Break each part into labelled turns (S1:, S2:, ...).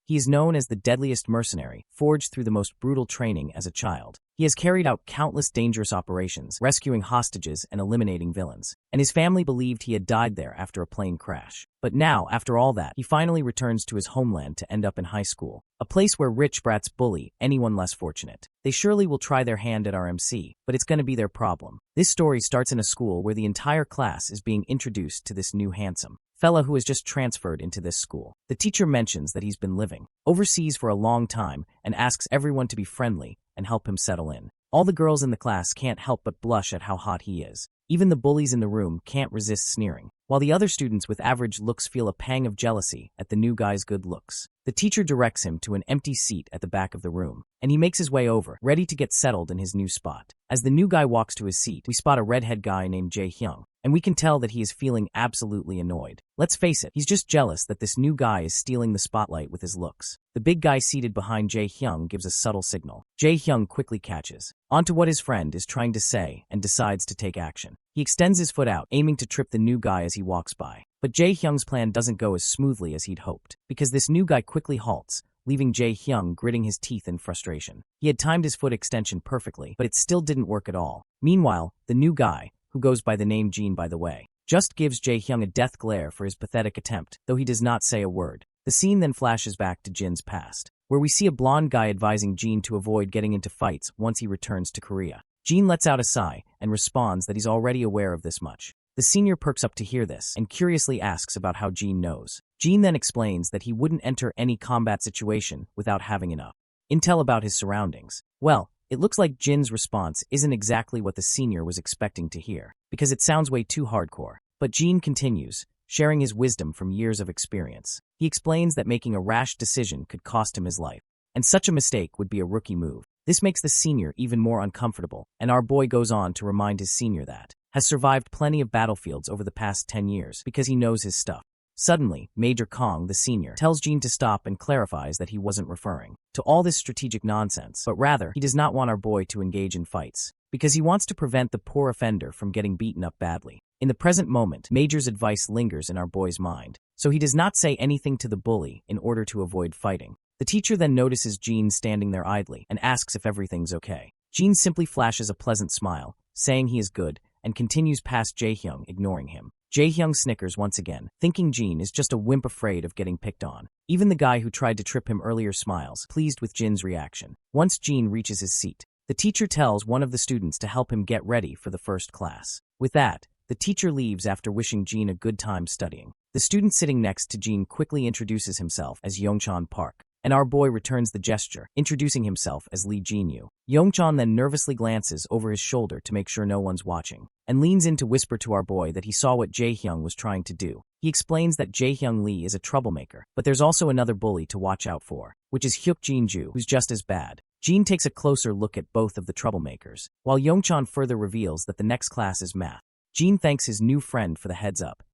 S1: He is known as the deadliest mercenary, forged through the most brutal training as a child. He has carried out countless dangerous operations, rescuing hostages and eliminating villains, and his family believed he had died there after a plane crash. But now, after all that, he finally returns to his homeland to end up in high school, a place where rich brats bully anyone less fortunate. They surely will try their hand at RMC, but it's going to be their problem. This story starts in a school where the entire class is being introduced to this new handsome fella who has just transferred into this school. The teacher mentions that he's been living overseas for a long time and asks everyone to be friendly and help him settle in. All the girls in the class can't help but blush at how hot he is. Even the bullies in the room can't resist sneering, while the other students with average looks feel a pang of jealousy at the new guy's good looks. The teacher directs him to an empty seat at the back of the room, and he makes his way over, ready to get settled in his new spot. As the new guy walks to his seat, we spot a redhead guy named Jae-hyung, and we can tell that he is feeling absolutely annoyed. Let's face it, he's just jealous that this new guy is stealing the spotlight with his looks. The big guy seated behind Jae-hyung gives a subtle signal. Jae-hyung quickly catches onto what his friend is trying to say and decides to take action. He extends his foot out, aiming to trip the new guy as he walks by. But Jae-hyung's plan doesn't go as smoothly as he'd hoped, because this new guy quickly halts, leaving Jae-hyung gritting his teeth in frustration. He had timed his foot extension perfectly, but it still didn't work at all. Meanwhile, the new guy, who goes by the name Jin by the way, just gives Jae-hyung a death glare for his pathetic attempt, though he does not say a word. The scene then flashes back to Jin's past, where we see a blonde guy advising Jin to avoid getting into fights once he returns to Korea. Jin lets out a sigh and responds that he's already aware of this much. The senior perks up to hear this and curiously asks about how Jin knows. Jin then explains that he wouldn't enter any combat situation without having enough intel about his surroundings. Well, it looks like Jin's response isn't exactly what the senior was expecting to hear, because it sounds way too hardcore. But Jin continues, sharing his wisdom from years of experience. He explains that making a rash decision could cost him his life, and such a mistake would be a rookie move. This makes the senior even more uncomfortable, and our boy goes on to remind his senior that has survived plenty of battlefields over the past 10 years because he knows his stuff. Suddenly, Major Kong, the senior, tells Jin to stop and clarifies that he wasn't referring to all this strategic nonsense, but rather he does not want our boy to engage in fights, because he wants to prevent the poor offender from getting beaten up badly. In the present moment, Major's advice lingers in our boy's mind, so he does not say anything to the bully in order to avoid fighting. The teacher then notices Jin standing there idly and asks if everything's okay. Jin simply flashes a pleasant smile, saying he is good, and continues past Jae-hyung, ignoring him. Jae-hyung snickers once again, thinking Jin is just a wimp afraid of getting picked on. Even the guy who tried to trip him earlier smiles, pleased with Jin's reaction. Once Jin reaches his seat, the teacher tells one of the students to help him get ready for the first class. With that, the teacher leaves after wishing Jin a good time studying. The student sitting next to Jin quickly introduces himself as Yongchan Park, and our boy returns the gesture, introducing himself as Lee Jin-yu. Yongchan then nervously glances over his shoulder to make sure no one's watching, and leans in to whisper to our boy that he saw what Jae-hyung was trying to do. He explains that Jae-hyung Lee is a troublemaker, but there's also another bully to watch out for, which is Hyuk Jin-ju, who's just as bad. Jin takes a closer look at both of the troublemakers, while Yongchan further reveals that the next class is math. Jin thanks his new friend for the heads up,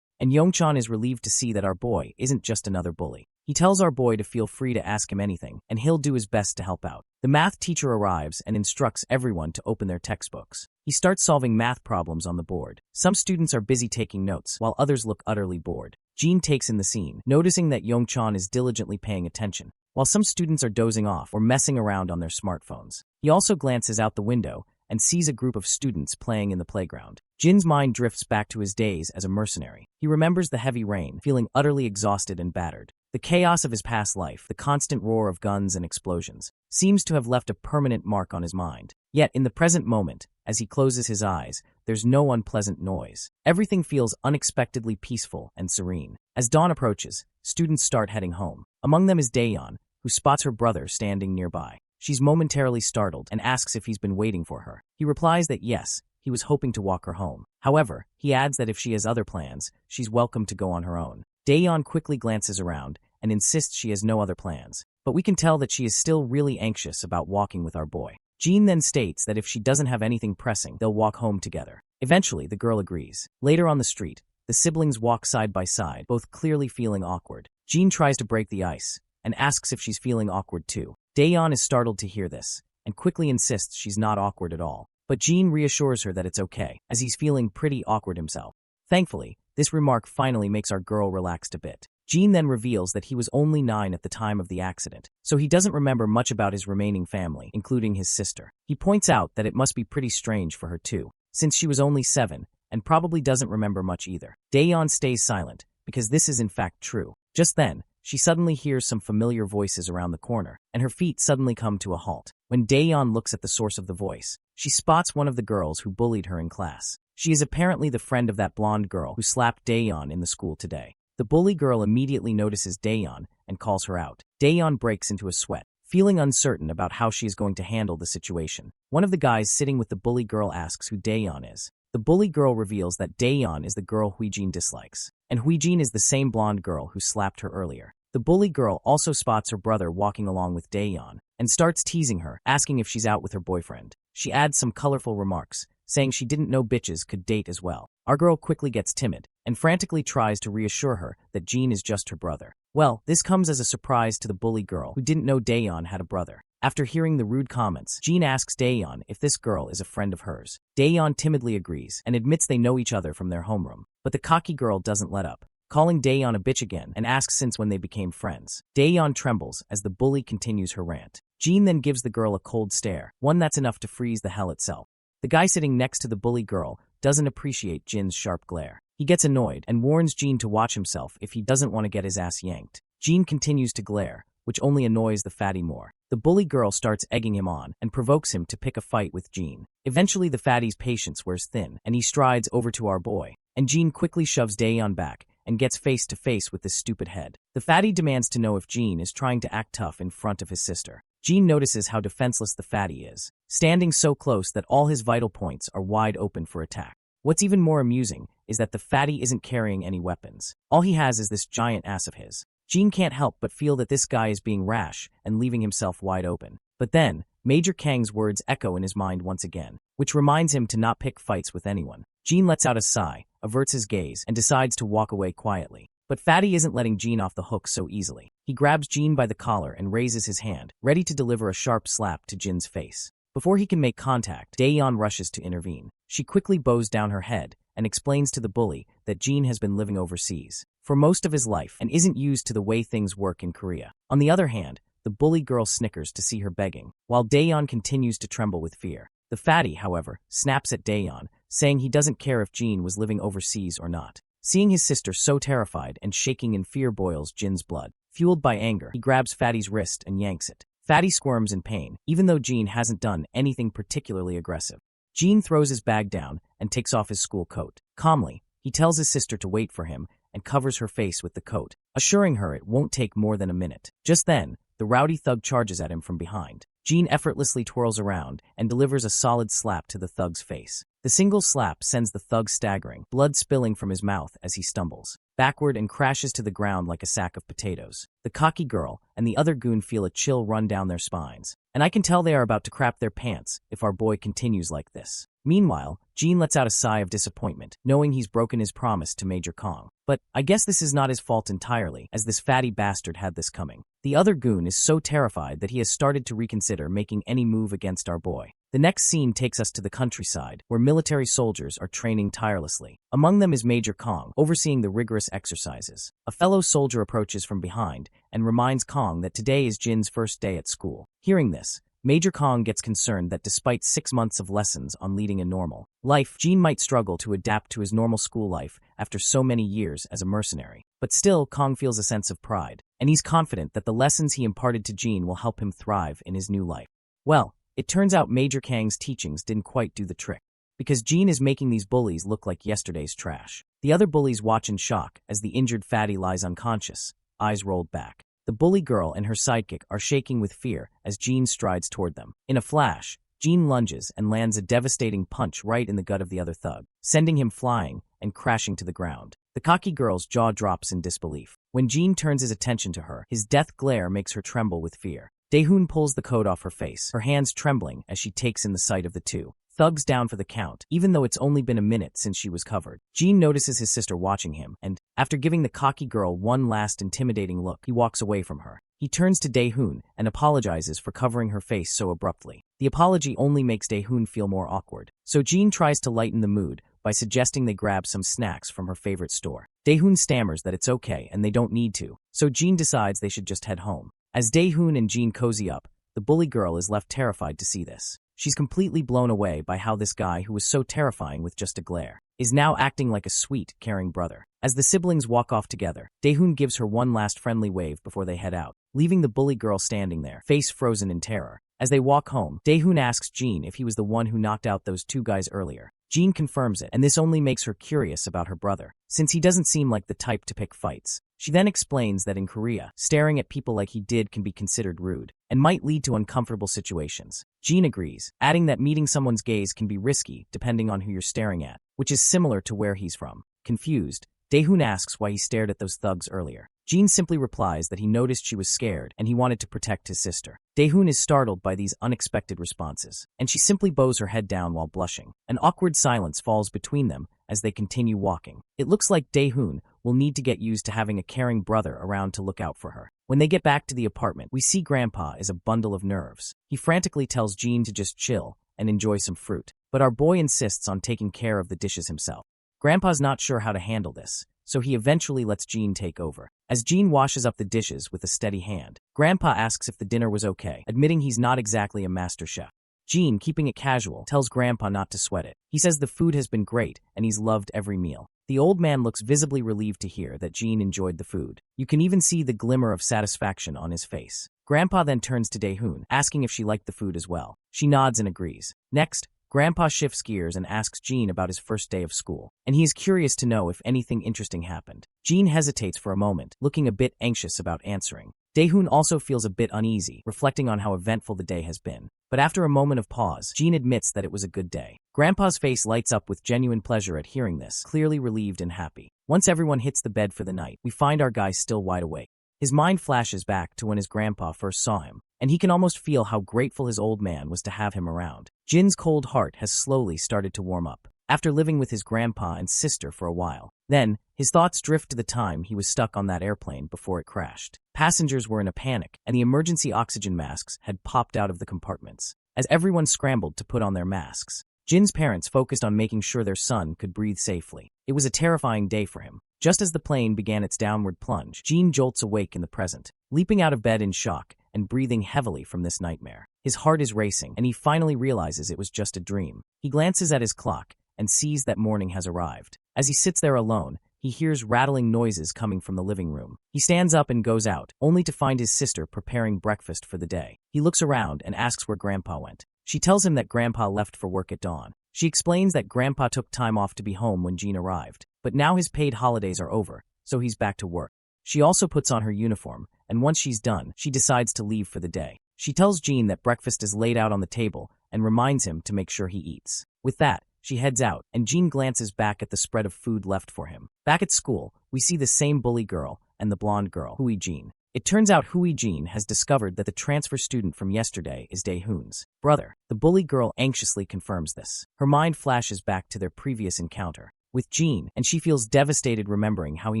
S1: and Yongchan is relieved to see that our boy isn't just another bully. He tells our boy to feel free to ask him anything, and he'll do his best to help out. The math teacher arrives and instructs everyone to open their textbooks. He starts solving math problems on the board. Some students are busy taking notes, while others look utterly bored. Jin takes in the scene, noticing that Yongchan is diligently paying attention, while some students are dozing off or messing around on their smartphones. He also glances out the window and sees a group of students playing in the playground. Jin's mind drifts back to his days as a mercenary. He remembers the heavy rain, feeling utterly exhausted and battered. The chaos of his past life, the constant roar of guns and explosions, seems to have left a permanent mark on his mind. Yet, in the present moment, as he closes his eyes, there's no unpleasant noise. Everything feels unexpectedly peaceful and serene. As dawn approaches, students start heading home. Among them is Daeyeon, who spots her brother standing nearby. She's momentarily startled and asks if he's been waiting for her. He replies that yes, he was hoping to walk her home. However, he adds that if she has other plans, she's welcome to go on her own. Daeyeon quickly glances around and insists she has no other plans, but we can tell that she is still really anxious about walking with our boy. Jin then states that if she doesn't have anything pressing, they'll walk home together. Eventually, the girl agrees. Later on the street, the siblings walk side by side, both clearly feeling awkward. Jin tries to break the ice and asks if she's feeling awkward too. Daeyeon is startled to hear this and quickly insists she's not awkward at all. But Jin reassures her that it's okay, as he's feeling pretty awkward himself. Thankfully, this remark finally makes our girl relaxed a bit. Jean then reveals that he was only 9 at the time of the accident, so he doesn't remember much about his remaining family, including his sister. He points out that it must be pretty strange for her too, since she was only 7, and probably doesn't remember much either. Daeyeon stays silent, because this is in fact true. Just then, she suddenly hears some familiar voices around the corner, and her feet suddenly come to a halt. When Daeyeon looks at the source of the voice, she spots one of the girls who bullied her in class. She is apparently the friend of that blonde girl who slapped Daeyeon in the school today. The bully girl immediately notices Daeyeon and calls her out. Daeyeon breaks into a sweat, feeling uncertain about how she is going to handle the situation. One of the guys sitting with the bully girl asks who Daeyeon is. The bully girl reveals that Daeyeon is the girl Huijin dislikes, and Huijin is the same blonde girl who slapped her earlier. The bully girl also spots her brother walking along with Daeyeon and starts teasing her, asking if she's out with her boyfriend. She adds some colorful remarks, saying she didn't know bitches could date as well. Our girl quickly gets timid and frantically tries to reassure her that Jean is just her brother. Well, this comes as a surprise to the bully girl who didn't know Daeyeon had a brother. After hearing the rude comments, Jean asks Daeyeon if this girl is a friend of hers. Daeyeon timidly agrees and admits they know each other from their homeroom. But the cocky girl doesn't let up, calling Daeyeon a bitch again and asks since when they became friends. Daeyeon trembles as the bully continues her rant. Jean then gives the girl a cold stare, one that's enough to freeze the hell itself. The guy sitting next to the bully girl doesn't appreciate Jin's sharp glare. He gets annoyed and warns Jean to watch himself if he doesn't want to get his ass yanked. Jean continues to glare, which only annoys the fatty more. The bully girl starts egging him on and provokes him to pick a fight with Jean. Eventually the fatty's patience wears thin and he strides over to our boy, and Jean quickly shoves Daeyeon back and gets face to face with this stupid head. The fatty demands to know if Jean is trying to act tough in front of his sister. Jean notices how defenseless the fatty is, standing so close that all his vital points are wide open for attack. What's even more amusing is that the fatty isn't carrying any weapons. All he has is this giant ass of his. Jean can't help but feel that this guy is being rash and leaving himself wide open. But then, Major Kang's words echo in his mind once again, which reminds him to not pick fights with anyone. Jean lets out a sigh, averts his gaze, and decides to walk away quietly. But Fatty isn't letting Jean off the hook so easily. He grabs Jean by the collar and raises his hand, ready to deliver a sharp slap to Jin's face. Before he can make contact, Daeyeon rushes to intervene. She quickly bows down her head and explains to the bully that Jean has been living overseas for most of his life and isn't used to the way things work in Korea. On the other hand, the bully girl snickers to see her begging, while Daeyeon continues to tremble with fear. The fatty, however, snaps at Daeyeon, saying he doesn't care if Jean was living overseas or not. Seeing his sister so terrified and shaking in fear boils Jin's blood. Fueled by anger, he grabs Fatty's wrist and yanks it. Fatty squirms in pain, even though Jean hasn't done anything particularly aggressive. Jean throws his bag down and takes off his school coat. Calmly, he tells his sister to wait for him and covers her face with the coat, assuring her it won't take more than a minute. Just then, the rowdy thug charges at him from behind. Jean effortlessly twirls around and delivers a solid slap to the thug's face. The single slap sends the thug staggering, blood spilling from his mouth as he stumbles backward and crashes to the ground like a sack of potatoes. The cocky girl and the other goon feel a chill run down their spines, and I can tell they are about to crap their pants if our boy continues like this. Meanwhile, Jean lets out a sigh of disappointment, knowing he's broken his promise to Major Kong. But I guess this is not his fault entirely, as this fatty bastard had this coming. The other goon is so terrified that he has started to reconsider making any move against our boy. The next scene takes us to the countryside, where military soldiers are training tirelessly. Among them is Major Kong, overseeing the rigorous exercises. A fellow soldier approaches from behind and reminds Kong that today is Jin's first day at school. Hearing this, Major Kong gets concerned that despite 6 months of lessons on leading a normal life, Jin might struggle to adapt to his normal school life after so many years as a mercenary. But still, Kong feels a sense of pride, and he's confident that the lessons he imparted to Jin will help him thrive in his new life. Well, it turns out Major Kang's teachings didn't quite do the trick, because Jin is making these bullies look like yesterday's trash. The other bullies watch in shock as the injured fatty lies unconscious, eyes rolled back. The bully girl and her sidekick are shaking with fear as Jin strides toward them. In a flash, Jin lunges and lands a devastating punch right in the gut of the other thug, sending him flying and crashing to the ground. The cocky girl's jaw drops in disbelief. When Jin turns his attention to her, his death glare makes her tremble with fear. Daehoon pulls the coat off her face, her hands trembling as she takes in the sight of the two thugs down for the count, even though it's only been a minute since she was covered. Jin notices his sister watching him, and, after giving the cocky girl one last intimidating look, he walks away from her. He turns to Daehoon and apologizes for covering her face so abruptly. The apology only makes Daehoon feel more awkward, so Jin tries to lighten the mood by suggesting they grab some snacks from her favorite store. Dae-hoon stammers that it's okay and they don't need to, so Jin decides they should just head home. As Dae-hoon and Jin cozy up, the bully girl is left terrified to see this. She's completely blown away by how this guy who was so terrifying with just a glare is now acting like a sweet, caring brother. As the siblings walk off together, Dae-hoon gives her one last friendly wave before they head out, leaving the bully girl standing there, face frozen in terror. As they walk home, Dae-hoon asks Jin if he was the one who knocked out those two guys earlier. Jin confirms it, and this only makes her curious about her brother, since he doesn't seem like the type to pick fights. She then explains that in Korea, staring at people like he did can be considered rude, and might lead to uncomfortable situations. Jin agrees, adding that meeting someone's gaze can be risky depending on who you're staring at, which is similar to where he's from. Confused, Dae-hoon asks why he stared at those thugs earlier. Jin simply replies that he noticed she was scared and he wanted to protect his sister. Dae-hoon is startled by these unexpected responses, and she simply bows her head down while blushing. An awkward silence falls between them as they continue walking. It looks like Dae-hoon will need to get used to having a caring brother around to look out for her. When they get back to the apartment, we see Grandpa is a bundle of nerves. He frantically tells Jin to just chill and enjoy some fruit, but our boy insists on taking care of the dishes himself. Grandpa's not sure how to handle this, so he eventually lets Jin take over. As Jin washes up the dishes with a steady hand, Grandpa asks if the dinner was okay, admitting he's not exactly a master chef. Jin, keeping it casual, tells Grandpa not to sweat it. He says the food has been great and he's loved every meal. The old man looks visibly relieved to hear that Jin enjoyed the food. You can even see the glimmer of satisfaction on his face. Grandpa then turns to Dae-hoon, asking if she liked the food as well. She nods and agrees. Next, Grandpa shifts gears and asks Jin about his first day of school, and he is curious to know if anything interesting happened. Jin hesitates for a moment, looking a bit anxious about answering. Dae-hoon also feels a bit uneasy, reflecting on how eventful the day has been. But after a moment of pause, Jin admits that it was a good day. Grandpa's face lights up with genuine pleasure at hearing this, clearly relieved and happy. Once everyone hits the bed for the night, we find our guy still wide awake. His mind flashes back to when his grandpa first saw him, and he can almost feel how grateful his old man was to have him around. Jin's cold heart has slowly started to warm up, after living with his grandpa and sister for a while. Then, his thoughts drift to the time he was stuck on that airplane before it crashed. Passengers were in a panic, and the emergency oxygen masks had popped out of the compartments. As everyone scrambled to put on their masks, Jin's parents focused on making sure their son could breathe safely. It was a terrifying day for him. Just as the plane began its downward plunge, Jin jolts awake in the present, leaping out of bed in shock and breathing heavily from this nightmare. His heart is racing, and he finally realizes it was just a dream. He glances at his clock and sees that morning has arrived. As he sits there alone, he hears rattling noises coming from the living room. He stands up and goes out, only to find his sister preparing breakfast for the day. He looks around and asks where Grandpa went. She tells him that Grandpa left for work at dawn. She explains that Grandpa took time off to be home when Jin arrived, but now his paid holidays are over, so he's back to work. She also puts on her uniform, and once she's done, she decides to leave for the day. She tells Jin that breakfast is laid out on the table and reminds him to make sure he eats. With that, she heads out, and Jin glances back at the spread of food left for him. Back at school, we see the same bully girl and the blonde girl, Hui Jin. It turns out Hui Jin has discovered that the transfer student from yesterday is Dae-hoon's brother. The bully girl anxiously confirms this. Her mind flashes back to their previous encounter with Jin, and she feels devastated remembering how he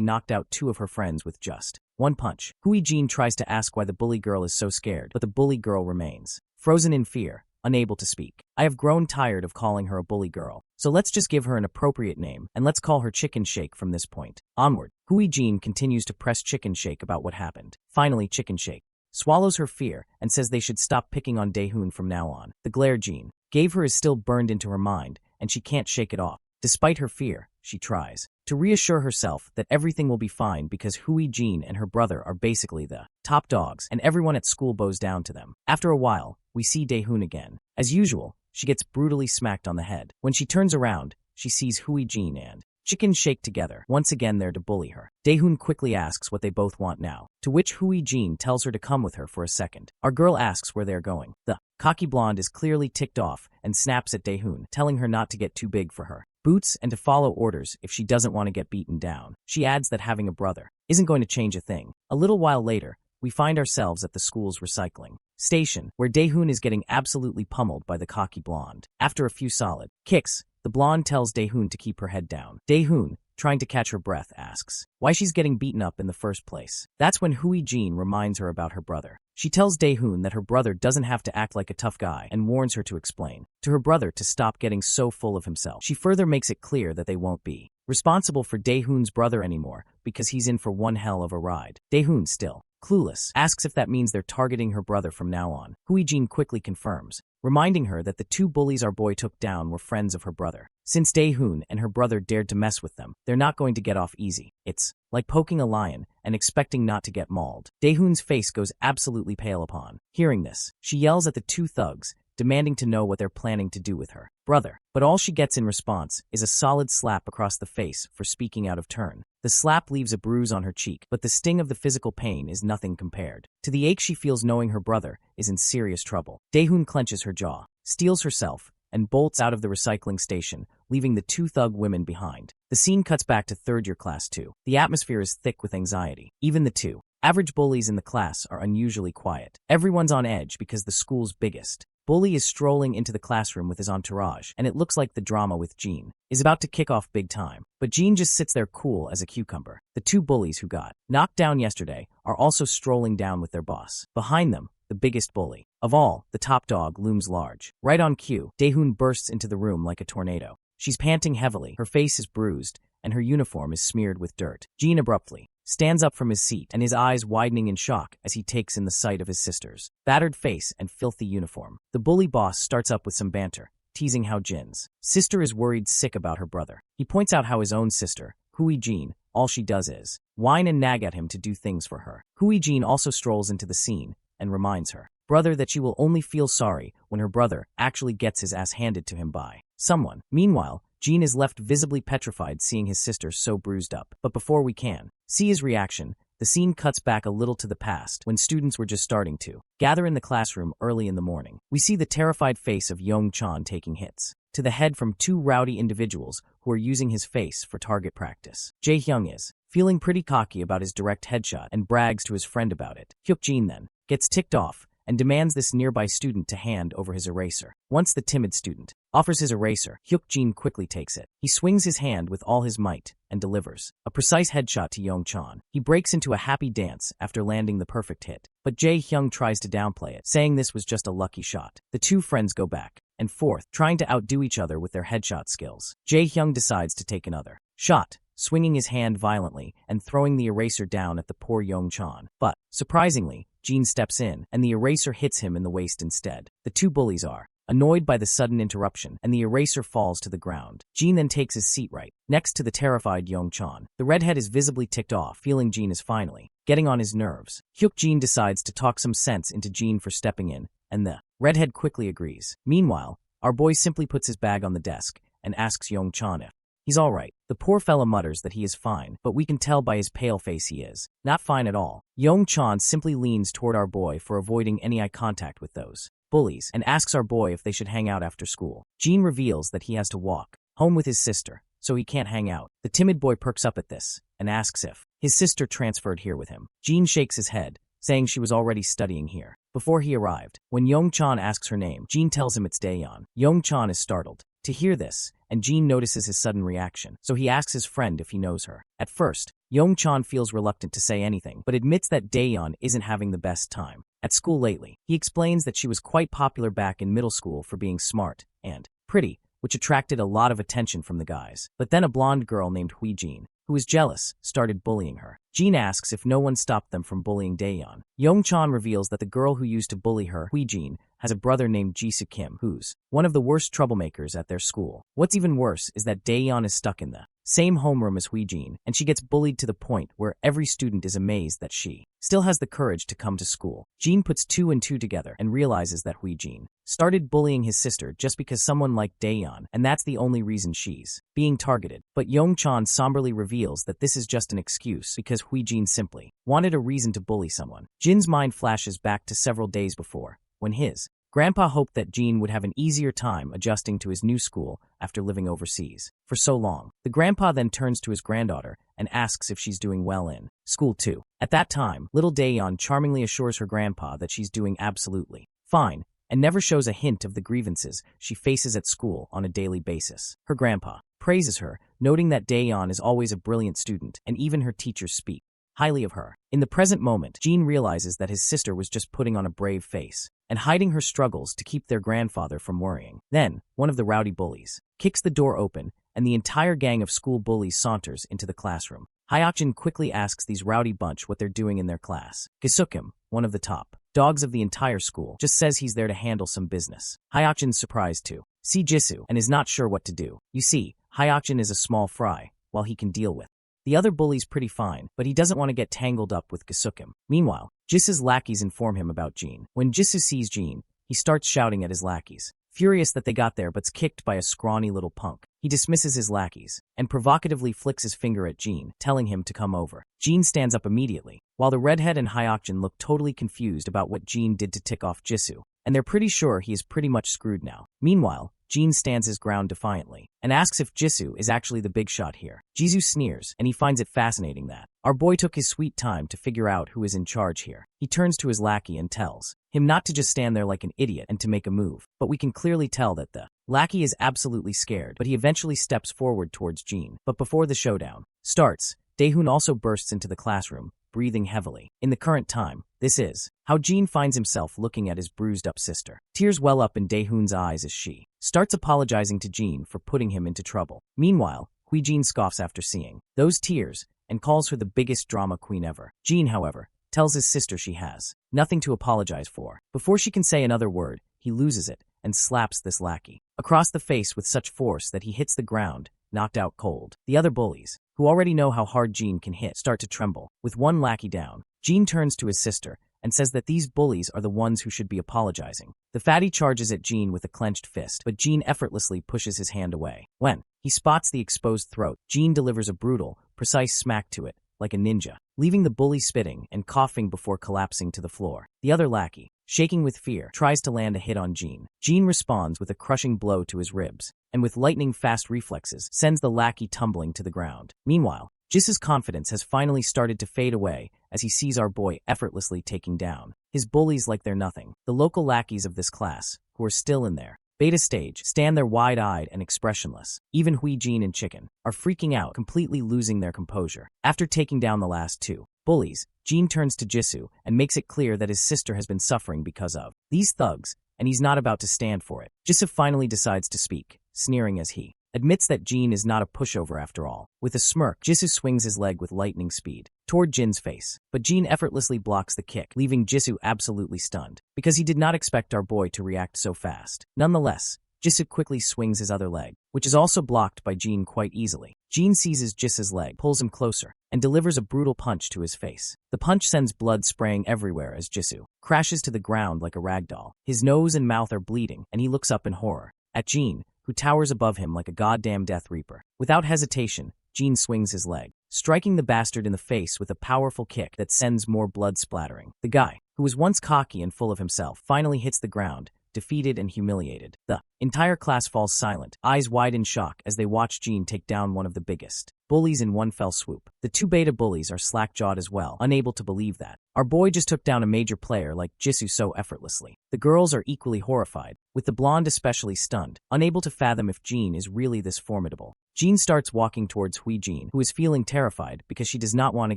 S1: knocked out two of her friends with just one punch. Hui Jin tries to ask why the bully girl is so scared, but the bully girl remains frozen in fear, unable to speak. I have grown tired of calling her a bully girl, so let's just give her an appropriate name, and let's call her Chicken Shake from this point onward. Hui Jin continues to press Chicken Shake about what happened. Finally, Chicken Shake swallows her fear and says they should stop picking on Dae-hoon from now on. The glare Jin gave her is still burned into her mind, and she can't shake it off. Despite her fear, she tries to reassure herself that everything will be fine because Hui Jin and her brother are basically the top dogs, and everyone at school bows down to them. After a while, we see Dae-hoon again. As usual, she gets brutally smacked on the head. When she turns around, she sees Hui Jin and Chicken Shake together, once again there to bully her. Dae-hoon quickly asks what they both want now, to which Hui Jin tells her to come with her for a second. Our girl asks where they're going. The cocky blonde is clearly ticked off and snaps at Dae-hoon, telling her not to get too big for her boots and to follow orders if she doesn't want to get beaten down. She adds that having a brother isn't going to change a thing. A little while later, we find ourselves at the school's recycling station, where Dae-hoon is getting absolutely pummeled by the cocky blonde. After a few solid kicks, the blonde tells Dae-hoon to keep her head down. Dae-hoon, trying to catch her breath, asks why she's getting beaten up in the first place. That's when Hui-jin reminds her about her brother. She tells Dae-hoon that her brother doesn't have to act like a tough guy and warns her to explain to her brother to stop getting so full of himself. She further makes it clear that they won't be responsible for Dae-hoon's brother anymore because he's in for one hell of a ride. Dae-hoon, still clueless, asks if that means they're targeting her brother from now on. Hui-jin quickly confirms, reminding her that the two bullies our boy took down were friends of her brother. Since Dae-hoon and her brother dared to mess with them, they're not going to get off easy. It's like poking a lion and expecting not to get mauled. Dae-hoon's face goes absolutely pale upon hearing this. She yells at the two thugs, demanding to know what they're planning to do with her brother. But all she gets in response is a solid slap across the face for speaking out of turn. The slap leaves a bruise on her cheek, but the sting of the physical pain is nothing compared to the ache she feels knowing her brother is in serious trouble. Dae-hoon clenches her jaw, steels herself, and bolts out of the recycling station, leaving the two thug women behind. The scene cuts back to third-year class 2. The atmosphere is thick with anxiety. Even the two average bullies in the class are unusually quiet. Everyone's on edge because the school's biggest bully is strolling into the classroom with his entourage, and it looks like the drama with Jean is about to kick off big time. But Jean just sits there cool as a cucumber. The two bullies who got knocked down yesterday are also strolling down with their boss. Behind them, the biggest bully of all, the top dog, looms large. Right on cue, Dae-hoon bursts into the room like a tornado. She's panting heavily, her face is bruised, and her uniform is smeared with dirt. Jean abruptly stands up from his seat, and his eyes widening in shock as he takes in the sight of his sister's battered face and filthy uniform. The bully boss starts up with some banter, teasing how Jin's sister is worried sick about her brother. He points out how his own sister, Hui-jin, all she does is whine and nag at him to do things for her. Hui-jin also strolls into the scene and reminds her brother that she will only feel sorry when her brother actually gets his ass handed to him by someone. Meanwhile, Jean is left visibly petrified seeing his sister so bruised up. But before we can see his reaction, the scene cuts back a little to the past when students were just starting to gather in the classroom early in the morning. We see the terrified face of Yong-chan taking hits to the head from two rowdy individuals who are using his face for target practice. Jae-hyung is feeling pretty cocky about his direct headshot and brags to his friend about it. Hyuk-jin then gets ticked off and demands this nearby student to hand over his eraser. Once the timid student offers his eraser, Hyuk-jin quickly takes it. He swings his hand with all his might and delivers a precise headshot to Yong-chan. He breaks into a happy dance after landing the perfect hit, but Jae-hyung tries to downplay it, saying this was just a lucky shot. The two friends go back and forth, trying to outdo each other with their headshot skills. Jae-hyung decides to take another shot, swinging his hand violently and throwing the eraser down at the poor Yong-chan. But, surprisingly, Jean steps in, and the eraser hits him in the waist instead. The two bullies are annoyed by the sudden interruption, and the eraser falls to the ground. Jean then takes his seat right next to the terrified Yong-chan. The redhead is visibly ticked off, feeling Jean is finally getting on his nerves. Hyuk-jin decides to talk some sense into Jean for stepping in, and the redhead quickly agrees. Meanwhile, our boy simply puts his bag on the desk and asks Yong-chan if he's all right. The poor fella mutters that he is fine, but we can tell by his pale face he is not fine at all. Yong-chan simply leans toward our boy for avoiding any eye contact with those bullies and asks our boy if they should hang out after school. Jean reveals that he has to walk home with his sister, so he can't hang out. The timid boy perks up at this and asks if his sister transferred here with him. Jean shakes his head, saying she was already studying here before he arrived. When Yong-chan asks her name, Jean tells him it's Daeyeon. Yong-chan is startled to hear this, and Jean notices his sudden reaction, so he asks his friend if he knows her. At first, Yong-chan feels reluctant to say anything, but admits that Daeyeon isn't having the best time at school lately. He explains that she was quite popular back in middle school for being smart and pretty, which attracted a lot of attention from the guys. But then a blonde girl named Hui-jin, who was jealous, started bullying her. Jean asks if no one stopped them from bullying Daeyeon. Yong-chan reveals that the girl who used to bully her, Hui-jin, has a brother named Jisoo Kim, who's one of the worst troublemakers at their school. What's even worse is that Daeyeon is stuck in the same homeroom as Hui-jin, and she gets bullied to the point where every student is amazed that she still has the courage to come to school. Jean puts two and two together and realizes that Hui-jin started bullying his sister just because someone liked Daeyeon, and that's the only reason she's being targeted. But Yong-chan somberly reveals that this is just an excuse because Hui-jin simply wanted a reason to bully someone. Jin's mind flashes back to several days before, when his grandpa hoped that Jean would have an easier time adjusting to his new school after living overseas for so long. The grandpa then turns to his granddaughter and asks if she's doing well in school too. At that time, little Daeyeon charmingly assures her grandpa that she's doing absolutely fine and never shows a hint of the grievances she faces at school on a daily basis. Her grandpa praises her, noting that Daeyeon is always a brilliant student, and even her teachers speak highly of her. In the present moment, Jean realizes that his sister was just putting on a brave face and hiding her struggles to keep their grandfather from worrying. Then, one of the rowdy bullies kicks the door open, and the entire gang of school bullies saunters into the classroom. Hyokjin quickly asks these rowdy bunch what they're doing in their class. Gisukim, one of the top dogs of the entire school, just says he's there to handle some business. Hyokjin's surprised to see Jisoo and is not sure what to do. You see, Hyokjin is a small fry, while he can deal with the other bullies pretty fine, but he doesn't want to get tangled up with Gisukim. Meanwhile, Jisoo's lackeys inform him about Jean. When Jisoo sees Jean, he starts shouting at his lackeys, furious that they got there but's kicked by a scrawny little punk. He dismisses his lackeys and provocatively flicks his finger at Jean, telling him to come over. Jean stands up immediately, while the redhead and Hyokjin look totally confused about what Jean did to tick off Jisoo, and they're pretty sure he is pretty much screwed now. Meanwhile, Jean stands his ground defiantly and asks if Jisoo is actually the big shot here. Jisoo sneers, and he finds it fascinating that our boy took his sweet time to figure out who is in charge here. He turns to his lackey and tells him not to just stand there like an idiot and to make a move, but we can clearly tell that the lackey is absolutely scared, but he eventually steps forward towards Jean. But before the showdown starts, Daehoon also bursts into the classroom, breathing heavily. In the current time, this is how Jean finds himself looking at his bruised-up sister. Tears well up in Daehoon's eyes as she starts apologizing to Jean for putting him into trouble. Meanwhile, Jean scoffs after seeing those tears and calls her the biggest drama queen ever. Jean, however, tells his sister she has nothing to apologize for. Before she can say another word, he loses it and slaps this lackey across the face with such force that he hits the ground, knocked out cold. The other bullies, who already know how hard Jean can hit, start to tremble. With one lackey down, Jean turns to his sister and says that these bullies are the ones who should be apologizing. The fatty charges at Jean with a clenched fist, but Jean effortlessly pushes his hand away. When he spots the exposed throat, Jean delivers a brutal, precise smack to it, like a ninja, leaving the bully spitting and coughing before collapsing to the floor. The other lackey, shaking with fear, tries to land a hit on Jean. Jean responds with a crushing blow to his ribs, and with lightning-fast reflexes, sends the lackey tumbling to the ground. Meanwhile, Jisoo's confidence has finally started to fade away as he sees our boy effortlessly taking down his bullies like they're nothing. The local lackeys of this class, who are still in their beta stage, stand there wide-eyed and expressionless. Even Jean and Chicken are freaking out, completely losing their composure. After taking down the last two bullies, Jean turns to Jisoo and makes it clear that his sister has been suffering because of these thugs, and he's not about to stand for it. Jisoo finally decides to speak, sneering as he admits that Jean is not a pushover after all. With a smirk, Jisoo swings his leg with lightning speed toward Jin's face, but Jean effortlessly blocks the kick, leaving Jisoo absolutely stunned, because he did not expect our boy to react so fast. Nonetheless, Jisoo quickly swings his other leg, which is also blocked by Jean quite easily. Jean seizes Jisoo's leg, pulls him closer, and delivers a brutal punch to his face. The punch sends blood spraying everywhere as Jisoo crashes to the ground like a ragdoll. His nose and mouth are bleeding, and he looks up in horror at Jean, who towers above him like a goddamn Death Reaper. Without hesitation, Jean swings his leg, striking the bastard in the face with a powerful kick that sends more blood splattering. The guy, who was once cocky and full of himself, finally hits the ground, defeated and humiliated. The entire class falls silent, eyes wide in shock as they watch Jean take down one of the biggest bullies in one fell swoop. The two beta bullies are slack-jawed as well, unable to believe that our boy just took down a major player like Jisoo so effortlessly. The girls are equally horrified, with the blonde especially stunned, unable to fathom if Jean is really this formidable. Jean starts walking towards Jean, who is feeling terrified because she does not want to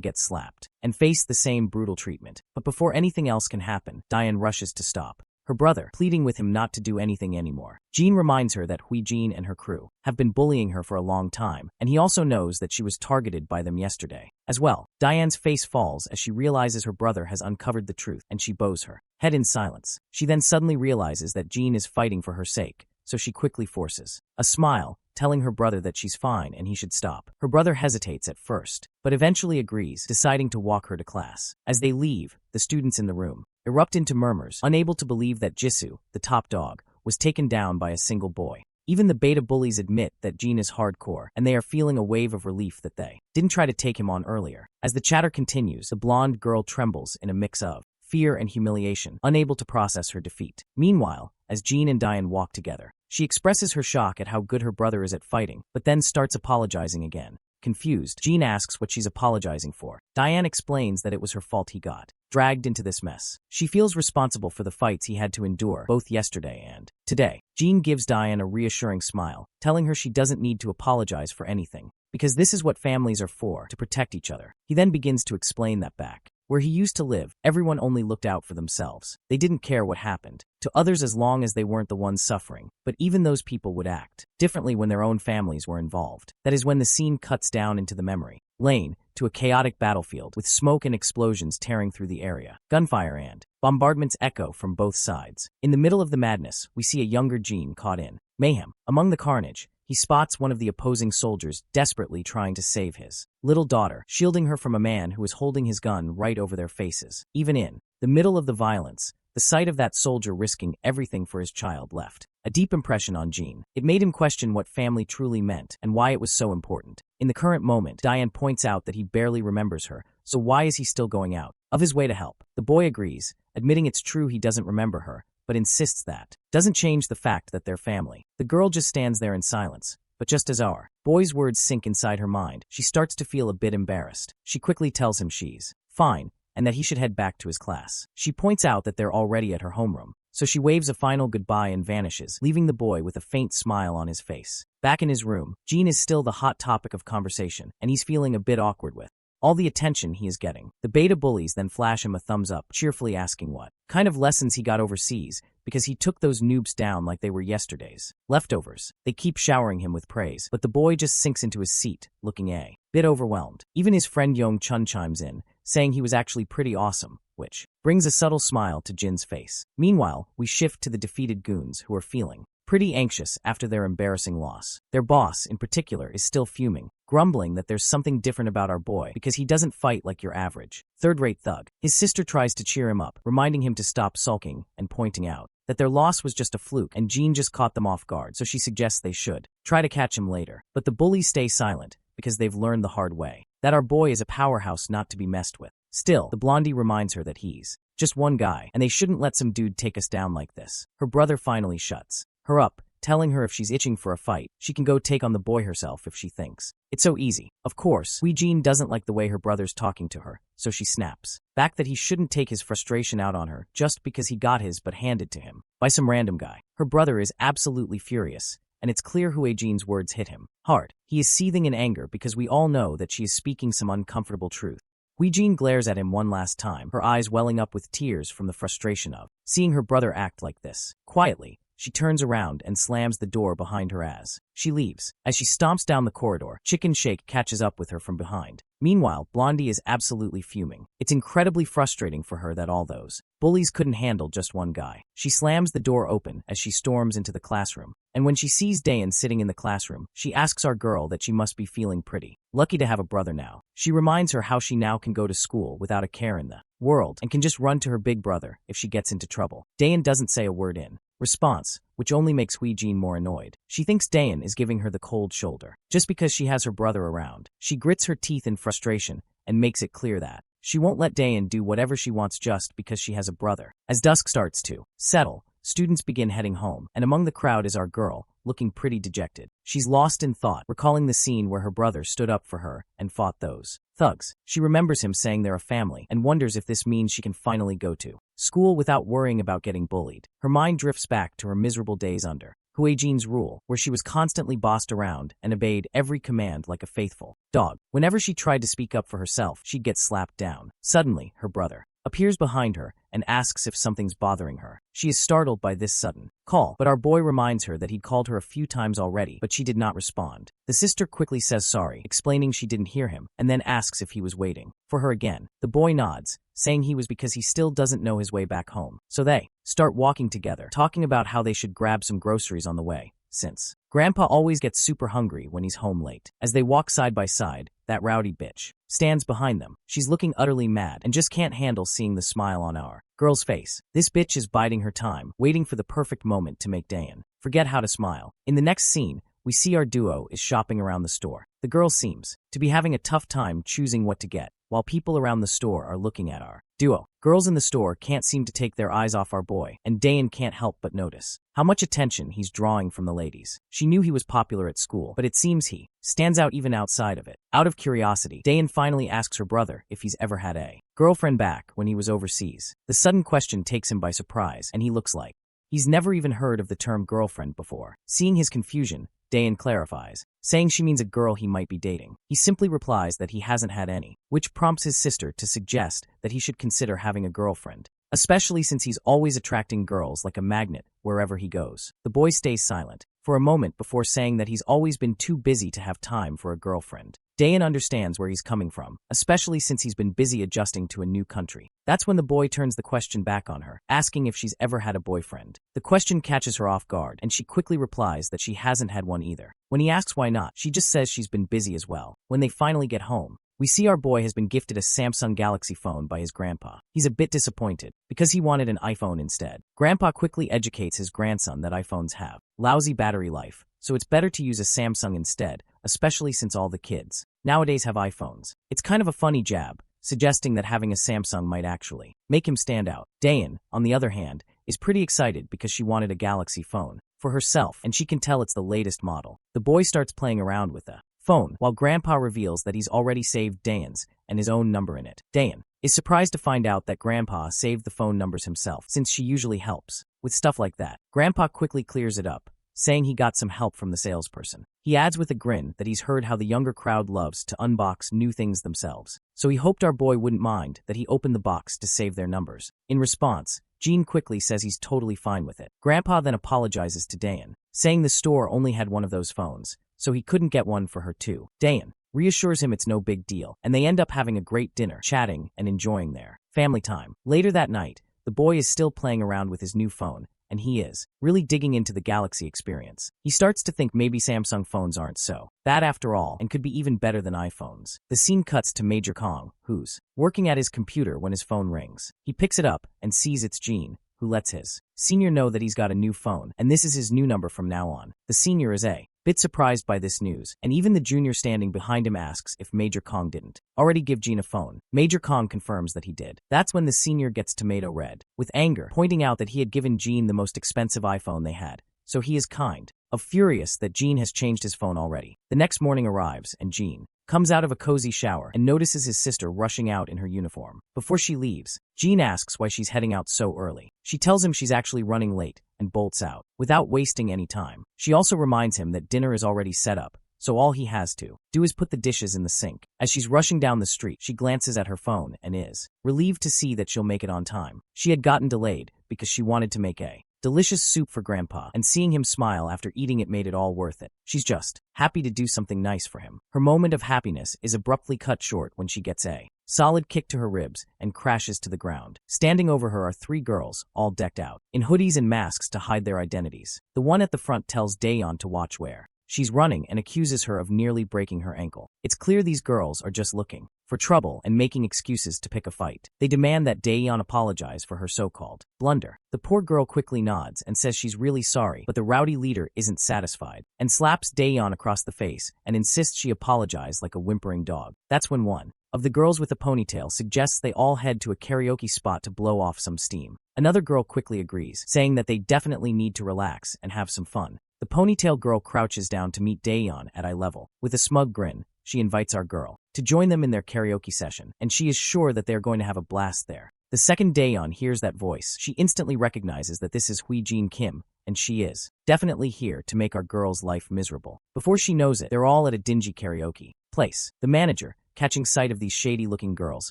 S1: get slapped and face the same brutal treatment. But before anything else can happen, Diane rushes to stop her brother, pleading with him not to do anything anymore. Jean reminds her that Jean and her crew have been bullying her for a long time, and he also knows that she was targeted by them yesterday. As well, Diane's face falls as she realizes her brother has uncovered the truth, and she bows her head in silence. She then suddenly realizes that Jean is fighting for her sake, so she quickly forces a smile, telling her brother that she's fine and he should stop. Her brother hesitates at first, but eventually agrees, deciding to walk her to class. As they leave, the students in the room erupt into murmurs, unable to believe that Jisoo, the top dog, was taken down by a single boy. Even the beta bullies admit that Jean is hardcore, and they are feeling a wave of relief that they didn't try to take him on earlier. As the chatter continues, the blonde girl trembles in a mix of fear and humiliation, unable to process her defeat. Meanwhile, as Jean and Diane walk together, she expresses her shock at how good her brother is at fighting, but then starts apologizing again. Confused, Jean asks what she's apologizing for. Diane explains that it was her fault he got dragged into this mess. She feels responsible for the fights he had to endure both yesterday and today. Jean gives Diane a reassuring smile, telling her she doesn't need to apologize for anything, because this is what families are for, to protect each other. He then begins to explain that back where he used to live, everyone only looked out for themselves. They didn't care what happened to others as long as they weren't the ones suffering. But even those people would act differently when their own families were involved. That is when the scene cuts down into the memory lane to a chaotic battlefield with smoke and explosions tearing through the area. Gunfire and bombardments echo from both sides. In the middle of the madness, we see a younger Jean caught in mayhem. Among the carnage, he spots one of the opposing soldiers desperately trying to save his little daughter, shielding her from a man who is holding his gun right over their faces. Even in the middle of the violence, the sight of that soldier risking everything for his child left a deep impression on Jean. It made him question what family truly meant and why it was so important. In the current moment, Diane points out that he barely remembers her, so why is he still going out of his way to help? The boy agrees, admitting it's true he doesn't remember her, but insists that doesn't change the fact that they're family. The girl just stands there in silence. But just as our boy's words sink inside her mind, she starts to feel a bit embarrassed. She quickly tells him she's fine and that he should head back to his class. She points out that they're already at her homeroom, so she waves a final goodbye and vanishes, leaving the boy with a faint smile on his face. Back in his room, Jean is still the hot topic of conversation, and he's feeling a bit awkward with all the attention he is getting. The beta bullies then flash him a thumbs up, cheerfully asking what kind of lessons he got overseas, because he took those noobs down like they were yesterday's leftovers. They keep showering him with praise, but the boy just sinks into his seat, looking a bit overwhelmed. Even his friend Yong Chun chimes in, saying he was actually pretty awesome, which brings a subtle smile to Jin's face. Meanwhile, we shift to the defeated goons who are feeling pretty anxious after their embarrassing loss. Their boss, in particular, is still fuming, grumbling that there's something different about our boy because he doesn't fight like your average third-rate thug. His sister tries to cheer him up, reminding him to stop sulking and pointing out that their loss was just a fluke and Jean just caught them off guard, so she suggests they should try to catch him later. But the bullies stay silent because they've learned the hard way that our boy is a powerhouse not to be messed with. Still, the blondie reminds her that he's just one guy and they shouldn't let some dude take us down like this. Her brother finally shuts her up, telling her if she's itching for a fight, she can go take on the boy herself if she thinks it's so easy. Of course, Jean doesn't like the way her brother's talking to her, so she snaps back that he shouldn't take his frustration out on her just because he got his but handed to him by some random guy. Her brother is absolutely furious, and it's clear Jean's words hit him hard. He is seething in anger because we all know that she is speaking some uncomfortable truth. Jean glares at him one last time, her eyes welling up with tears from the frustration of seeing her brother act like this. Quietly, she turns around and slams the door behind her as she leaves. As she stomps down the corridor, Chicken Shake catches up with her from behind. Meanwhile, Blondie is absolutely fuming. It's incredibly frustrating for her that all those bullies couldn't handle just one guy. She slams the door open as she storms into the classroom, and when she sees Dayan sitting in the classroom, she asks our girl that she must be feeling pretty lucky to have a brother now. She reminds her how she now can go to school without a care in the world and can just run to her big brother if she gets into trouble. Dayan doesn't say a word in response, which only makes Jean more annoyed. She thinks Dayan is giving her the cold shoulder just because she has her brother around. She grits her teeth in frustration and makes it clear that she won't let Dayan do whatever she wants just because she has a brother. As dusk starts to settle, students begin heading home, and among the crowd is our girl, looking pretty dejected. She's lost in thought, recalling the scene where her brother stood up for her and fought those thugs. She remembers him saying they're a family and wonders if this means she can finally go to school without worrying about getting bullied. Her mind drifts back to her miserable days under Jean's rule, where she was constantly bossed around and obeyed every command like a faithful dog. Whenever she tried to speak up for herself, she'd get slapped down. Suddenly, her brother appears behind her and asks if something's bothering her. She is startled by this sudden call, but our boy reminds her that he'd called her a few times already, but she did not respond. The sister quickly says sorry, explaining she didn't hear him, and then asks if he was waiting for her again. The boy nods, saying he was because he still doesn't know his way back home. So they start walking together, talking about how they should grab some groceries on the way, since Grandpa always gets super hungry when he's home late. As they walk side by side, that rowdy bitch stands behind them. She's looking utterly mad and just can't handle seeing the smile on our girl's face. This bitch is biding her time, waiting for the perfect moment to make Dayan forget how to smile. In the next scene, we see our duo is shopping around the store. The girl seems to be having a tough time choosing what to get, while people around the store are looking at our Duo. Girls in the store can't seem to take their eyes off our boy, and Dayan can't help but notice how much attention he's drawing from the ladies. She knew he was popular at school, but it seems he stands out even outside of it. Out of curiosity, Dayan finally asks her brother if he's ever had a girlfriend back when he was overseas. The sudden question takes him by surprise, and he looks like he's never even heard of the term girlfriend before. Seeing his confusion, Dayan clarifies, saying she means a girl he might be dating. He simply replies that he hasn't had any, which prompts his sister to suggest that he should consider having a girlfriend, especially since he's always attracting girls like a magnet wherever he goes. The boy stays silent for a moment before saying that he's always been too busy to have time for a girlfriend. Dayan understands where he's coming from, especially since he's been busy adjusting to a new country. That's when the boy turns the question back on her, asking if she's ever had a boyfriend. The question catches her off guard, and she quickly replies that she hasn't had one either. When he asks why not, she just says she's been busy as well. When they finally get home, we see our boy has been gifted a Samsung Galaxy phone by his grandpa. He's a bit disappointed, because he wanted an iPhone instead. Grandpa quickly educates his grandson that iPhones have lousy battery life, so it's better to use a Samsung instead, especially since all the kids nowadays have iPhones. It's kind of a funny jab, suggesting that having a Samsung might actually make him stand out. Dayan, on the other hand, is pretty excited because she wanted a Galaxy phone for herself, and she can tell it's the latest model. The boy starts playing around with the phone, while Grandpa reveals that he's already saved Dayan's and his own number in it. Dayan is surprised to find out that Grandpa saved the phone numbers himself, since she usually helps with stuff like that. Grandpa quickly clears it up, saying he got some help from the salesperson. He adds with a grin that he's heard how the younger crowd loves to unbox new things themselves, so he hoped our boy wouldn't mind that he opened the box to save their numbers. In response, Gene quickly says he's totally fine with it. Grandpa then apologizes to Dayan, saying the store only had one of those phones, so he couldn't get one for her too. Dayan reassures him it's no big deal, and they end up having a great dinner, chatting and enjoying their family time. Later that night, the boy is still playing around with his new phone, and he is really digging into the Galaxy experience. He starts to think maybe Samsung phones aren't so bad after all and could be even better than iPhones. The scene cuts to Major Kong, who's working at his computer when his phone rings. He picks it up and sees it's Gene, who lets his senior know that he's got a new phone, and this is his new number from now on. The senior is a bit surprised by this news, and even the junior standing behind him asks if Major Kong didn't already give Gene a phone. Major Kong confirms that he did. That's when the senior gets tomato red with anger, pointing out that he had given Gene the most expensive iPhone they had, so he is kind of furious that Gene has changed his phone already. The next morning arrives, and Gene comes out of a cozy shower and notices his sister rushing out in her uniform. Before she leaves, Gene asks why she's heading out so early. She tells him she's actually running late and bolts out without wasting any time. She also reminds him that dinner is already set up, so all he has to do is put the dishes in the sink. As she's rushing down the street, she glances at her phone and is relieved to see that she'll make it on time. She had gotten delayed because she wanted to make a delicious soup for Grandpa, and seeing him smile after eating it made it all worth it. She's just happy to do something nice for him. Her moment of happiness is abruptly cut short when she gets a solid kick to her ribs and crashes to the ground. Standing over her are three girls, all decked out in hoodies and masks to hide their identities. The one at the front tells Dayan to watch where she's running and accuses her of nearly breaking her ankle. It's clear these girls are just looking for trouble and making excuses to pick a fight. They demand that Dayan apologize for her so-called blunder. The poor girl quickly nods and says she's really sorry, but the rowdy leader isn't satisfied and slaps Dayan across the face and insists she apologize like a whimpering dog. That's when one of the girls with a ponytail suggests they all head to a karaoke spot to blow off some steam. Another girl quickly agrees, saying that they definitely need to relax and have some fun. The ponytail girl crouches down to meet Dayan at eye level. With a smug grin, she invites our girl to join them in their karaoke session, and she is sure that they are going to have a blast there. The second Dayan hears that voice, she instantly recognizes that this is Hui Jin Kim, and she is definitely here to make our girl's life miserable. Before she knows it, they're all at a dingy karaoke place. The manager, catching sight of these shady-looking girls,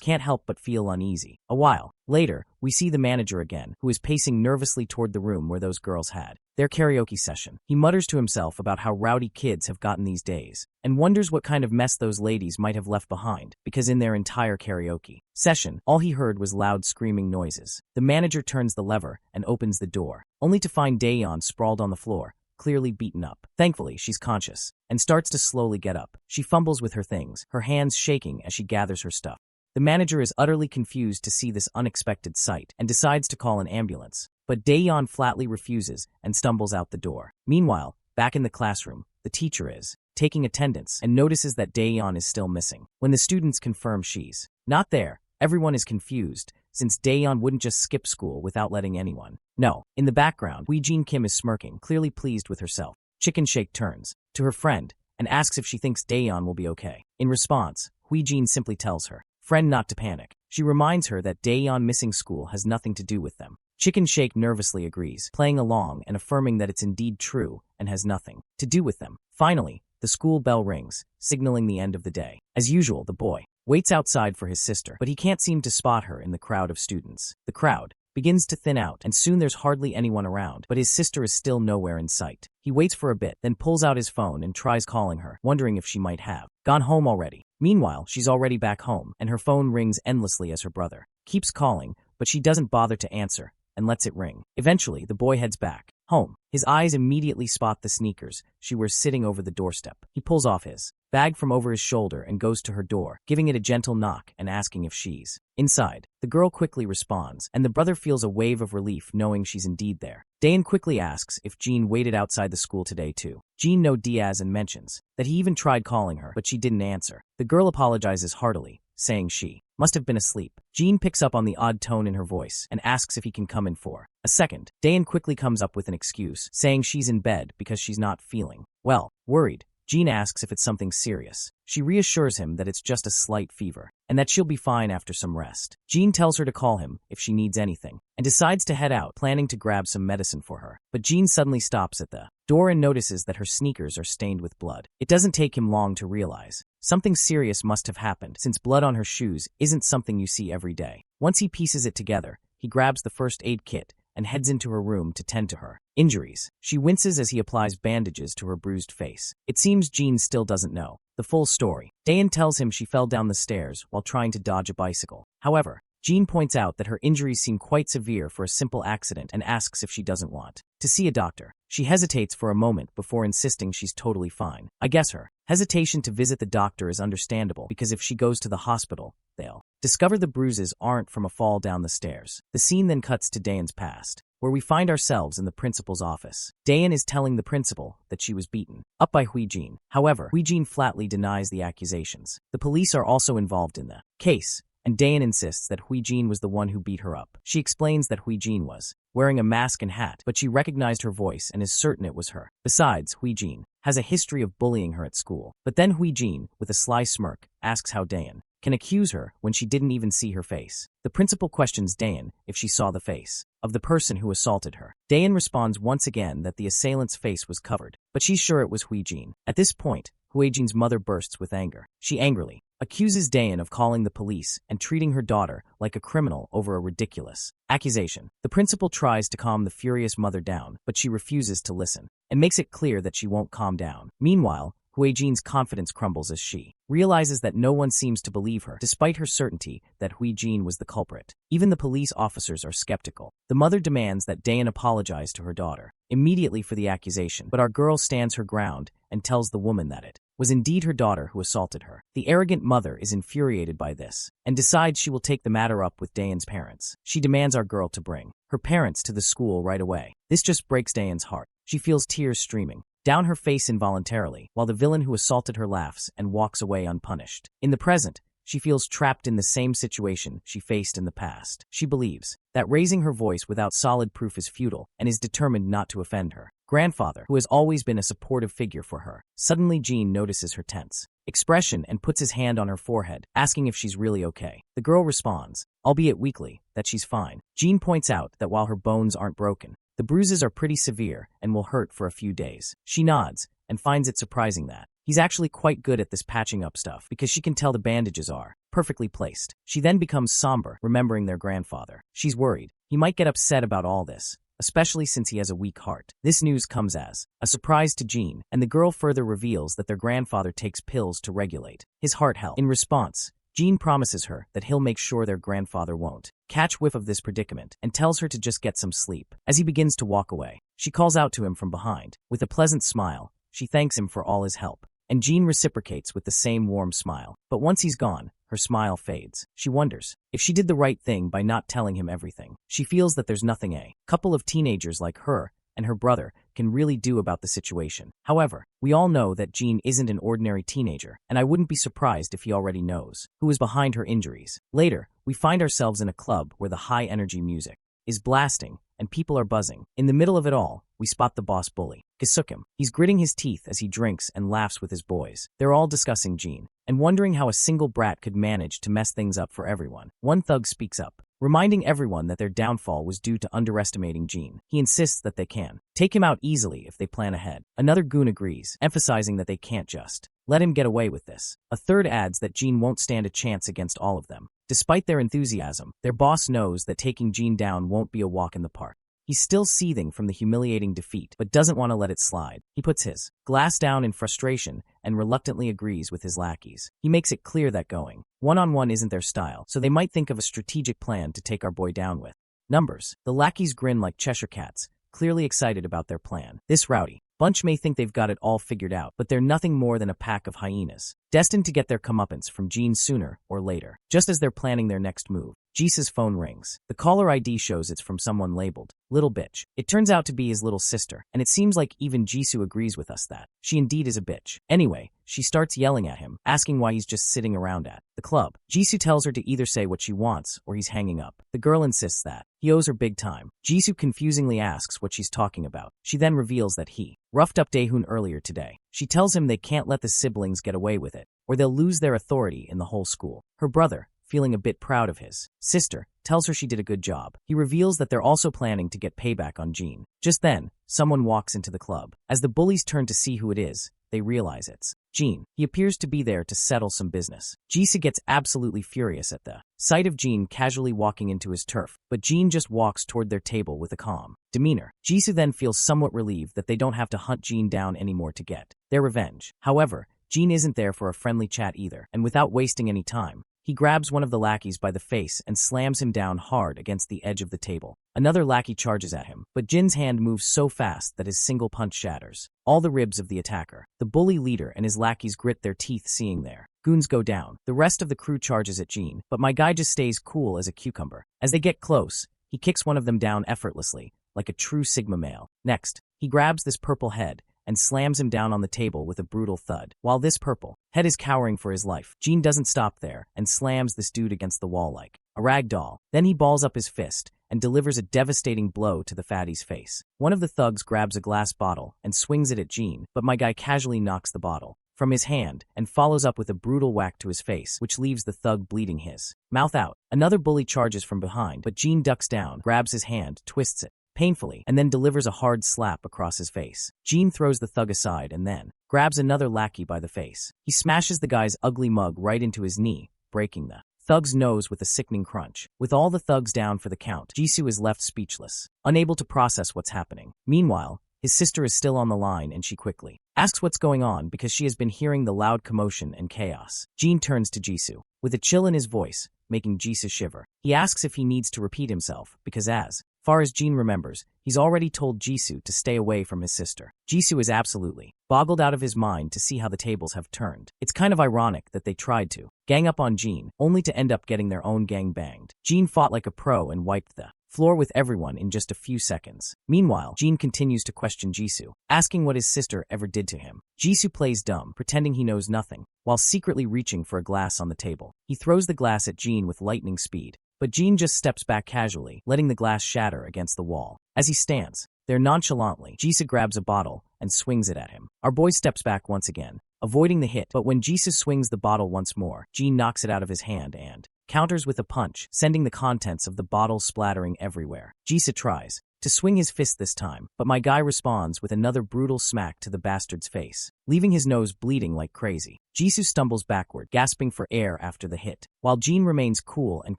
S1: can't help but feel uneasy. A while later, we see the manager again, who is pacing nervously toward the room where those girls had their karaoke session. He mutters to himself about how rowdy kids have gotten these days, and wonders what kind of mess those ladies might have left behind, because in their entire karaoke session, all he heard was loud screaming noises. The manager turns the lever and opens the door, only to find Dayan sprawled on the floor, clearly beaten up. Thankfully, she's conscious and starts to slowly get up. She fumbles with her things, her hands shaking as she gathers her stuff. The manager is utterly confused to see this unexpected sight and decides to call an ambulance, but Dayan flatly refuses and stumbles out the door. Meanwhile, back in the classroom, the teacher is taking attendance and notices that Dayan is still missing. When the students confirm she's not there, everyone is confused, since Daeyeon wouldn't just skip school without letting anyone know. In the background, Hui-jin Kim is smirking, clearly pleased with herself. Chicken Shake turns to her friend and asks if she thinks Daeyeon will be okay. In response, Hui-jin simply tells her friend not to panic. She reminds her that Daeyeon missing school has nothing to do with them. Chicken Shake nervously agrees, playing along and affirming that it's indeed true and has nothing to do with them. Finally, the school bell rings, signaling the end of the day. As usual, the boy waits outside for his sister, but he can't seem to spot her in the crowd of students. The crowd begins to thin out, and soon there's hardly anyone around, but his sister is still nowhere in sight. He waits for a bit, then pulls out his phone and tries calling her, wondering if she might have gone home already. Meanwhile, she's already back home, and her phone rings endlessly as her brother keeps calling, but she doesn't bother to answer and lets it ring. Eventually, the boy heads back home. His eyes immediately spot the sneakers she wears sitting over the doorstep. He pulls off his bag from over his shoulder and goes to her door, giving it a gentle knock and asking if she's inside. The girl quickly responds, and the brother feels a wave of relief knowing she's indeed there. Daeyeon quickly asks if Jean waited outside the school today too. Jean knows Diaz and mentions that he even tried calling her, but she didn't answer. The girl apologizes heartily, saying she must have been asleep. Jean picks up on the odd tone in her voice and asks if he can come in for a second. Daeyeon quickly comes up with an excuse, saying she's in bed because she's not feeling well. Worried, Jean asks if it's something serious. She reassures him that it's just a slight fever and that she'll be fine after some rest. Jean tells her to call him if she needs anything and decides to head out, planning to grab some medicine for her. But Jean suddenly stops at the door and notices that her sneakers are stained with blood. It doesn't take him long to realize something serious must have happened, since blood on her shoes isn't something you see every day. Once he pieces it together, he grabs the first aid kit and heads into her room to tend to her injuries. She winces as he applies bandages to her bruised face. It seems Jean still doesn't know the full story. Daeyeon tells him she fell down the stairs while trying to dodge a bicycle. However, Jean points out that her injuries seem quite severe for a simple accident and asks if she doesn't want to see a doctor. She hesitates for a moment before insisting she's totally fine. I guess her hesitation to visit the doctor is understandable, because if she goes to the hospital, they'll discover the bruises aren't from a fall down the stairs. The scene then cuts to Daeyeon's past, where we find ourselves in the principal's office. Daeyeon is telling the principal that she was beaten up by Hui-jin. However, Hui-jin flatly denies the accusations. The police are also involved in the case, and Daeyeon insists that Hui-jin was the one who beat her up. She explains that Hui-jin was wearing a mask and hat, but she recognized her voice and is certain it was her. Besides, Hui-jin has a history of bullying her at school. But then Hui-jin, with a sly smirk, asks how Daeyeon can accuse her when she didn't even see her face. The principal questions Daeyeon if she saw the face of the person who assaulted her. Daeyeon responds once again that the assailant's face was covered, but she's sure it was Hui-jin. At this point, Hui-jin's mother bursts with anger. She angrily accuses Daeyeon of calling the police and treating her daughter like a criminal over a ridiculous accusation. The principal tries to calm the furious mother down, but she refuses to listen and makes it clear that she won't calm down. Meanwhile, Hui-jin's confidence crumbles as she realizes that no one seems to believe her, despite her certainty that Hui-jin was the culprit. Even the police officers are skeptical. The mother demands that Daeyeon apologize to her daughter immediately for the accusation, but our girl stands her ground and tells the woman that it was indeed her daughter who assaulted her. The arrogant mother is infuriated by this and decides she will take the matter up with Daeyeon's parents. She demands our girl to bring her parents to the school right away. This just breaks Daeyeon's heart. She feels tears streaming down her face involuntarily, while the villain who assaulted her laughs and walks away unpunished. In the present, she feels trapped in the same situation she faced in the past. She believes that raising her voice without solid proof is futile and is determined not to offend her grandfather, who has always been a supportive figure for her. Suddenly, Jean notices her tense expression and puts his hand on her forehead, asking if she's really okay. The girl responds, albeit weakly, that she's fine. Jean points out that while her bones aren't broken, the bruises are pretty severe and will hurt for a few days. She nods and finds it surprising that he's actually quite good at this patching up stuff, because she can tell the bandages are perfectly placed. She then becomes somber, remembering their grandfather. She's worried he might get upset about all this, especially since he has a weak heart. This news comes as a surprise to Jean, and the girl further reveals that their grandfather takes pills to regulate his heart health. In response, Jean promises her that he'll make sure their grandfather won't catch whiff of this predicament and tells her to just get some sleep. As he begins to walk away, she calls out to him from behind. With a pleasant smile, she thanks him for all his help, and Jean reciprocates with the same warm smile. But once he's gone, her smile fades. She wonders if she did the right thing by not telling him everything. She feels that there's nothing a couple of teenagers like her and her brother can really do about the situation. However, we all know that Jean isn't an ordinary teenager, and I wouldn't be surprised if he already knows who is behind her injuries. Later, we find ourselves in a club where the high-energy music is blasting, and people are buzzing. In the middle of it all, we spot the boss bully, Kisukim. He's gritting his teeth as he drinks and laughs with his boys. They're all discussing Jean, and wondering how a single brat could manage to mess things up for everyone. One thug speaks up, reminding everyone that their downfall was due to underestimating Jean. He insists that they can take him out easily if they plan ahead. Another goon agrees, emphasizing that they can't just let him get away with this. A third adds that Jean won't stand a chance against all of them. Despite their enthusiasm, their boss knows that taking Jean down won't be a walk in the park. He's still seething from the humiliating defeat, but doesn't want to let it slide. He puts his glass down in frustration and reluctantly agrees with his lackeys. He makes it clear that going one-on-one isn't their style, so they might think of a strategic plan to take our boy down with. Numbers. The lackeys grin like Cheshire cats, clearly excited about their plan. This rowdy bunch may think they've got it all figured out, but they're nothing more than a pack of hyenas, destined to get their comeuppance from Jean sooner or later. Just as they're planning their next move, Jisoo's phone rings. The caller ID shows it's from someone labeled Little Bitch. It turns out to be his little sister, and it seems like even Jisoo agrees with us that she indeed is a bitch. Anyway, she starts yelling at him, asking why he's just sitting around at the club. Jisoo tells her to either say what she wants or he's hanging up. The girl insists that he owes her big time. Jisoo confusingly asks what she's talking about. She then reveals that he roughed up Daehoon earlier today. She tells him they can't let the siblings get away with it, or they'll lose their authority in the whole school. Her brother, feeling a bit proud of his sister, tells her she did a good job. He reveals that they're also planning to get payback on Jean. Just then, someone walks into the club. As the bullies turn to see who it is, they realize it's Jean. He appears to be there to settle some business. Jisoo gets absolutely furious at the sight of Jean casually walking into his turf, but Jean just walks toward their table with a calm demeanor. Jisoo then feels somewhat relieved that they don't have to hunt Jean down anymore to get their revenge. However, Jean isn't there for a friendly chat either, and without wasting any time, he grabs one of the lackeys by the face and slams him down hard against the edge of the table. Another lackey charges at him, but Jin's hand moves so fast that his single punch shatters all the ribs of the attacker. The bully leader and his lackeys grit their teeth seeing their goons go down. The rest of the crew charges at Jean, but my guy just stays cool as a cucumber. As they get close, he kicks one of them down effortlessly, like a true Sigma male. Next, he grabs this purple head and slams him down on the table with a brutal thud. While this purple head is cowering for his life, Jean doesn't stop there and slams this dude against the wall like a rag doll. Then he balls up his fist and delivers a devastating blow to the fatty's face. One of the thugs grabs a glass bottle and swings it at Jean, but my guy casually knocks the bottle from his hand and follows up with a brutal whack to his face, which leaves the thug bleeding his mouth out. Another bully charges from behind, but Jean ducks down, grabs his hand, twists it painfully, and then delivers a hard slap across his face. Jean throws the thug aside and then grabs another lackey by the face. He smashes the guy's ugly mug right into his knee, breaking the thug's nose with a sickening crunch. With all the thugs down for the count, Jisoo is left speechless, unable to process what's happening. Meanwhile, his sister is still on the line and she quickly asks what's going on because she has been hearing the loud commotion and chaos. Jean turns to Jisoo with a chill in his voice, making Jisoo shiver. He asks if he needs to repeat himself because as far as Jean remembers, he's already told Jisoo to stay away from his sister. Jisoo is absolutely boggled out of his mind to see how the tables have turned. It's kind of ironic that they tried to gang up on Jean, only to end up getting their own gang banged. Jean fought like a pro and wiped the floor with everyone in just a few seconds. Meanwhile, Jean continues to question Jisoo, asking what his sister ever did to him. Jisoo plays dumb, pretending he knows nothing, while secretly reaching for a glass on the table. He throws the glass at Jean with lightning speed, but Jean just steps back casually, letting the glass shatter against the wall. As he stands there nonchalantly, Jisoo grabs a bottle and swings it at him. Our boy steps back once again, avoiding the hit, but when Jisoo swings the bottle once more, Jean knocks it out of his hand and counters with a punch, sending the contents of the bottle splattering everywhere. Jisoo tries to swing his fist this time, but my guy responds with another brutal smack to the bastard's face, leaving his nose bleeding like crazy. Jisoo stumbles backward, gasping for air after the hit, while Jean remains cool and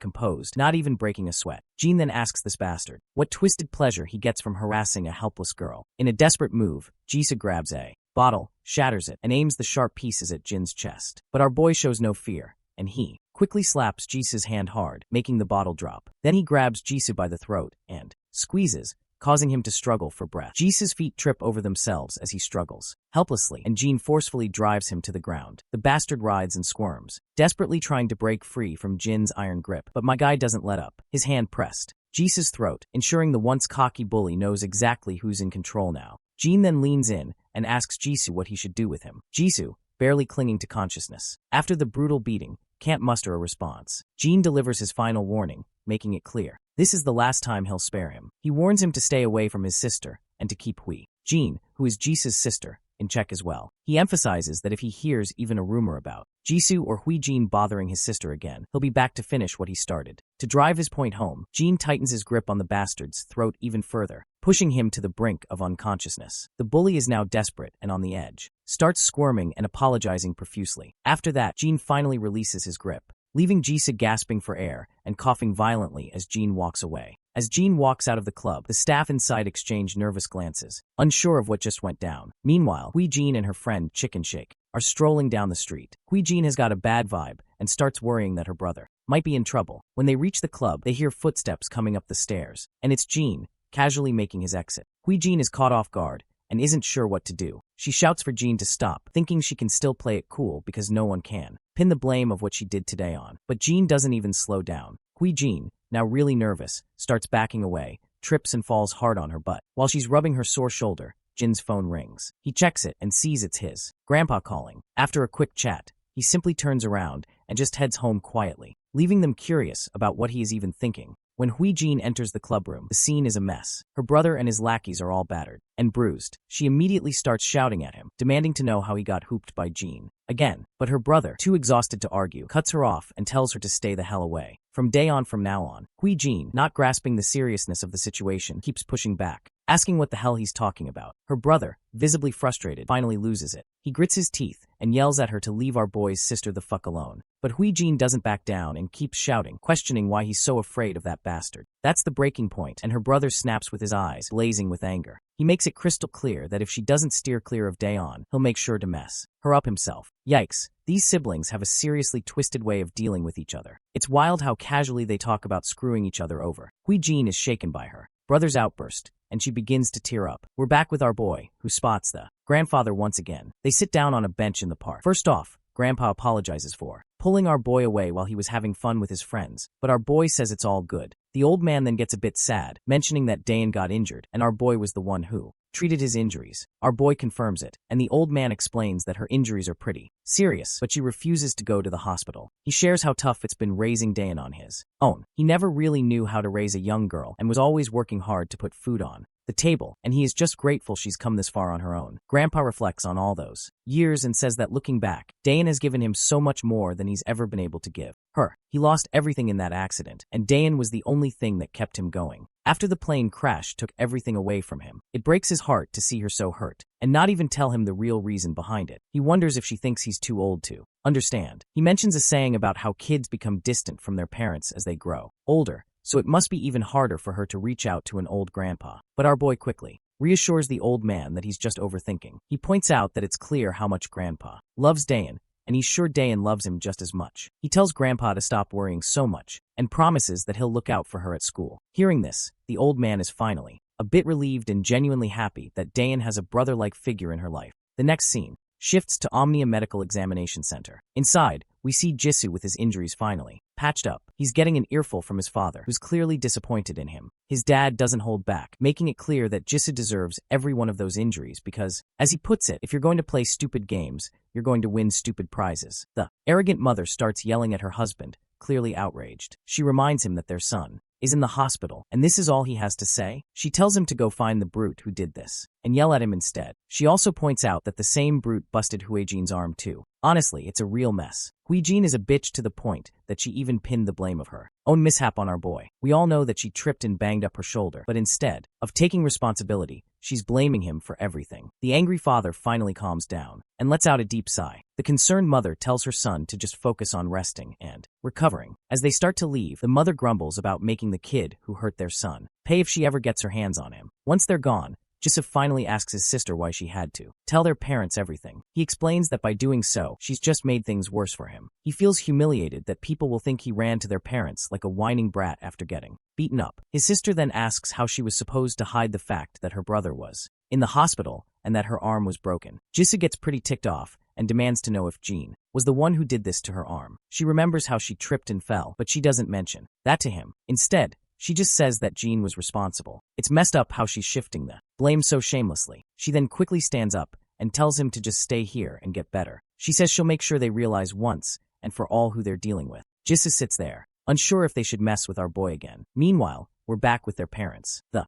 S1: composed, not even breaking a sweat. Jean then asks this bastard what twisted pleasure he gets from harassing a helpless girl. In a desperate move, Jisoo grabs a bottle, shatters it, and aims the sharp pieces at Jin's chest. But our boy shows no fear, and he quickly slaps Jisoo's hand hard, making the bottle drop. Then he grabs Jisoo by the throat and squeezes, causing him to struggle for breath. Jisoo's feet trip over themselves as he struggles helplessly, and Jean forcefully drives him to the ground. The bastard writhes and squirms, desperately trying to break free from Jin's iron grip, but my guy doesn't let up, his hand pressed Jisoo's throat, ensuring the once cocky bully knows exactly who's in control now. Jean then leans in and asks Jisoo what he should do with him. Jisoo, barely clinging to consciousness after the brutal beating, can't muster a response. Jin delivers his final warning, making it clear. This is the last time he'll spare him. He warns him to stay away from his sister and to keep Jin, who is Jisoo's sister, in check as well. He emphasizes that if he hears even a rumor about Jisoo or Jin bothering his sister again, he'll be back to finish what he started. To drive his point home, Jin tightens his grip on the bastard's throat even further, pushing him to the brink of unconsciousness. The bully is now desperate and on the edge, starts squirming and apologizing profusely. After that, Jin finally releases his grip, leaving Jisoo gasping for air and coughing violently as Jin walks away. As Jin walks out of the club, the staff inside exchange nervous glances, unsure of what just went down. Meanwhile, Jin and her friend Chicken Shake are strolling down the street. Jin has got a bad vibe and starts worrying that her brother might be in trouble. When they reach the club, they hear footsteps coming up the stairs, and it's Jin, casually making his exit. Jin is caught off guard and isn't sure what to do. She shouts for Jin to stop, thinking she can still play it cool because no one can pin the blame of what she did today on. But Jin doesn't even slow down. Jin, now really nervous, starts backing away, trips and falls hard on her butt. While she's rubbing her sore shoulder, Jin's phone rings. He checks it and sees it's his grandpa calling. After a quick chat, he simply turns around and just heads home quietly, leaving them curious about what he is even thinking. When Jin enters the clubroom, the scene is a mess. Her brother and his lackeys are all battered and bruised. She immediately starts shouting at him, demanding to know how he got hooped by Jin again. But her brother, too exhausted to argue, cuts her off and tells her to stay the hell away. From now on, Jin, not grasping the seriousness of the situation, keeps pushing back, asking what the hell he's talking about. Her brother, visibly frustrated, finally loses it. He grits his teeth and yells at her to leave our boy's sister the fuck alone. But Jin doesn't back down and keeps shouting, questioning why he's so afraid of that bastard. That's the breaking point, and her brother snaps with his eyes, blazing with anger. He makes it crystal clear that if she doesn't steer clear of Daeon, he'll make sure to mess her up himself. Yikes, these siblings have a seriously twisted way of dealing with each other. It's wild how casually they talk about screwing each other over. Jin is shaken by her brother's outburst, and she begins to tear up. We're back with our boy, who spots the grandfather once again. They sit down on a bench in the park. First off, Grandpa apologizes for pulling our boy away while he was having fun with his friends, but our boy says it's all good. The old man then gets a bit sad, mentioning that Daeon got injured and our boy was the one who treated his injuries. Our boy confirms it, and the old man explains that her injuries are pretty serious, but she refuses to go to the hospital. He shares how tough it's been raising Daeon on his own. He never really knew how to raise a young girl and was always working hard to put food on the table, and he is just grateful she's come this far on her own. Grandpa reflects on all those years and says that looking back, Daeon has given him so much more than he's ever been able to give her. He lost everything in that accident, and Daeon was the only thing that kept him going. After the plane crash took everything away from him, it breaks his heart to see her so hurt, and not even tell him the real reason behind it. He wonders if she thinks he's too old to understand. He mentions a saying about how kids become distant from their parents as they grow older, so it must be even harder for her to reach out to an old grandpa. But our boy quickly reassures the old man that he's just overthinking. He points out that it's clear how much Grandpa loves Daeon, and he's sure Daeon loves him just as much. He tells Grandpa to stop worrying so much, and promises that he'll look out for her at school. Hearing this, the old man is finally a bit relieved and genuinely happy that Daeon has a brother-like figure in her life. The next scene shifts to Omnia Medical Examination Center. Inside, we see Jisoo with his injuries finally patched up. He's getting an earful from his father, who's clearly disappointed in him. His dad doesn't hold back, making it clear that Jisoo deserves every one of those injuries because, as he puts it, if you're going to play stupid games, you're going to win stupid prizes. The arrogant mother starts yelling at her husband, clearly outraged. She reminds him that their son is in the hospital, and this is all he has to say. She tells him to go find the brute who did this, and yell at him instead. She also points out that the same brute busted Huijin's arm too. Honestly, it's a real mess. Huijin is a bitch to the point that she even pinned the blame of her own mishap on our boy. We all know that she tripped and banged up her shoulder, but instead of taking responsibility, she's blaming him for everything. The angry father finally calms down and lets out a deep sigh. The concerned mother tells her son to just focus on resting and recovering. As they start to leave, the mother grumbles about making the kid who hurt their son pay if she ever gets her hands on him. Once they're gone, Jisoo finally asks his sister why she had to tell their parents everything. He explains that by doing so, she's just made things worse for him. He feels humiliated that people will think he ran to their parents like a whining brat after getting beaten up. His sister then asks how she was supposed to hide the fact that her brother was in the hospital and that her arm was broken. Jisoo gets pretty ticked off and demands to know if Jin was the one who did this to her arm. She remembers how she tripped and fell, but she doesn't mention that to him. Instead, she just says that Jin was responsible. It's messed up how she's shifting the blame so shamelessly. She then quickly stands up and tells him to just stay here and get better. She says she'll make sure they realize once and for all who they're dealing with. Jisoo sits there, unsure if they should mess with our boy again. Meanwhile, we're back with their parents. The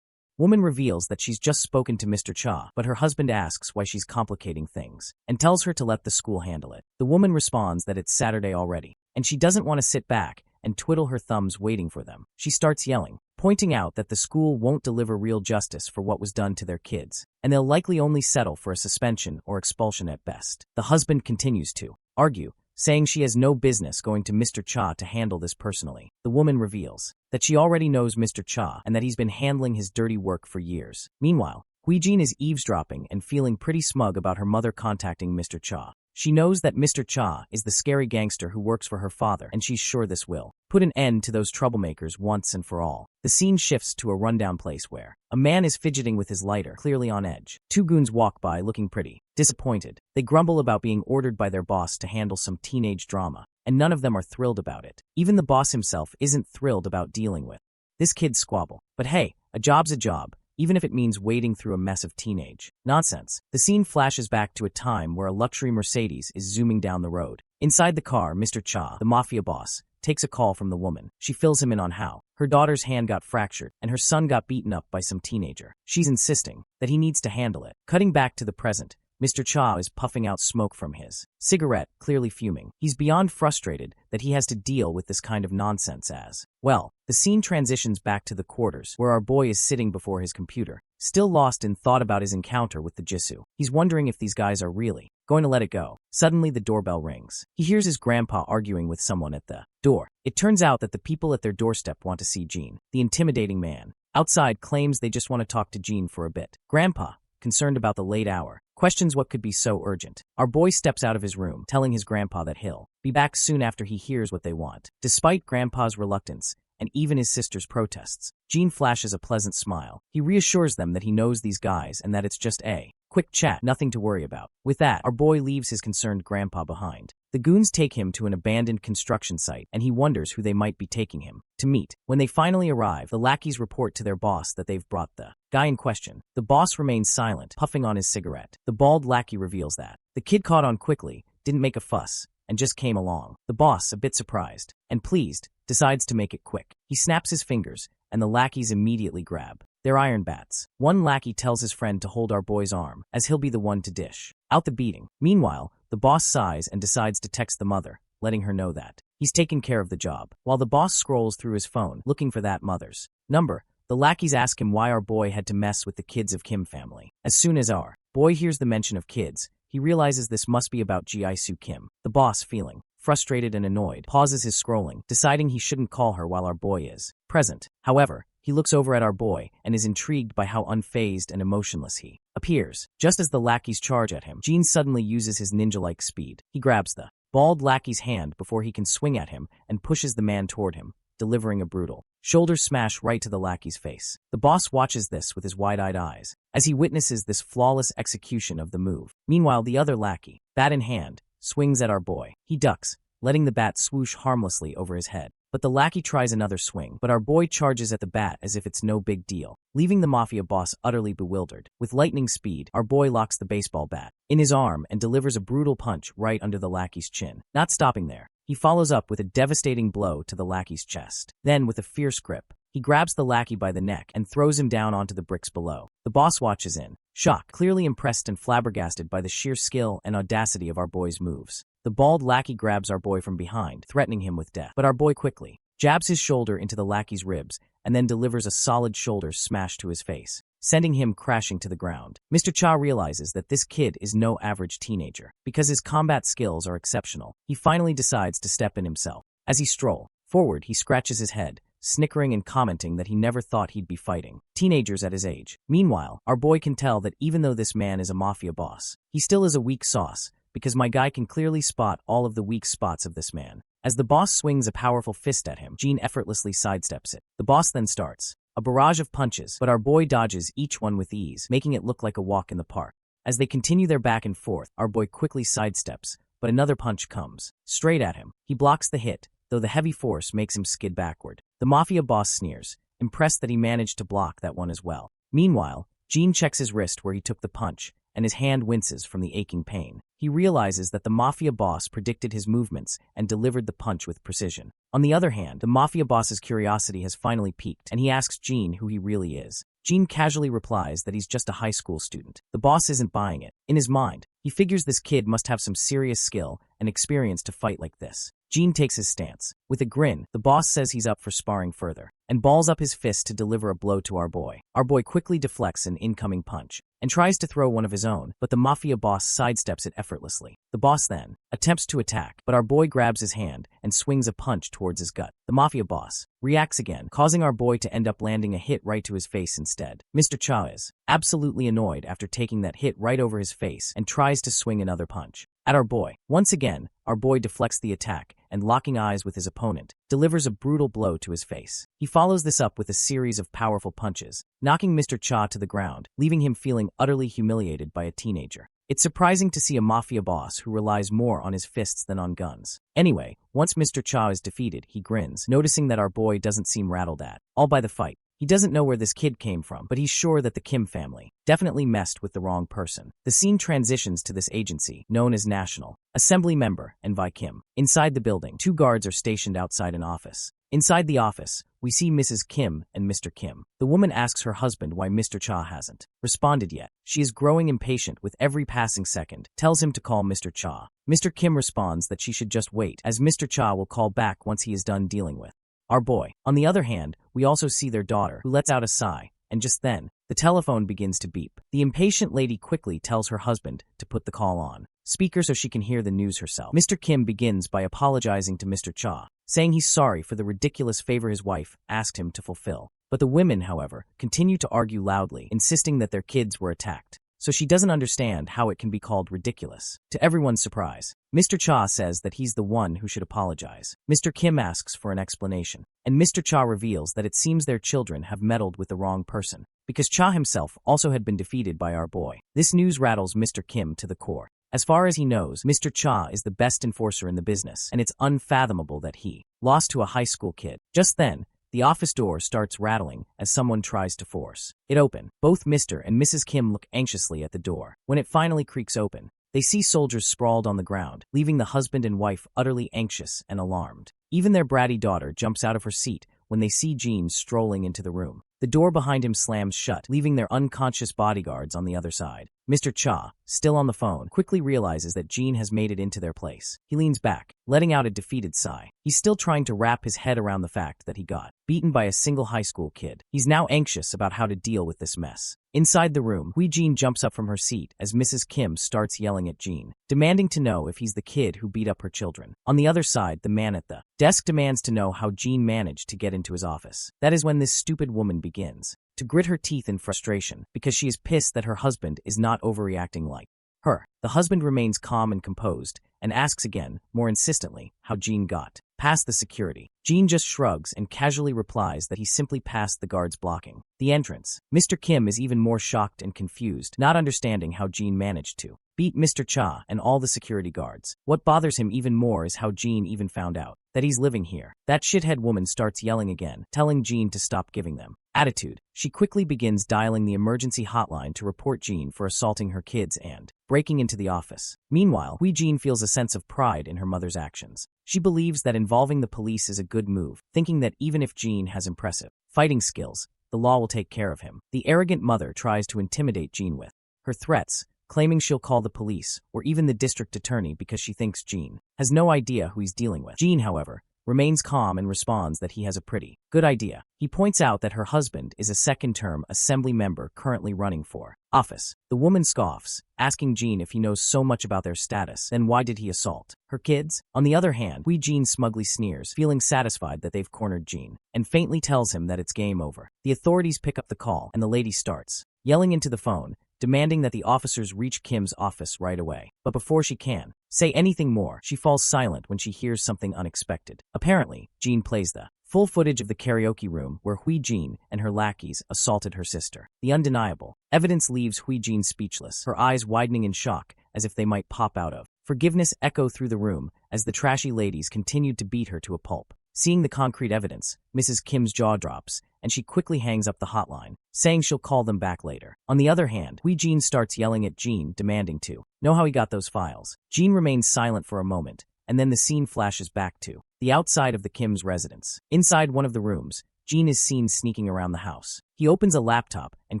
S1: woman reveals that she's just spoken to Mr. Cha, but her husband asks why she's complicating things, and tells her to let the school handle it. The woman responds that it's Saturday already, and she doesn't want to sit back and twiddle her thumbs waiting for them. She starts yelling, pointing out that the school won't deliver real justice for what was done to their kids, and they'll likely only settle for a suspension or expulsion at best. The husband continues to argue, saying she has no business going to Mr. Cha to handle this personally. The woman reveals that she already knows Mr. Cha and that he's been handling his dirty work for years. Meanwhile, Huijin is eavesdropping and feeling pretty smug about her mother contacting Mr. Cha. She knows that Mr. Cha is the scary gangster who works for her father, and she's sure this will put an end to those troublemakers once and for all. The scene shifts to a rundown place where a man is fidgeting with his lighter, clearly on edge. Two goons walk by looking pretty disappointed. They grumble about being ordered by their boss to handle some teenage drama, and none of them are thrilled about it. Even the boss himself isn't thrilled about dealing with this kid's squabble. But hey, a job's a job, even if it means wading through a mess of teenage nonsense. The scene flashes back to a time where a luxury Mercedes is zooming down the road. Inside the car, Mr. Cha, the mafia boss, takes a call from the woman. She fills him in on how her daughter's hand got fractured and her son got beaten up by some teenager. She's insisting that he needs to handle it. Cutting back to the present, Mr. Cha is puffing out smoke from his cigarette, clearly fuming. He's beyond frustrated that he has to deal with this kind of nonsense as well. The scene transitions back to the quarters, where our boy is sitting before his computer, still lost in thought about his encounter with the Jisoo. He's wondering if these guys are really going to let it go. Suddenly, the doorbell rings. He hears his grandpa arguing with someone at the door. It turns out that the people at their doorstep want to see Jean. The intimidating man outside claims they just want to talk to Jean for a bit. Grandpa, concerned about the late hour, questions what could be so urgent. Our boy steps out of his room, telling his grandpa that he'll be back soon after he hears what they want. Despite grandpa's reluctance, and even his sister's protests, Jean flashes a pleasant smile. He reassures them that he knows these guys and that it's just a quick chat, nothing to worry about. With that, our boy leaves his concerned grandpa behind. The goons take him to an abandoned construction site, and he wonders who they might be taking him to meet. When they finally arrive, the lackeys report to their boss that they've brought the guy in question. The boss remains silent, puffing on his cigarette. The bald lackey reveals that the kid caught on quickly, didn't make a fuss, and just came along. The boss, a bit surprised and pleased, decides to make it quick. He snaps his fingers, and the lackeys immediately grab their iron bats. One lackey tells his friend to hold our boy's arm, as he'll be the one to dish out the beating. Meanwhile, the boss sighs and decides to text the mother, letting her know that he's taken care of the job. While the boss scrolls through his phone, looking for that mother's number, the lackeys ask him why our boy had to mess with the kids of Kim family. As soon as our boy hears the mention of kids, he realizes this must be about Ji-soo Kim. The boss, feeling frustrated and annoyed, pauses his scrolling, deciding he shouldn't call her while our boy is present. However, he looks over at our boy and is intrigued by how unfazed and emotionless he appears. Just as the lackeys charge at him, Jean suddenly uses his ninja-like speed. He grabs the bald lackey's hand before he can swing at him and pushes the man toward him, delivering a brutal shoulder smash right to the lackey's face. The boss watches this with his wide-eyed eyes as he witnesses this flawless execution of the move. Meanwhile, the other lackey, bat in hand, swings at our boy. He ducks, letting the bat swoosh harmlessly over his head. But the lackey tries another swing, but our boy charges at the bat as if it's no big deal, leaving the mafia boss utterly bewildered. With lightning speed, our boy locks the baseball bat in his arm and delivers a brutal punch right under the lackey's chin. Not stopping there, he follows up with a devastating blow to the lackey's chest. Then, with a fierce grip, he grabs the lackey by the neck and throws him down onto the bricks below. The boss watches in shock, clearly impressed and flabbergasted by the sheer skill and audacity of our boy's moves. The bald lackey grabs our boy from behind, threatening him with death. But our boy quickly jabs his shoulder into the lackey's ribs and then delivers a solid shoulder smash to his face, sending him crashing to the ground. Mr. Cha realizes that this kid is no average teenager. Because his combat skills are exceptional, he finally decides to step in himself. As he strolls forward, he scratches his head, snickering and commenting that he never thought he'd be fighting teenagers at his age. Meanwhile, our boy can tell that even though this man is a mafia boss, he still is a weak sauce, because my guy can clearly spot all of the weak spots of this man. As the boss swings a powerful fist at him, Jean effortlessly sidesteps it. The boss then starts a barrage of punches, but our boy dodges each one with ease, making it look like a walk in the park. As they continue their back and forth, our boy quickly sidesteps, but another punch comes straight at him. He blocks the hit, though the heavy force makes him skid backward. The mafia boss sneers, impressed that he managed to block that one as well. Meanwhile, Jean checks his wrist where he took the punch, and his hand winces from the aching pain. he realizes that the mafia boss predicted his movements and delivered the punch with precision. On the other hand, the mafia boss's curiosity has finally peaked, and he asks Gene who he really is. Gene casually replies that he's just a high school student. The boss isn't buying it. In his mind, he figures this kid must have some serious skill and experience to fight like this. Gene takes his stance. With a grin, the boss says he's up for sparring further, and balls up his fist to deliver a blow to our boy. Our boy quickly deflects an incoming punch and tries to throw one of his own, but the mafia boss sidesteps it effortlessly. The boss then attempts to attack, but our boy grabs his hand and swings a punch towards his gut. The mafia boss reacts again, causing our boy to end up landing a hit right to his face instead. Mr. Cha is absolutely annoyed after taking that hit right over his face and tries to swing another punch at our boy. Once again, our boy deflects the attack and, locking eyes with his opponent, delivers a brutal blow to his face. He follows this up with a series of powerful punches, knocking Mr. Cha to the ground, leaving him feeling utterly humiliated by a teenager. It's surprising to see a mafia boss who relies more on his fists than on guns. Anyway, once Mr. Cha is defeated, he grins, noticing that our boy doesn't seem rattled at all by the fight. He doesn't know where this kid came from, but he's sure that the Kim family definitely messed with the wrong person. The scene transitions to this agency, known as National Assembly Member and Vi Kim. Inside the building, 2 guards are stationed outside an office. Inside the office, we see Mrs. Kim and Mr. Kim. The woman asks her husband why Mr. Cha hasn't responded yet. She is growing impatient with every passing second, tells him to call Mr. Cha. Mr. Kim responds that she should just wait, as Mr. Cha will call back once he is done dealing with our boy. On the other hand, we also see their daughter, who lets out a sigh, and just then, the telephone begins to beep. The impatient lady quickly tells her husband to put the call on speaker so she can hear the news herself. Mr. Kim begins by apologizing to Mr. Cha, saying he's sorry for the ridiculous favor his wife asked him to fulfill. But the women, however, continue to argue loudly, insisting that their kids were attacked. So she doesn't understand how it can be called ridiculous. To everyone's surprise, Mr. Cha says that he's the one who should apologize. Mr. Kim asks for an explanation, and Mr. Cha reveals that it seems their children have meddled with the wrong person, because Cha himself also had been defeated by our boy. This news rattles Mr. Kim to the core. As far as he knows, Mr. Cha is the best enforcer in the business, and it's unfathomable that he lost to a high school kid. Just then, the office door starts rattling as someone tries to force it open. Both Mr. and Mrs. Kim look anxiously at the door. When it finally creaks open, they see soldiers sprawled on the ground, leaving the husband and wife utterly anxious and alarmed. Even their bratty daughter jumps out of her seat when they see Gene strolling into the room. The door behind him slams shut, leaving their unconscious bodyguards on the other side. Mr. Cha, still on the phone, quickly realizes that Gene has made it into their place. He leans back, letting out a defeated sigh. He's still trying to wrap his head around the fact that he got beaten by a single high school kid. He's now anxious about how to deal with this mess. Inside the room, Gene jumps up from her seat as Mrs. Kim starts yelling at Gene, demanding to know if he's the kid who beat up her children. On the other side, the man at the desk demands to know how Gene managed to get into his office. That is when this stupid woman begins to grit her teeth in frustration because she is pissed that her husband is not overreacting like her. The husband remains calm and composed and asks again, more insistently, how Gene got past the security. Gene just shrugs and casually replies that he simply passed the guards blocking the entrance. Mr. Kim is even more shocked and confused, not understanding how Gene managed to beat Mr. Cha and all the security guards. What bothers him even more is how Gene even found out that he's living here. That shithead woman starts yelling again, telling Gene to stop giving them attitude. She quickly begins dialing the emergency hotline to report Gene for assaulting her kids and breaking into the office. Meanwhile, Gene feels a sense of pride in her mother's actions. She believes that involving the police is a good move, thinking that even if Gene has impressive fighting skills, the law will take care of him. The arrogant mother tries to intimidate Gene with her threats, claiming she'll call the police or even the district attorney because she thinks Gene has no idea who he's dealing with. Gene, however, remains calm and responds that he has a pretty good idea. He points out that her husband is a second-term assembly member currently running for office. The woman scoffs, asking Gene if he knows so much about their status, then why did he assault her kids? On the other hand, Gene smugly sneers, feeling satisfied that they've cornered Gene, and faintly tells him that it's game over. The authorities pick up the call, and the lady starts yelling into the phone, demanding that the officers reach Kim's office right away. But before she can say anything more, she falls silent when she hears something unexpected. Apparently, Gene plays the full footage of the karaoke room where Gene and her lackeys assaulted her sister. The undeniable evidence leaves Gene speechless, her eyes widening in shock as if they might pop out of. Forgiveness echo through the room as the trashy ladies continued to beat her to a pulp. Seeing the concrete evidence, Mrs. Kim's jaw drops, and she quickly hangs up the hotline, saying she'll call them back later. On the other hand, Hui-jin starts yelling at Jean, demanding to know how he got those files. Jean remains silent for a moment, and then the scene flashes back to the outside of the Kim's residence. Inside one of the rooms, Jean is seen sneaking around the house. He opens a laptop and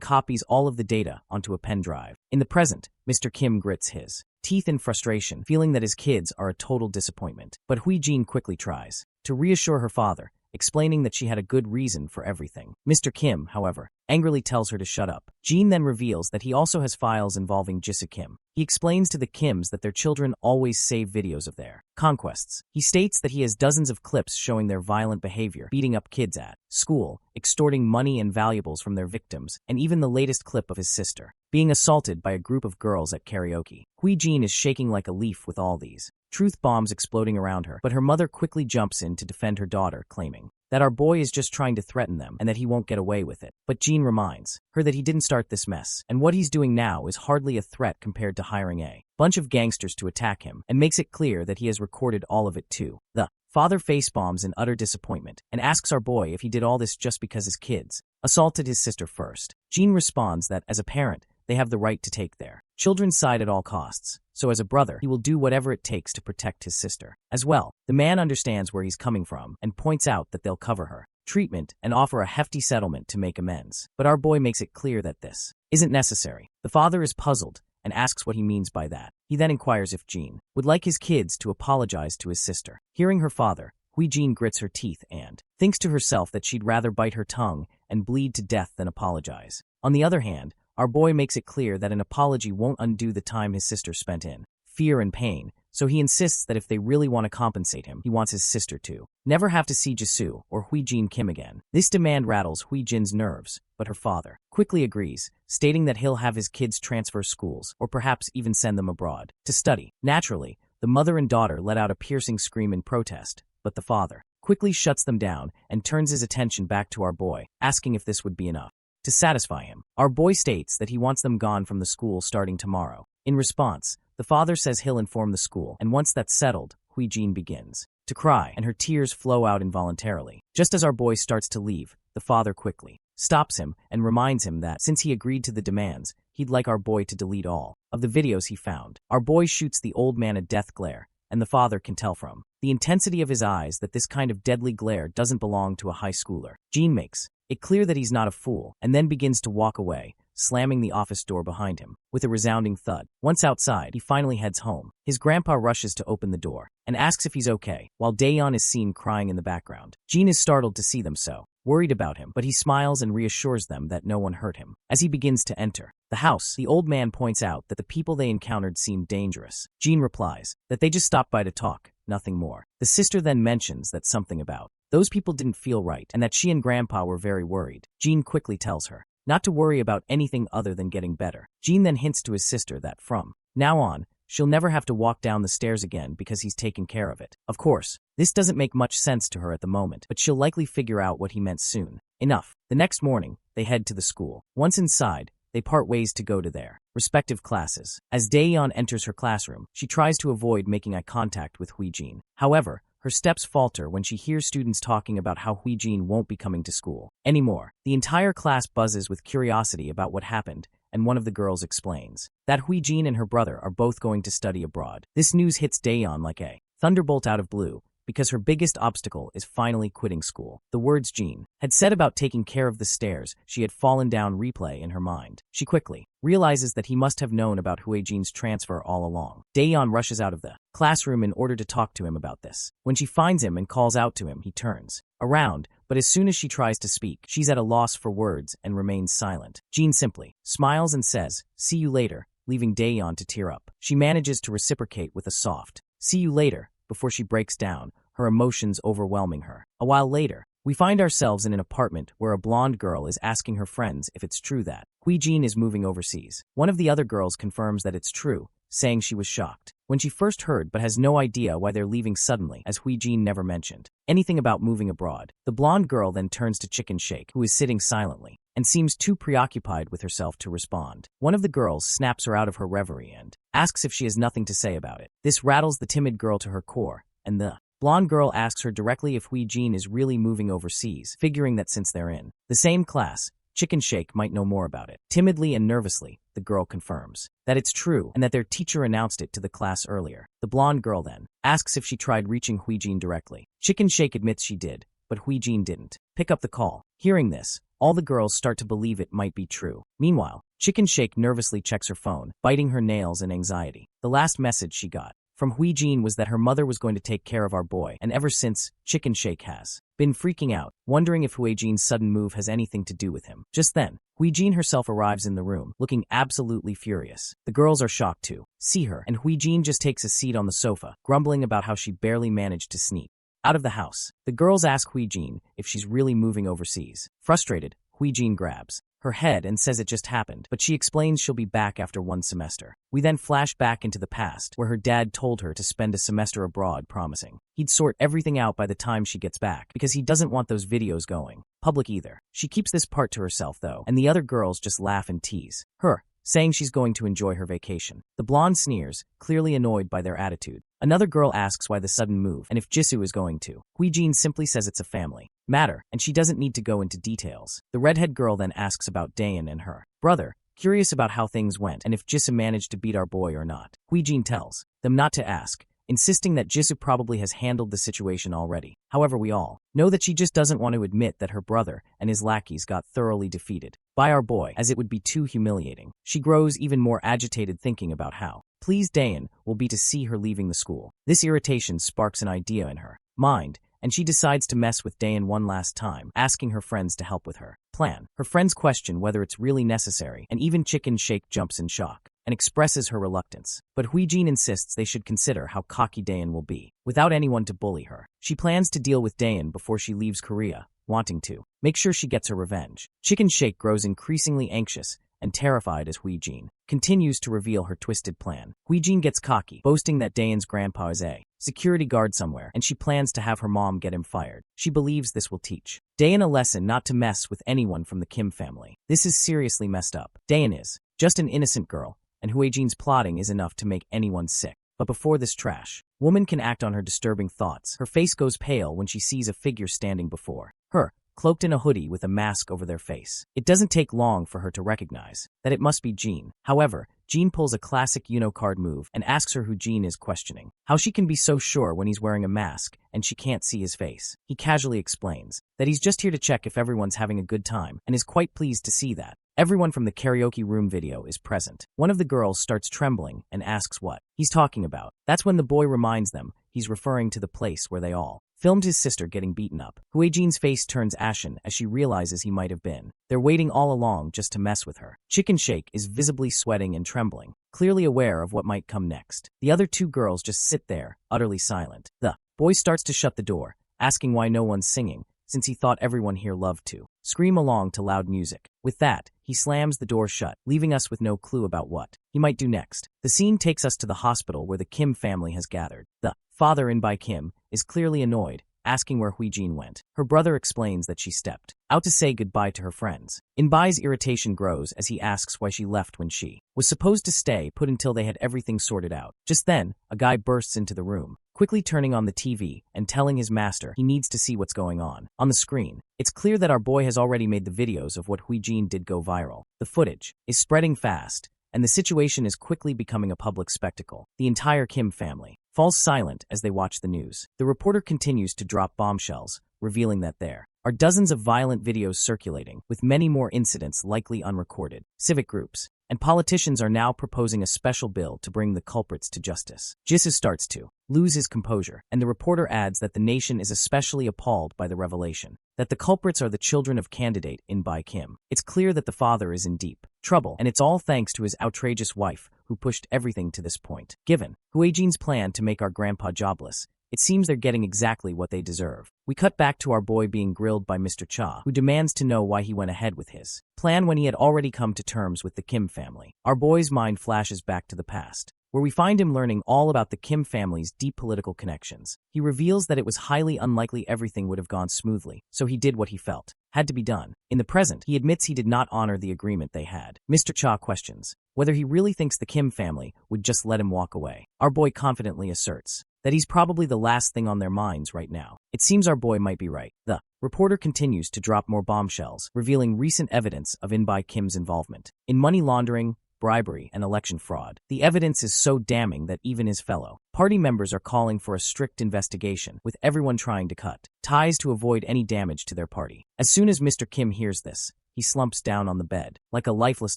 S1: copies all of the data onto a pen drive. In the present, Mr. Kim grits his teeth in frustration, feeling that his kids are a total disappointment. But Hui-jin quickly tries to reassure her father, explaining that she had a good reason for everything. Mr. Kim, however, angrily tells her to shut up. Jean then reveals that he also has files involving Jisoo Kim. He explains to the Kims that their children always save videos of their conquests. He states that he has dozens of clips showing their violent behavior, beating up kids at school, extorting money and valuables from their victims, and even the latest clip of his sister being assaulted by a group of girls at karaoke. Hui-jin is shaking like a leaf with all these truth bombs exploding around her, but her mother quickly jumps in to defend her daughter, claiming that our boy is just trying to threaten them and that he won't get away with it. But Jean reminds her that he didn't start this mess, and what he's doing now is hardly a threat compared to hiring a bunch of gangsters to attack him, and makes it clear that he has recorded all of it too. The father face-bombs in utter disappointment and asks our boy if he did all this just because his kids assaulted his sister first. Jean responds that as a parent, they have the right to take their children's side at all costs, so as a brother, he will do whatever it takes to protect his sister. As well, the man understands where he's coming from and points out that they'll cover her treatment and offer a hefty settlement to make amends. But our boy makes it clear that this isn't necessary. The father is puzzled and asks what he means by that. He then inquires if Jean would like his kids to apologize to his sister. Hearing her father, Hui-jin grits her teeth and thinks to herself that she'd rather bite her tongue and bleed to death than apologize. On the other hand, our boy makes it clear that an apology won't undo the time his sister spent in fear and pain, so he insists that if they really want to compensate him, he wants his sister to never have to see Jisoo or Hui-jin Kim again. This demand rattles Hui-jin's nerves, but her father quickly agrees, stating that he'll have his kids transfer schools or perhaps even send them abroad to study. Naturally, the mother and daughter let out a piercing scream in protest, but the father quickly shuts them down and turns his attention back to our boy, asking if this would be enough to satisfy him. Our boy states that he wants them gone from the school starting tomorrow. In response, the father says he'll inform the school, and once that's settled, Hui-jin begins to cry, and her tears flow out involuntarily. Just as our boy starts to leave, the father quickly stops him and reminds him that since he agreed to the demands, he'd like our boy to delete all of the videos he found. Our boy shoots the old man a death glare, and the father can tell from the intensity of his eyes that this kind of deadly glare doesn't belong to a high schooler. Jean makes it clear that he's not a fool, and then begins to walk away, slamming the office door behind him with a resounding thud. Once outside, he finally heads home. His grandpa rushes to open the door and asks if he's okay, while Daeyeon is seen crying in the background. Jean is startled to see them so worried about him, but he smiles and reassures them that no one hurt him. As he begins to enter the house, the old man points out that the people they encountered seemed dangerous. Jean replies that they just stopped by to talk, nothing more. The sister then mentions that something about those people didn't feel right and that she and Grandpa were very worried. Jean quickly tells her not to worry about anything other than getting better. Jean then hints to his sister that from now on, she'll never have to walk down the stairs again because he's taken care of it. Of course, this doesn't make much sense to her at the moment, but she'll likely figure out what he meant soon enough. The next morning, they head to the school. Once inside, they part ways to go to their respective classes. As Daeyeon enters her classroom, she tries to avoid making eye contact with Hui-jin. However, her steps falter when she hears students talking about how Hui-jin won't be coming to school anymore. The entire class buzzes with curiosity about what happened, and one of the girls explains that Hui-jin and her brother are both going to study abroad. This news hits Daeyeon like a thunderbolt out of blue, because her biggest obstacle is finally quitting school. The words Jean had said about taking care of the stairs she had fallen down replay in her mind. She quickly realizes that he must have known about Hui-jin's transfer all along. Daeyeon rushes out of the classroom in order to talk to him about this. When she finds him and calls out to him, he turns around, but as soon as she tries to speak, she's at a loss for words and remains silent. Jean simply smiles and says, "See you later," leaving Daeyeon to tear up. She manages to reciprocate with a soft, "See you later," before she breaks down, her emotions overwhelming her. A while later, we find ourselves in an apartment where a blonde girl is asking her friends if it's true that Hui-jin is moving overseas. One of the other girls confirms that it's true, saying she was shocked when she first heard but has no idea why they're leaving suddenly, as Hui-jin never mentioned anything about moving abroad. The blonde girl then turns to Chicken Shake, who is sitting silently and seems too preoccupied with herself to respond. One of the girls snaps her out of her reverie and asks if she has nothing to say about it. This rattles the timid girl to her core, and the Blonde girl asks her directly if Hui Jin is really moving overseas, figuring that since they're in the same class, Chicken Shake might know more about it. Timidly and nervously, the girl confirms that it's true and that their teacher announced it to the class earlier. The blonde girl then asks if she tried reaching Hui Jin directly. Chicken Shake admits she did, but Hui Jin didn't pick up the call. Hearing this, all the girls start to believe it might be true. Meanwhile, Chicken Shake nervously checks her phone, biting her nails in anxiety. The last message she got from Hui Jin was that her mother was going to take care of our boy, and ever since, Chicken Shake has been freaking out, wondering if Hui Jin's sudden move has anything to do with him. Just then, Hui Jin herself arrives in the room, looking absolutely furious. The girls are shocked to see her, and Hui Jin just takes a seat on the sofa, grumbling about how she barely managed to sneak out of the house. The girls ask Hui Jin if she's really moving overseas. Frustrated, Hui Jin grabs her head and says it just happened, but she explains she'll be back after 1 semester. We then flash back into the past, where her dad told her to spend a semester abroad, promising he'd sort everything out by the time she gets back, because he doesn't want those videos going public either. She keeps this part to herself though, and the other girls just laugh and tease her, saying she's going to enjoy her vacation. The blonde sneers, clearly annoyed by their attitude. Another girl asks why the sudden move and if Jisoo is going to. Hui Jin simply says it's a family matter, and she doesn't need to go into details. The redhead girl then asks about Dayan and her brother, curious about how things went and if Jisoo managed to beat our boy or not. Hui Jin tells them not to ask, insisting that Jisoo probably has handled the situation already. However, we all know that she just doesn't want to admit that her brother and his lackeys got thoroughly defeated by our boy, as it would be too humiliating. She grows even more agitated thinking about how pleased Dayan will be to see her leaving the school. This irritation sparks an idea in her mind, and she decides to mess with Dayan one last time, asking her friends to help with her plan. Her friends question whether it's really necessary, and even Chicken Shake jumps in shock and expresses her reluctance. But Hui Jin insists they should consider how cocky Dayan will be, without anyone to bully her. She plans to deal with Dayan before she leaves Korea, wanting to make sure she gets her revenge. Chicken Shake grows increasingly anxious and terrified as Hui Jin continues to reveal her twisted plan. Hui Jin gets cocky, boasting that Dayan's grandpa is a security guard somewhere, and she plans to have her mom get him fired. She believes this will teach Dayan a lesson not to mess with anyone from the Kim family. This is seriously messed up. Dayan is just an innocent girl, and Hui Jin's plotting is enough to make anyone sick. But before this trash woman can act on her disturbing thoughts, her face goes pale when she sees a figure standing before her, cloaked in a hoodie with a mask over their face. It doesn't take long for her to recognize that it must be Jean. However, Jean pulls a classic card move and asks her who Jean is, questioning how she can be so sure when he's wearing a mask and she can't see his face. He casually explains that he's just here to check if everyone's having a good time and is quite pleased to see that everyone from the karaoke room video is present. One of the girls starts trembling and asks what he's talking about. That's when the boy reminds them he's referring to the place where they all filmed his sister getting beaten up. Hui Jin's face turns ashen as she realizes he might have been there waiting all along just to mess with her. Chicken Shake is visibly sweating and trembling, clearly aware of what might come next. The other two girls just sit there, utterly silent. The boy starts to shut the door, asking why no one's singing, since he thought everyone here loved to scream along to loud music. With that, he slams the door shut, leaving us with no clue about what he might do next. The scene takes us to the hospital where the Kim family has gathered. The father, In-bai Kim, is clearly annoyed, asking where Hui Jin went. Her brother explains that she stepped out to say goodbye to her friends. In-bai's irritation grows as he asks why she left when she was supposed to stay put until they had everything sorted out. Just then, a guy bursts into the room, quickly turning on the TV and telling his master he needs to see what's going on. On the screen, it's clear that our boy has already made the videos of what Hui Jin did go viral. The footage is spreading fast, and the situation is quickly becoming a public spectacle. The entire Kim family falls silent as they watch the news. The reporter continues to drop bombshells, revealing that there are dozens of violent videos circulating, with many more incidents likely unrecorded. Civic groups and politicians are now proposing a special bill to bring the culprits to justice. Jisoo starts to lose his composure, and the reporter adds that the nation is especially appalled by the revelation that the culprits are the children of candidate In-bai Kim. It's clear that the father is in deep trouble, and it's all thanks to his outrageous wife, who pushed everything to this point. Given Hui Jin's plan to make our grandpa jobless, it seems they're getting exactly what they deserve. We cut back to our boy being grilled by Mr. Cha, who demands to know why he went ahead with his plan when he had already come to terms with the Kim family. Our boy's mind flashes back to the past, where we find him learning all about the Kim family's deep political connections. He reveals that it was highly unlikely everything would have gone smoothly, so he did what he felt had to be done. In the present, he admits he did not honor the agreement they had. Mr. Cha questions whether he really thinks the Kim family would just let him walk away. Our boy confidently asserts that he's probably the last thing on their minds right now. It seems our boy might be right. The reporter continues to drop more bombshells, revealing recent evidence of In-bai Kim's involvement in money laundering, bribery, and election fraud. The evidence is so damning that even his fellow party members are calling for a strict investigation, with everyone trying to cut ties to avoid any damage to their party. As soon as Mr. Kim hears this, he slumps down on the bed, like a lifeless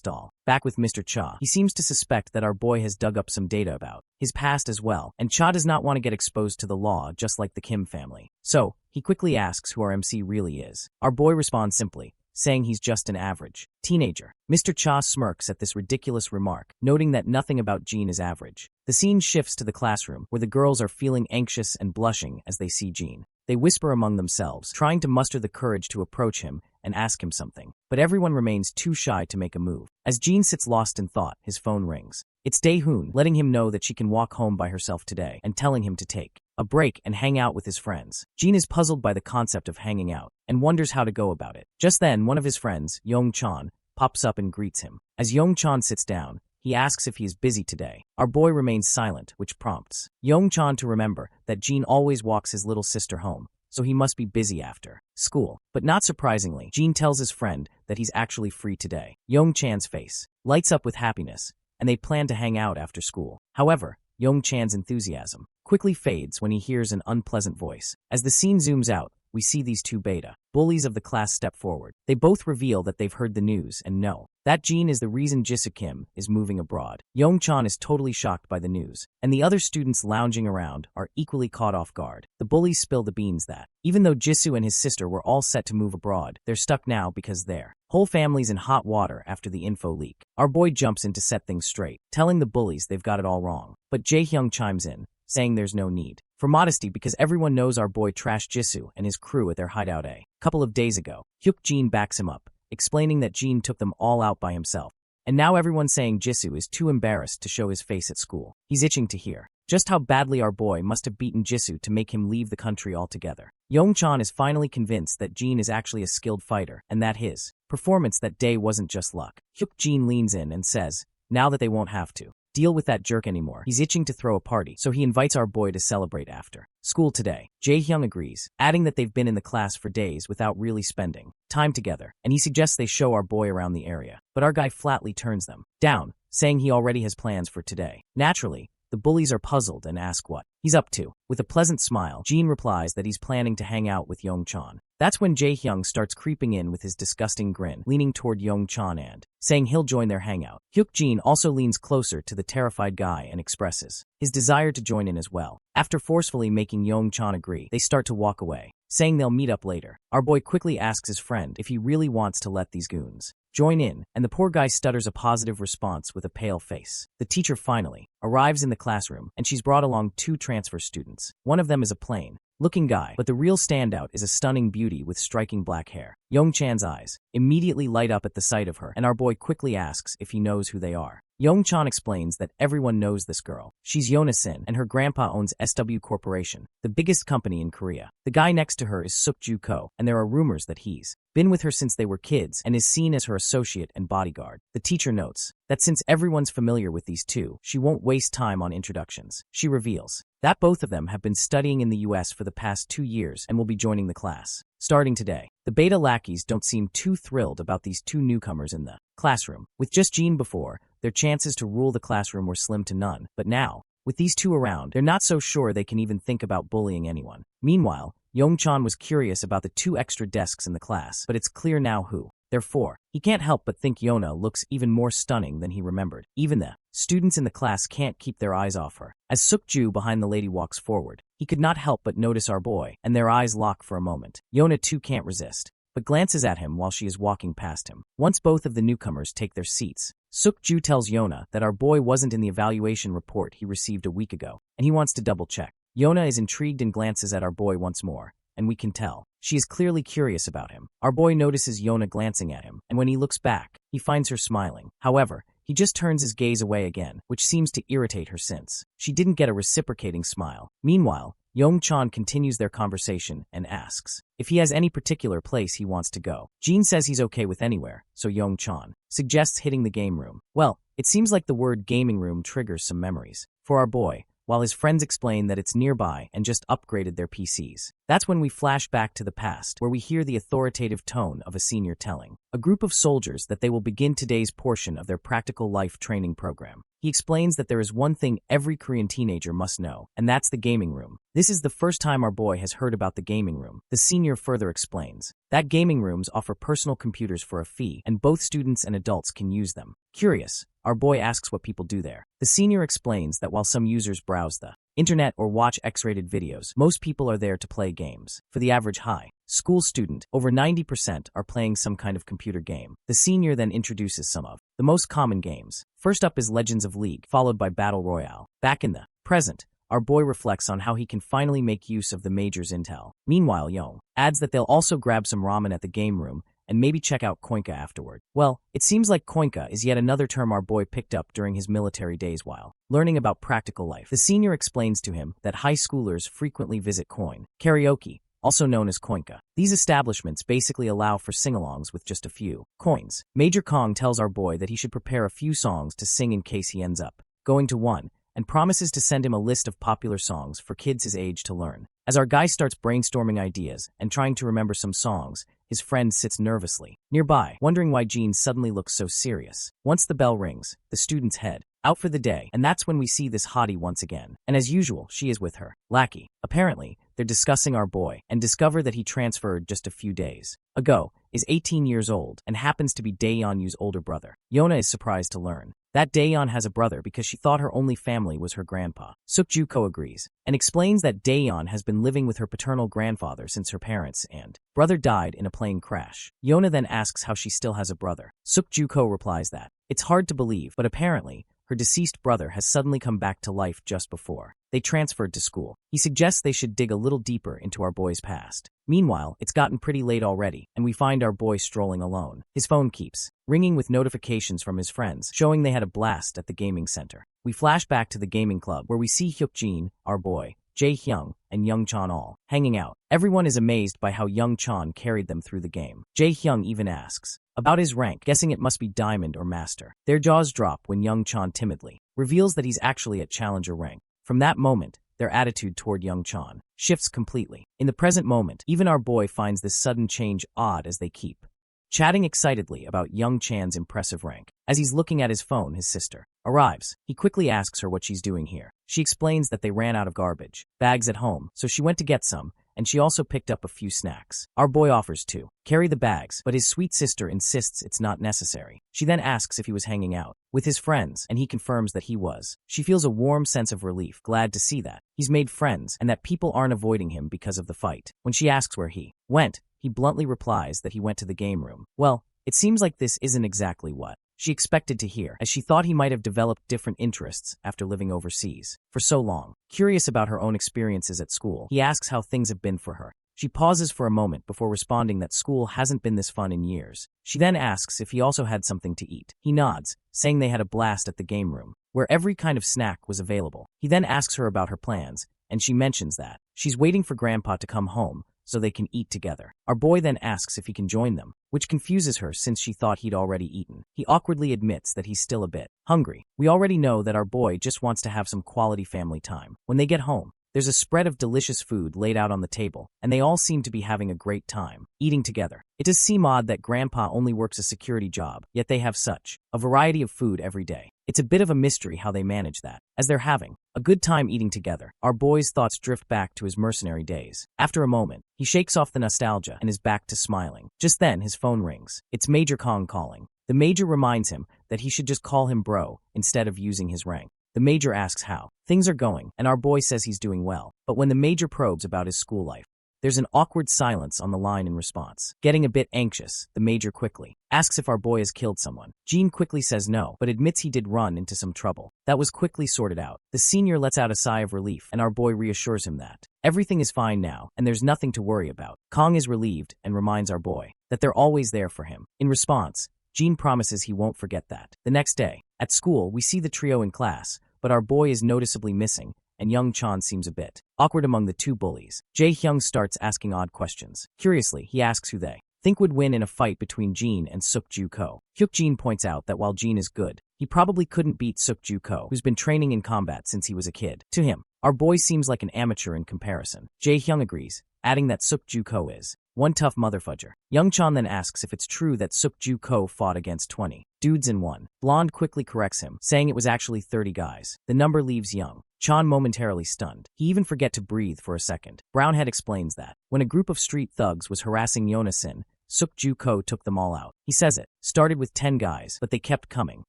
S1: doll. Back with Mr. Cha, he seems to suspect that our boy has dug up some data about his past as well, and Cha does not want to get exposed to the law just like the Kim family. So, he quickly asks who our MC really is. Our boy responds simply, saying he's just an average teenager. Mr. Cha smirks at this ridiculous remark, noting that nothing about Jean is average. The scene shifts to the classroom, where the girls are feeling anxious and blushing as they see Jean. They whisper among themselves, trying to muster the courage to approach him and ask him something. But everyone remains too shy to make a move. As Jean sits lost in thought, his phone rings. It's Dae-hoon, letting him know that she can walk home by herself today and telling him to take a break and hang out with his friends. Jean is puzzled by the concept of hanging out and wonders how to go about it. Just then, one of his friends, Yong-chan, pops up and greets him. As Yong-chan sits down, he asks if he is busy today. Our boy remains silent, which prompts Yong-chan to remember that Jean always walks his little sister home, so he must be busy after school. But not surprisingly, Jean tells his friend that he's actually free today. Yong-chan's face lights up with happiness, and they plan to hang out after school. However, Yong-chan's enthusiasm quickly fades when he hears an unpleasant voice. As the scene zooms out, we see these two beta bullies of the class step forward. They both reveal that they've heard the news and know that Jean is the reason Jisoo Kim is moving abroad. Yong-chan is totally shocked by the news, and the other students lounging around are equally caught off guard. The bullies spill the beans that, even though Jisoo and his sister were all set to move abroad, they're stuck now because their whole family's in hot water after the info leak. Our boy jumps in to set things straight, telling the bullies they've got it all wrong. But Jae-hyung chimes in, saying there's no need for modesty because everyone knows our boy trashed Jisoo and his crew at their hideout a couple of days ago. Hyuk-jin backs him up, explaining that Jean took them all out by himself, and now everyone's saying Jisoo is too embarrassed to show his face at school. He's itching to hear just how badly our boy must have beaten Jisoo to make him leave the country altogether. Yong-chan is finally convinced that Jean is actually a skilled fighter and that his performance that day wasn't just luck. Hyuk-jin leans in and says, now that they won't have to deal with that jerk anymore, he's itching to throw a party, so he invites our boy to celebrate after school today. Jae-hyung agrees, adding that they've been in the class for days without really spending time together, and he suggests they show our boy around the area. But our guy flatly turns them down, saying he already has plans for today. Naturally, the bullies are puzzled and ask what he's up to. With a pleasant smile, Jean replies that he's planning to hang out with Yong-chan. That's when Jae-hyung starts creeping in with his disgusting grin, leaning toward Yong-chan and saying he'll join their hangout. Hyuk-jin also leans closer to the terrified guy and expresses his desire to join in as well. After forcefully making Yong-chan agree, they start to walk away, saying they'll meet up later. Our boy quickly asks his friend if he really wants to let these goons join in, and the poor guy stutters a positive response with a pale face. The teacher finally arrives in the classroom, and she's brought along two transfer students. One of them is a plain-looking guy, but the real standout is a stunning beauty with striking black hair. Yong-chan's eyes immediately light up at the sight of her, and our boy quickly asks if he knows who they are. Yong-chan explains that everyone knows this girl. She's Yona-sin, and her grandpa owns SW Corporation, the biggest company in Korea. The guy next to her is Suk-ju Ko, and there are rumors that he's been with her since they were kids and is seen as her associate and bodyguard. The teacher notes that since everyone's familiar with these two, she won't waste time on introductions. She reveals that both of them have been studying in the US for the past 2 years and will be joining the class starting today. The beta lackeys don't seem too thrilled about these two newcomers in the classroom. With just Jean before, their chances to rule the classroom were slim to none, but now, with these two around, they're not so sure they can even think about bullying anyone. Meanwhile, Yong-chan was curious about the 2 extra desks in the class, but it's clear now who they're for. He can't help but think Yona looks even more stunning than he remembered. Even the students in the class can't keep their eyes off her. As Suk-ju behind the lady walks forward, he could not help but notice our boy, and their eyes lock for a moment. Yona too can't resist, but glances at him while she is walking past him. Once both of the newcomers take their seats, Suk-ju tells Yona that our boy wasn't in the evaluation report he received a week ago, and he wants to double-check. Yona is intrigued and glances at our boy once more, and we can tell she is clearly curious about him. Our boy notices Yona glancing at him, and when he looks back, he finds her smiling. However, he just turns his gaze away again, which seems to irritate her since she didn't get a reciprocating smile. Meanwhile, Yong-chan continues their conversation and asks if he has any particular place he wants to go. Jean says he's okay with anywhere, so Yong-chan suggests hitting the game room. Well, it seems like the word gaming room triggers some memories for our boy. while his friends explain that it's nearby and just upgraded their PCs. That's when we flash back to the past, where we hear the authoritative tone of a senior telling a group of soldiers that they will begin today's portion of their practical life training program. He explains that there is one thing every Korean teenager must know, and that's the gaming room. This is the first time our boy has heard about the gaming room. The senior further explains that gaming rooms offer personal computers for a fee, and both students and adults can use them. Curious, our boy asks what people do there. The senior explains that while some users browse the internet or watch X-rated videos, most people are there to play games. For the average high school student, over 90% are playing some kind of computer game. The senior then introduces some of the most common games. First up is Legends of League, followed by Battle Royale. Back in the present, our boy reflects on how he can finally make use of the major's intel. Meanwhile, Young adds that they'll also grab some ramen at the game room and maybe check out Koinka afterward. Well, it seems like Koinka is yet another term our boy picked up during his military days while learning about practical life. The senior explains to him that high schoolers frequently visit Koin karaoke, also known as Koinka. These establishments basically allow for sing-alongs with just a few coins. Major Kong tells our boy that he should prepare a few songs to sing in case he ends up going to one, and promises to send him a list of popular songs for kids his age to learn. As our guy starts brainstorming ideas and trying to remember some songs, his friend sits nervously nearby, wondering why Jean suddenly looks so serious. Once the bell rings, the students head out for the day, and that's when we see this hottie once again. And as usual, she is with her lackey. Apparently, they're discussing our boy and discover that he transferred just a few days ago, is 18 years old, and happens to be Daeyeon's older brother. Yona is surprised to learn that Daeyeon has a brother because she thought her only family was her grandpa. Sukjuko agrees and explains that Daeyeon has been living with her paternal grandfather since her parents and brother died in a plane crash. Yona then asks how she still has a brother. Sukjuko replies that it's hard to believe, but apparently her deceased brother has suddenly come back to life just before they transferred to school. He suggests they should dig a little deeper into our boy's past. Meanwhile, it's gotten pretty late already, and we find our boy strolling alone. His phone keeps ringing with notifications from his friends, showing they had a blast at the gaming center. We flash back to the gaming club, where we see Hyukjin, our boy, Jae-hyung, and Young-chan all hanging out. Everyone is amazed by how Young-chan carried them through the game. Jae-hyung even asks about his rank, guessing it must be Diamond or Master. Their jaws drop when Young-chan timidly reveals that he's actually at Challenger rank. From that moment, their attitude toward Young-chan shifts completely. In the present moment, even our boy finds this sudden change odd as they keep chatting excitedly about Young-chan's impressive rank. As he's looking at his phone, his sister arrives. He quickly asks her what she's doing here. She explains that they ran out of garbage bags at home, so she went to get some, and she also picked up a few snacks. Our boy offers to carry the bags, but his sweet sister insists it's not necessary. She then asks if he was hanging out with his friends, and he confirms that he was. She feels a warm sense of relief, glad to see that he's made friends and that people aren't avoiding him because of the fight. When she asks where he went, he bluntly replies that he went to the game room. Well, it seems like this isn't exactly what she expected to hear, as she thought he might have developed different interests after living overseas for so long. Curious about her own experiences at school, he asks how things have been for her. She pauses for a moment before responding that school hasn't been this fun in years. She then asks if he also had something to eat. He nods, saying they had a blast at the game room, where every kind of snack was available. He then asks her about her plans, and she mentions that she's waiting for Grandpa to come home so they can eat together. Our boy then asks if he can join them, which confuses her since she thought he'd already eaten. He awkwardly admits that he's still a bit hungry. We already know that our boy just wants to have some quality family time. When they get home, there's a spread of delicious food laid out on the table, and they all seem to be having a great time eating together. It does seem odd that Grandpa only works a security job, yet they have such a variety of food every day. It's a bit of a mystery how they manage that. As they're having a good time eating together, our boy's thoughts drift back to his mercenary days. After a moment, he shakes off the nostalgia and is back to smiling. Just then, his phone rings. It's Major Kong calling. The Major reminds him that he should just call him bro instead of using his rank. The Major asks how things are going, and our boy says he's doing well. But when the Major probes about his school life, there's an awkward silence on the line in response. Getting a bit anxious, the Major quickly asks if our boy has killed someone. Jean quickly says no, but admits he did run into some trouble. That was quickly sorted out. The senior lets out a sigh of relief, and our boy reassures him that everything is fine now, and there's nothing to worry about. Kong is relieved and reminds our boy that they're always there for him. In response, Jean promises he won't forget that. The next day, at school, we see the trio in class, but our boy is noticeably missing, and Young-chan seems a bit awkward among the two bullies. Jae-hyung starts asking odd questions. Curiously, he asks who they think would win in a fight between Jin and Suk-Ju Ko. Hyuk-jin points out that while Jin is good, he probably couldn't beat Suk-Ju Ko, who's been training in combat since he was a kid. To him, our boy seems like an amateur in comparison. Jae-hyung agrees, adding that Suk-Ju Ko is one tough motherfudger. Young-chan then asks if it's true that Suk-Ju Ko fought against 20 dudes in one. Blonde quickly corrects him, saying it was actually 30 guys. The number leaves Young-chan momentarily stunned. He even forget to breathe for a second. Brownhead explains that when a group of street thugs was harassing Yona-sin, Suk-Ju Ko took them all out. He says it started with 10 guys, but they kept coming.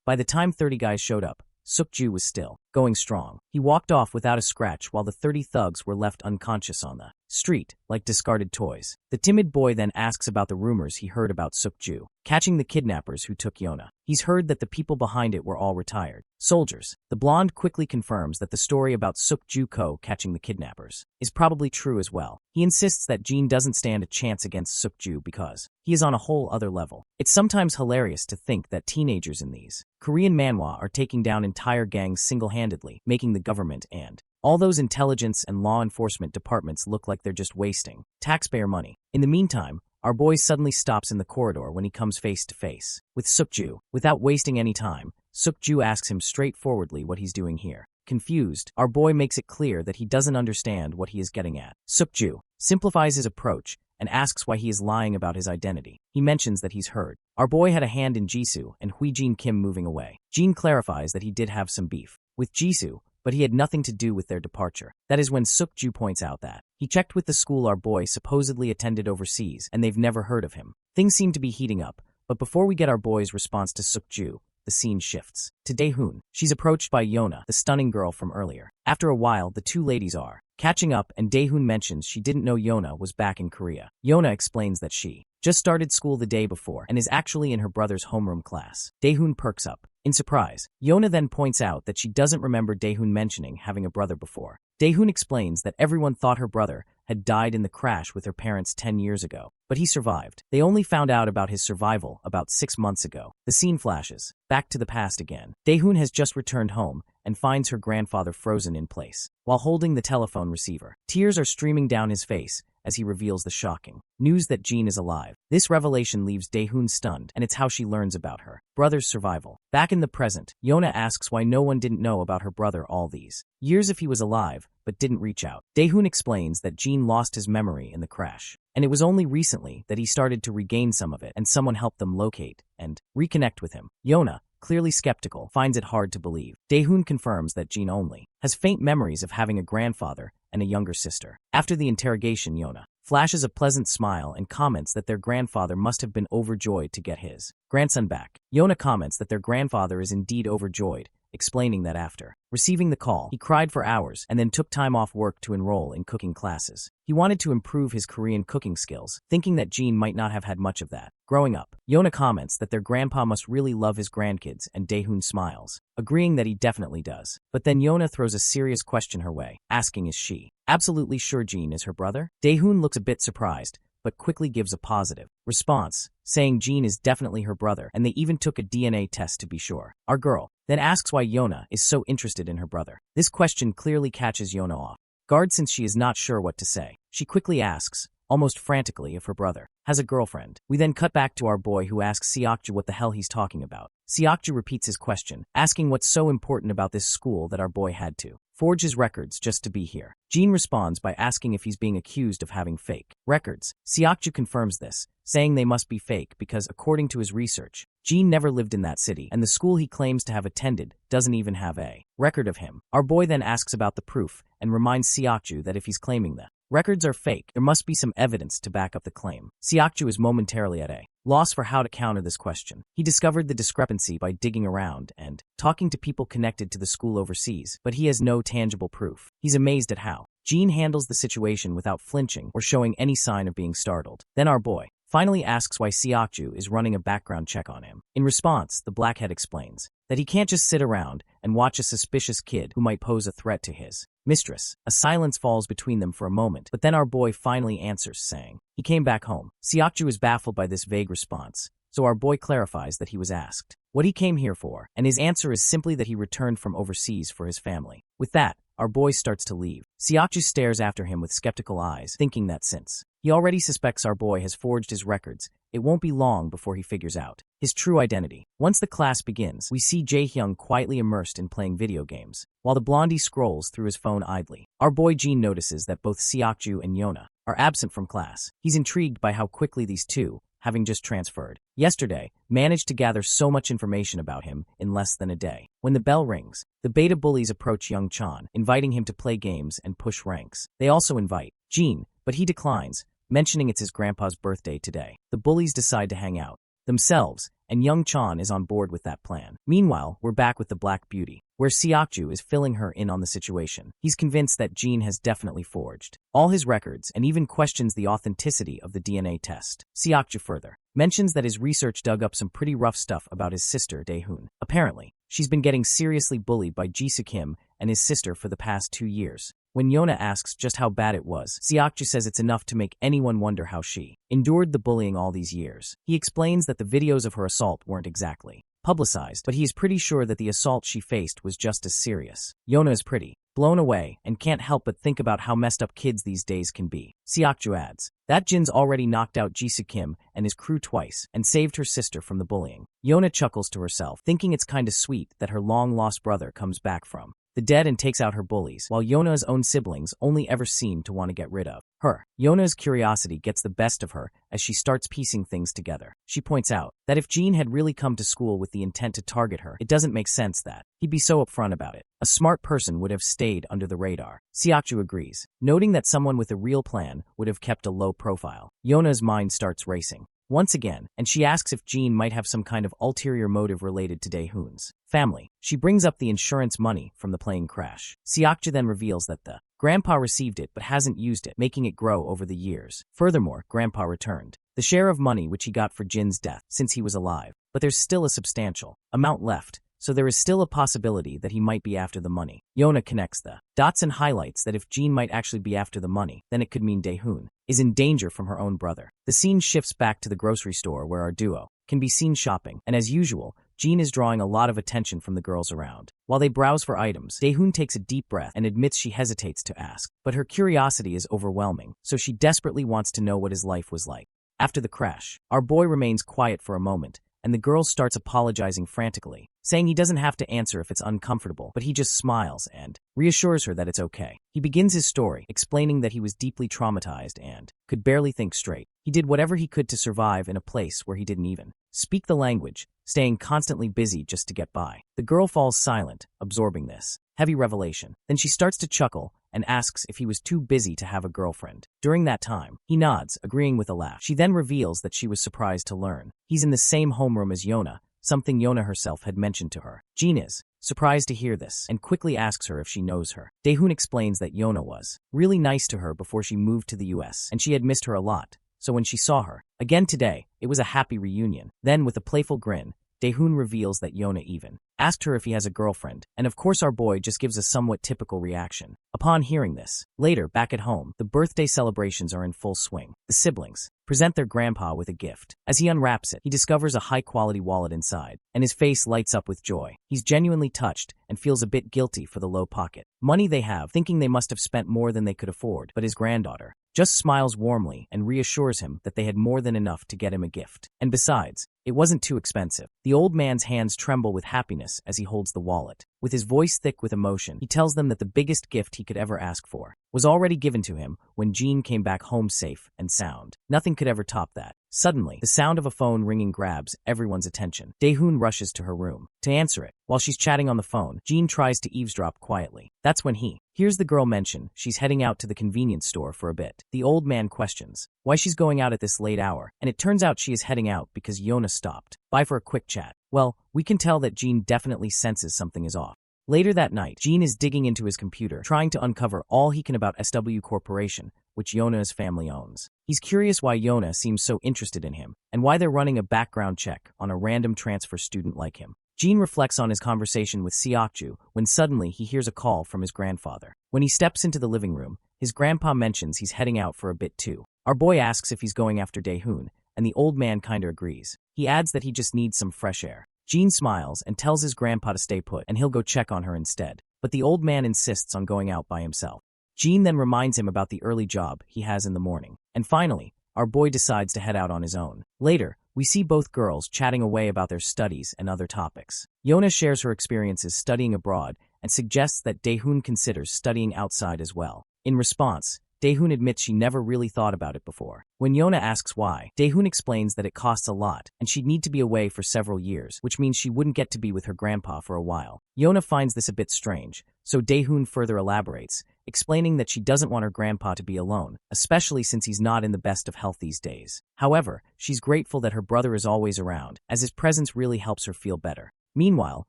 S1: By the time 30 guys showed up, Suk-Ju was still going strong. He walked off without a scratch while the 30 thugs were left unconscious on the street, like discarded toys. The timid boy then asks about the rumors he heard about Suk-Ju catching the kidnappers who took Yona. He's heard that the people behind it were all retired soldiers. The blonde quickly confirms that the story about Suk-Ju Ko catching the kidnappers is probably true as well. He insists that Jin doesn't stand a chance against Suk-Ju because he is on a whole other level. It's sometimes hilarious to think that teenagers in these Korean manhwa are taking down entire gangs single-handedly, making the government and all those intelligence and law enforcement departments look like they're just wasting taxpayer money. In the meantime, our boy suddenly stops in the corridor when he comes face to face with Suk-Ju. Without wasting any time, Suk-Ju asks him straightforwardly what he's doing here. Confused, our boy makes it clear that he doesn't understand what he is getting at. Suk-Ju simplifies his approach and asks why he is lying about his identity. He mentions that he's heard our boy had a hand in Jisoo and Hui-jin Kim moving away. Jin clarifies that he did have some beef with Jisoo, but he had nothing to do with their departure. That is when Suk-Ju points out that he checked with the school our boy supposedly attended overseas and they've never heard of him. Things seem to be heating up, but before we get our boy's response to Suk-Ju, the scene shifts to Dae-hoon. She's approached by Yona, the stunning girl from earlier. After a while, the two ladies are catching up and Dae-hoon mentions she didn't know Yona was back in Korea. Yona explains that she just started school the day before and is actually in her brother's homeroom class. Dae-hoon perks up in surprise. Yona then points out that she doesn't remember Dae-hoon mentioning having a brother before. Dae-hoon explains that everyone thought her brother had died in the crash with her parents 10 years ago, but he survived. They only found out about his survival about 6 months ago. The scene flashes back to the past again. Dae-hoon has just returned home and finds her grandfather frozen in place while holding the telephone receiver. Tears are streaming down his face as he reveals the shocking news that Jin is alive. This revelation leaves Dae-hoon stunned, and it's how she learns about her brother's survival. Back in the present, Yona asks why no one didn't know about her brother all these years if he was alive, but didn't reach out. Dae-hoon explains that Jin lost his memory in the crash, and it was only recently that he started to regain some of it and someone helped them locate and reconnect with him. Yona, clearly skeptical, finds it hard to believe. Dae-hoon confirms that Jin only has faint memories of having a grandfather and a younger sister. After the interrogation, Yona flashes a pleasant smile and comments that their grandfather must have been overjoyed to get his grandson back. Yona comments that their grandfather is indeed overjoyed, explaining that after receiving the call, he cried for hours and then took time off work to enroll in cooking classes. He wanted to improve his Korean cooking skills, thinking that Jin might not have had much of that growing up. Yona comments that their grandpa must really love his grandkids, and Dae-hoon smiles, agreeing that he definitely does. But then Yona throws a serious question her way, asking is she absolutely sure Jin is her brother? Dae-hoon looks a bit surprised, but quickly gives a positive response, saying Jin is definitely her brother, and they even took a DNA test to be sure. Our girl then asks why Yona is so interested in her brother. This question clearly catches Yona off guard since she is not sure what to say. She quickly asks, almost frantically, if her brother has a girlfriend. We then cut back to our boy who asks Seokju what the hell he's talking about. Seokju repeats his question, asking what's so important about this school that our boy had to forge his records just to be here. Jin responds by asking if he's being accused of having fake records. Seokju confirms this, saying they must be fake because, according to his research, Jin never lived in that city, and the school he claims to have attended doesn't even have a record of him. Our boy then asks about the proof and reminds Seokju that if he's claiming the records are fake, there must be some evidence to back up the claim. Seokju is momentarily at a loss for how to counter this question. He discovered the discrepancy by digging around and talking to people connected to the school overseas, but he has no tangible proof. He's amazed at how Jin handles the situation without flinching or showing any sign of being startled. Then our boy finally asks why Seokju is running a background check on him. In response, the blackhead explains that he can't just sit around and watch a suspicious kid who might pose a threat to his mistress. A silence falls between them for a moment, but then our boy finally answers, saying he came back home. Seokju is baffled by this vague response, so our boy clarifies that he was asked what he came here for, and his answer is simply that he returned from overseas for his family. With that, our boy starts to leave. Seokju stares after him with skeptical eyes, thinking that since he already suspects our boy has forged his records it won't be long before he figures out his true identity. Once the class begins, we see Jae-hyung quietly immersed in playing video games, while the blondie scrolls through his phone idly. Our boy Jin notices that both Seokju and Yona are absent from class. He's intrigued by how quickly these two, having just transferred yesterday, managed to gather so much information about him in less than a day. When the bell rings, the beta bullies approach young Chan, inviting him to play games and push ranks. They also invite Jin, but he declines, mentioning it's his grandpa's birthday today. The bullies decide to hang out themselves, and young Chan is on board with that plan. Meanwhile, we're back with the Black Beauty, where Seokju is filling her in on the situation. He's convinced that Jin has definitely forged all his records and even questions the authenticity of the DNA test. Seokju further mentions that his research dug up some pretty rough stuff about his sister Daehoon. Apparently, she's been getting seriously bullied by Jisoo Kim and his sister for the past 2 years. When Yona asks just how bad it was, Seokju says it's enough to make anyone wonder how she endured the bullying all these years. He explains that the videos of her assault weren't exactly publicized, but he is pretty sure that the assault she faced was just as serious. Yona is pretty blown away and can't help but think about how messed up kids these days can be. Seokju adds that Jin's already knocked out Jisoo Kim and his crew twice and saved her sister from the bullying. Yona chuckles to herself, thinking it's kinda sweet that her long-lost brother comes back from the dead and takes out her bullies, while Yona's own siblings only ever seem to want to get rid of her. Yona's curiosity gets the best of her as she starts piecing things together. She points out that if Jin had really come to school with the intent to target her, it doesn't make sense that he'd be so upfront about it. A smart person would have stayed under the radar. Seokju agrees, noting that someone with a real plan would have kept a low profile. Yona's mind starts racing once again, and she asks if Jin might have some kind of ulterior motive related to Daehoon's family. She brings up the insurance money from the plane crash. Seokju then reveals that the grandpa received it but hasn't used it, making it grow over the years. Furthermore, grandpa returned the share of money which he got for Jin's death since he was alive, but there's still a substantial amount left, so there is still a possibility that he might be after the money. Yona connects the dots and highlights that if Jin might actually be after the money, then it could mean Daehoon is in danger from her own brother. The scene shifts back to the grocery store where our duo can be seen shopping, and as usual, Jin is drawing a lot of attention from the girls around. While they browse for items, Daehoon takes a deep breath and admits she hesitates to ask, but her curiosity is overwhelming, so she desperately wants to know what his life was like after the crash. Our boy remains quiet for a moment, and the girl starts apologizing frantically, saying he doesn't have to answer if it's uncomfortable, but he just smiles and reassures her that it's okay. He begins his story, explaining that he was deeply traumatized and could barely think straight. He did whatever he could to survive in a place where he didn't even speak the language, staying constantly busy just to get by. The girl falls silent, absorbing this heavy revelation. Then she starts to chuckle and asks if he was too busy to have a girlfriend. During that time, he nods, agreeing with a laugh. She then reveals that she was surprised to learn he's in the same homeroom as Yona, something Yona herself had mentioned to her. Jin is surprised to hear this and quickly asks her if she knows her. Daehoon explains that Yona was really nice to her before she moved to the US, and she had missed her a lot, so when she saw her again today, it was a happy reunion. Then, with a playful grin, Daehoon reveals that Yona even asked her if he has a girlfriend, and of course our boy just gives a somewhat typical reaction upon hearing this. Later, back at home, the birthday celebrations are in full swing. The siblings present their grandpa with a gift. As he unwraps it, he discovers a high-quality wallet inside, and his face lights up with joy. He's genuinely touched and feels a bit guilty for the low pocket money they have, thinking they must have spent more than they could afford, but his granddaughter just smiles warmly and reassures him that they had more than enough to get him a gift. And besides, it wasn't too expensive. The old man's hands tremble with happiness as he holds the wallet. With his voice thick with emotion, he tells them that the biggest gift he could ever ask for was already given to him when Jin came back home safe and sound. Nothing could ever top that. Suddenly, the sound of a phone ringing grabs everyone's attention. Daehoon rushes to her room to answer it. While she's chatting on the phone, Jin tries to eavesdrop quietly. That's when he hears the girl mention she's heading out to the convenience store for a bit. The old man questions why she's going out at this late hour, and it turns out she is heading out because Yona stopped by for a quick chat. Well, we can tell that Jin definitely senses something is off. Later that night, Jin is digging into his computer, trying to uncover all he can about SW Corporation, which Yona's family owns. He's curious why Yona seems so interested in him, and why they're running a background check on a random transfer student like him. Jin reflects on his conversation with Seokju when suddenly he hears a call from his grandfather. When he steps into the living room, his grandpa mentions he's heading out for a bit too. Our boy asks if he's going after Daehoon, and the old man kinda agrees. He adds that he just needs some fresh air. Jin smiles and tells his grandpa to stay put and he'll go check on her instead. But the old man insists on going out by himself. Jin then reminds him about the early job he has in the morning. And finally, our boy decides to head out on his own. Later, we see both girls chatting away about their studies and other topics. Yona shares her experiences studying abroad and suggests that Daehoon considers studying outside as well. In response, Daehoon admits she never really thought about it before. When Yona asks why, Daehoon explains that it costs a lot and she'd need to be away for several years, which means she wouldn't get to be with her grandpa for a while. Yona finds this a bit strange, so Daehoon further elaborates, explaining that she doesn't want her grandpa to be alone, especially since he's not in the best of health these days. However, she's grateful that her brother is always around, as his presence really helps her feel better. Meanwhile,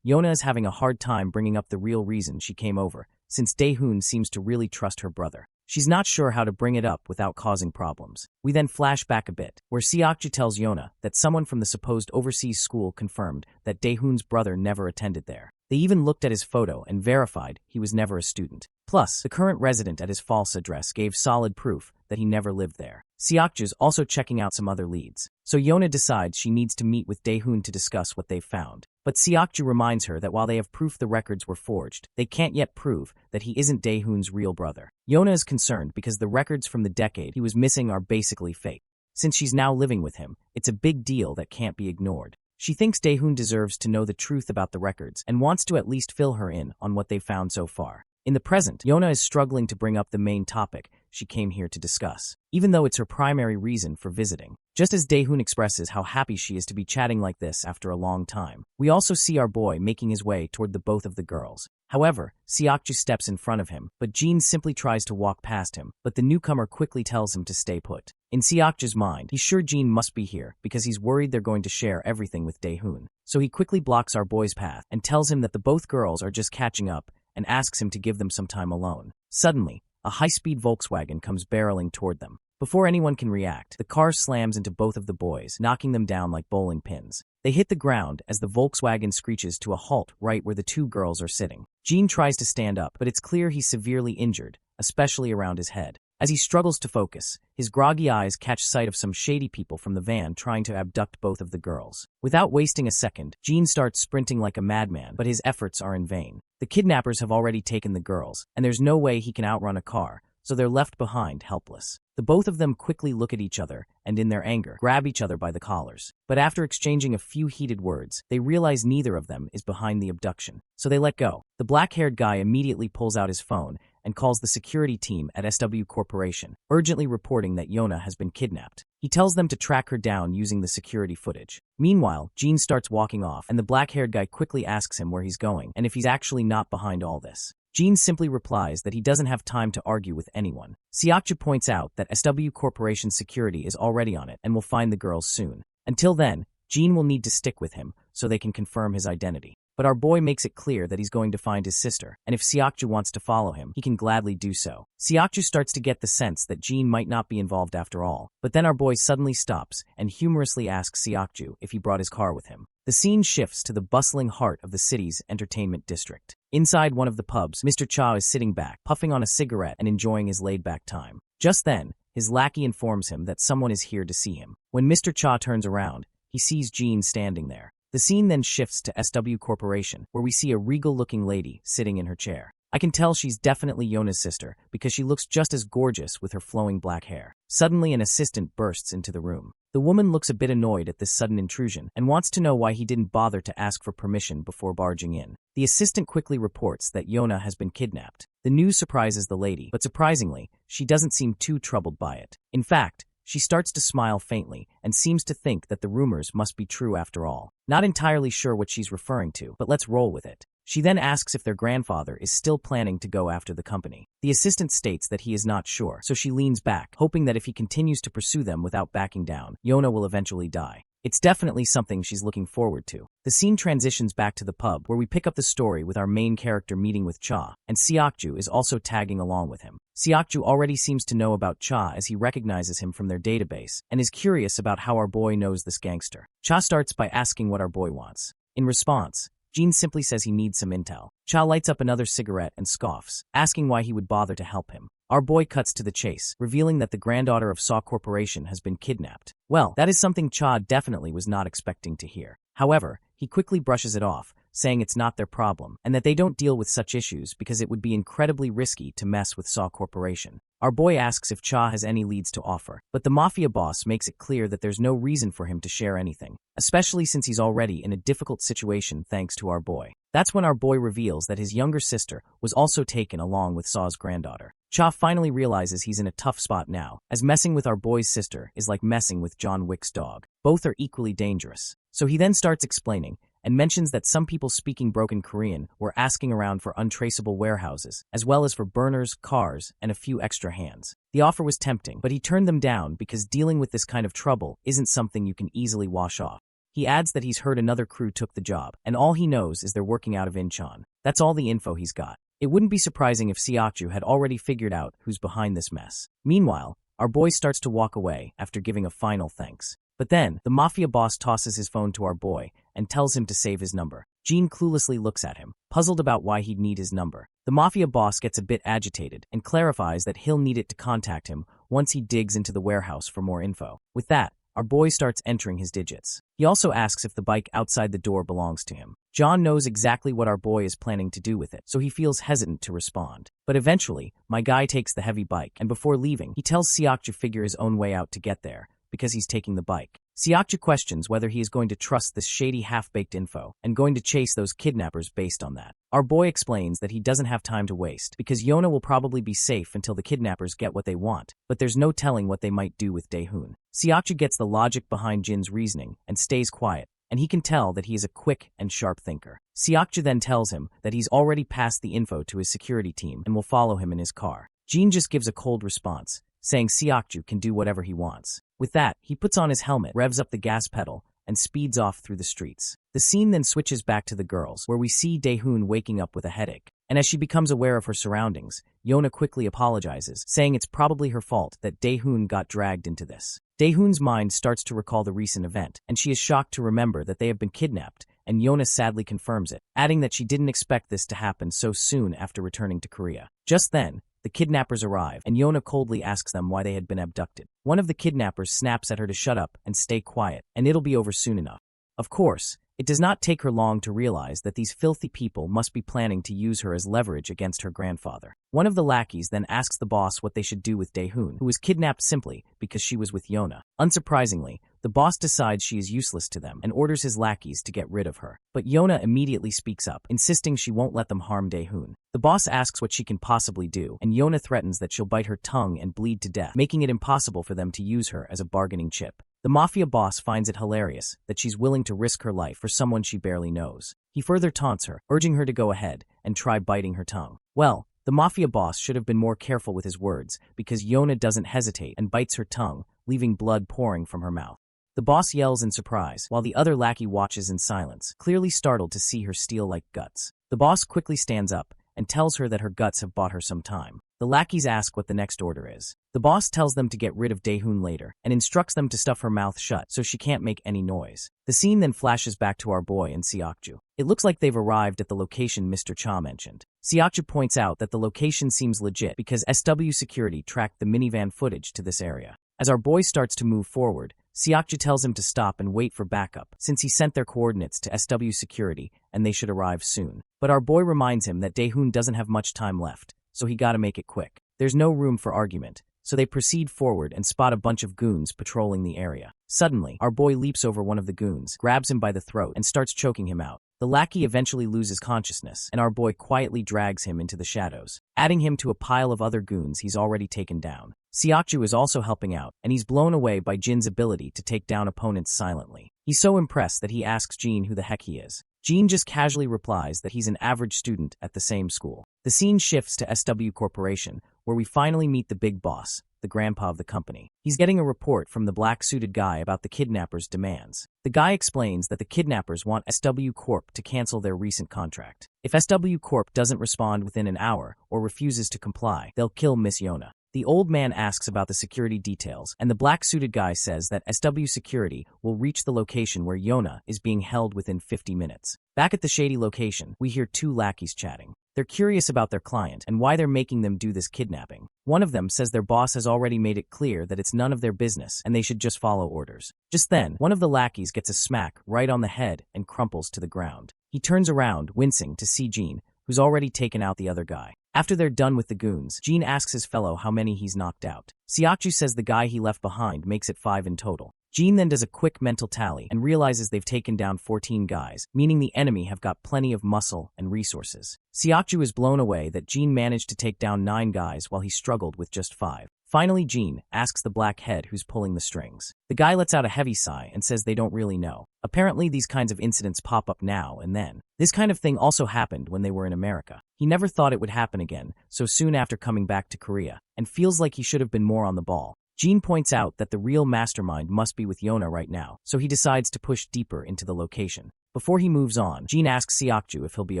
S1: Yona is having a hard time bringing up the real reason she came over, since Daehoon seems to really trust her brother. She's not sure how to bring it up without causing problems. We then flash back a bit, where Seokju tells Yona that someone from the supposed overseas school confirmed that Daehoon's brother never attended there. They even looked at his photo and verified he was never a student. Plus, the current resident at his false address gave solid proof that he never lived there. Seokju's also checking out some other leads, so Yona decides she needs to meet with Daehoon to discuss what they've found. But Seokju reminds her that while they have proof the records were forged, they can't yet prove that he isn't Daehoon's real brother. Yona is concerned because the records from the decade he was missing are basically fake. Since she's now living with him, it's a big deal that can't be ignored. She thinks Daehoon deserves to know the truth about the records and wants to at least fill her in on what they've found so far. In the present, Yona is struggling to bring up the main topic she came here to discuss, even though it's her primary reason for visiting. Just as Daehoon expresses how happy she is to be chatting like this after a long time, we also see our boy making his way toward the both of the girls. However, Seokju steps in front of him, but Jin simply tries to walk past him, but the newcomer quickly tells him to stay put. In Seokju's mind, he's sure Jin must be here because he's worried they're going to share everything with Daehoon. So he quickly blocks our boy's path and tells him that the both girls are just catching up and asks him to give them some time alone. Suddenly, a high-speed Volkswagen comes barreling toward them. Before anyone can react, the car slams into both of the boys, knocking them down like bowling pins. They hit the ground as the Volkswagen screeches to a halt right where the two girls are sitting. Jin tries to stand up, but it's clear he's severely injured, especially around his head. As he struggles to focus, his groggy eyes catch sight of some shady people from the van trying to abduct both of the girls. Without wasting a second, Jin starts sprinting like a madman, but his efforts are in vain. The kidnappers have already taken the girls, and there's no way he can outrun a car, so they're left behind helpless. The both of them quickly look at each other and, in their anger, grab each other by the collars. But after exchanging a few heated words, they realize neither of them is behind the abduction, so they let go. The black-haired guy immediately pulls out his phone and calls the security team at SW Corporation, urgently reporting that Yona has been kidnapped. He tells them to track her down using the security footage. Meanwhile, Jin starts walking off, and the black-haired guy quickly asks him where he's going and if he's actually not behind all this. Jin simply replies that he doesn't have time to argue with anyone. Seokju points out that SW Corporation security is already on it and will find the girls soon. Until then, Jin will need to stick with him so they can confirm his identity. But our boy makes it clear that he's going to find his sister, and if Seokju wants to follow him, he can gladly do so. Seokju starts to get the sense that Jin might not be involved after all, but then our boy suddenly stops and humorously asks Seokju if he brought his car with him. The scene shifts to the bustling heart of the city's entertainment district. Inside one of the pubs, Mr. Cha is sitting back, puffing on a cigarette and enjoying his laid-back time. Just then, his lackey informs him that someone is here to see him. When Mr. Cha turns around, he sees Jin standing there. The scene then shifts to SW Corporation, where we see a regal-looking lady sitting in her chair. I can tell she's definitely Yona's sister because she looks just as gorgeous with her flowing black hair. Suddenly, an assistant bursts into the room. The woman looks a bit annoyed at this sudden intrusion and wants to know why he didn't bother to ask for permission before barging in. The assistant quickly reports that Yona has been kidnapped. The news surprises the lady, but surprisingly, she doesn't seem too troubled by it. In fact, she starts to smile faintly and seems to think that the rumors must be true after all. Not entirely sure what she's referring to, but let's roll with it. She then asks if their grandfather is still planning to go after the company. The assistant states that he is not sure, so she leans back, hoping that if he continues to pursue them without backing down, Yona will eventually die. It's definitely something she's looking forward to. The scene transitions back to the pub, where we pick up the story with our main character meeting with Cha, and Seokju is also tagging along with him. Seokju already seems to know about Cha as he recognizes him from their database, and is curious about how our boy knows this gangster. Cha starts by asking what our boy wants. In response, Jin simply says he needs some intel. Cha lights up another cigarette and scoffs, asking why he would bother to help him. Our boy cuts to the chase, revealing that the granddaughter of Saw Corporation has been kidnapped. Well, that is something Cha definitely was not expecting to hear. However, he quickly brushes it off, saying it's not their problem, and that they don't deal with such issues because it would be incredibly risky to mess with Saw Corporation. Our boy asks if Cha has any leads to offer, but the mafia boss makes it clear that there's no reason for him to share anything, especially since he's already in a difficult situation thanks to our boy. That's when our boy reveals that his younger sister was also taken along with Saw's granddaughter. Cha finally realizes he's in a tough spot now, as messing with our boy's sister is like messing with John Wick's dog. Both are equally dangerous. So he then starts explaining, and mentions that some people speaking broken Korean were asking around for untraceable warehouses, as well as for burners, cars, and a few extra hands. The offer was tempting, but he turned them down because dealing with this kind of trouble isn't something you can easily wash off. He adds that he's heard another crew took the job, and all he knows is they're working out of Incheon. That's all the info he's got. It wouldn't be surprising if Seokju had already figured out who's behind this mess. Meanwhile, our boy starts to walk away after giving a final thanks. But then, the mafia boss tosses his phone to our boy and tells him to save his number. Jean cluelessly looks at him, puzzled about why he'd need his number. The mafia boss gets a bit agitated and clarifies that he'll need it to contact him once he digs into the warehouse for more info. With that, our boy starts entering his digits. He also asks if the bike outside the door belongs to him. John knows exactly what our boy is planning to do with it, so he feels hesitant to respond. But eventually, my guy takes the heavy bike, and before leaving, he tells Seok to figure his own way out to get there, because he's taking the bike. Seokju questions whether he is going to trust this shady half-baked info and going to chase those kidnappers based on that. Our boy explains that he doesn't have time to waste because Yona will probably be safe until the kidnappers get what they want, but there's no telling what they might do with Daehoon. Seokju gets the logic behind Jin's reasoning and stays quiet, and he can tell that he is a quick and sharp thinker. Seokju then tells him that he's already passed the info to his security team and will follow him in his car. Jin just gives a cold response, saying Seokju can do whatever he wants. With that, he puts on his helmet, revs up the gas pedal, and speeds off through the streets. The scene then switches back to the girls, where we see Daehoon waking up with a headache. And as she becomes aware of her surroundings, Yona quickly apologizes, saying it's probably her fault that Daehoon got dragged into this. Daehoon's mind starts to recall the recent event, and she is shocked to remember that they have been kidnapped, and Yona sadly confirms it, adding that she didn't expect this to happen so soon after returning to Korea. Just then, the kidnappers arrive, and Yona coldly asks them why they had been abducted. One of the kidnappers snaps at her to shut up and stay quiet, and it'll be over soon enough. Of course, it does not take her long to realize that these filthy people must be planning to use her as leverage against her grandfather. One of the lackeys then asks the boss what they should do with Daehoon, who was kidnapped simply because she was with Yona. Unsurprisingly, the boss decides she is useless to them and orders his lackeys to get rid of her. But Yona immediately speaks up, insisting she won't let them harm Daehoon. The boss asks what she can possibly do, and Yona threatens that she'll bite her tongue and bleed to death, making it impossible for them to use her as a bargaining chip. The mafia boss finds it hilarious that she's willing to risk her life for someone she barely knows. He further taunts her, urging her to go ahead and try biting her tongue. Well, the mafia boss should have been more careful with his words, because Yona doesn't hesitate and bites her tongue, leaving blood pouring from her mouth. The boss yells in surprise, while the other lackey watches in silence, clearly startled to see her steel-like guts. The boss quickly stands up and tells her that her guts have bought her some time. The lackeys ask what the next order is. The boss tells them to get rid of Daehoon later, and instructs them to stuff her mouth shut so she can't make any noise. The scene then flashes back to our boy and Seokju. It looks like they've arrived at the location Mr. Cha mentioned. Seokju points out that the location seems legit because SW security tracked the minivan footage to this area. As our boy starts to move forward, Seokju tells him to stop and wait for backup, since he sent their coordinates to SW security and they should arrive soon. But our boy reminds him that Daehoon doesn't have much time left, so he gotta make it quick. There's no room for argument, so they proceed forward and spot a bunch of goons patrolling the area. Suddenly, our boy leaps over one of the goons, grabs him by the throat, and starts choking him out. The lackey eventually loses consciousness, and our boy quietly drags him into the shadows, adding him to a pile of other goons he's already taken down. Seokju is also helping out, and he's blown away by Jin's ability to take down opponents silently. He's so impressed that he asks Jin who the heck he is. Jin just casually replies that he's an average student at the same school. The scene shifts to SW Corporation, where we finally meet the big boss, the grandpa of the company. He's getting a report from the black-suited guy about the kidnappers' demands. The guy explains that the kidnappers want SW Corp to cancel their recent contract. If SW Corp doesn't respond within an hour or refuses to comply, they'll kill Miss Yona. The old man asks about the security details, and the black-suited guy says that SW Security will reach the location where Yona is being held within 50 minutes. Back at the shady location, we hear two lackeys chatting. They're curious about their client and why they're making them do this kidnapping. One of them says their boss has already made it clear that it's none of their business and they should just follow orders. Just then, one of the lackeys gets a smack right on the head and crumples to the ground. He turns around, wincing, to see Jean, who's already taken out the other guy. After they're done with the goons, Jean asks his fellow how many he's knocked out. Siakju says the guy he left behind makes it 5 in total. Jean then does a quick mental tally and realizes they've taken down 14 guys, meaning the enemy have got plenty of muscle and resources. Siakju is blown away that Jean managed to take down 9 guys while he struggled with just 5. Finally, Jean asks the black head who's pulling the strings. The guy lets out a heavy sigh and says they don't really know. Apparently, these kinds of incidents pop up now and then. This kind of thing also happened when they were in America. He never thought it would happen again so soon after coming back to Korea, and feels like he should have been more on the ball. Jean points out that the real mastermind must be with Yona right now, so he decides to push deeper into the location. Before he moves on, Jean asks Siakju if he'll be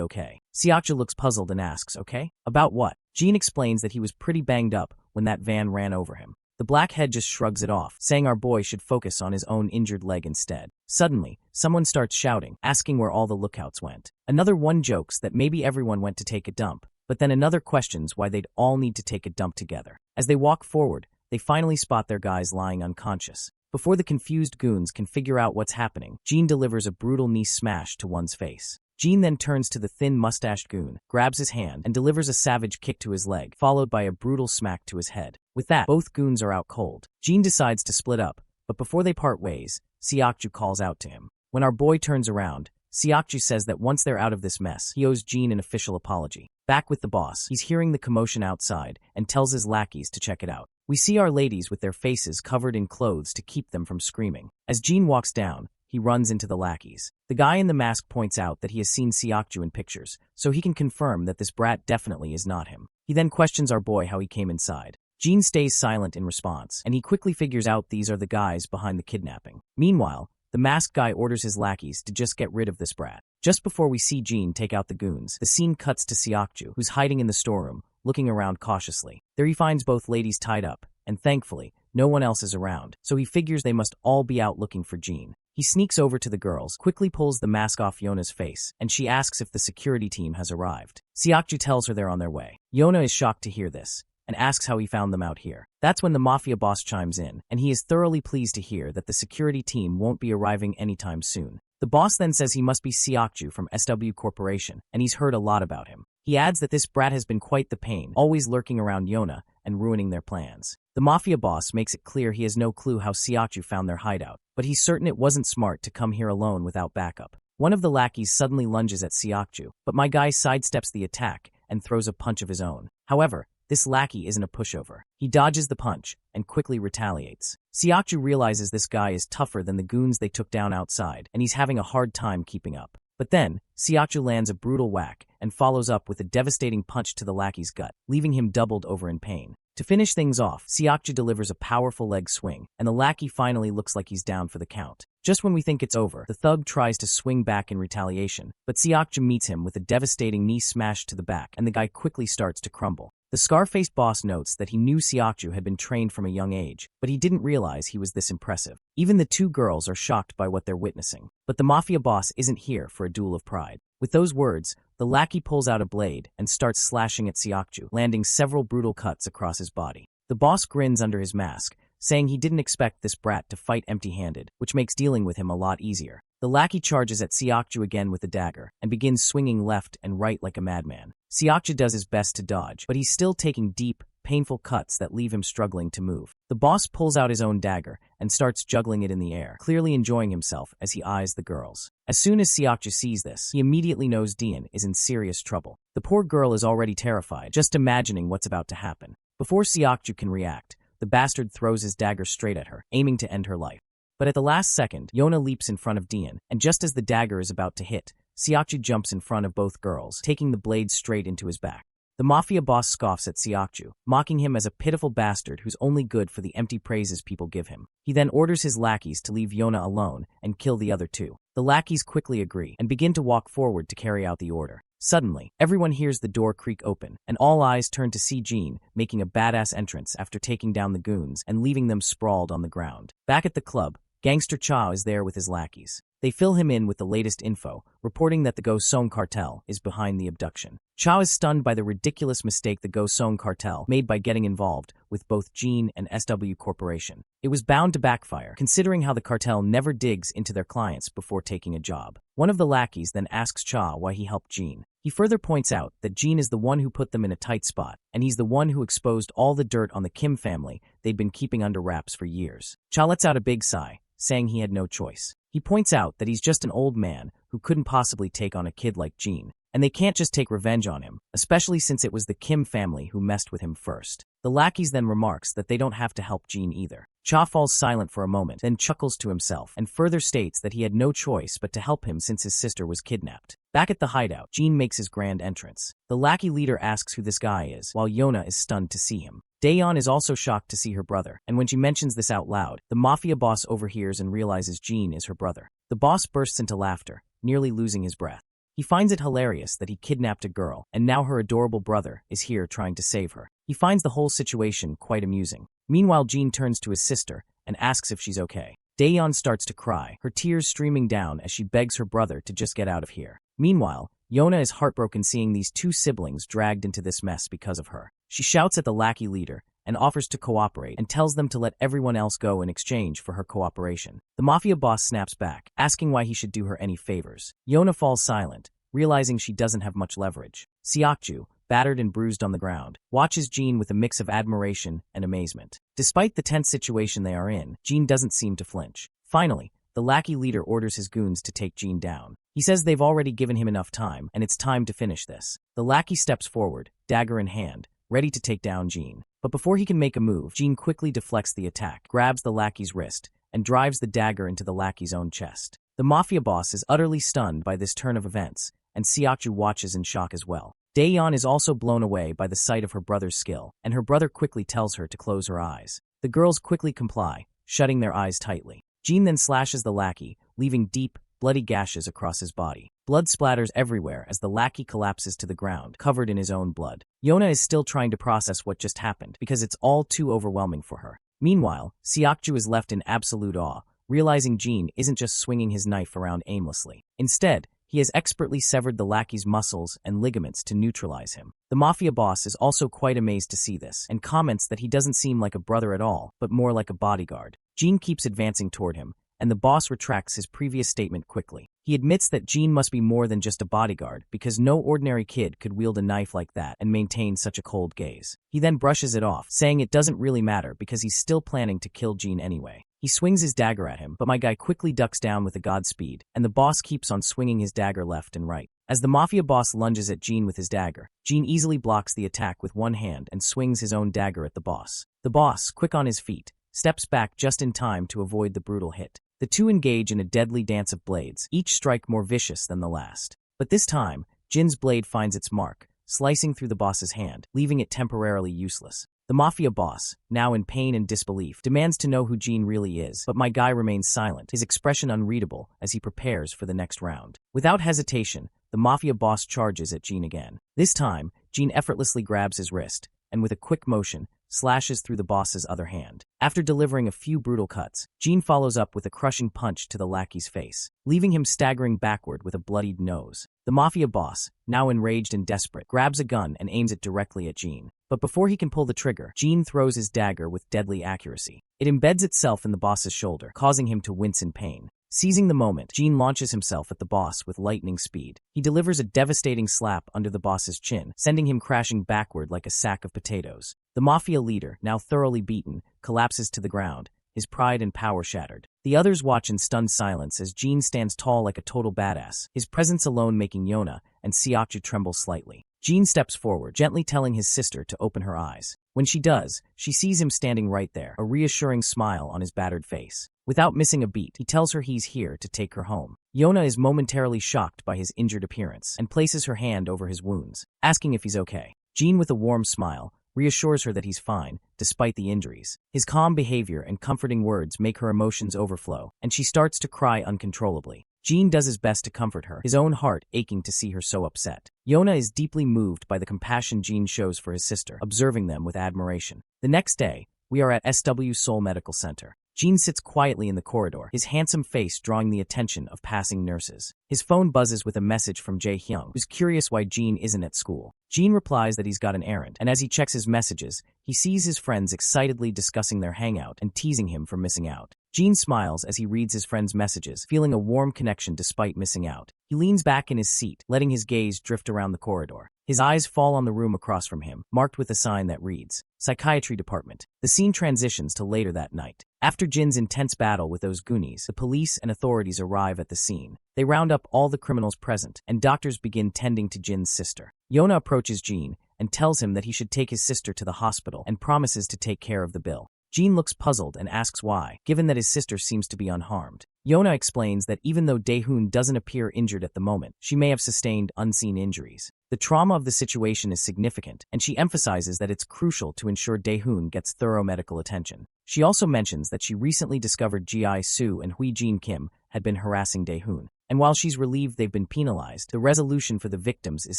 S1: okay. Siakju looks puzzled and asks, okay? About what? Jean explains that he was pretty banged up when that van ran over him. The blackhead just shrugs it off, saying our boy should focus on his own injured leg instead. Suddenly, someone starts shouting, asking where all the lookouts went. Another one jokes that maybe everyone went to take a dump, but then another questions why they'd all need to take a dump together. As they walk forward, they finally spot their guys lying unconscious. Before the confused goons can figure out what's happening, Jean delivers a brutal knee smash to one's face. Jean then turns to the thin mustached goon, grabs his hand, and delivers a savage kick to his leg, followed by a brutal smack to his head. With that, both goons are out cold. Jean decides to split up, but before they part ways, Siakju calls out to him. When our boy turns around, Siakju says that once they're out of this mess, he owes Jean an official apology. Back with the boss, he's hearing the commotion outside and tells his lackeys to check it out. We see our ladies with their faces covered in clothes to keep them from screaming. As Jean walks down, he runs into the lackeys. The guy in the mask points out that he has seen Siakju in pictures, so he can confirm that this brat definitely is not him. He then questions our boy how he came inside. Jean stays silent in response, and he quickly figures out these are the guys behind the kidnapping. Meanwhile, the masked guy orders his lackeys to just get rid of this brat. Just before we see Jean take out the goons, the scene cuts to Siakju, who's hiding in the storeroom, looking around cautiously. There he finds both ladies tied up, and thankfully, no one else is around, so he figures they must all be out looking for Jean. He sneaks over to the girls, quickly pulls the mask off Yona's face, and she asks if the security team has arrived. Siakju tells her they're on their way. Yona is shocked to hear this, and asks how he found them out here. That's when the mafia boss chimes in, and he is thoroughly pleased to hear that the security team won't be arriving anytime soon. The boss then says he must be Siakju from SW Corporation, and he's heard a lot about him. He adds that this brat has been quite the pain, always lurking around Yona and ruining their plans. The mafia boss makes it clear he has no clue how Siakju found their hideout, but he's certain it wasn't smart to come here alone without backup. One of the lackeys suddenly lunges at Siakju, but my guy sidesteps the attack and throws a punch of his own. However, this lackey isn't a pushover. He dodges the punch and quickly retaliates. Siakju realizes this guy is tougher than the goons they took down outside, and he's having a hard time keeping up. But then, Siakju lands a brutal whack and follows up with a devastating punch to the lackey's gut, leaving him doubled over in pain. To finish things off, Siakju delivers a powerful leg swing, and the lackey finally looks like he's down for the count. Just when we think it's over, the thug tries to swing back in retaliation, but Siakju meets him with a devastating knee smash to the back, and the guy quickly starts to crumble. The scar-faced boss notes that he knew Siakju had been trained from a young age, but he didn't realize he was this impressive. Even the two girls are shocked by what they're witnessing. But the mafia boss isn't here for a duel of pride. With those words, the lackey pulls out a blade and starts slashing at Siakju, landing several brutal cuts across his body. The boss grins under his mask, saying he didn't expect this brat to fight empty-handed, which makes dealing with him a lot easier. The lackey charges at Siakju again with a dagger and begins swinging left and right like a madman. Siakju does his best to dodge, but he's still taking deep, painful cuts that leave him struggling to move. The boss pulls out his own dagger and starts juggling it in the air, clearly enjoying himself as he eyes the girls. As soon as Siakju sees this, he immediately knows Dian is in serious trouble. The poor girl is already terrified, just imagining what's about to happen. Before Siakju can react, the bastard throws his dagger straight at her, aiming to end her life. But at the last second, Yona leaps in front of Dian, and just as the dagger is about to hit, Siakju jumps in front of both girls, taking the blade straight into his back. The mafia boss scoffs at Siakju, mocking him as a pitiful bastard who's only good for the empty praises people give him. He then orders his lackeys to leave Yona alone and kill the other two. The lackeys quickly agree and begin to walk forward to carry out the order. Suddenly, everyone hears the door creak open, and all eyes turn to see Jean making a badass entrance after taking down the goons and leaving them sprawled on the ground. Back at the club, Gangster Cha is there with his lackeys. They fill him in with the latest info, reporting that the Go Song cartel is behind the abduction. Cha is stunned by the ridiculous mistake the Go Song cartel made by getting involved with both Jean and SW Corporation. It was bound to backfire, considering how the cartel never digs into their clients before taking a job. One of the lackeys then asks Cha why he helped Jean. He further points out that Jean is the one who put them in a tight spot, and he's the one who exposed all the dirt on the Kim family they'd been keeping under wraps for years. Cha lets out a big sigh, saying he had no choice. He points out that he's just an old man who couldn't possibly take on a kid like Jean, and they can't just take revenge on him, especially since it was the Kim family who messed with him first. The lackeys then remarks that they don't have to help Jean either. Cha falls silent for a moment, then chuckles to himself, and further states that he had no choice but to help him since his sister was kidnapped. Back at the hideout, Jean makes his grand entrance. The lackey leader asks who this guy is, while Yona is stunned to see him. Daeyeon is also shocked to see her brother, and when she mentions this out loud, the mafia boss overhears and realizes Jean is her brother. The boss bursts into laughter, nearly losing his breath. He finds it hilarious that he kidnapped a girl, and now her adorable brother is here trying to save her. He finds the whole situation quite amusing. Meanwhile, Jean turns to his sister and asks if she's okay. Daeyeon starts to cry, her tears streaming down as she begs her brother to just get out of here. Meanwhile, Yona is heartbroken seeing these two siblings dragged into this mess because of her. She shouts at the lackey leader and offers to cooperate and tells them to let everyone else go in exchange for her cooperation. The mafia boss snaps back, asking why he should do her any favors. Yona falls silent, realizing she doesn't have much leverage. Seokju, battered and bruised on the ground, watches Jean with a mix of admiration and amazement. Despite the tense situation they are in, Jean doesn't seem to flinch. Finally, the lackey leader orders his goons to take Jean down. He says they've already given him enough time, and it's time to finish this. The lackey steps forward, dagger in hand, ready to take down Jean. But before he can make a move, Jean quickly deflects the attack, grabs the lackey's wrist, and drives the dagger into the lackey's own chest. The mafia boss is utterly stunned by this turn of events, and Seokju watches in shock as well. Daeyeon is also blown away by the sight of her brother's skill, and her brother quickly tells her to close her eyes. The girls quickly comply, shutting their eyes tightly. Jean then slashes the lackey, leaving deep, bloody gashes across his body. Blood splatters everywhere as the lackey collapses to the ground, covered in his own blood. Yona is still trying to process what just happened because it's all too overwhelming for her. Meanwhile, Seokju is left in absolute awe, realizing Jean isn't just swinging his knife around aimlessly. Instead, he has expertly severed the lackey's muscles and ligaments to neutralize him. The mafia boss is also quite amazed to see this, and comments that he doesn't seem like a brother at all, but more like a bodyguard. Jean keeps advancing toward him, and the boss retracts his previous statement quickly. He admits that Jean must be more than just a bodyguard, because no ordinary kid could wield a knife like that and maintain such a cold gaze. He then brushes it off, saying it doesn't really matter because he's still planning to kill Jean anyway. He swings his dagger at him, but my guy quickly ducks down with a godspeed, and the boss keeps on swinging his dagger left and right. As the mafia boss lunges at Jean with his dagger, Jean easily blocks the attack with one hand and swings his own dagger at the boss. The boss, quick on his feet, steps back just in time to avoid the brutal hit. The two engage in a deadly dance of blades, each strike more vicious than the last. But this time, Jin's blade finds its mark, slicing through the boss's hand, leaving it temporarily useless. The mafia boss, now in pain and disbelief, demands to know who Jean really is, but my guy remains silent, his expression unreadable as he prepares for the next round. Without hesitation, the mafia boss charges at Jean again. This time, Jean effortlessly grabs his wrist, and with a quick motion, slashes through the boss's other hand. After delivering a few brutal cuts, Jean follows up with a crushing punch to the lackey's face, leaving him staggering backward with a bloodied nose. The mafia boss, now enraged and desperate, grabs a gun and aims it directly at Jean. But before he can pull the trigger, Jean throws his dagger with deadly accuracy. It embeds itself in the boss's shoulder, causing him to wince in pain. Seizing the moment, Jean launches himself at the boss with lightning speed. He delivers a devastating slap under the boss's chin, sending him crashing backward like a sack of potatoes. The mafia leader, now thoroughly beaten, collapses to the ground, his pride and power shattered. The others watch in stunned silence as Jean stands tall like a total badass, his presence alone making Yona and Seokju tremble slightly. Jean steps forward, gently telling his sister to open her eyes. When she does, she sees him standing right there, a reassuring smile on his battered face. Without missing a beat, he tells her he's here to take her home. Yona is momentarily shocked by his injured appearance and places her hand over his wounds, asking if he's okay. Jean, with a warm smile, reassures her that he's fine, despite the injuries. His calm behavior and comforting words make her emotions overflow, and she starts to cry uncontrollably. Jean does his best to comfort her, his own heart aching to see her so upset. Yona is deeply moved by the compassion Jean shows for his sister, observing them with admiration. The next day, we are at SW Seoul Medical Center. Jin sits quietly in the corridor, his handsome face drawing the attention of passing nurses. His phone buzzes with a message from Jae-hyung, who's curious why Jin isn't at school. Jin replies that he's got an errand, and as he checks his messages, he sees his friends excitedly discussing their hangout and teasing him for missing out. Jin smiles as he reads his friends' messages, feeling a warm connection despite missing out. He leans back in his seat, letting his gaze drift around the corridor. His eyes fall on the room across from him, marked with a sign that reads, Psychiatry Department. The scene transitions to later that night. After Jin's intense battle with those goonies, the police and authorities arrive at the scene. They round up all the criminals present, and doctors begin tending to Jin's sister. Yona approaches Jin and tells him that he should take his sister to the hospital and promises to take care of the bill. Jin looks puzzled and asks why, given that his sister seems to be unharmed. Yona explains that even though Dae-hoon doesn't appear injured at the moment, she may have sustained unseen injuries. The trauma of the situation is significant, and she emphasizes that it's crucial to ensure Dae-hoon gets thorough medical attention. She also mentions that she recently discovered Ji-soo and Hui-jin Kim had been harassing Dae-hoon, and while she's relieved they've been penalized, the resolution for the victims is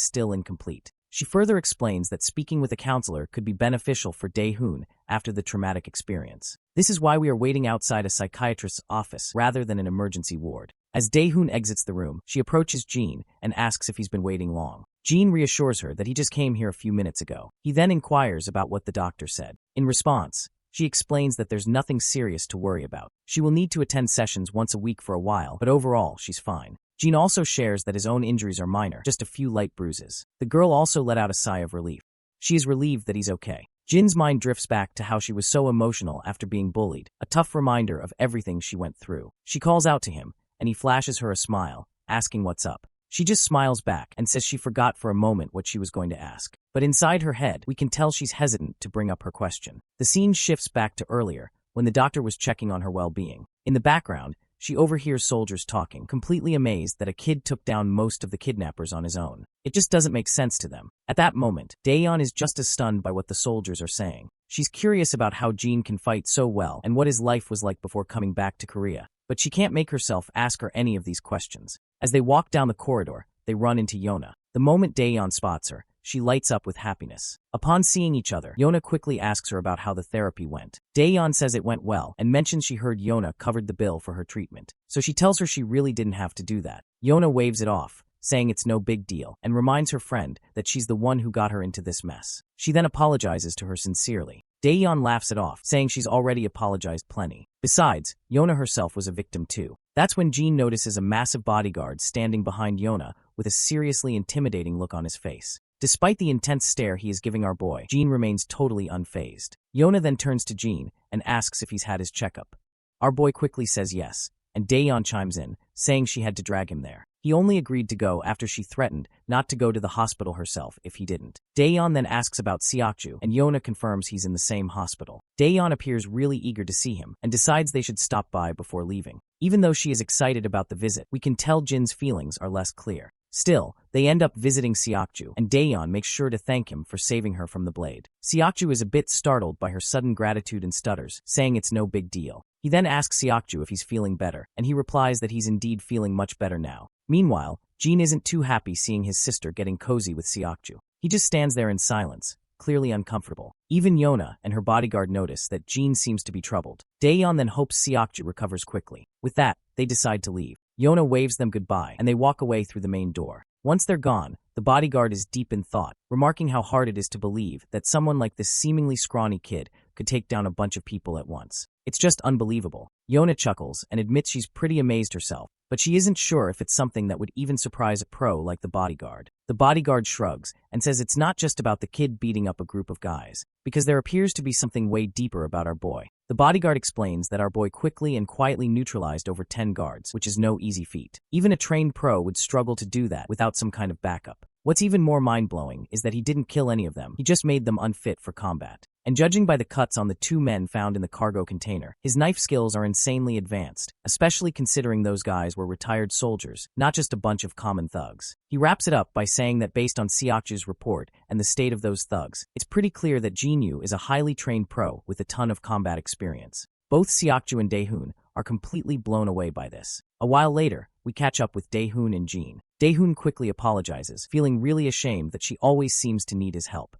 S1: still incomplete. She further explains that speaking with a counselor could be beneficial for Dae-hoon after the traumatic experience. This is why we are waiting outside a psychiatrist's office rather than an emergency ward. As Dae-hoon exits the room, she approaches Jin and asks if he's been waiting long. Jin reassures her that he just came here a few minutes ago. He then inquires about what the doctor said. In response, she explains that there's nothing serious to worry about. She will need to attend sessions once a week for a while, but overall, she's fine. Jin also shares that his own injuries are minor, just a few light bruises. The girl also let out a sigh of relief. She is relieved that he's okay. Jin's mind drifts back to how she was so emotional after being bullied, a tough reminder of everything she went through. She calls out to him, and he flashes her a smile, asking what's up. She just smiles back and says she forgot for a moment what she was going to ask. But inside her head, we can tell she's hesitant to bring up her question. The scene shifts back to earlier, when the doctor was checking on her well-being. In the background, she overhears soldiers talking, completely amazed that a kid took down most of the kidnappers on his own. It just doesn't make sense to them. At that moment, Daeyeon is just as stunned by what the soldiers are saying. She's curious about how Jin can fight so well and what his life was like before coming back to Korea. But she can't make herself ask her any of these questions. As they walk down the corridor, they run into Yona. The moment Daeyeon spots her, she lights up with happiness. Upon seeing each other, Yona quickly asks her about how the therapy went. Daeyeon says it went well and mentions she heard Yona covered the bill for her treatment. So she tells her she really didn't have to do that. Yona waves it off, saying it's no big deal, and reminds her friend that she's the one who got her into this mess. She then apologizes to her sincerely. Daeyeon laughs it off, saying she's already apologized plenty. Besides, Yona herself was a victim too. That's when Jin notices a massive bodyguard standing behind Yona with a seriously intimidating look on his face. Despite the intense stare he is giving our boy, Jin remains totally unfazed. Yona then turns to Jin and asks if he's had his checkup. Our boy quickly says yes, and Daeyeon chimes in, saying she had to drag him there. He only agreed to go after she threatened not to go to the hospital herself if he didn't. Daeyeon then asks about Seokju, and Yona confirms he's in the same hospital. Daeyeon appears really eager to see him, and decides they should stop by before leaving. Even though she is excited about the visit, we can tell Jin's feelings are less clear. Still, they end up visiting Seokju, and Daeyeon makes sure to thank him for saving her from the blade. Seokju is a bit startled by her sudden gratitude and stutters, saying it's no big deal. He then asks Seokju if he's feeling better, and he replies that he's indeed feeling much better now. Meanwhile, Jin isn't too happy seeing his sister getting cozy with Seokju. He just stands there in silence, clearly uncomfortable. Even Yona and her bodyguard notice that Jin seems to be troubled. Daeyeon then hopes Seokju recovers quickly. With that, they decide to leave. Yona waves them goodbye, and they walk away through the main door. Once they're gone, the bodyguard is deep in thought, remarking how hard it is to believe that someone like this seemingly scrawny kid could take down a bunch of people at once. It's just unbelievable. Yona chuckles and admits she's pretty amazed herself, but she isn't sure if it's something that would even surprise a pro like the bodyguard. The bodyguard shrugs and says it's not just about the kid beating up a group of guys, because there appears to be something way deeper about our boy. The bodyguard explains that our boy quickly and quietly neutralized over 10 guards, which is no easy feat. Even a trained pro would struggle to do that without some kind of backup. What's even more mind-blowing is that he didn't kill any of them, he just made them unfit for combat. And judging by the cuts on the 2 men found in the cargo container, his knife skills are insanely advanced, especially considering those guys were retired soldiers, not just a bunch of common thugs. He wraps it up by saying that based on Seokju's report and the state of those thugs, it's pretty clear that Jinyu is a highly trained pro with a ton of combat experience. Both Seokju and Dae-hoon are completely blown away by this. A while later, we catch up with Dae-hoon and Jin. Dae-hoon quickly apologizes, feeling really ashamed that she always seems to need his help.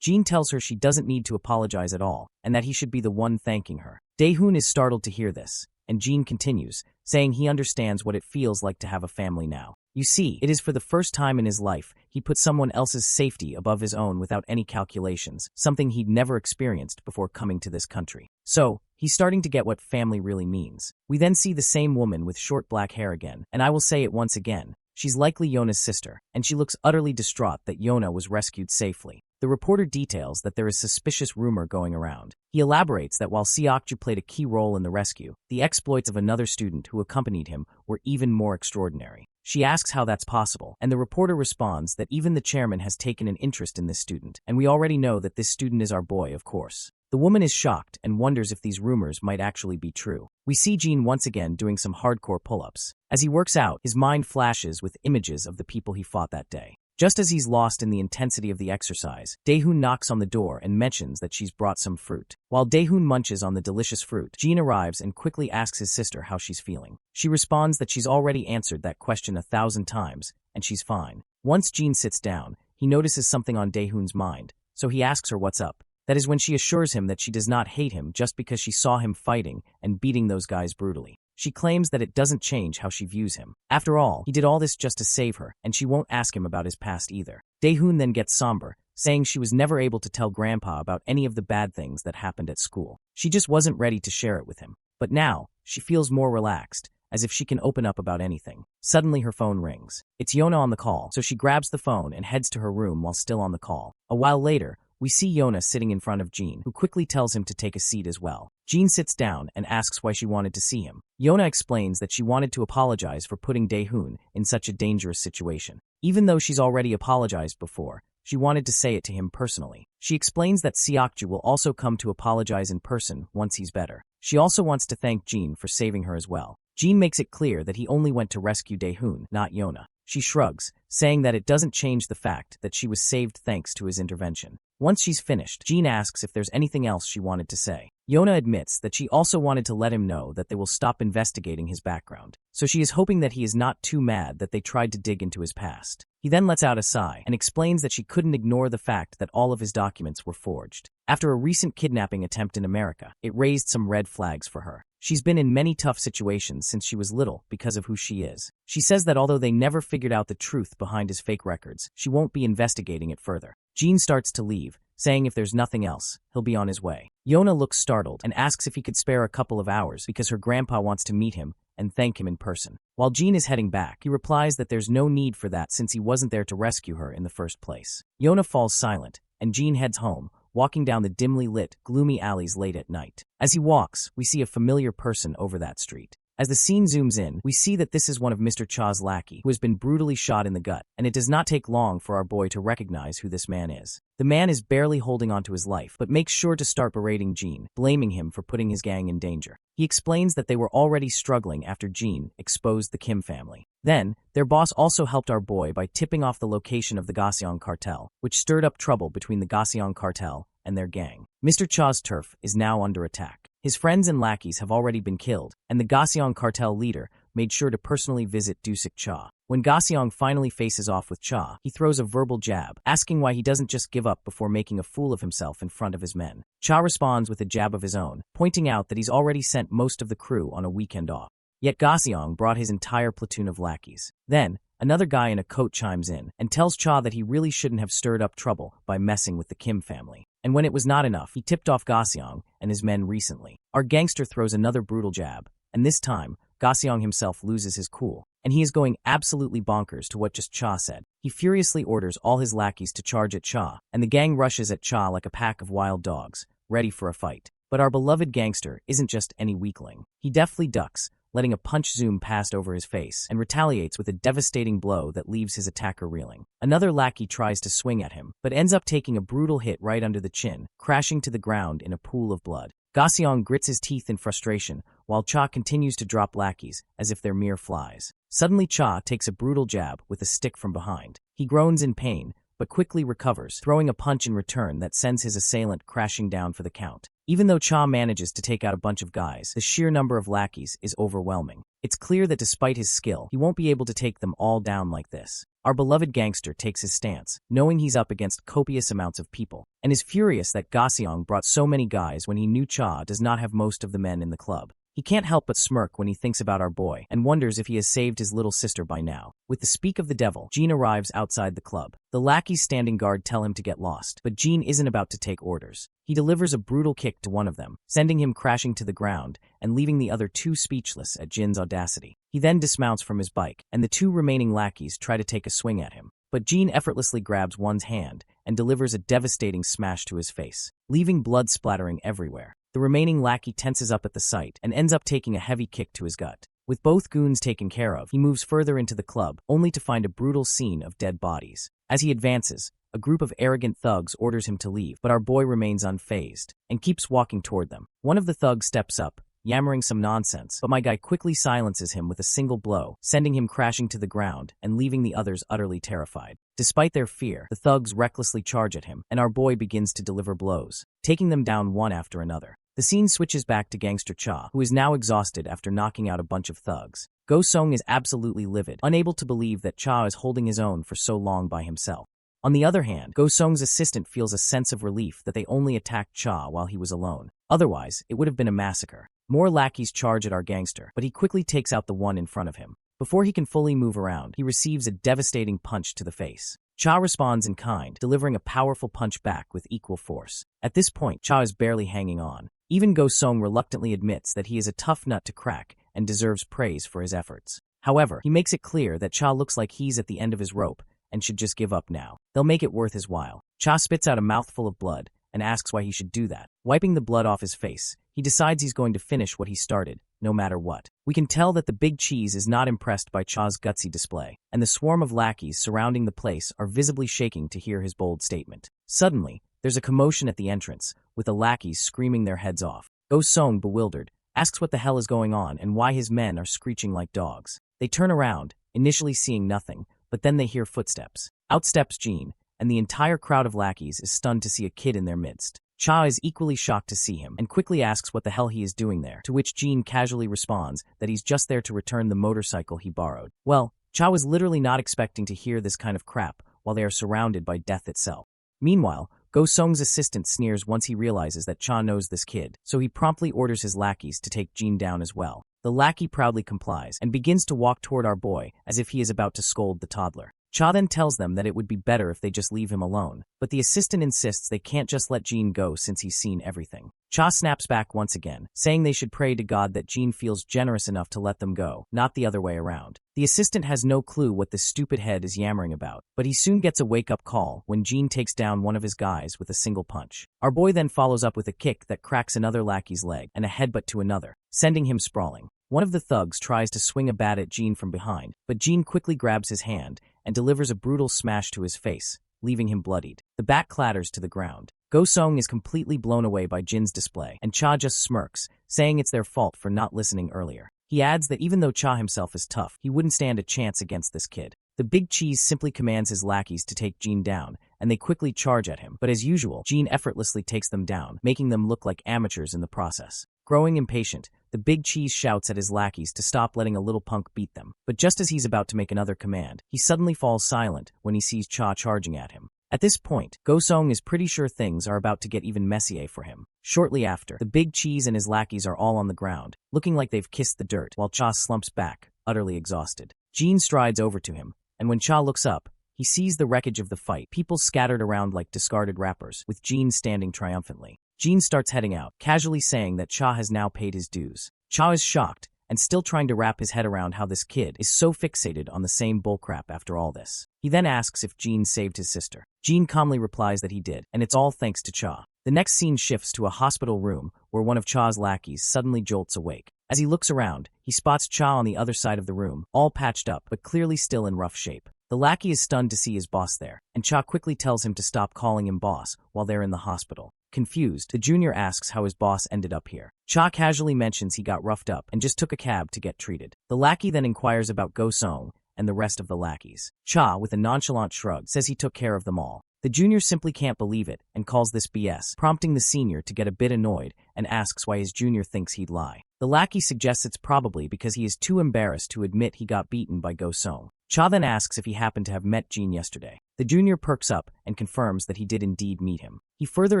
S1: Jean tells her she doesn't need to apologize at all, and that he should be the one thanking her. Dae-hoon is startled to hear this, and Jean continues, saying he understands what it feels like to have a family now. You see, it is for the first time in his life he put someone else's safety above his own without any calculations, something he'd never experienced before coming to this country. So, he's starting to get what family really means. We then see the same woman with short black hair again, and I will say it once again. She's likely Yona's sister, and she looks utterly distraught that Yona was rescued safely. The reporter details that there is suspicious rumor going around. He elaborates that while Seokju played a key role in the rescue, the exploits of another student who accompanied him were even more extraordinary. She asks how that's possible, and the reporter responds that even the chairman has taken an interest in this student, and we already know that this student is our boy, of course. The woman is shocked and wonders if these rumors might actually be true. We see Jean once again doing some hardcore pull-ups. As he works out, his mind flashes with images of the people he fought that day. Just as he's lost in the intensity of the exercise, Dae-hoon knocks on the door and mentions that she's brought some fruit. While Dae-hoon munches on the delicious fruit, Jean arrives and quickly asks his sister how she's feeling. She responds that she's already answered that question 1,000 times, and she's fine. Once Jean sits down, he notices something on Dae-hoon's mind, so he asks her what's up. That is when she assures him that she does not hate him just because she saw him fighting and beating those guys brutally. She claims that it doesn't change how she views him. After all, he did all this just to save her, and she won't ask him about his past either. Dae-hoon then gets somber, saying she was never able to tell Grandpa about any of the bad things that happened at school. She just wasn't ready to share it with him. But now, she feels more relaxed, as if she can open up about anything. Suddenly her phone rings. It's Yona on the call, so she grabs the phone and heads to her room while still on the call. A while later, we see Yona sitting in front of Jean, who quickly tells him to take a seat as well. Jean sits down and asks why she wanted to see him. Yona explains that she wanted to apologize for putting Dae-hoon in such a dangerous situation. Even though she's already apologized before, she wanted to say it to him personally. She explains that Seokju will also come to apologize in person once he's better. She also wants to thank Jean for saving her as well. Jean makes it clear that he only went to rescue Dae-hoon, not Yona. She shrugs, saying that it doesn't change the fact that she was saved thanks to his intervention. Once she's finished, Jean asks if there's anything else she wanted to say. Yona admits that she also wanted to let him know that they will stop investigating his background, so she is hoping that he is not too mad that they tried to dig into his past. He then lets out a sigh and explains that she couldn't ignore the fact that all of his documents were forged. After a recent kidnapping attempt in America, it raised some red flags for her. She's been in many tough situations since she was little because of who she is. She says that although they never figured out the truth behind his fake records, she won't be investigating it further. Jean starts to leave, saying if there's nothing else, he'll be on his way. Yona looks startled and asks if he could spare a couple of hours because her grandpa wants to meet him and thank him in person. While Jean is heading back, he replies that there's no need for that since he wasn't there to rescue her in the first place. Yona falls silent, and Jean heads home, walking down the dimly lit, gloomy alleys late at night. As he walks, we see a familiar person over that street. As the scene zooms in, we see that this is one of Mr. Cha's lackey, who has been brutally shot in the gut, and it does not take long for our boy to recognize who this man is. The man is barely holding on to his life, but makes sure to start berating Jean, blaming him for putting his gang in danger. He explains that they were already struggling after Jean exposed the Kim family. Then, their boss also helped our boy by tipping off the location of the Gaseong cartel, which stirred up trouble between the Gaseong cartel and their gang. Mr. Cha's turf is now under attack. His friends and lackeys have already been killed, and the Gaseong cartel leader made sure to personally visit Dusik Cha. When Gaseong finally faces off with Cha, he throws a verbal jab, asking why he doesn't just give up before making a fool of himself in front of his men. Cha responds with a jab of his own, pointing out that he's already sent most of the crew on a weekend off. Yet Gaseong brought his entire platoon of lackeys. Then, another guy in a coat chimes in and tells Cha that he really shouldn't have stirred up trouble by messing with the Kim family. And when it was not enough, he tipped off Gaseong and his men recently. Our gangster throws another brutal jab, and this time, Gaseong himself loses his cool, and he is going absolutely bonkers to what just Cha said. He furiously orders all his lackeys to charge at Cha, and the gang rushes at Cha like a pack of wild dogs, ready for a fight. But our beloved gangster isn't just any weakling. He deftly ducks, letting a punch zoom past over his face, and retaliates with a devastating blow that leaves his attacker reeling. Another lackey tries to swing at him, but ends up taking a brutal hit right under the chin, crashing to the ground in a pool of blood. Gaseong grits his teeth in frustration, while Cha continues to drop lackeys as if they're mere flies. Suddenly Cha takes a brutal jab with a stick from behind. He groans in pain, but quickly recovers, throwing a punch in return that sends his assailant crashing down for the count. Even though Cha manages to take out a bunch of guys, the sheer number of lackeys is overwhelming. It's clear that despite his skill, he won't be able to take them all down like this. Our beloved gangster takes his stance, knowing he's up against copious amounts of people, and is furious that Gaseong brought so many guys when he knew Cha does not have most of the men in the club. He can't help but smirk when he thinks about our boy and wonders if he has saved his little sister by now. With the speak of the devil, Jean arrives outside the club. The lackeys standing guard tell him to get lost, but Jean isn't about to take orders. He delivers a brutal kick to one of them, sending him crashing to the ground and leaving the other two speechless at Jin's audacity. He then dismounts from his bike, and the two remaining lackeys try to take a swing at him. But Jean effortlessly grabs one's hand and delivers a devastating smash to his face, leaving blood splattering everywhere. The remaining lackey tenses up at the sight and ends up taking a heavy kick to his gut. With both goons taken care of, he moves further into the club, only to find a brutal scene of dead bodies. As he advances, a group of arrogant thugs orders him to leave, but our boy remains unfazed and keeps walking toward them. One of the thugs steps up, yammering some nonsense, but my guy quickly silences him with a single blow, sending him crashing to the ground and leaving the others utterly terrified. Despite their fear, the thugs recklessly charge at him, and our boy begins to deliver blows, taking them down one after another. The scene switches back to Gangster Cha, who is now exhausted after knocking out a bunch of thugs. Go Song is absolutely livid, unable to believe that Cha is holding his own for so long by himself. On the other hand, Go Song's assistant feels a sense of relief that they only attacked Cha while he was alone. Otherwise, it would have been a massacre. More lackeys charge at our gangster, but he quickly takes out the one in front of him. Before he can fully move around, he receives a devastating punch to the face. Cha responds in kind, delivering a powerful punch back with equal force. At this point, Cha is barely hanging on. Even Go Song reluctantly admits that he is a tough nut to crack and deserves praise for his efforts. However, he makes it clear that Cha looks like he's at the end of his rope and should just give up now. They'll make it worth his while. Cha spits out a mouthful of blood and asks why he should do that. Wiping the blood off his face, he decides he's going to finish what he started, no matter what. We can tell that the big cheese is not impressed by Cha's gutsy display, and the swarm of lackeys surrounding the place are visibly shaking to hear his bold statement. Suddenly, there's a commotion at the entrance, with the lackeys screaming their heads off. Go Song, bewildered, asks what the hell is going on and why his men are screeching like dogs. They turn around, initially seeing nothing, but then they hear footsteps. Out steps Jean, and the entire crowd of lackeys is stunned to see a kid in their midst. Cha is equally shocked to see him and quickly asks what the hell he is doing there, to which Jean casually responds that he's just there to return the motorcycle he borrowed. Well, Cha was literally not expecting to hear this kind of crap while they are surrounded by death itself. Meanwhile, Go Song's assistant sneers once he realizes that Cha knows this kid, so he promptly orders his lackeys to take Jean down as well. The lackey proudly complies and begins to walk toward our boy as if he is about to scold the toddler. Cha then tells them that it would be better if they just leave him alone, but the assistant insists they can't just let Jean go since he's seen everything. Cha snaps back once again, saying they should pray to God that Jean feels generous enough to let them go, not the other way around. The assistant has no clue what this stupid head is yammering about, but he soon gets a wake-up call when Jean takes down one of his guys with a single punch. Our boy then follows up with a kick that cracks another lackey's leg and a headbutt to another, sending him sprawling. One of the thugs tries to swing a bat at Jean from behind, but Jean quickly grabs his hand and delivers a brutal smash to his face, leaving him bloodied. The bat clatters to the ground. Go Song is completely blown away by Jin's display, and Cha just smirks, saying it's their fault for not listening earlier. He adds that even though Cha himself is tough, he wouldn't stand a chance against this kid. The big cheese simply commands his lackeys to take Jean down, and they quickly charge at him, but as usual, Jean effortlessly takes them down, making them look like amateurs in the process. Growing impatient, the big cheese shouts at his lackeys to stop letting a little punk beat them, but just as he's about to make another command, he suddenly falls silent when he sees Cha charging at him. At this point, Go Song is pretty sure things are about to get even messier for him. Shortly after, the big cheese and his lackeys are all on the ground, looking like they've kissed the dirt, while Cha slumps back, utterly exhausted. Jean strides over to him, and when Cha looks up, he sees the wreckage of the fight, people scattered around like discarded wrappers, with Jean standing triumphantly. Jean starts heading out, casually saying that Cha has now paid his dues. Cha is shocked, and still trying to wrap his head around how this kid is so fixated on the same bullcrap after all this. He then asks if Jean saved his sister. Jean calmly replies that he did, and it's all thanks to Cha. The next scene shifts to a hospital room where one of Cha's lackeys suddenly jolts awake. As he looks around, he spots Cha on the other side of the room, all patched up but clearly still in rough shape. The lackey is stunned to see his boss there, and Cha quickly tells him to stop calling him boss while they're in the hospital. Confused, the junior asks how his boss ended up here. Cha casually mentions he got roughed up and just took a cab to get treated. The lackey then inquires about Go Song and the rest of the lackeys. Cha, with a nonchalant shrug, says he took care of them all. The junior simply can't believe it and calls this BS, prompting the senior to get a bit annoyed and asks why his junior thinks he'd lie. The lackey suggests it's probably because he is too embarrassed to admit he got beaten by Go Song. Cha then asks if he happened to have met Jin yesterday. The junior perks up and confirms that he did indeed meet him. He further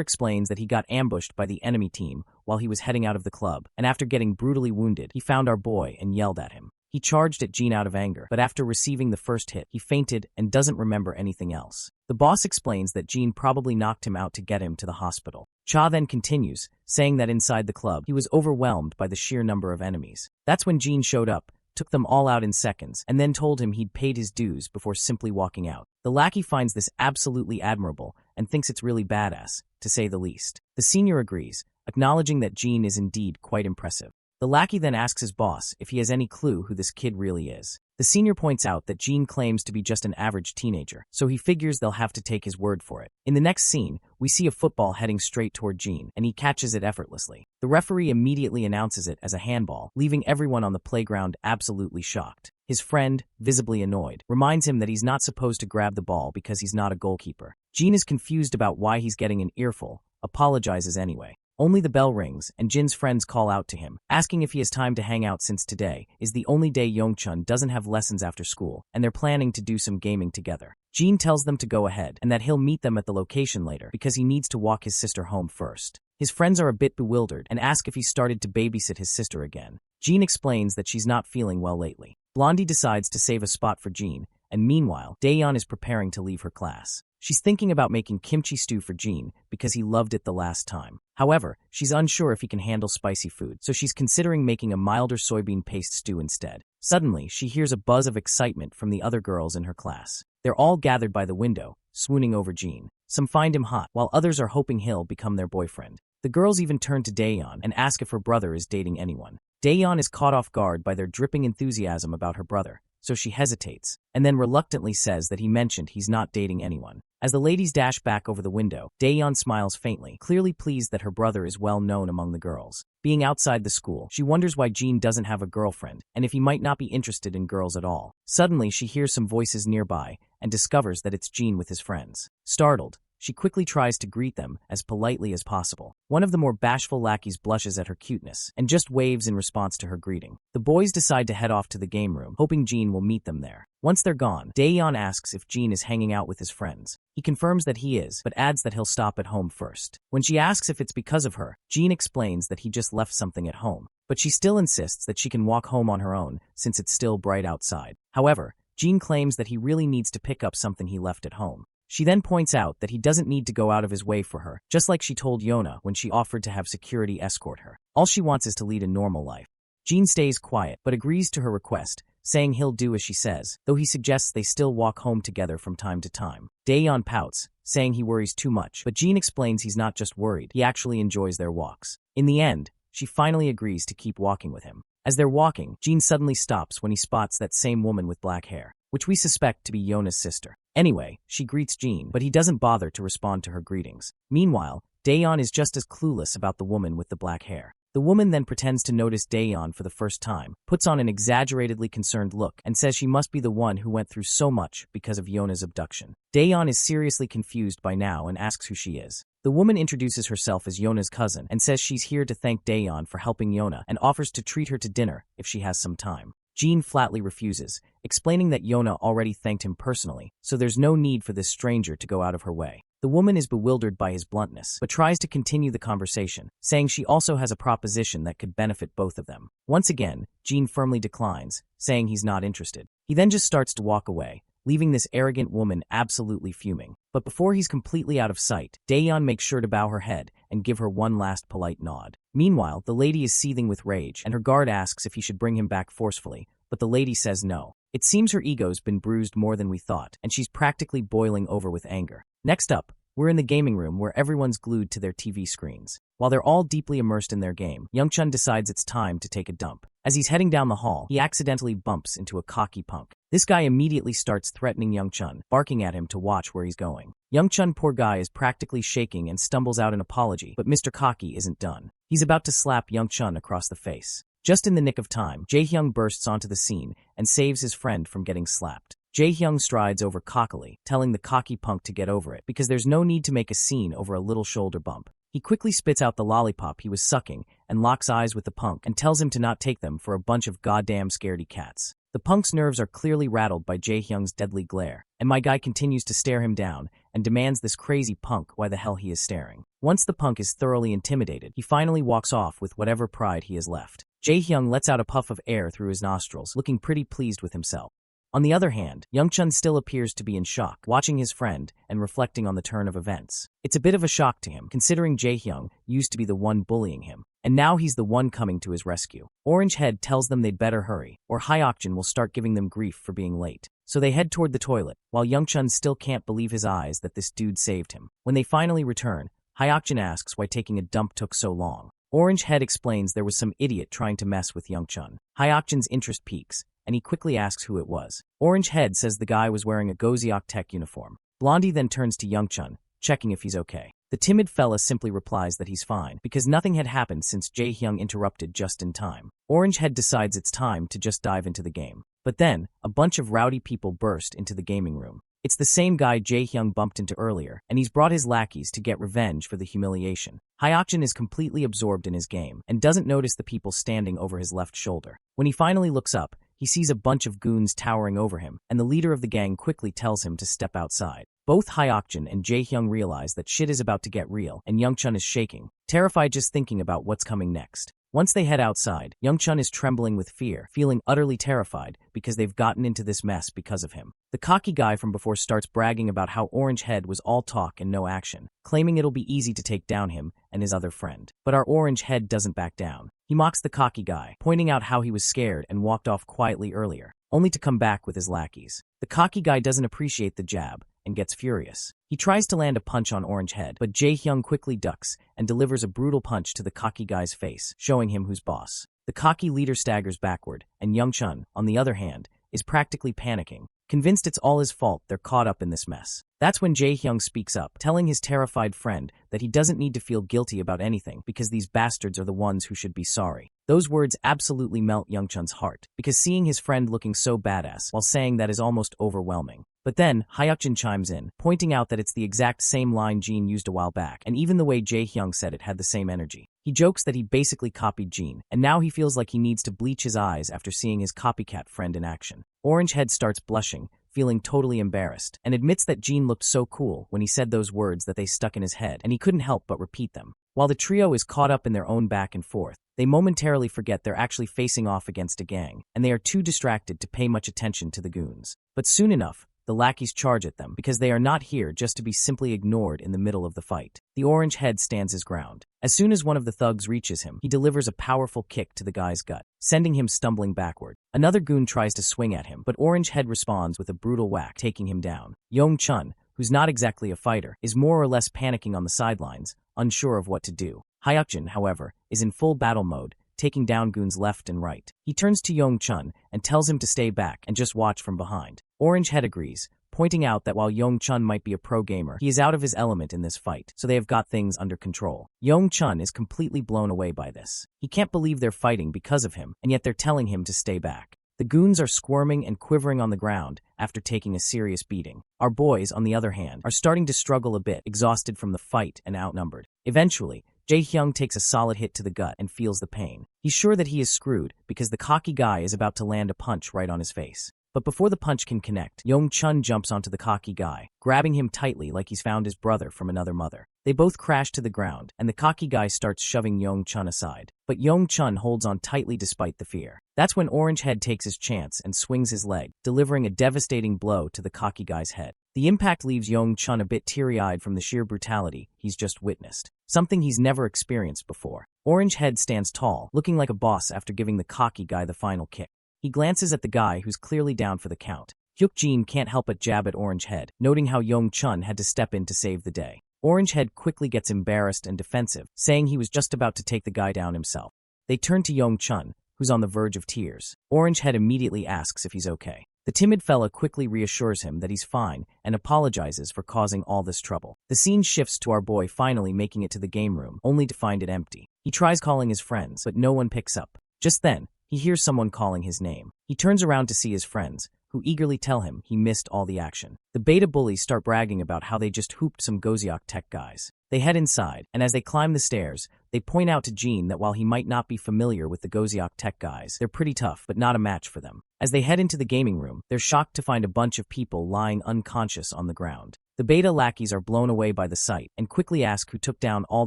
S1: explains that he got ambushed by the enemy team while he was heading out of the club, and after getting brutally wounded, he found our boy and yelled at him. He charged at Jin out of anger, but after receiving the first hit, he fainted and doesn't remember anything else. The boss explains that Jin probably knocked him out to get him to the hospital. Cha then continues, saying that inside the club, he was overwhelmed by the sheer number of enemies. That's when Jin showed up, took them all out in seconds, and then told him he'd paid his dues before simply walking out. The lackey finds this absolutely admirable and thinks it's really badass, to say the least. The senior agrees, acknowledging that Jin is indeed quite impressive. The lackey then asks his boss if he has any clue who this kid really is. The senior points out that Jin claims to be just an average teenager, so he figures they'll have to take his word for it. In the next scene, we see a football heading straight toward Jin, and he catches it effortlessly. The referee immediately announces it as a handball, leaving everyone on the playground absolutely shocked. His friend, visibly annoyed, reminds him that he's not supposed to grab the ball because he's not a goalkeeper. Jin is confused about why he's getting an earful, apologizes anyway. Only the bell rings, and Jin's friends call out to him, asking if he has time to hang out since today is the only day Yongchun doesn't have lessons after school, and they're planning to do some gaming together. Jin tells them to go ahead, and that he'll meet them at the location later because he needs to walk his sister home first. His friends are a bit bewildered and ask if he started to babysit his sister again. Jin explains that she's not feeling well lately. Blondie decides to save a spot for Jin, and meanwhile, Daeyeon is preparing to leave her class. She's thinking about making kimchi stew for Jin because he loved it the last time. However, she's unsure if he can handle spicy food, so she's considering making a milder soybean paste stew instead. Suddenly, she hears a buzz of excitement from the other girls in her class. They're all gathered by the window, swooning over Jin. Some find him hot, while others are hoping he'll become their boyfriend. The girls even turn to Daeyeon and ask if her brother is dating anyone. Daeyeon is caught off guard by their dripping enthusiasm about her brother, so she hesitates, and then reluctantly says that he mentioned he's not dating anyone. As the ladies dash back over the window, Daeyeon smiles faintly, clearly pleased that her brother is well known among the girls. Being outside the school, she wonders why Jin doesn't have a girlfriend, and if he might not be interested in girls at all. Suddenly, she hears some voices nearby, and discovers that it's Jin with his friends. Startled, she quickly tries to greet them as politely as possible. One of the more bashful lackeys blushes at her cuteness and just waves in response to her greeting. The boys decide to head off to the game room, hoping Jin will meet them there. Once they're gone, Daeyeon asks if Jin is hanging out with his friends. He confirms that he is, but adds that he'll stop at home first. When she asks if it's because of her, Jin explains that he just left something at home. But she still insists that she can walk home on her own since it's still bright outside. However, Jin claims that he really needs to pick up something he left at home. She then points out that he doesn't need to go out of his way for her, just like she told Yona when she offered to have security escort her. All she wants is to lead a normal life. Jin stays quiet, but agrees to her request, saying he'll do as she says, though he suggests they still walk home together from time to time. Daeyeon pouts, saying he worries too much, but Jin explains he's not just worried, he actually enjoys their walks. In the end, she finally agrees to keep walking with him. As they're walking, Jin suddenly stops when he spots that same woman with black hair, which we suspect to be Yona's sister. Anyway, she greets Jin, but he doesn't bother to respond to her greetings. Meanwhile, Daeyeon is just as clueless about the woman with the black hair. The woman then pretends to notice Daeyeon for the first time, puts on an exaggeratedly concerned look, and says she must be the one who went through so much because of Yona's abduction. Daeyeon is seriously confused by now and asks who she is. The woman introduces herself as Yona's cousin and says she's here to thank Daeyeon for helping Yona and offers to treat her to dinner if she has some time. Jin flatly refuses, explaining that Yona already thanked him personally, so there's no need for this stranger to go out of her way. The woman is bewildered by his bluntness, but tries to continue the conversation, saying she also has a proposition that could benefit both of them. Once again, Jin firmly declines, saying he's not interested. He then just starts to walk away, leaving this arrogant woman absolutely fuming. But before he's completely out of sight, Daeyeon makes sure to bow her head and give her one last polite nod. Meanwhile, the lady is seething with rage, and her guard asks if he should bring him back forcefully, but the lady says no. It seems her ego's been bruised more than we thought, and she's practically boiling over with anger. Next up, we're in the gaming room where everyone's glued to their TV screens. While they're all deeply immersed in their game, Youngchun decides it's time to take a dump. As he's heading down the hall, he accidentally bumps into a cocky punk. This guy immediately starts threatening Youngchun, barking at him to watch where he's going. Youngchun, poor guy, is practically shaking and stumbles out an apology, but Mr. Cocky isn't done. He's about to slap Youngchun across the face. Just in the nick of time, Jaehyung bursts onto the scene and saves his friend from getting slapped. Jaehyung strides over cockily, telling the cocky punk to get over it because there's no need to make a scene over a little shoulder bump. He quickly spits out the lollipop he was sucking and locks eyes with the punk and tells him to not take them for a bunch of goddamn scaredy cats. The punk's nerves are clearly rattled by Jae-hyung's deadly glare, and my guy continues to stare him down and demands this crazy punk why the hell he is staring. Once the punk is thoroughly intimidated, he finally walks off with whatever pride he has left. Jae-hyung lets out a puff of air through his nostrils, looking pretty pleased with himself. On the other hand, Youngchun still appears to be in shock, watching his friend and reflecting on the turn of events. It's a bit of a shock to him, considering Jae-hyung used to be the one bullying him, and now he's the one coming to his rescue. Orange Head tells them they'd better hurry, or Hyokjin will start giving them grief for being late. So they head toward the toilet, while Youngchun still can't believe his eyes that this dude saved him. When they finally return, Hyokjin asks why taking a dump took so long. Orange Head explains there was some idiot trying to mess with Youngchun. Hyokjin's interest peaks, and he quickly asks who it was. Orange Head says the guy was wearing a Goseok Tech uniform. Blondie then turns to Youngchun, checking if he's okay. The timid fella simply replies that he's fine, because nothing had happened since Jae-hyung interrupted just in time. Orange Head decides it's time to just dive into the game. But then, a bunch of rowdy people burst into the gaming room. It's the same guy Jae-hyung bumped into earlier, and he's brought his lackeys to get revenge for the humiliation. Hyokjin is completely absorbed in his game, and doesn't notice the people standing over his left shoulder. When he finally looks up, he sees a bunch of goons towering over him, and the leader of the gang quickly tells him to step outside. Both Hyokjin and Jae-hyung realize that shit is about to get real, and Youngchun is shaking, terrified just thinking about what's coming next. Once they head outside, Youngchun is trembling with fear, feeling utterly terrified because they've gotten into this mess because of him. The cocky guy from before starts bragging about how Orange Head was all talk and no action, claiming it'll be easy to take down him and his other friend. But our Orange Head doesn't back down. He mocks the cocky guy, pointing out how he was scared and walked off quietly earlier, only to come back with his lackeys. The cocky guy doesn't appreciate the jab and gets furious. He tries to land a punch on Orange Head, but Jae-hyung quickly ducks and delivers a brutal punch to the cocky guy's face, showing him who's boss. The cocky leader staggers backward, and Youngchun, on the other hand, is practically panicking. Convinced it's all his fault, they're caught up in this mess. That's when Jae-hyung speaks up, telling his terrified friend that he doesn't need to feel guilty about anything because these bastards are the ones who should be sorry. Those words absolutely melt Youngchun's heart, because seeing his friend looking so badass while saying that is almost overwhelming. But then, Hyokjin chimes in, pointing out that it's the exact same line Jin used a while back, and even the way Jae-hyung said it had the same energy. He jokes that he basically copied Jin, and now he feels like he needs to bleach his eyes after seeing his copycat friend in action. Orange Head starts blushing, feeling totally embarrassed, and admits that Jin looked so cool when he said those words that they stuck in his head, and he couldn't help but repeat them. While the trio is caught up in their own back and forth, they momentarily forget they're actually facing off against a gang, and they are too distracted to pay much attention to the goons. But soon enough, the lackeys charge at them because they are not here just to be simply ignored in the middle of the fight. The Orange Head stands his ground. As soon as one of the thugs reaches him, he delivers a powerful kick to the guy's gut, sending him stumbling backward. Another goon tries to swing at him, but Orange Head responds with a brutal whack, taking him down. Youngchun, who's not exactly a fighter, is more or less panicking on the sidelines, unsure of what to do. Hyokjin, however, is in full battle mode, taking down goons left and right. He turns to Youngchun and tells him to stay back and just watch from behind. Orange Head agrees, pointing out that while Youngchun might be a pro gamer, he is out of his element in this fight, so they have got things under control. Youngchun is completely blown away by this. He can't believe they're fighting because of him, and yet they're telling him to stay back. The goons are squirming and quivering on the ground after taking a serious beating. Our boys, on the other hand, are starting to struggle a bit, exhausted from the fight and outnumbered. Eventually, Jae-hyung takes a solid hit to the gut and feels the pain. He's sure that he is screwed because the cocky guy is about to land a punch right on his face. But before the punch can connect, Youngchun jumps onto the cocky guy, grabbing him tightly like he's found his brother from another mother. They both crash to the ground, and the cocky guy starts shoving Youngchun aside. But Youngchun holds on tightly despite the fear. That's when Orange Head takes his chance and swings his leg, delivering a devastating blow to the cocky guy's head. The impact leaves Youngchun a bit teary-eyed from the sheer brutality he's just witnessed, something he's never experienced before. Orange Head stands tall, looking like a boss after giving the cocky guy the final kick. He glances at the guy who's clearly down for the count. Hyukjin can't help but jab at Orange Head, noting how Youngchun had to step in to save the day. Orange Head quickly gets embarrassed and defensive, saying he was just about to take the guy down himself. They turn to Youngchun, who's on the verge of tears. Orange Head immediately asks if he's okay. The timid fella quickly reassures him that he's fine and apologizes for causing all this trouble. The scene shifts to our boy finally making it to the game room, only to find it empty. He tries calling his friends, but no one picks up. Just then, he hears someone calling his name. He turns around to see his friends, who eagerly tell him he missed all the action. The beta bullies start bragging about how they just hooped some Goseok Tech guys. They head inside, and as they climb the stairs, they point out to Jean that while he might not be familiar with the Goziok tech guys, they're pretty tough but not a match for them. As they head into the gaming room, they're shocked to find a bunch of people lying unconscious on the ground. The beta lackeys are blown away by the sight and quickly ask who took down all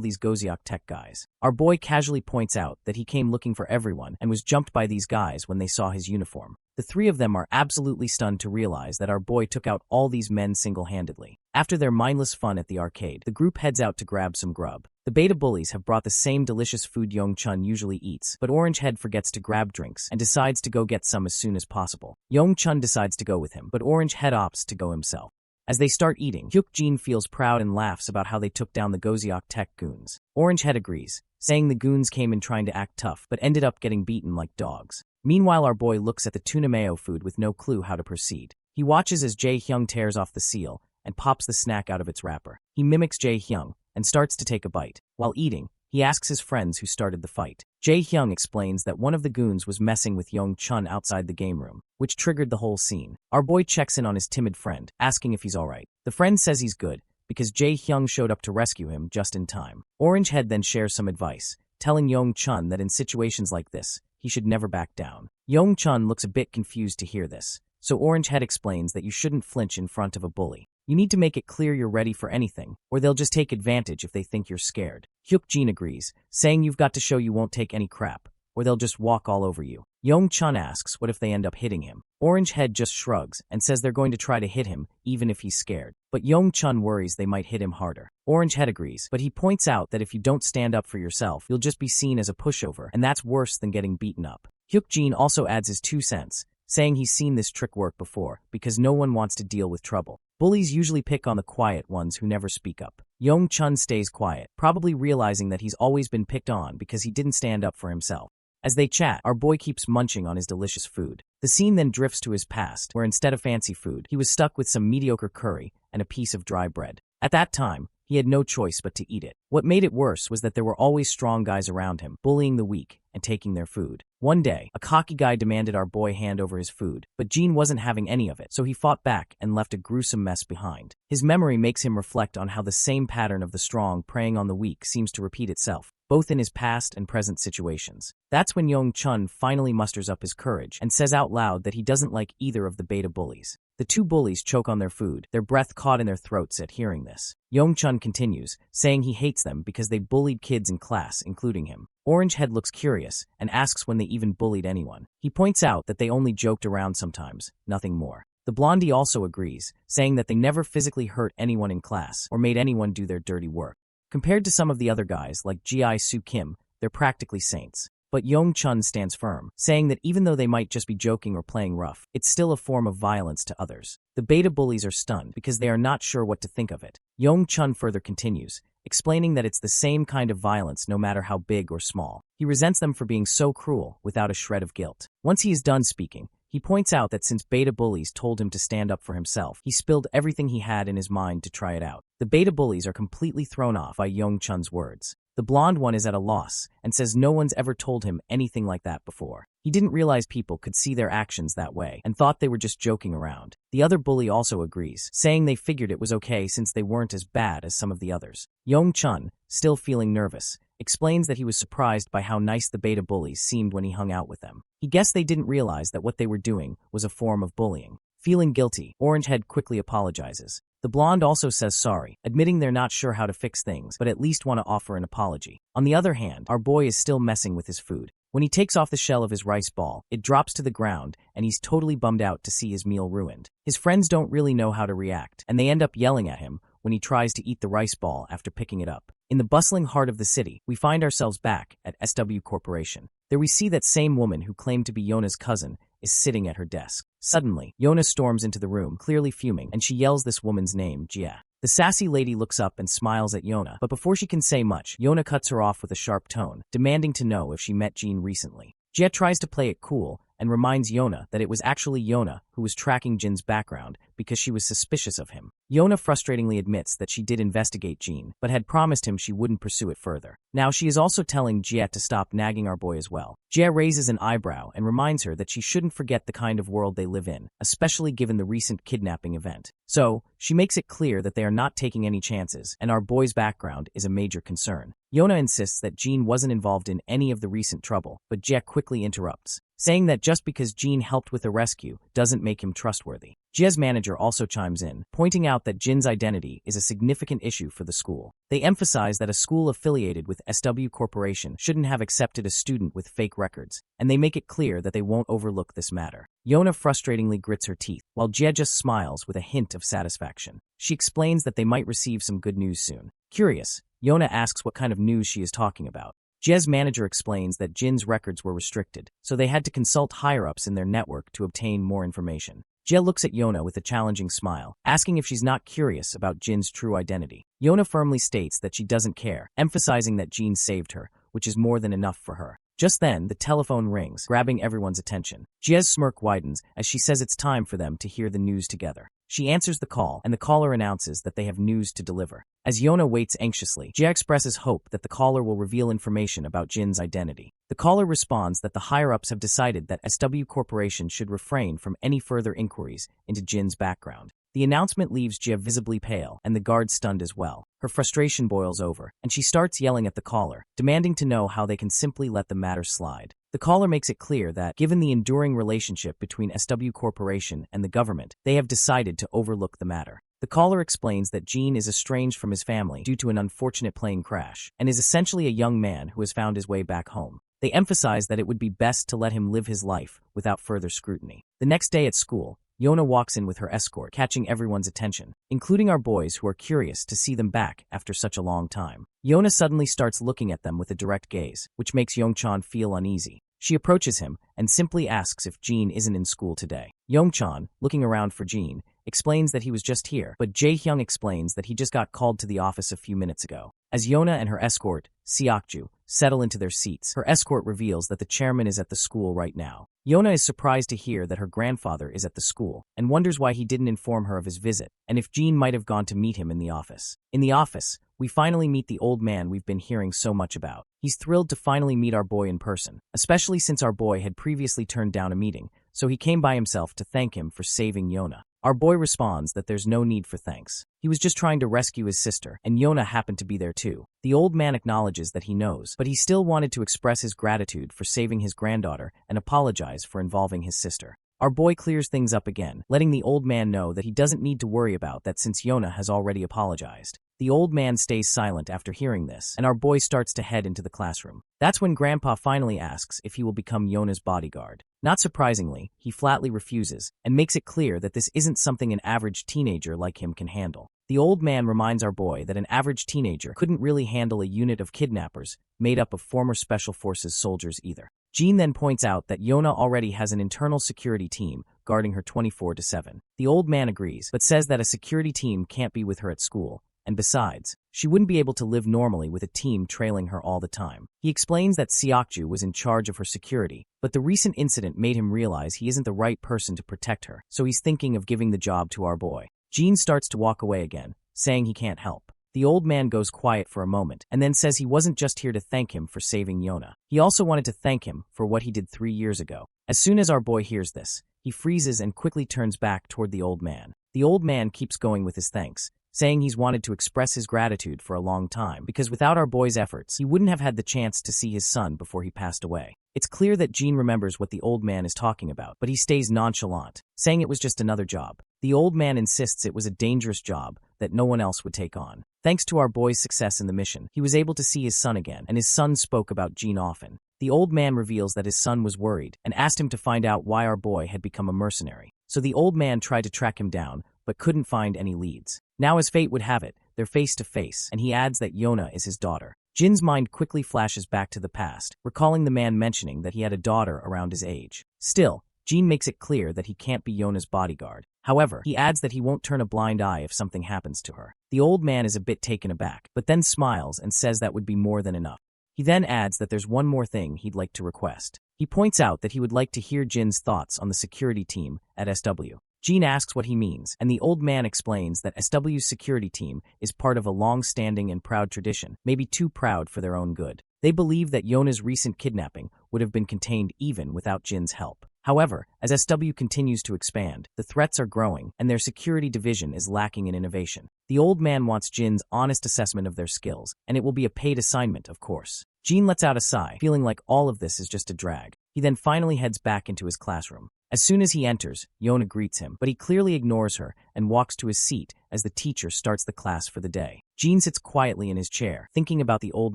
S1: these Goziok tech guys. Our boy casually points out that he came looking for everyone and was jumped by these guys when they saw his uniform. The three of them are absolutely stunned to realize that our boy took out all these men single-handedly. After their mindless fun at the arcade, the group heads out to grab some grub. The beta bullies have brought the same delicious food Yong-chun usually eats, but Orange Head forgets to grab drinks and decides to go get some as soon as possible. Yong-chun decides to go with him, but Orange Head opts to go himself. As they start eating, Hyuk-jin feels proud and laughs about how they took down the Goziok tech goons. Orange Head agrees, saying the goons came in trying to act tough, but ended up getting beaten like dogs. Meanwhile, our boy looks at the tuna mayo food with no clue how to proceed. He watches as Jae-hyung tears off the seal and pops the snack out of its wrapper. He mimics Jae-hyung and starts to take a bite. While eating, he asks his friends who started the fight. Jae-hyung explains that one of the goons was messing with Yong-chun outside the game room, which triggered the whole scene. Our boy checks in on his timid friend, asking if he's alright. The friend says he's good, because Jae-hyung showed up to rescue him just in time. Orange Head then shares some advice, telling Yong-chun that in situations like this, he should never back down. Yong-chun looks a bit confused to hear this, so Orange Head explains that you shouldn't flinch in front of a bully. You need to make it clear you're ready for anything, or they'll just take advantage if they think you're scared. Hyuk-jin agrees, saying you've got to show you won't take any crap, or they'll just walk all over you. Yong-chun asks what if they end up hitting him. Orange Head just shrugs and says they're going to try to hit him, even if he's scared. But Yong-chun worries they might hit him harder. Orange Head agrees, but he points out that if you don't stand up for yourself, you'll just be seen as a pushover, and that's worse than getting beaten up. Hyuk-jin also adds his 2 cents, saying he's seen this trick work before, because no one wants to deal with trouble. Bullies usually pick on the quiet ones who never speak up. Yong-chun stays quiet, probably realizing that he's always been picked on because he didn't stand up for himself. As they chat, our boy keeps munching on his delicious food. The scene then drifts to his past, where instead of fancy food, he was stuck with some mediocre curry and a piece of dry bread. At that time, he had no choice but to eat it. What made it worse was that there were always strong guys around him, bullying the weak and taking their food. One day, a cocky guy demanded our boy hand over his food, but Jean wasn't having any of it, so he fought back and left a gruesome mess behind. His memory makes him reflect on how the same pattern of the strong preying on the weak seems to repeat itself, both in his past and present situations. That's when Yong-chun finally musters up his courage and says out loud that he doesn't like either of the beta bullies. The 2 bullies choke on their food, their breath caught in their throats at hearing this. Yong-chun continues, saying he hates them because they bullied kids in class, including him. Orange Head looks curious and asks when they even bullied anyone. He points out that they only joked around sometimes, nothing more. The blondie also agrees, saying that they never physically hurt anyone in class or made anyone do their dirty work. Compared to some of the other guys, like Ji-soo Kim, they're practically saints. But Yong-chun stands firm, saying that even though they might just be joking or playing rough, it's still a form of violence to others. The beta bullies are stunned because they are not sure what to think of it. Yong-chun further continues, explaining that it's the same kind of violence no matter how big or small. He resents them for being so cruel without a shred of guilt. Once he is done speaking, he points out that since beta bullies told him to stand up for himself, he spilled everything he had in his mind to try it out. The beta bullies are completely thrown off by Yong-chun's words. The blonde one is at a loss and says no one's ever told him anything like that before. He didn't realize people could see their actions that way and thought they were just joking around. The other bully also agrees, saying they figured it was okay since they weren't as bad as some of the others. Yong-chun, still feeling nervous, explains that he was surprised by how nice the beta bullies seemed when he hung out with them. He guessed they didn't realize that what they were doing was a form of bullying. Feeling guilty, Orange Head quickly apologizes. The blonde also says sorry, admitting they're not sure how to fix things, but at least want to offer an apology. On the other hand, our boy is still messing with his food. When he takes off the shell of his rice ball, it drops to the ground, and he's totally bummed out to see his meal ruined. His friends don't really know how to react, and they end up yelling at him when he tries to eat the rice ball after picking it up. In the bustling heart of the city, we find ourselves back at SW Corporation. There we see that same woman who claimed to be Yona's cousin is sitting at her desk. Suddenly, Yona storms into the room, clearly fuming, and she yells this woman's name, Jia. The sassy lady looks up and smiles at Yona, but before she can say much, Yona cuts her off with a sharp tone, demanding to know if she met Jean recently. Jia tries to play it cool and reminds Yona that it was actually Yona who was tracking Jin's background because she was suspicious of him. Yona frustratingly admits that she did investigate Jin, but had promised him she wouldn't pursue it further. Now she is also telling Jie to stop nagging our boy as well. Jie raises an eyebrow and reminds her that she shouldn't forget the kind of world they live in, especially given the recent kidnapping event. So, she makes it clear that they are not taking any chances, and our boy's background is a major concern. Yona insists that Jin wasn't involved in any of the recent trouble, but Jie quickly interrupts, saying that just because Jin helped with the rescue doesn't make him trustworthy. Jie's manager also chimes in, pointing out that Jin's identity is a significant issue for the school. They emphasize that a school affiliated with SW Corporation shouldn't have accepted a student with fake records, and they make it clear that they won't overlook this matter. Yona frustratingly grits her teeth, while Jie just smiles with a hint of satisfaction. She explains that they might receive some good news soon. Curious, Yona asks what kind of news she is talking about. Jie's manager explains that Jin's records were restricted, so they had to consult higher-ups in their network to obtain more information. Jie looks at Yona with a challenging smile, asking if she's not curious about Jin's true identity. Yona firmly states that she doesn't care, emphasizing that Jin saved her, which is more than enough for her. Just then, the telephone rings, grabbing everyone's attention. Jie's smirk widens as she says it's time for them to hear the news together. She answers the call, and the caller announces that they have news to deliver. As Yona waits anxiously, Jie expresses hope that the caller will reveal information about Jin's identity. The caller responds that the higher-ups have decided that SW Corporation should refrain from any further inquiries into Jin's background. The announcement leaves Jie visibly pale, and the guard stunned as well. Her frustration boils over, and she starts yelling at the caller, demanding to know how they can simply let the matter slide. The caller makes it clear that, given the enduring relationship between SW Corporation and the government, they have decided to overlook the matter. The caller explains that Jin is estranged from his family due to an unfortunate plane crash, and is essentially a young man who has found his way back home. They emphasize that it would be best to let him live his life without further scrutiny. The next day at school, Yona walks in with her escort, catching everyone's attention, including our boys who are curious to see them back after such a long time. Yona suddenly starts looking at them with a direct gaze, which makes Yongchan feel uneasy. She approaches him and simply asks if Jin isn't in school today. Yongchan, looking around for Jin, explains that he was just here, but Jae-hyung explains that he just got called to the office a few minutes ago. As Yona and her escort, Seokju, settle into their seats, her escort reveals that the chairman is at the school right now. Yona is surprised to hear that her grandfather is at the school, and wonders why he didn't inform her of his visit, and if Jin might have gone to meet him in the office. In the office, we finally meet the old man we've been hearing so much about. He's thrilled to finally meet our boy in person, especially since our boy had previously turned down a meeting, so he came by himself to thank him for saving Yona. Our boy responds that there's no need for thanks. He was just trying to rescue his sister, and Yona happened to be there too. The old man acknowledges that he knows, but he still wanted to express his gratitude for saving his granddaughter and apologize for involving his sister. Our boy clears things up again, letting the old man know that he doesn't need to worry about that since Yona has already apologized. The old man stays silent after hearing this, and our boy starts to head into the classroom. That's when Grandpa finally asks if he will become Yona's bodyguard. Not surprisingly, he flatly refuses, and makes it clear that this isn't something an average teenager like him can handle. The old man reminds our boy that an average teenager couldn't really handle a unit of kidnappers made up of former Special Forces soldiers either. Jin then points out that Yona already has an internal security team guarding her 24/7. The old man agrees, but says that a security team can't be with her at school, and besides, she wouldn't be able to live normally with a team trailing her all the time. He explains that Seokju was in charge of her security, but the recent incident made him realize he isn't the right person to protect her, so he's thinking of giving the job to our boy. Jin starts to walk away again, saying he can't help. The old man goes quiet for a moment, and then says he wasn't just here to thank him for saving Yona. He also wanted to thank him for what he did 3 years ago. As soon as our boy hears this, he freezes and quickly turns back toward the old man. The old man keeps going with his thanks, saying he's wanted to express his gratitude for a long time, because without our boy's efforts, he wouldn't have had the chance to see his son before he passed away. It's clear that Jin remembers what the old man is talking about, but he stays nonchalant, saying it was just another job. The old man insists it was a dangerous job that no one else would take on. Thanks to our boy's success in the mission, he was able to see his son again, and his son spoke about Jin often. The old man reveals that his son was worried and asked him to find out why our boy had become a mercenary. So the old man tried to track him down, but couldn't find any leads. Now, as fate would have it, they're face to face, and he adds that Yona is his daughter. Jin's mind quickly flashes back to the past, recalling the man mentioning that he had a daughter around his age. Still, Jin makes it clear that he can't be Yona's bodyguard. However, he adds that he won't turn a blind eye if something happens to her. The old man is a bit taken aback, but then smiles and says that would be more than enough. He then adds that there's one more thing he'd like to request. He points out that he would like to hear Jin's thoughts on the security team at SW. Jin asks what he means, and the old man explains that SW's security team is part of a long-standing and proud tradition, maybe too proud for their own good. They believe that Yona's recent kidnapping would have been contained even without Jin's help. However, as SW continues to expand, the threats are growing, and their security division is lacking in innovation. The old man wants Jin's honest assessment of their skills, and it will be a paid assignment, of course. Jin lets out a sigh, feeling like all of this is just a drag. He then finally heads back into his classroom. As soon as he enters, Yona greets him, but he clearly ignores her and walks to his seat as the teacher starts the class for the day. Jin sits quietly in his chair, thinking about the old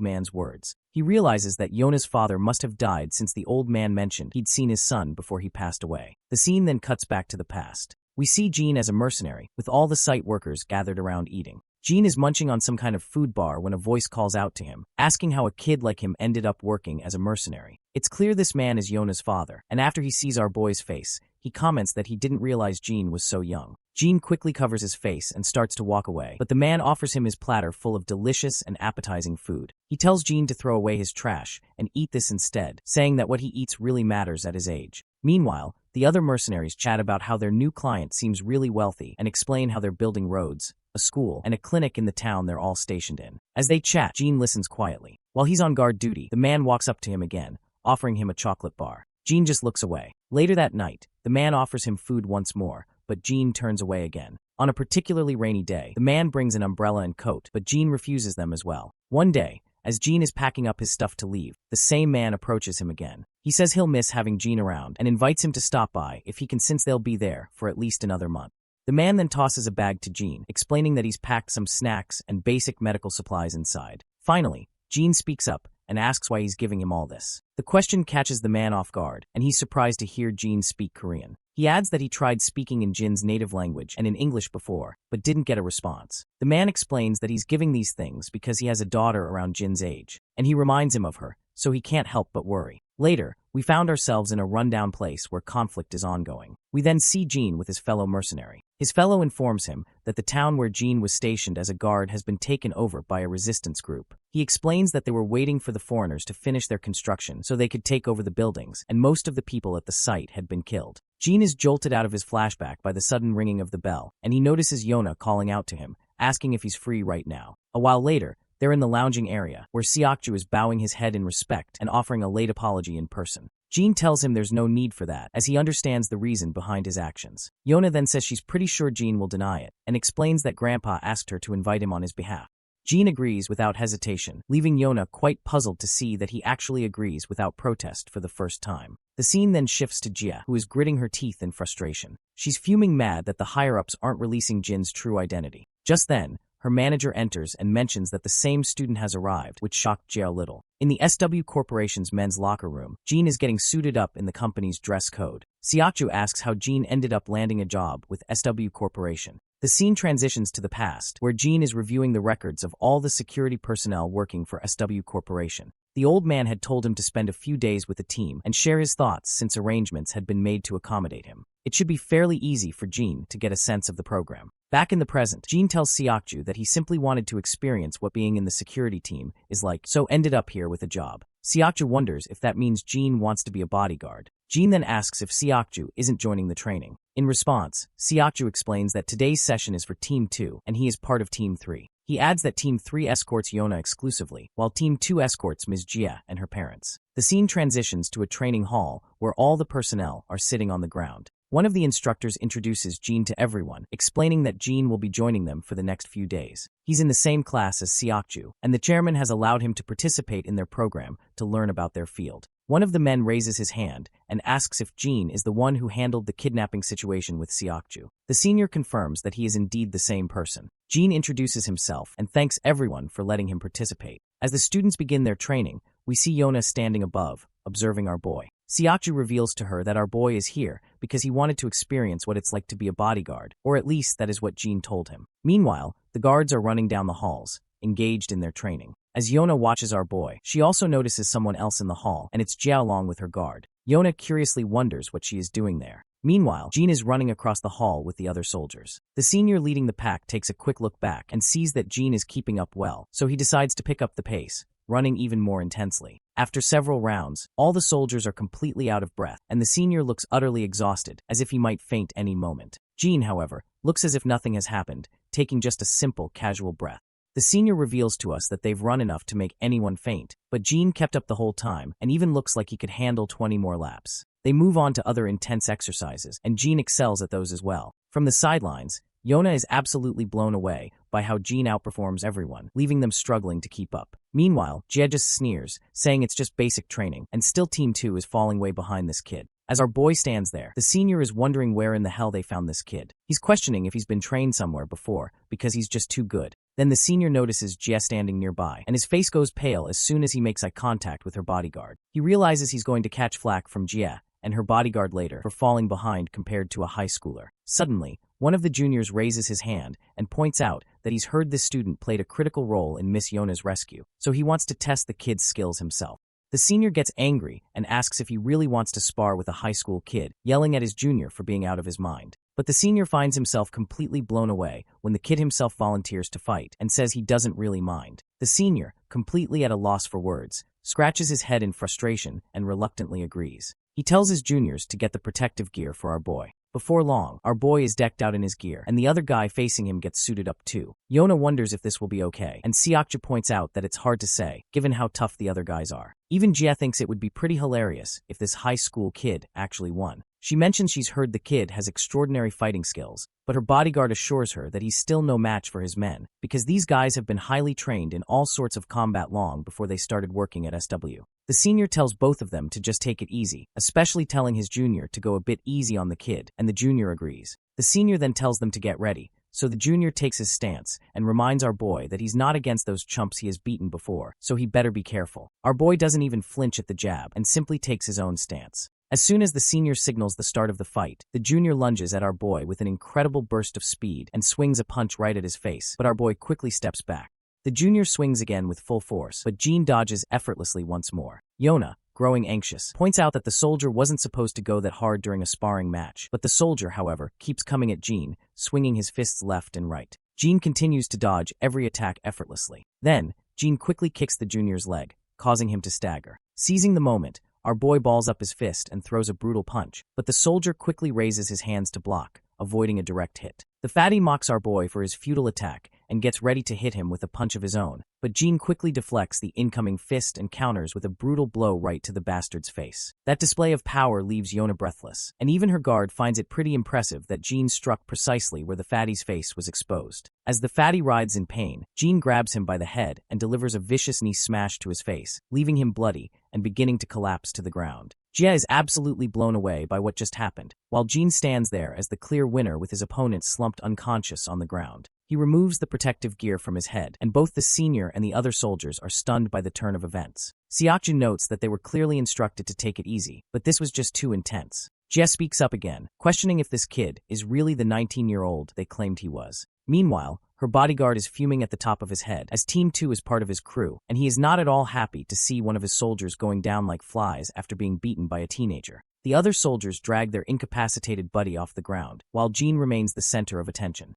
S1: man's words. He realizes that Yona's father must have died since the old man mentioned he'd seen his son before he passed away. The scene then cuts back to the past. We see Jin as a mercenary, with all the site workers gathered around eating. Jin is munching on some kind of food bar when a voice calls out to him, asking how a kid like him ended up working as a mercenary. It's clear this man is Yona's father, and after he sees our boy's face, he comments that he didn't realize Jin was so young. Jin quickly covers his face and starts to walk away, but the man offers him his platter full of delicious and appetizing food. He tells Jin to throw away his trash and eat this instead, saying that what he eats really matters at his age. Meanwhile, the other mercenaries chat about how their new client seems really wealthy and explain how they're building roads, a school, and a clinic in the town they're all stationed in. As they chat, Jin listens quietly. While he's on guard duty, the man walks up to him again, offering him a chocolate bar. Jin just looks away. Later that night, the man offers him food once more, but Jin turns away again. On a particularly rainy day, the man brings an umbrella and coat, but Jin refuses them as well. One day, as Jin is packing up his stuff to leave, the same man approaches him again. He says he'll miss having Jin around and invites him to stop by if he can, since they'll be there for at least another month. The man then tosses a bag to Jin, explaining that he's packed some snacks and basic medical supplies inside. Finally, Jin speaks up and asks why he's giving him all this. The question catches the man off guard, and he's surprised to hear Jin speak Korean. He adds that he tried speaking in Jin's native language and in English before, but didn't get a response. The man explains that he's giving these things because he has a daughter around Jin's age, and he reminds him of her, so he can't help but worry. Later, we found ourselves in a rundown place where conflict is ongoing. We then see Jin with his fellow mercenary. His fellow informs him that the town where Jin was stationed as a guard has been taken over by a resistance group. He explains that they were waiting for the foreigners to finish their construction so they could take over the buildings, and most of the people at the site had been killed. Jin is jolted out of his flashback by the sudden ringing of the bell, and he notices Yona calling out to him, asking if he's free right now. A while later, they're in the lounging area, where Seokju is bowing his head in respect and offering a late apology in person. Jin tells him there's no need for that, as he understands the reason behind his actions. Yona then says she's pretty sure Jin will deny it, and explains that Grandpa asked her to invite him on his behalf. Jin agrees without hesitation, leaving Yona quite puzzled to see that he actually agrees without protest for the first time. The scene then shifts to Jia, who is gritting her teeth in frustration. She's fuming mad that the higher-ups aren't releasing Jin's true identity. Just then, her manager enters and mentions that the same student has arrived, which shocked Jia a little. In the SW Corporation's men's locker room, Jin is getting suited up in the company's dress code. Seokju asks how Jin ended up landing a job with SW Corporation. The scene transitions to the past, where Jin is reviewing the records of all the security personnel working for SW Corporation. The old man had told him to spend a few days with the team and share his thoughts since arrangements had been made to accommodate him. It should be fairly easy for Jin to get a sense of the program. Back in the present, Jin tells Seokju that he simply wanted to experience what being in the security team is like, so ended up here with a job. Seokju wonders if that means Jin wants to be a bodyguard. Jin then asks if Seokju isn't joining the training. In response, Seokju explains that today's session is for Team 2 and he is part of Team 3. He adds that Team 3 escorts Yona exclusively, while Team 2 escorts Ms. Jia and her parents. The scene transitions to a training hall where all the personnel are sitting on the ground. One of the instructors introduces Jin to everyone, explaining that Jin will be joining them for the next few days. He's in the same class as Seokju, and the chairman has allowed him to participate in their program to learn about their field. One of the men raises his hand and asks if Jin is the one who handled the kidnapping situation with Seokju. The senior confirms that he is indeed the same person. Jin introduces himself and thanks everyone for letting him participate. As the students begin their training, we see Yona standing above, observing our boy. Seokju reveals to her that our boy is here because he wanted to experience what it's like to be a bodyguard, or at least that is what Jin told him. Meanwhile, the guards are running down the halls, engaged in their training. As Yona watches our boy, she also notices someone else in the hall, and it's Jia along with her guard. Yona curiously wonders what she is doing there. Meanwhile, Jin is running across the hall with the other soldiers. The senior leading the pack takes a quick look back and sees that Jin is keeping up well, so he decides to pick up the pace, running even more intensely. After several rounds, all the soldiers are completely out of breath, and the senior looks utterly exhausted, as if he might faint any moment. Jean, however, looks as if nothing has happened, taking just a simple, casual breath. The senior reveals to us that they've run enough to make anyone faint, but Jean kept up the whole time and even looks like he could handle 20 more laps. They move on to other intense exercises, and Jean excels at those as well. From the sidelines, Yona is absolutely blown away by how Jean outperforms everyone, leaving them struggling to keep up. Meanwhile, Jie just sneers, saying it's just basic training, and still Team 2 is falling way behind this kid. As our boy stands there, the senior is wondering where in the hell they found this kid. He's questioning if he's been trained somewhere before, because he's just too good. Then the senior notices Jie standing nearby, and his face goes pale as soon as he makes eye contact with her bodyguard. He realizes he's going to catch flack from Jie and her bodyguard later for falling behind compared to a high schooler. Suddenly, one of the juniors raises his hand and points out that he's heard this student played a critical role in Miss Yona's rescue, so he wants to test the kid's skills himself. The senior gets angry and asks if he really wants to spar with a high school kid, yelling at his junior for being out of his mind. But the senior finds himself completely blown away when the kid himself volunteers to fight and says he doesn't really mind. The senior, completely at a loss for words, scratches his head in frustration and reluctantly agrees. He tells his juniors to get the protective gear for our boy. Before long, our boy is decked out in his gear, and the other guy facing him gets suited up too. Yona wonders if this will be okay, and Seokja points out that it's hard to say, given how tough the other guys are. Even Jie thinks it would be pretty hilarious if this high school kid actually won. She mentions she's heard the kid has extraordinary fighting skills, but her bodyguard assures her that he's still no match for his men, because these guys have been highly trained in all sorts of combat long before they started working at SW. The senior tells both of them to just take it easy, especially telling his junior to go a bit easy on the kid, and the junior agrees. The senior then tells them to get ready, so the junior takes his stance and reminds our boy that he's not against those chumps he has beaten before, so he better be careful. Our boy doesn't even flinch at the jab and simply takes his own stance. As soon as the senior signals the start of the fight, the junior lunges at our boy with an incredible burst of speed and swings a punch right at his face, but our boy quickly steps back. The junior swings again with full force, but Jean dodges effortlessly once more. Yona, growing anxious, points out that the soldier wasn't supposed to go that hard during a sparring match, but the soldier, however, keeps coming at Jean, swinging his fists left and right. Jean continues to dodge every attack effortlessly. Then, Jean quickly kicks the junior's leg, causing him to stagger. Seizing the moment, our boy balls up his fist and throws a brutal punch, but the soldier quickly raises his hands to block, avoiding a direct hit. The fatty mocks our boy for his futile attack and gets ready to hit him with a punch of his own, but Jean quickly deflects the incoming fist and counters with a brutal blow right to the bastard's face. That display of power leaves Yona breathless, and even her guard finds it pretty impressive that Jean struck precisely where the fatty's face was exposed. As the fatty writhes in pain, Jean grabs him by the head and delivers a vicious knee smash to his face, leaving him bloody and beginning to collapse to the ground. Jie is absolutely blown away by what just happened, while Jean stands there as the clear winner with his opponent slumped unconscious on the ground. He removes the protective gear from his head, and both the senior and the other soldiers are stunned by the turn of events. Seokja notes that they were clearly instructed to take it easy, but this was just too intense. Jie speaks up again, questioning if this kid is really the 19-year-old they claimed he was. Meanwhile, her bodyguard is fuming at the top of his head, as Team 2 is part of his crew, and he is not at all happy to see one of his soldiers going down like flies after being beaten by a teenager. The other soldiers drag their incapacitated buddy off the ground, while Jean remains the center of attention.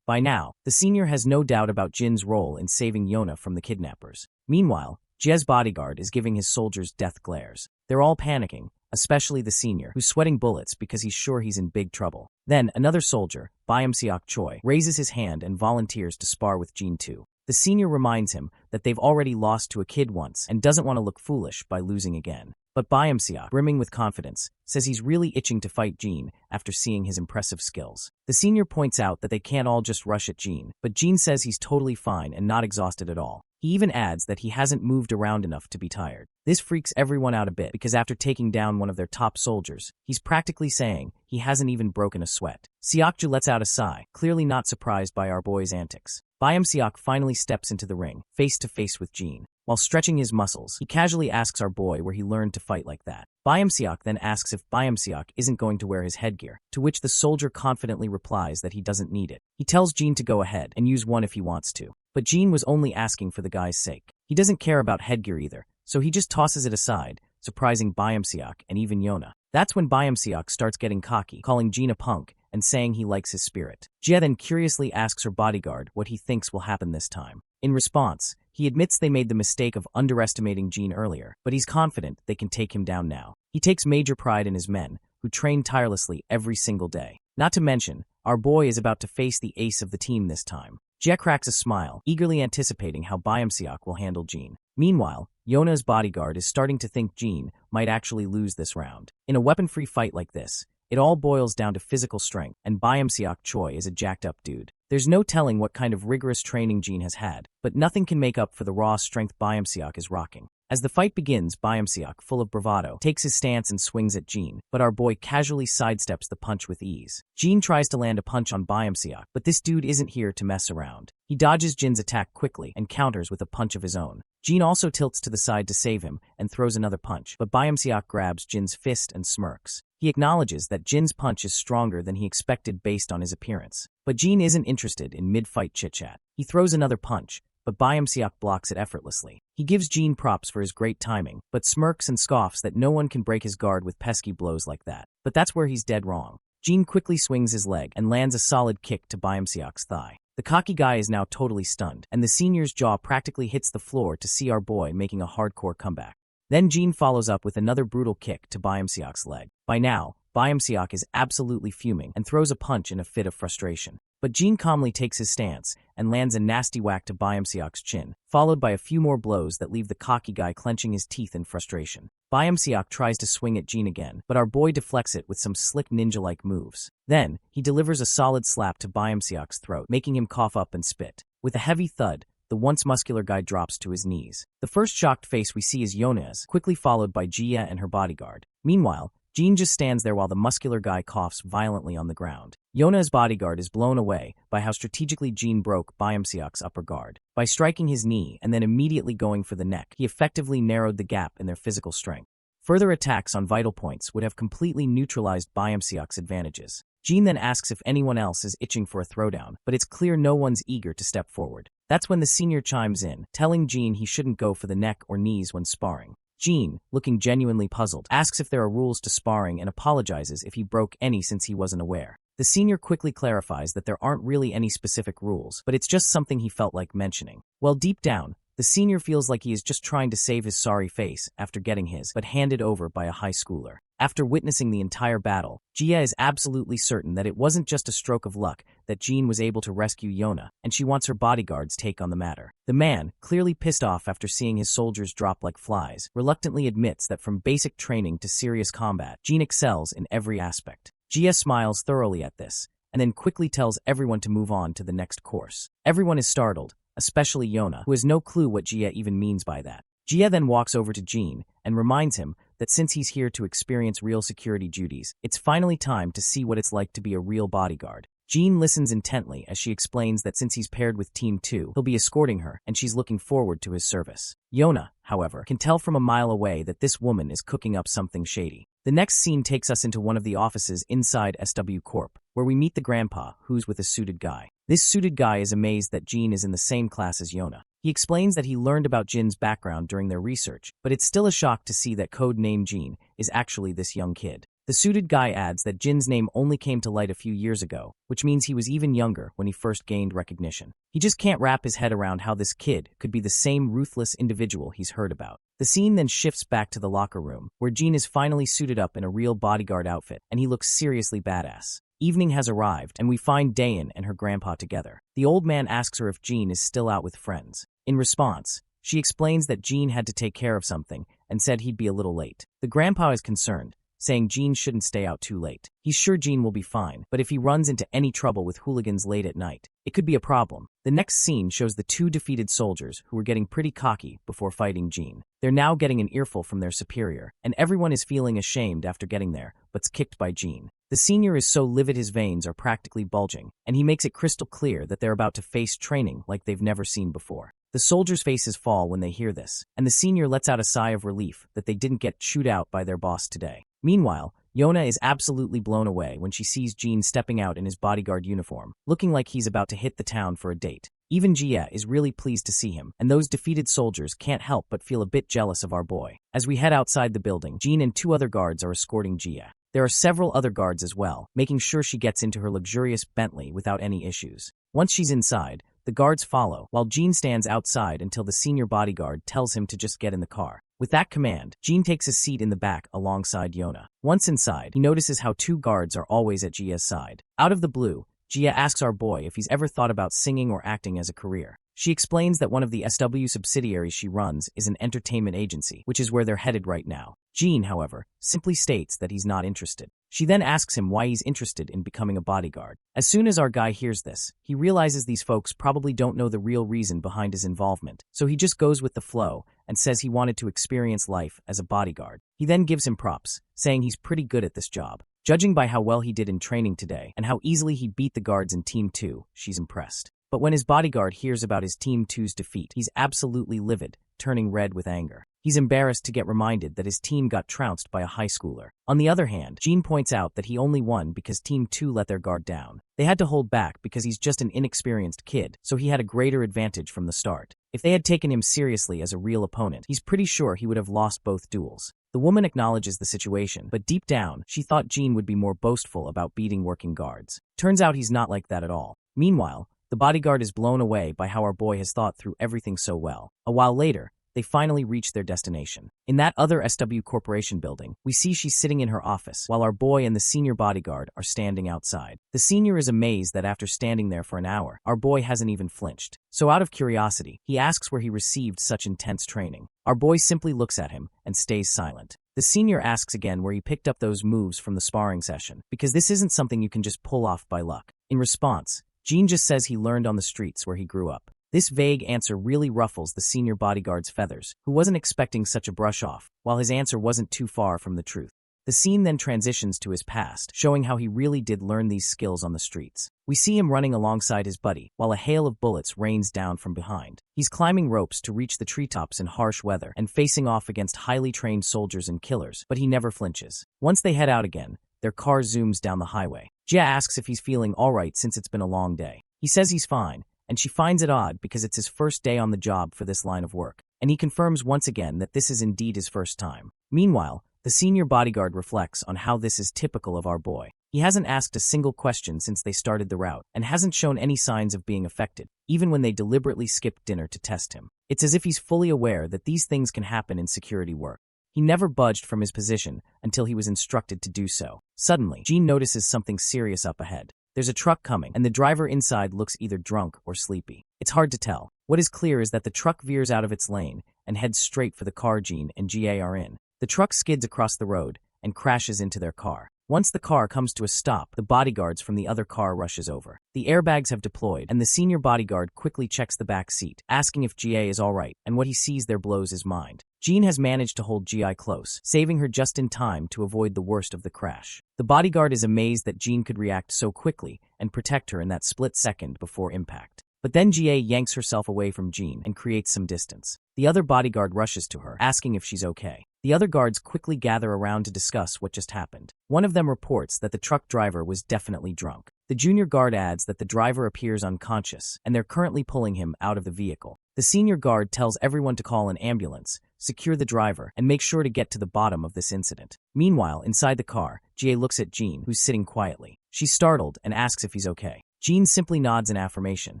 S1: By now, the senior has no doubt about Jin's role in saving Yona from the kidnappers. Meanwhile, Jie's bodyguard is giving his soldiers death glares. They're all panicking, especially the senior, who's sweating bullets because he's sure he's in big trouble. Then, another soldier, Byam-seok Choi, raises his hand and volunteers to spar with Jean too. The senior reminds him that they've already lost to a kid once and doesn't want to look foolish by losing again. But Byam-seok, brimming with confidence, says he's really itching to fight Jean after seeing his impressive skills. The senior points out that they can't all just rush at Jean, but Jean says he's totally fine and not exhausted at all. He even adds that he hasn't moved around enough to be tired. This freaks everyone out a bit because after taking down one of their top soldiers, he's practically saying he hasn't even broken a sweat. Seokja lets out a sigh, clearly not surprised by our boy's antics. Byam-seok finally steps into the ring, face to face with Jean. While stretching his muscles, he casually asks our boy where he learned to fight like that. Byam-seok then asks if Byam-seok isn't going to wear his headgear, to which the soldier confidently replies that he doesn't need it. He tells Jean to go ahead and use one if he wants to. But Jean was only asking for the guy's sake. He doesn't care about headgear either, so he just tosses it aside, surprising Byam-seok and even Yona. That's when Byam-seok starts getting cocky, calling Jean a punk and saying he likes his spirit. Jie then curiously asks her bodyguard what he thinks will happen this time. In response, He admits they made the mistake of underestimating Jin earlier, but he's confident they can take him down now. He takes major pride in his men, who train tirelessly every single day. Not to mention, our boy is about to face the ace of the team this time. Jie cracks a smile, eagerly anticipating how Byung-seok will handle Jin. Meanwhile, Yona's bodyguard is starting to think Jin might actually lose this round. In a weapon-free fight like this, it all boils down to physical strength, and Byung-seok Choi is a jacked-up dude. There's no telling what kind of rigorous training Jin has had, but nothing can make up for the raw strength Byung-seok is rocking. As the fight begins, Byung-seok, full of bravado, takes his stance and swings at Jin, but our boy casually sidesteps the punch with ease. Jin tries to land a punch on Byung-seok, but this dude isn't here to mess around. He dodges Jin's attack quickly and counters with a punch of his own. Jin also tilts to the side to save him and throws another punch, but Byung-seok grabs Jin's fist and smirks. He acknowledges that Jin's punch is stronger than he expected based on his appearance. But Jin isn't interested in mid-fight chit-chat. He throws another punch, but Byung-seok blocks it effortlessly. He gives Jin props for his great timing, but smirks and scoffs that no one can break his guard with pesky blows like that. But that's where he's dead wrong. Jin quickly swings his leg and lands a solid kick to Byung-seok's thigh. The cocky guy is now totally stunned, and the senior's jaw practically hits the floor to see our boy making a hardcore comeback. Then Jin follows up with another brutal kick to Byung-seok's leg. By now, Byung-seok is absolutely fuming and throws a punch in a fit of frustration. But Jin calmly takes his stance and lands a nasty whack to Byung-seok's chin, followed by a few more blows that leave the cocky guy clenching his teeth in frustration. Byung-seok tries to swing at Jin again, but our boy deflects it with some slick ninja-like moves. Then, he delivers a solid slap to Byung-seok's throat, making him cough up and spit. With a heavy thud, the once muscular guy drops to his knees. The first shocked face we see is Yona's, quickly followed by Jie and her bodyguard. Meanwhile, Jin just stands there while the muscular guy coughs violently on the ground. Yona's bodyguard is blown away by how strategically Jin broke Byung-seok's upper guard. By striking his knee and then immediately going for the neck, he effectively narrowed the gap in their physical strength. Further attacks on vital points would have completely neutralized Byung-seok's advantages. Jin then asks if anyone else is itching for a throwdown, but it's clear no one's eager to step forward. That's when the senior chimes in, telling Jin he shouldn't go for the neck or knees when sparring. Jin, looking genuinely puzzled, asks if there are rules to sparring and apologizes if he broke any since he wasn't aware. The senior quickly clarifies that there aren't really any specific rules, but it's just something he felt like mentioning. Well, deep down, the senior feels like he is just trying to save his sorry face after getting his but handed over by a high schooler. After witnessing the entire battle, Jia is absolutely certain that it wasn't just a stroke of luck that Jin was able to rescue Yona, and she wants her bodyguard's take on the matter. The man, clearly pissed off after seeing his soldiers drop like flies, reluctantly admits that from basic training to serious combat, Jin excels in every aspect. Jia smiles thoroughly at this, and then quickly tells everyone to move on to the next course. Everyone is startled, especially Yona, who has no clue what Jia even means by that. Jia then walks over to Jin and reminds him that since he's here to experience real security duties, it's finally time to see what it's like to be a real bodyguard. Jin listens intently as she explains that since he's paired with Team 2, he'll be escorting her, and she's looking forward to his service. Yona, however, can tell from a mile away that this woman is cooking up something shady. The next scene takes us into one of the offices inside SW Corp, where we meet the grandpa, who's with a suited guy. This suited guy is amazed that Jin is in the same class as Yona. He explains that he learned about Jin's background during their research, but it's still a shock to see that code name Jin is actually this young kid. The suited guy adds that Jin's name only came to light a few years ago, which means he was even younger when he first gained recognition. He just can't wrap his head around how this kid could be the same ruthless individual he's heard about. The scene then shifts back to the locker room, where Jin is finally suited up in a real bodyguard outfit, and he looks seriously badass. Evening has arrived, and we find Dayan and her grandpa together. The old man asks her if Jin is still out with friends. In response, she explains that Jin had to take care of something and said he'd be a little late. The grandpa is concerned, saying Jin shouldn't stay out too late. He's sure Jin will be fine, but if he runs into any trouble with hooligans late at night, it could be a problem. The next scene shows the two defeated soldiers who were getting pretty cocky before fighting Jin. They're now getting an earful from their superior, and everyone is feeling ashamed after getting there, but's kicked by Jin. The senior is so livid his veins are practically bulging, and he makes it crystal clear that they're about to face training like they've never seen before. The soldiers' faces fall when they hear this, and the senior lets out a sigh of relief that they didn't get chewed out by their boss today. Meanwhile, Yona is absolutely blown away when she sees Jin stepping out in his bodyguard uniform, looking like he's about to hit the town for a date. Even Jia is really pleased to see him, and those defeated soldiers can't help but feel a bit jealous of our boy. As we head outside the building, Jin and two other guards are escorting Jia. There are several other guards as well, making sure she gets into her luxurious Bentley without any issues. Once she's inside, The guards follow, while Jean stands outside until the senior bodyguard tells him to just get in the car. With that command, Jean takes a seat in the back alongside Yona. Once inside, he notices how 2 guards are always at Jia's side. Out of the blue, Jia asks our boy if he's ever thought about singing or acting as a career. She explains that one of the SW subsidiaries she runs is an entertainment agency, which is where they're headed right now. Jean, however, simply states that he's not interested. She then asks him why he's interested in becoming a bodyguard. As soon as our guy hears this, he realizes these folks probably don't know the real reason behind his involvement, so he just goes with the flow and says he wanted to experience life as a bodyguard. He then gives him props, saying he's pretty good at this job. Judging by how well he did in training today and how easily he beat the guards in Team 2, she's impressed. But when his bodyguard hears about his Team 2's defeat, he's absolutely livid, turning red with anger. He's embarrassed to get reminded that his team got trounced by a high schooler. On the other hand, Jean points out that he only won because Team 2 let their guard down. They had to hold back because he's just an inexperienced kid, so he had a greater advantage from the start. If they had taken him seriously as a real opponent, he's pretty sure he would have lost both duels. The woman acknowledges the situation, but deep down, she thought Jean would be more boastful about beating working guards. Turns out he's not like that at all. Meanwhile, the bodyguard is blown away by how our boy has thought through everything so well. A while later, they finally reach their destination. In that other SW Corporation building, we see she's sitting in her office, while our boy and the senior bodyguard are standing outside. The senior is amazed that after standing there for an hour, our boy hasn't even flinched. So out of curiosity, he asks where he received such intense training. Our boy simply looks at him and stays silent. The senior asks again where he picked up those moves from the sparring session, because this isn't something you can just pull off by luck. In response, Jean just says he learned on the streets where he grew up. This vague answer really ruffles the senior bodyguard's feathers, who wasn't expecting such a brush-off, while his answer wasn't too far from the truth. The scene then transitions to his past, showing how he really did learn these skills on the streets. We see him running alongside his buddy, while a hail of bullets rains down from behind. He's climbing ropes to reach the treetops in harsh weather and facing off against highly trained soldiers and killers, but he never flinches. Once they head out again, their car zooms down the highway. Jia asks if he's feeling alright since it's been a long day. He says he's fine, and she finds it odd because it's his first day on the job for this line of work, and he confirms once again that this is indeed his first time. Meanwhile, the senior bodyguard reflects on how this is typical of our boy. He hasn't asked a single question since they started the route, and hasn't shown any signs of being affected, even when they deliberately skipped dinner to test him. It's as if he's fully aware that these things can happen in security work. He never budged from his position until he was instructed to do so. Suddenly, Jean notices something serious up ahead. There's a truck coming, and the driver inside looks either drunk or sleepy. It's hard to tell. What is clear is that the truck veers out of its lane and heads straight for the car Jean and GA are in. The truck skids across the road and crashes into their car. Once the car comes to a stop, the bodyguards from the other car rushes over. The airbags have deployed, and the senior bodyguard quickly checks the back seat, asking if GA is alright, and what he sees there blows his mind. Jean has managed to hold GI close, saving her just in time to avoid the worst of the crash. The bodyguard is amazed that Jean could react so quickly and protect her in that split second before impact. But then GA yanks herself away from Jean and creates some distance. The other bodyguard rushes to her, asking if she's okay. The other guards quickly gather around to discuss what just happened. One of them reports that the truck driver was definitely drunk. The junior guard adds that the driver appears unconscious, and they're currently pulling him out of the vehicle. The senior guard tells everyone to call an ambulance, secure the driver, and make sure to get to the bottom of this incident. Meanwhile, inside the car, GA looks at Jean, who's sitting quietly. She's startled and asks if he's okay. Jean simply nods in affirmation,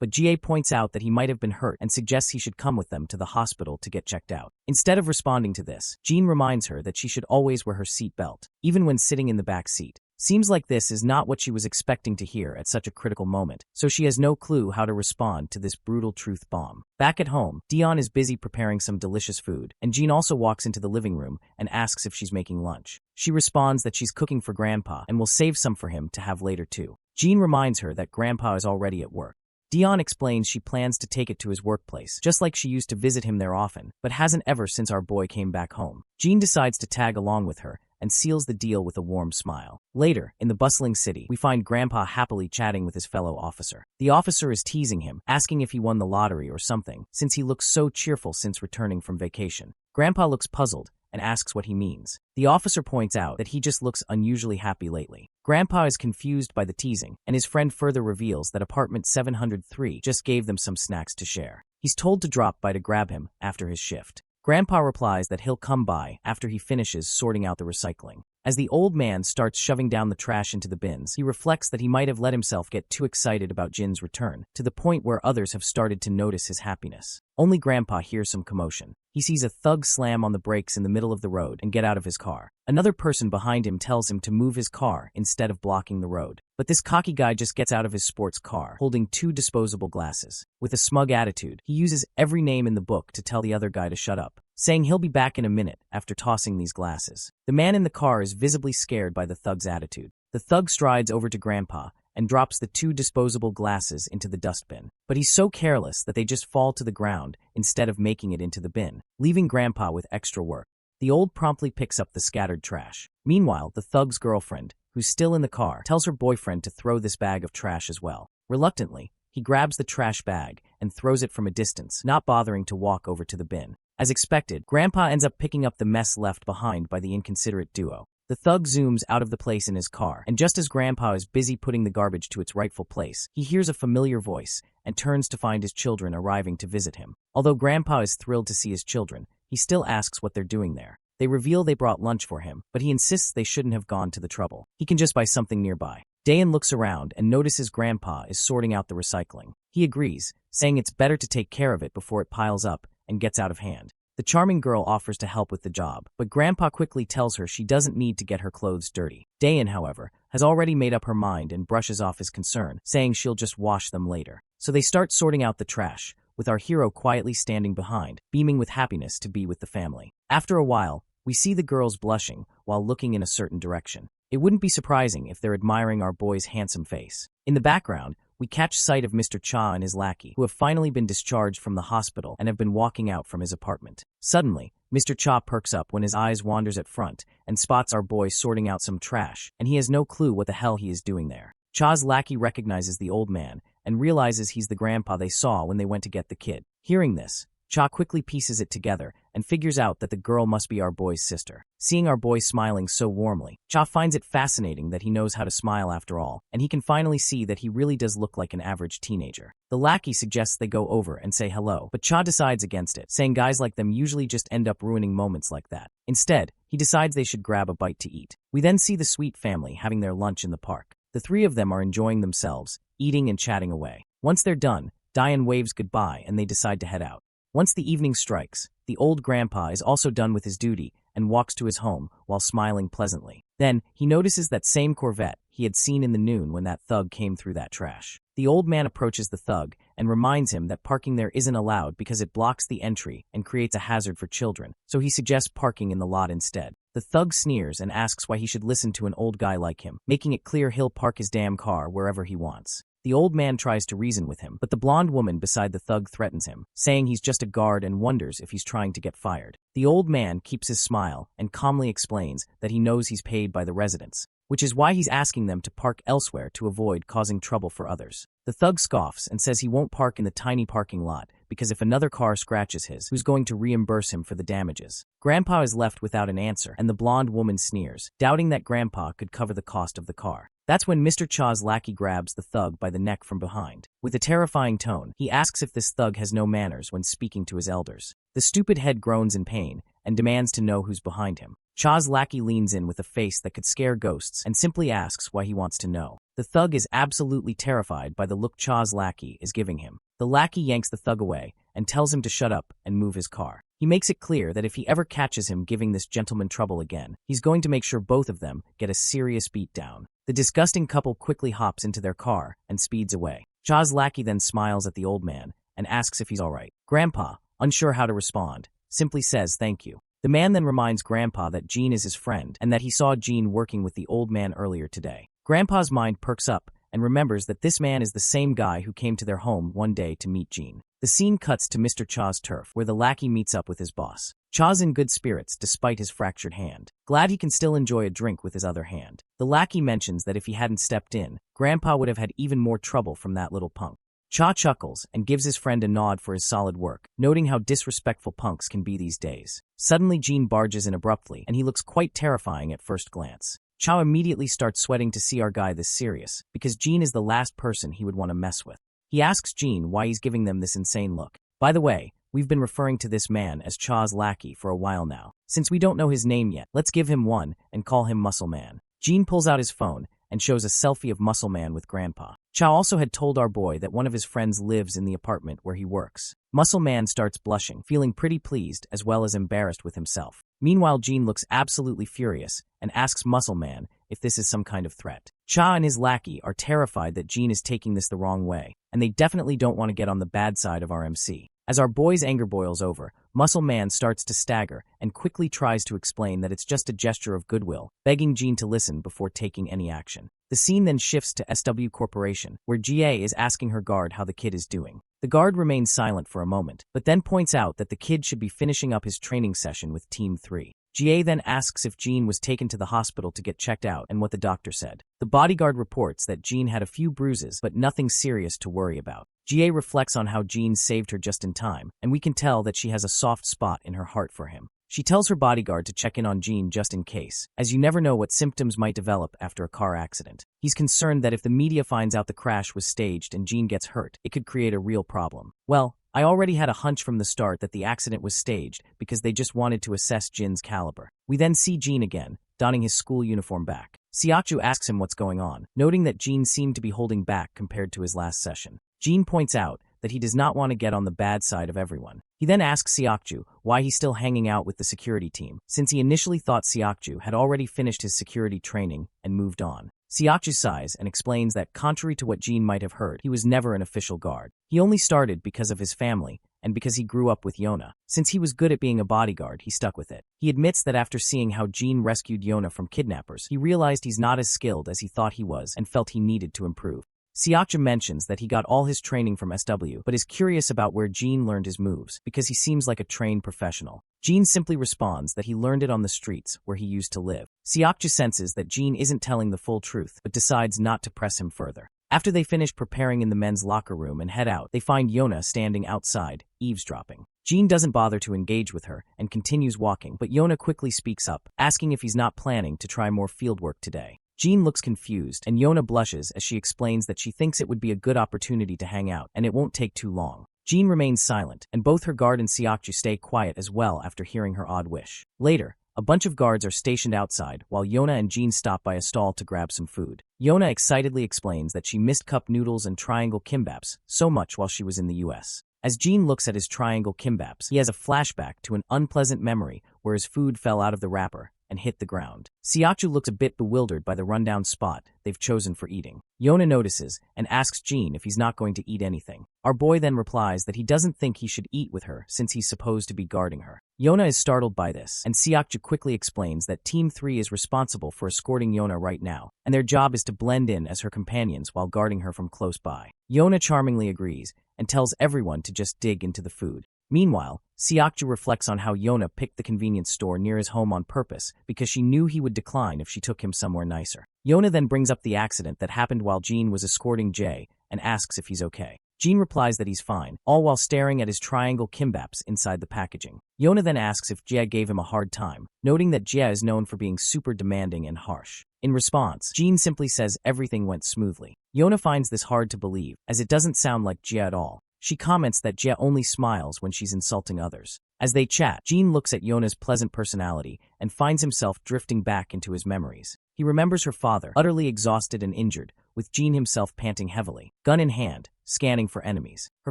S1: but GA points out that he might have been hurt and suggests he should come with them to the hospital to get checked out. Instead of responding to this, Jean reminds her that she should always wear her seat belt, even when sitting in the back seat. Seems like this is not what she was expecting to hear at such a critical moment, so she has no clue how to respond to this brutal truth bomb. Back at home, Dion is busy preparing some delicious food, and Jean also walks into the living room and asks if she's making lunch. She responds that she's cooking for Grandpa and will save some for him to have later too. Jean reminds her that Grandpa is already at work. Dion explains she plans to take it to his workplace, just like she used to visit him there often, but hasn't ever since our boy came back home. Jean decides to tag along with her and seals the deal with a warm smile. Later, in the bustling city, we find Grandpa happily chatting with his fellow officer. The officer is teasing him, asking if he won the lottery or something, since he looks so cheerful since returning from vacation. Grandpa looks puzzled and asks what he means. The officer points out that he just looks unusually happy lately. Grandpa is confused by the teasing, and his friend further reveals that apartment 703 just gave them some snacks to share. He's told to drop by to grab him after his shift. Grandpa replies that he'll come by after he finishes sorting out the recycling. As the old man starts shoving down the trash into the bins, he reflects that he might have let himself get too excited about Jin's return, to the point where others have started to notice his happiness. Only Grandpa hears some commotion. He sees a thug slam on the brakes in the middle of the road and get out of his car. Another person behind him tells him to move his car instead of blocking the road. But this cocky guy just gets out of his sports car, holding 2 disposable glasses. With a smug attitude, he uses every name in the book to tell the other guy to shut up, saying he'll be back in a minute after tossing these glasses. The man in the car is visibly scared by the thug's attitude. The thug strides over to Grandpa and drops the 2 disposable glasses into the dustbin. But he's so careless that they just fall to the ground instead of making it into the bin, leaving Grandpa with extra work. The old promptly picks up the scattered trash. Meanwhile, the thug's girlfriend, who's still in the car, tells her boyfriend to throw this bag of trash as well. Reluctantly, he grabs the trash bag and throws it from a distance, not bothering to walk over to the bin. As expected, Grandpa ends up picking up the mess left behind by the inconsiderate duo. The thug zooms out of the place in his car, and just as Grandpa is busy putting the garbage to its rightful place, he hears a familiar voice and turns to find his children arriving to visit him. Although Grandpa is thrilled to see his children, he still asks what they're doing there. They reveal they brought lunch for him, but he insists they shouldn't have gone to the trouble. He can just buy something nearby. Dayan looks around and notices Grandpa is sorting out the recycling. He agrees, saying it's better to take care of it before it piles up and gets out of hand. The charming girl offers to help with the job, but Grandpa quickly tells her she doesn't need to get her clothes dirty. Dayan, however, has already made up her mind and brushes off his concern, saying she'll just wash them later. So they start sorting out the trash, with our hero quietly standing behind, beaming with happiness to be with the family. After a while, we see the girls blushing while looking in a certain direction. It wouldn't be surprising if they're admiring our boy's handsome face. In the background, we catch sight of Mr. Cha and his lackey, who have finally been discharged from the hospital and have been walking out from his apartment. Suddenly, Mr. Cha perks up when his eyes wanders at front and spots our boy sorting out some trash, and he has no clue what the hell he is doing there. Cha's lackey recognizes the old man and realizes he's the grandpa they saw when they went to get the kid. Hearing this, Cha quickly pieces it together and figures out that the girl must be our boy's sister. Seeing our boy smiling so warmly, Cha finds it fascinating that he knows how to smile after all, and he can finally see that he really does look like an average teenager. The lackey suggests they go over and say hello, but Cha decides against it, saying guys like them usually just end up ruining moments like that. Instead, he decides they should grab a bite to eat. We then see the sweet family having their lunch in the park. The 3 of them are enjoying themselves, eating and chatting away. Once they're done, Dayan waves goodbye and they decide to head out. Once the evening strikes, the old grandpa is also done with his duty and walks to his home while smiling pleasantly. Then, he notices that same Corvette he had seen in the noon when that thug came through that trash. The old man approaches the thug and reminds him that parking there isn't allowed because it blocks the entry and creates a hazard for children, so he suggests parking in the lot instead. The thug sneers and asks why he should listen to an old guy like him, making it clear he'll park his damn car wherever he wants. The old man tries to reason with him, but the blonde woman beside the thug threatens him, saying he's just a guard and wonders if he's trying to get fired. The old man keeps his smile and calmly explains that he knows he's paid by the residents, which is why he's asking them to park elsewhere to avoid causing trouble for others. The thug scoffs and says he won't park in the tiny parking lot because if another car scratches his, who's going to reimburse him for the damages? Grandpa is left without an answer, and the blonde woman sneers, doubting that Grandpa could cover the cost of the car. That's when Mr. Cha's lackey grabs the thug by the neck from behind. With a terrifying tone, he asks if this thug has no manners when speaking to his elders. The stupid head groans in pain and demands to know who's behind him. Cha's lackey leans in with a face that could scare ghosts and simply asks why he wants to know. The thug is absolutely terrified by the look Cha's lackey is giving him. The lackey yanks the thug away and tells him to shut up and move his car. He makes it clear that if he ever catches him giving this gentleman trouble again, he's going to make sure both of them get a serious beat down. The disgusting couple quickly hops into their car and speeds away. Cha's lackey then smiles at the old man and asks if he's alright. Grandpa, unsure how to respond, simply says thank you. The man then reminds Grandpa that Jean is his friend and that he saw Jean working with the old man earlier today. Grandpa's mind perks up and remembers that this man is the same guy who came to their home one day to meet Jean. The scene cuts to Mr. Cha's turf, where the lackey meets up with his boss. Cha's in good spirits despite his fractured hand, glad he can still enjoy a drink with his other hand. The lackey mentions that if he hadn't stepped in, Grandpa would have had even more trouble from that little punk. Cha chuckles and gives his friend a nod for his solid work, noting how disrespectful punks can be these days. Suddenly Jean barges in abruptly, and he looks quite terrifying at first glance. Cha immediately starts sweating to see our guy this serious, because Jean is the last person he would want to mess with. He asks Jean why he's giving them this insane look. By the way, We've been referring to this man as Cha's lackey for a while now. Since we don't know his name yet, let's give him one and call him Muscle Man. Jean pulls out his phone and shows a selfie of Muscle Man with Grandpa. Cha also had told our boy that one of his friends lives in the apartment where he works. Muscle Man starts blushing, feeling pretty pleased as well as embarrassed with himself. Meanwhile, Jean looks absolutely furious and asks Muscle Man if this is some kind of threat. Cha and his lackey are terrified that Jean is taking this the wrong way, and they definitely don't want to get on the bad side of our MC. As our boy's anger boils over, Muscle Man starts to stagger and quickly tries to explain that it's just a gesture of goodwill, begging Jean to listen before taking any action. The scene then shifts to SW Corporation, where GA is asking her guard how the kid is doing. The guard remains silent for a moment, but then points out that the kid should be finishing up his training session with Team 3. GA then asks if Jean was taken to the hospital to get checked out and what the doctor said. The bodyguard reports that Jean had a few bruises, but nothing serious to worry about. GA reflects on how Jean saved her just in time, and we can tell that she has a soft spot in her heart for him. She tells her bodyguard to check in on Jean just in case, as you never know what symptoms might develop after a car accident. He's concerned that if the media finds out the crash was staged and Jean gets hurt, it could create a real problem. Well, I already had a hunch from the start that the accident was staged because they just wanted to assess Jin's caliber. We then see Jean again, donning his school uniform back. Siachu asks him what's going on, noting that Jean seemed to be holding back compared to his last session. Jean points out that he does not want to get on the bad side of everyone. He then asks Siakju why he's still hanging out with the security team, since he initially thought Siakju had already finished his security training and moved on. Siakju sighs and explains that, contrary to what Jean might have heard, he was never an official guard. He only started because of his family and because he grew up with Yona. Since he was good at being a bodyguard, he stuck with it. He admits that after seeing how Jean rescued Yona from kidnappers, he realized he's not as skilled as he thought he was and felt he needed to improve. Siakja mentions that he got all his training from SW, but is curious about where Jean learned his moves, because he seems like a trained professional. Jean simply responds that he learned it on the streets where he used to live. Siakja senses that Jean isn't telling the full truth, but decides not to press him further. After they finish preparing in the men's locker room and head out, they find Yona standing outside, eavesdropping. Jean doesn't bother to engage with her and continues walking, but Yona quickly speaks up, asking if he's not planning to try more fieldwork today. Jean looks confused, and Yona blushes as she explains that she thinks it would be a good opportunity to hang out, and it won't take too long. Jean remains silent, and both her guard and Siakju stay quiet as well after hearing her odd wish. Later, a bunch of guards are stationed outside, while Yona and Jean stop by a stall to grab some food. Yona excitedly explains that she missed cup noodles and triangle kimbaps so much while she was in the US. As Jean looks at his triangle kimbaps, he has a flashback to an unpleasant memory where his food fell out of the wrapper and hit the ground. Siakju looks a bit bewildered by the rundown spot they've chosen for eating. Yona notices and asks Jean if he's not going to eat anything. Our boy then replies that he doesn't think he should eat with her since he's supposed to be guarding her. Yona is startled by this, and Siakju quickly explains that Team 3 is responsible for escorting Yona right now, and their job is to blend in as her companions while guarding her from close by. Yona charmingly agrees and tells everyone to just dig into the food. Meanwhile, Siakju reflects on how Yona picked the convenience store near his home on purpose because she knew he would decline if she took him somewhere nicer. Yona then brings up the accident that happened while Jean was escorting Jay and asks if he's okay. Jean replies that he's fine, all while staring at his triangle kimbaps inside the packaging. Yona then asks if Jia gave him a hard time, noting that Jia is known for being super demanding and harsh. In response, Jean simply says everything went smoothly. Yona finds this hard to believe, as it doesn't sound like Jia at all. She comments that Jia only smiles when she's insulting others. As they chat, Jean looks at Yona's pleasant personality and finds himself drifting back into his memories. He remembers her father, utterly exhausted and injured, with Jean himself panting heavily, gun in hand, scanning for enemies. Her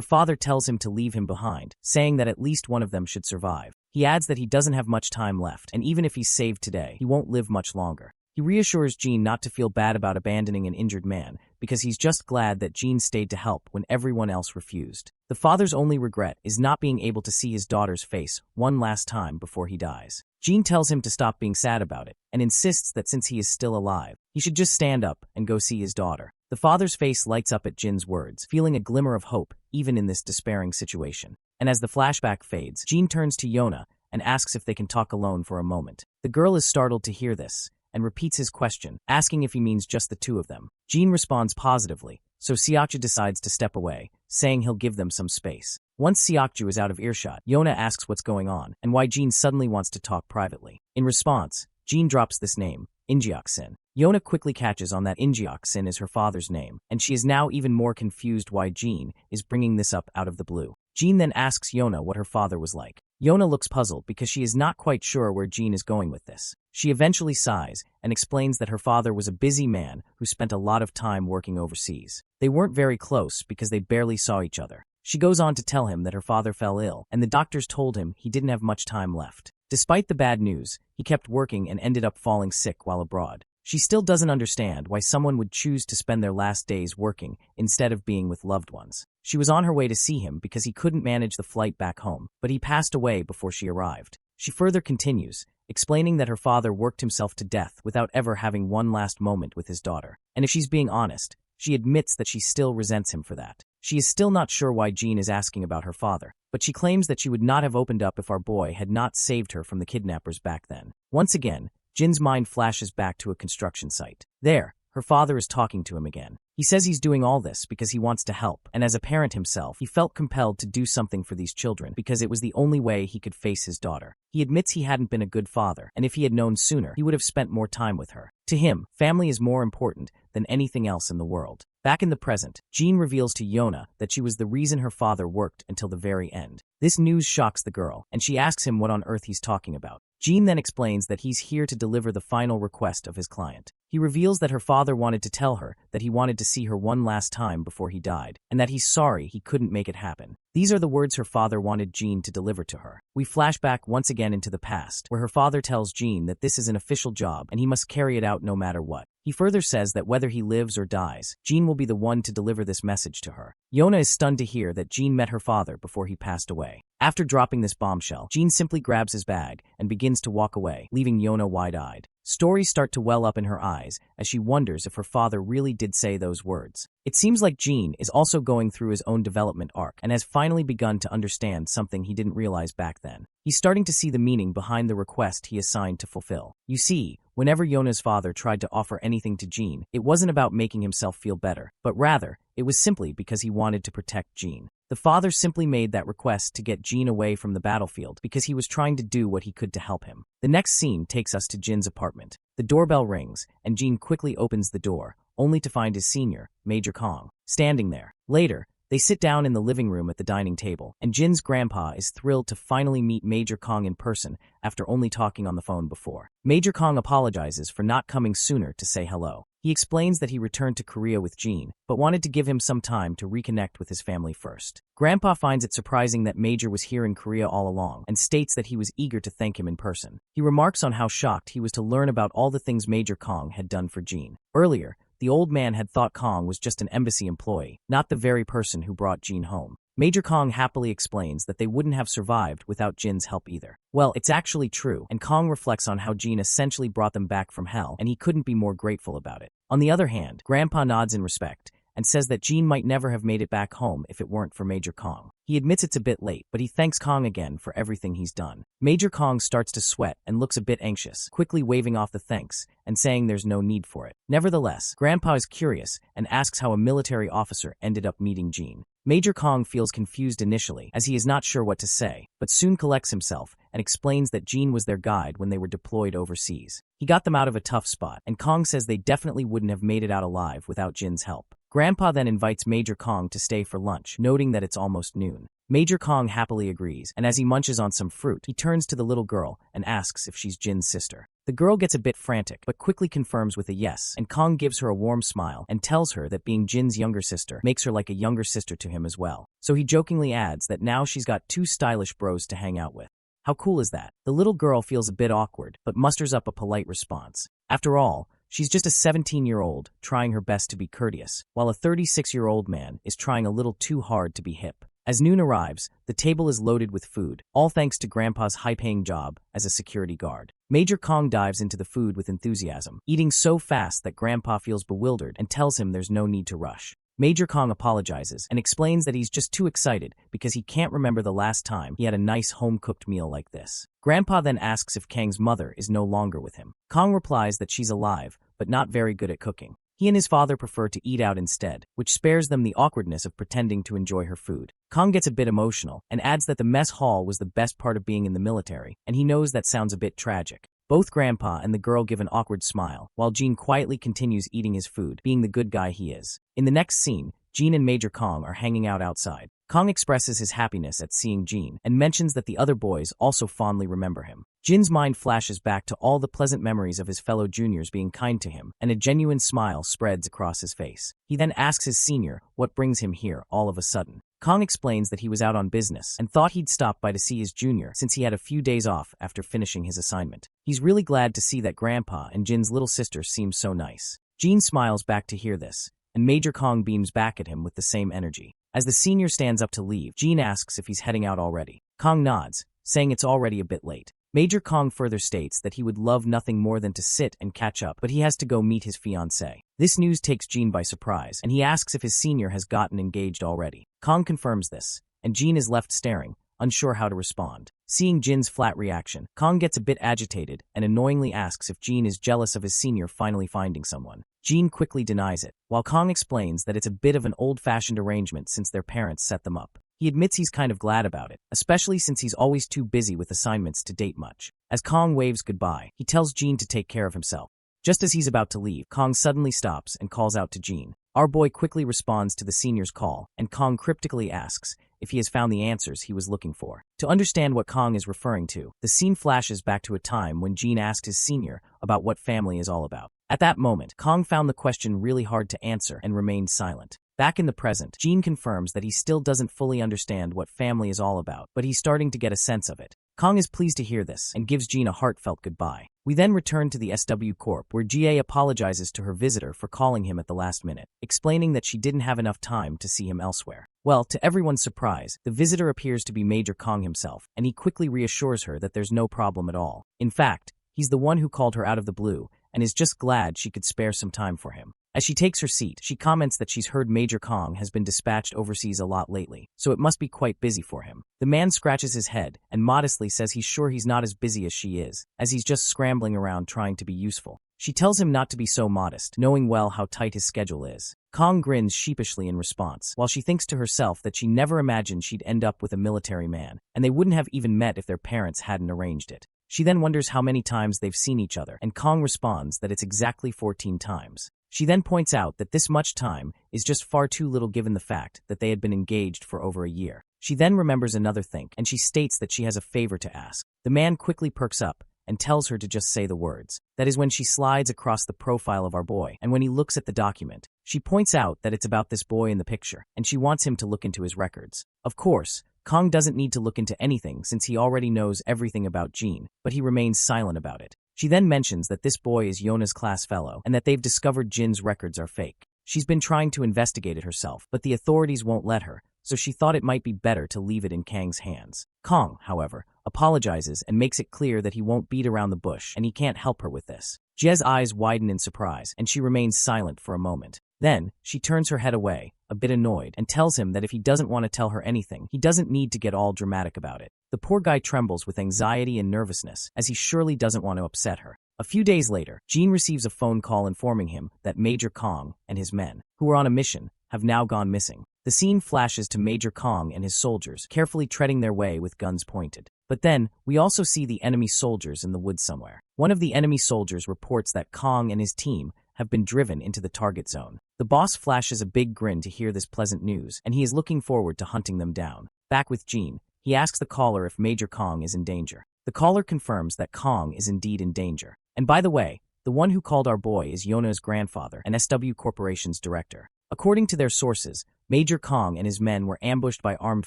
S1: father tells him to leave him behind, saying that at least one of them should survive. He adds that he doesn't have much time left, and even if he's saved today, he won't live much longer. He reassures Jean not to feel bad about abandoning an injured man, because he's just glad that Jean stayed to help when everyone else refused. The father's only regret is not being able to see his daughter's face one last time before he dies. Jean tells him to stop being sad about it, and insists that since he is still alive, he should just stand up and go see his daughter. The father's face lights up at Jin's words, feeling a glimmer of hope even in this despairing situation. And as the flashback fades, Jean turns to Yona and asks if they can talk alone for a moment. The girl is startled to hear this, and repeats his question, asking if he means just the two of them. Jean responds positively, so Siakju decides to step away, saying he'll give them some space. Once Siakju is out of earshot, Yona asks what's going on and why Jean suddenly wants to talk privately. In response, Jean drops this name, Injiok-sin. Yona quickly catches on that Injiok-sin is her father's name, and she is now even more confused why Jean is bringing this up out of the blue. Jean then asks Yona what her father was like. Yona looks puzzled because she is not quite sure where Jean is going with this. She eventually sighs and explains that her father was a busy man who spent a lot of time working overseas. They weren't very close because they barely saw each other. She goes on to tell him that her father fell ill, and the doctors told him he didn't have much time left. Despite the bad news, he kept working and ended up falling sick while abroad. She still doesn't understand why someone would choose to spend their last days working instead of being with loved ones. She was on her way to see him because he couldn't manage the flight back home, but he passed away before she arrived. She further continues, explaining that her father worked himself to death without ever having one last moment with his daughter. And if she's being honest, she admits that she still resents him for that. She is still not sure why Jean is asking about her father, but she claims that she would not have opened up if our boy had not saved her from the kidnappers back then. Once again, Jin's mind flashes back to a construction site. There, her father is talking to him again. He says he's doing all this because he wants to help, and as a parent himself, he felt compelled to do something for these children because it was the only way he could face his daughter. He admits he hadn't been a good father, and if he had known sooner, he would have spent more time with her. To him, family is more important than anything else in the world. Back in the present, Jean reveals to Yona that she was the reason her father worked until the very end. This news shocks the girl, and she asks him what on earth he's talking about. Jean then explains that he's here to deliver the final request of his client. He reveals that her father wanted to tell her that he wanted to see her one last time before he died, and that he's sorry he couldn't make it happen. These are the words her father wanted Jean to deliver to her. We flash back once again into the past, where her father tells Jean that this is an official job and he must carry it out no matter what. He further says that whether he lives or dies, Jean will be the one to deliver this message to her. Yona is stunned to hear that Jean met her father before he passed away. After dropping this bombshell, Jean simply grabs his bag and begins to walk away, leaving Yona wide-eyed. Stories start to well up in her eyes as she wonders if her father really did say those words. It seems like Jean is also going through his own development arc and has finally begun to understand something he didn't realize back then. He's starting to see the meaning behind the request he assigned to fulfill. You see, whenever Yona's father tried to offer anything to Jean, it wasn't about making himself feel better, but rather, it was simply because he wanted to protect Jean. The father simply made that request to get Jean away from the battlefield because he was trying to do what he could to help him. The next scene takes us to Jin's apartment. The doorbell rings, and Jean quickly opens the door, only to find his senior, Major Kong, standing there. Later, they sit down in the living room at the dining table, and Jin's grandpa is thrilled to finally meet Major Kong in person after only talking on the phone before. Major Kong apologizes for not coming sooner to say hello. He explains that he returned to Korea with Jean, but wanted to give him some time to reconnect with his family first. Grandpa finds it surprising that Major was here in Korea all along, and states that he was eager to thank him in person. He remarks on how shocked he was to learn about all the things Major Kong had done for Jean. Earlier, the old man had thought Kong was just an embassy employee, not the very person who brought Jean home. Major Kong happily explains that they wouldn't have survived without Jin's help either. Well, it's actually true, and Kong reflects on how Jean essentially brought them back from hell, and he couldn't be more grateful about it. On the other hand, Grandpa nods in respect, and says that Jean might never have made it back home if it weren't for Major Kong. He admits it's a bit late, but he thanks Kong again for everything he's done. Major Kong starts to sweat and looks a bit anxious, quickly waving off the thanks and saying there's no need for it. Nevertheless, Grandpa is curious and asks how a military officer ended up meeting Jean. Major Kong feels confused initially, as he is not sure what to say, but soon collects himself and explains that Jean was their guide when they were deployed overseas. He got them out of a tough spot, and Kong says they definitely wouldn't have made it out alive without Jin's help. Grandpa then invites Major Kong to stay for lunch, noting that it's almost noon. Major Kong happily agrees, and as he munches on some fruit, he turns to the little girl and asks if she's Jin's sister. The girl gets a bit frantic, but quickly confirms with a yes, and Kong gives her a warm smile and tells her that being Jin's younger sister makes her like a younger sister to him as well. So he jokingly adds that now she's got two stylish bros to hang out with. How cool is that? The little girl feels a bit awkward, but musters up a polite response. After all, she's just a 17-year-old trying her best to be courteous, while a 36-year-old man is trying a little too hard to be hip. As noon arrives, the table is loaded with food, all thanks to Grandpa's high-paying job as a security guard. Major Kong dives into the food with enthusiasm, eating so fast that Grandpa feels bewildered and tells him there's no need to rush. Major Kong apologizes and explains that he's just too excited because he can't remember the last time he had a nice home-cooked meal like this. Grandpa then asks if Kang's mother is no longer with him. Kong replies that she's alive, but not very good at cooking. He and his father prefer to eat out instead, which spares them the awkwardness of pretending to enjoy her food. Kong gets a bit emotional and adds that the mess hall was the best part of being in the military, and he knows that sounds a bit tragic. Both Grandpa and the girl give an awkward smile, while Jean quietly continues eating his food, being the good guy he is. In the next scene, Jean and Major Kong are hanging out outside. Kong expresses his happiness at seeing Jin and mentions that the other boys also fondly remember him. Jin's mind flashes back to all the pleasant memories of his fellow juniors being kind to him, and a genuine smile spreads across his face. He then asks his senior what brings him here all of a sudden. Kong explains that he was out on business and thought he'd stop by to see his junior since he had a few days off after finishing his assignment. He's really glad to see that Grandpa and Jin's little sister seem so nice. Jin smiles back to hear this, and Major Kong beams back at him with the same energy. As the senior stands up to leave, Jin asks if he's heading out already. Kong nods, saying it's already a bit late. Major Kong further states that he would love nothing more than to sit and catch up, but he has to go meet his fiancée. This news takes Jin by surprise, and he asks if his senior has gotten engaged already. Kong confirms this, and Jin is left staring, unsure how to respond. Seeing Jin's flat reaction, Kong gets a bit agitated and annoyingly asks if Jin is jealous of his senior finally finding someone. Jin quickly denies it, while Kong explains that it's a bit of an old-fashioned arrangement since their parents set them up. He admits he's kind of glad about it, especially since he's always too busy with assignments to date much. As Kong waves goodbye, he tells Jin to take care of himself. Just as he's about to leave, Kong suddenly stops and calls out to Jin. Our boy quickly responds to the senior's call, and Kong cryptically asks if he has found the answers he was looking for. To understand what Kong is referring to, the scene flashes back to a time when Jin asked his senior about what family is all about. At that moment, Kong found the question really hard to answer and remained silent. Back in the present, Jin confirms that he still doesn't fully understand what family is all about, but he's starting to get a sense of it. Kong is pleased to hear this and gives Jin a heartfelt goodbye. We then return to the SW Corp, where GA apologizes to her visitor for calling him at the last minute, explaining that she didn't have enough time to see him elsewhere. Well, to everyone's surprise, the visitor appears to be Major Kong himself, and he quickly reassures her that there's no problem at all. In fact, he's the one who called her out of the blue, and is just glad she could spare some time for him. As she takes her seat, she comments that she's heard Major Kong has been dispatched overseas a lot lately, so it must be quite busy for him. The man scratches his head and modestly says he's sure he's not as busy as she is, as he's just scrambling around trying to be useful. She tells him not to be so modest, knowing well how tight his schedule is. Kong grins sheepishly in response, while she thinks to herself that she never imagined she'd end up with a military man, and they wouldn't have even met if their parents hadn't arranged it. She then wonders how many times they've seen each other, and Kong responds that it's exactly 14 times. She then points out that this much time is just far too little given the fact that they had been engaged for over a year. She then remembers another thing, and she states that she has a favor to ask. The man quickly perks up and tells her to just say the words. That is when she slides across the profile of our boy, and when he looks at the document, she points out that it's about this boy in the picture, and she wants him to look into his records. Of course, Kong doesn't need to look into anything since he already knows everything about Jin, but he remains silent about it. She then mentions that this boy is Yona's class fellow and that they've discovered Jin's records are fake. She's been trying to investigate it herself, but the authorities won't let her, so she thought it might be better to leave it in Kang's hands. Kong, however, apologizes and makes it clear that he won't beat around the bush and he can't help her with this. Jie's eyes widen in surprise and she remains silent for a moment. Then, she turns her head away, a bit annoyed, and tells him that if he doesn't want to tell her anything, he doesn't need to get all dramatic about it. The poor guy trembles with anxiety and nervousness, as he surely doesn't want to upset her. A few days later, Jin receives a phone call informing him that Major Kong and his men, who were on a mission, have now gone missing. The scene flashes to Major Kong and his soldiers, carefully treading their way with guns pointed. But then, we also see the enemy soldiers in the woods somewhere. One of the enemy soldiers reports that Kong and his team have been driven into the target zone. The boss flashes a big grin to hear this pleasant news, and he is looking forward to hunting them down. Back with Jin, he asks the caller if Major Kong is in danger. The caller confirms that Kong is indeed in danger. And by the way, the one who called our boy is Yona's grandfather and SW Corporation's director. According to their sources, Major Kong and his men were ambushed by armed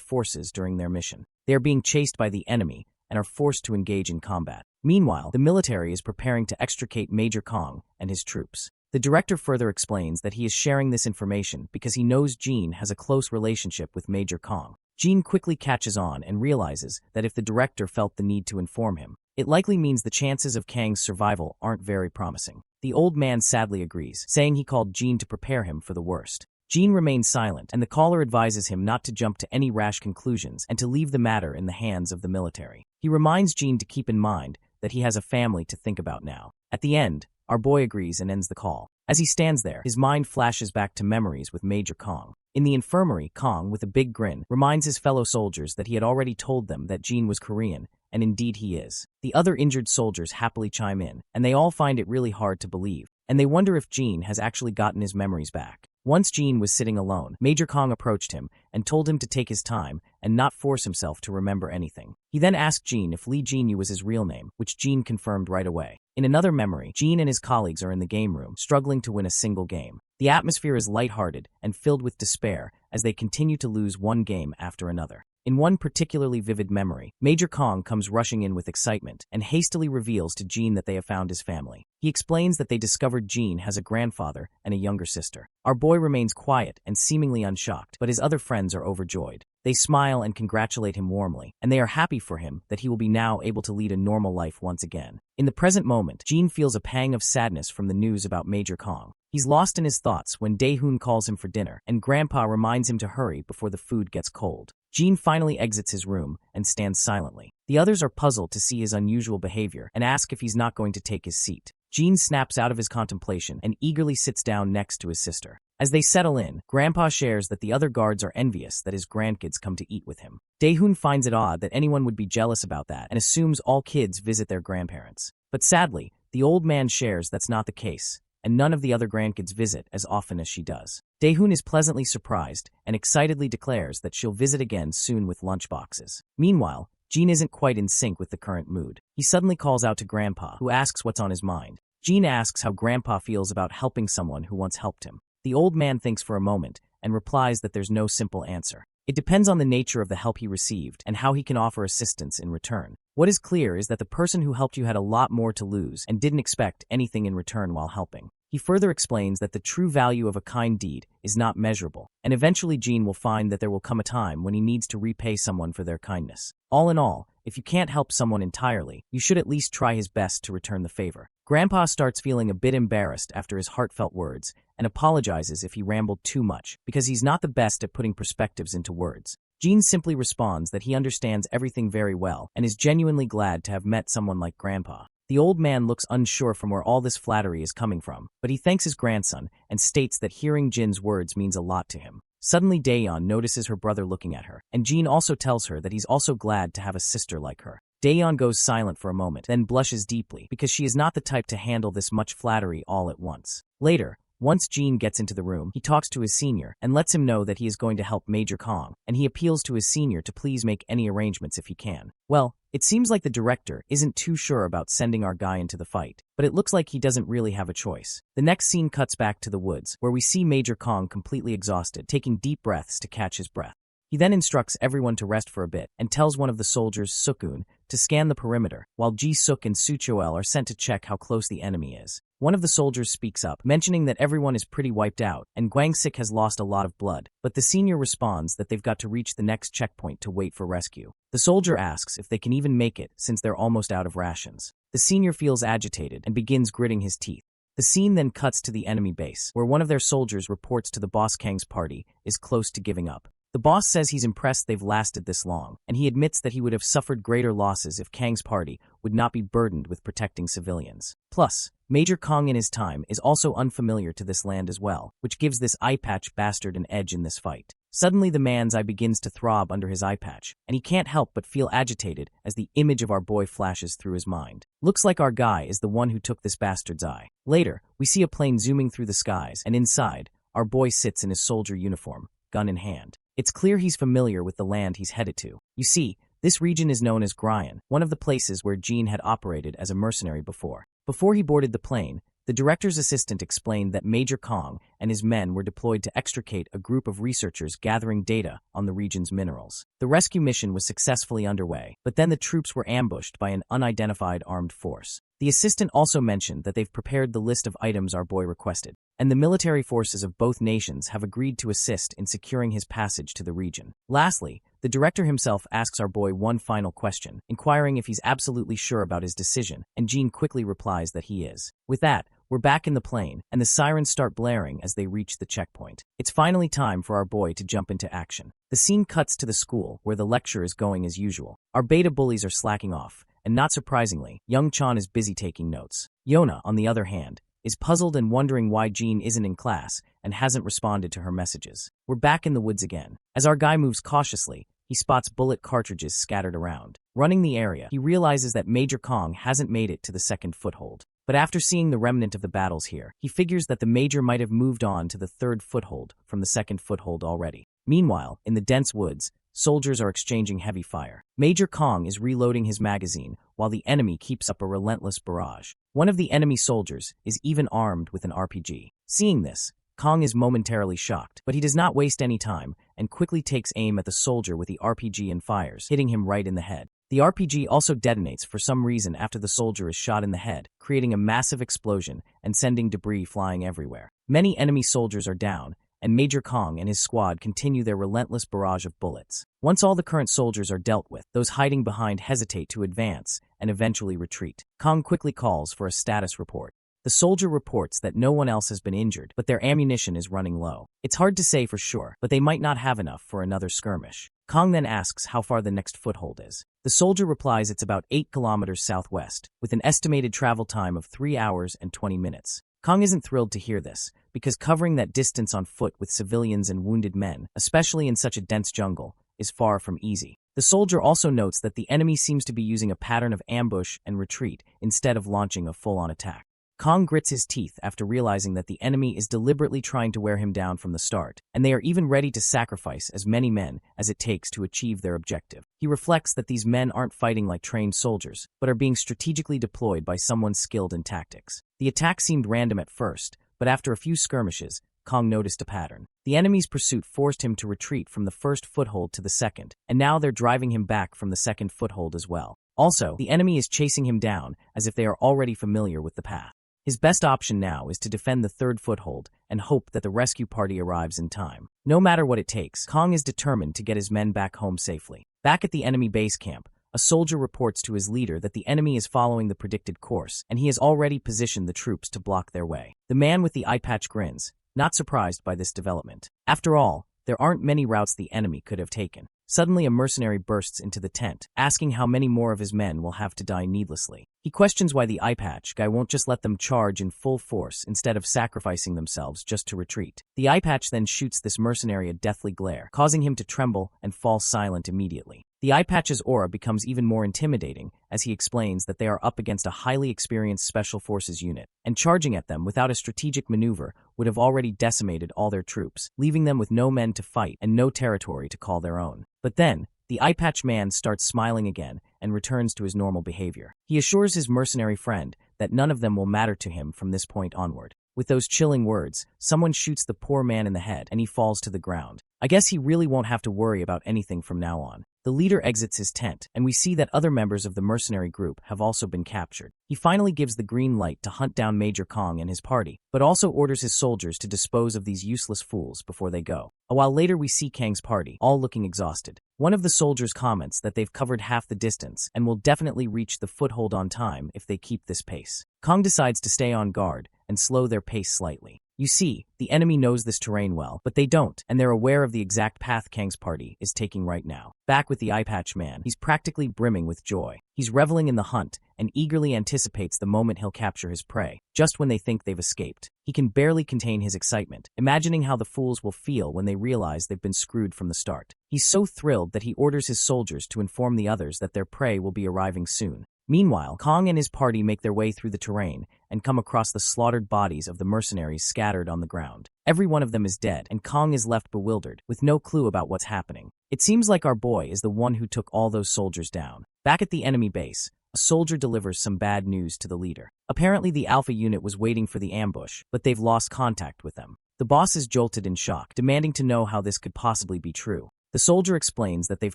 S1: forces during their mission. They are being chased by the enemy and are forced to engage in combat. Meanwhile, the military is preparing to extricate Major Kong and his troops. The director further explains that he is sharing this information because he knows Jin has a close relationship with Major Kong. Jin quickly catches on and realizes that if the director felt the need to inform him, it likely means the chances of Kang's survival aren't very promising. The old man sadly agrees, saying he called Jin to prepare him for the worst. Jin remains silent, and the caller advises him not to jump to any rash conclusions and to leave the matter in the hands of the military. He reminds Jin to keep in mind that he has a family to think about now. At the end, our boy agrees and ends the call. As he stands there, his mind flashes back to memories with Major Kong. In the infirmary, Kong, with a big grin, reminds his fellow soldiers that he had already told them that Jin was Korean, and indeed he is. The other injured soldiers happily chime in, and they all find it really hard to believe, and they wonder if Jin has actually gotten his memories back. Once Jean was sitting alone, Major Kong approached him and told him to take his time and not force himself to remember anything. He then asked Jean if Li Jinyu was his real name, which Jean confirmed right away. In another memory, Jean and his colleagues are in the game room, struggling to win a single game. The atmosphere is lighthearted and filled with despair as they continue to lose one game after another. In one particularly vivid memory, Major Kong comes rushing in with excitement and hastily reveals to Jean that they have found his family. He explains that they discovered Jean has a grandfather and a younger sister. Our boy remains quiet and seemingly unshocked, but his other friends are overjoyed. They smile and congratulate him warmly, and they are happy for him that he will be now able to lead a normal life once again. In the present moment, Jean feels a pang of sadness from the news about Major Kong. He's lost in his thoughts when Dae-hoon calls him for dinner, and Grandpa reminds him to hurry before the food gets cold. Jean finally exits his room and stands silently. The others are puzzled to see his unusual behavior and ask if he's not going to take his seat. Jean snaps out of his contemplation and eagerly sits down next to his sister. As they settle in, Grandpa shares that the other guards are envious that his grandkids come to eat with him. Dae-hoon finds it odd that anyone would be jealous about that and assumes all kids visit their grandparents. But sadly, the old man shares that's not the case, and none of the other grandkids visit as often as she does. Dae-hoon is pleasantly surprised and excitedly declares that she'll visit again soon with lunchboxes. Meanwhile, Jean isn't quite in sync with the current mood. He suddenly calls out to Grandpa, who asks what's on his mind. Jean asks how Grandpa feels about helping someone who once helped him. The old man thinks for a moment and replies that there's no simple answer. It depends on the nature of the help he received and how he can offer assistance in return. What is clear is that the person who helped you had a lot more to lose and didn't expect anything in return while helping. He further explains that the true value of a kind deed is not measurable, and eventually Jean will find that there will come a time when he needs to repay someone for their kindness. All in all, if you can't help someone entirely, you should at least try his best to return the favor. Grandpa starts feeling a bit embarrassed after his heartfelt words and apologizes if he rambled too much, because he's not the best at putting perspectives into words. Jean simply responds that he understands everything very well and is genuinely glad to have met someone like Grandpa. The old man looks unsure from where all this flattery is coming from, but he thanks his grandson and states that hearing Jin's words means a lot to him. Suddenly Daeyeon notices her brother looking at her, and Jean also tells her that he's also glad to have a sister like her. Daeyeon goes silent for a moment, then blushes deeply because she is not the type to handle this much flattery all at once. Later, once Jean gets into the room, he talks to his senior and lets him know that he is going to help Major Kong, and he appeals to his senior to please make any arrangements if he can. Well, it seems like the director isn't too sure about sending our guy into the fight, but it looks like he doesn't really have a choice. The next scene cuts back to the woods, where we see Major Kong completely exhausted, taking deep breaths to catch his breath. He then instructs everyone to rest for a bit and tells one of the soldiers, Sukun, to scan the perimeter, while Ji-suk and Suchoel are sent to check how close the enemy is. One of the soldiers speaks up, mentioning that everyone is pretty wiped out and Gwangsik has lost a lot of blood, but the senior responds that they've got to reach the next checkpoint to wait for rescue. The soldier asks if they can even make it since they're almost out of rations. The senior feels agitated and begins gritting his teeth. The scene then cuts to the enemy base, where one of their soldiers reports to the boss Kang's party is close to giving up. The boss says he's impressed they've lasted this long, and he admits that he would have suffered greater losses if Kang's party would not be burdened with protecting civilians. Plus, Major Kong in his time is also unfamiliar to this land as well, which gives this eye patch bastard an edge in this fight. Suddenly the man's eye begins to throb under his eye patch, and he can't help but feel agitated as the image of our boy flashes through his mind. Looks like our guy is the one who took this bastard's eye. Later, we see a plane zooming through the skies, and inside, our boy sits in his soldier uniform, gun in hand. It's clear he's familiar with the land he's headed to. You see, this region is known as Gryan, one of the places where Jean had operated as a mercenary before. Before he boarded the plane, the director's assistant explained that Major Kong and his men were deployed to extricate a group of researchers gathering data on the region's minerals. The rescue mission was successfully underway, but then the troops were ambushed by an unidentified armed force. The assistant also mentioned that they've prepared the list of items our boy requested, and the military forces of both nations have agreed to assist in securing his passage to the region. Lastly, the director himself asks our boy one final question, inquiring if he's absolutely sure about his decision, and Jean quickly replies that he is. With that, we're back in the plane, and the sirens start blaring as they reach the checkpoint. It's finally time for our boy to jump into action. The scene cuts to the school, where the lecture is going as usual. Our beta bullies are slacking off, and not surprisingly, Young Chan is busy taking notes. Yona, on the other hand, is puzzled and wondering why Jean isn't in class and hasn't responded to her messages. We're back in the woods again. As our guy moves cautiously, he spots bullet cartridges scattered around. Running the area, he realizes that Major Kong hasn't made it to the second foothold. But after seeing the remnant of the battles here, he figures that the Major might have moved on to the third foothold from the second foothold already. Meanwhile, in the dense woods, soldiers are exchanging heavy fire. Major Kong is reloading his magazine, while the enemy keeps up a relentless barrage. One of the enemy soldiers is even armed with an RPG. Seeing this, Kong is momentarily shocked, but he does not waste any time and quickly takes aim at the soldier with the RPG and fires, hitting him right in the head. The RPG also detonates for some reason after the soldier is shot in the head, creating a massive explosion and sending debris flying everywhere. Many enemy soldiers are down, and Major Kong and his squad continue their relentless barrage of bullets. Once all the current soldiers are dealt with, those hiding behind hesitate to advance and eventually retreat. Kong quickly calls for a status report. The soldier reports that no one else has been injured, but their ammunition is running low. It's hard to say for sure, but they might not have enough for another skirmish. Kong then asks how far the next foothold is. The soldier replies it's about 8 kilometers southwest, with an estimated travel time of 3 hours and 20 minutes. Kong isn't thrilled to hear this, because covering that distance on foot with civilians and wounded men, especially in such a dense jungle, is far from easy. The soldier also notes that the enemy seems to be using a pattern of ambush and retreat instead of launching a full-on attack. Kong grits his teeth after realizing that the enemy is deliberately trying to wear him down from the start, and they are even ready to sacrifice as many men as it takes to achieve their objective. He reflects that these men aren't fighting like trained soldiers, but are being strategically deployed by someone skilled in tactics. The attack seemed random at first, but after a few skirmishes, Kong noticed a pattern. The enemy's pursuit forced him to retreat from the first foothold to the second, and now they're driving him back from the second foothold as well. Also, the enemy is chasing him down as if they are already familiar with the path. His best option now is to defend the third foothold and hope that the rescue party arrives in time. No matter what it takes, Kong is determined to get his men back home safely. Back at the enemy base camp, a soldier reports to his leader that the enemy is following the predicted course, and he has already positioned the troops to block their way. The man with the eye patch grins, not surprised by this development. After all, there aren't many routes the enemy could have taken. Suddenly, a mercenary bursts into the tent, asking how many more of his men will have to die needlessly. He questions why the eye patch guy won't just let them charge in full force instead of sacrificing themselves just to retreat. The eye patch then shoots this mercenary a deathly glare, causing him to tremble and fall silent immediately. The eye patch's aura becomes even more intimidating as he explains that they are up against a highly experienced special forces unit, and charging at them without a strategic maneuver would have already decimated all their troops, leaving them with no men to fight and no territory to call their own. But then, the eye patch man starts smiling again and returns to his normal behavior. He assures his mercenary friend that none of them will matter to him from this point onward. With those chilling words, someone shoots the poor man in the head and he falls to the ground. I guess he really won't have to worry about anything from now on. The leader exits his tent, and we see that other members of the mercenary group have also been captured. He finally gives the green light to hunt down Major Kong and his party, but also orders his soldiers to dispose of these useless fools before they go. A while later we see Kang's party, all looking exhausted. One of the soldiers comments that they've covered half the distance and will definitely reach the foothold on time if they keep this pace. Kong decides to stay on guard and slow their pace slightly. You see, the enemy knows this terrain well, but they don't, and they're aware of the exact path Kang's party is taking right now. Back with the eye patch man, he's practically brimming with joy. He's reveling in the hunt and eagerly anticipates the moment he'll capture his prey, just when they think they've escaped. He can barely contain his excitement, imagining how the fools will feel when they realize they've been screwed from the start. He's so thrilled that he orders his soldiers to inform the others that their prey will be arriving soon. Meanwhile, Kong and his party make their way through the terrain and come across the slaughtered bodies of the mercenaries scattered on the ground. Every one of them is dead, and Kong is left bewildered, with no clue about what's happening. It seems like our boy is the one who took all those soldiers down. Back at the enemy base, a soldier delivers some bad news to the leader. Apparently the Alpha unit was waiting for the ambush, but they've lost contact with them. The boss is jolted in shock, demanding to know how this could possibly be true. The soldier explains that they've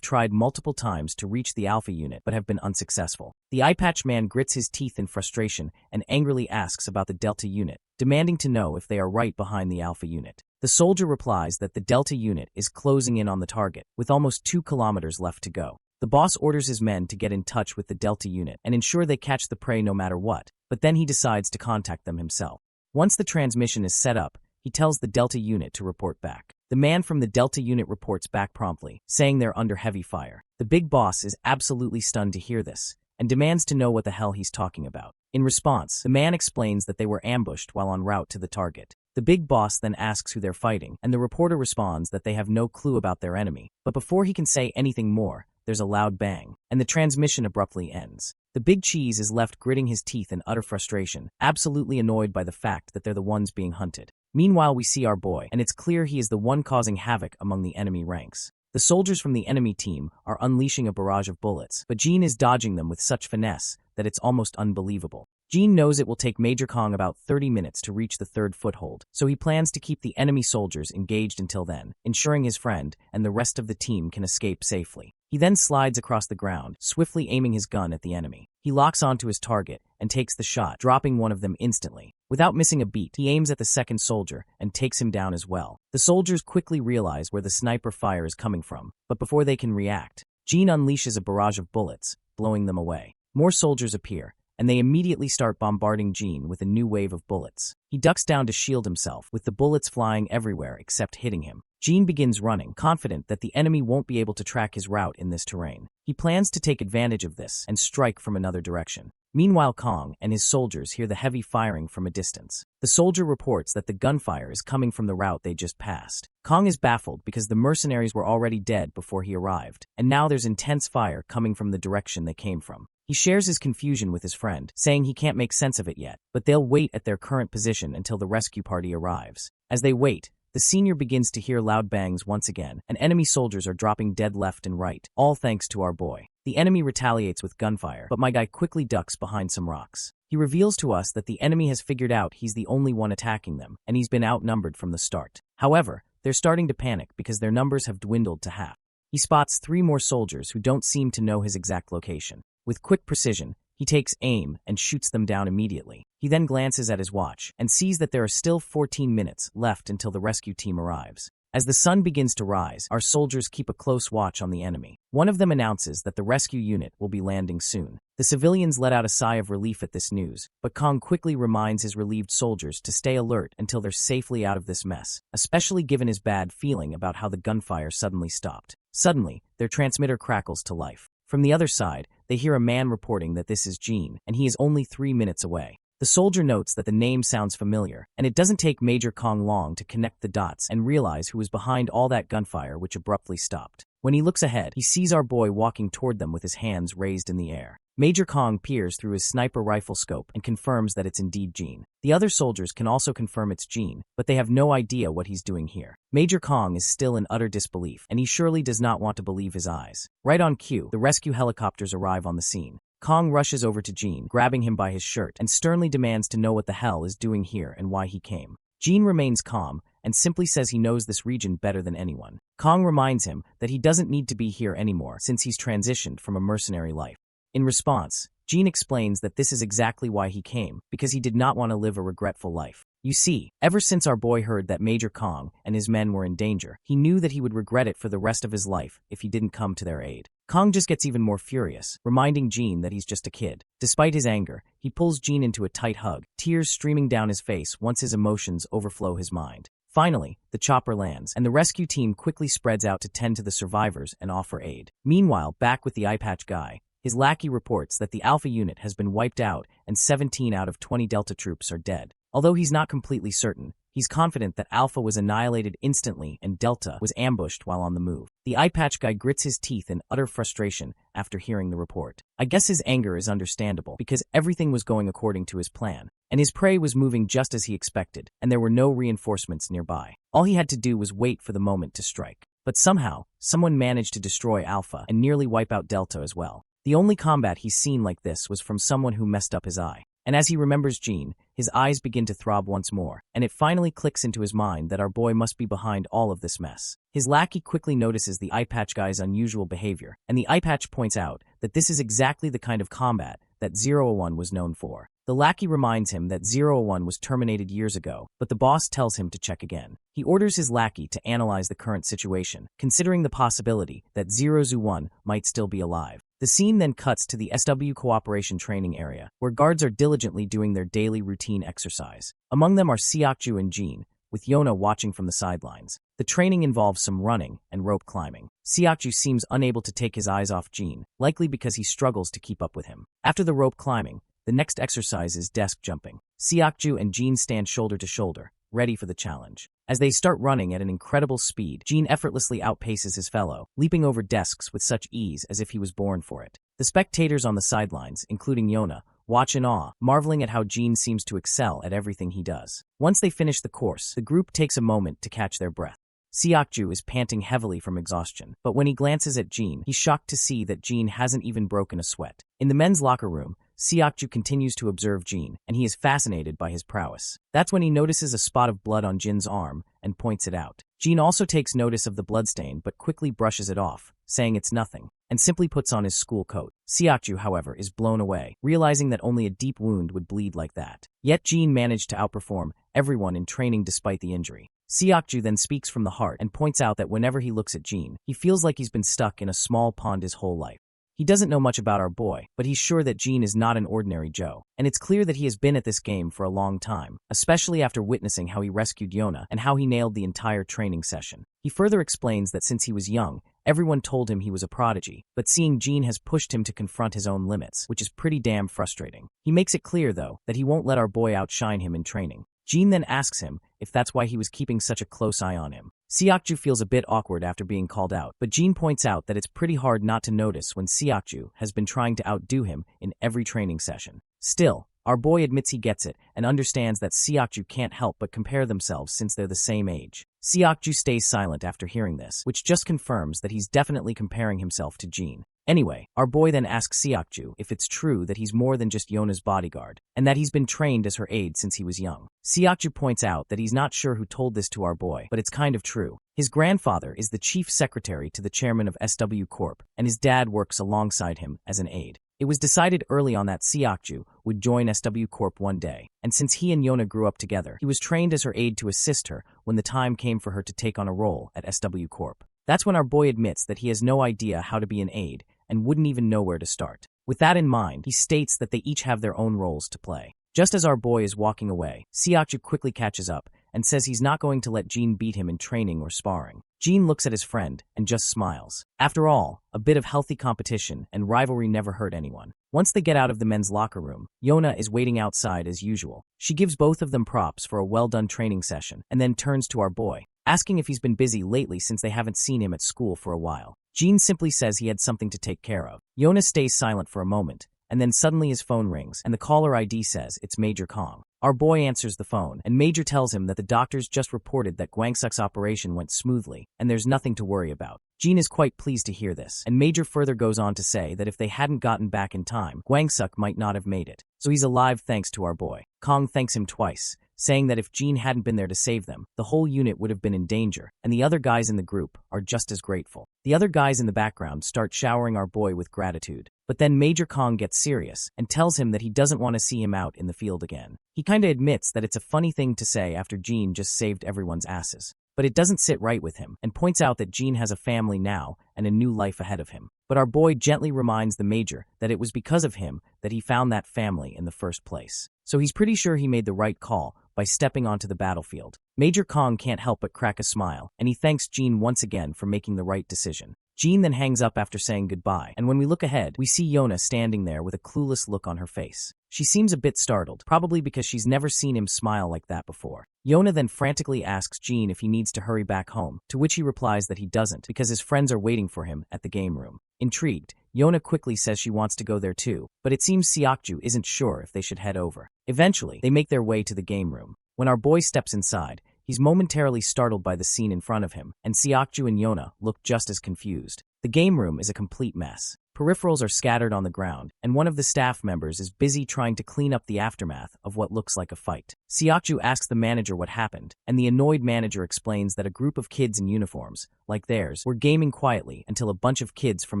S1: tried multiple times to reach the Alpha unit but have been unsuccessful. The eye patch man grits his teeth in frustration and angrily asks about the Delta unit, demanding to know if they are right behind the Alpha unit. The soldier replies that the Delta unit is closing in on the target, with almost 2 kilometers left to go. The boss orders his men to get in touch with the Delta unit and ensure they catch the prey no matter what, but then he decides to contact them himself. Once the transmission is set up, he tells the Delta unit to report back. The man from the Delta unit reports back promptly, saying they're under heavy fire. The big boss is absolutely stunned to hear this, and demands to know what the hell he's talking about. In response, the man explains that they were ambushed while en route to the target. The big boss then asks who they're fighting, and the reporter responds that they have no clue about their enemy. But before he can say anything more, there's a loud bang, and the transmission abruptly ends. The big cheese is left gritting his teeth in utter frustration, absolutely annoyed by the fact that they're the ones being hunted. Meanwhile, we see our boy, and it's clear he is the one causing havoc among the enemy ranks. The soldiers from the enemy team are unleashing a barrage of bullets, but Jean is dodging them with such finesse that it's almost unbelievable. Jean knows it will take Major Kong about 30 minutes to reach the third foothold, so he plans to keep the enemy soldiers engaged until then, ensuring his friend and the rest of the team can escape safely. He then slides across the ground, swiftly aiming his gun at the enemy. He locks onto his target and takes the shot, dropping one of them instantly. Without missing a beat, he aims at the second soldier and takes him down as well. The soldiers quickly realize where the sniper fire is coming from, but before they can react, Jean unleashes a barrage of bullets, blowing them away. More soldiers appear, and they immediately start bombarding Jean with a new wave of bullets. He ducks down to shield himself, with the bullets flying everywhere except hitting him. Jean begins running, confident that the enemy won't be able to track his route in this terrain. He plans to take advantage of this and strike from another direction. Meanwhile, Kong and his soldiers hear the heavy firing from a distance. The soldier reports that the gunfire is coming from the route they just passed. Kong is baffled because the mercenaries were already dead before he arrived, and now there's intense fire coming from the direction they came from. He shares his confusion with his friend, saying he can't make sense of it yet, but they'll wait at their current position until the rescue party arrives. As they wait, the senior begins to hear loud bangs once again, and enemy soldiers are dropping dead left and right, all thanks to our boy. The enemy retaliates with gunfire, but my guy quickly ducks behind some rocks. He reveals to us that the enemy has figured out he's the only one attacking them, and he's been outnumbered from the start. However, they're starting to panic because their numbers have dwindled to half. He spots 3 more soldiers who don't seem to know his exact location. With quick precision, he takes aim and shoots them down immediately. He then glances at his watch and sees that there are still 14 minutes left until the rescue team arrives. As the sun begins to rise, our soldiers keep a close watch on the enemy. One of them announces that the rescue unit will be landing soon. The civilians let out a sigh of relief at this news, but Kong quickly reminds his relieved soldiers to stay alert until they're safely out of this mess, especially given his bad feeling about how the gunfire suddenly stopped. Suddenly, their transmitter crackles to life. From the other side, they hear a man reporting that this is Jean, and he is only 3 minutes away. The soldier notes that the name sounds familiar, and it doesn't take Major Kong long to connect the dots and realize who was behind all that gunfire which abruptly stopped. When he looks ahead, he sees our boy walking toward them with his hands raised in the air. Major Kong peers through his sniper rifle scope and confirms that it's indeed Jean. The other soldiers can also confirm it's Jean, but they have no idea what he's doing here. Major Kong is still in utter disbelief, and he surely does not want to believe his eyes. Right on cue, the rescue helicopters arrive on the scene. Kong rushes over to Jean, grabbing him by his shirt, and sternly demands to know what the hell is doing here and why he came. Jean remains calm and simply says he knows this region better than anyone. Kong reminds him that he doesn't need to be here anymore since he's transitioned from a mercenary life. In response, Jean explains that this is exactly why he came, because he did not want to live a regretful life. You see, ever since our boy heard that Major Kong and his men were in danger, he knew that he would regret it for the rest of his life if he didn't come to their aid. Kong just gets even more furious, reminding Jean that he's just a kid. Despite his anger, he pulls Jean into a tight hug, tears streaming down his face once his emotions overflow his mind. Finally, the chopper lands, and the rescue team quickly spreads out to tend to the survivors and offer aid. Meanwhile, back with the eye patch guy, his lackey reports that the Alpha unit has been wiped out and 17 out of 20 Delta troops are dead. Although he's not completely certain, he's confident that Alpha was annihilated instantly and Delta was ambushed while on the move. The eye patch guy grits his teeth in utter frustration after hearing the report. I guess his anger is understandable because everything was going according to his plan, and his prey was moving just as he expected, and there were no reinforcements nearby. All he had to do was wait for the moment to strike. But somehow, someone managed to destroy Alpha and nearly wipe out Delta as well. The only combat he's seen like this was from someone who messed up his eye. And as he remembers Jean, his eyes begin to throb once more, and it finally clicks into his mind that our boy must be behind all of this mess. His lackey quickly notices the eye patch guy's unusual behavior, and the eye patch points out that this is exactly the kind of combat that 001 was known for. The lackey reminds him that 001 was terminated years ago, but the boss tells him to check again. He orders his lackey to analyze the current situation, considering the possibility that 001 might still be alive. The scene then cuts to the SW Cooperation Training Area, where guards are diligently doing their daily routine exercise. Among them are Seokju and Jean, with Yona watching from the sidelines. The training involves some running and rope climbing. Seokju seems unable to take his eyes off Jean, likely because he struggles to keep up with him. After the rope climbing, the next exercise is desk jumping. Seokju and Jean stand shoulder to shoulder, ready for the challenge. As they start running at an incredible speed, Jean effortlessly outpaces his fellow, leaping over desks with such ease as if he was born for it. The The spectators on the sidelines, including Yona, watch in awe, marveling at how Jin seems to excel at everything he does. Once they finish the course, the group takes a moment to catch their breath. Seokju is panting heavily from exhaustion, but when he glances at Jin, he's shocked to see that Jin hasn't even broken a sweat. In the men's locker room, Seokju continues to observe Jin, and he is fascinated by his prowess. That's when he notices a spot of blood on Jin's arm and points it out. Jin also takes notice of the bloodstain but quickly brushes it off, saying it's nothing, and simply puts on his school coat. Seokju, however, is blown away, realizing that only a deep wound would bleed like that. Yet Jin managed to outperform everyone in training despite the injury. Seokju then speaks from the heart and points out that whenever he looks at Jin, he feels like he's been stuck in a small pond his whole life. He doesn't know much about our boy, but he's sure that Jin is not an ordinary Joe, and it's clear that he has been at this game for a long time, especially after witnessing how he rescued Yona and how he nailed the entire training session. He further explains that since he was young, everyone told him he was a prodigy, but seeing Jin has pushed him to confront his own limits, which is pretty damn frustrating. He makes it clear, though, that he won't let our boy outshine him in training. Jin then asks him if that's why he was keeping such a close eye on him. Seokju feels a bit awkward after being called out, but Jin points out that it's pretty hard not to notice when Seokju has been trying to outdo him in every training session. Still, our boy admits he gets it and understands that Seokju can't help but compare themselves since they're the same age. Seokju stays silent after hearing this, which just confirms that he's definitely comparing himself to Jin. Anyway, our boy then asks Seokju if it's true that he's more than just Yona's bodyguard, and that he's been trained as her aide since he was young. Seokju points out that he's not sure who told this to our boy, but it's kind of true. His grandfather is the chief secretary to the chairman of SW Corp, and his dad works alongside him as an aide. It was decided early on that Seokju would join SW Corp one day, and since he and Yona grew up together, he was trained as her aide to assist her when the time came for her to take on a role at SW Corp. That's when our boy admits that he has no idea how to be an aide and wouldn't even know where to start. With that in mind, he states that they each have their own roles to play. Just as our boy is walking away, Seokju quickly catches up and says he's not going to let Jin beat him in training or sparring. Jin looks at his friend and just smiles. After all, a bit of healthy competition and rivalry never hurt anyone. Once they get out of the men's locker room, Yona is waiting outside as usual. She gives both of them props for a well-done training session and then turns to our boy, asking if he's been busy lately since they haven't seen him at school for a while. Jin simply says he had something to take care of. Yona stays silent for a moment, and then suddenly his phone rings and the caller ID says it's Major Kong. Our boy answers the phone, and Major tells him that the doctors just reported that Gwangsuk's operation went smoothly, and there's nothing to worry about. Jin is quite pleased to hear this, and Major further goes on to say that if they hadn't gotten back in time, Gwangsuk might not have made it. So he's alive thanks to our boy. Kong thanks him twice, saying that if Jin hadn't been there to save them, the whole unit would have been in danger, and the other guys in the group are just as grateful. The other guys in the background start showering our boy with gratitude. But then Major Kong gets serious and tells him that he doesn't want to see him out in the field again. He kinda admits that it's a funny thing to say after Jin just saved everyone's asses. But it doesn't sit right with him, and points out that Jin has a family now and a new life ahead of him. But our boy gently reminds the Major that it was because of him that he found that family in the first place. So he's pretty sure he made the right call by stepping onto the battlefield. Major Kong can't help but crack a smile, and he thanks Jin once again for making the right decision. Jin then hangs up after saying goodbye, and when we look ahead, we see Yona standing there with a clueless look on her face. She seems a bit startled, probably because she's never seen him smile like that before. Yona then frantically asks Jin if he needs to hurry back home, to which he replies that he doesn't, because his friends are waiting for him at the game room. Intrigued, Yona quickly says she wants to go there too, but it seems Seokju isn't sure if they should head over. Eventually, they make their way to the game room. When our boy steps inside, he's momentarily startled by the scene in front of him, and Seokju and Yona look just as confused. The game room is a complete mess. Peripherals are scattered on the ground, and one of the staff members is busy trying to clean up the aftermath of what looks like a fight. Seokju asks the manager what happened, and the annoyed manager explains that a group of kids in uniforms, like theirs, were gaming quietly until a bunch of kids from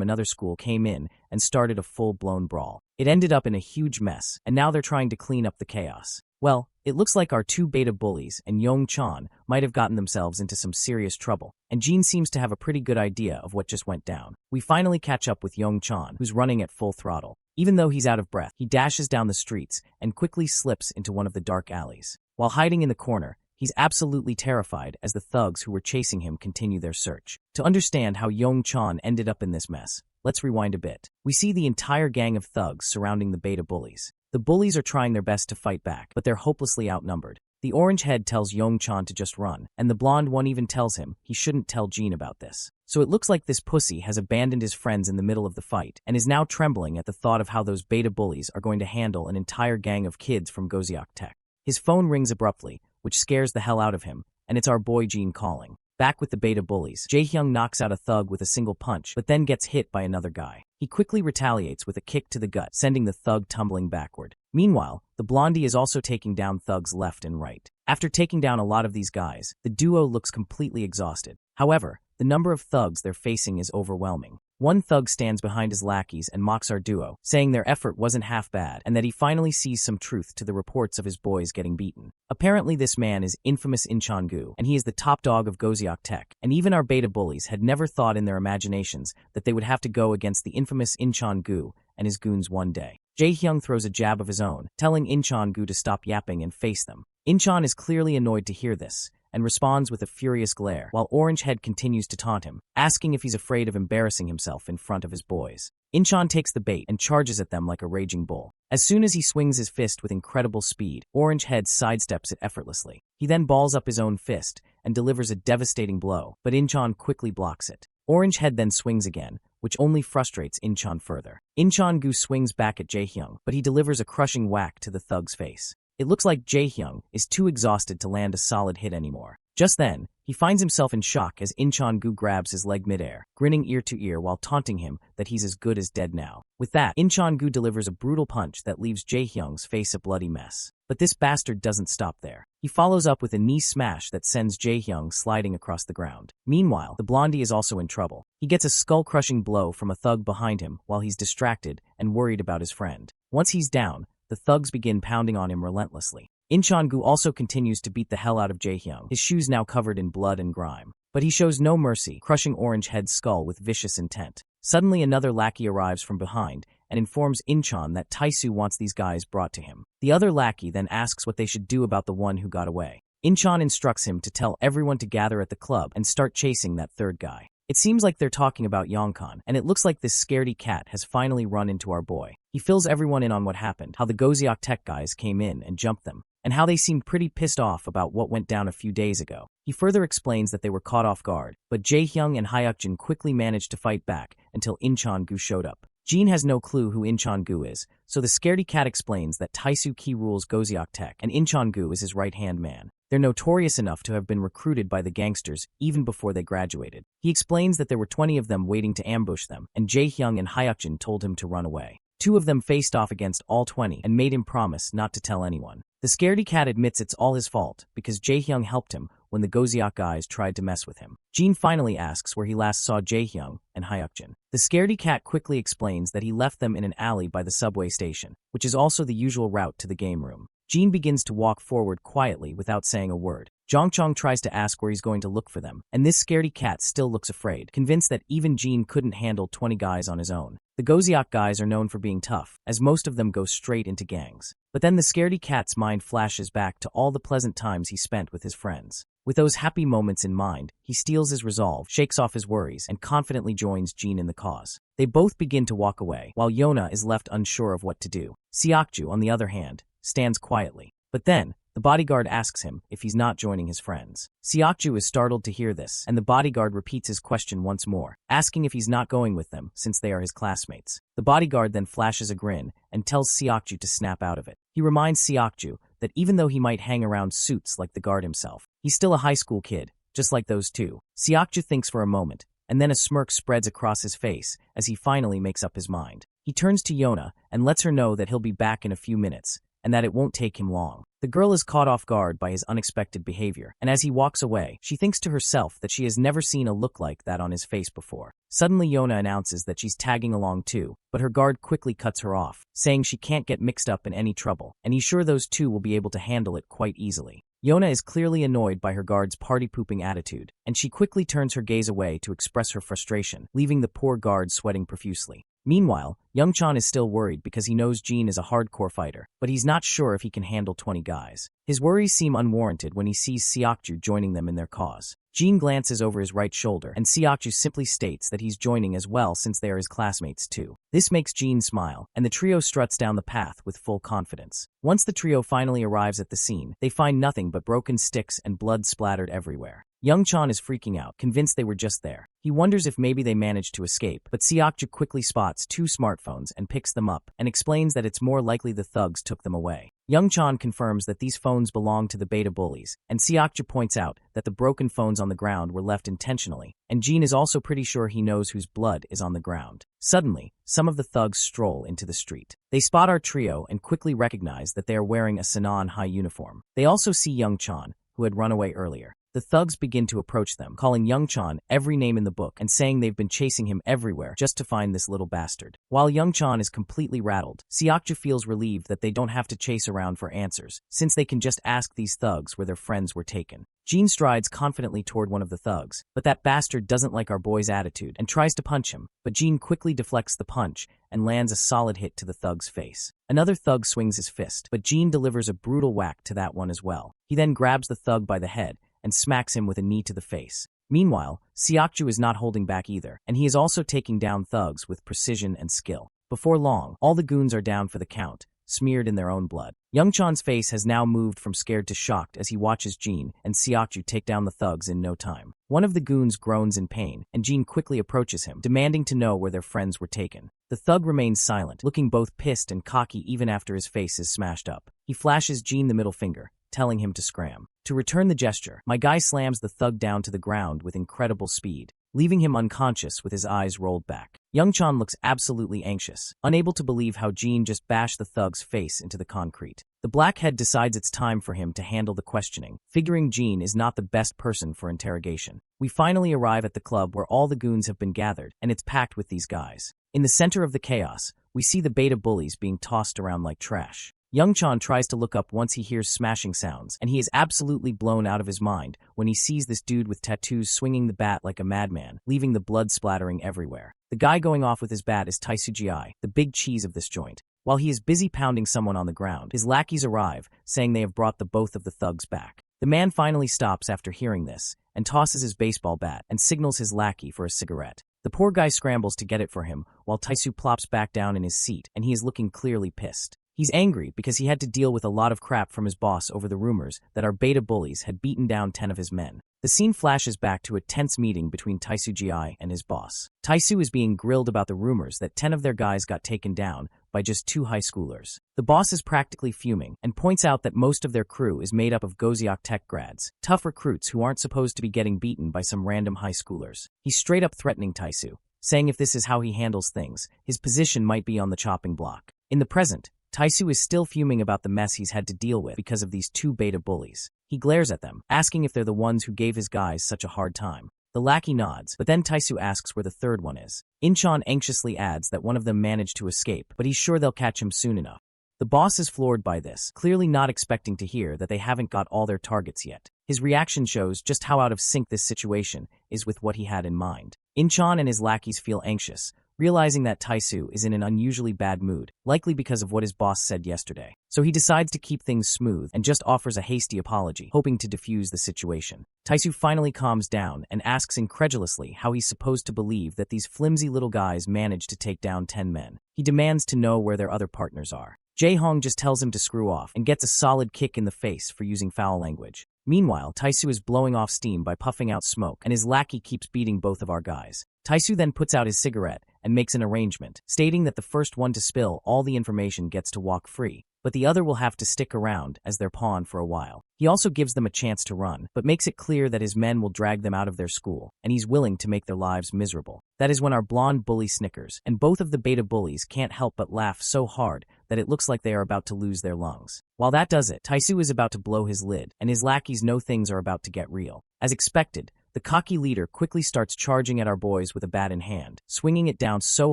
S1: another school came in and started a full-blown brawl. It ended up in a huge mess, and now they're trying to clean up the chaos. Well, it looks like our two beta bullies and Yong-chan might have gotten themselves into some serious trouble, and Jin seems to have a pretty good idea of what just went down. We finally catch up with Yong-chan, who's running at full throttle. Even though he's out of breath, he dashes down the streets and quickly slips into one of the dark alleys. While hiding in the corner, he's absolutely terrified as the thugs who were chasing him continue their search. To understand how Yong-chan ended up in this mess, let's rewind a bit. We see the entire gang of thugs surrounding the beta bullies. The bullies are trying their best to fight back, but they're hopelessly outnumbered. The orange head tells Yong-chan to just run, and the blonde one even tells him he shouldn't tell Jin about this. So it looks like this pussy has abandoned his friends in the middle of the fight and is now trembling at the thought of how those beta bullies are going to handle an entire gang of kids from Goziok Tech. His phone rings abruptly, which scares the hell out of him, and it's our boy Jin calling. Back with the beta bullies, Jaehyung knocks out a thug with a single punch, but then gets hit by another guy. He quickly retaliates with a kick to the gut, sending the thug tumbling backward. Meanwhile, the blondie is also taking down thugs left and right. After taking down a lot of these guys, the duo looks completely exhausted. However, the number of thugs they're facing is overwhelming. One thug stands behind his lackeys and mocks our duo, saying their effort wasn't half bad and that he finally sees some truth to the reports of his boys getting beaten. Apparently this man is infamous Incheon-gu, and he is the top dog of Goziok Tech, and even our beta bullies had never thought in their imaginations that they would have to go against the infamous Incheon-gu and his goons one day. Jaehyung throws a jab of his own, telling Incheon-gu to stop yapping and face them. Incheon is clearly annoyed to hear this, and responds with a furious glare, while Orange Head continues to taunt him, asking if he's afraid of embarrassing himself in front of his boys. Incheon takes the bait and charges at them like a raging bull. As soon as he swings his fist with incredible speed, Orange Head sidesteps it effortlessly. He then balls up his own fist and delivers a devastating blow, but Incheon quickly blocks it. Orange Head then swings again, which only frustrates Incheon further. Incheon-gu swings back at Jaehyung, but he delivers a crushing whack to the thug's face. It looks like Jaehyung is too exhausted to land a solid hit anymore. Just then, he finds himself in shock as Incheon-gu grabs his leg midair, grinning ear to ear while taunting him that he's as good as dead now. With that, Incheon-gu delivers a brutal punch that leaves Jaehyung's face a bloody mess. But this bastard doesn't stop there. He follows up with a knee smash that sends Jaehyung sliding across the ground. Meanwhile, the blondie is also in trouble. He gets a skull-crushing blow from a thug behind him while he's distracted and worried about his friend. Once he's down, the thugs begin pounding on him relentlessly. Incheon-gu also continues to beat the hell out of Jaehyung, his shoes now covered in blood and grime. But he shows no mercy, crushing Orange Head's skull with vicious intent. Suddenly another lackey arrives from behind and informs Incheon that Taisu wants these guys brought to him. The other lackey then asks what they should do about the one who got away. Incheon instructs him to tell everyone to gather at the club and start chasing that third guy. It seems like they're talking about Yongkon, and it looks like this scaredy cat has finally run into our boy. He fills everyone in on what happened, how the Goziok Tech guys came in and jumped them, and how they seemed pretty pissed off about what went down a few days ago. He further explains that they were caught off guard, but Jaehyung and Hyukjin quickly managed to fight back until Incheon-gu showed up. Jin has no clue who Incheon-gu is, so the scaredy cat explains that Taisu Ki rules Goziok Tech, and Incheon-gu is his right-hand man. They're notorious enough to have been recruited by the gangsters even before they graduated. He explains that there were 20 of them waiting to ambush them, and Jaehyung and Hyukjin told him to run away. 2 of them faced off against all 20 and made him promise not to tell anyone. The scaredy cat admits it's all his fault because Jaehyung helped him when the Goziok guys tried to mess with him. Jin finally asks where he last saw Jaehyung and Hyukjin. The scaredy cat quickly explains that he left them in an alley by the subway station, which is also the usual route to the game room. Jin begins to walk forward quietly without saying a word. Jongchong tries to ask where he's going to look for them, and this scaredy cat still looks afraid, convinced that even Jin couldn't handle 20 guys on his own. The Goziok guys are known for being tough, as most of them go straight into gangs. But then the scaredy cat's mind flashes back to all the pleasant times he spent with his friends. With those happy moments in mind, he steals his resolve, shakes off his worries, and confidently joins Jin in the cause. They both begin to walk away, while Yona is left unsure of what to do. Seokju, on the other hand, stands quietly. But then, the bodyguard asks him if he's not joining his friends. Seokju is startled to hear this, and the bodyguard repeats his question once more, asking if he's not going with them since they are his classmates. The bodyguard then flashes a grin and tells Seokju to snap out of it. He reminds Seokju that even though he might hang around suits like the guard himself, he's still a high school kid, just like those two. Seokju thinks for a moment, and then a smirk spreads across his face as he finally makes up his mind. He turns to Yona and lets her know that he'll be back in a few minutes, and that it won't take him long. The girl is caught off guard by his unexpected behavior, and as he walks away, she thinks to herself that she has never seen a look like that on his face before. Suddenly Yona announces that she's tagging along too, but her guard quickly cuts her off, saying she can't get mixed up in any trouble, and he's sure those two will be able to handle it quite easily. Yona is clearly annoyed by her guard's party-pooping attitude, and she quickly turns her gaze away to express her frustration, leaving the poor guard sweating profusely. Meanwhile, Youngchan is still worried because he knows Jin is a hardcore fighter, but he's not sure if he can handle 20 guys. His worries seem unwarranted when he sees Seokju joining them in their cause. Jean glances over his right shoulder, and Seokju simply states that he's joining as well since they are his classmates too. This makes Jean smile, and the trio struts down the path with full confidence. Once the trio finally arrives at the scene, they find nothing but broken sticks and blood splattered everywhere. Young-chan is freaking out, convinced they were just there. He wonders if maybe they managed to escape, but Seokju quickly spots 2 smartphones and picks them up, and explains that it's more likely the thugs took them away. Young-chan confirms that these phones belong to the beta bullies, and Seokju points out that the broken phones on the ground were left intentionally, and Jean is also pretty sure he knows whose blood is on the ground. Suddenly, some of the thugs stroll into the street. They spot our trio and quickly recognize that they are wearing a Sanan High uniform. They also see Young-chan, who had run away earlier. The thugs begin to approach them, calling Young-chan every name in the book and saying they've been chasing him everywhere just to find this little bastard. While Young-chan is completely rattled, Seokju feels relieved that they don't have to chase around for answers, since they can just ask these thugs where their friends were taken. Jean strides confidently toward one of the thugs, but that bastard doesn't like our boy's attitude and tries to punch him, but Jean quickly deflects the punch and lands a solid hit to the thug's face. Another thug swings his fist, but Jean delivers a brutal whack to that one as well. He then grabs the thug by the head and smacks him with a knee to the face. Meanwhile, Seokju is not holding back either, and he is also taking down thugs with precision and skill. Before long, all the goons are down for the count, smeared in their own blood. Young-chan's face has now moved from scared to shocked as he watches Jean and Seokju take down the thugs in no time. One of the goons groans in pain, and Jean quickly approaches him, demanding to know where their friends were taken. The thug remains silent, looking both pissed and cocky even after his face is smashed up. He flashes Jean the middle finger, telling him to scram. To return the gesture, my guy slams the thug down to the ground with incredible speed, leaving him unconscious with his eyes rolled back. Young-chan looks absolutely anxious, unable to believe how Jean just bashed the thug's face into the concrete. The blackhead decides it's time for him to handle the questioning, figuring Jean is not the best person for interrogation. We finally arrive at the club where all the goons have been gathered, and it's packed with these guys. In the center of the chaos, we see the beta bullies being tossed around like trash. Young-chan tries to look up once he hears smashing sounds, and he is absolutely blown out of his mind when he sees this dude with tattoos swinging the bat like a madman, leaving the blood splattering everywhere. The guy going off with his bat is Taisugi, the big cheese of this joint. While he is busy pounding someone on the ground, his lackeys arrive, saying they have brought the both of the thugs back. The man finally stops after hearing this, and tosses his baseball bat and signals his lackey for a cigarette. The poor guy scrambles to get it for him, while Taisu plops back down in his seat, and he is looking clearly pissed. He's angry because he had to deal with a lot of crap from his boss over the rumors that our beta bullies had beaten down 10 of his men. The scene flashes back to a tense meeting between Taisugi and his boss. Taisu is being grilled about the rumors that 10 of their guys got taken down by just 2 high schoolers. The boss is practically fuming and points out that most of their crew is made up of Goseok Tech grads, tough recruits who aren't supposed to be getting beaten by some random high schoolers. He's straight up threatening Taisu, saying if this is how he handles things, his position might be on the chopping block. In the present, Taisu is still fuming about the mess he's had to deal with because of these 2 beta bullies. He glares at them, asking if they're the ones who gave his guys such a hard time. The lackey nods, but then Taisu asks where the third one is. Inchan anxiously adds that one of them managed to escape, but he's sure they'll catch him soon enough. The boss is floored by this, clearly not expecting to hear that they haven't got all their targets yet. His reaction shows just how out of sync this situation is with what he had in mind. Inchan and his lackeys feel anxious, realizing that Taisu is in an unusually bad mood, likely because of what his boss said yesterday. So he decides to keep things smooth and just offers a hasty apology, hoping to defuse the situation. Taisu finally calms down and asks incredulously how he's supposed to believe that these flimsy little guys managed to take down 10 men. He demands to know where their other partners are. Jae-hong just tells him to screw off and gets a solid kick in the face for using foul language. Meanwhile, Taisu is blowing off steam by puffing out smoke, and his lackey keeps beating both of our guys. Taisu then puts out his cigarette and makes an arrangement, stating that the first one to spill all the information gets to walk free, but the other will have to stick around as their pawn for a while. He also gives them a chance to run, but makes it clear that his men will drag them out of their school, and he's willing to make their lives miserable. That is when our blonde bully snickers, and both of the beta bullies can't help but laugh so hard that it looks like they are about to lose their lungs. While that does it, Taisu is about to blow his lid, and his lackeys know things are about to get real. As expected, the cocky leader quickly starts charging at our boys with a bat in hand, swinging it down so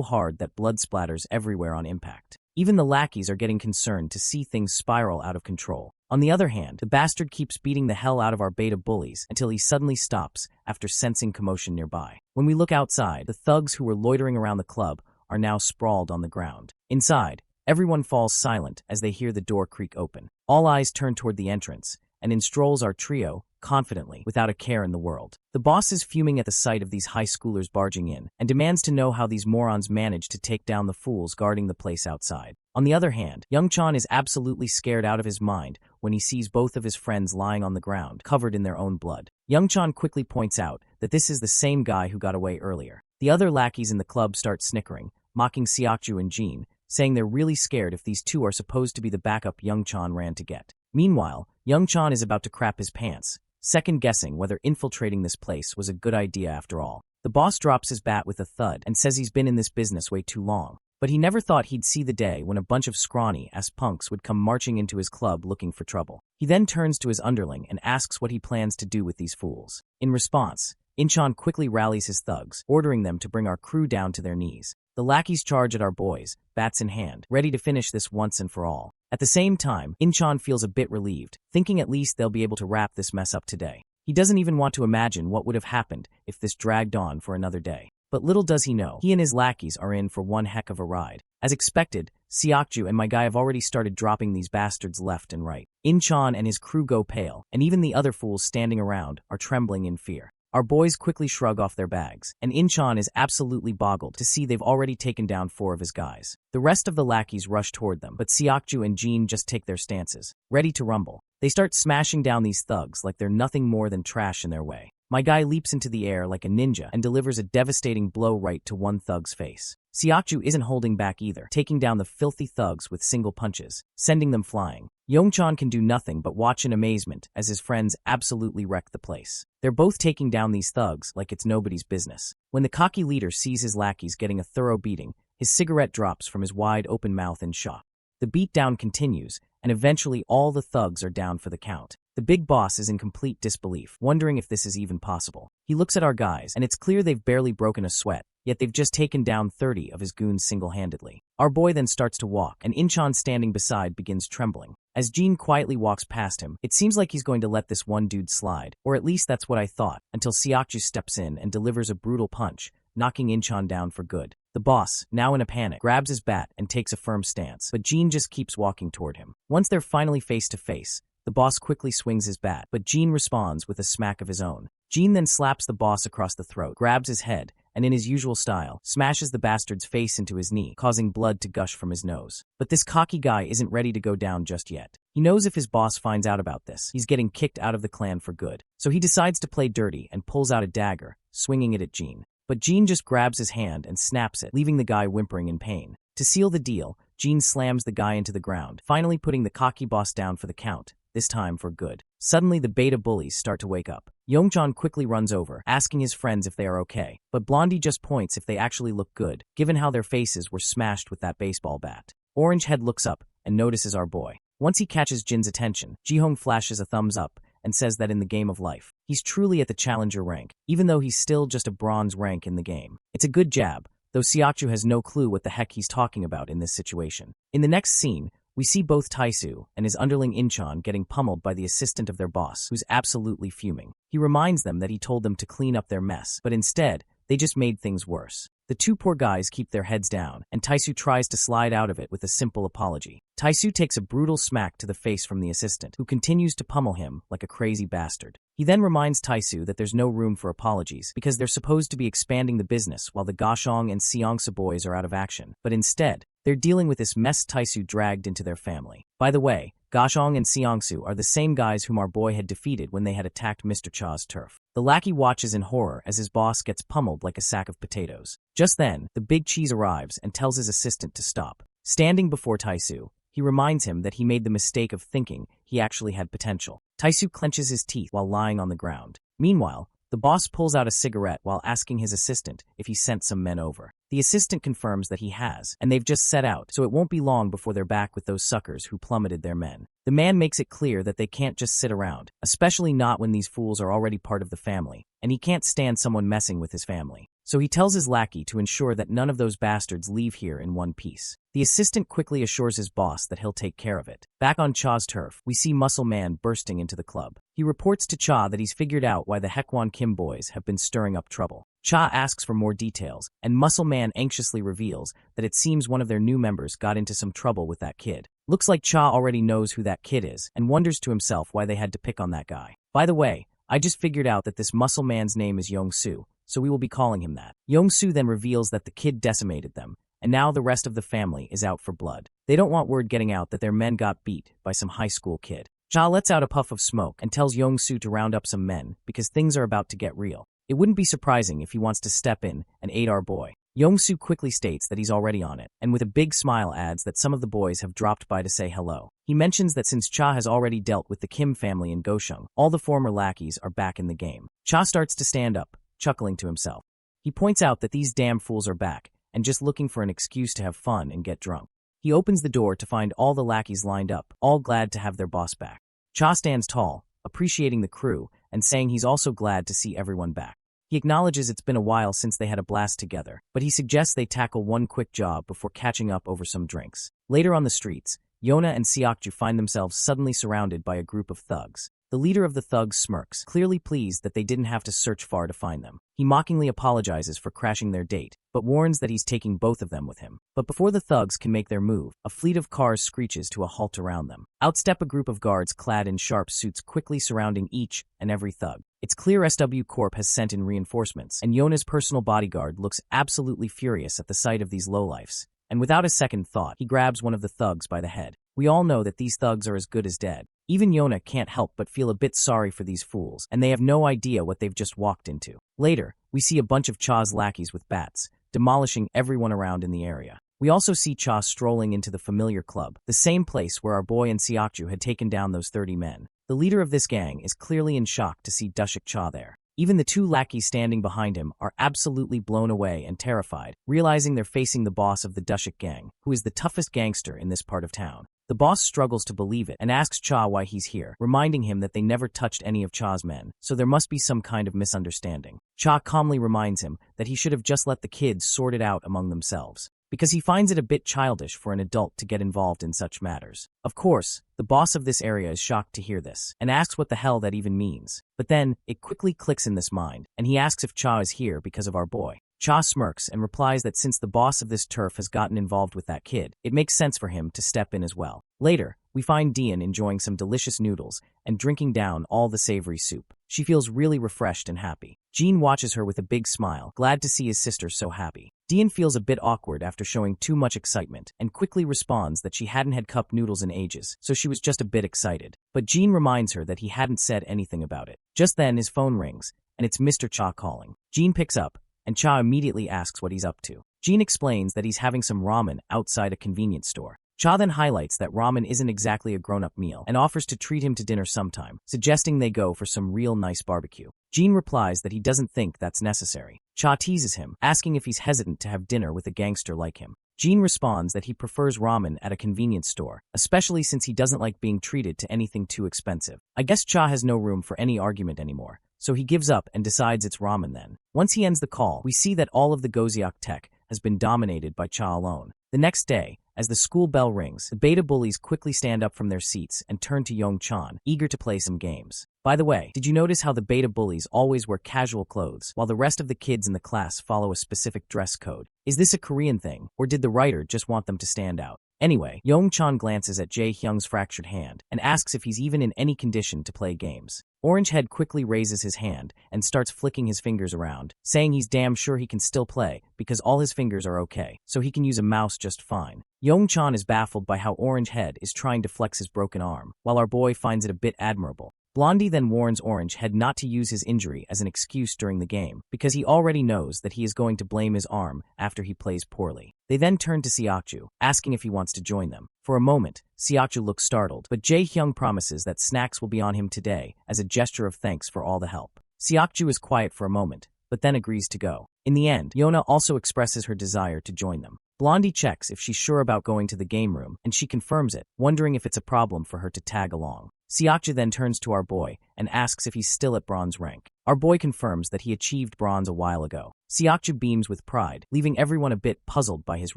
S1: hard that blood splatters everywhere on impact. Even the lackeys are getting concerned to see things spiral out of control. On the other hand, the bastard keeps beating the hell out of our beta bullies until he suddenly stops after sensing commotion nearby. When we look outside, the thugs who were loitering around the club are now sprawled on the ground. Inside, everyone falls silent as they hear the door creak open. All eyes turn toward the entrance, and in strolls our trio, confidently, without a care in the world. The boss is fuming at the sight of these high schoolers barging in, and demands to know how these morons managed to take down the fools guarding the place outside. On the other hand, Young Chan is absolutely scared out of his mind when he sees both of his friends lying on the ground, covered in their own blood. Young Chan quickly points out that this is the same guy who got away earlier. The other lackeys in the club start snickering, mocking Seokju and Jin, saying they're really scared if these two are supposed to be the backup Young Chan ran to get. Meanwhile, Young Chan is about to crap his pants, second-guessing whether infiltrating this place was a good idea after all. The boss drops his bat with a thud and says he's been in this business way too long. But he never thought he'd see the day when a bunch of scrawny-ass punks would come marching into his club looking for trouble. He then turns to his underling and asks what he plans to do with these fools. In response, Inchan quickly rallies his thugs, ordering them to bring our crew down to their knees. The lackeys charge at our boys, bats in hand, ready to finish this once and for all. At the same time, Inchan feels a bit relieved, thinking at least they'll be able to wrap this mess up today. He doesn't even want to imagine what would have happened if this dragged on for another day. But little does he know, he and his lackeys are in for one heck of a ride. As expected, Seokju and my guy have already started dropping these bastards left and right. Inchan and his crew go pale, and even the other fools standing around are trembling in fear. Our boys quickly shrug off their bags, and Inchan is absolutely boggled to see they've already taken down 4 of his guys. The rest of the lackeys rush toward them, but Seokju and Jin just take their stances, ready to rumble. They start smashing down these thugs like they're nothing more than trash in their way. My guy leaps into the air like a ninja and delivers a devastating blow right to one thug's face. Seokju isn't holding back either, taking down the filthy thugs with single punches, sending them flying. Yongchan can do nothing but watch in amazement as his friends absolutely wreck the place. They're both taking down these thugs like it's nobody's business. When the cocky leader sees his lackeys getting a thorough beating, his cigarette drops from his wide-open mouth in shock. The beatdown continues, and eventually all the thugs are down for the count. The big boss is in complete disbelief, wondering if this is even possible. He looks at our guys, and it's clear they've barely broken a sweat, yet they've just taken down 30 of his goons single-handedly. Our boy then starts to walk, and Inchan standing beside begins trembling. As Jin quietly walks past him, it seems like he's going to let this one dude slide, or at least that's what I thought, until Seokju steps in and delivers a brutal punch, knocking Inchan down for good. The boss, now in a panic, grabs his bat and takes a firm stance, but Jin just keeps walking toward him. Once they're finally face to face, the boss quickly swings his bat, but Jin responds with a smack of his own. Jin then slaps the boss across the throat, grabs his head, and in his usual style, smashes the bastard's face into his knee, causing blood to gush from his nose. But this cocky guy isn't ready to go down just yet. He knows if his boss finds out about this, he's getting kicked out of the clan for good. So he decides to play dirty and pulls out a dagger, swinging it at Jin. But Jin just grabs his hand and snaps it, leaving the guy whimpering in pain. To seal the deal, Jin slams the guy into the ground, finally putting the cocky boss down for the count, this time for good. Suddenly, the beta bullies start to wake up. Yongchan quickly runs over, asking his friends if they are okay, but Blondie just points if they actually look good, given how their faces were smashed with that baseball bat. Orangehead looks up and notices our boy. Once he catches Jin's attention, Jihong flashes a thumbs up and says that in the game of life, he's truly at the challenger rank, even though he's still just a bronze rank in the game. It's a good jab, though Seokju has no clue what the heck he's talking about in this situation. In the next scene, we see both Taisu and his underling Inchan getting pummeled by the assistant of their boss, who's absolutely fuming. He reminds them that he told them to clean up their mess, but instead, they just made things worse. The two poor guys keep their heads down, and Taisu tries to slide out of it with a simple apology. Taisu takes a brutal smack to the face from the assistant, who continues to pummel him like a crazy bastard. He then reminds Taisu that there's no room for apologies because they're supposed to be expanding the business while the Gashong and Seongsa boys are out of action, but instead, they're dealing with this mess Taisu dragged into their family. By the way, Gashong and Seongsu are the same guys whom our boy had defeated when they had attacked Mr. Cha's turf. The lackey watches in horror as his boss gets pummeled like a sack of potatoes. Just then, the big cheese arrives and tells his assistant to stop. Standing before Taisu, he reminds him that he made the mistake of thinking he actually had potential. Taisu clenches his teeth while lying on the ground. Meanwhile, the boss pulls out a cigarette while asking his assistant if he sent some men over. The assistant confirms that he has, and they've just set out, so it won't be long before they're back with those suckers who plummeted their men. The man makes it clear that they can't just sit around, especially not when these fools are already part of the family, and he can't stand someone messing with his family. So he tells his lackey to ensure that none of those bastards leave here in one piece. The assistant quickly assures his boss that he'll take care of it. Back on Cha's turf, we see Muscle Man bursting into the club. He reports to Cha that he's figured out why the Heckwon Kim boys have been stirring up trouble. Cha asks for more details, and Muscle Man anxiously reveals that it seems one of their new members got into some trouble with that kid. Looks like Cha already knows who that kid is, and wonders to himself why they had to pick on that guy. By the way, I just figured out that this muscle man's name is Yong-soo, so we will be calling him that. Yong-soo then reveals that the kid decimated them, and now the rest of the family is out for blood. They don't want word getting out that their men got beat by some high school kid. Cha lets out a puff of smoke and tells Yong-soo to round up some men because things are about to get real. It wouldn't be surprising if he wants to step in and aid our boy. Yong-soo quickly states that he's already on it, and with a big smile adds that some of the boys have dropped by to say hello. He mentions that since Cha has already dealt with the Kim family in Goshung, all the former lackeys are back in the game. Cha starts to stand up, chuckling to himself. He points out that these damn fools are back, and just looking for an excuse to have fun and get drunk. He opens the door to find all the lackeys lined up, all glad to have their boss back. Cha stands tall, appreciating the crew, and saying he's also glad to see everyone back. He acknowledges it's been a while since they had a blast together, but he suggests they tackle one quick job before catching up over some drinks. Later on the streets, Yona and Seokju find themselves suddenly surrounded by a group of thugs. The leader of the thugs smirks, clearly pleased that they didn't have to search far to find them. He mockingly apologizes for crashing their date, but warns that he's taking both of them with him. But before the thugs can make their move, a fleet of cars screeches to a halt around them. Out step a group of guards clad in sharp suits quickly surrounding each and every thug. It's clear SW Corp has sent in reinforcements, and Yona's personal bodyguard looks absolutely furious at the sight of these lowlifes. And without a second thought, he grabs one of the thugs by the head. We all know that these thugs are as good as dead. Even Yona can't help but feel a bit sorry for these fools, and they have no idea what they've just walked into. Later, we see a bunch of Cha's lackeys with bats, demolishing everyone around in the area. We also see Cha strolling into the familiar club, the same place where our boy and Seokju had taken down those 30 men. The leader of this gang is clearly in shock to see Dushik Cha there. Even the two lackeys standing behind him are absolutely blown away and terrified, realizing they're facing the boss of the Dushik gang, who is the toughest gangster in this part of town. The boss struggles to believe it and asks Cha why he's here, reminding him that they never touched any of Cha's men, so there must be some kind of misunderstanding. Cha calmly reminds him that he should have just let the kids sort it out among themselves, because he finds it a bit childish for an adult to get involved in such matters. Of course, the boss of this area is shocked to hear this, and asks what the hell that even means. But then, it quickly clicks in this mind, and he asks if Cha is here because of our boy. Cha smirks and replies that since the boss of this turf has gotten involved with that kid, it makes sense for him to step in as well. Later, we find Dian enjoying some delicious noodles and drinking down all the savory soup. She feels really refreshed and happy. Jean watches her with a big smile, glad to see his sister so happy. Dian feels a bit awkward after showing too much excitement, and quickly responds that she hadn't had cup noodles in ages, so she was just a bit excited. But Jean reminds her that he hadn't said anything about it. Just then his phone rings, and it's Mr. Cha calling. Jean picks up, and Cha immediately asks what he's up to. Jean explains that he's having some ramen outside a convenience store. Cha then highlights that ramen isn't exactly a grown-up meal and offers to treat him to dinner sometime, suggesting they go for some real nice barbecue. Jean replies that he doesn't think that's necessary. Cha teases him, asking if he's hesitant to have dinner with a gangster like him. Jean responds that he prefers ramen at a convenience store, especially since he doesn't like being treated to anything too expensive. I guess Cha has no room for any argument anymore, so he gives up and decides it's ramen then. Once he ends the call, we see that all of the Goziak tech has been dominated by Cha alone. The next day, as the school bell rings, the beta bullies quickly stand up from their seats and turn to Yong-chan, eager to play some games. By the way, did you notice how the beta bullies always wear casual clothes, while the rest of the kids in the class follow a specific dress code? Is this a Korean thing, or did the writer just want them to stand out? Anyway, Yong-chan glances at Jae-hyung's fractured hand and asks if he's even in any condition to play games. Orangehead quickly raises his hand and starts flicking his fingers around, saying he's damn sure he can still play because all his fingers are okay, so he can use a mouse just fine. Yong-chan is baffled by how Orangehead is trying to flex his broken arm, while our boy finds it a bit admirable. Blondie then warns Orangehead not to use his injury as an excuse during the game, because he already knows that he is going to blame his arm after he plays poorly. They then turn to Seokju, asking if he wants to join them. For a moment, Seokju looks startled, but Jae-hyung promises that snacks will be on him today as a gesture of thanks for all the help. Seokju is quiet for a moment, but then agrees to go. In the end, Yona also expresses her desire to join them. Blondie checks if she's sure about going to the game room, and she confirms it, wondering if it's a problem for her to tag along. Seokju then turns to our boy and asks if he's still at bronze rank. Our boy confirms that he achieved bronze a while ago. Seokju beams with pride, leaving everyone a bit puzzled by his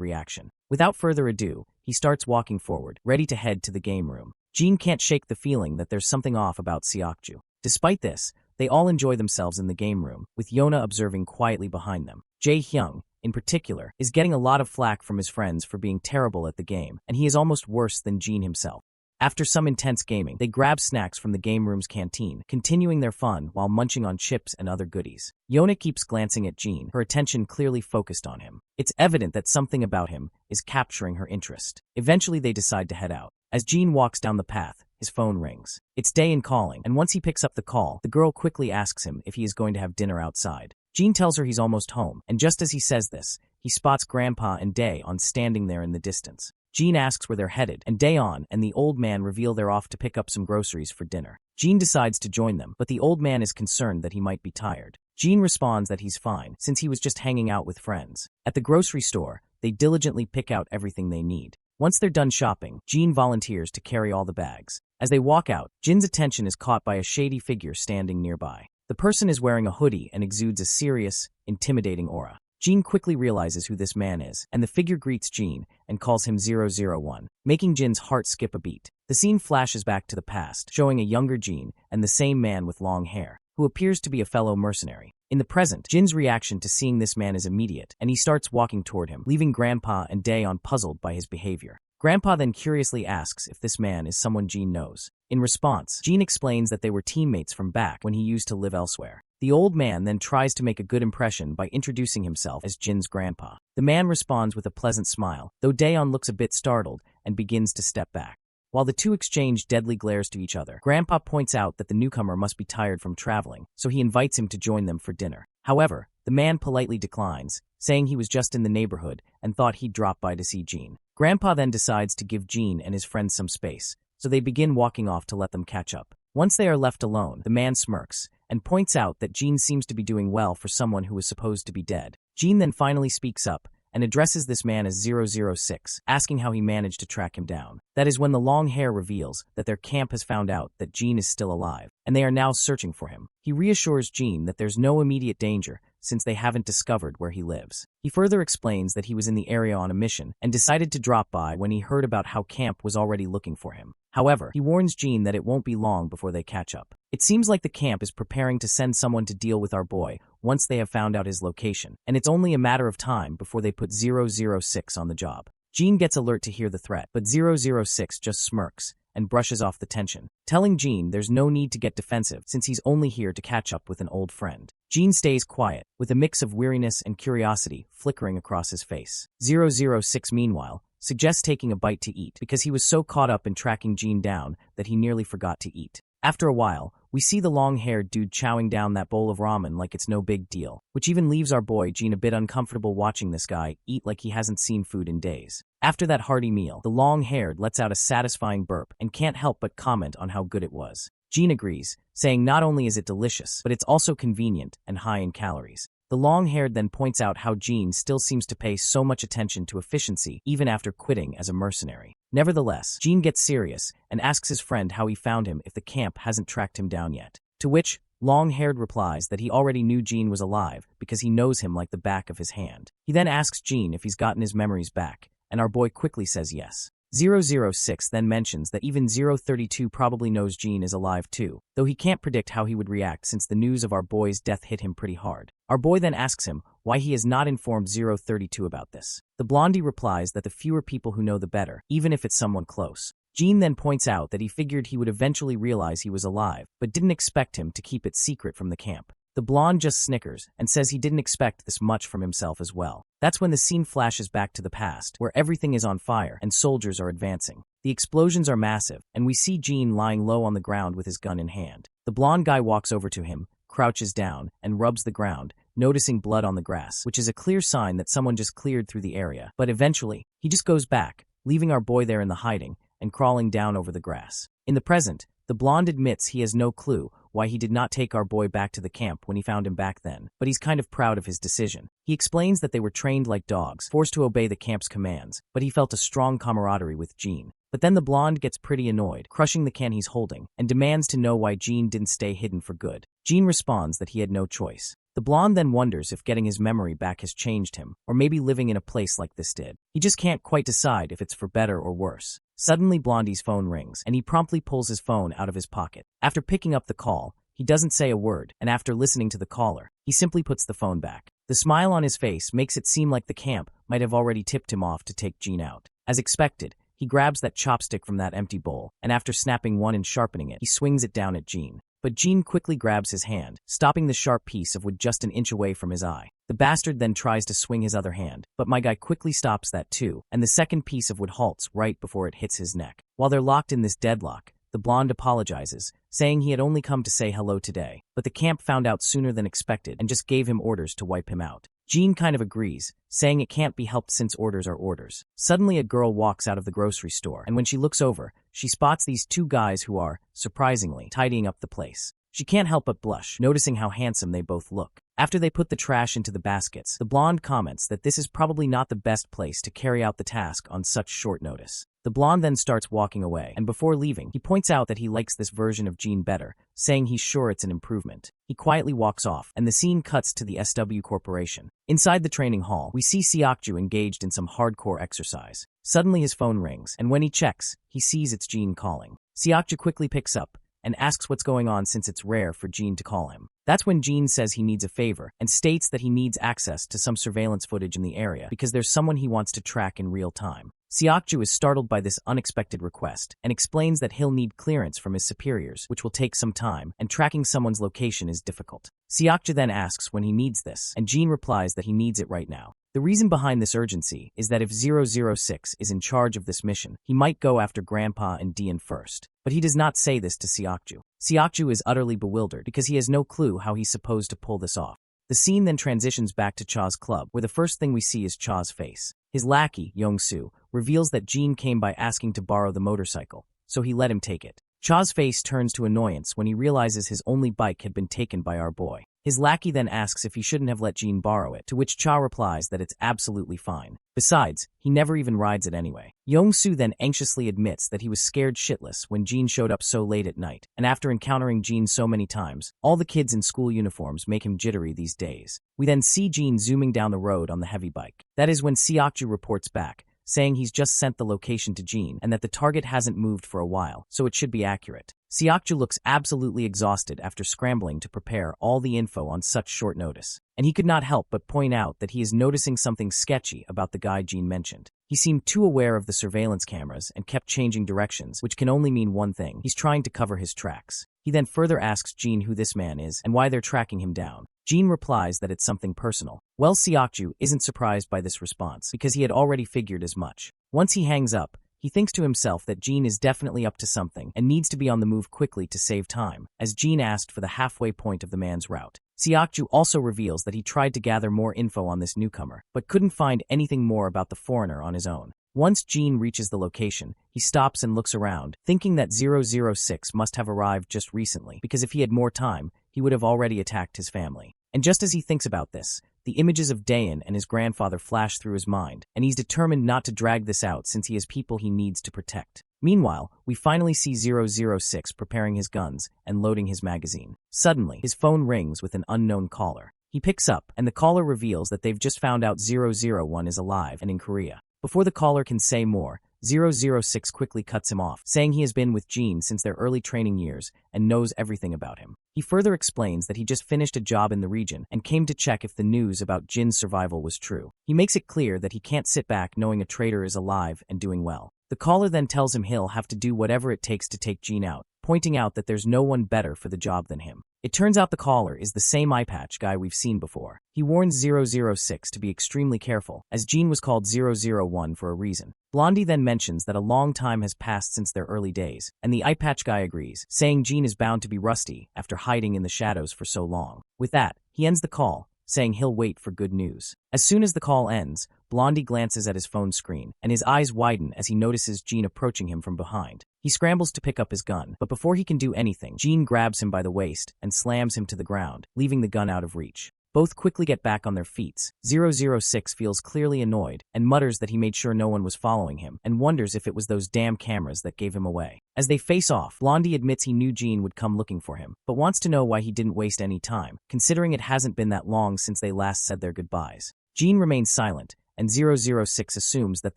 S1: reaction. Without further ado, he starts walking forward, ready to head to the game room. Jean can't shake the feeling that there's something off about Seokju. Despite this, they all enjoy themselves in the game room, with Yona observing quietly behind them. Jae-hyung, in particular, is getting a lot of flack from his friends for being terrible at the game, and he is almost worse than Jean himself. After some intense gaming, they grab snacks from the game room's canteen, continuing their fun while munching on chips and other goodies. Yona keeps glancing at Jean, her attention clearly focused on him. It's evident that something about him is capturing her interest. Eventually, they decide to head out. As Jean walks down the path, his phone rings. It's Dae calling, and once he picks up the call, the girl quickly asks him if he is going to have dinner outside. Jean tells her he's almost home, and just as he says this, he spots Grandpa and Dae standing there in the distance. Jean asks where they're headed, and Dae and the old man reveal they're off to pick up some groceries for dinner. Jean decides to join them, but the old man is concerned that he might be tired. Jean responds that he's fine, since he was just hanging out with friends. At the grocery store, they diligently pick out everything they need. Once they're done shopping, Jean volunteers to carry all the bags. As they walk out, Jin's attention is caught by a shady figure standing nearby. The person is wearing a hoodie and exudes a serious, intimidating aura. Jean quickly realizes who this man is, and the figure greets Jean and calls him 001, making Jin's heart skip a beat. The scene flashes back to the past, showing a younger Jean and the same man with long hair, who appears to be a fellow mercenary. In the present, Jin's reaction to seeing this man is immediate, and he starts walking toward him, leaving Grandpa and Dae puzzled by his behavior. Grandpa then curiously asks if this man is someone Jean knows. In response, Jean explains that they were teammates from back when he used to live elsewhere. The old man then tries to make a good impression by introducing himself as Jin's grandpa. The man responds with a pleasant smile, though Dae looks a bit startled and begins to step back. While the two exchange deadly glares to each other, Grandpa points out that the newcomer must be tired from traveling, so he invites him to join them for dinner. However, the man politely declines, saying he was just in the neighborhood and thought he'd drop by to see Jean. Grandpa then decides to give Jean and his friends some space, so they begin walking off to let them catch up. Once they are left alone, the man smirks and points out that Jean seems to be doing well for someone who was supposed to be dead. Jean then finally speaks up and addresses this man as 006, asking how he managed to track him down. That is when the long hair reveals that their camp has found out that Jean is still alive, and they are now searching for him. He reassures Jean that there's no immediate danger since they haven't discovered where he lives. He further explains that he was in the area on a mission and decided to drop by when he heard about how camp was already looking for him. However, he warns Jean that it won't be long before they catch up. It seems like the camp is preparing to send someone to deal with our boy once they have found out his location, and it's only a matter of time before they put 006 on the job. Jean gets alert to hear the threat, but 006 just smirks and brushes off the tension, telling Jean there's no need to get defensive since he's only here to catch up with an old friend. Jean stays quiet, with a mix of weariness and curiosity flickering across his face. 006, meanwhile, suggests taking a bite to eat because he was so caught up in tracking Jean down that he nearly forgot to eat. After a while, we see the long-haired dude chowing down that bowl of ramen like it's no big deal, which even leaves our boy Jean a bit uncomfortable watching this guy eat like he hasn't seen food in days. After that hearty meal, the long-haired lets out a satisfying burp and can't help but comment on how good it was. Jean agrees, saying not only is it delicious, but it's also convenient and high in calories. The long-haired then points out how Jean still seems to pay so much attention to efficiency even after quitting as a mercenary. Nevertheless, Jean gets serious and asks his friend how he found him if the camp hasn't tracked him down yet. To which, long-haired replies that he already knew Jean was alive because he knows him like the back of his hand. He then asks Jean if he's gotten his memories back, and our boy quickly says yes. 006 then mentions that even 032 probably knows Jean is alive too, though he can't predict how he would react since the news of our boy's death hit him pretty hard. Our boy then asks him why he has not informed 032 about this. The blondie replies that the fewer people who know the better, even if it's someone close. Jean then points out that he figured he would eventually realize he was alive, but didn't expect him to keep it secret from the camp. The blonde just snickers and says he didn't expect this much from himself as well. That's when the scene flashes back to the past, where everything is on fire and soldiers are advancing. The explosions are massive, and we see Jean lying low on the ground with his gun in hand. The blonde guy walks over to him, crouches down, and rubs the ground, noticing blood on the grass, which is a clear sign that someone just cleared through the area. But eventually, he just goes back, leaving our boy there in the hiding and crawling down over the grass. In the present, the blonde admits he has no clue why he did not take our boy back to the camp when he found him back then, but he's kind of proud of his decision. He explains that they were trained like dogs, forced to obey the camp's commands, but he felt a strong camaraderie with Jean. But then the blonde gets pretty annoyed, crushing the can he's holding, and demands to know why Jean didn't stay hidden for good. Jean responds that he had no choice. The blonde then wonders if getting his memory back has changed him, or maybe living in a place like this did. He just can't quite decide if it's for better or worse. Suddenly Blondie's phone rings, and he promptly pulls his phone out of his pocket. After picking up the call, he doesn't say a word, and after listening to the caller, he simply puts the phone back. The smile on his face makes it seem like the camp might have already tipped him off to take Jean out. As expected, he He grabs that chopstick from that empty bowl, and after snapping one and sharpening it, he swings it down at Jean. But Jean quickly grabs his hand, stopping the sharp piece of wood just an inch away from his eye. The bastard then tries to swing his other hand, but my guy quickly stops that too, and the second piece of wood halts right before it hits his neck. While they're locked in this deadlock, the blonde apologizes, saying he had only come to say hello today, but the camp found out sooner than expected and just gave him orders to wipe him out. Jean kind of agrees, saying it can't be helped since orders are orders. Suddenly a girl walks out of the grocery store, and when she looks over, she spots these two guys who are, surprisingly, tidying up the place. She can't help but blush, noticing how handsome they both look. After they put the trash into the baskets, the blonde comments that this is probably not the best place to carry out the task on such short notice. The blonde then starts walking away, and before leaving, he points out that he likes this version of Jean better, saying he's sure it's an improvement. He quietly walks off, and the scene cuts to the SW Corporation. Inside the training hall, we see Seokju engaged in some hardcore exercise. Suddenly his phone rings, and when he checks, he sees it's Jean calling. Seokju quickly picks up, and asks what's going on since it's rare for Jean to call him. That's when Jean says he needs a favor, and states that he needs access to some surveillance footage in the area because there's someone he wants to track in real time. Seokju is startled by this unexpected request, and explains that he'll need clearance from his superiors, which will take some time, and tracking someone's location is difficult. Seokju then asks when he needs this, and Jean replies that he needs it right now. The reason behind this urgency is that if 006 is in charge of this mission, he might go after Grandpa and Dian first. But he does not say this to Seokju. Seokju is utterly bewildered because he has no clue how he's supposed to pull this off. The scene then transitions back to Cha's club, where the first thing we see is Cha's face. His lackey, Young-soo, reveals that Jean came by asking to borrow the motorcycle, so he let him take it. Cha's face turns to annoyance when he realizes his only bike had been taken by our boy. His lackey then asks if he shouldn't have let Jean borrow it, to which Cha replies that it's absolutely fine. Besides, he never even rides it anyway. Young-soo then anxiously admits that he was scared shitless when Jean showed up so late at night, and after encountering Jean so many times, all the kids in school uniforms make him jittery these days. We then see Jean zooming down the road on the heavy bike. That is when Seokju reports back, saying he's just sent the location to Jean and that the target hasn't moved for a while, so it should be accurate. Seokju looks absolutely exhausted after scrambling to prepare all the info on such short notice, and he could not help but point out that he is noticing something sketchy about the guy Jean mentioned. He seemed too aware of the surveillance cameras and kept changing directions, which can only mean one thing: he's trying to cover his tracks. He then further asks Jean who this man is and why they're tracking him down. Jean replies that it's something personal. Well, Seokju isn't surprised by this response because he had already figured as much. Once he hangs up, he thinks to himself that Jean is definitely up to something and needs to be on the move quickly to save time, as Jean asked for the halfway point of the man's route. Seokju also reveals that he tried to gather more info on this newcomer, but couldn't find anything more about the foreigner on his own. Once Jean reaches the location, he stops and looks around, thinking that 006 must have arrived just recently, because if he had more time, he would have already attacked his family. And just as he thinks about this, the images of Dayan and his grandfather flash through his mind, and he's determined not to drag this out since he has people he needs to protect. Meanwhile, we finally see 006 preparing his guns and loading his magazine. Suddenly, his phone rings with an unknown caller. He picks up, and the caller reveals that they've just found out 001 is alive and in Korea. Before the caller can say more, 006 quickly cuts him off, saying he has been with Jean since their early training years and knows everything about him. He further explains that he just finished a job in the region and came to check if the news about Jin's survival was true. He makes it clear that he can't sit back knowing a traitor is alive and doing well. The caller then tells him he'll have to do whatever it takes to take Jean out, pointing out that there's no one better for the job than him. It turns out the caller is the same eye patch guy we've seen before. He warns 006 to be extremely careful, as Jean was called 001 for a reason. Blondie then mentions that a long time has passed since their early days, and the eye patch guy agrees, saying Jean is bound to be rusty after hiding in the shadows for so long. With that, he ends the call, saying he'll wait for good news. As soon as the call ends, Blondie glances at his phone screen, and his eyes widen as he notices Jean approaching him from behind. He scrambles to pick up his gun, but before he can do anything, Jean grabs him by the waist and slams him to the ground, leaving the gun out of reach. Both quickly get back on their feet. 006 feels clearly annoyed and mutters that he made sure no one was following him and wonders if it was those damn cameras that gave him away. As they face off, Blondie admits he knew Jean would come looking for him, but wants to know why he didn't waste any time, considering it hasn't been that long since they last said their goodbyes. Jean remains silent, and 006 assumes that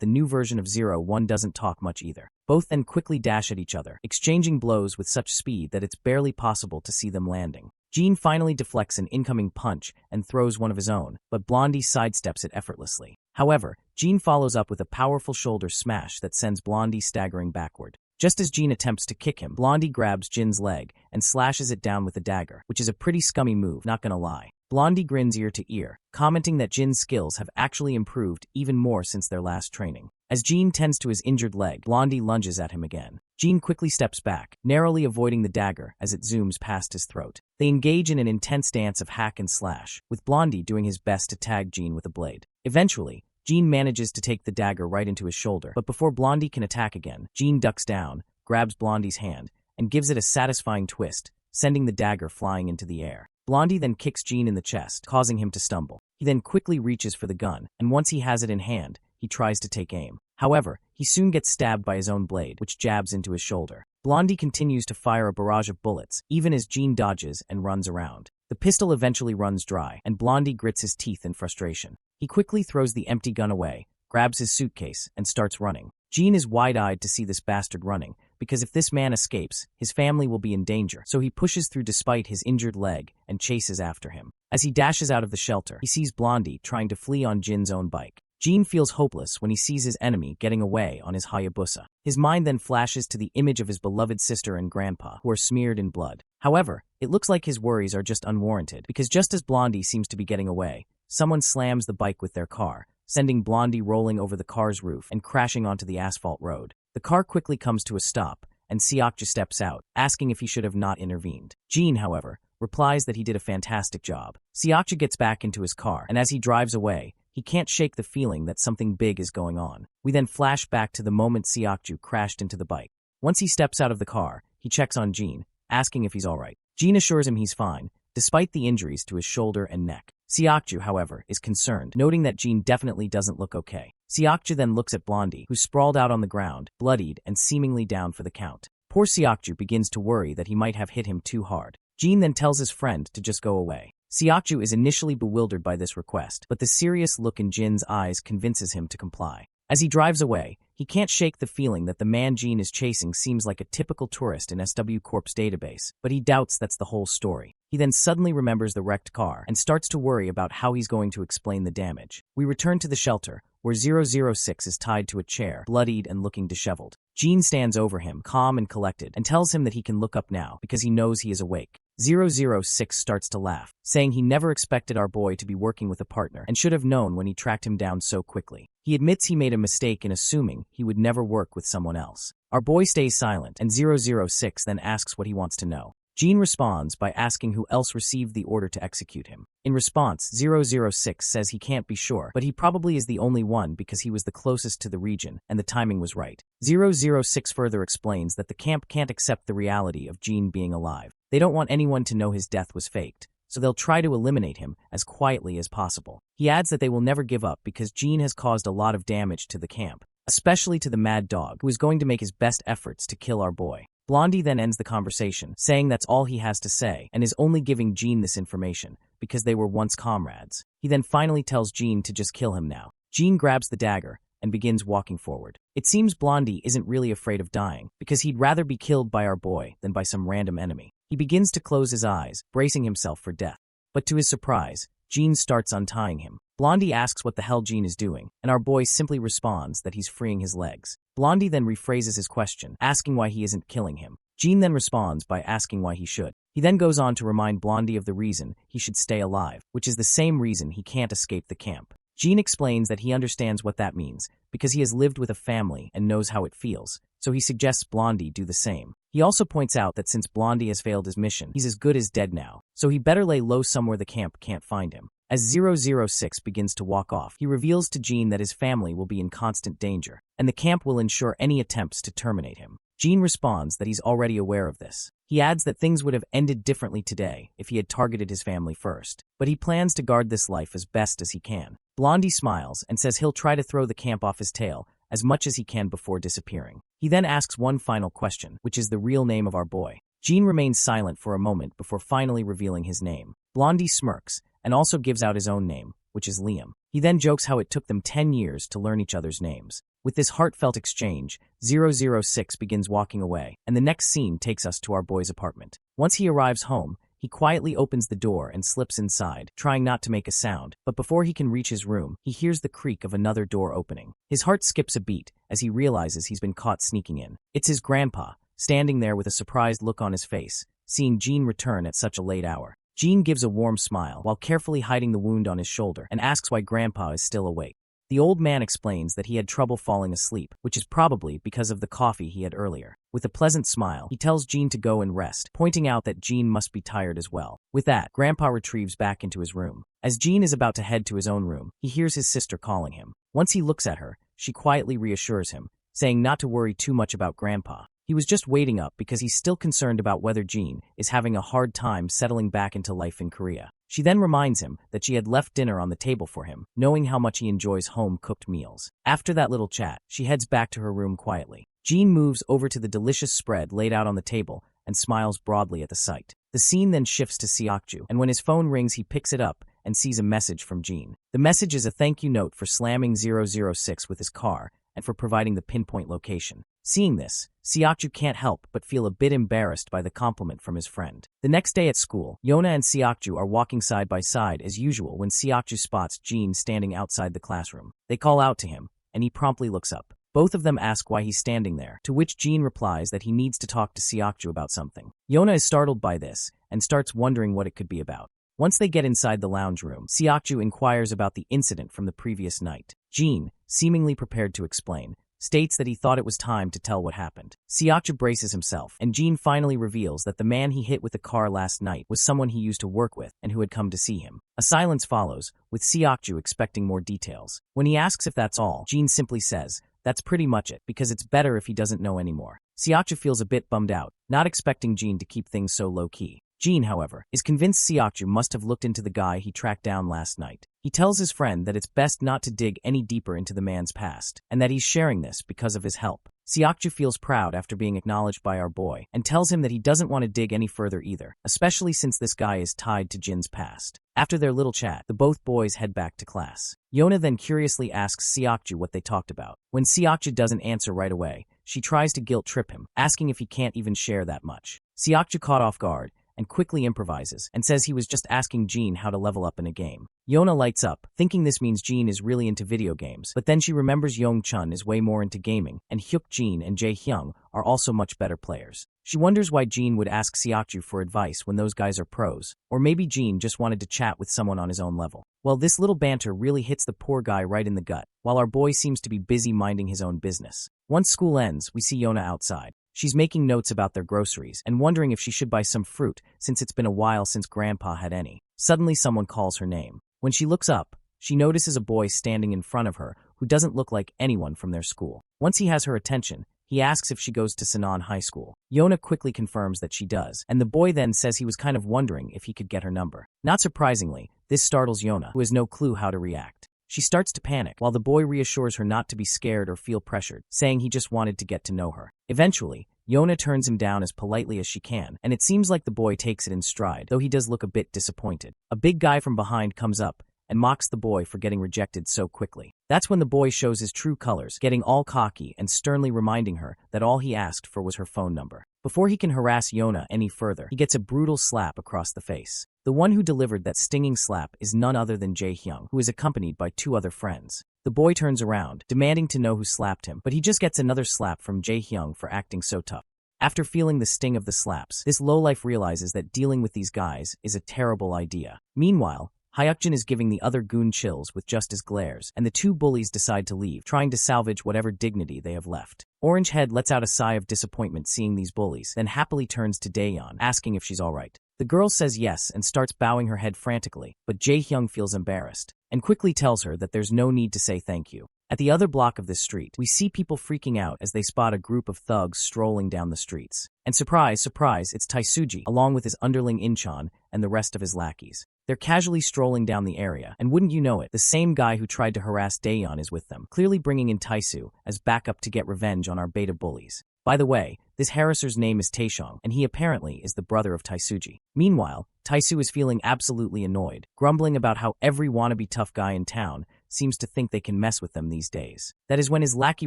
S1: the new version of 01 doesn't talk much either. Both then quickly dash at each other, exchanging blows with such speed that it's barely possible to see them landing. Jean finally deflects an incoming punch and throws one of his own, but Blondie sidesteps it effortlessly. However, Jean follows up with a powerful shoulder smash that sends Blondie staggering backward. Just as Jean attempts to kick him, Blondie grabs Jin's leg and slashes it down with a dagger, which is a pretty scummy move, not gonna lie. Blondie grins ear to ear, commenting that Jin's skills have actually improved even more since their last training. As Jean tends to his injured leg, Blondie lunges at him again. Jean quickly steps back, narrowly avoiding the dagger as it zooms past his throat. They engage in an intense dance of hack and slash, with Blondie doing his best to tag Jean with a blade. Eventually, Jean manages to take the dagger right into his shoulder, but before Blondie can attack again, Jean ducks down, grabs Blondie's hand, and gives it a satisfying twist, sending the dagger flying into the air. Blondie then kicks Jean in the chest, causing him to stumble. He then quickly reaches for the gun, and once he has it in hand, he tries to take aim. However, he soon gets stabbed by his own blade, which jabs into his shoulder. Blondie continues to fire a barrage of bullets, even as Jean dodges and runs around. The pistol eventually runs dry, and Blondie grits his teeth in frustration. He quickly throws the empty gun away, grabs his suitcase, and starts running. Jean is wide-eyed to see this bastard running, because if this man escapes, his family will be in danger, so he pushes through despite his injured leg and chases after him. As he dashes out of the shelter, he sees Blondie trying to flee on Jin's own bike. Jean feels hopeless when he sees his enemy getting away on his Hayabusa. His mind then flashes to the image of his beloved sister and grandpa, who are smeared in blood. However, it looks like his worries are just unwarranted, because just as Blondie seems to be getting away, someone slams the bike with their car, sending Blondie rolling over the car's roof and crashing onto the asphalt road. The car quickly comes to a stop, and Seokja steps out, asking if he should have not intervened. Jean, however, replies that he did a fantastic job. Seokja gets back into his car, and as he drives away, he can't shake the feeling that something big is going on. We then flash back to the moment Seokju crashed into the bike. Once he steps out of the car, he checks on Jean, asking if he's alright. Jean assures him he's fine, despite the injuries to his shoulder and neck. Seokju, however, is concerned, noting that Jean definitely doesn't look okay. Seokju then looks at Blondie, who's sprawled out on the ground, bloodied and seemingly down for the count. Poor Seokju begins to worry that he might have hit him too hard. Jean then tells his friend to just go away. Seokju is initially bewildered by this request, but the serious look in Jin's eyes convinces him to comply. As he drives away, he can't shake the feeling that the man Jean is chasing seems like a typical tourist in SW Corp's database, but he doubts that's the whole story. He then suddenly remembers the wrecked car and starts to worry about how he's going to explain the damage. We return to the shelter, where 006 is tied to a chair, bloodied and looking disheveled. Jean stands over him, calm and collected, and tells him that he can look up now because he knows he is awake. 006 starts to laugh, saying he never expected our boy to be working with a partner and should have known when he tracked him down so quickly. He admits he made a mistake in assuming he would never work with someone else. Our boy stays silent, and 006 then asks what he wants to know. Jean responds by asking who else received the order to execute him. In response, 006 says he can't be sure, but he probably is the only one because he was the closest to the region and the timing was right. 006 further explains that the camp can't accept the reality of Jean being alive. They don't want anyone to know his death was faked, so they'll try to eliminate him as quietly as possible. He adds that they will never give up because Jean has caused a lot of damage to the camp, especially to the mad dog, who is going to make his best efforts to kill our boy. Blondie then ends the conversation, saying that's all he has to say, and is only giving Jean this information because they were once comrades. He then finally tells Jean to just kill him now. Jean grabs the dagger and begins walking forward. It seems Blondie isn't really afraid of dying, because he'd rather be killed by our boy than by some random enemy. He begins to close his eyes, bracing himself for death. But to his surprise, Jean starts untying him. Blondie asks what the hell Jean is doing, and our boy simply responds that he's freeing his legs. Blondie then rephrases his question, asking why he isn't killing him. Jean then responds by asking why he should. He then goes on to remind Blondie of the reason he should stay alive, which is the same reason he can't escape the camp. Jean explains that he understands what that means, because he has lived with a family and knows how it feels, so he suggests Blondie do the same. He also points out that since Blondie has failed his mission, he's as good as dead now, so he better lay low somewhere the camp can't find him. As 006 begins to walk off, he reveals to Jean that his family will be in constant danger, and the camp will ensure any attempts to terminate him. Jean responds that he's already aware of this. He adds that things would have ended differently today if he had targeted his family first, but he plans to guard this life as best as he can. Blondie smiles and says he'll try to throw the camp off his tail as much as he can before disappearing. He then asks one final question, which is the real name of our boy. Jean remains silent for a moment before finally revealing his name. Blondie smirks and also gives out his own name, which is Liam. He then jokes how it took them 10 years to learn each other's names. With this heartfelt exchange, 006 begins walking away, and the next scene takes us to our boy's apartment. Once he arrives home, He quietly opens the door and slips inside, trying not to make a sound, but before he can reach his room, he hears the creak of another door opening. His heart skips a beat as he realizes he's been caught sneaking in. It's his grandpa, standing there with a surprised look on his face, seeing Jean return at such a late hour. Jean gives a warm smile while carefully hiding the wound on his shoulder and asks why Grandpa is still awake. The old man explains that he had trouble falling asleep, which is probably because of the coffee he had earlier. With a pleasant smile, he tells Jean to go and rest, pointing out that Jean must be tired as well. With that, Grandpa retrieves back into his room. As Jean is about to head to his own room, he hears his sister calling him. Once he looks at her, she quietly reassures him, saying not to worry too much about Grandpa. He was just waiting up because he's still concerned about whether Jean is having a hard time settling back into life in Korea. She then reminds him that she had left dinner on the table for him, knowing how much he enjoys home-cooked meals. After that little chat, she heads back to her room quietly. Jean moves over to the delicious spread laid out on the table and smiles broadly at the sight. The scene then shifts to Seokju, and when his phone rings he picks it up and sees a message from Jean. The message is a thank you note for slamming 006 with his car and for providing the pinpoint location. Seeing this, Seokju can't help but feel a bit embarrassed by the compliment from his friend. The next day at school, Yona and Seokju are walking side by side as usual when Seokju spots Jean standing outside the classroom. They call out to him, and he promptly looks up. Both of them ask why he's standing there, to which Jean replies that he needs to talk to Seokju about something. Yona is startled by this and starts wondering what it could be about. Once they get inside the lounge room, Seokju inquires about the incident from the previous night. Jean, seemingly prepared to explain, states that he thought it was time to tell what happened. Seokju braces himself, and Jean finally reveals that the man he hit with the car last night was someone he used to work with and who had come to see him. A silence follows, with Seokju expecting more details. When he asks if that's all, Jean simply says, "That's pretty much it, because it's better if he doesn't know anymore." Seokju feels a bit bummed out, not expecting Jean to keep things so low-key. Jean, however, is convinced Seokju must have looked into the guy he tracked down last night. He tells his friend that it's best not to dig any deeper into the man's past, and that he's sharing this because of his help. Seokju feels proud after being acknowledged by our boy, and tells him that he doesn't want to dig any further either, especially since this guy is tied to Jin's past. After their little chat, the both boys head back to class. Yona then curiously asks Seokju what they talked about. When Seokju doesn't answer right away, she tries to guilt-trip him, asking if he can't even share that much. Seokju, caught off guard, and quickly improvises and says he was just asking Jean how to level up in a game. Yona lights up, thinking this means Jean is really into video games, but then she remembers Yong-chun is way more into gaming, and Hyuk-jin and Jae-hyung are also much better players. She wonders why Jean would ask Seokju for advice when those guys are pros, or maybe Jean just wanted to chat with someone on his own level. Well, this little banter really hits the poor guy right in the gut, while our boy seems to be busy minding his own business. Once school ends, we see Yona outside. She's making notes about their groceries and wondering if she should buy some fruit since it's been a while since Grandpa had any. Suddenly someone calls her name. When she looks up, she notices a boy standing in front of her who doesn't look like anyone from their school. Once he has her attention, he asks if she goes to Sanan High School. Yona quickly confirms that she does, and the boy then says he was kind of wondering if he could get her number. Not surprisingly, this startles Yona, who has no clue how to react. She starts to panic, while the boy reassures her not to be scared or feel pressured, saying he just wanted to get to know her. Eventually, Yona turns him down as politely as she can, and it seems like the boy takes it in stride, though he does look a bit disappointed. A big guy from behind comes up and mocks the boy for getting rejected so quickly. That's when the boy shows his true colors, getting all cocky and sternly reminding her that all he asked for was her phone number. Before he can harass Yona any further, he gets a brutal slap across the face. The one who delivered that stinging slap is none other than Jae-hyung, who is accompanied by two other friends. The boy turns around, demanding to know who slapped him, but he just gets another slap from Jae-hyung for acting so tough. After feeling the sting of the slaps, this lowlife realizes that dealing with these guys is a terrible idea. Meanwhile, Hyukjin is giving the other goon chills with just his glares, and the two bullies decide to leave, trying to salvage whatever dignity they have left. Orange Head lets out a sigh of disappointment seeing these bullies, then happily turns to Daeyeon, asking if she's alright. The girl says yes and starts bowing her head frantically, but Jae-hyung feels embarrassed, and quickly tells her that there's no need to say thank you. At the other block of this street, we see people freaking out as they spot a group of thugs strolling down the streets. And surprise, surprise, it's Taisuji, along with his underling Incheon and the rest of his lackeys. They're casually strolling down the area, and wouldn't you know it, the same guy who tried to harass Daeyeon is with them, clearly bringing in Taisu as backup to get revenge on our beta bullies. By the way, this harasser's name is Taeshong, and he apparently is the brother of Taisuji. Meanwhile, Taisu is feeling absolutely annoyed, grumbling about how every wannabe tough guy in town seems to think they can mess with them these days. That is when his lackey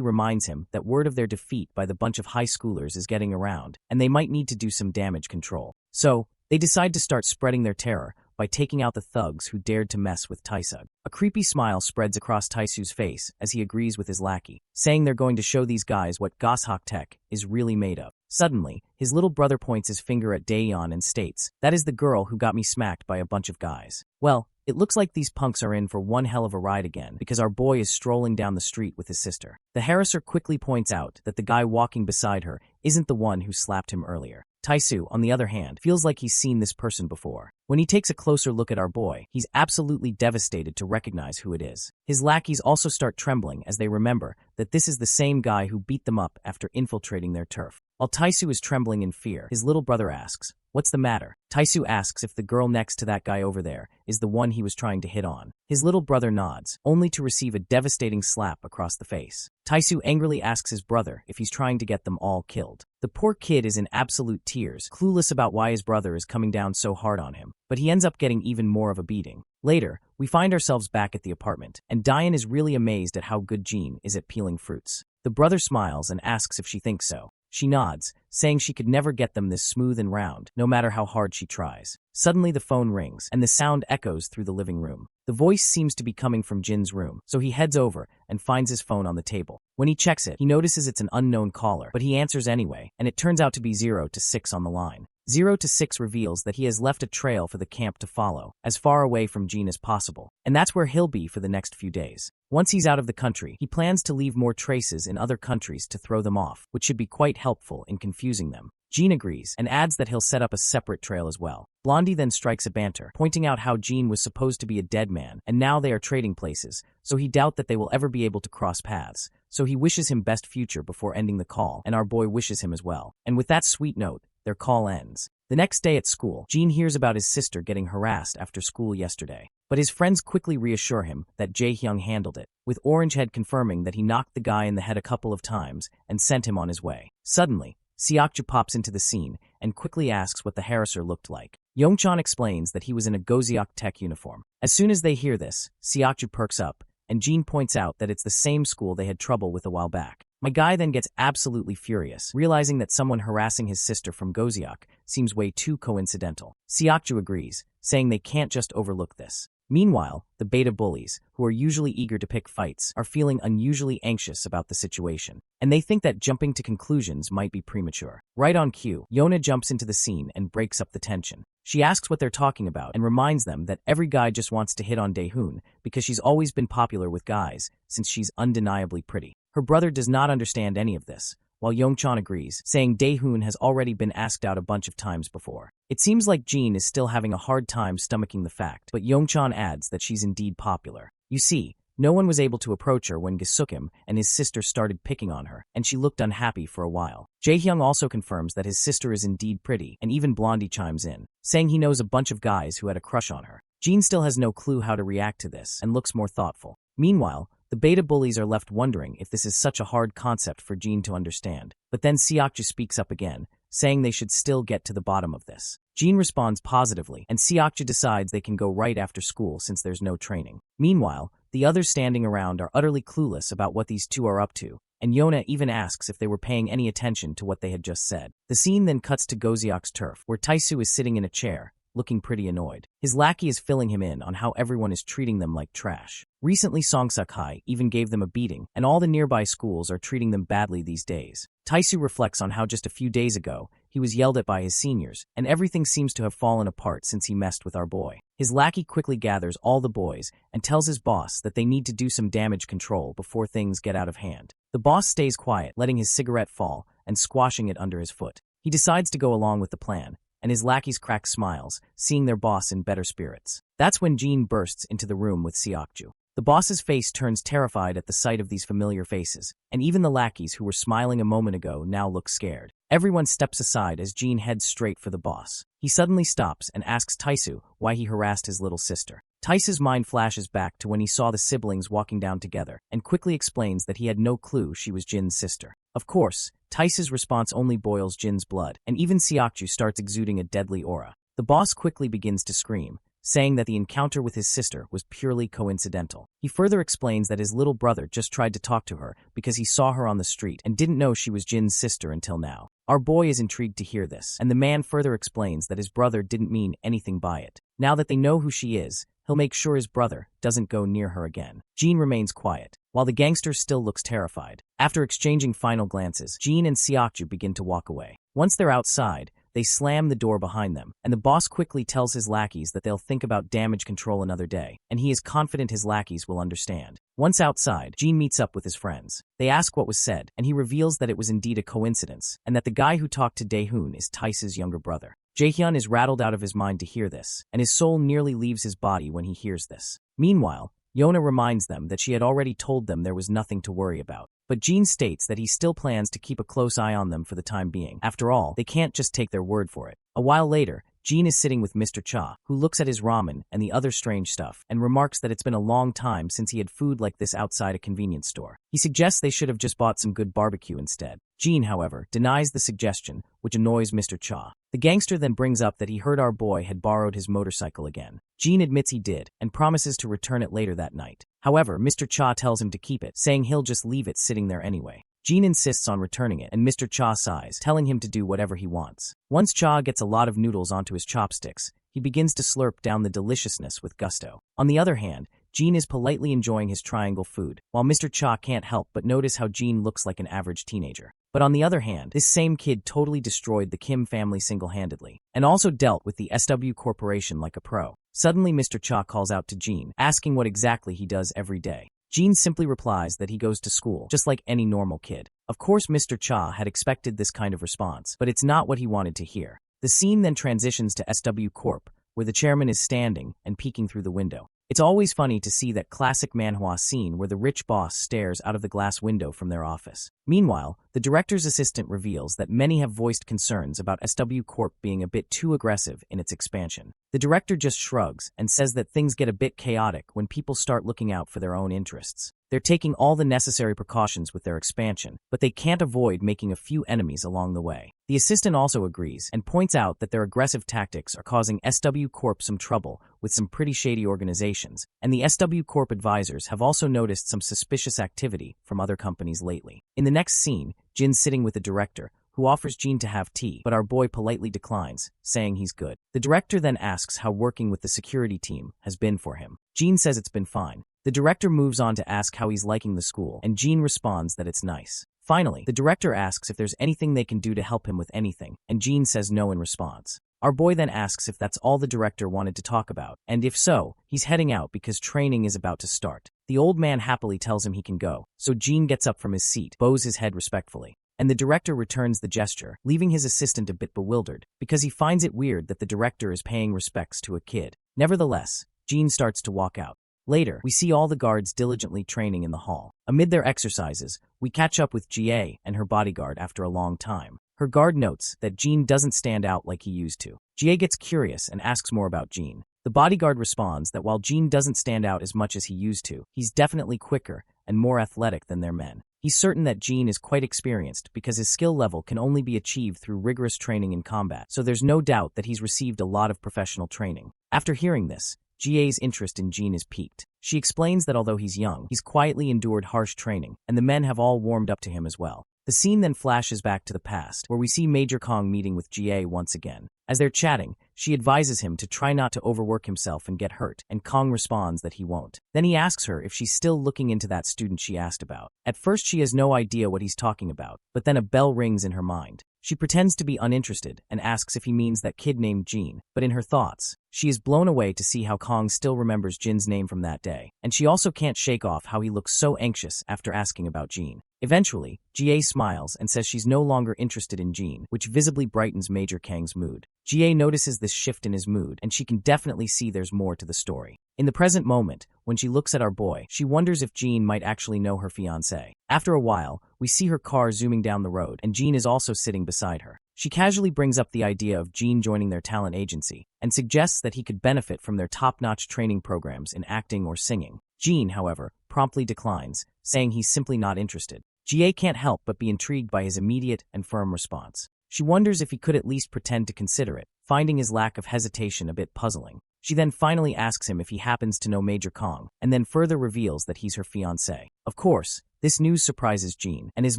S1: reminds him that word of their defeat by the bunch of high schoolers is getting around, and they might need to do some damage control. So, They decide to start spreading their terror by taking out the thugs who dared to mess with Taisug. A creepy smile spreads across Taisu's face as he agrees with his lackey, saying they're going to show these guys what Goshok Tech is really made of. Suddenly, his little brother points his finger at Daeyeon and states, "That is the girl who got me smacked by a bunch of guys." Well, it looks like these punks are in for one hell of a ride again because our boy is strolling down the street with his sister. The harasser quickly points out that the guy walking beside her isn't the one who slapped him earlier. Taisu, on the other hand, feels like he's seen this person before. When he takes a closer look at our boy, he's absolutely devastated to recognize who it is. His lackeys also start trembling as they remember that this is the same guy who beat them up after infiltrating their turf. While Taisu is trembling in fear, his little brother asks, "What's the matter?" Taisu asks if the girl next to that guy over there is the one he was trying to hit on. His little brother nods, only to receive a devastating slap across the face. Taisu angrily asks his brother if he's trying to get them all killed. The poor kid is in absolute tears, clueless about why his brother is coming down so hard on him, but he ends up getting even more of a beating. Later, we find ourselves back at the apartment, and Diane is really amazed at how good Jean is at peeling fruits. The brother smiles and asks if she thinks so. She nods, saying she could never get them this smooth and round, no matter how hard she tries. Suddenly the phone rings, and the sound echoes through the living room. The voice seems to be coming from Jin's room, so he heads over and finds his phone on the table. When he checks it, he notices it's an unknown caller, but he answers anyway, and it turns out to be 0 to 6 on the line. 0 to 6 reveals that he has left a trail for the camp to follow, as far away from Jean as possible, and that's where he'll be for the next few days. Once he's out of the country, he plans to leave more traces in other countries to throw them off, which should be quite helpful in confusing them. Jean agrees, and adds that he'll set up a separate trail as well. Blondie then strikes a banter, pointing out how Jean was supposed to be a dead man, and now they are trading places, so he doubts that they will ever be able to cross paths. So he wishes him best future before ending the call, and our boy wishes him as well. And with that sweet note, their call ends. The next day at school, Jean hears about his sister getting harassed after school yesterday. But his friends quickly reassure him that Jae-hyung handled it, with Orangehead confirming that he knocked the guy in the head a couple of times and sent him on his way. Suddenly, Seokju pops into the scene and quickly asks what the harasser looked like. Yongchan explains that he was in a Goseok Tech uniform. As soon as they hear this, Seokju perks up, and Jean points out that it's the same school they had trouble with a while back. My guy then gets absolutely furious, realizing that someone harassing his sister from Goseok seems way too coincidental. Seokju agrees, saying they can't just overlook this. Meanwhile, the beta bullies, who are usually eager to pick fights, are feeling unusually anxious about the situation, and they think that jumping to conclusions might be premature. Right on cue, Yona jumps into the scene and breaks up the tension. She asks what they're talking about and reminds them that every guy just wants to hit on Daehoon because she's always been popular with guys since she's undeniably pretty. Her brother does not understand any of this, while Yongchan agrees, saying Daehoon has already been asked out a bunch of times before. It seems like Jean is still having a hard time stomaching the fact, but Yongchan adds that she's indeed popular. You see, no one was able to approach her when Gasukim and his sister started picking on her, and she looked unhappy for a while. Jae-hyung also confirms that his sister is indeed pretty, and even Blondie chimes in, saying he knows a bunch of guys who had a crush on her. Jean still has no clue how to react to this, and looks more thoughtful. Meanwhile, the beta bullies are left wondering if this is such a hard concept for Jean to understand. But then Seokju speaks up again, saying they should still get to the bottom of this. Jean responds positively, and Seokju decides they can go right after school since there's no training. Meanwhile, the others standing around are utterly clueless about what these two are up to, and Yona even asks if they were paying any attention to what they had just said. The scene then cuts to Goseok's turf, where Taisu is sitting in a chair, looking pretty annoyed. His lackey is filling him in on how everyone is treating them like trash. Recently, Songseok-high even gave them a beating, and all the nearby schools are treating them badly these days. Taisu reflects on how just a few days ago, he was yelled at by his seniors, and everything seems to have fallen apart since he messed with our boy. His lackey quickly gathers all the boys and tells his boss that they need to do some damage control before things get out of hand. The boss stays quiet, letting his cigarette fall and squashing it under his foot. He decides to go along with the plan, and his lackeys crack smiles, seeing their boss in better spirits. That's when Jean bursts into the room with Seokju. The boss's face turns terrified at the sight of these familiar faces, and even the lackeys who were smiling a moment ago now look scared. Everyone steps aside as Jean heads straight for the boss. He suddenly stops and asks Taisu why he harassed his little sister. Taisu's mind flashes back to when he saw the siblings walking down together, and quickly explains that he had no clue she was Jin's sister. Of course, Taisu's response only boils Jin's blood, and even Seokju starts exuding a deadly aura. The boss quickly begins to scream, saying that the encounter with his sister was purely coincidental. He further explains that his little brother just tried to talk to her because he saw her on the street and didn't know she was Jin's sister until now. Our boy is intrigued to hear this, and the man further explains that his brother didn't mean anything by it. Now that they know who she is, he'll make sure his brother doesn't go near her again. Jin remains quiet, while the gangster still looks terrified. After exchanging final glances, Jin and Seokju begin to walk away. Once they're outside, they slam the door behind them, and the boss quickly tells his lackeys that they'll think about damage control another day, and he is confident his lackeys will understand. Once outside, Jin meets up with his friends. They ask what was said, and he reveals that it was indeed a coincidence, and that the guy who talked to Daehoon is Tice's younger brother. Jaehyun is rattled out of his mind to hear this, and his soul nearly leaves his body when he hears this. Meanwhile, Yona reminds them that she had already told them there was nothing to worry about. But Jin states that he still plans to keep a close eye on them for the time being. After all, they can't just take their word for it. A while later, Jin is sitting with Mr. Cha, who looks at his ramen and the other strange stuff, and remarks that it's been a long time since he had food like this outside a convenience store. He suggests they should have just bought some good barbecue instead. Jin, however, denies the suggestion, which annoys Mr. Cha. The gangster then brings up that he heard our boy had borrowed his motorcycle again. Jin admits he did, and promises to return it later that night. However, Mr. Cha tells him to keep it, saying he'll just leave it sitting there anyway. Jin insists on returning it, and Mr. Cha sighs, telling him to do whatever he wants. Once Cha gets a lot of noodles onto his chopsticks, he begins to slurp down the deliciousness with gusto. On the other hand, Jin is politely enjoying his triangle food, while Mr. Cha can't help but notice how Jin looks like an average teenager. But on the other hand, this same kid totally destroyed the Kim family single-handedly, and also dealt with the SW Corporation like a pro. Suddenly Mr. Cha calls out to Jin, asking what exactly he does every day. Jin simply replies that he goes to school, just like any normal kid. Of course Mr. Cha had expected this kind of response, but it's not what he wanted to hear. The scene then transitions to SW Corp, where the chairman is standing and peeking through the window. It's always funny to see that classic manhwa scene where the rich boss stares out of the glass window from their office. Meanwhile, the director's assistant reveals that many have voiced concerns about SW Corp being a bit too aggressive in its expansion. The director just shrugs and says that things get a bit chaotic when people start looking out for their own interests. They're taking all the necessary precautions with their expansion, but they can't avoid making a few enemies along the way. The assistant also agrees and points out that their aggressive tactics are causing SW Corp some trouble with some pretty shady organizations, and the SW Corp advisors have also noticed some suspicious activity from other companies lately. In the next scene, Jin's sitting with the director, who offers Jin to have tea, but our boy politely declines, saying he's good. The director then asks how working with the security team has been for him. Jin says it's been fine. The director moves on to ask how he's liking the school, and Jin responds that it's nice. Finally, the director asks if there's anything they can do to help him with anything, and Jin says no in response. Our boy then asks if that's all the director wanted to talk about, and if so, he's heading out because training is about to start. The old man happily tells him he can go, so Jin gets up from his seat, bows his head respectfully, and the director returns the gesture, leaving his assistant a bit bewildered, because he finds it weird that the director is paying respects to a kid. Nevertheless, Jin starts to walk out. Later, we see all the guards diligently training in the hall. Amid their exercises, we catch up with Jie and her bodyguard after a long time. Her guard notes that Jin doesn't stand out like he used to. Jie gets curious and asks more about Jin. The bodyguard responds that while Jin doesn't stand out as much as he used to, he's definitely quicker and more athletic than their men. He's certain that Jin is quite experienced because his skill level can only be achieved through rigorous training in combat, so there's no doubt that he's received a lot of professional training. After hearing this, Jie's interest in Jin is piqued. She explains that although he's young, he's quietly endured harsh training, and the men have all warmed up to him as well. The scene then flashes back to the past, where we see Major Kong meeting with Jie once again. As they're chatting, she advises him to try not to overwork himself and get hurt, and Kong responds that he won't. Then he asks her if she's still looking into that student she asked about. At first she has no idea what he's talking about, but then a bell rings in her mind. She pretends to be uninterested and asks if he means that kid named Jin, but in her thoughts, she is blown away to see how Kong still remembers Jin's name from that day, and she also can't shake off how he looks so anxious after asking about Jin. Eventually, Jie smiles and says she's no longer interested in Jin, which visibly brightens Major Kang's mood. Jie notices this shift in his mood, and she can definitely see there's more to the story. In the present moment, when she looks at our boy, she wonders if Jin might actually know her fiancé. After a while, we see her car zooming down the road, and Jin is also sitting beside her. She casually brings up the idea of Jin joining their talent agency, and suggests that he could benefit from their top-notch training programs in acting or singing. Jin, however, promptly declines, saying he's simply not interested. Jie can't help but be intrigued by his immediate and firm response. She wonders if he could at least pretend to consider it, finding his lack of hesitation a bit puzzling. She then finally asks him if he happens to know Major Kong, and then further reveals that he's her fiancé. Of course, this news surprises Jean, and his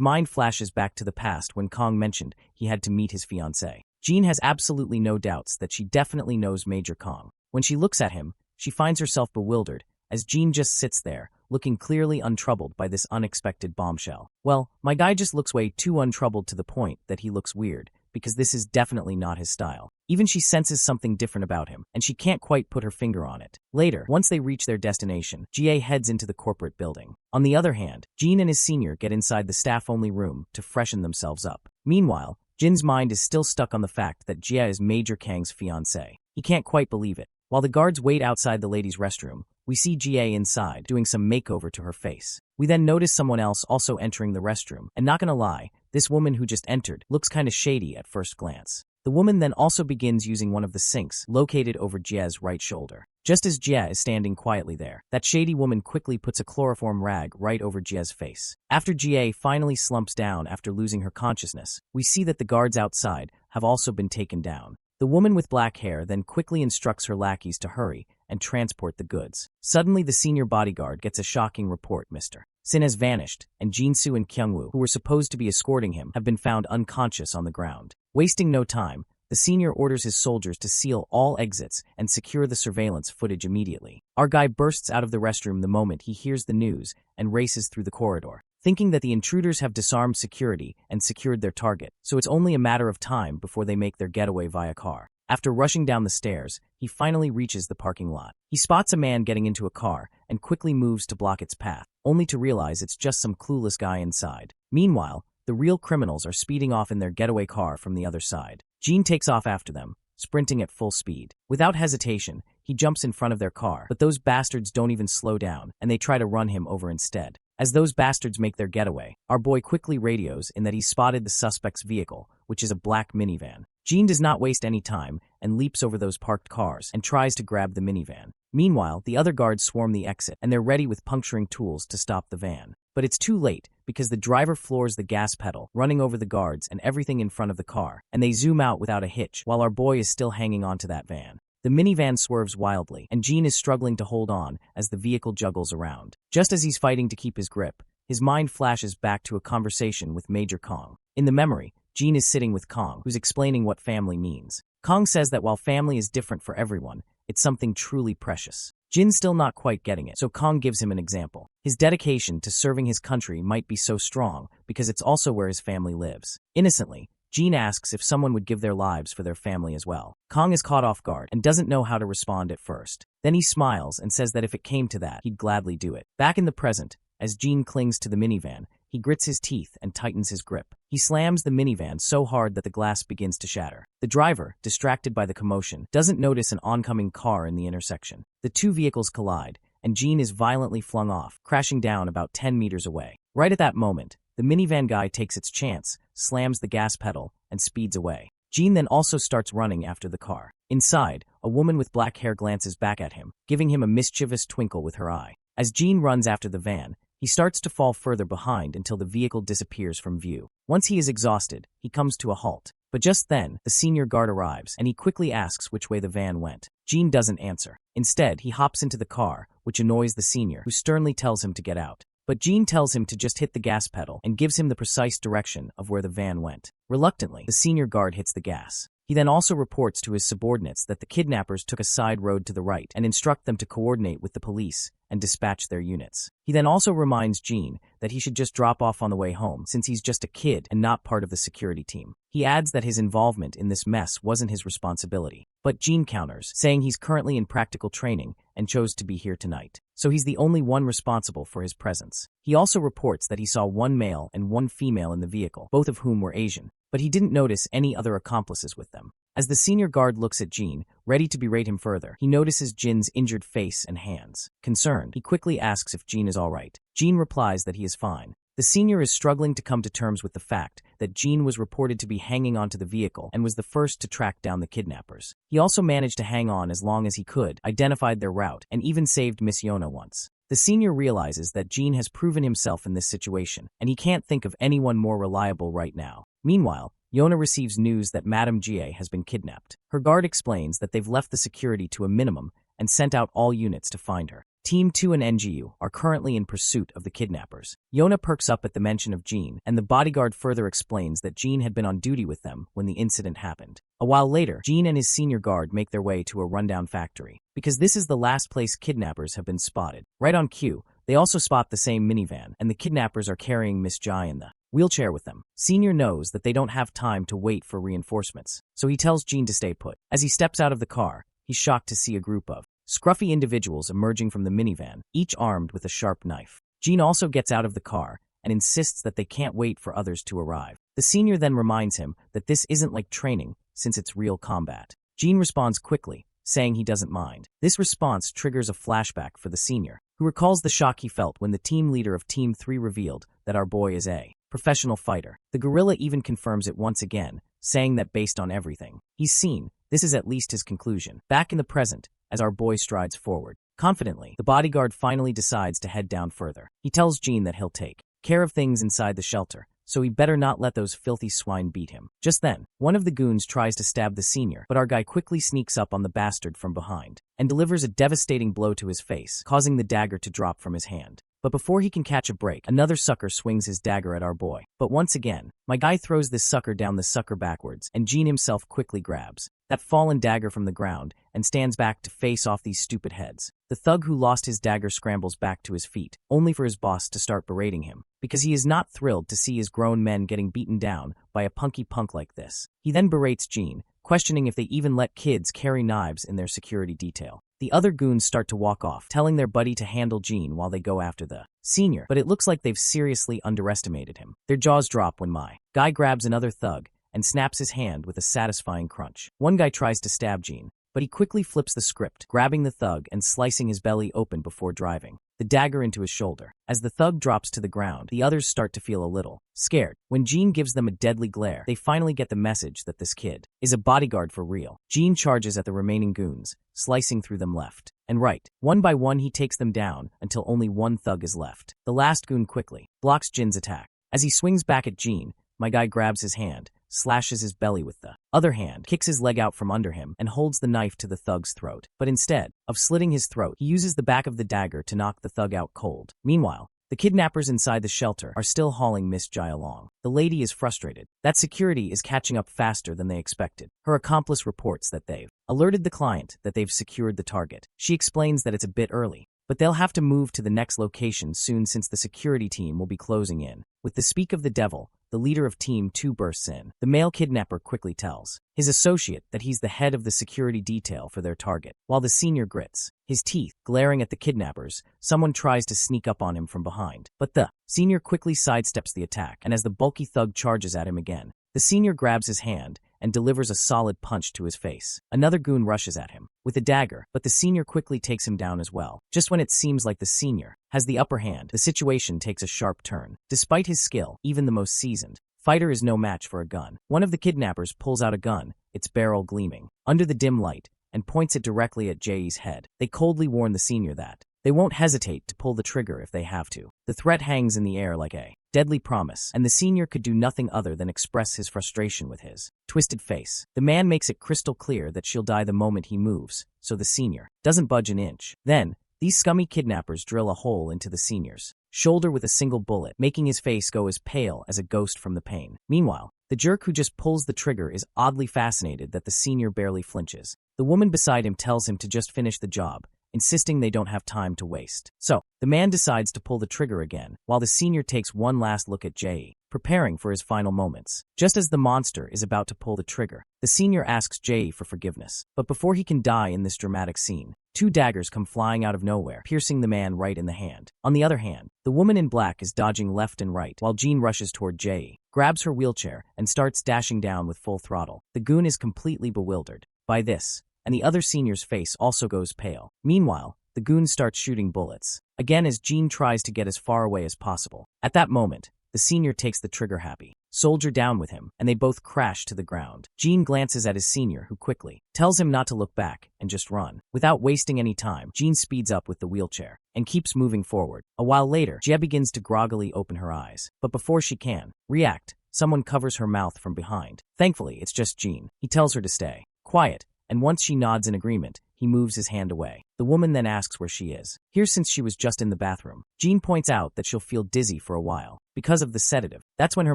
S1: mind flashes back to the past when Kong mentioned he had to meet his fiancé. Jean has absolutely no doubts that she definitely knows Major Kong. When she looks at him, she finds herself bewildered, as Jean just sits there, looking clearly untroubled by this unexpected bombshell. Well, my guy just looks way too untroubled to the point that he looks weird, because this is definitely not his style. Even she senses something different about him, and she can't quite put her finger on it. Later, once they reach their destination, Jie heads into the corporate building. On the other hand, Jean and his senior get inside the staff-only room to freshen themselves up. Meanwhile, Jin's mind is still stuck on the fact that Jie is Major Kang's fiancé. He can't quite believe it. While the guards wait outside the ladies' restroom, we see Jie inside, doing some makeover to her face. We then notice someone else also entering the restroom, and not gonna lie, this woman who just entered looks kinda shady at first glance. The woman then also begins using one of the sinks located over Jie's right shoulder. Just as Jie is standing quietly there, that shady woman quickly puts a chloroform rag right over Jie's face. After Jie finally slumps down after losing her consciousness, we see that the guards outside have also been taken down. The woman with black hair then quickly instructs her lackeys to hurry and transport the goods. Suddenly, the senior bodyguard gets a shocking report. Mr. Sin has vanished, and Jinsu and Kyungwoo, who were supposed to be escorting him, have been found unconscious on the ground. Wasting no time, the senior orders his soldiers to seal all exits and secure the surveillance footage immediately. Our guy bursts out of the restroom the moment he hears the news and races through the corridor, thinking that the intruders have disarmed security and secured their target, so it's only a matter of time before they make their getaway via car. After rushing down the stairs, he finally reaches the parking lot. He spots a man getting into a car and quickly moves to block its path, only to realize it's just some clueless guy inside. Meanwhile, the real criminals are speeding off in their getaway car from the other side. Jean takes off after them, sprinting at full speed. Without hesitation, he jumps in front of their car, but those bastards don't even slow down, and they try to run him over instead. As those bastards make their getaway, our boy quickly radios in that he's spotted the suspect's vehicle, which is a black minivan. Jean does not waste any time and leaps over those parked cars and tries to grab the minivan. Meanwhile, the other guards swarm the exit, and they're ready with puncturing tools to stop the van. But it's too late, because the driver floors the gas pedal, running over the guards and everything in front of the car, and they zoom out without a hitch while our boy is still hanging onto that van. The minivan swerves wildly, and Jean is struggling to hold on as the vehicle juggles around. Just as he's fighting to keep his grip, his mind flashes back to a conversation with Major Kong. In the memory, Jean is sitting with Kong, who's explaining what family means. Kong says that while family is different for everyone, it's something truly precious. Jin's still not quite getting it, so Kong gives him an example. His dedication to serving his country might be so strong because it's also where his family lives. Innocently, Jean asks if someone would give their lives for their family as well. Kong is caught off guard and doesn't know how to respond at first. Then he smiles and says that if it came to that, he'd gladly do it. Back in the present, as Jean clings to the minivan, he grits his teeth and tightens his grip. He slams the minivan so hard that the glass begins to shatter. The driver, distracted by the commotion, doesn't notice an oncoming car in the intersection. The two vehicles collide, and Jean is violently flung off, crashing down about 10 meters away. Right at that moment, the minivan guy takes its chance, slams the gas pedal, and speeds away. Jean then also starts running after the car. Inside, a woman with black hair glances back at him, giving him a mischievous twinkle with her eye. As Jean runs after the van, he starts to fall further behind until the vehicle disappears from view. Once he is exhausted, he comes to a halt. But just then, the senior guard arrives, and he quickly asks which way the van went. Jean doesn't answer. Instead, he hops into the car, which annoys the senior, who sternly tells him to get out. But Jean tells him to just hit the gas pedal and gives him the precise direction of where the van went. Reluctantly, the senior guard hits the gas. He then also reports to his subordinates that the kidnappers took a side road to the right and instruct them to coordinate with the police and dispatch their units. He then also reminds Jean that he should just drop off on the way home since he's just a kid and not part of the security team. He adds that his involvement in this mess wasn't his responsibility. But Jean counters, saying he's currently in practical training and chose to be here tonight. So he's the only one responsible for his presence. He also reports that he saw one male and one female in the vehicle, both of whom were Asian, but he didn't notice any other accomplices with them. As the senior guard looks at Jean, ready to berate him further, he notices Jin's injured face and hands. Concerned, he quickly asks if Jean is all right. Jean replies that he is fine. The senior is struggling to come to terms with the fact that Jean was reported to be hanging onto the vehicle and was the first to track down the kidnappers. He also managed to hang on as long as he could, identified their route, and even saved Miss Yona once. The senior realizes that Jean has proven himself in this situation, and he can't think of anyone more reliable right now. Meanwhile, Yona receives news that Madame Jie has been kidnapped. Her guard explains that they've left the security to a minimum and sent out all units to find her. Team 2 and NGU are currently in pursuit of the kidnappers. Yona perks up at the mention of Jean, and the bodyguard further explains that Jean had been on duty with them when the incident happened. A while later, Jean and his senior guard make their way to a rundown factory, because this is the last place kidnappers have been spotted. Right on cue, they also spot the same minivan, and the kidnappers are carrying Miss Jai in the wheelchair with them. Senior knows that they don't have time to wait for reinforcements, so he tells Jean to stay put. As he steps out of the car, he's shocked to see a group of scruffy individuals emerging from the minivan, each armed with a sharp knife. Jean also gets out of the car and insists that they can't wait for others to arrive. The senior then reminds him that this isn't like training, since it's real combat. Jean responds quickly, saying he doesn't mind. This response triggers a flashback for the senior, who recalls the shock he felt when the team leader of Team 3 revealed that our boy is a professional fighter. The gorilla even confirms it once again, saying that based on everything he's seen, this is at least his conclusion. Back in the present, as our boy strides forward confidently, the bodyguard finally decides to head down further. He tells Jean that he'll take care of things inside the shelter, so he better not let those filthy swine beat him. Just then, one of the goons tries to stab the senior, but our guy quickly sneaks up on the bastard from behind and delivers a devastating blow to his face, causing the dagger to drop from his hand. But before he can catch a break, another sucker swings his dagger at our boy. But once again, my guy throws this sucker down the sucker backwards, and Jean himself quickly grabs that fallen dagger from the ground and stands back to face off these stupid heads. The thug who lost his dagger scrambles back to his feet, only for his boss to start berating him, because he is not thrilled to see his grown men getting beaten down by a punky punk like this. He then berates Jean, questioning if they even let kids carry knives in their security detail. The other goons start to walk off, telling their buddy to handle Jean while they go after the senior, but it looks like they've seriously underestimated him. Their jaws drop when my guy grabs another thug and snaps his hand with a satisfying crunch. One guy tries to stab Jean, but he quickly flips the script, grabbing the thug and slicing his belly open before driving the dagger into his shoulder. As the thug drops to the ground, the others start to feel a little scared. When Jean gives them a deadly glare, they finally get the message that this kid is a bodyguard for real. Jean charges at the remaining goons, slicing through them left and right. One by one he takes them down until only one thug is left. The last goon quickly blocks Jin's attack. As he swings back at Jean, my guy grabs his hand, slashes his belly with the other hand, kicks his leg out from under him, and holds the knife to the thug's throat. But instead of slitting his throat, he uses the back of the dagger to knock the thug out cold. Meanwhile, the kidnappers inside the shelter are still hauling Miss Jai along. The lady is frustrated that security is catching up faster than they expected. Her accomplice reports that they've alerted the client that they've secured the target. She explains that it's a bit early, but they'll have to move to the next location soon since the security team will be closing in. With the speak of the devil, the leader of Team 2 bursts in. The male kidnapper quickly tells his associate that he's the head of the security detail for their target. While the senior grits his teeth, glaring at the kidnappers, someone tries to sneak up on him from behind. But the senior quickly sidesteps the attack, and as the bulky thug charges at him again, the senior grabs his hand and delivers a solid punch to his face. Another goon rushes at him with a dagger, but the senior quickly takes him down as well. Just when it seems like the senior has the upper hand, the situation takes a sharp turn. Despite his skill, even the most seasoned fighter is no match for a gun. One of the kidnappers pulls out a gun, its barrel gleaming under the dim light, and points it directly at Jai's head. They coldly warn the senior that they won't hesitate to pull the trigger if they have to. The threat hangs in the air like a deadly promise, and the senior could do nothing other than express his frustration with his twisted face. The man makes it crystal clear that she'll die the moment he moves, so the senior doesn't budge an inch. Then, these scummy kidnappers drill a hole into the senior's shoulder with a single bullet, making his face go as pale as a ghost from the pain. Meanwhile, the jerk who just pulls the trigger is oddly fascinated that the senior barely flinches. The woman beside him tells him to just finish the job, insisting they don't have time to waste. So, the man decides to pull the trigger again, while the senior takes one last look at Jai, preparing for his final moments. Just as the monster is about to pull the trigger, the senior asks Jai for forgiveness. But before he can die in this dramatic scene, two daggers come flying out of nowhere, piercing the man right in the hand. On the other hand, the woman in black is dodging left and right, while Jean rushes toward Jai, grabs her wheelchair, and starts dashing down with full throttle. The goon is completely bewildered by this, and the other senior's face also goes pale. Meanwhile, the goon starts shooting bullets, again as Jean tries to get as far away as possible. At that moment, the senior takes the trigger-happy soldier down with him, and they both crash to the ground. Jean glances at his senior, who quickly tells him not to look back and just run. Without wasting any time, Jean speeds up with the wheelchair and keeps moving forward. A while later, Jia begins to groggily open her eyes, but before she can react, someone covers her mouth from behind. Thankfully, it's just Jean. He tells her to stay quiet, and once she nods in agreement, he moves his hand away. The woman then asks where she is. Here, since she was just in the bathroom. Jean points out that she'll feel dizzy for a while because of the sedative. That's when her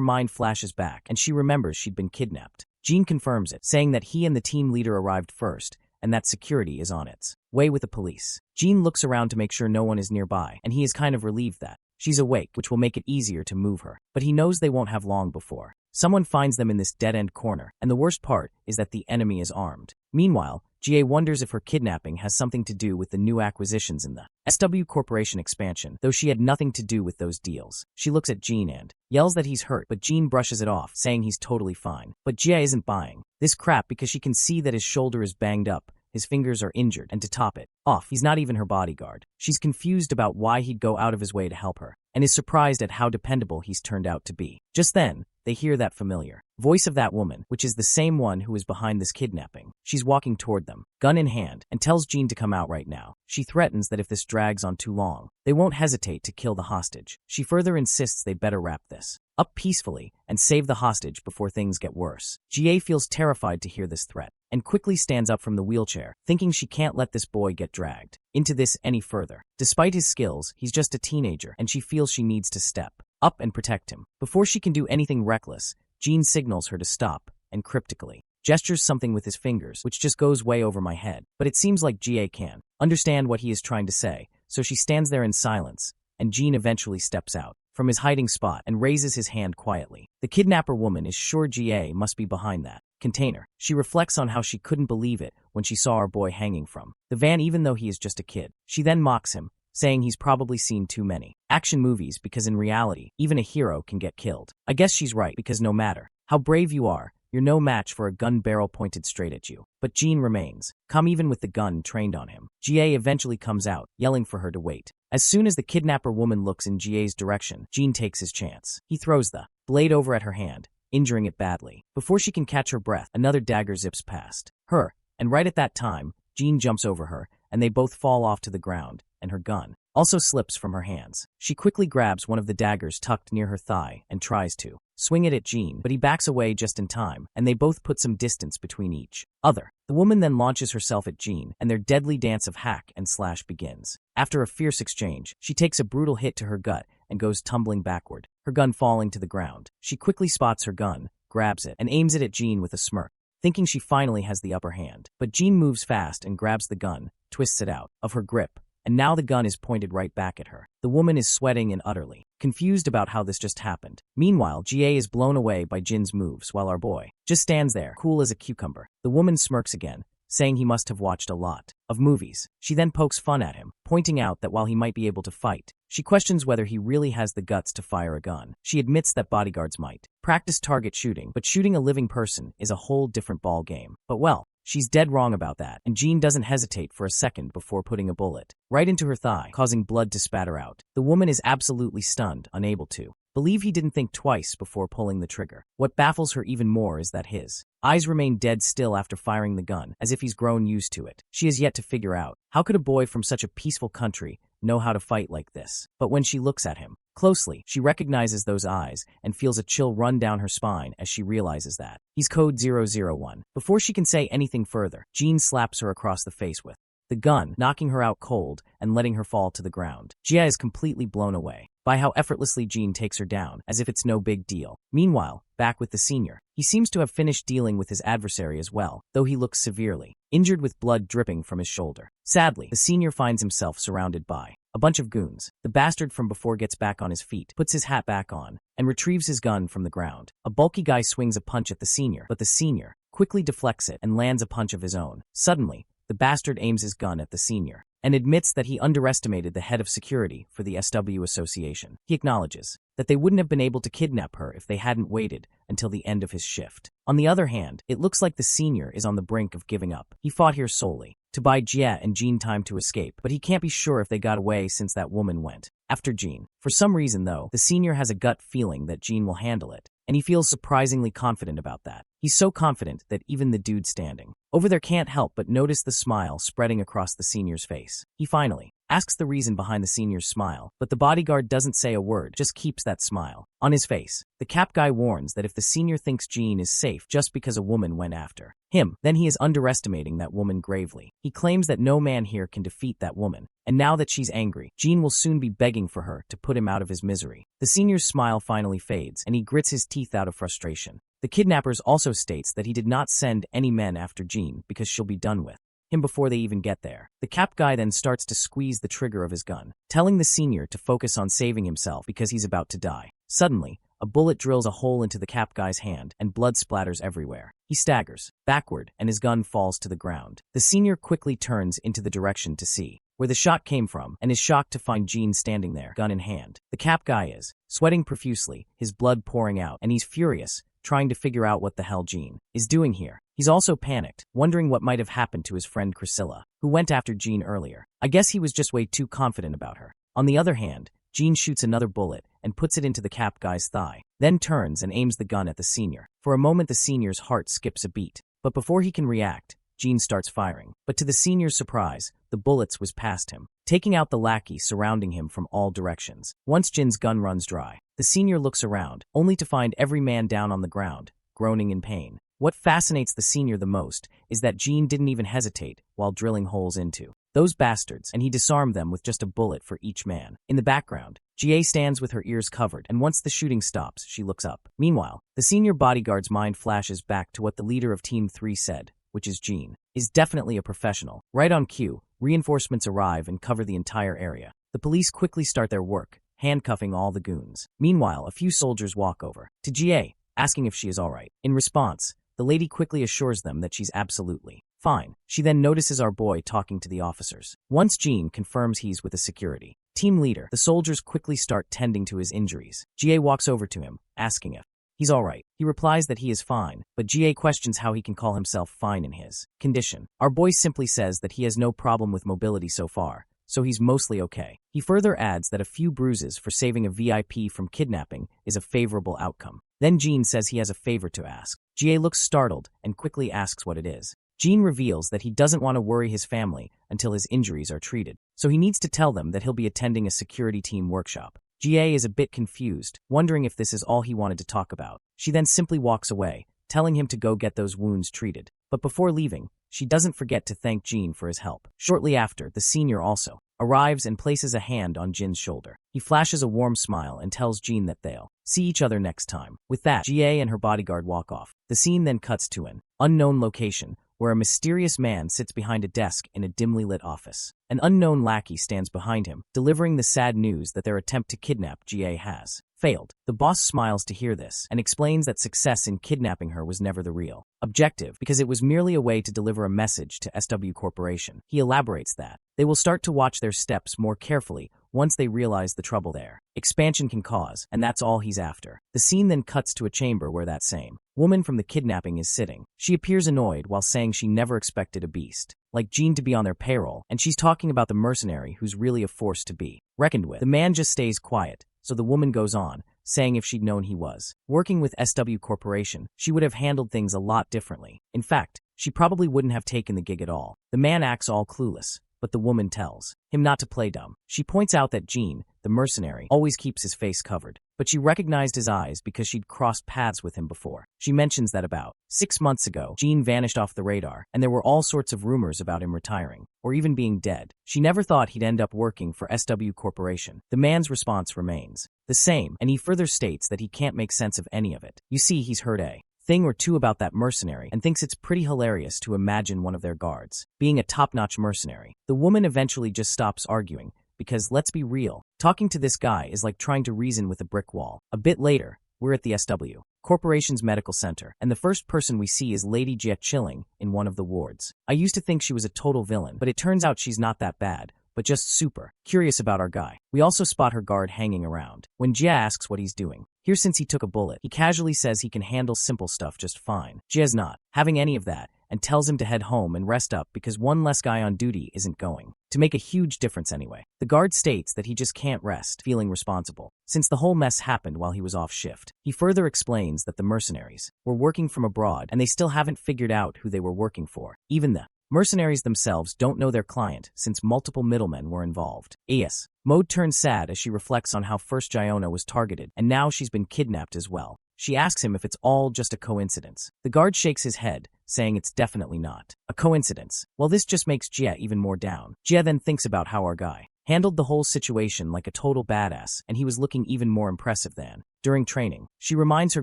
S1: mind flashes back, and she remembers she'd been kidnapped. Jean confirms it, saying that he and the team leader arrived first, and that security is on its way with the police. Jean looks around to make sure no one is nearby, and he is kind of relieved that she's awake, which will make it easier to move her. But he knows they won't have long before someone finds them in this dead-end corner, and the worst part is that the enemy is armed. Meanwhile, GA wonders if her kidnapping has something to do with the new acquisitions in the SW Corporation expansion, though she had nothing to do with those deals. She looks at Jean and yells that he's hurt, but Jean brushes it off, saying he's totally fine. But GA isn't buying this crap because she can see that his shoulder is banged up, his fingers are injured, and to top it off, he's not even her bodyguard. She's confused about why he'd go out of his way to help her, and is surprised at how dependable he's turned out to be. Just then, they hear that familiar voice of that woman, which is the same one who is behind this kidnapping. She's walking toward them, gun in hand, and tells Jean to come out right now. She threatens that if this drags on too long, they won't hesitate to kill the hostage. She further insists they better wrap this up peacefully and save the hostage before things get worse. GA feels terrified to hear this threat, and quickly stands up from the wheelchair, thinking she can't let this boy get dragged into this any further. Despite his skills, he's just a teenager, and she feels she needs to step up and protect him. Before she can do anything reckless, Jean signals her to stop, and cryptically gestures something with his fingers, which just goes way over my head. But it seems like GA can understand what he is trying to say, so she stands there in silence, and Jean eventually steps out from his hiding spot and raises his hand quietly. The kidnapper woman is sure GA must be behind that container. She reflects on how she couldn't believe it when she saw our boy hanging from the van even though he is just a kid. She then mocks him, saying he's probably seen too many action movies because in reality, even a hero can get killed. I guess she's right, because no matter how brave you are, you're no match for a gun barrel pointed straight at you. But Jean remains calm even with the gun trained on him. GA eventually comes out, yelling for her to wait. As soon as the kidnapper woman looks in GA's direction, Jean takes his chance. He throws the blade over at her hand, injuring it badly. Before she can catch her breath, another dagger zips past her, and right at that time, Jean jumps over her, and they both fall off to the ground, and her gun also slips from her hands. She quickly grabs one of the daggers tucked near her thigh and tries to swing it at Jean, but he backs away just in time, and they both put some distance between each other. The woman then launches herself at Jean, and their deadly dance of hack and slash begins. After a fierce exchange, she takes a brutal hit to her gut and goes tumbling backward, her gun falling to the ground. She quickly spots her gun, grabs it, and aims it at Jean with a smirk, thinking she finally has the upper hand. But Jean moves fast and grabs the gun, twists it out of her grip, and now the gun is pointed right back at her. The woman is sweating and utterly confused about how this just happened. Meanwhile, GA is blown away by Jin's moves while our boy just stands there, cool as a cucumber. The woman smirks again, saying he must have watched a lot of movies. She then pokes fun at him, pointing out that while he might be able to fight, she questions whether he really has the guts to fire a gun. She admits that bodyguards might practice target shooting, but shooting a living person is a whole different ball game. But well, she's dead wrong about that, and Jean doesn't hesitate for a second before putting a bullet right into her thigh, causing blood to spatter out. The woman is absolutely stunned, unable to believe he didn't think twice before pulling the trigger. What baffles her even more is that his eyes remain dead still after firing the gun, as if he's grown used to it. She has yet to figure out, how could a boy from such a peaceful country know how to fight like this? But when she looks at him closely, she recognizes those eyes and feels a chill run down her spine as she realizes that he's code 001. Before she can say anything further, Jean slaps her across the face with the gun, knocking her out cold and letting her fall to the ground. Jia is completely blown away by how effortlessly Jean takes her down, as if it's no big deal. Meanwhile, back with the senior, he seems to have finished dealing with his adversary as well, though he looks severely injured with blood dripping from his shoulder. Sadly, the senior finds himself surrounded by a bunch of goons. The bastard from before gets back on his feet, puts his hat back on, and retrieves his gun from the ground. A bulky guy swings a punch at the senior, but the senior quickly deflects it and lands a punch of his own. Suddenly, the bastard aims his gun at the senior and admits that he underestimated the head of security for the SW Association. He acknowledges that they wouldn't have been able to kidnap her if they hadn't waited until the end of his shift. On the other hand, it looks like the senior is on the brink of giving up. He fought here solely to buy Jia and Jean time to escape, but he can't be sure if they got away since that woman went after Jean. For some reason though, the senior has a gut feeling that Jean will handle it, and he feels surprisingly confident about that. He's so confident that even the dude standing over there can't help but notice the smile spreading across the senior's face. He finally asks the reason behind the senior's smile, but the bodyguard doesn't say a word, just keeps that smile on his face. The cap guy warns that if the senior thinks Jean is safe just because a woman went after him, then he is underestimating that woman gravely. He claims that no man here can defeat that woman, and now that she's angry, Jean will soon be begging for her to put him out of his misery. The senior's smile finally fades, and he grits his teeth out of frustration. The kidnappers also states that he did not send any men after Jean because she'll be done with him before they even get there. The cap guy then starts to squeeze the trigger of his gun, telling the senior to focus on saving himself because he's about to die. Suddenly, a bullet drills a hole into the cap guy's hand and blood splatters everywhere. He staggers backward and his gun falls to the ground. The senior quickly turns into the direction to see where the shot came from and is shocked to find Jean standing there, gun in hand. The cap guy is sweating profusely, his blood pouring out, and he's furious, trying to figure out what the hell Jean is doing here. He's also panicked, wondering what might have happened to his friend Priscilla, who went after Jean earlier. I guess he was just way too confident about her. On the other hand, Jean shoots another bullet and puts it into the cap guy's thigh, then turns and aims the gun at the senior. For a moment the senior's heart skips a beat, but before he can react, Jean starts firing. But to the senior's surprise, the bullets whiz past him, taking out the lackey surrounding him from all directions. Once Jin's gun runs dry, the senior looks around, only to find every man down on the ground, groaning in pain. What fascinates the senior the most is that Jean didn't even hesitate while drilling holes into those bastards, and he disarmed them with just a bullet for each man. In the background, Jie stands with her ears covered, and once the shooting stops, she looks up. Meanwhile, the senior bodyguard's mind flashes back to what the leader of Team 3 said, which is Jean is definitely a professional. Right on cue, reinforcements arrive and cover the entire area. The police quickly start their work, handcuffing all the goons. Meanwhile, a few soldiers walk over to Jie, asking if she is alright. In response, the lady quickly assures them that she's absolutely fine. She then notices our boy talking to the officers. Once Jean confirms he's with the security team leader, the soldiers quickly start tending to his injuries. Jie walks over to him, asking if he's alright. He replies that he is fine, but Jie questions how he can call himself fine in his condition. Our boy simply says that he has no problem with mobility so far, so he's mostly okay. He further adds that a few bruises for saving a VIP from kidnapping is a favorable outcome. Then Jean says he has a favor to ask. Jie looks startled and quickly asks what it is. Jean reveals that he doesn't want to worry his family until his injuries are treated, so he needs to tell them that he'll be attending a security team workshop. Jie is a bit confused, wondering if this is all he wanted to talk about. She then simply walks away, telling him to go get those wounds treated. But before leaving, she doesn't forget to thank Jean for his help. Shortly after, the senior also arrives and places a hand on Jin's shoulder. He flashes a warm smile and tells Jean that they'll see each other next time. With that, Jie and her bodyguard walk off. The scene then cuts to an unknown location, where a mysterious man sits behind a desk in a dimly lit office. An unknown lackey stands behind him, delivering the sad news that their attempt to kidnap Jie has failed. The boss smiles to hear this and explains that success in kidnapping her was never the real objective, because it was merely a way to deliver a message to SW Corporation. He elaborates that they will start to watch their steps more carefully once they realize the trouble their expansion can cause, and that's all he's after. The scene then cuts to a chamber where that same woman from the kidnapping is sitting. She appears annoyed while saying she never expected a beast like Jean to be on their payroll, and she's talking about the mercenary who's really a force to be reckoned with. The man just stays quiet, so the woman goes on, saying if she'd known he was working with SW Corporation, she would have handled things a lot differently. In fact, she probably wouldn't have taken the gig at all. The man acts all clueless, but the woman tells him not to play dumb. She points out that Jean, the mercenary, always keeps his face covered, but she recognized his eyes because she'd crossed paths with him before. She mentions that about 6 months ago, Jean vanished off the radar, and there were all sorts of rumors about him retiring, or even being dead. She never thought he'd end up working for SW Corporation. The man's response remains the same, and he further states that he can't make sense of any of it. You see, he's heard a thing or two about that mercenary and thinks it's pretty hilarious to imagine one of their guards being a top-notch mercenary. The woman eventually just stops arguing, because let's be real, talking to this guy is like trying to reason with a brick wall. A bit later, we're at the SW Corporation's medical center, and the first person we see is Lady Jia chilling in one of the wards. I used to think she was a total villain, but it turns out she's not that bad, but just super curious about our guy. We also spot her guard hanging around. When Jia asks what he's doing here since he took a bullet, he casually says he can handle simple stuff just fine. Jia's not having any of that, and tells him to head home and rest up because one less guy on duty isn't going to make a huge difference anyway. The guard states that he just can't rest, feeling responsible, since the whole mess happened while he was off shift. He further explains that the mercenaries were working from abroad and they still haven't figured out who they were working for. Even the Mercenaries themselves don't know their client since multiple middlemen were involved. Yes. Mode turns sad as she reflects on how first Giona was targeted, and now she's been kidnapped as well. She asks him if it's all just a coincidence. The guard shakes his head, saying it's definitely not a coincidence. Well, this just makes Jia even more down. Jia then thinks about how our guy handled the whole situation like a total badass, and he was looking even more impressive than during training. She reminds her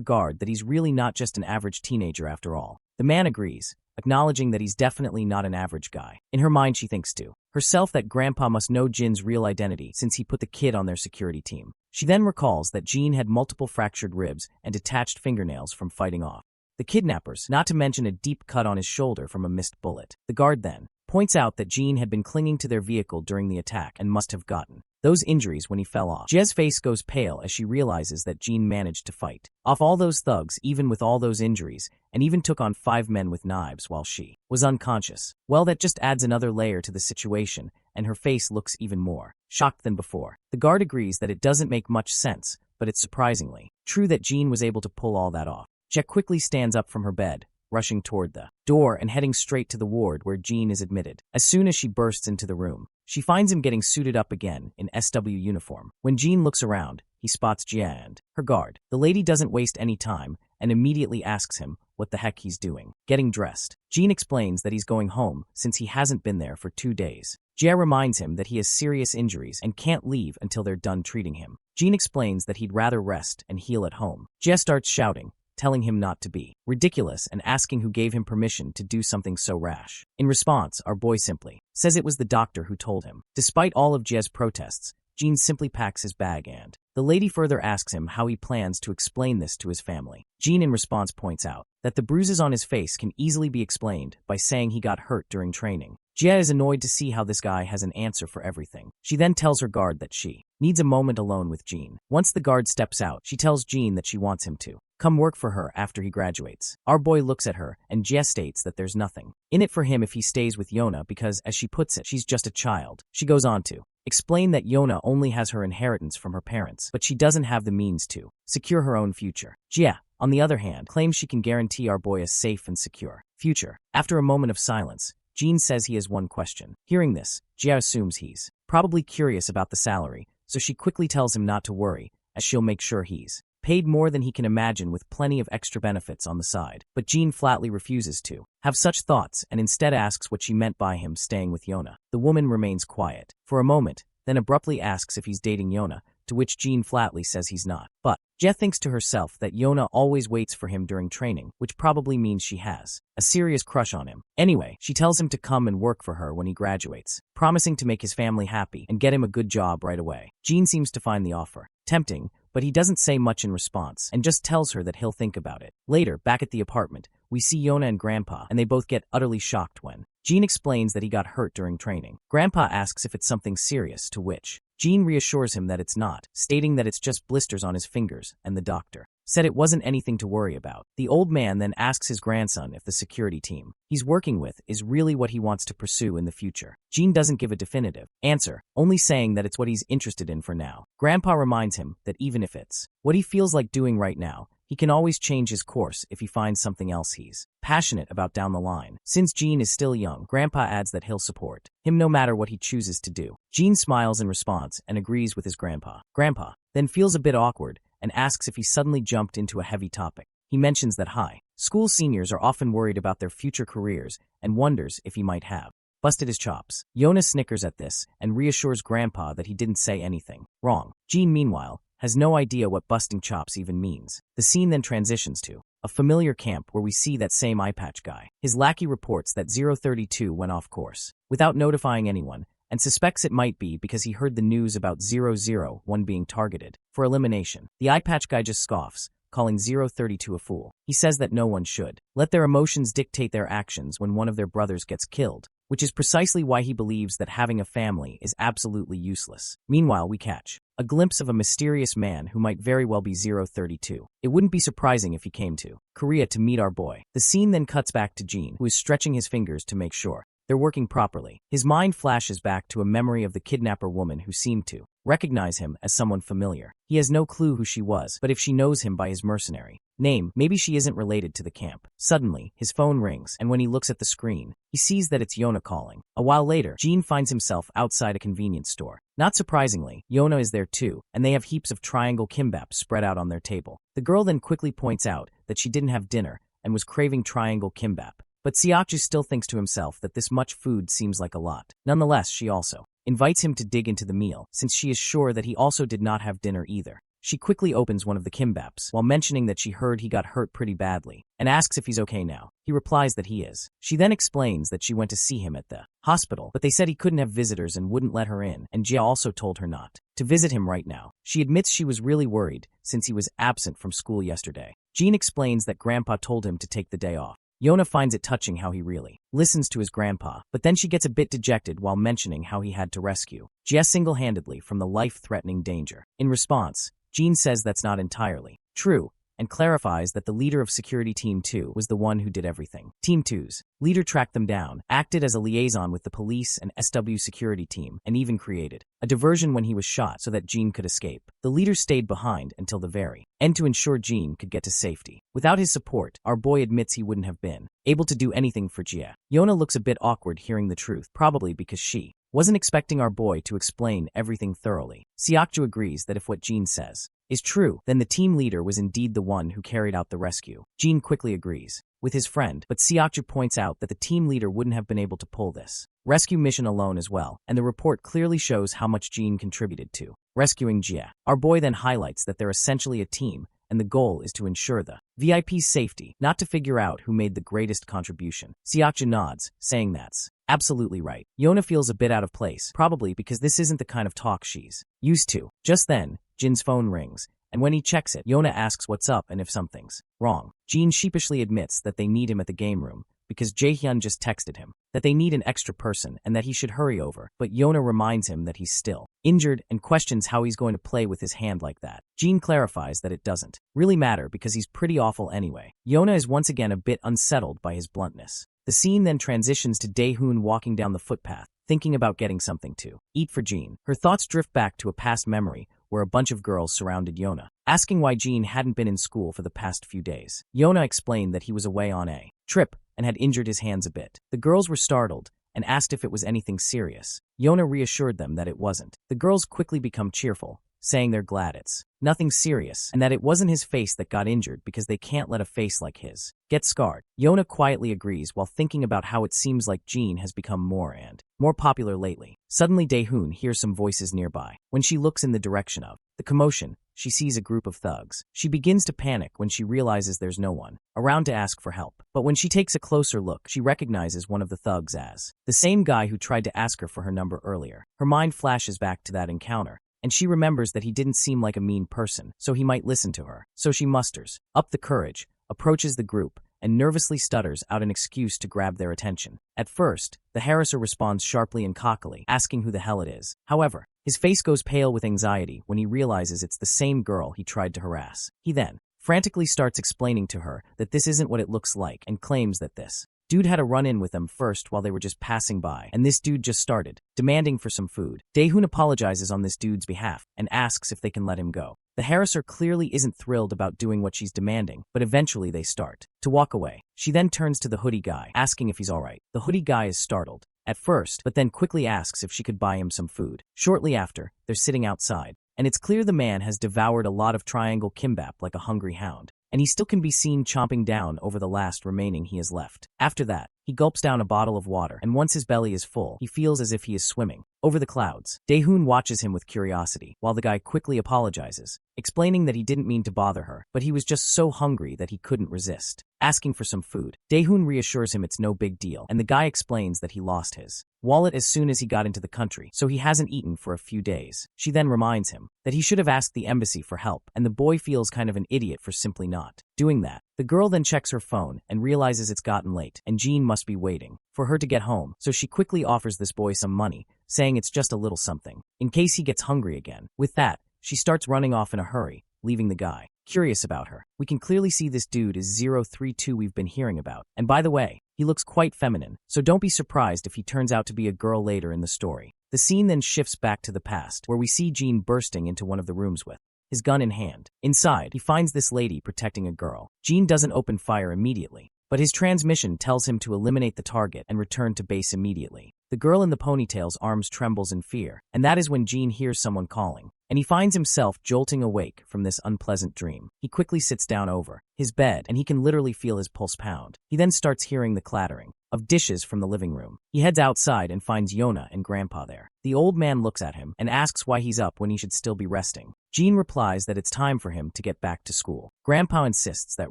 S1: guard that he's really not just an average teenager after all. The man agrees, acknowledging that he's definitely not an average guy. In her mind, she thinks to herself that Grandpa must know Jin's real identity since he put the kid on their security team. She then recalls that Jin had multiple fractured ribs and detached fingernails from fighting off the kidnappers, not to mention a deep cut on his shoulder from a missed bullet. The guard then points out that Jin had been clinging to their vehicle during the attack and must have gotten those injuries when he fell off. Jia's face goes pale as she realizes that Jin managed to fight off all those thugs even with all those injuries, and even took on 5 men with knives while she was unconscious. Well, that just adds another layer to the situation, and her face looks even more shocked than before. The guard agrees that it doesn't make much sense, but it's surprisingly true that Jin was able to pull all that off. Jia quickly stands up from her bed, rushing toward the door and heading straight to the ward where Jin is admitted. As soon as she bursts into the room, she finds him getting suited up again in SW uniform. When Jin looks around, he spots Jia and her guard. The lady doesn't waste any time and immediately asks him what the heck he's doing getting dressed. Jin explains that he's going home since he hasn't been there for 2 days. Jia reminds him that he has serious injuries and can't leave until they're done treating him. Jin explains that he'd rather rest and heal at home. Jia starts shouting, telling him not to be ridiculous and asking who gave him permission to do something so rash. In response, our boy simply says it was the doctor who told him. Despite all of Jia's protests, Jin simply packs his bag and the lady further asks him how he plans to explain this to his family. Jin in response points out that the bruises on his face can easily be explained by saying he got hurt during training. Jia is annoyed to see how this guy has an answer for everything. She then tells her guard that she needs a moment alone with Jin. Once the guard steps out, she tells Jin that she wants him to come work for her after he graduates. Our boy looks at her, and Jia states that there's nothing in it for him if he stays with Yona because, as she puts it, she's just a child. She goes on to explain that Yona only has her inheritance from her parents, but she doesn't have the means to secure her own future. Jia, on the other hand, claims she can guarantee our boy a safe and secure future. After a moment of silence, Jin says he has one question. Hearing this, Jia assumes he's probably curious about the salary, so she quickly tells him not to worry, as she'll make sure he's paid more than he can imagine with plenty of extra benefits on the side. But Jin flatly refuses to have such thoughts and instead asks what she meant by him staying with Yona. The woman remains quiet for a moment, then abruptly asks if he's dating Yona, to which Jin flatly says he's not. But Jia thinks to herself that Yona always waits for him during training, which probably means she has a serious crush on him. Anyway, she tells him to come and work for her when he graduates, promising to make his family happy and get him a good job right away. Jin seems to find the offer tempting, but he doesn't say much in response and just tells her that he'll think about it. Later, back at the apartment, we see Yona and Grandpa, and they both get utterly shocked when Jin explains that he got hurt during training. Grandpa asks if it's something serious, to which Jin reassures him that it's not, stating that it's just blisters on his fingers, and the doctor said it wasn't anything to worry about. The old man then asks his grandson if the security team he's working with is really what he wants to pursue in the future. Jin doesn't give a definitive answer, only saying that it's what he's interested in for now. Grandpa reminds him that even if it's what he feels like doing right now, he can always change his course if he finds something else he's passionate about down the line. Since Jin is still young, Grandpa adds that he'll support him no matter what he chooses to do. Jin smiles in response and agrees with his grandpa. Grandpa then feels a bit awkward and asks if he suddenly jumped into a heavy topic. He mentions that high school seniors are often worried about their future careers and wonders if he might have busted his chops. Yona snickers at this and reassures Grandpa that he didn't say anything wrong. Jin, meanwhile, has no idea what busting chops even means. The scene then transitions to a familiar camp where we see that same eye patch guy. His lackey reports that 032 went off course without notifying anyone and suspects it might be because he heard the news about 001 being targeted for elimination. The eye patch guy just scoffs, calling 032 a fool. He says that no one should let their emotions dictate their actions when one of their brothers gets killed, which is precisely why he believes that having a family is absolutely useless. Meanwhile, we catch a glimpse of a mysterious man who might very well be 032. It wouldn't be surprising if he came to Korea to meet our boy. The scene then cuts back to Jin, who is stretching his fingers to make sure They're working properly. His mind flashes back to a memory of the kidnapper woman who seemed to recognize him as someone familiar. He has no clue who she was, but if she knows him by his mercenary name, maybe she isn't related to the camp. Suddenly, his phone rings, and when he looks at the screen, he sees that it's Yona calling. A while later, Jean finds himself outside a convenience store. Not surprisingly, Yona is there too, and they have heaps of triangle kimbap spread out on their table. The girl then quickly points out that she didn't have dinner and was craving triangle kimbap. But Seokju still thinks to himself that this much food seems like a lot. Nonetheless, she also invites him to dig into the meal, since she is sure that he also did not have dinner either. She quickly opens one of the kimbaps, while mentioning that she heard he got hurt pretty badly, and asks if he's okay now. He replies that he is. She then explains that she went to see him at the hospital, but they said he couldn't have visitors and wouldn't let her in, and Jia also told her not to visit him right now. She admits she was really worried, since he was absent from school yesterday. Jean explains that Grandpa told him to take the day off. Yona finds it touching how he really listens to his grandpa, but then she gets a bit dejected while mentioning how he had to rescue Jia single-handedly from the life-threatening danger. In response, Jean says that's not entirely true, and clarifies that the leader of Security Team 2 was the one who did everything. Team 2's leader tracked them down, acted as a liaison with the police and SW security team, and even created a diversion when he was shot so that Jean could escape. The leader stayed behind until the very end to ensure Jean could get to safety. Without his support, our boy admits he wouldn't have been able to do anything for Jia. Yona looks a bit awkward hearing the truth, probably because she wasn't expecting our boy to explain everything thoroughly. Seokju agrees that if what Jean says is true, then the team leader was indeed the one who carried out the rescue. Jean quickly agrees with his friend, but Seokju points out that the team leader wouldn't have been able to pull this rescue mission alone as well, and the report clearly shows how much Jean contributed to rescuing Jia. Our boy then highlights that they're essentially a team, and the goal is to ensure the VIP's safety, not to figure out who made the greatest contribution. Seokju nods, saying that's absolutely right. Yona feels a bit out of place, probably because this isn't the kind of talk she's used to. Just then, Jin's phone rings, and when he checks it, Yona asks what's up and if something's wrong. Jin sheepishly admits that they need him at the game room, because Jaehyun just texted him that they need an extra person and that he should hurry over, but Yona reminds him that he's still injured and questions how he's going to play with his hand like that. Jin clarifies that it doesn't really matter because he's pretty awful anyway. Yona is once again a bit unsettled by his bluntness. The scene then transitions to Daehoon walking down the footpath, thinking about getting something to eat for Jin. Her thoughts drift back to a past memory where a bunch of girls surrounded Yona, asking why Jin hadn't been in school for the past few days. Yona explained that he was away on a trip and had injured his hands a bit. The girls were startled and asked if it was anything serious. Yona reassured them that it wasn't. The girls quickly become cheerful, saying they're glad it's nothing serious and that it wasn't his face that got injured because they can't let a face like his get scarred. Yona quietly agrees while thinking about how it seems like Jin has become more and more popular lately. Suddenly Daehoon hears some voices nearby. When she looks in the direction of the commotion, she sees a group of thugs. She begins to panic when she realizes there's no one around to ask for help. But when she takes a closer look, she recognizes one of the thugs as the same guy who tried to ask her for her number earlier. Her mind flashes back to that encounter, and she remembers that he didn't seem like a mean person, so he might listen to her. So she musters up the courage, approaches the group, and nervously stutters out an excuse to grab their attention. At first, the harasser responds sharply and cockily, asking who the hell it is. However, his face goes pale with anxiety when he realizes it's the same girl he tried to harass. He then frantically starts explaining to her that this isn't what it looks like and claims that this dude had a run-in with them first while they were just passing by, and this dude just started demanding for some food. Daehoon apologizes on this dude's behalf and asks if they can let him go. The harasser clearly isn't thrilled about doing what she's demanding, but eventually they start to walk away. She then turns to the hoodie guy, asking if he's alright. The hoodie guy is startled at first, but then quickly asks if she could buy him some food. Shortly after, they're sitting outside, and it's clear the man has devoured a lot of triangle kimbap like a hungry hound, and he still can be seen chomping down over the last remaining he has left. After that, he gulps down a bottle of water, and once his belly is full, he feels as if he is swimming over the clouds. Daehoon watches him with curiosity, while the guy quickly apologizes, explaining that he didn't mean to bother her, but he was just so hungry that he couldn't resist asking for some food. Daehoon reassures him it's no big deal, and the guy explains that he lost his wallet as soon as he got into the country, so he hasn't eaten for a few days. She then reminds him that he should have asked the embassy for help, and the boy feels kind of an idiot for simply not doing that. The girl then checks her phone and realizes it's gotten late, and Jin must be waiting for her to get home, so she quickly offers this boy some money, saying it's just a little something, in case he gets hungry again. With that, she starts running off in a hurry, leaving the guy curious about her. We can clearly see this dude is 032 we've been hearing about. And by the way, he looks quite feminine, so don't be surprised if he turns out to be a girl later in the story. The scene then shifts back to the past, where we see Gene bursting into one of the rooms with his gun in hand. Inside, he finds this lady protecting a girl. Gene doesn't open fire immediately, but his transmission tells him to eliminate the target and return to base immediately. The girl in the ponytail's arms trembles in fear, and that is when Gene hears someone calling, and he finds himself jolting awake from this unpleasant dream. He quickly sits down over his bed, and he can literally feel his pulse pound. He then starts hearing the clattering of dishes from the living room. He heads outside and finds Yona and Grandpa there. The old man looks at him and asks why he's up when he should still be resting. Gene replies that it's time for him to get back to school. Grandpa insists that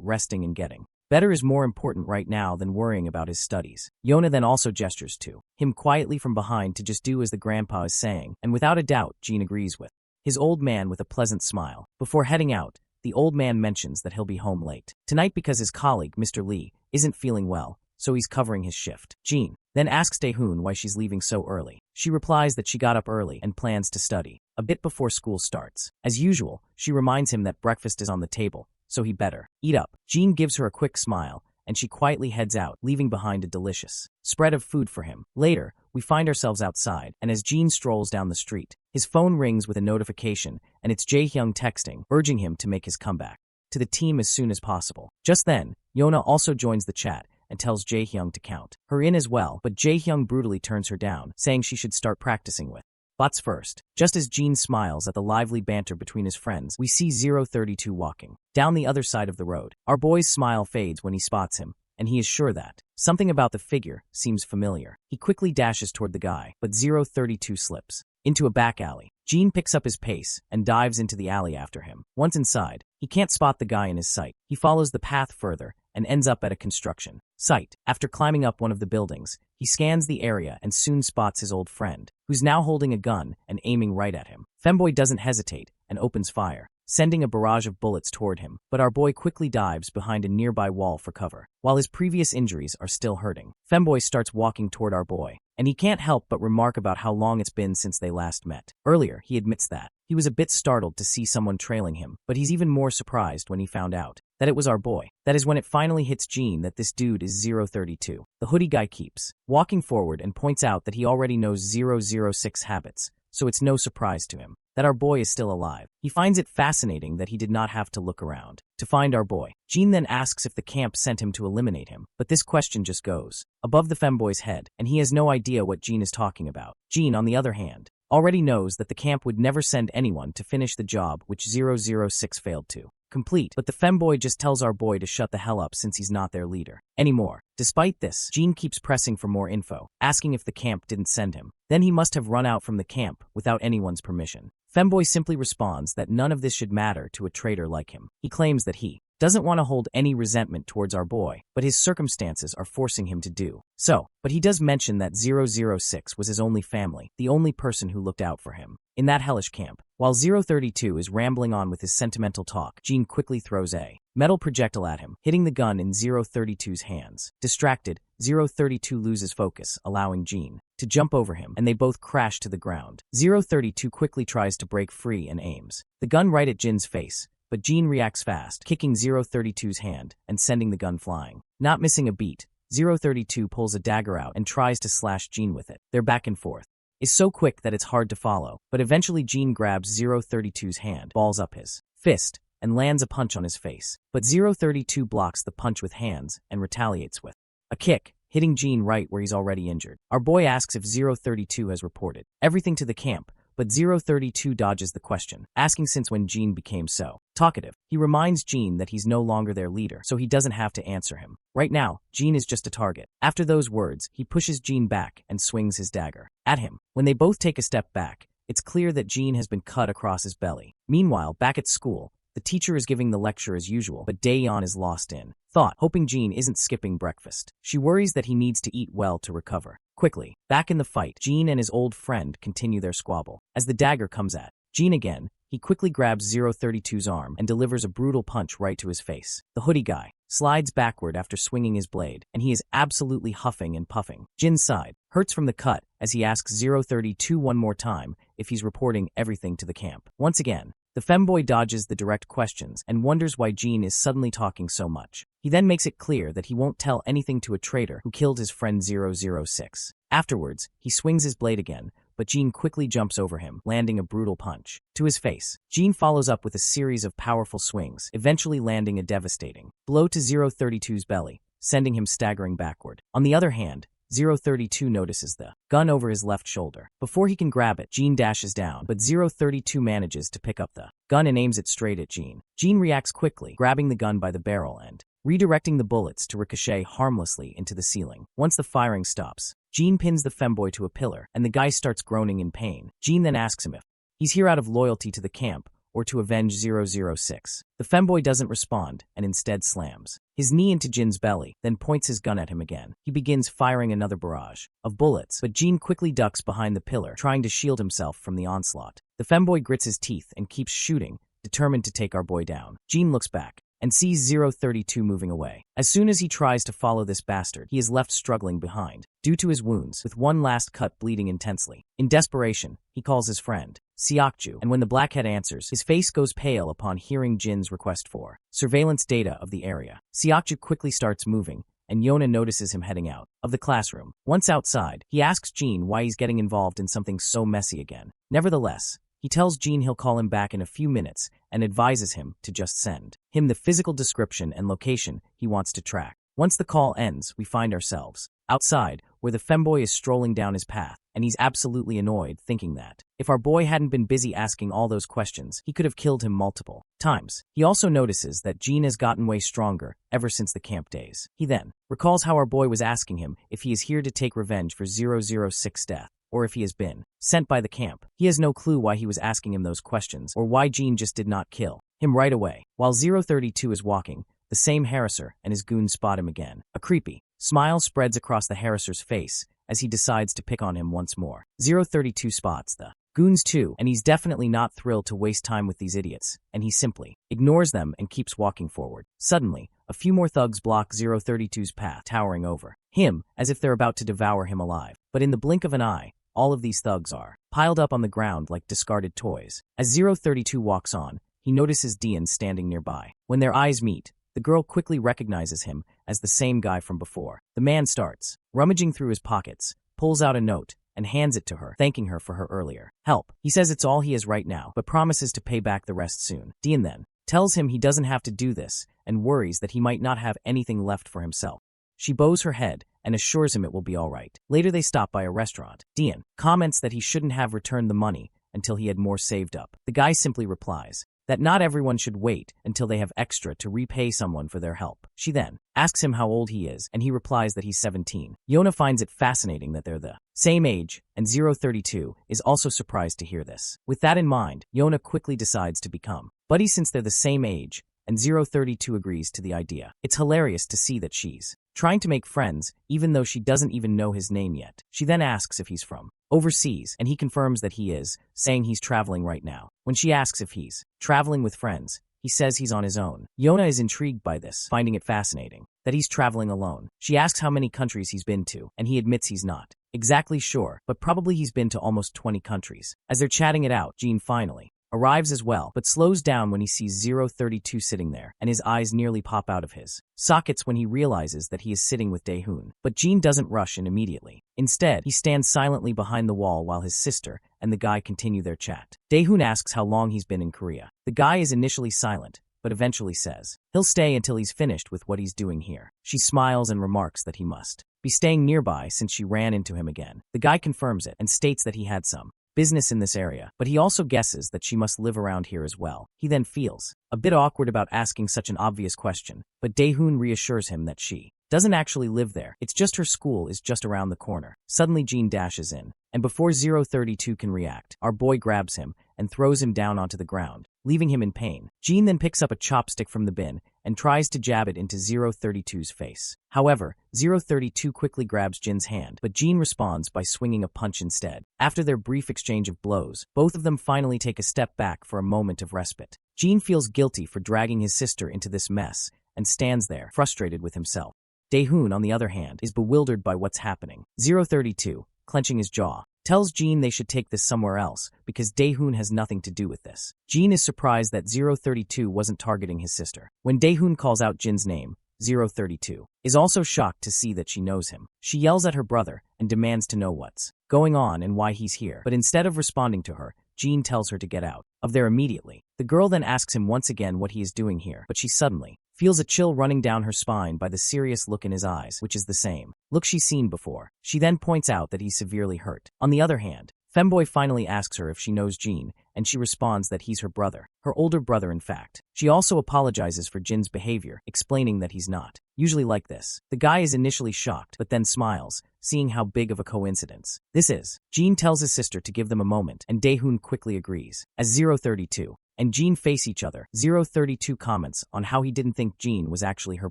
S1: resting and getting better is more important right now than worrying about his studies. Yona then also gestures to him quietly from behind to just do as the grandpa is saying, and without a doubt, Gene agrees with his old man with a pleasant smile. Before heading out, the old man mentions that he'll be home late tonight because his colleague, Mr. Lee, isn't feeling well, so he's covering his shift. Gene then asks Dae-hoon why she's leaving so early. She replies that she got up early and plans to study a bit before school starts. As usual, she reminds him that breakfast is on the table, so he better eat up. Gene gives her a quick smile, and she quietly heads out, leaving behind a delicious spread of food for him. Later, we find ourselves outside, and as Gene strolls down the street, his phone rings with a notification, and it's Jae-hyung texting, urging him to make his comeback to the team as soon as possible. Just then, Yona also joins the chat and tells Jae-hyung to count her in as well, but Jae-hyung brutally turns her down, saying she should start practicing with bots first. Just as Gene smiles at the lively banter between his friends, we see 032 walking down the other side of the road. Our boy's smile fades when he spots him, and he is sure that something about the figure seems familiar. He quickly dashes toward the guy, but 032 slips into a back alley. Gene picks up his pace and dives into the alley after him. Once inside, he can't spot the guy in his sight. He follows the path further and ends up at a construction site. After climbing up one of the buildings, he scans the area and soon spots his old friend, who's now holding a gun and aiming right at him. Femboy doesn't hesitate and opens fire, sending a barrage of bullets toward him, but our boy quickly dives behind a nearby wall for cover. While his previous injuries are still hurting, Femboy starts walking toward our boy, and he can't help but remark about how long it's been since they last met. Earlier, he admits that he was a bit startled to see someone trailing him, but he's even more surprised when he found out that it was our boy. That is when it finally hits Gene that this dude is 032. The hoodie guy keeps walking forward and points out that he already knows 006 habits, so it's no surprise to him that our boy is still alive. He finds it fascinating that he did not have to look around to find our boy. Gene then asks if the camp sent him to eliminate him, but this question just goes above the femboy's head, and he has no idea what Gene is talking about. Gene, on the other hand, already knows that the camp would never send anyone to finish the job which 006 failed to complete, but the femboy just tells our boy to shut the hell up since he's not their leader anymore. Despite this, Gene keeps pressing for more info, asking if the camp didn't send him. Then he must have run out from the camp without anyone's permission. Femboy simply responds that none of this should matter to a traitor like him. He claims that he doesn't want to hold any resentment towards our boy, but his circumstances are forcing him to do so. But he does mention that 006 was his only family, the only person who looked out for him in that hellish camp. While 032 is rambling on with his sentimental talk, Gene quickly throws a metal projectile at him, hitting the gun in 032's hands. Distracted, 032 loses focus, allowing Gene to jump over him, and they both crash to the ground. 032 quickly tries to break free and aims the gun right at Jin's face, but Gene reacts fast, kicking 032's hand and sending the gun flying. Not missing a beat, 032 pulls a dagger out and tries to slash Gene with it. Their back and forth is so quick that it's hard to follow, but eventually Gene grabs 032's hand, balls up his fist, and lands a punch on his face. But 032 blocks the punch with hands and retaliates with a kick, hitting Gene right where he's already injured. Our boy asks if 032 has reported everything to the camp, but 032 dodges the question, asking since when Gene became so talkative. He reminds Gene that he's no longer their leader, so he doesn't have to answer him. Right now, Gene is just a target. After those words, he pushes Gene back and swings his dagger at him. When they both take a step back, it's clear that Gene has been cut across his belly. Meanwhile, back at school, the teacher is giving the lecture as usual, but Dae-yeon is lost in thought, hoping Gene isn't skipping breakfast. She worries that he needs to eat well to recover quickly. Back in the fight, Gene and his old friend continue their squabble. As the dagger comes at Gene again, he quickly grabs 032's arm and delivers a brutal punch right to his face. The hoodie guy slides backward after swinging his blade, and he is absolutely huffing and puffing. Jin's side hurts from the cut as he asks 032 one more time if he's reporting everything to the camp. Once again, The femboy dodges the direct questions and wonders why Jin is suddenly talking so much. He then makes it clear that he won't tell anything to a traitor who killed his friend 006. Afterwards, he swings his blade again, but Jin quickly jumps over him, landing a brutal punch to his face. Jin follows up with a series of powerful swings, eventually landing a devastating blow to 032's belly, sending him staggering backward. On the other hand, 032 notices the gun over his left shoulder. Before he can grab it, Jin dashes down, but 032 manages to pick up the gun and aims it straight at Jin. Jin reacts quickly, grabbing the gun by the barrel and redirecting the bullets to ricochet harmlessly into the ceiling. Once the firing stops, Jin pins the femboy to a pillar, and the guy starts groaning in pain. Jin then asks him if he's here out of loyalty to the camp or to avenge 006. The femboy doesn't respond and instead slams his knee into Jin's belly, then points his gun at him again. He begins firing another barrage of bullets, but Jin quickly ducks behind the pillar, trying to shield himself from the onslaught. The femboy grits his teeth and keeps shooting, determined to take our boy down. Jin looks back and sees 032 moving away. As soon as he tries to follow this bastard, he is left struggling behind, due to his wounds, with one last cut bleeding intensely. In desperation, he calls his friend, Seokju, and when the blackhead answers, his face goes pale upon hearing Jin's request for surveillance data of the area. Seokju quickly starts moving, and Yona notices him heading out of the classroom. Once outside, he asks Jin why he's getting involved in something so messy again. Nevertheless, he tells Jin he'll call him back in a few minutes and advises him to just send him the physical description and location he wants to track. Once the call ends, we find ourselves outside, where the femboy is strolling down his path, and he's absolutely annoyed, thinking that if our boy hadn't been busy asking all those questions, he could have killed him multiple times. He also notices that Jin has gotten way stronger ever since the camp days. He then recalls how our boy was asking him if he is here to take revenge for 006's death, or if he has been sent by the camp. He has no clue why he was asking him those questions, or why Jin just did not kill him right away. While 032 is walking, the same harasser and his goons spot him again. A creepy smile spreads across the harasser's face as he decides to pick on him once more. 032 spots the goons too, and he's definitely not thrilled to waste time with these idiots, and he simply ignores them and keeps walking forward. Suddenly, a few more thugs block 032's path, towering over him as if they're about to devour him alive. But in the blink of an eye, all of these thugs are piled up on the ground like discarded toys. As 032 walks on, he notices Dian standing nearby. When their eyes meet, the girl quickly recognizes him as the same guy from before. The man starts rummaging through his pockets, pulls out a note, and hands it to her, thanking her for her earlier help. He says it's all he has right now, but promises to pay back the rest soon. Dian then tells him he doesn't have to do this, and worries that he might not have anything left for himself. She bows her head and assures him it will be all right. Later they stop by a restaurant. Dian comments that he shouldn't have returned the money until he had more saved up. The guy simply replies that not everyone should wait until they have extra to repay someone for their help. She then asks him how old he is, and he replies that he's 17. Yona finds it fascinating that they're the same age, and 032 is also surprised to hear this. With that in mind, Yona quickly decides to become buddies since they're the same age, and 032 agrees to the idea. It's hilarious to see that she's trying to make friends, even though she doesn't even know his name yet. She then asks if he's from overseas, and he confirms that he is, saying he's traveling right now. When she asks if he's traveling with friends, he says he's on his own. Yona is intrigued by this, finding it fascinating that he's traveling alone. She asks how many countries he's been to, and he admits he's not exactly sure, but probably he's been to almost 20 countries. As they're chatting it out, Jin finally arrives as well, but slows down when he sees 032 sitting there, and his eyes nearly pop out of his sockets when he realizes that he is sitting with Daehoon. But Jin doesn't rush in immediately. Instead, he stands silently behind the wall while his sister and the guy continue their chat. Daehoon asks how long he's been in Korea. The guy is initially silent, but eventually says he'll stay until he's finished with what he's doing here. She smiles and remarks that he must be staying nearby since she ran into him again. The guy confirms it and states that he had some business in this area, but he also guesses that she must live around here as well. He then feels a bit awkward about asking such an obvious question, but Daehoon reassures him that she doesn't actually live there. It's just her school is just around the corner. Suddenly Jin dashes in, and before 032 can react, our boy grabs him and throws him down onto the ground, leaving him in pain. Jin then picks up a chopstick from the bin and tries to jab it into 032's face. However, 032 quickly grabs Jin's hand, but Jin responds by swinging a punch instead. After their brief exchange of blows, both of them finally take a step back for a moment of respite. Jin feels guilty for dragging his sister into this mess and stands there, frustrated with himself. Daehoon, on the other hand, is bewildered by what's happening. 032 clenching his jaw. Tells Jin they should take this somewhere else because Daehoon has nothing to do with this. Jin is surprised that 032 wasn't targeting his sister. When Daehoon calls out Jin's name, 032 is also shocked to see that she knows him. She yells at her brother and demands to know what's going on and why he's here. But instead of responding to her, Jin tells her to get out of there immediately. The girl then asks him once again what he is doing here, but she suddenly feels a chill running down her spine by the serious look in his eyes, which is the same look she's seen before. She then points out that he's severely hurt. On the other hand, Femboy finally asks her if she knows Jin, and she responds that he's her brother. Her older brother, in fact. She also apologizes for Jin's behavior, explaining that he's not usually like this. The guy is initially shocked, but then smiles, seeing how big of a coincidence this is. Jin tells his sister to give them a moment, and Daehoon quickly agrees. As 032 and Jin face each other, 032 comments on how he didn't think Jin was actually her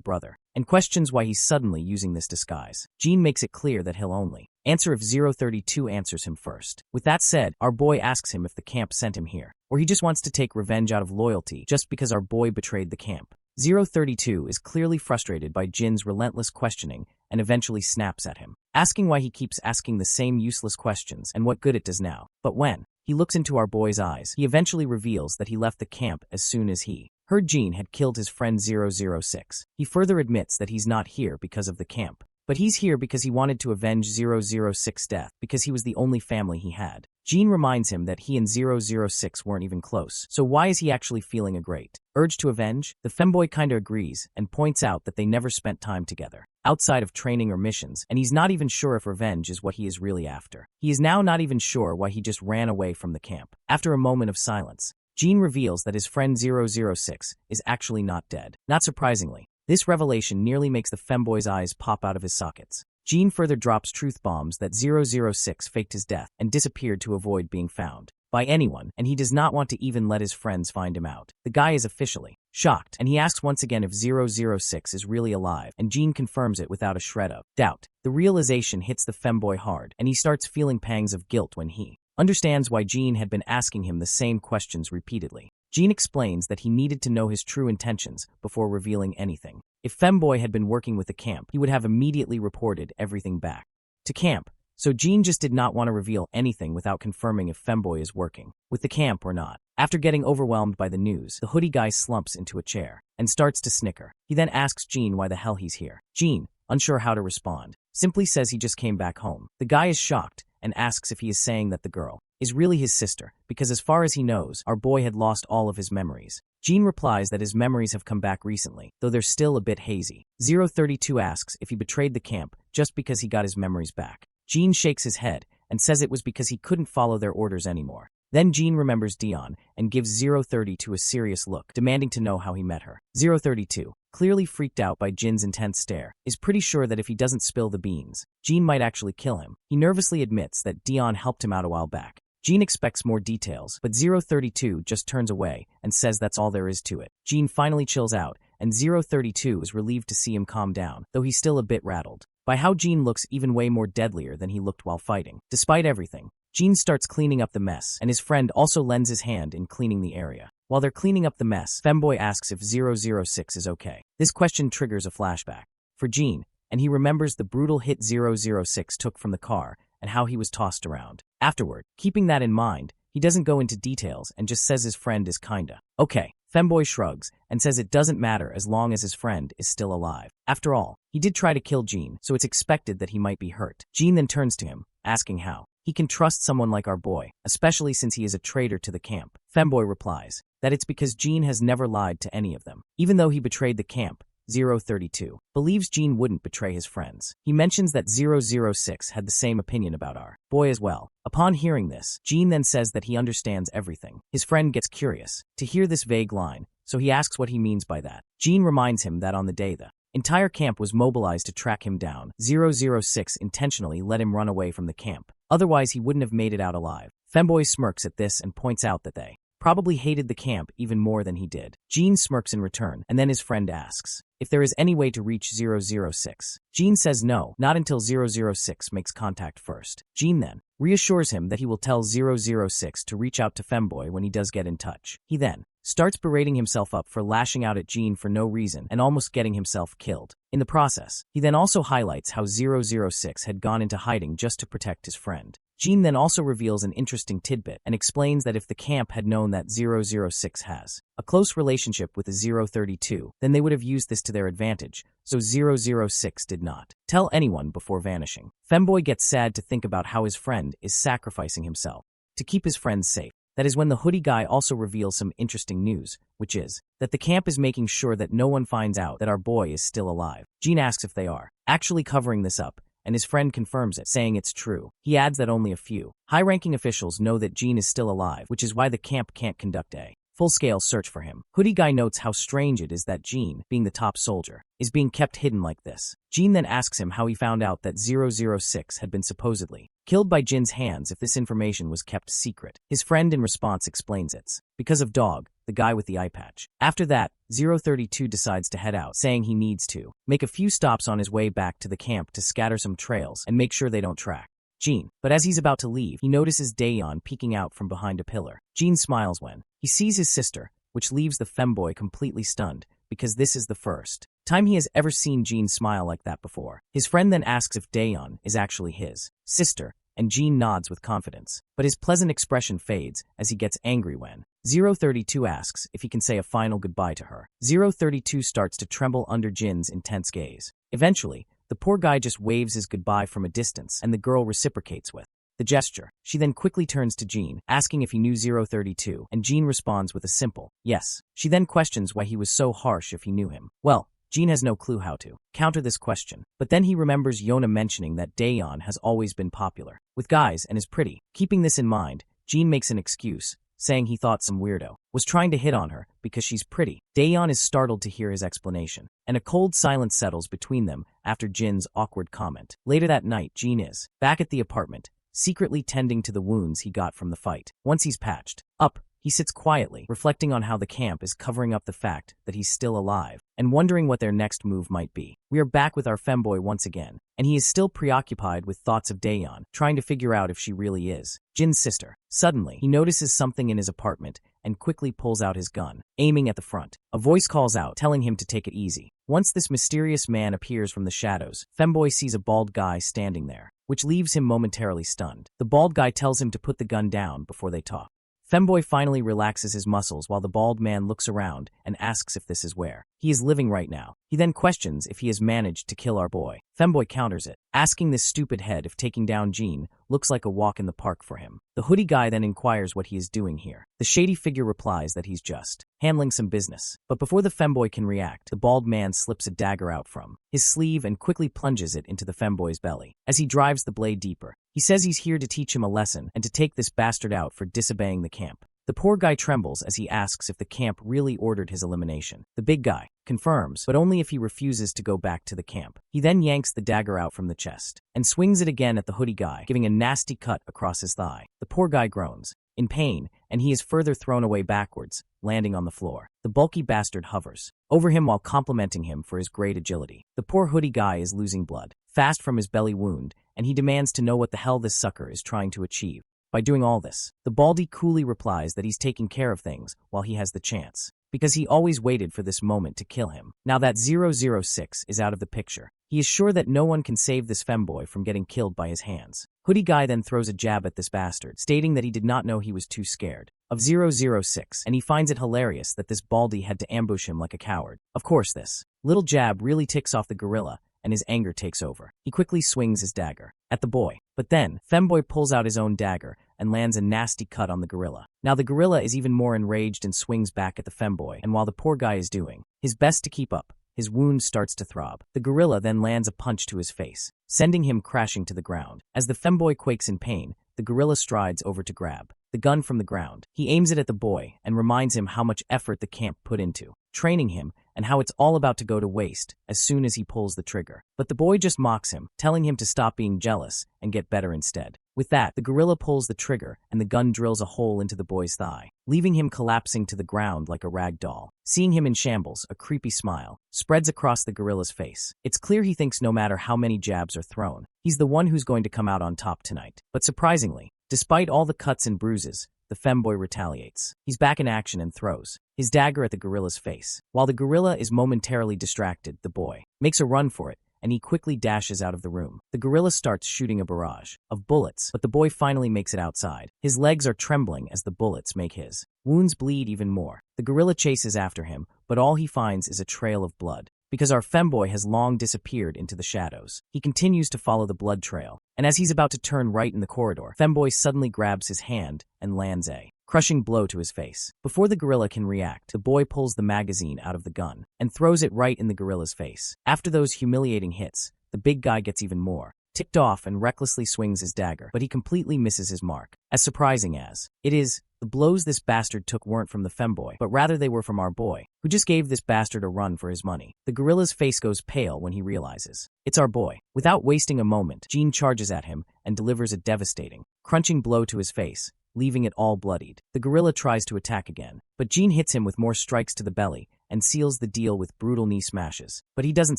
S1: brother, and questions why he's suddenly using this disguise. Jin makes it clear that he'll only answer if 032 answers him first. With that said, our boy asks him if the camp sent him here, or he just wants to take revenge out of loyalty just because our boy betrayed the camp. 032 is clearly frustrated by Jin's relentless questioning and eventually snaps at him, asking why he keeps asking the same useless questions and what good it does now. But when he looks into our boy's eyes, he eventually reveals that he left the camp as soon as he heard Jin had killed his friend 006. He further admits that he's not here because of the camp, but he's here because he wanted to avenge 006's death because he was the only family he had. Jin reminds him that he and 006 weren't even close, so why is he actually feeling a great urge to avenge? The femboy kinda agrees and points out that they never spent time together outside of training or missions, and he's not even sure if revenge is what he is really after. He is now not even sure why he just ran away from the camp. After a moment of silence, Jin reveals that his friend 006 is actually not dead. Not surprisingly, this revelation nearly makes the femboy's eyes pop out of his sockets. Jin further drops truth bombs that 006 faked his death and disappeared to avoid being found by anyone, and he does not want to even let his friends find him out. The guy is officially shocked, and he asks once again if 006 is really alive, and Jin confirms it without a shred of doubt. The realization hits the femboy hard, and he starts feeling pangs of guilt when he understands why Jin had been asking him the same questions repeatedly. Jin explains that he needed to know his true intentions before revealing anything. If Femboy had been working with the camp, he would have immediately reported everything back to camp. So Jin just did not want to reveal anything without confirming if Femboy is working with the camp or not. After getting overwhelmed by the news, the hoodie guy slumps into a chair and starts to snicker. He then asks Jin why the hell he's here. Jin, unsure how to respond, simply says he just came back home. The guy is shocked and asks if he is saying that the girl is really his sister, because as far as he knows, our boy had lost all of his memories. Jin replies that his memories have come back recently, though they're still a bit hazy. 032 asks if he betrayed the camp just because he got his memories back. Jin shakes his head and says it was because he couldn't follow their orders anymore. Then Jin remembers Dion and gives 032 a serious look, demanding to know how he met her. 032, clearly freaked out by Jin's intense stare, is pretty sure that if he doesn't spill the beans, Jin might actually kill him. He nervously admits that Dion helped him out a while back. Jin expects more details, but 032 just turns away and says that's all there is to it. Jin finally chills out, and 032 is relieved to see him calm down, though he's still a bit rattled by how Jin looks even way more deadlier than he looked while fighting. Despite everything, Jin starts cleaning up the mess, and his friend also lends his hand in cleaning the area. While they're cleaning up the mess, Femboy asks if 006 is okay. This question triggers a flashback for Jin, and he remembers the brutal hit 006 took from the car and how he was tossed around. Afterward, keeping that in mind, he doesn't go into details and just says his friend is kinda okay. Femboy shrugs and says it doesn't matter as long as his friend is still alive. After all, he did try to kill Jin, so it's expected that he might be hurt. Jin then turns to him, asking how he can trust someone like our boy, especially since he is a traitor to the camp. Femboy replies that it's because Jin has never lied to any of them. Even though he betrayed the camp, 032 believes Jin wouldn't betray his friends. He mentions that 006 had the same opinion about our boy as well. Upon hearing this, Jin then says that he understands everything. His friend gets curious to hear this vague line, so he asks what he means by that. Jin reminds him that on the day the entire camp was mobilized to track him down, 006 intentionally let him run away from the camp. Otherwise, he wouldn't have made it out alive. Femboy smirks at this and points out that they probably hated the camp even more than he did. Jin smirks in return, and then his friend asks if there is any way to reach 006. Jin says no, not until 006 makes contact first. Jin then reassures him that he will tell 006 to reach out to Femboy when he does get in touch. He then starts berating himself up for lashing out at Jean for no reason and almost getting himself killed. In the process, he then also highlights how 006 had gone into hiding just to protect his friend. Jean then also reveals an interesting tidbit and explains that if the camp had known that 006 has a close relationship with the 032, then they would have used this to their advantage, so 006 did not tell anyone before vanishing. Femboy gets sad to think about how his friend is sacrificing himself to keep his friends safe. That is when the hoodie guy also reveals some interesting news, which is that the camp is making sure that no one finds out that our boy is still alive. Jean asks if they are actually covering this up, and his friend confirms it, saying it's true. He adds that only a few high-ranking officials know that Jean is still alive, which is why the camp can't conduct a full-scale search for him. Hoodie guy notes how strange it is that Jean, being the top soldier, is being kept hidden like this. Jean then asks him how he found out that 006 had been supposedly killed by Jin's hands if this information was kept secret. His friend in response explains it's because of Dog, the guy with the eye patch. After that, 032 decides to head out, saying he needs to make a few stops on his way back to the camp to scatter some trails and make sure they don't track Jean. But as he's about to leave, he notices Daeyeon peeking out from behind a pillar. Jean smiles when he sees his sister, which leaves the femboy completely stunned, because this is the first time he has ever seen Jean smile like that before. His friend then asks if Daeyeon is actually his sister, and Jean nods with confidence. But his pleasant expression fades as he gets angry when 032 asks if he can say a final goodbye to her. 032 starts to tremble under Jin's intense gaze. Eventually, the poor guy just waves his goodbye from a distance, and the girl reciprocates with the gesture. She then quickly turns to Jean, asking if he knew 032, and Jean responds with a simple yes. She then questions why he was so harsh if he knew him. Well, Jean has no clue how to counter this question, but then he remembers Yona mentioning that Daeyeon has always been popular with guys and is pretty. Keeping this in mind, Jean makes an excuse, saying he thought some weirdo was trying to hit on her because she's pretty. Daeyeon is startled to hear his explanation, and a cold silence settles between them after Jin's awkward comment. Later that night, Jean is back at the apartment, secretly tending to the wounds he got from the fight. Once he's patched up, he sits quietly, reflecting on how the camp is covering up the fact that he's still alive, and wondering what their next move might be. We are back with our femboy once again, and he is still preoccupied with thoughts of Daeyeon, trying to figure out if she really is Jin's sister. Suddenly, he notices something in his apartment and quickly pulls out his gun, aiming at the front. A voice calls out, telling him to take it easy. Once this mysterious man appears from the shadows, femboy sees a bald guy standing there, which leaves him momentarily stunned. The bald guy tells him to put the gun down before they talk. Femboy finally relaxes his muscles while the bald man looks around and asks if this is where he is living right now. He then questions if he has managed to kill our boy. Femboy counters it, asking this stupid head if taking down Jean looks like a walk in the park for him. The hoodie guy then inquires what he is doing here. The shady figure replies that he's just handling some business. But before the femboy can react, the bald man slips a dagger out from his sleeve and quickly plunges it into the femboy's belly. As he drives the blade deeper, he says he's here to teach him a lesson and to take this bastard out for disobeying the camp. The poor guy trembles as he asks if the camp really ordered his elimination. The big guy confirms, but only if he refuses to go back to the camp. He then yanks the dagger out from the chest and swings it again at the hoodie guy, giving a nasty cut across his thigh. The poor guy groans in pain, and he is further thrown away backwards, landing on the floor. The bulky bastard hovers over him while complimenting him for his great agility. The poor hoodie guy is losing blood fast from his belly wound, and he demands to know what the hell this sucker is trying to achieve by doing all this. The baldy coolly replies that he's taking care of things while he has the chance, because he always waited for this moment to kill him. Now that 006 is out of the picture, he is sure that no one can save this femboy from getting killed by his hands. Hoodie guy then throws a jab at this bastard, stating that he did not know he was too scared of 006, and he finds it hilarious that this baldy had to ambush him like a coward. Of course, this little jab really ticks off the gorilla, and his anger takes over. He quickly swings his dagger at the boy, but then femboy pulls out his own dagger and lands a nasty cut on the gorilla. Now the gorilla is even more enraged and swings back at the femboy, and while the poor guy is doing his best to keep up, his wound starts to throb. The gorilla then lands a punch to his face, sending him crashing to the ground. As the femboy quakes in pain, the gorilla strides over to grab the gun from the ground. He aims it at the boy and reminds him how much effort the camp put into training him and how it's all about to go to waste as soon as he pulls the trigger. But the boy just mocks him, telling him to stop being jealous and get better instead. With that, the gorilla pulls the trigger and the gun drills a hole into the boy's thigh, leaving him collapsing to the ground like a rag doll. Seeing him in shambles, a creepy smile spreads across the gorilla's face. It's clear he thinks no matter how many jabs are thrown, he's the one who's going to come out on top tonight. But surprisingly, despite all the cuts and bruises, the femboy retaliates. He's back in action and throws his dagger at the gorilla's face. While the gorilla is momentarily distracted, the boy makes a run for it, and he quickly dashes out of the room. The gorilla starts shooting a barrage of bullets, but the boy finally makes it outside. His legs are trembling as the bullets make his wounds bleed even more. The gorilla chases after him, but all he finds is a trail of blood. Because our femboy has long disappeared into the shadows, he continues to follow the blood trail, and as he's about to turn right in the corridor, femboy suddenly grabs his hand and lands a crushing blow to his face. Before the gorilla can react, the boy pulls the magazine out of the gun and throws it right in the gorilla's face. After those humiliating hits, the big guy gets even more ticked off and recklessly swings his dagger, but he completely misses his mark. As surprising as it is, the blows this bastard took weren't from the femboy, but rather they were from our boy, who just gave this bastard a run for his money. The gorilla's face goes pale when he realizes it's our boy. Without wasting a moment, Gene charges at him and delivers a devastating, crunching blow to his face, leaving it all bloodied. The gorilla tries to attack again, but Gene hits him with more strikes to the belly and seals the deal with brutal knee smashes. But he doesn't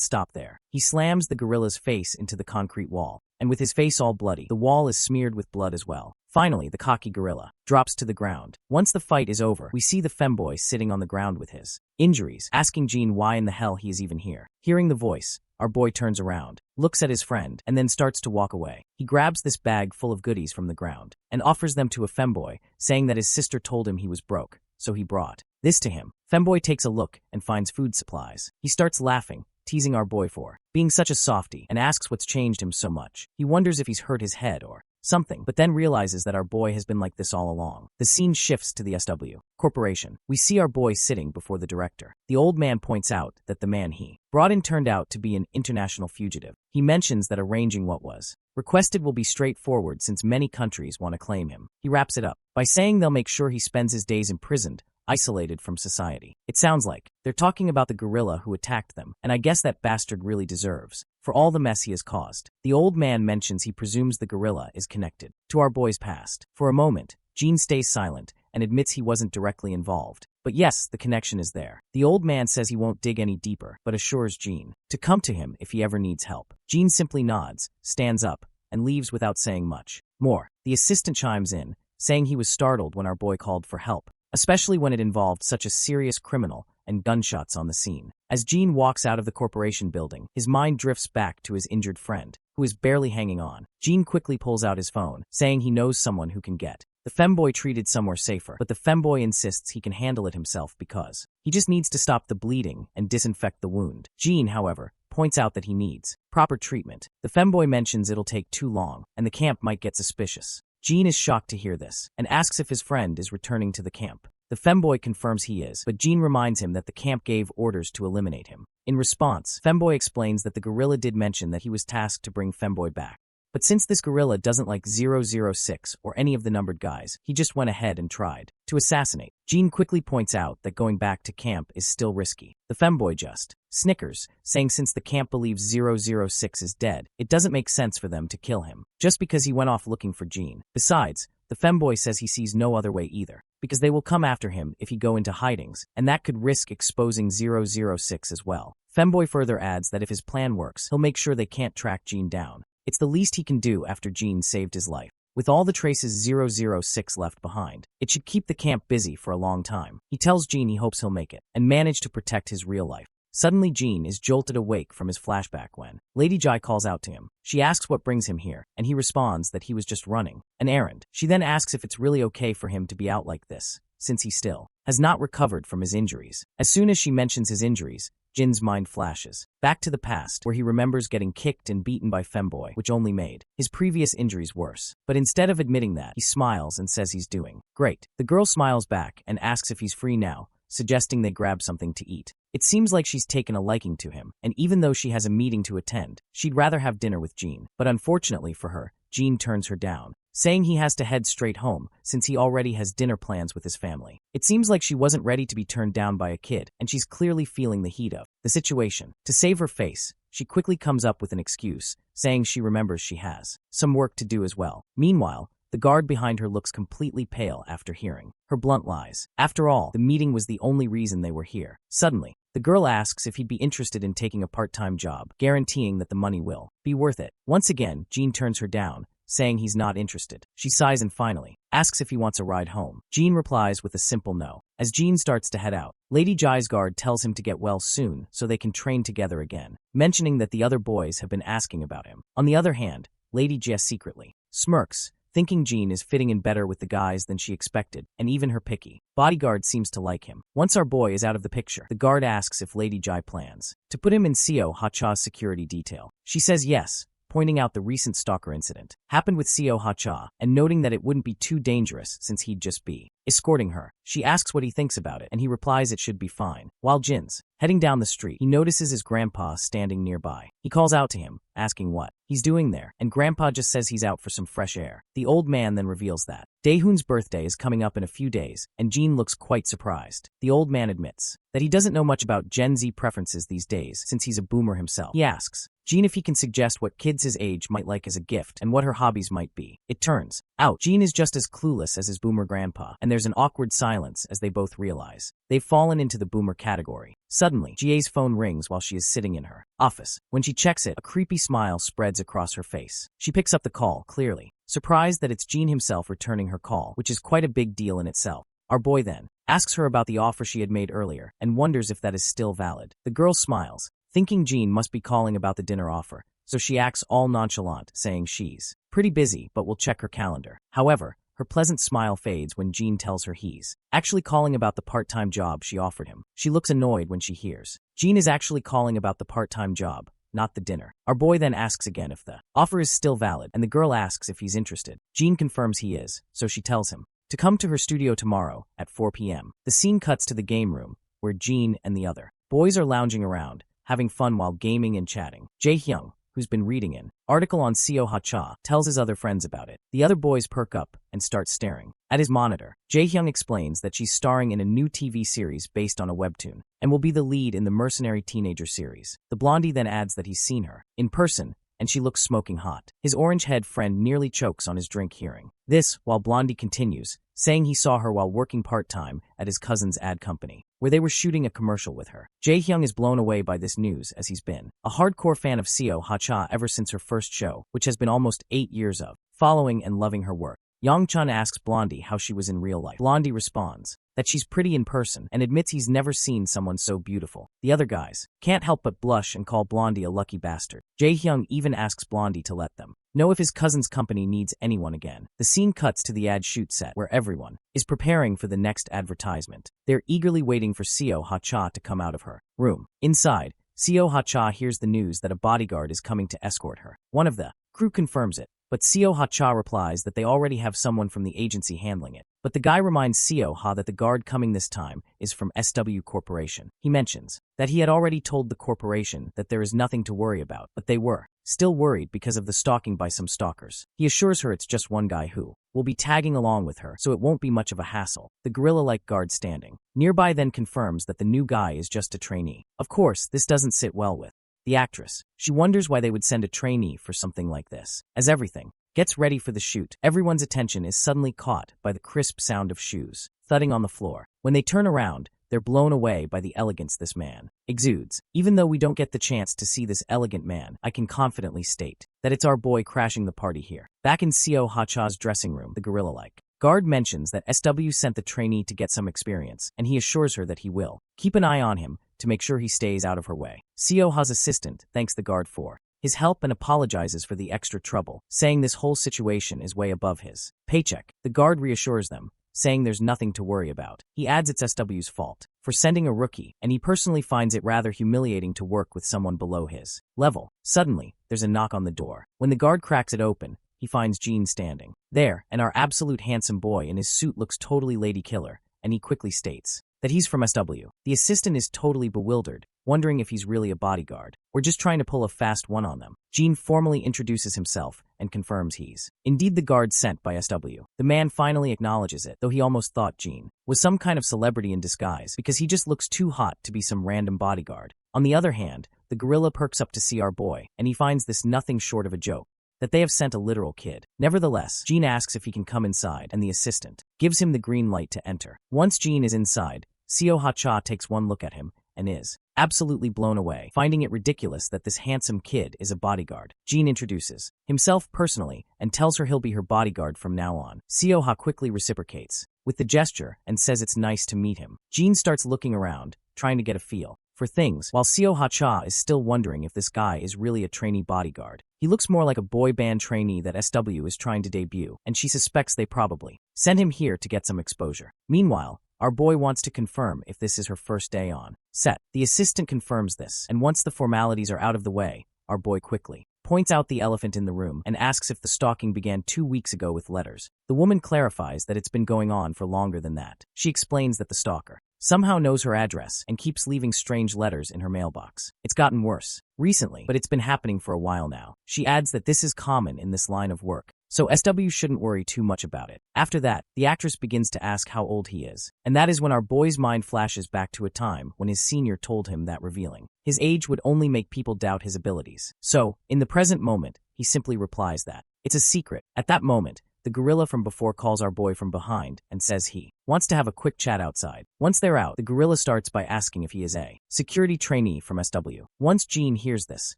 S1: stop there. He slams the gorilla's face into the concrete wall, and with his face all bloody, the wall is smeared with blood as well. Finally, the cocky gorilla drops to the ground. Once the fight is over, we see the femboy sitting on the ground with his injuries, asking Gene why in the hell he is even here. Hearing the voice, our boy turns around, looks at his friend, and then starts to walk away. He grabs this bag full of goodies from the ground and offers them to a femboy, saying that his sister told him he was broke, so he brought this to him. Femboy takes a look and finds food supplies. He starts laughing, teasing our boy for being such a softie, and asks what's changed him so much. He wonders if he's hurt his head or something, but then realizes that our boy has been like this all along. The scene shifts to the SW Corporation. We see our boy sitting before the director. The old man points out that the man he brought in turned out to be an international fugitive. He mentions that arranging what was requested will be straightforward since many countries want to claim him. He wraps it up by saying they'll make sure he spends his days imprisoned, isolated from society. It sounds like they're talking about the gorilla who attacked them, and I guess that bastard really deserves for all the mess he has caused. The old man mentions he presumes the gorilla is connected to our boy's past. For a moment, Gene stays silent and admits he wasn't directly involved. But yes, the connection is there. The old man says he won't dig any deeper, but assures Gene to come to him if he ever needs help. Gene simply nods, stands up, and leaves without saying much more. The assistant chimes in, saying he was startled when our boy called for help, especially when it involved such a serious criminal and gunshots on the scene. As Gene walks out of the corporation building, his mind drifts back to his injured friend, who is barely hanging on. Gene quickly pulls out his phone, saying he knows someone who can get the femboy treated somewhere safer, but the femboy insists he can handle it himself because he just needs to stop the bleeding and disinfect the wound. Gene, however, points out that he needs proper treatment. The femboy mentions it'll take too long, and the camp might get suspicious. Gene is shocked to hear this, and asks if his friend is returning to the camp. The femboy confirms he is, but Gene reminds him that the camp gave orders to eliminate him. In response, femboy explains that the gorilla did mention that he was tasked to bring femboy back. But since this gorilla doesn't like 006 or any of the numbered guys, he just went ahead and tried to assassinate. Gene quickly points out that going back to camp is still risky. The femboy just snickers, saying since the camp believes 006 is dead, it doesn't make sense for them to kill him, just because he went off looking for Gene. Besides, the femboy says he sees no other way either, because they will come after him if he go into hidings, and that could risk exposing 006 as well. Femboy further adds that if his plan works, he'll make sure they can't track Gene down. It's the least he can do after Gene saved his life. With all the traces 006 left behind, it should keep the camp busy for a long time. He tells Gene he hopes he'll make it, and manage to protect his real life. Suddenly Gene is jolted awake from his flashback when Lady Jai calls out to him. She asks what brings him here, and he responds that he was just running an errand. She then asks if it's really okay for him to be out like this, since he still has not recovered from his injuries. As soon as she mentions his injuries, Jin's mind flashes back to the past, where he remembers getting kicked and beaten by femboy, which only made his previous injuries worse. But instead of admitting that, he smiles and says he's doing great. The girl smiles back and asks if he's free now, suggesting they grab something to eat. It seems like she's taken a liking to him, and even though she has a meeting to attend, she'd rather have dinner with Gene. But unfortunately for her, Gene turns her down, saying he has to head straight home since he already has dinner plans with his family. It seems like she wasn't ready to be turned down by a kid, and she's clearly feeling the heat of the situation. To save her face, she quickly comes up with an excuse, saying she remembers she has some work to do as well. Meanwhile, the guard behind her looks completely pale after hearing her blunt lies. After all, the meeting was the only reason they were here. Suddenly, the girl asks if he'd be interested in taking a part-time job, guaranteeing that the money will be worth it. Once again, Gene turns her down, saying he's not interested. She sighs and finally asks if he wants a ride home. Jean replies with a simple no. As Jean starts to head out, Lady Jai's guard tells him to get well soon so they can train together again, mentioning that the other boys have been asking about him. On the other hand, Lady Jia secretly smirks, thinking Jean is fitting in better with the guys than she expected, and even her picky bodyguard seems to like him. Once our boy is out of the picture, the guard asks if Lady Jai plans to put him in Seo Ha-cha's security detail. She says yes, pointing out the recent stalker incident happened with Seo Ha-cha, and noting that it wouldn't be too dangerous since he'd just be escorting her. She asks what he thinks about it, and he replies it should be fine. While Jin's heading down the street, he notices his grandpa standing nearby. He calls out to him, asking what he's doing there, and Grandpa just says he's out for some fresh air. The old man then reveals that Daehoon's birthday is coming up in a few days, and Jean looks quite surprised. The old man admits that he doesn't know much about Gen Z preferences these days since he's a boomer himself. He asks Jean if he can suggest what kids his age might like as a gift and what her hobbies might be. It turns out Jean is just as clueless as his boomer grandpa, and there's an awkward silence as they both realize they've fallen into the boomer category. Suddenly, Jie's phone rings while she is sitting in her office. When she checks it, a creepy smile spreads across her face. She picks up the call, clearly surprised that it's Jean himself returning her call, which is quite a big deal in itself. Our boy then asks her about the offer she had made earlier and wonders if that is still valid. The girl smiles, thinking Jean must be calling about the dinner offer, so she acts all nonchalant, saying she's pretty busy but will check her calendar. However, her pleasant smile fades when Jean tells her he's actually calling about the part-time job she offered him. She looks annoyed when she hears Jean is actually calling about the part-time job, not the dinner. Our boy then asks again if the offer is still valid, and the girl asks if he's interested. Jean confirms he is, so she tells him to come to her studio tomorrow at 4 p.m. The scene cuts to the game room, where Jean and the other boys are lounging around, having fun while gaming and chatting. Jae-hyung, who's been reading an article on Seo Ha-cha, tells his other friends about it. The other boys perk up and start staring at his monitor. Jae-hyung explains that she's starring in a new TV series based on a webtoon, and will be the lead in the Mercenary teenager series. The blondie then adds that he's seen her in person, and she looks smoking hot. His orange-haired friend nearly chokes on his drink hearing this, while Blondie continues, saying he saw her while working part-time at his cousin's ad company, where they were shooting a commercial with her. Jae-hyung is blown away by this news, as he's been a hardcore fan of Seo Ha-cha ever since her first show, which has been almost 8 years of following and loving her work. Young-chun asks Blondie how she was in real life. Blondie responds that she's pretty in person and admits he's never seen someone so beautiful. The other guys can't help but blush and call Blondie a lucky bastard. Jae-hyung even asks Blondie to let them know if his cousin's company needs anyone again. The scene cuts to the ad shoot set, where everyone is preparing for the next advertisement. They're eagerly waiting for Seo Ha-cha to come out of her room. Inside, Seo Ha-cha hears the news that a bodyguard is coming to escort her. One of the crew confirms it, but Seo Ha-cha replies that they already have someone from the agency handling it. But the guy reminds Seo Ha that the guard coming this time is from SW Corporation. He mentions that he had already told the corporation that there is nothing to worry about, but they were still worried because of the stalking by some stalkers. He assures her it's just one guy who will be tagging along with her, so it won't be much of a hassle. The gorilla-like guard standing nearby then confirms that the new guy is just a trainee. Of course, this doesn't sit well with the actress. She wonders why they would send a trainee for something like this. As everything gets ready for the shoot, everyone's attention is suddenly caught by the crisp sound of shoes thudding on the floor. When they turn around, they're blown away by the elegance this man exudes. Even though we don't get the chance to see this elegant man, I can confidently state that it's our boy crashing the party here. Back in Seo Ha-cha's dressing room, the gorilla-like guard mentions that SW sent the trainee to get some experience, and he assures her that he will keep an eye on him to make sure he stays out of her way. Seo Ha's assistant thanks the guard for his help and apologizes for the extra trouble, saying this whole situation is way above his paycheck. The guard reassures them, saying there's nothing to worry about. He adds it's SW's fault for sending a rookie, and he personally finds it rather humiliating to work with someone below his level. Suddenly, there's a knock on the door. When the guard cracks it open, he finds Jean standing there, and our absolute handsome boy in his suit looks totally lady killer, and he quickly states that he's from SW. The assistant is totally bewildered, wondering if he's really a bodyguard or just trying to pull a fast one on them. Jean formally introduces himself and confirms he's indeed the guard sent by SW. The man finally acknowledges it, though he almost thought Jean was some kind of celebrity in disguise because he just looks too hot to be some random bodyguard. On the other hand, the gorilla perks up to see our boy, and he finds this nothing short of a joke, that they have sent a literal kid. Nevertheless, Jean asks if he can come inside, and the assistant gives him the green light to enter. Once Jean is inside, Seo Ha-cha takes one look at him and is absolutely blown away, finding it ridiculous that this handsome kid is a bodyguard. Jean introduces himself personally and tells her he'll be her bodyguard from now on. Seo-ha quickly reciprocates with the gesture and says it's nice to meet him. Jean starts looking around, trying to get a feel for things, while Seo-ha-cha is still wondering if this guy is really a trainee bodyguard. He looks more like a boy band trainee that SW is trying to debut, and she suspects they probably sent him here to get some exposure. Meanwhile, our boy wants to confirm if this is her first day on set. The assistant confirms this, and once the formalities are out of the way, our boy quickly points out the elephant in the room and asks if the stalking began 2 weeks ago with letters. The woman clarifies that it's been going on for longer than that. She explains that the stalker somehow knows her address and keeps leaving strange letters in her mailbox. It's gotten worse recently, but it's been happening for a while now. She adds that this is common in this line of work, so SW shouldn't worry too much about it. After that, the actress begins to ask how old he is, and that is when our boy's mind flashes back to a time when his senior told him that revealing his age would only make people doubt his abilities. So, in the present moment, he simply replies that it's a secret. At that moment, the gorilla from before calls our boy from behind and says he wants to have a quick chat outside. Once they're out, the gorilla starts by asking if he is a security trainee from SW. Once Jean hears this,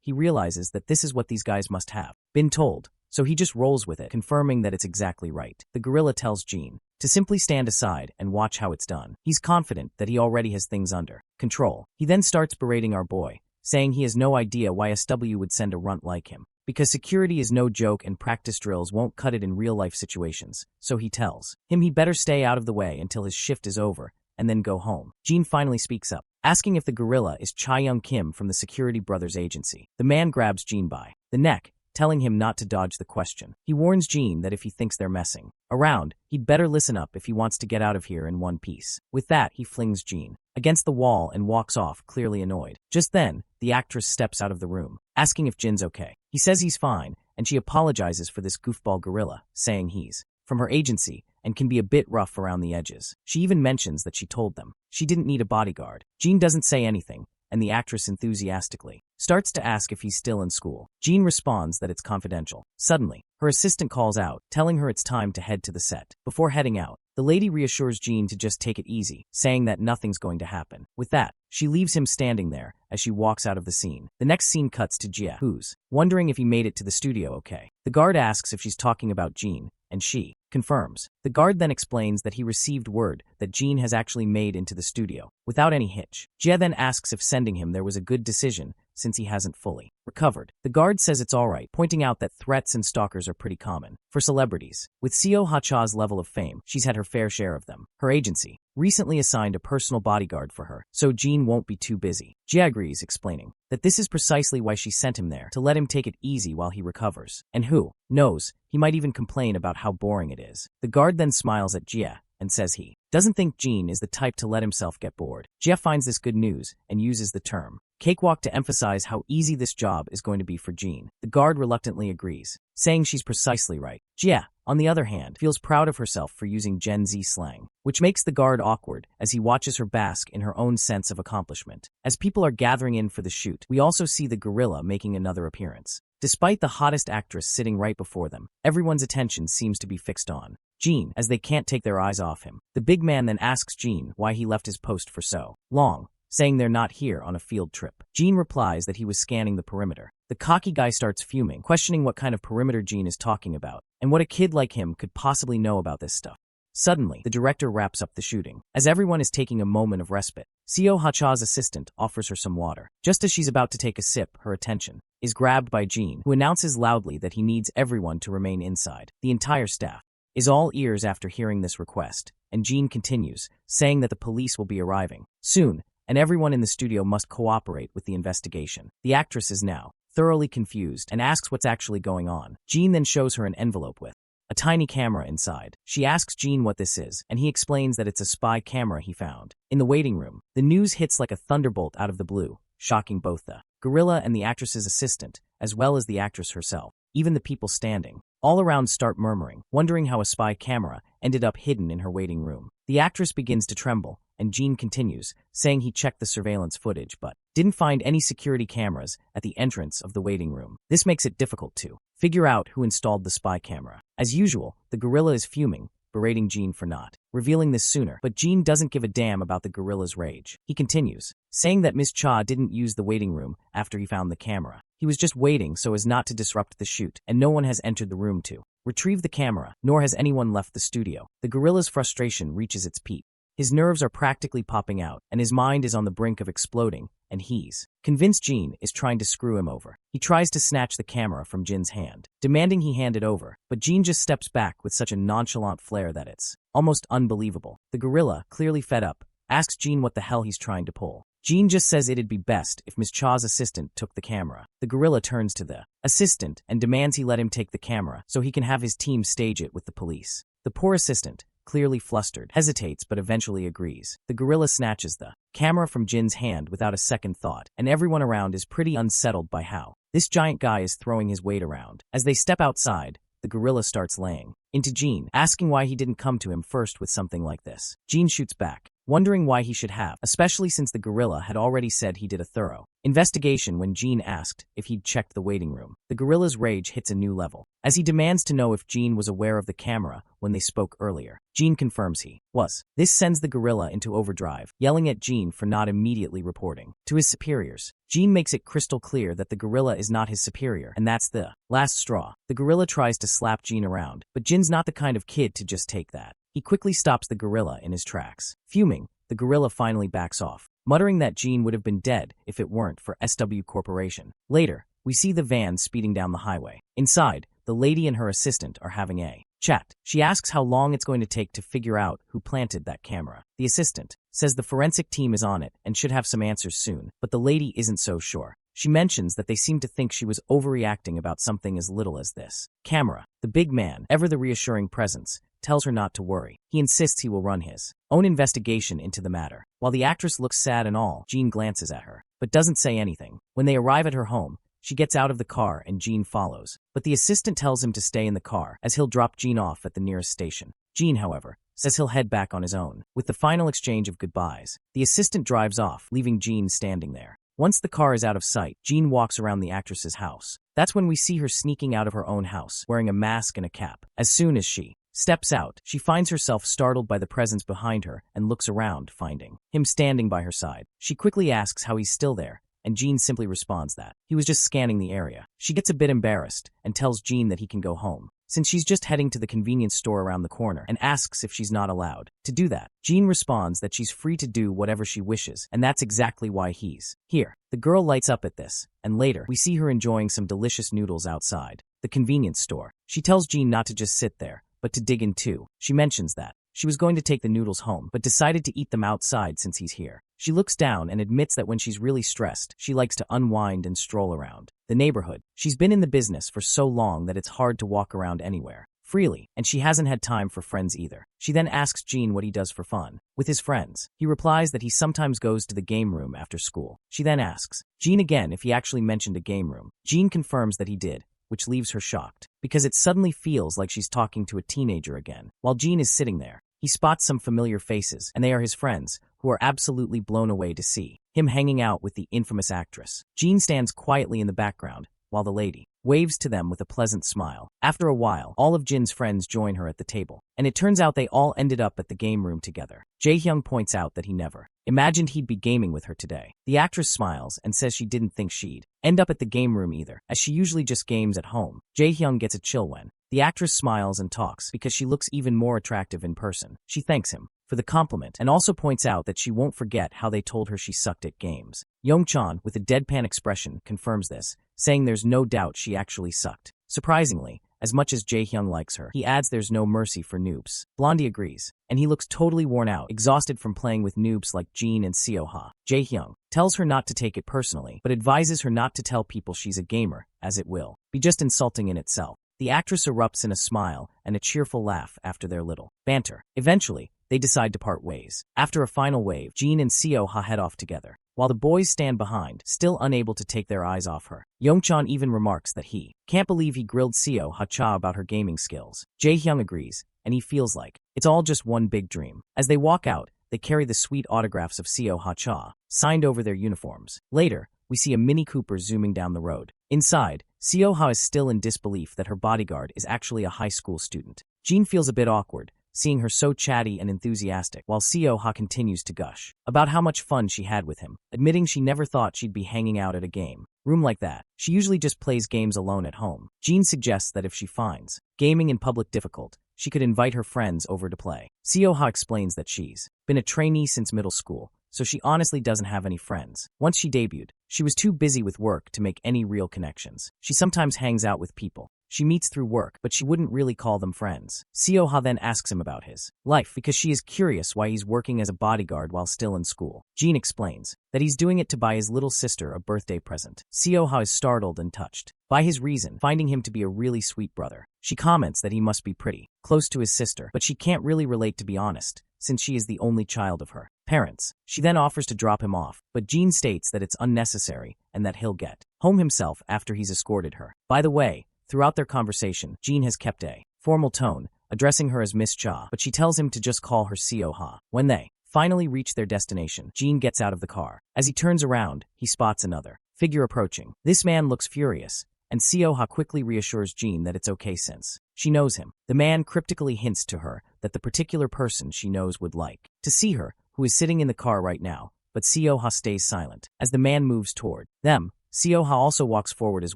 S1: he realizes that this is what these guys must have been told, so he just rolls with it, confirming that it's exactly right. The gorilla tells Jean to simply stand aside and watch how it's done. He's confident that he already has things under control. He then starts berating our boy, saying he has no idea why SW would send a runt like him, because security is no joke and practice drills won't cut it in real-life situations, so he tells him he better stay out of the way until his shift is over and then go home. Jean finally speaks up, asking if the gorilla is Cha-young Kim from the Security Brothers Agency. The man grabs Jean by the neck, telling him not to dodge the question. He warns Jean that if he thinks they're messing around, he'd better listen up if he wants to get out of here in one piece. With that, he flings Jean against the wall and walks off, clearly annoyed. Just then, the actress steps out of the room, asking if Jin's okay. He says he's fine, and she apologizes for this goofball gorilla, saying he's from her agency and can be a bit rough around the edges. She even mentions that she told them she didn't need a bodyguard. Jean doesn't say anything, and the actress enthusiastically starts to ask if he's still in school. Jean responds that it's confidential. Suddenly, her assistant calls out, telling her it's time to head to the set. Before heading out, the lady reassures Jean to just take it easy, saying that nothing's going to happen. With that, she leaves him standing there as she walks out of the scene. The next scene cuts to Jia, who's wondering if he made it to the studio okay. The guard asks if she's talking about Jean, and she confirms. The guard then explains that he received word that Jean has actually made into the studio without any hitch. Jia then asks if sending him there was a good decision since he hasn't fully recovered. The guard says it's alright, pointing out that threats and stalkers are pretty common for celebrities. With Seo-ha-cha's level of fame, she's had her fair share of them. Her agency recently assigned a personal bodyguard for her, so Jean won't be too busy. Jia agrees, explaining that this is precisely why she sent him there, to let him take it easy while he recovers. And who knows, he might even complain about how boring it is. The guard then smiles at Jia and says he doesn't think Jean is the type to let himself get bored. Jia finds this good news and uses the term cakewalk to emphasize how easy this job is going to be for Jean. The guard reluctantly agrees, saying she's precisely right. Jia, on the other hand, feels proud of herself for using Gen Z slang, which makes the guard awkward as he watches her bask in her own sense of accomplishment. As people are gathering in for the shoot, we also see the gorilla making another appearance. Despite the hottest actress sitting right before them, everyone's attention seems to be fixed on Jean, as they can't take their eyes off him. The big man then asks Jean why he left his post for so long, saying they're not here on a field trip. Jean replies that he was scanning the perimeter. The cocky guy starts fuming, questioning what kind of perimeter Jean is talking about, and what a kid like him could possibly know about this stuff. Suddenly, the director wraps up the shooting. As everyone is taking a moment of respite, Seo-ha-cha's assistant offers her some water. Just as she's about to take a sip, her attention is grabbed by Jean, who announces loudly that he needs everyone to remain inside. The entire staff is all ears after hearing this request, and Jean continues, saying that the police will be arriving soon, and everyone in the studio must cooperate with the investigation. The actress is now thoroughly confused and asks what's actually going on. Jean then shows her an envelope with a tiny camera inside. She asks Jean what this is, and he explains that it's a spy camera he found in the waiting room. The news hits like a thunderbolt out of the blue, shocking both the gorilla and the actress's assistant, as well as the actress herself. Even the people standing all around start murmuring, wondering how a spy camera ended up hidden in her waiting room. The actress begins to tremble, and Jean continues, saying he checked the surveillance footage but didn't find any security cameras at the entrance of the waiting room. This makes it difficult to figure out who installed the spy camera. As usual, the gorilla is fuming, berating Jean for not revealing this sooner, but Jean doesn't give a damn about the gorilla's rage. He continues, saying that Miss Cha didn't use the waiting room after he found the camera. He was just waiting so as not to disrupt the shoot, and no one has entered the room to retrieve the camera, nor has anyone left the studio. The gorilla's frustration reaches its peak. His nerves are practically popping out, and his mind is on the brink of exploding, and he's convinced Jean is trying to screw him over. He tries to snatch the camera from Jin's hand, demanding he hand it over, but Jean just steps back with such a nonchalant flair that it's almost unbelievable. The gorilla, clearly fed up, asks Jean what the hell he's trying to pull. Jean just says it'd be best if Miss Cha's assistant took the camera. The gorilla turns to the assistant and demands he let him take the camera so he can have his team stage it with the police. The poor assistant, clearly flustered, hesitates but eventually agrees. The gorilla snatches the camera from Jin's hand without a second thought, and everyone around is pretty unsettled by how this giant guy is throwing his weight around. As they step outside, the gorilla starts laying into Jean, asking why he didn't come to him first with something like this. Jean shoots back, wondering why he should have, especially since the gorilla had already said he did a thorough investigation when Jean asked if he'd checked the waiting room. The gorilla's rage hits a new level, as he demands to know if Jean was aware of the camera when they spoke earlier. Jean confirms he was. This sends the gorilla into overdrive, yelling at Jean for not immediately reporting to his superiors. Jean makes it crystal clear that the gorilla is not his superior, and that's the last straw. The gorilla tries to slap Jean around, but Jin's not the kind of kid to just take that. He quickly stops the gorilla in his tracks. Fuming, the gorilla finally backs off, muttering that Jean would have been dead if it weren't for SW Corporation. Later, we see the van speeding down the highway. Inside, the lady and her assistant are having a chat. She asks how long it's going to take to figure out who planted that camera. The assistant says the forensic team is on it and should have some answers soon, but the lady isn't so sure. She mentions that they seem to think she was overreacting about something as little as this camera. The big man, ever the reassuring presence, tells her not to worry. He insists he will run his own investigation into the matter. While the actress looks sad and all, Jean glances at her, but doesn't say anything. When they arrive at her home, she gets out of the car and Jean follows, but the assistant tells him to stay in the car as he'll drop Jean off at the nearest station. Jean, however, says he'll head back on his own. With the final exchange of goodbyes, the assistant drives off, leaving Jean standing there. Once the car is out of sight, Jean walks around the actress's house. That's when we see her sneaking out of her own house, wearing a mask and a cap. As soon as she steps out, she finds herself startled by the presence behind her and looks around, finding him standing by her side. She quickly asks how he's still there, and Jean simply responds that he was just scanning the area. She gets a bit embarrassed and tells Jean that he can go home, since she's just heading to the convenience store around the corner, and asks if she's not allowed to do that. Jean responds that she's free to do whatever she wishes, and that's exactly why he's here. The girl lights up at this, and later, we see her enjoying some delicious noodles outside the convenience store. She tells Jean not to just sit there, but to dig in too. She mentions that she was going to take the noodles home, but decided to eat them outside since he's here. She looks down and admits that when she's really stressed, she likes to unwind and stroll around the neighborhood. She's been in the business for so long that it's hard to walk around anywhere freely, and she hasn't had time for friends either. She then asks Jean what he does for fun with his friends. He replies that he sometimes goes to the game room after school. She then asks Jean again if he actually mentioned a game room. Jean confirms that he did, which leaves her shocked, because it suddenly feels like she's talking to a teenager again. While Jean is sitting there, he spots some familiar faces, and they are his friends, who are absolutely blown away to see him hanging out with the infamous actress. Jean stands quietly in the background, while the lady waves to them with a pleasant smile. After a while, all of Jin's friends join her at the table, and it turns out they all ended up at the game room together. Jae-hyung points out that he never imagined he'd be gaming with her today. The actress smiles and says she didn't think she'd end up at the game room either, as she usually just games at home. Jae-hyung gets a chill when the actress smiles and talks because she looks even more attractive in person. She thanks him for the compliment and also points out that she won't forget how they told her she sucked at games. Young-chan, with a deadpan expression, confirms this, saying there's no doubt she actually sucked. Surprisingly, as much as Jae-hyung likes her, he adds there's no mercy for noobs. Blondie agrees, and he looks totally worn out, exhausted from playing with noobs like Jean and Seo-ha. Jae-hyung tells her not to take it personally, but advises her not to tell people she's a gamer, as it will be just insulting in itself. The actress erupts in a smile and a cheerful laugh after their little banter. Eventually, they decide to part ways. After a final wave, Jean and Seo-ha head off together, while the boys stand behind, still unable to take their eyes off her. Young-chan even remarks that he can't believe he grilled Seo-ha about her gaming skills. Jae-hyung agrees, and he feels like it's all just one big dream. As they walk out, they carry the sweet autographs of Seo-ha, signed over their uniforms. Later, we see a Mini Cooper zooming down the road. Inside, Seo-ha is still in disbelief that her bodyguard is actually a high school student. Jean feels a bit awkward, seeing her so chatty and enthusiastic, while Seo-ha continues to gush about how much fun she had with him, admitting she never thought she'd be hanging out at a game room like that. She usually just plays games alone at home. Jean suggests that if she finds gaming in public difficult, she could invite her friends over to play. Seo-ha explains that she's been a trainee since middle school, so she honestly doesn't have any friends. Once she debuted, she was too busy with work to make any real connections. She sometimes hangs out with people she meets through work, but she wouldn't really call them friends. Seo-ha then asks him about his life because she is curious why he's working as a bodyguard while still in school. Jean explains that he's doing it to buy his little sister a birthday present. Seo-ha is startled and touched by his reason, finding him to be a really sweet brother. She comments that he must be pretty close to his sister, but she can't really relate, to be honest, since she is the only child of her parents. She then offers to drop him off, but Jean states that it's unnecessary and that he'll get home himself after he's escorted her. By the way, throughout their conversation, Jean has kept a formal tone, addressing her as Miss Cha, but she tells him to just call her Seo-ha. When they finally reach their destination, Jean gets out of the car. As he turns around, he spots another figure approaching. This man looks furious, and Seo-ha quickly reassures Jean that it's okay since she knows him. The man cryptically hints to her that the particular person she knows would like to see her, who is sitting in the car right now, but Seo-ha stays silent. As the man moves toward them, Seo-ha also walks forward as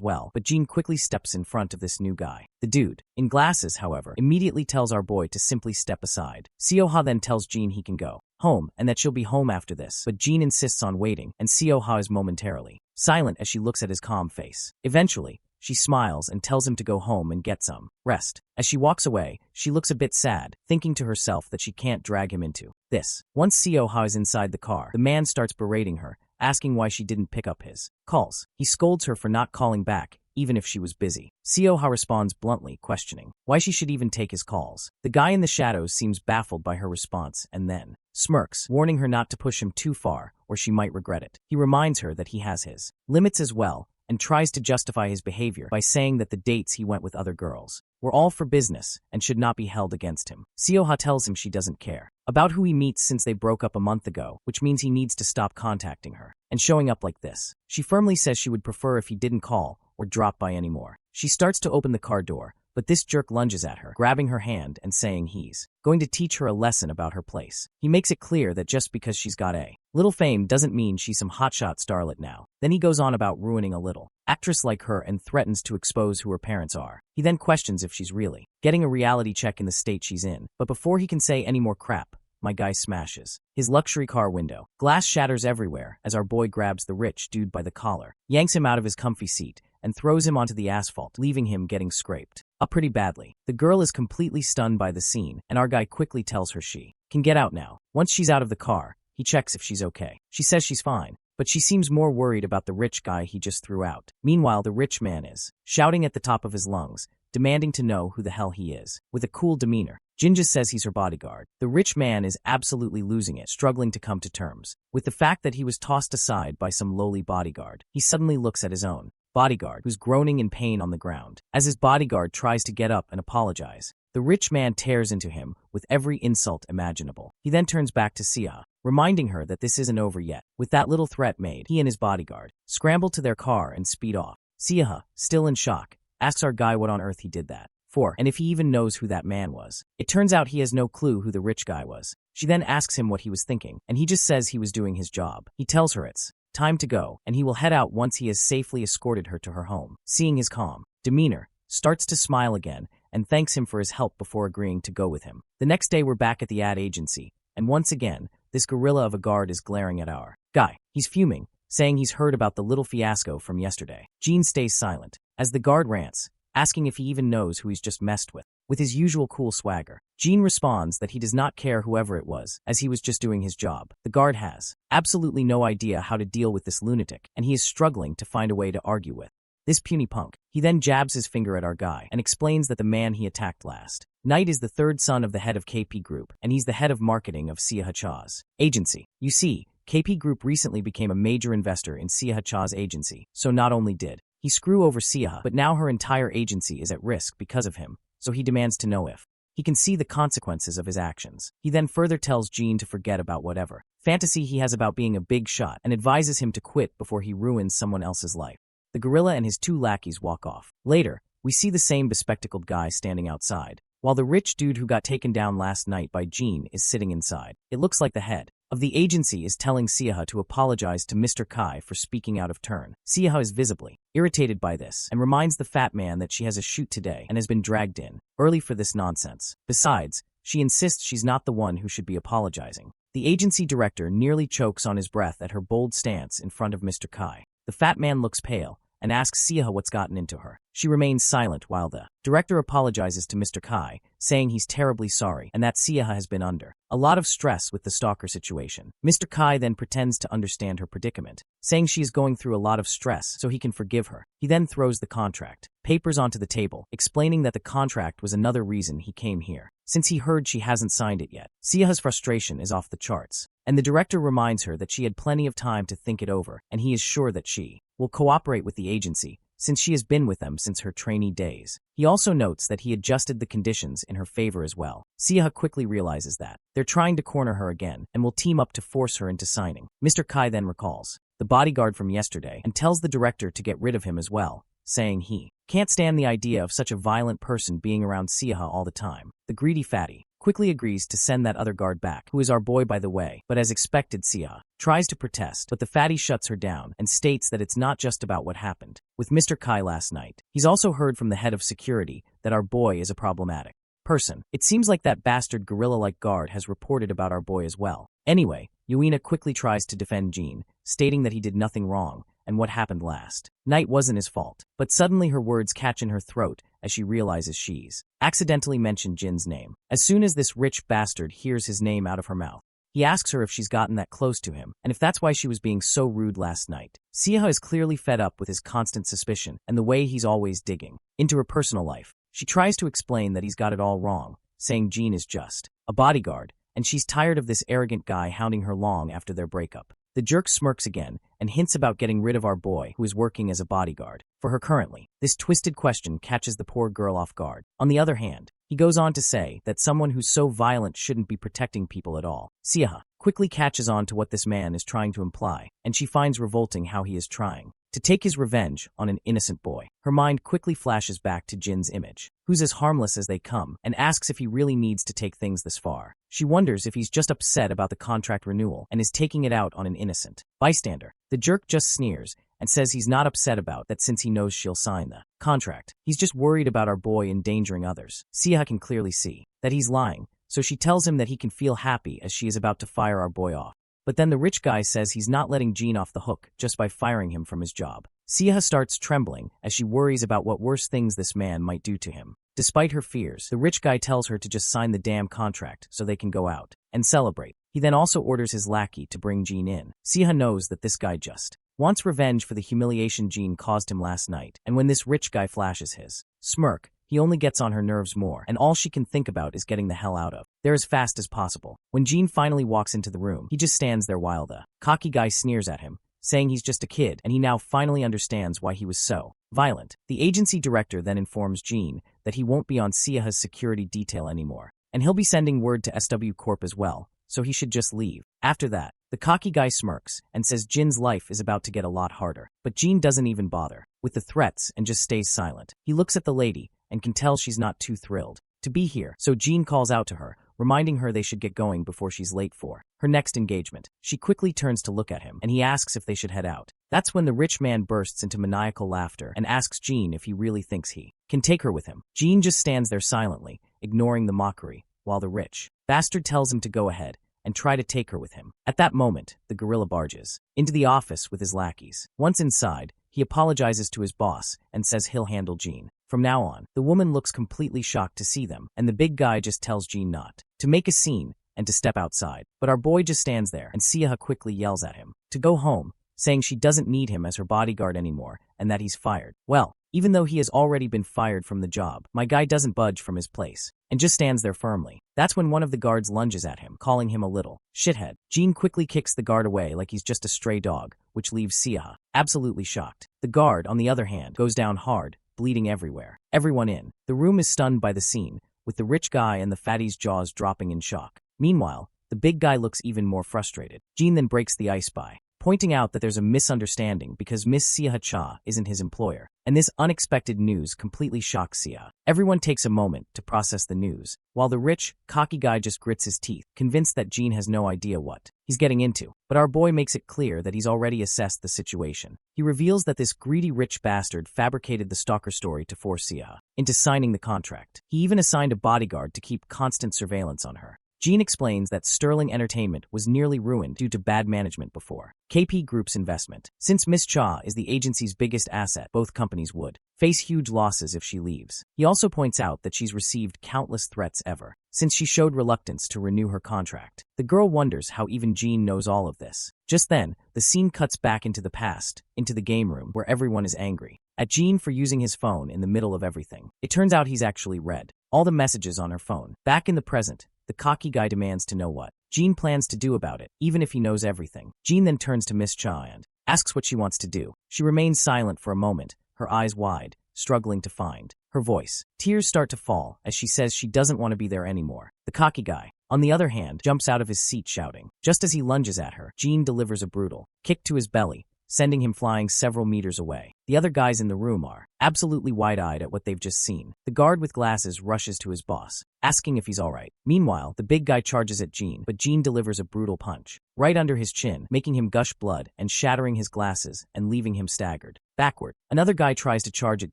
S1: well, but Jean quickly steps in front of this new guy. The dude, in glasses, however, immediately tells our boy to simply step aside. Seo-ha then tells Jean he can go home and that she'll be home after this, but Jean insists on waiting, and Seo-ha is momentarily silent as she looks at his calm face. Eventually, she smiles and tells him to go home and get some rest. As she walks away, she looks a bit sad, thinking to herself that she can't drag him into this. Once Seo-ha is inside the car, the man starts berating her, asking why she didn't pick up his calls. He scolds her for not calling back, even if she was busy. Seo-ha responds bluntly, questioning why she should even take his calls. The guy in the shadows seems baffled by her response and then smirks, warning her not to push him too far or she might regret it. He reminds her that he has his limits as well, and tries to justify his behavior by saying that the dates he went with other girls were all for business and should not be held against him. Seo-ha tells him she doesn't care about who he meets since they broke up a month ago, which means he needs to stop contacting her and showing up like this. She firmly says she would prefer if he didn't call or drop by anymore. She starts to open the car door, but this jerk lunges at her, grabbing her hand and saying he's going to teach her a lesson about her place. He makes it clear that just because she's got a little fame doesn't mean she's some hotshot starlet now. Then he goes on about ruining a little actress like her and threatens to expose who her parents are. He then questions if she's really getting a reality check in the state she's in, but before he can say any more crap, my guy smashes his luxury car window. Glass shatters everywhere as our boy grabs the rich dude by the collar, yanks him out of his comfy seat, and throws him onto the asphalt, leaving him getting scraped up pretty badly. The girl is completely stunned by the scene, and our guy quickly tells her she can get out now. Once she's out of the car, he checks if she's okay. She says she's fine, but she seems more worried about the rich guy he just threw out. Meanwhile, the rich man is shouting at the top of his lungs, demanding to know who the hell he is. With a cool demeanor, Jin just says he's her bodyguard. The rich man is absolutely losing it, struggling to come to terms with the fact that he was tossed aside by some lowly bodyguard. He suddenly looks at his own bodyguard, who's groaning in pain on the ground. As his bodyguard tries to get up and apologize, the rich man tears into him with every insult imaginable. He then turns back to Sia, reminding her that this isn't over yet. With that little threat made, he and his bodyguard scramble to their car and speed off. Sia, still in shock, asks our guy what on earth he did that for, and if he even knows who that man was. It turns out he has no clue who the rich guy was. She then asks him what he was thinking, and he just says he was doing his job. He tells her it's time to go, and he will head out once he has safely escorted her to her home. Seeing his calm demeanor, starts to smile again and thanks him for his help before agreeing to go with him. The next day we're back at the ad agency, and once again, this gorilla of a guard is glaring at our guy. He's fuming, saying he's heard about the little fiasco from yesterday. Jean stays silent as the guard rants, asking if he even knows who he's just messed with. With his usual cool swagger, Jean responds that he does not care whoever it was, as he was just doing his job. The guard has absolutely no idea how to deal with this lunatic, and he is struggling to find a way to argue with this puny punk. He then jabs his finger at our guy and explains that the man he attacked last night is the third son of the head of KP Group, and he's the head of marketing of Sia Cha's agency. You see, KP Group recently became a major investor in Sia Cha's agency, so not only did he screw over Sia, but now her entire agency is at risk because of him, so he demands to know if he can see the consequences of his actions. He then further tells Jean to forget about whatever fantasy he has about being a big shot and advises him to quit before he ruins someone else's life. The gorilla and his two lackeys walk off. Later, we see the same bespectacled guy standing outside, while the rich dude who got taken down last night by Jean is sitting inside. It looks like the head of the agency is telling Siha to apologize to Mr. Kai for speaking out of turn. Siha is visibly irritated by this and reminds the fat man that she has a shoot today and has been dragged in early for this nonsense. Besides, she insists she's not the one who should be apologizing. The agency director nearly chokes on his breath at her bold stance in front of Mr. Kai. The fat man looks pale and asks Siha what's gotten into her. She remains silent while the director apologizes to Mr. Kai, saying he's terribly sorry and that Siha has been under a lot of stress with the stalker situation. Mr. Kai then pretends to understand her predicament, saying she is going through a lot of stress so he can forgive her. He then throws the contract papers onto the table, explaining that the contract was another reason he came here, since he heard she hasn't signed it yet. Siha's frustration is off the charts, and the director reminds her that she had plenty of time to think it over, and he is sure that she will cooperate with the agency, since she has been with them since her trainee days. He also notes that he adjusted the conditions in her favor as well. Siha quickly realizes that they're trying to corner her again and will team up to force her into signing. Mr. Kai then recalls the bodyguard from yesterday and tells the director to get rid of him as well, saying he can't stand the idea of such a violent person being around Siha all the time. The greedy fatty quickly agrees to send that other guard back, who is our boy by the way, but as expected Siha tries to protest, but the fatty shuts her down and states that it's not just about what happened with Mr. Kai last night. He's also heard from the head of security that our boy is a problematic person. It seems like that bastard gorilla-like guard has reported about our boy as well. Anyway, Yuina quickly tries to defend Jean, stating that he did nothing wrong and what happened last night wasn't his fault. But suddenly her words catch in her throat as she realizes she's accidentally mentioned Jin's name. As soon as this rich bastard hears his name out of her mouth, he asks her if she's gotten that close to him and if that's why she was being so rude last night. Siha is clearly fed up with his constant suspicion and the way he's always digging into her personal life. She tries to explain that he's got it all wrong, saying Jean is just a bodyguard, and she's tired of this arrogant guy hounding her long after their breakup. The jerk smirks again and hints about getting rid of our boy who is working as a bodyguard for her currently. This twisted question catches the poor girl off guard. On the other hand, he goes on to say that someone who's so violent shouldn't be protecting people at all. Siha quickly catches on to what this man is trying to imply, and she finds revolting how he is trying to take his revenge on an innocent boy. Her mind quickly flashes back to Jin's image, who's as harmless as they come, and asks if he really needs to take things this far. She wonders if he's just upset about the contract renewal and is taking it out on an innocent bystander. The jerk just sneers and says he's not upset about that since he knows she'll sign the contract. He's just worried about our boy endangering others. Siha can clearly see that he's lying, so she tells him that he can feel happy as she is about to fire our boy off. But then the rich guy says he's not letting Jean off the hook just by firing him from his job. Siha starts trembling as she worries about what worse things this man might do to him. Despite her fears, the rich guy tells her to just sign the damn contract so they can go out and celebrate. He then also orders his lackey to bring Jean in. Siha knows that this guy just wants revenge for the humiliation Jean caused him last night, and when this rich guy flashes his smirk, he only gets on her nerves more, and all she can think about is getting the hell out of there as fast as possible. When Jean finally walks into the room, he just stands there while the cocky guy sneers at him, saying he's just a kid, and he now finally understands why he was so violent. The agency director then informs Jean that he won't be on Siha's security detail anymore, and he'll be sending word to SW Corp as well, so he should just leave. After that, the cocky guy smirks and says Jin's life is about to get a lot harder, but Jean doesn't even bother with the threats and just stays silent. He looks at the lady and can tell she's not too thrilled to be here, so Jean calls out to her, reminding her they should get going before she's late for her next engagement. She quickly turns to look at him, and he asks if they should head out. That's when the rich man bursts into maniacal laughter and asks Jean if he really thinks he can take her with him. Jean just stands there silently, ignoring the mockery, while the rich bastard tells him to go ahead and try to take her with him. At that moment, the gorilla barges into the office with his lackeys. Once inside, he apologizes to his boss and says he'll handle Jean from now on. The woman looks completely shocked to see them, and the big guy just tells Jean not to make a scene and to step outside. But our boy just stands there, and Siha quickly yells at him to go home, saying she doesn't need him as her bodyguard anymore and that he's fired. Well, even though he has already been fired from the job, my guy doesn't budge from his place and just stands there firmly. That's when one of the guards lunges at him, calling him a little shithead. Jean quickly kicks the guard away like he's just a stray dog, which leaves Siha absolutely shocked. The guard, on the other hand, goes down hard, bleeding everywhere. Everyone in the room is stunned by the scene, with the rich guy and the fatty's jaws dropping in shock. Meanwhile, the big guy looks even more frustrated. Jean then breaks the ice by pointing out that there's a misunderstanding because Miss Sia Cha isn't his employer. And this unexpected news completely shocks Sia. Everyone takes a moment to process the news, while the rich, cocky guy just grits his teeth, convinced that Jean has no idea what he's getting into. But our boy makes it clear that he's already assessed the situation. He reveals that this greedy rich bastard fabricated the stalker story to force Sia into signing the contract. He even assigned a bodyguard to keep constant surveillance on her. Jean explains that Sterling Entertainment was nearly ruined due to bad management before KP Group's investment. Since Miss Cha is the agency's biggest asset, both companies would face huge losses if she leaves. He also points out that she's received countless threats ever since she showed reluctance to renew her contract. The girl wonders how even Jean knows all of this. Just then, the scene cuts back into the past, into the game room where everyone is angry at Jean for using his phone in the middle of everything. It turns out he's actually read all the messages on her phone. Back in the present, the cocky guy demands to know what Jean plans to do about it, even if he knows everything. Jean then turns to Miss Cha and asks what she wants to do. She remains silent for a moment, her eyes wide, struggling to find her voice. Tears start to fall as she says she doesn't want to be there anymore. The cocky guy, on the other hand, jumps out of his seat shouting. Just as he lunges at her, Jean delivers a brutal kick to his belly, sending him flying several meters away. The other guys in the room are absolutely wide-eyed at what they've just seen. The guard with glasses rushes to his boss, asking if he's alright. Meanwhile, the big guy charges at Jean, but Jean delivers a brutal punch right under his chin, making him gush blood and shattering his glasses and leaving him staggered backward. Another guy tries to charge at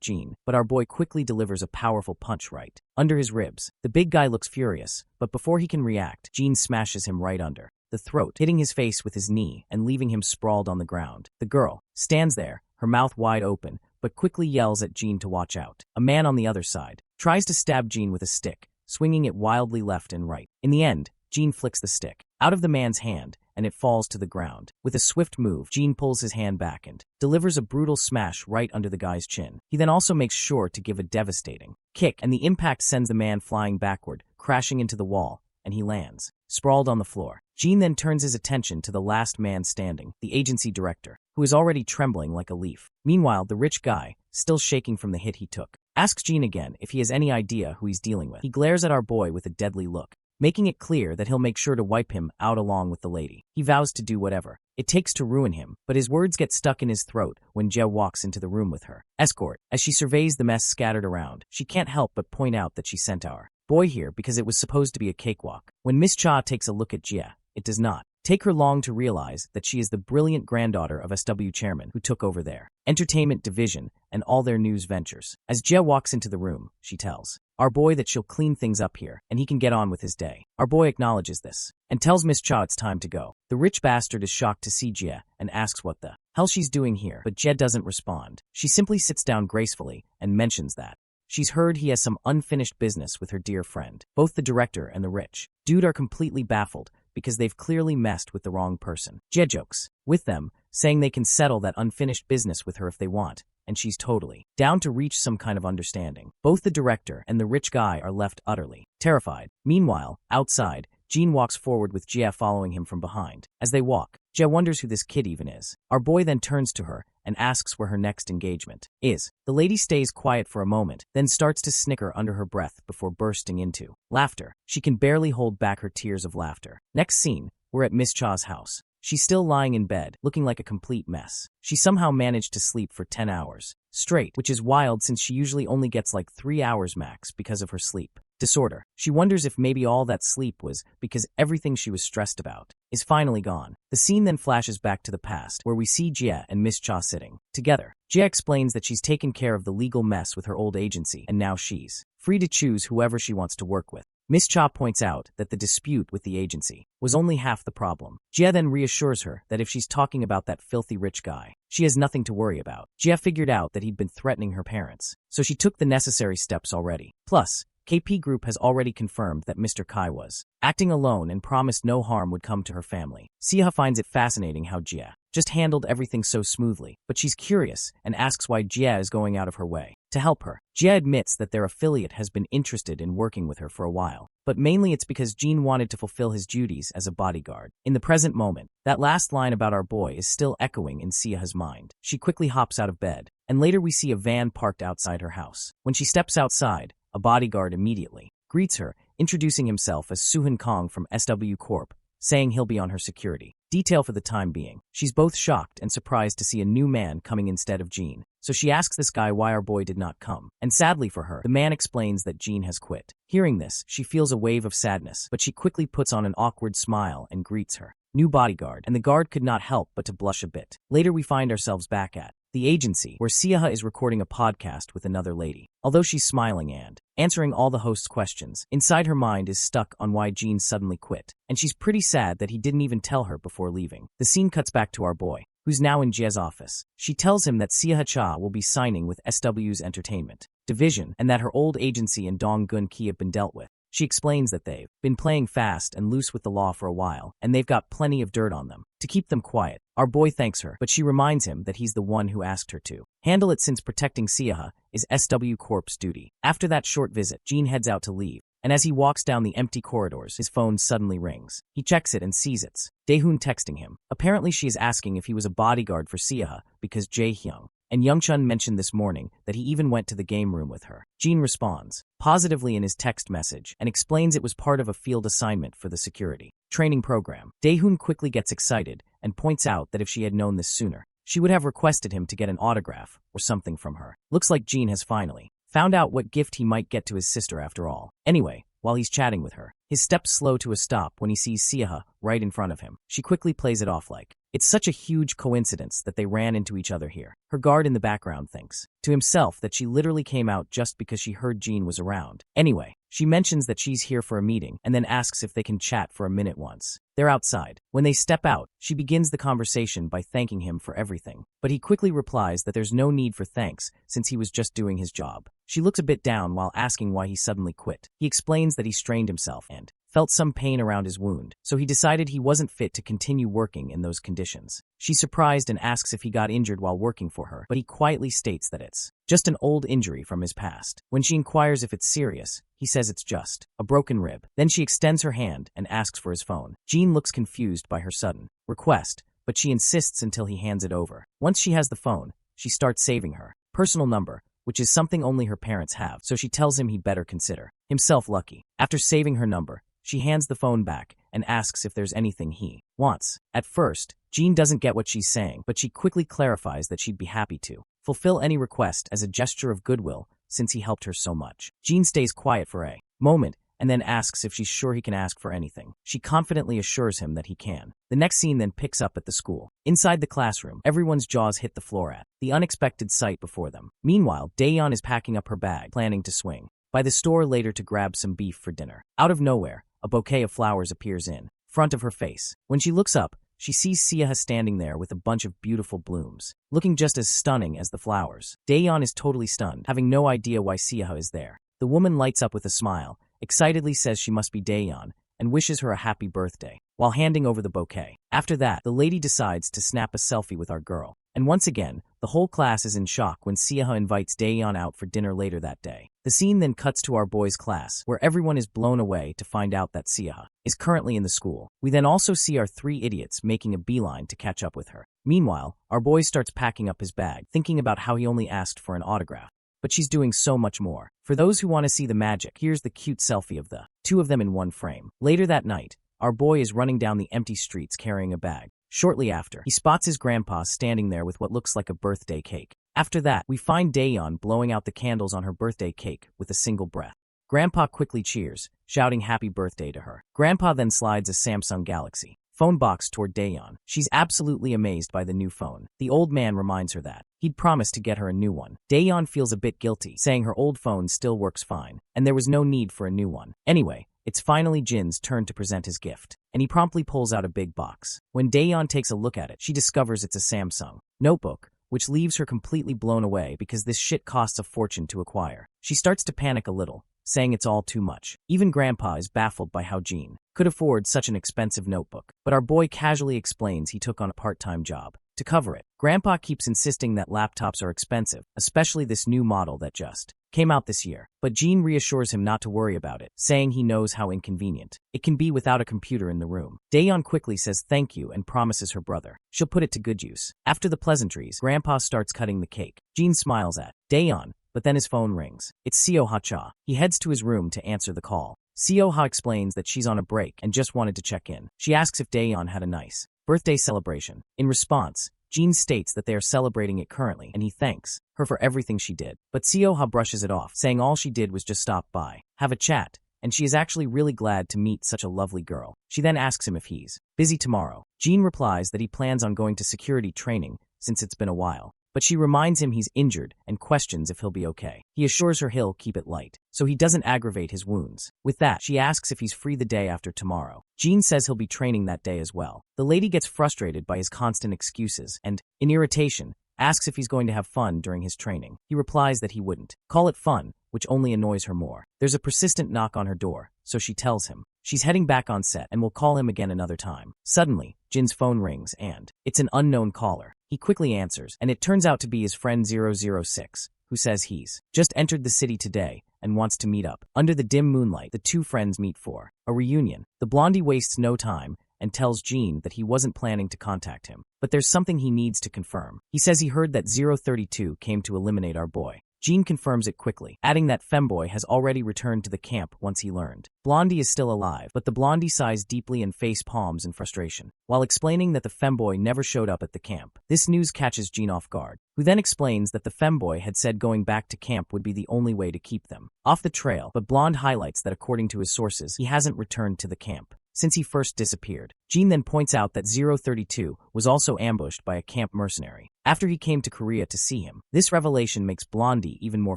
S1: Jean, but our boy quickly delivers a powerful punch right under his ribs. The big guy looks furious, but before he can react, Jean smashes him right under the throat, hitting his face with his knee and leaving him sprawled on the ground. The girl stands there, her mouth wide open, but quickly yells at Jean to watch out. A man on the other side tries to stab Jean with a stick, swinging it wildly left and right. In the end, Jean flicks the stick out of the man's hand, and it falls to the ground. With a swift move, Jean pulls his hand back and delivers a brutal smash right under the guy's chin. He then also makes sure to give a devastating kick, and the impact sends the man flying backward, crashing into the wall, and he lands sprawled on the floor. Jean then turns his attention to the last man standing, the agency director, who is already trembling like a leaf. Meanwhile, the rich guy, still shaking from the hit he took, asks Jean again if he has any idea who he's dealing with. He glares at our boy with a deadly look, making it clear that he'll make sure to wipe him out along with the lady. He vows to do whatever it takes to ruin him, but his words get stuck in his throat when Jia walks into the room with her escort. As she surveys the mess scattered around, she can't help but point out that she sent our boy here because it was supposed to be a cakewalk. When Miss Cha takes a look at Jia, it does not take her long to realize that she is the brilliant granddaughter of SW chairman who took over their entertainment division and all their news ventures. As Jia walks into the room, she tells our boy that she'll clean things up here and he can get on with his day. Our boy acknowledges this and tells Miss Cha it's time to go. The rich bastard is shocked to see Jia and asks what the hell she's doing here, but Jia doesn't respond. She simply sits down gracefully and mentions that she's heard he has some unfinished business with her dear friend. Both the director and the rich dude are completely baffled because they've clearly messed with the wrong person. Jia jokes with them, saying they can settle that unfinished business with her if they want, and she's totally down to reach some kind of understanding. Both the director and the rich guy are left utterly terrified. Meanwhile, outside, Jean walks forward with Jia following him from behind. As they walk, Jia wonders who this kid even is. Our boy then turns to her and asks where her next engagement is. The lady stays quiet for a moment, then starts to snicker under her breath before bursting into laughter. She can barely hold back her tears of laughter. Next scene, we're at Miss Cha's house. She's still lying in bed, looking like a complete mess. She somehow managed to sleep for 10 hours straight, which is wild since she usually only gets like 3 hours max because of her sleep disorder. She wonders if maybe all that sleep was because everything she was stressed about is finally gone. The scene then flashes back to the past, where we see Jia and Miss Cha sitting together. Jia explains that she's taken care of the legal mess with her old agency, and now she's free to choose whoever she wants to work with. Miss Cha points out that the dispute with the agency was only half the problem. Jia then reassures her that if she's talking about that filthy rich guy, she has nothing to worry about. Jia figured out that he'd been threatening her parents, so she took the necessary steps already. Plus, KP Group has already confirmed that Mr. Kai was acting alone and promised no harm would come to her family. Sia finds it fascinating how Jia just handled everything so smoothly, but she's curious and asks why Jia is going out of her way to help her. Jia admits that their affiliate has been interested in working with her for a while, but mainly it's because Jean wanted to fulfill his duties as a bodyguard. In the present moment, that last line about our boy is still echoing in Sia's mind. She quickly hops out of bed, and later we see a van parked outside her house. When she steps outside, a bodyguard immediately greets her, introducing himself as Suhan Kong from SW Corp, saying he'll be on her security detail for the time being. She's both shocked and surprised to see a new man coming instead of Jean. So she asks this guy why our boy did not come. And sadly for her, the man explains that Jean has quit. Hearing this, she feels a wave of sadness, but she quickly puts on an awkward smile and greets her new bodyguard, and the guard could not help but to blush a bit. Later we find ourselves back at the agency, where Siaha is recording a podcast with another lady. Although she's smiling and answering all the host's questions, inside her mind is stuck on why Jean suddenly quit, and she's pretty sad that he didn't even tell her before leaving. The scene cuts back to our boy, who's now in Jie's office. She tells him that Siaha Cha will be signing with SW's entertainment division and that her old agency and Dong Gun Ki have been dealt with. She explains that they've been playing fast and loose with the law for a while, and they've got plenty of dirt on them to keep them quiet. Our boy thanks her, but she reminds him that he's the one who asked her to handle it, since protecting Siaha is SW Corp's duty. After that short visit, Jean heads out to leave, and as he walks down the empty corridors, his phone suddenly rings. He checks it and sees it's Daehoon texting him. Apparently she is asking if he was a bodyguard for Siaha because Jae-hyung and Youngchun mentioned this morning that he even went to the game room with her. Jean responds positively in his text message and explains it was part of a field assignment for the security training program. Daehoon quickly gets excited and points out that if she had known this sooner, she would have requested him to get an autograph or something from her. Looks like Jean has finally found out what gift he might get to his sister after all. Anyway, while he's chatting with her, his steps slow to a stop when he sees Siaha right in front of him. She quickly plays it off like it's such a huge coincidence that they ran into each other here. Her guard in the background thinks to himself that she literally came out just because she heard Jean was around. Anyway, she mentions that she's here for a meeting and then asks if they can chat for a minute once they're outside. When they step out, she begins the conversation by thanking him for everything, but he quickly replies that there's no need for thanks since he was just doing his job. She looks a bit down while asking why he suddenly quit. He explains that he strained himself and felt some pain around his wound, so he decided he wasn't fit to continue working in those conditions. She's surprised and asks if he got injured while working for her, but he quietly states that it's just an old injury from his past. When she inquires if it's serious, he says it's just a broken rib. Then she extends her hand and asks for his phone. Jean looks confused by her sudden request, but she insists until he hands it over. Once she has the phone, she starts saving her personal number, which is something only her parents have, so she tells him he better consider himself lucky. After saving her number, she hands the phone back and asks if there's anything he wants. At first, Jean doesn't get what she's saying, but she quickly clarifies that she'd be happy to fulfill any request as a gesture of goodwill since he helped her so much. Jean stays quiet for a moment and then asks if she's sure he can ask for anything. She confidently assures him that he can. The next scene then picks up at the school. Inside the classroom, everyone's jaws hit the floor at the unexpected sight before them. Meanwhile, Daeyeon is packing up her bag, planning to swing by the store later to grab some beef for dinner. Out of nowhere, a bouquet of flowers appears in front of her face. When she looks up, she sees Siaha standing there with a bunch of beautiful blooms, looking just as stunning as the flowers. Daeyeon is totally stunned, having no idea why Siaha is there. The woman lights up with a smile, excitedly says she must be Daeyeon, and wishes her a happy birthday, while handing over the bouquet. After that, the lady decides to snap a selfie with our girl. And once again, the whole class is in shock when Siaha invites Daeyeon out for dinner later that day. The scene then cuts to our boys' class, where everyone is blown away to find out that Siaha is currently in the school. We then also see our three idiots making a beeline to catch up with her. Meanwhile, our boy starts packing up his bag, thinking about how he only asked for an autograph. But she's doing so much more. For those who want to see the magic, here's the cute selfie of the two of them in one frame. Later that night, our boy is running down the empty streets carrying a bag. Shortly after, he spots his grandpa standing there with what looks like a birthday cake. After that, we find Daeyeon blowing out the candles on her birthday cake with a single breath. Grandpa quickly cheers, shouting happy birthday to her. Grandpa then slides a Samsung Galaxy phone box toward Daeyeon. She's absolutely amazed by the new phone. The old man reminds her that he'd promised to get her a new one. Daeyeon feels a bit guilty, saying her old phone still works fine, and there was no need for a new one. Anyway, it's finally Jin's turn to present his gift, and he promptly pulls out a big box. When Daeyeon takes a look at it, she discovers it's a Samsung notebook, which leaves her completely blown away because this shit costs a fortune to acquire. She starts to panic a little, saying it's all too much. Even Grandpa is baffled by how Jin could afford such an expensive notebook, but our boy casually explains he took on a part-time job to cover it. Grandpa keeps insisting that laptops are expensive, especially this new model that just came out this year, but Jean reassures him not to worry about it, saying he knows how inconvenient it can be without a computer in the room. Daeyeon quickly says thank you and promises her brother she'll put it to good use. After the pleasantries, Grandpa starts cutting the cake. Jean smiles at Daeyeon, but then his phone rings. It's Seo Ha-cha. He heads to his room to answer the call, Seoha explains that she's on a break and just wanted to check in. She asks if Daeyeon had a nice birthday celebration. In response, Jin states that they are celebrating it currently and he thanks her for everything she did. But Seoha brushes it off, saying all she did was just stop by, have a chat, and she is actually really glad to meet such a lovely girl. She then asks him if he's busy tomorrow. Jin replies that he plans on going to security training since it's been a while. But she reminds him he's injured and questions if he'll be okay. He assures her he'll keep it light, so he doesn't aggravate his wounds. With that, she asks if he's free the day after tomorrow. Jin says he'll be training that day as well. The lady gets frustrated by his constant excuses and, in irritation, asks if he's going to have fun during his training. He replies that he wouldn't. Call it fun, which only annoys her more. There's a persistent knock on her door, so she tells him she's heading back on set and will call him again another time. Suddenly, Jin's phone rings and it's an unknown caller. He quickly answers, and it turns out to be his friend 006, who says he's just entered the city today and wants to meet up. Under the dim moonlight, the two friends meet for a reunion. The blondie wastes no time and tells Jin that he wasn't planning to contact him, but there's something he needs to confirm. He says he heard that 032 came to eliminate our boy. Jin confirms it quickly, adding that femboy has already returned to the camp once he learned. Blondie is still alive, but the blondie sighs deeply and face palms in frustration, while explaining that the femboy never showed up at the camp. This news catches Jin off guard, who then explains that the femboy had said going back to camp would be the only way to keep them off the trail, but Blonde highlights that according to his sources, he hasn't returned to the camp since he first disappeared. Jin then points out that 032 was also ambushed by a camp mercenary after he came to Korea to see him. This revelation makes Blondie even more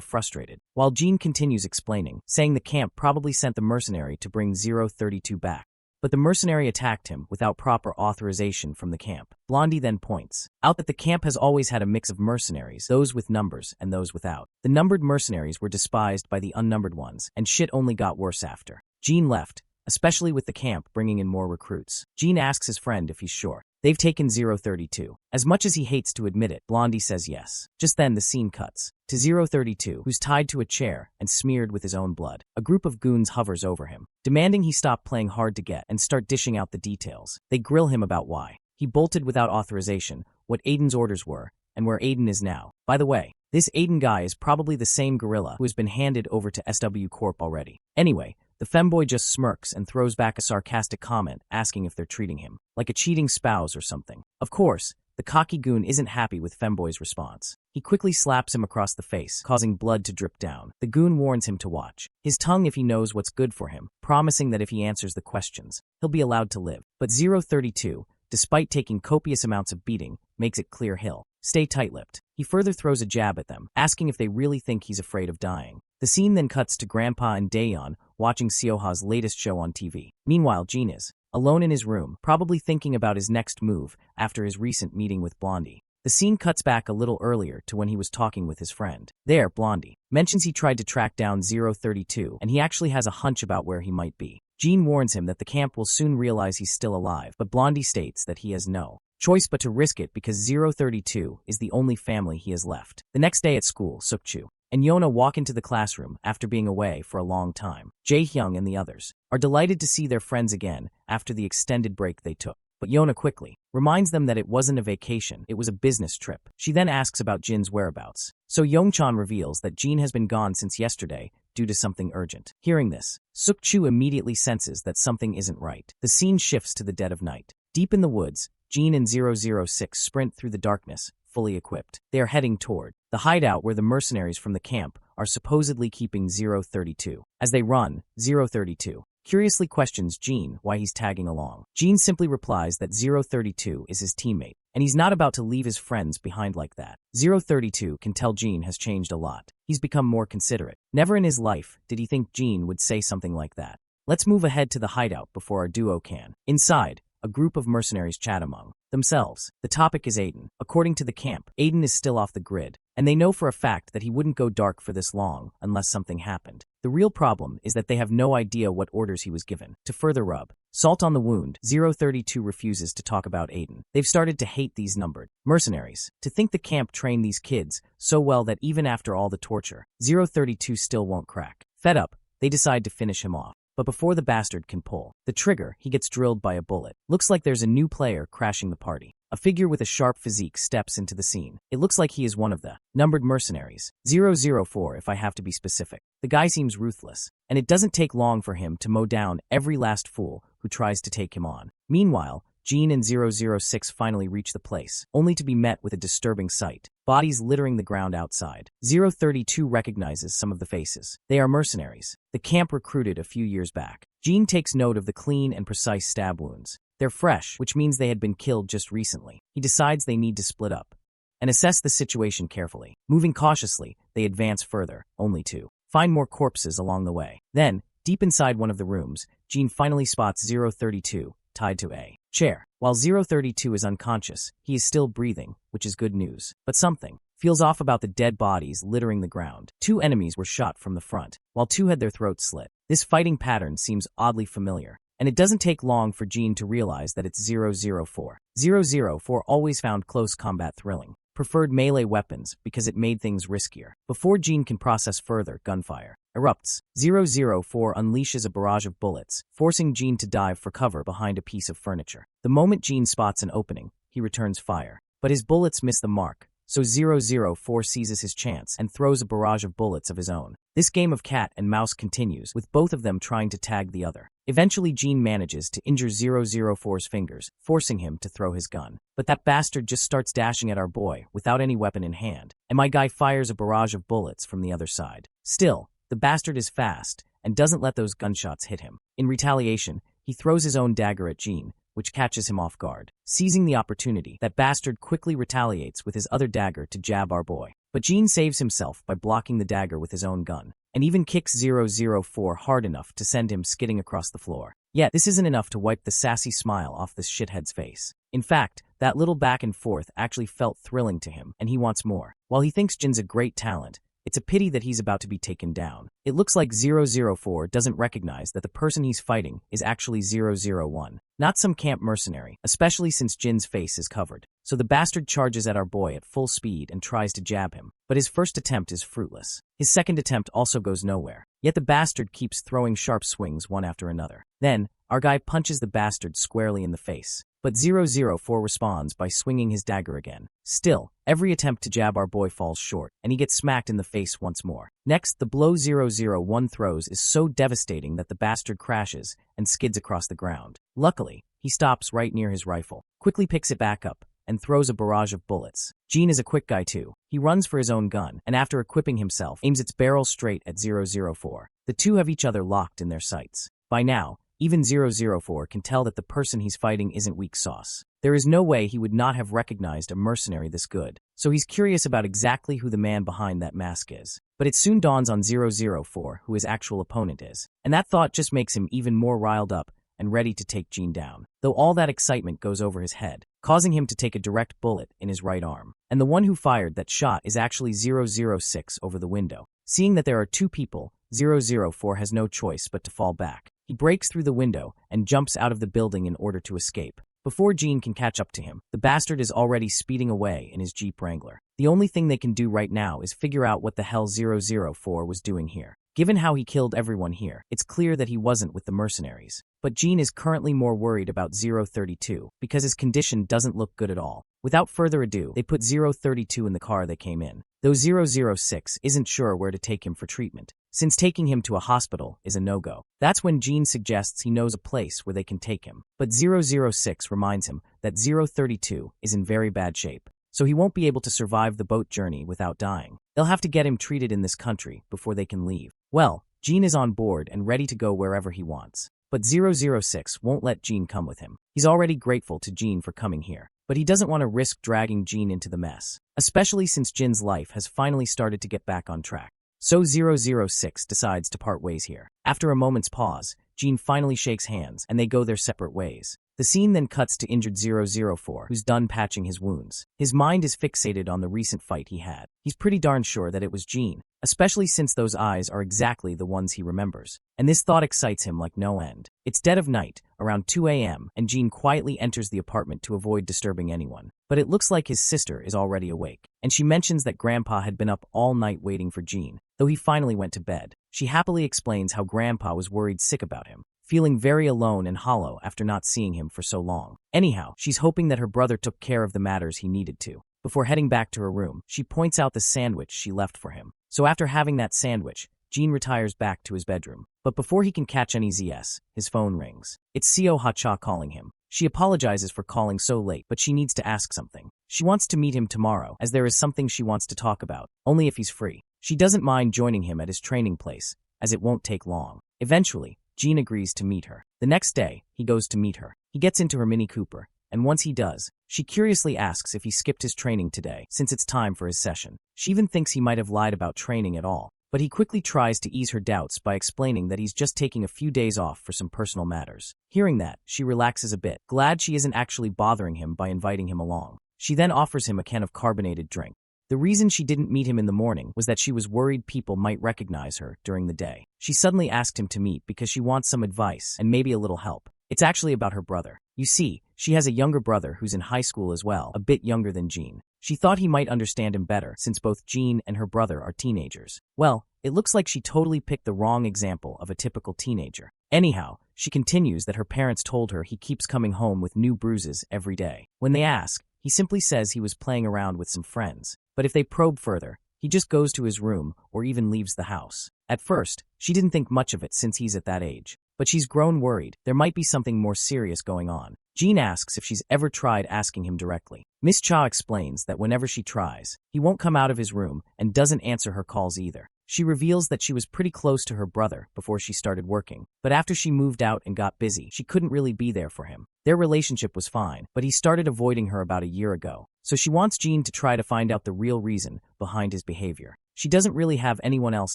S1: frustrated, while Jin continues explaining, saying the camp probably sent the mercenary to bring 032 back. But the mercenary attacked him without proper authorization from the camp. Blondie then points out that the camp has always had a mix of mercenaries, those with numbers and those without. The numbered mercenaries were despised by the unnumbered ones, and shit only got worse after Jin left, especially with the camp bringing in more recruits. Jin asks his friend if he's sure they've taken 032. As much as he hates to admit it, Blondie says yes. Just then the scene cuts to 032, who's tied to a chair and smeared with his own blood. A group of goons hovers over him, demanding he stop playing hard to get and start dishing out the details. They grill him about why he bolted without authorization, what Aiden's orders were, and where Aiden is now. By the way, this Aiden guy is probably the same gorilla who has been handed over to SW Corp already. Anyway, the femboy just smirks and throws back a sarcastic comment asking if they're treating him like a cheating spouse or something. Of course, the cocky goon isn't happy with femboy's response. He quickly slaps him across the face, causing blood to drip down. The goon warns him to watch his tongue if he knows what's good for him, promising that if he answers the questions, he'll be allowed to live. But 032, despite taking copious amounts of beating, makes it clear he'll stay tight-lipped. He further throws a jab at them, asking if they really think he's afraid of dying. The scene then cuts to Grandpa and Daeyeon watching Seoha's latest show on TV. Meanwhile, Jin is alone in his room, probably thinking about his next move after his recent meeting with Blondie. The scene cuts back a little earlier to when he was talking with his friend. There, Blondie mentions he tried to track down 032, and he actually has a hunch about where he might be. Jin warns him that the camp will soon realize he's still alive, but Blondie states that he has no choice but to risk it because 032 is the only family he has left. The next day at school, Sukchu and Yona walk into the classroom after being away for a long time. Jae-hyung and the others are delighted to see their friends again after the extended break they took. But Yona quickly reminds them that it wasn't a vacation, it was a business trip. She then asks about Jin's whereabouts. So Yongchan reveals that Jin has been gone since yesterday due to something urgent. Hearing this, Sukchu immediately senses that something isn't right. The scene shifts to the dead of night. Deep in the woods, Jin and 006 sprint through the darkness, fully equipped. They are heading toward the hideout where the mercenaries from the camp are supposedly keeping 032. As they run, 032 curiously questions Jin why he's tagging along. Jin simply replies that 032 is his teammate, and he's not about to leave his friends behind like that. 032 can tell Jin has changed a lot. He's become more considerate. Never in his life did he think Jin would say something like that. Let's move ahead to the hideout before our duo can. Inside, a group of mercenaries chat among themselves. The topic is Aiden. According to the camp, Aiden is still off the grid, and they know for a fact that he wouldn't go dark for this long unless something happened. The real problem is that they have no idea what orders he was given. To further rub salt on the wound, 032 refuses to talk about Aiden. They've started to hate these numbered mercenaries. To think the camp trained these kids so well that even after all the torture, 032 still won't crack. Fed up, they decide to finish him off. But before the bastard can pull the trigger, he gets drilled by a bullet. Looks like there's a new player crashing the party. A figure with a sharp physique steps into the scene. It looks like he is one of the numbered mercenaries. 004 if I have to be specific. The guy seems ruthless, and it doesn't take long for him to mow down every last fool who tries to take him on. Meanwhile, Jean and 006 finally reach the place, only to be met with a disturbing sight. Bodies littering the ground outside. 032 recognizes some of the faces. They are mercenaries, the camp recruited a few years back. Jean takes note of the clean and precise stab wounds. They're fresh, which means they had been killed just recently. He decides they need to split up and assess the situation carefully. Moving cautiously, they advance further, only to find more corpses along the way. Then, deep inside one of the rooms, Jean finally spots 032, tied to a chair. While 032 is unconscious, he is still breathing, which is good news. But something feels off about the dead bodies littering the ground. 2 enemies were shot from the front, while 2 had their throats slit. This fighting pattern seems oddly familiar, and it doesn't take long for Jean to realize that it's 004. 004 always found close combat thrilling, preferred melee weapons because it made things riskier. Before Jean can process further, gunfire erupts. 004 unleashes a barrage of bullets, forcing Jean to dive for cover behind a piece of furniture. The moment Jean spots an opening, he returns fire. But his bullets miss the mark, so 004 seizes his chance and throws a barrage of bullets of his own. This game of cat and mouse continues, with both of them trying to tag the other. Eventually, Jean manages to injure 004's fingers, forcing him to throw his gun. But that bastard just starts dashing at our boy without any weapon in hand, and my guy fires a barrage of bullets from the other side. Still, the bastard is fast and doesn't let those gunshots hit him. In retaliation, he throws his own dagger at Jean, which catches him off guard. Seizing the opportunity, that bastard quickly retaliates with his other dagger to jab our boy. But Jean saves himself by blocking the dagger with his own gun, and even kicks 004 hard enough to send him skidding across the floor. Yet, this isn't enough to wipe the sassy smile off this shithead's face. In fact, that little back and forth actually felt thrilling to him, and he wants more. While he thinks Jin's a great talent, it's a pity that he's about to be taken down. It looks like 004 doesn't recognize that the person he's fighting is actually 001, not some camp mercenary, especially since Jin's face is covered. So the bastard charges at our boy at full speed and tries to jab him, but his first attempt is fruitless. His second attempt also goes nowhere, yet the bastard keeps throwing sharp swings one after another. Then, our guy punches the bastard squarely in the face, but 004 responds by swinging his dagger again. Still, every attempt to jab our boy falls short, and he gets smacked in the face once more. Next, the blow 001 throws is so devastating that the bastard crashes and skids across the ground. Luckily, he stops right near his rifle, quickly picks it back up, and throws a barrage of bullets. Jean is a quick guy too. He runs for his own gun, and after equipping himself, aims its barrel straight at 004. The two have each other locked in their sights. By now, even 004 can tell that the person he's fighting isn't weak sauce. There is no way he would not have recognized a mercenary this good, so he's curious about exactly who the man behind that mask is. But it soon dawns on 004 who his actual opponent is, and that thought just makes him even more riled up and ready to take Jean down, though all that excitement goes over his head, causing him to take a direct bullet in his right arm. And the one who fired that shot is actually 006 over the window. Seeing that there are 2 people, 004 has no choice but to fall back. He breaks through the window and jumps out of the building in order to escape. Before Jean can catch up to him, the bastard is already speeding away in his Jeep Wrangler. The only thing they can do right now is figure out what the hell 004 was doing here. Given how he killed everyone here, it's clear that he wasn't with the mercenaries. But Jean is currently more worried about 032 because his condition doesn't look good at all. Without further ado, they put 032 in the car they came in, though 006 isn't sure where to take him for treatment, since taking him to a hospital is a no-go. That's when Jean suggests he knows a place where they can take him, but 006 reminds him that 032 is in very bad shape, so he won't be able to survive the boat journey without dying. They'll have to get him treated in this country before they can leave. Well, Jean is on board and ready to go wherever he wants, but 006 won't let Jean come with him. He's already grateful to Jean for coming here, but he doesn't want to risk dragging Jean into the mess, especially since Jin's life has finally started to get back on track. So 006 decides to part ways here. After a moment's pause, Jean finally shakes hands and they go their separate ways. The scene then cuts to injured 004, who's done patching his wounds. His mind is fixated on the recent fight he had. He's pretty darn sure that it was Jean, especially since those eyes are exactly the ones he remembers. And this thought excites him like no end. It's dead of night, around 2 a.m., and Jean quietly enters the apartment to avoid disturbing anyone. But it looks like his sister is already awake, and she mentions that Grandpa had been up all night waiting for Jean, though he finally went to bed. She happily explains how Grandpa was worried sick about him, feeling very alone and hollow after not seeing him for so long. Anyhow, she's hoping that her brother took care of the matters he needed to. Before heading back to her room, she points out the sandwich she left for him. So after having that sandwich, Jean retires back to his bedroom. But before he can catch any ZS, his phone rings. It's Seo Ha-cha calling him. She apologizes for calling so late, but she needs to ask something. She wants to meet him tomorrow, as there is something she wants to talk about, only if he's free. She doesn't mind joining him at his training place, as it won't take long. Eventually, Jean agrees to meet her. The next day, he goes to meet her. He gets into her Mini Cooper, and once he does, she curiously asks if he skipped his training today, since it's time for his session. She even thinks he might have lied about training at all. But he quickly tries to ease her doubts by explaining that he's just taking a few days off for some personal matters. Hearing that, she relaxes a bit, glad she isn't actually bothering him by inviting him along. She then offers him a can of carbonated drink. The reason she didn't meet him in the morning was that she was worried people might recognize her during the day. She suddenly asked him to meet because she wants some advice and maybe a little help. It's actually about her brother. You see, she has a younger brother who's in high school as well, a bit younger than Jean. She thought he might understand him better since both Jean and her brother are teenagers. Well, it looks like she totally picked the wrong example of a typical teenager. Anyhow, she continues that her parents told her he keeps coming home with new bruises every day. When they ask, he simply says he was playing around with some friends. But if they probe further, he just goes to his room or even leaves the house. At first, she didn't think much of it since he's at that age. But she's grown worried. There might be something more serious going on. Jean asks if she's ever tried asking him directly. Miss Cha explains that whenever she tries, he won't come out of his room and doesn't answer her calls either. She reveals that she was pretty close to her brother before she started working, but after she moved out and got busy, she couldn't really be there for him. Their relationship was fine, but he started avoiding her about a year ago. So she wants Jean to try to find out the real reason behind his behavior. She doesn't really have anyone else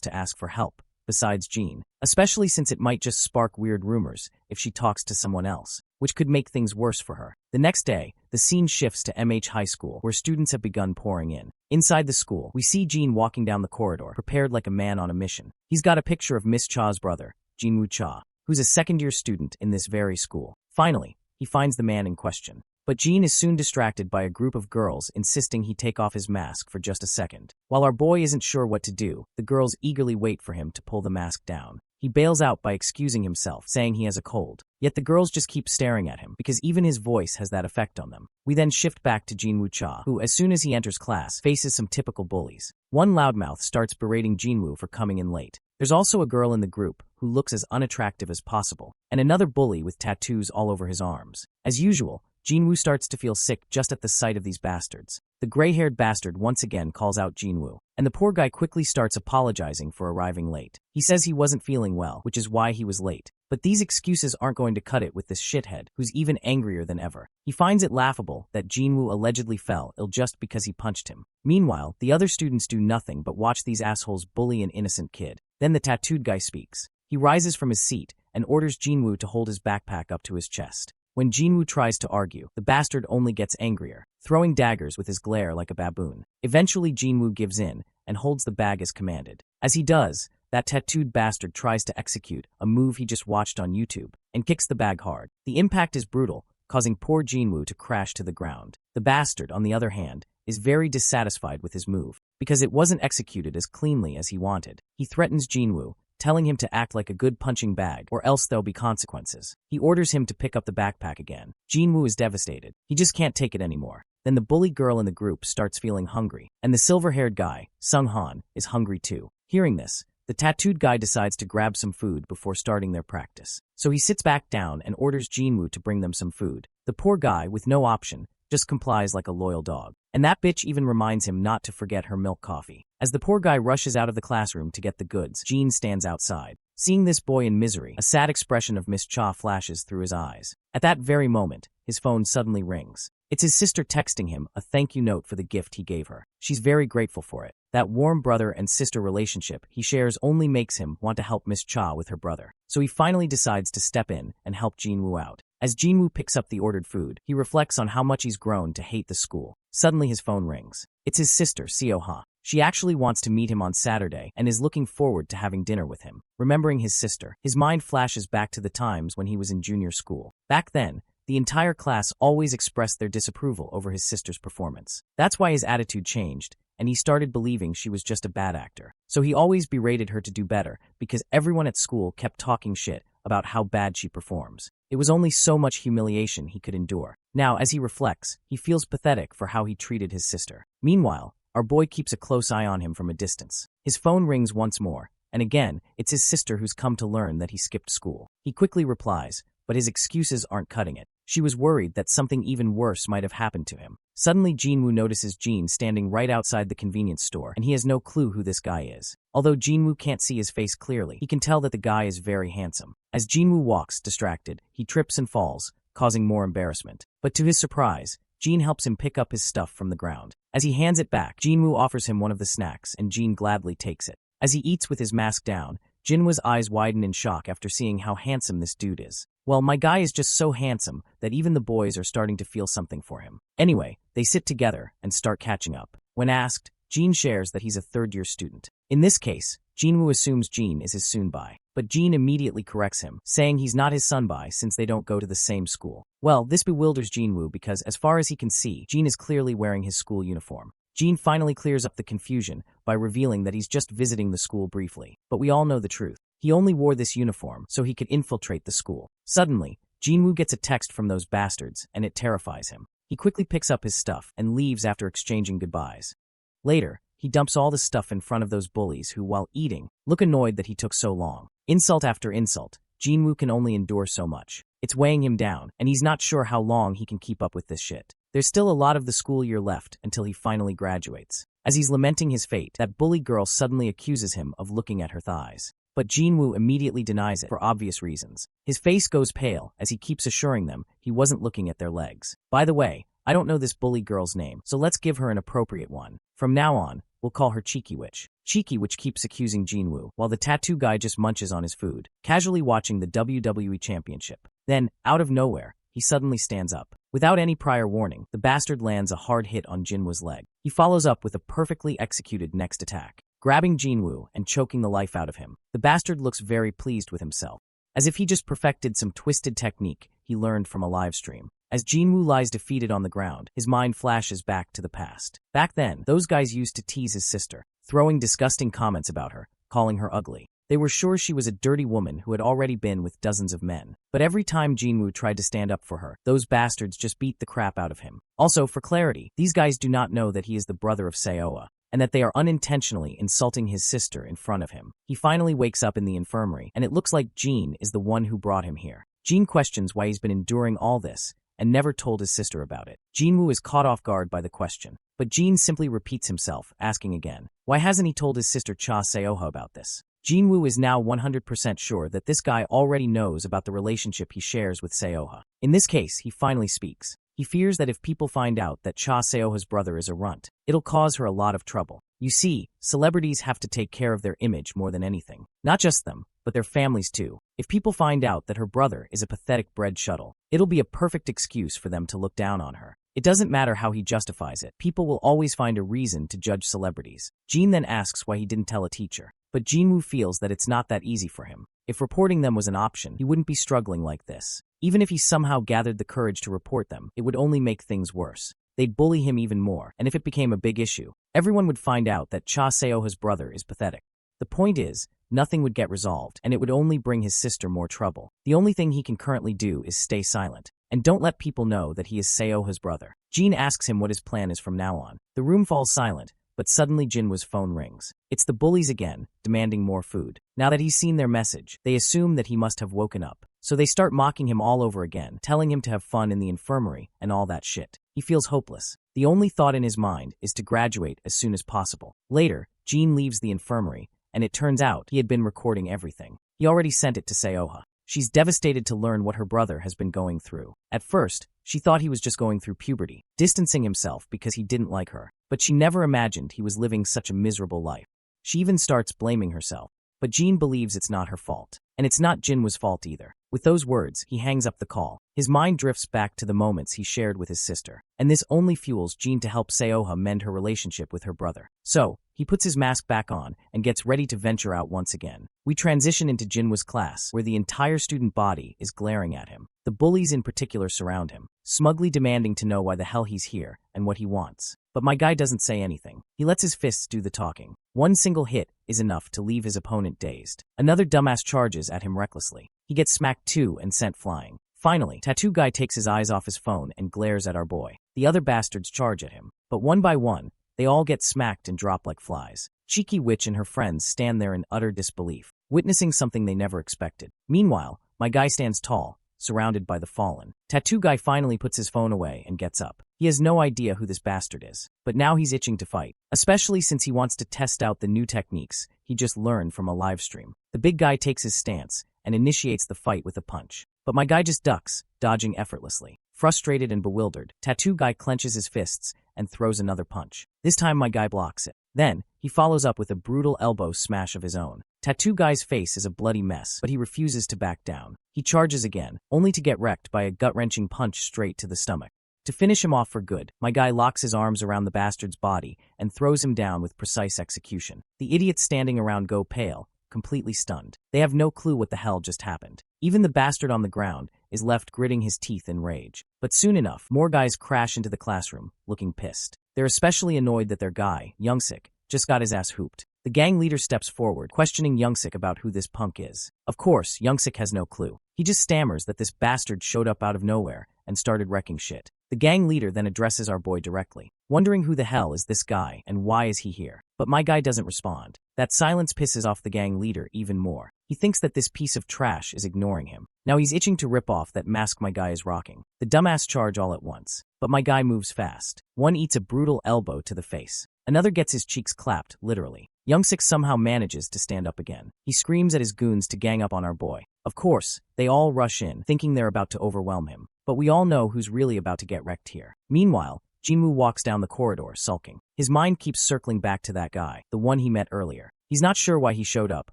S1: to ask for help besides Jean, especially since it might just spark weird rumors if she talks to someone else, which could make things worse for her. The next day, the scene shifts to MH High School, where students have begun pouring in. Inside the school, we see Jean walking down the corridor, prepared like a man on a mission. He's got a picture of Miss Cha's brother, Jinwoo Cha, who's a second-year student in this very school. Finally, he finds the man in question. But Jean is soon distracted by a group of girls insisting he take off his mask for just a second. While our boy isn't sure what to do, the girls eagerly wait for him to pull the mask down. He bails out by excusing himself, saying he has a cold. Yet the girls just keep staring at him, because even his voice has that effect on them. We then shift back to Jinwoo Cha, who, as soon as he enters class, faces some typical bullies. One loudmouth starts berating Jinwoo for coming in late. There's also a girl in the group who looks as unattractive as possible, and another bully with tattoos all over his arms. As usual, Jinwoo starts to feel sick just at the sight of these bastards. The gray-haired bastard once again calls out Jinwoo, and the poor guy quickly starts apologizing for arriving late. He says he wasn't feeling well, which is why he was late. But these excuses aren't going to cut it with this shithead, who's even angrier than ever. He finds it laughable that Jinwoo allegedly fell ill just because he punched him. Meanwhile, the other students do nothing but watch these assholes bully an innocent kid. Then the tattooed guy speaks. He rises from his seat and orders Jinwoo to hold his backpack up to his chest. When Jinwoo tries to argue, the bastard only gets angrier, throwing daggers with his glare like a baboon. Eventually, Jinwoo gives in and holds the bag as commanded. As he does, that tattooed bastard tries to execute a move he just watched on YouTube and kicks the bag hard. The impact is brutal, causing poor Jinwoo to crash to the ground. The bastard, on the other hand, is very dissatisfied with his move because it wasn't executed as cleanly as he wanted. He threatens Jinwoo, telling him to act like a good punching bag or else there'll be consequences. He orders him to pick up the backpack again. Jinwoo is devastated. He just can't take it anymore. Then the bully girl in the group starts feeling hungry, and the silver-haired guy, Sung Han, is hungry too. Hearing this, the tattooed guy decides to grab some food before starting their practice. So he sits back down and orders Jinwoo to bring them some food. The poor guy, with no option, just complies like a loyal dog. And that bitch even reminds him not to forget her milk coffee. As the poor guy rushes out of the classroom to get the goods, Jean stands outside. Seeing this boy in misery, a sad expression of Miss Cha flashes through his eyes. At that very moment, his phone suddenly rings. It's his sister texting him a thank you note for the gift he gave her. She's very grateful for it. That warm brother and sister relationship he shares only makes him want to help Miss Cha with her brother. So he finally decides to step in and help Jinwoo out. As Jinwoo picks up the ordered food, he reflects on how much he's grown to hate the school. Suddenly his phone rings. It's his sister, Seo Ha. She actually wants to meet him on Saturday and is looking forward to having dinner with him. Remembering his sister, his mind flashes back to the times when he was in junior school. Back then, the entire class always expressed their disapproval over his sister's performance. That's why his attitude changed, and he started believing she was just a bad actor. So he always berated her to do better because everyone at school kept talking shit about how bad she performs. It was only so much humiliation he could endure. Now, as he reflects, he feels pathetic for how he treated his sister. Meanwhile, our boy keeps a close eye on him from a distance. His phone rings once more, and again, it's his sister who's come to learn that he skipped school. He quickly replies, but his excuses aren't cutting it. She was worried that something even worse might have happened to him. Suddenly, Jinwoo notices Jin standing right outside the convenience store, and he has no clue who this guy is. Although Jinwoo can't see his face clearly, he can tell that the guy is very handsome. As Jinwoo walks, distracted, he trips and falls, causing more embarrassment. But to his surprise, Jin helps him pick up his stuff from the ground. As he hands it back, Jinwoo offers him one of the snacks, and Jin gladly takes it. As he eats with his mask down, Jinwoo's eyes widen in shock after seeing how handsome this dude is. Well, my guy is just so handsome that even the boys are starting to feel something for him. Anyway, they sit together and start catching up. When asked, Jin shares that he's a third-year student. In this case, Jinwoo assumes Jin is his soon-bai, but Jin immediately corrects him, saying he's not his son-bai since they don't go to the same school. Well, this bewilders Jinwoo because as far as he can see, Jin is clearly wearing his school uniform. Jin finally clears up the confusion by revealing that he's just visiting the school briefly. But we all know the truth. He only wore this uniform so he could infiltrate the school. Suddenly, Jinwoo gets a text from those bastards, and it terrifies him. He quickly picks up his stuff and leaves after exchanging goodbyes. Later, he dumps all the stuff in front of those bullies who, while eating, look annoyed that he took so long. Insult after insult, Jinwoo can only endure so much. It's weighing him down, and he's not sure how long he can keep up with this shit. There's still a lot of the school year left until he finally graduates. As he's lamenting his fate, that bully girl suddenly accuses him of looking at her thighs. But Jinwoo immediately denies it for obvious reasons. His face goes pale as he keeps assuring them he wasn't looking at their legs. By the way, I don't know this bully girl's name, so let's give her an appropriate one. From now on, we'll call her Cheeky Witch. Cheeky Witch keeps accusing Jinwoo, while the tattoo guy just munches on his food, casually watching the WWE Championship. Then, out of nowhere, he suddenly stands up. Without any prior warning, the bastard lands a hard hit on Jinwoo's leg. He follows up with a perfectly executed next attack, grabbing Jinwoo and choking the life out of him. The bastard looks very pleased with himself, as if he just perfected some twisted technique he learned from a live stream. As Jinwoo lies defeated on the ground, his mind flashes back to the past. Back then, those guys used to tease his sister, throwing disgusting comments about her, calling her ugly. They were sure she was a dirty woman who had already been with dozens of men. But every time Jinwoo tried to stand up for her, those bastards just beat the crap out of him. Also, for clarity, these guys do not know that he is the brother of Seoha, and that they are unintentionally insulting his sister in front of him. He finally wakes up in the infirmary, and it looks like Jin is the one who brought him here. Jin questions why he's been enduring all this, and never told his sister about it. Jinwoo is caught off guard by the question, but Jin simply repeats himself, asking again, why hasn't he told his sister Cha Seoha about this? Jinwoo is now 100% sure that this guy already knows about the relationship he shares with Seoha. In this case, he finally speaks. He fears that if people find out that Cha Seoha's brother is a runt, it'll cause her a lot of trouble. You see, celebrities have to take care of their image more than anything. Not just them, but their families too. If people find out that her brother is a pathetic bread shuttle, it'll be a perfect excuse for them to look down on her. It doesn't matter how he justifies it, people will always find a reason to judge celebrities. Jin then asks why he didn't tell a teacher. But Jinwoo feels that it's not that easy for him. If reporting them was an option, he wouldn't be struggling like this. Even if he somehow gathered the courage to report them, it would only make things worse. They'd bully him even more, and if it became a big issue, everyone would find out that Cha Seoha's brother is pathetic. The point is, nothing would get resolved, and it would only bring his sister more trouble. The only thing he can currently do is stay silent, and don't let people know that he is Seoha's brother. Jin asks him what his plan is from now on. The room falls silent, but suddenly Jinwoo's phone rings. It's the bullies again, demanding more food. Now that he's seen their message, they assume that he must have woken up. So they start mocking him all over again, telling him to have fun in the infirmary and all that shit. He feels hopeless. The only thought in his mind is to graduate as soon as possible. Later, Jin leaves the infirmary, and it turns out he had been recording everything. He already sent it to Seoha. She's devastated to learn what her brother has been going through. At first, she thought he was just going through puberty, distancing himself because he didn't like her. But she never imagined he was living such a miserable life. She even starts blaming herself. But Jin believes it's not her fault. And it's not Jinwoo's fault either. With those words, he hangs up the call. His mind drifts back to the moments he shared with his sister. And this only fuels Jin to help Seoha mend her relationship with her brother. So, He puts his mask back on and gets ready to venture out once again. We transition into Jinwoo's class, where the entire student body is glaring at him. The bullies in particular surround him, smugly demanding to know why the hell he's here and what he wants. But my guy doesn't say anything. He lets his fists do the talking. One single hit is enough to leave his opponent dazed. Another dumbass charges at him recklessly. He gets smacked too and sent flying. Finally, Tattoo Guy takes his eyes off his phone and glares at our boy. The other bastards charge at him, but one by one, they all get smacked and drop like flies. Cheeky Witch and her friends stand there in utter disbelief, witnessing something they never expected. Meanwhile, my guy stands tall, surrounded by the fallen. Tattoo Guy finally puts his phone away and gets up. He has no idea who this bastard is, but now he's itching to fight, especially since he wants to test out the new techniques he just learned from a live stream. The big guy takes his stance and initiates the fight with a punch. But my guy just ducks, dodging effortlessly. Frustrated and bewildered, Tattoo Guy clenches his fists and throws another punch. This time my guy blocks it. Then, he follows up with a brutal elbow smash of his own. Tattoo Guy's face is a bloody mess, but he refuses to back down. He charges again, only to get wrecked by a gut-wrenching punch straight to the stomach. To finish him off for good, my guy locks his arms around the bastard's body and throws him down with precise execution. The idiots standing around go pale, completely stunned. They have no clue what the hell just happened. Even the bastard on the ground is left gritting his teeth in rage. But soon enough, more guys crash into the classroom, looking pissed. They're especially annoyed that their guy, Youngsik, just got his ass hooped. The gang leader steps forward, questioning Youngsik about who this punk is. Of course, Youngsik has no clue. He just stammers that this bastard showed up out of nowhere and started wrecking shit. The gang leader then addresses our boy directly, wondering who the hell is this guy and why is he here. But my guy doesn't respond. That silence pisses off the gang leader even more. He thinks that this piece of trash is ignoring him. Now he's itching to rip off that mask my guy is rocking. The dumbass charge all at once. But my guy moves fast. One eats a brutal elbow to the face. Another gets his cheeks clapped, literally. Youngsik somehow manages to stand up again. He screams at his goons to gang up on our boy. Of course, they all rush in, thinking they're about to overwhelm him. But we all know who's really about to get wrecked here. Meanwhile, Jinwoo walks down the corridor, sulking. His mind keeps circling back to that guy, the one he met earlier. He's not sure why he showed up,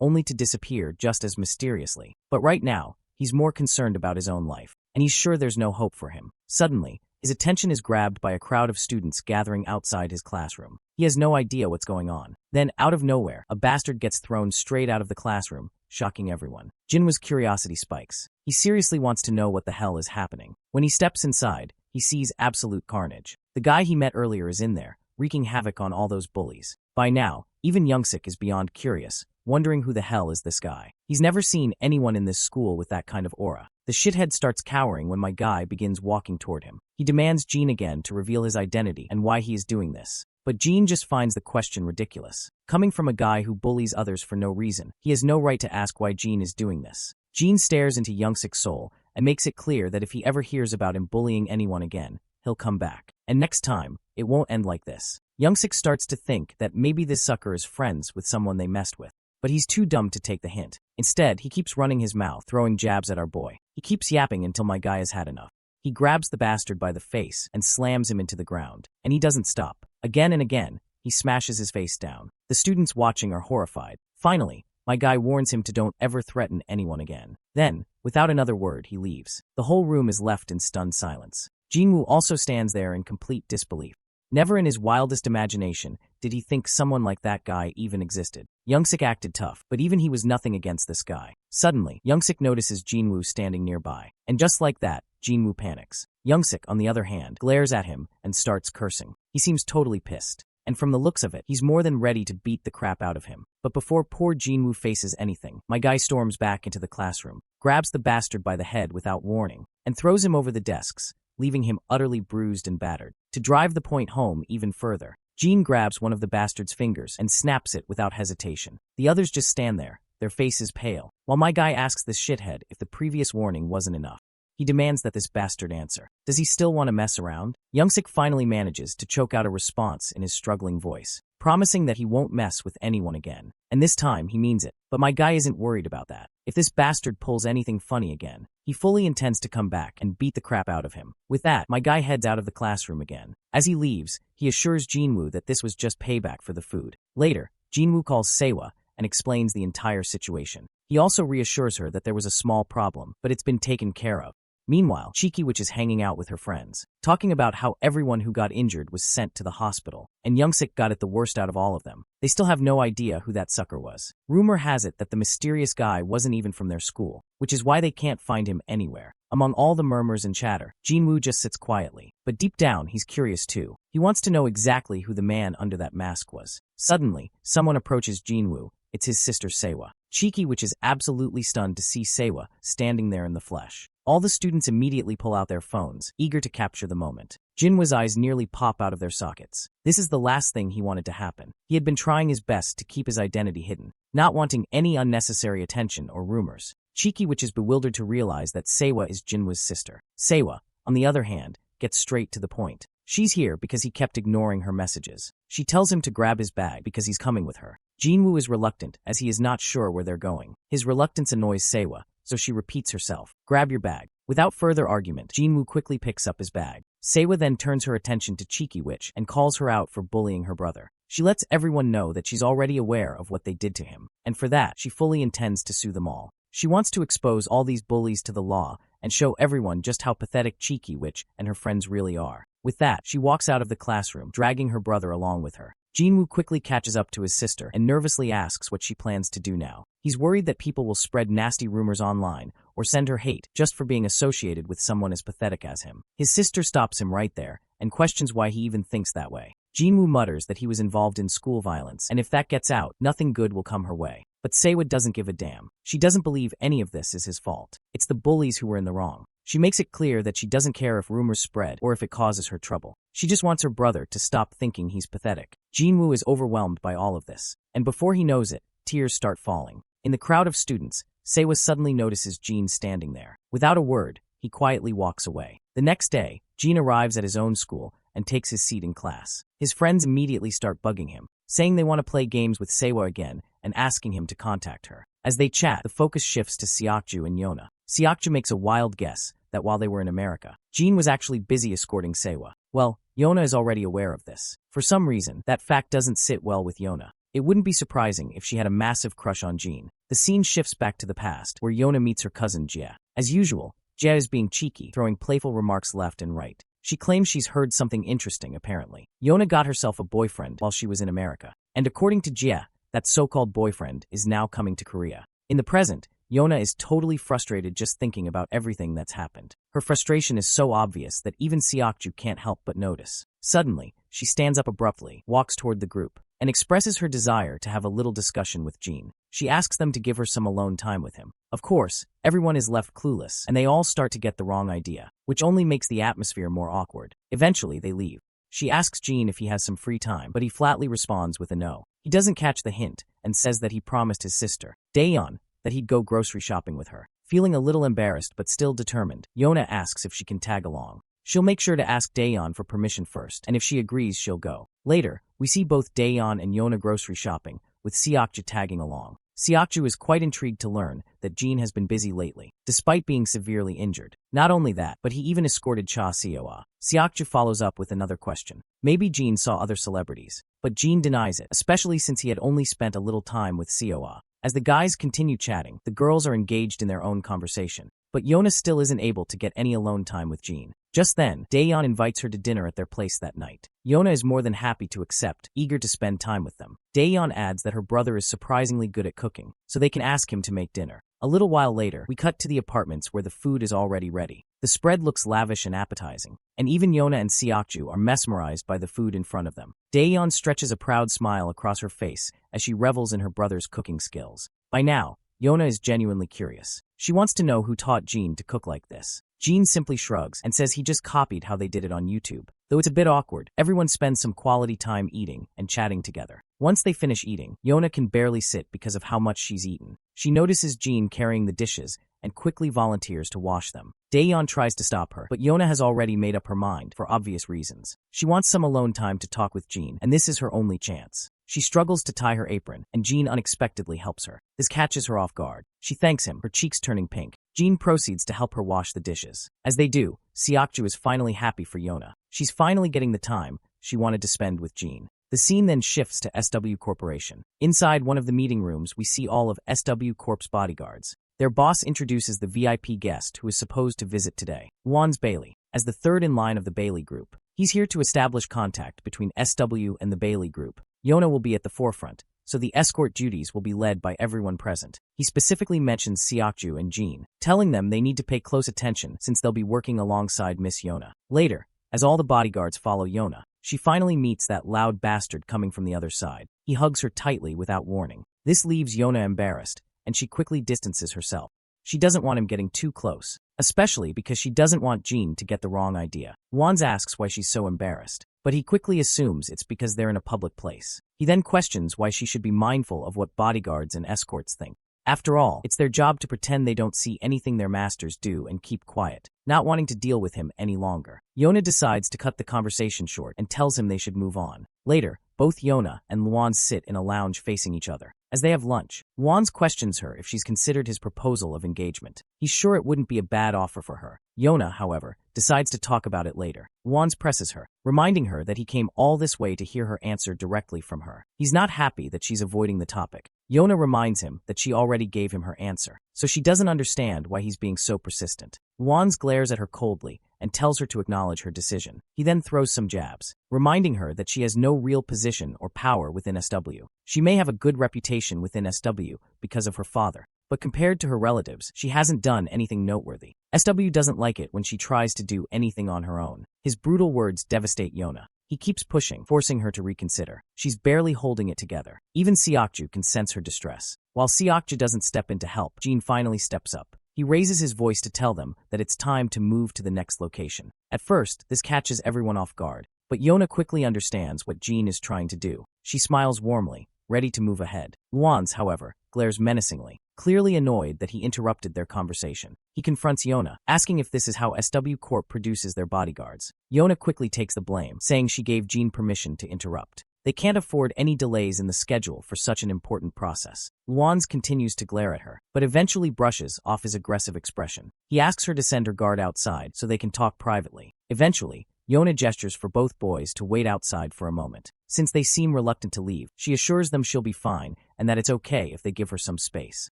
S1: only to disappear just as mysteriously. But right now, he's more concerned about his own life, and he's sure there's no hope for him. Suddenly, his attention is grabbed by a crowd of students gathering outside his classroom. He has no idea what's going on. Then, out of nowhere, a bastard gets thrown straight out of the classroom, shocking everyone. Jinwoo's curiosity spikes. He seriously wants to know what the hell is happening. When he steps inside, he sees absolute carnage. The guy he met earlier is in there, wreaking havoc on all those bullies. By now, even Youngsik is beyond curious, wondering who the hell is this guy. He's never seen anyone in this school with that kind of aura. The shithead starts cowering when my guy begins walking toward him. He demands Jean again to reveal his identity and why he is doing this. But Jean just finds the question ridiculous. Coming from a guy who bullies others for no reason, he has no right to ask why Jean is doing this. Jean stares into Youngsik's soul and makes it clear that if he ever hears about him bullying anyone again, he'll come back. And next time, it won't end like this. Youngsik starts to think that maybe this sucker is friends with someone they messed with. But he's too dumb to take the hint. Instead, he keeps running his mouth, throwing jabs at our boy. He keeps yapping until my guy has had enough. He grabs the bastard by the face and slams him into the ground. And he doesn't stop. Again and again, he smashes his face down. The students watching are horrified. Finally, my guy warns him to don't ever threaten anyone again. Then, without another word, he leaves. The whole room is left in stunned silence. Jinwoo also stands there in complete disbelief. Never in his wildest imagination did he think someone like that guy even existed. Youngsik acted tough, but even he was nothing against this guy. Suddenly, Youngsik notices Jinwoo standing nearby. And just like that, Jinwoo panics. Youngsik, on the other hand, glares at him and starts cursing. He seems totally pissed. And from the looks of it, he's more than ready to beat the crap out of him. But before poor Jinwoo faces anything, my guy storms back into the classroom, grabs the bastard by the head without warning, and throws him over the desks, leaving him utterly bruised and battered. To drive the point home even further, Jean grabs one of the bastard's fingers and snaps it without hesitation. The others just stand there, their faces pale, while my guy asks this shithead if the previous warning wasn't enough. He demands that this bastard answer. Does he still want to mess around? Youngsik finally manages to choke out a response in his struggling voice, promising that he won't mess with anyone again. And this time, he means it. But my guy isn't worried about that. If this bastard pulls anything funny again, he fully intends to come back and beat the crap out of him. With that, my guy heads out of the classroom again. As he leaves, he assures Jinwoo that this was just payback for the food. Later, Jinwoo calls Sewa and explains the entire situation. He also reassures her that there was a small problem, but it's been taken care of. Meanwhile, Cheeky Witch is hanging out with her friends, talking about how everyone who got injured was sent to the hospital, and Youngsik got it the worst out of all of them. They still have no idea who that sucker was. Rumor has it that the mysterious guy wasn't even from their school, which is why they can't find him anywhere. Among all the murmurs and chatter, Jinwoo just sits quietly, but deep down he's curious too. He wants to know exactly who the man under that mask was. Suddenly, someone approaches Jinwoo. It's his sister Sewa. Cheeky Witch is absolutely stunned to see Sewa standing there in the flesh. All the students immediately pull out their phones, eager to capture the moment. Jinwoo's eyes nearly pop out of their sockets. This is the last thing he wanted to happen. He had been trying his best to keep his identity hidden, not wanting any unnecessary attention or rumors. Cheeky Witch is bewildered to realize that Sewa is Jinwoo's sister. Sewa, on the other hand, gets straight to the point. She's here because he kept ignoring her messages. She tells him to grab his bag because he's coming with her. Jinwoo is reluctant as he is not sure where they're going. His reluctance annoys Sewa, so she repeats herself, "Grab your bag." Without further argument, Jinwoo quickly picks up his bag. Sewa then turns her attention to Cheeky Witch and calls her out for bullying her brother. She lets everyone know that she's already aware of what they did to him, and for that, she fully intends to sue them all. She wants to expose all these bullies to the law and show everyone just how pathetic Cheeky Witch and her friends really are. With that, she walks out of the classroom, dragging her brother along with her. Jinwoo quickly catches up to his sister and nervously asks what she plans to do now. He's worried that people will spread nasty rumors online or send her hate just for being associated with someone as pathetic as him. His sister stops him right there and questions why he even thinks that way. Jinwoo mutters that he was involved in school violence, and if that gets out, nothing good will come her way. But Sewa doesn't give a damn. She doesn't believe any of this is his fault. It's the bullies who were in the wrong. She makes it clear that she doesn't care if rumors spread or if it causes her trouble. She just wants her brother to stop thinking he's pathetic. Jinwoo is overwhelmed by all of this, and before he knows it, tears start falling. In the crowd of students, Sewa suddenly notices Jin standing there. Without a word, he quietly walks away. The next day, Jin arrives at his own school and takes his seat in class. His friends immediately start bugging him, saying they want to play games with Sewa again and asking him to contact her. As they chat, the focus shifts to Seokju and Yona. Seokju makes a wild guess that while they were in America, Jin was actually busy escorting Sewa. Well, Yona is already aware of this. For some reason, that fact doesn't sit well with Yona. It wouldn't be surprising if she had a massive crush on Jin. The scene shifts back to the past, where Yona meets her cousin Jia. As usual, Jia is being cheeky, throwing playful remarks left and right. She claims she's heard something interesting, apparently. Yona got herself a boyfriend while she was in America. And according to Jia, that so-called boyfriend is now coming to Korea. In the present, Yona is totally frustrated just thinking about everything that's happened. Her frustration is so obvious that even Seokju can't help but notice. Suddenly, she stands up abruptly, walks toward the group, and expresses her desire to have a little discussion with Jin. She asks them to give her some alone time with him. Of course, everyone is left clueless, and they all start to get the wrong idea, which only makes the atmosphere more awkward. Eventually, they leave. She asks Jin if he has some free time, but he flatly responds with a no. He doesn't catch the hint and says that he promised his sister, Daeyeon, that he'd go grocery shopping with her. Feeling a little embarrassed but still determined, Yona asks if she can tag along. She'll make sure to ask Daeyeon for permission first, and if she agrees, she'll go. Later, we see both Daeyeon and Yona grocery shopping, with Seokju tagging along. Seokju is quite intrigued to learn that Jin has been busy lately, despite being severely injured. Not only that, but he even escorted Cha Seoa. Seokju follows up with another question. Maybe Jin saw other celebrities, but Jin denies it, especially since he had only spent a little time with Seoa. As the guys continue chatting, the girls are engaged in their own conversation, but Yona still isn't able to get any alone time with Jin. Just then, Daeyeon invites her to dinner at their place that night. Yona is more than happy to accept, eager to spend time with them. Daeyeon adds that her brother is surprisingly good at cooking, so they can ask him to make dinner. A little while later, we cut to the apartments where the food is already ready. The spread looks lavish and appetizing, and even Yona and Seokju are mesmerized by the food in front of them. Daeyeon stretches a proud smile across her face as she revels in her brother's cooking skills. By now, Yona is genuinely curious. She wants to know who taught Jin to cook like this. Jin simply shrugs and says he just copied how they did it on YouTube. Though it's a bit awkward, everyone spends some quality time eating and chatting together. Once they finish eating, Yona can barely sit because of how much she's eaten. She notices Jin carrying the dishes and quickly volunteers to wash them. Daeyeon tries to stop her, but Yona has already made up her mind for obvious reasons. She wants some alone time to talk with Jin, and this is her only chance. She struggles to tie her apron, and Jin unexpectedly helps her. This catches her off guard. She thanks him, her cheeks turning pink. Jin proceeds to help her wash the dishes. As they do, Seokju is finally happy for Yona. She's finally getting the time she wanted to spend with Jin. The scene then shifts to SW Corporation. Inside one of the meeting rooms, we see all of SW Corp's bodyguards. Their boss introduces the VIP guest who is supposed to visit today, Wan's Bailey, as the third in line of the Bailey Group. He's here to establish contact between SW and the Bailey Group. Yona will be at the forefront, so the escort duties will be led by everyone present. He specifically mentions Seokju and Jean, telling them they need to pay close attention since they'll be working alongside Miss Yona. Later, as all the bodyguards follow Yona, she finally meets that loud bastard coming from the other side. He hugs her tightly without warning. This leaves Yona embarrassed, and she quickly distances herself. She doesn't want him getting too close, especially because she doesn't want Jean to get the wrong idea. Wands asks why she's so embarrassed, but he quickly assumes it's because they're in a public place. He then questions why she should be mindful of what bodyguards and escorts think. After all, it's their job to pretend they don't see anything their masters do and keep quiet, not wanting to deal with him any longer. Yona decides to cut the conversation short and tells him they should move on. Later, both Yona and Luan sit in a lounge facing each other. As they have lunch, Wands questions her if she's considered his proposal of engagement. He's sure it wouldn't be a bad offer for her. Yona, however, decides to talk about it later. Wands presses her, reminding her that he came all this way to hear her answer directly from her. He's not happy that she's avoiding the topic. Yona reminds him that she already gave him her answer, so she doesn't understand why he's being so persistent. Wands glares at her coldly and tells her to acknowledge her decision. He then throws some jabs, reminding her that she has no real position or power within SW. She may have a good reputation within SW because of her father, but compared to her relatives, she hasn't done anything noteworthy. SW doesn't like it when she tries to do anything on her own. His brutal words devastate Yona. He keeps pushing, forcing her to reconsider. She's barely holding it together. Even Seokju can sense her distress. While Seokju doesn't step in to help, Jean finally steps up. He raises his voice to tell them that it's time to move to the next location. At first, this catches everyone off guard, but Yona quickly understands what Jean is trying to do. She smiles warmly, ready to move ahead. Luans, however, glares menacingly, clearly annoyed that he interrupted their conversation. He confronts Yona, asking if this is how SW Corp produces their bodyguards. Yona quickly takes the blame, saying she gave Jean permission to interrupt. They can't afford any delays in the schedule for such an important process. Luans continues to glare at her, but eventually brushes off his aggressive expression. He asks her to send her guard outside so they can talk privately. Eventually, Yona gestures for both boys to wait outside for a moment. Since they seem reluctant to leave, she assures them she'll be fine and that it's okay if they give her some space.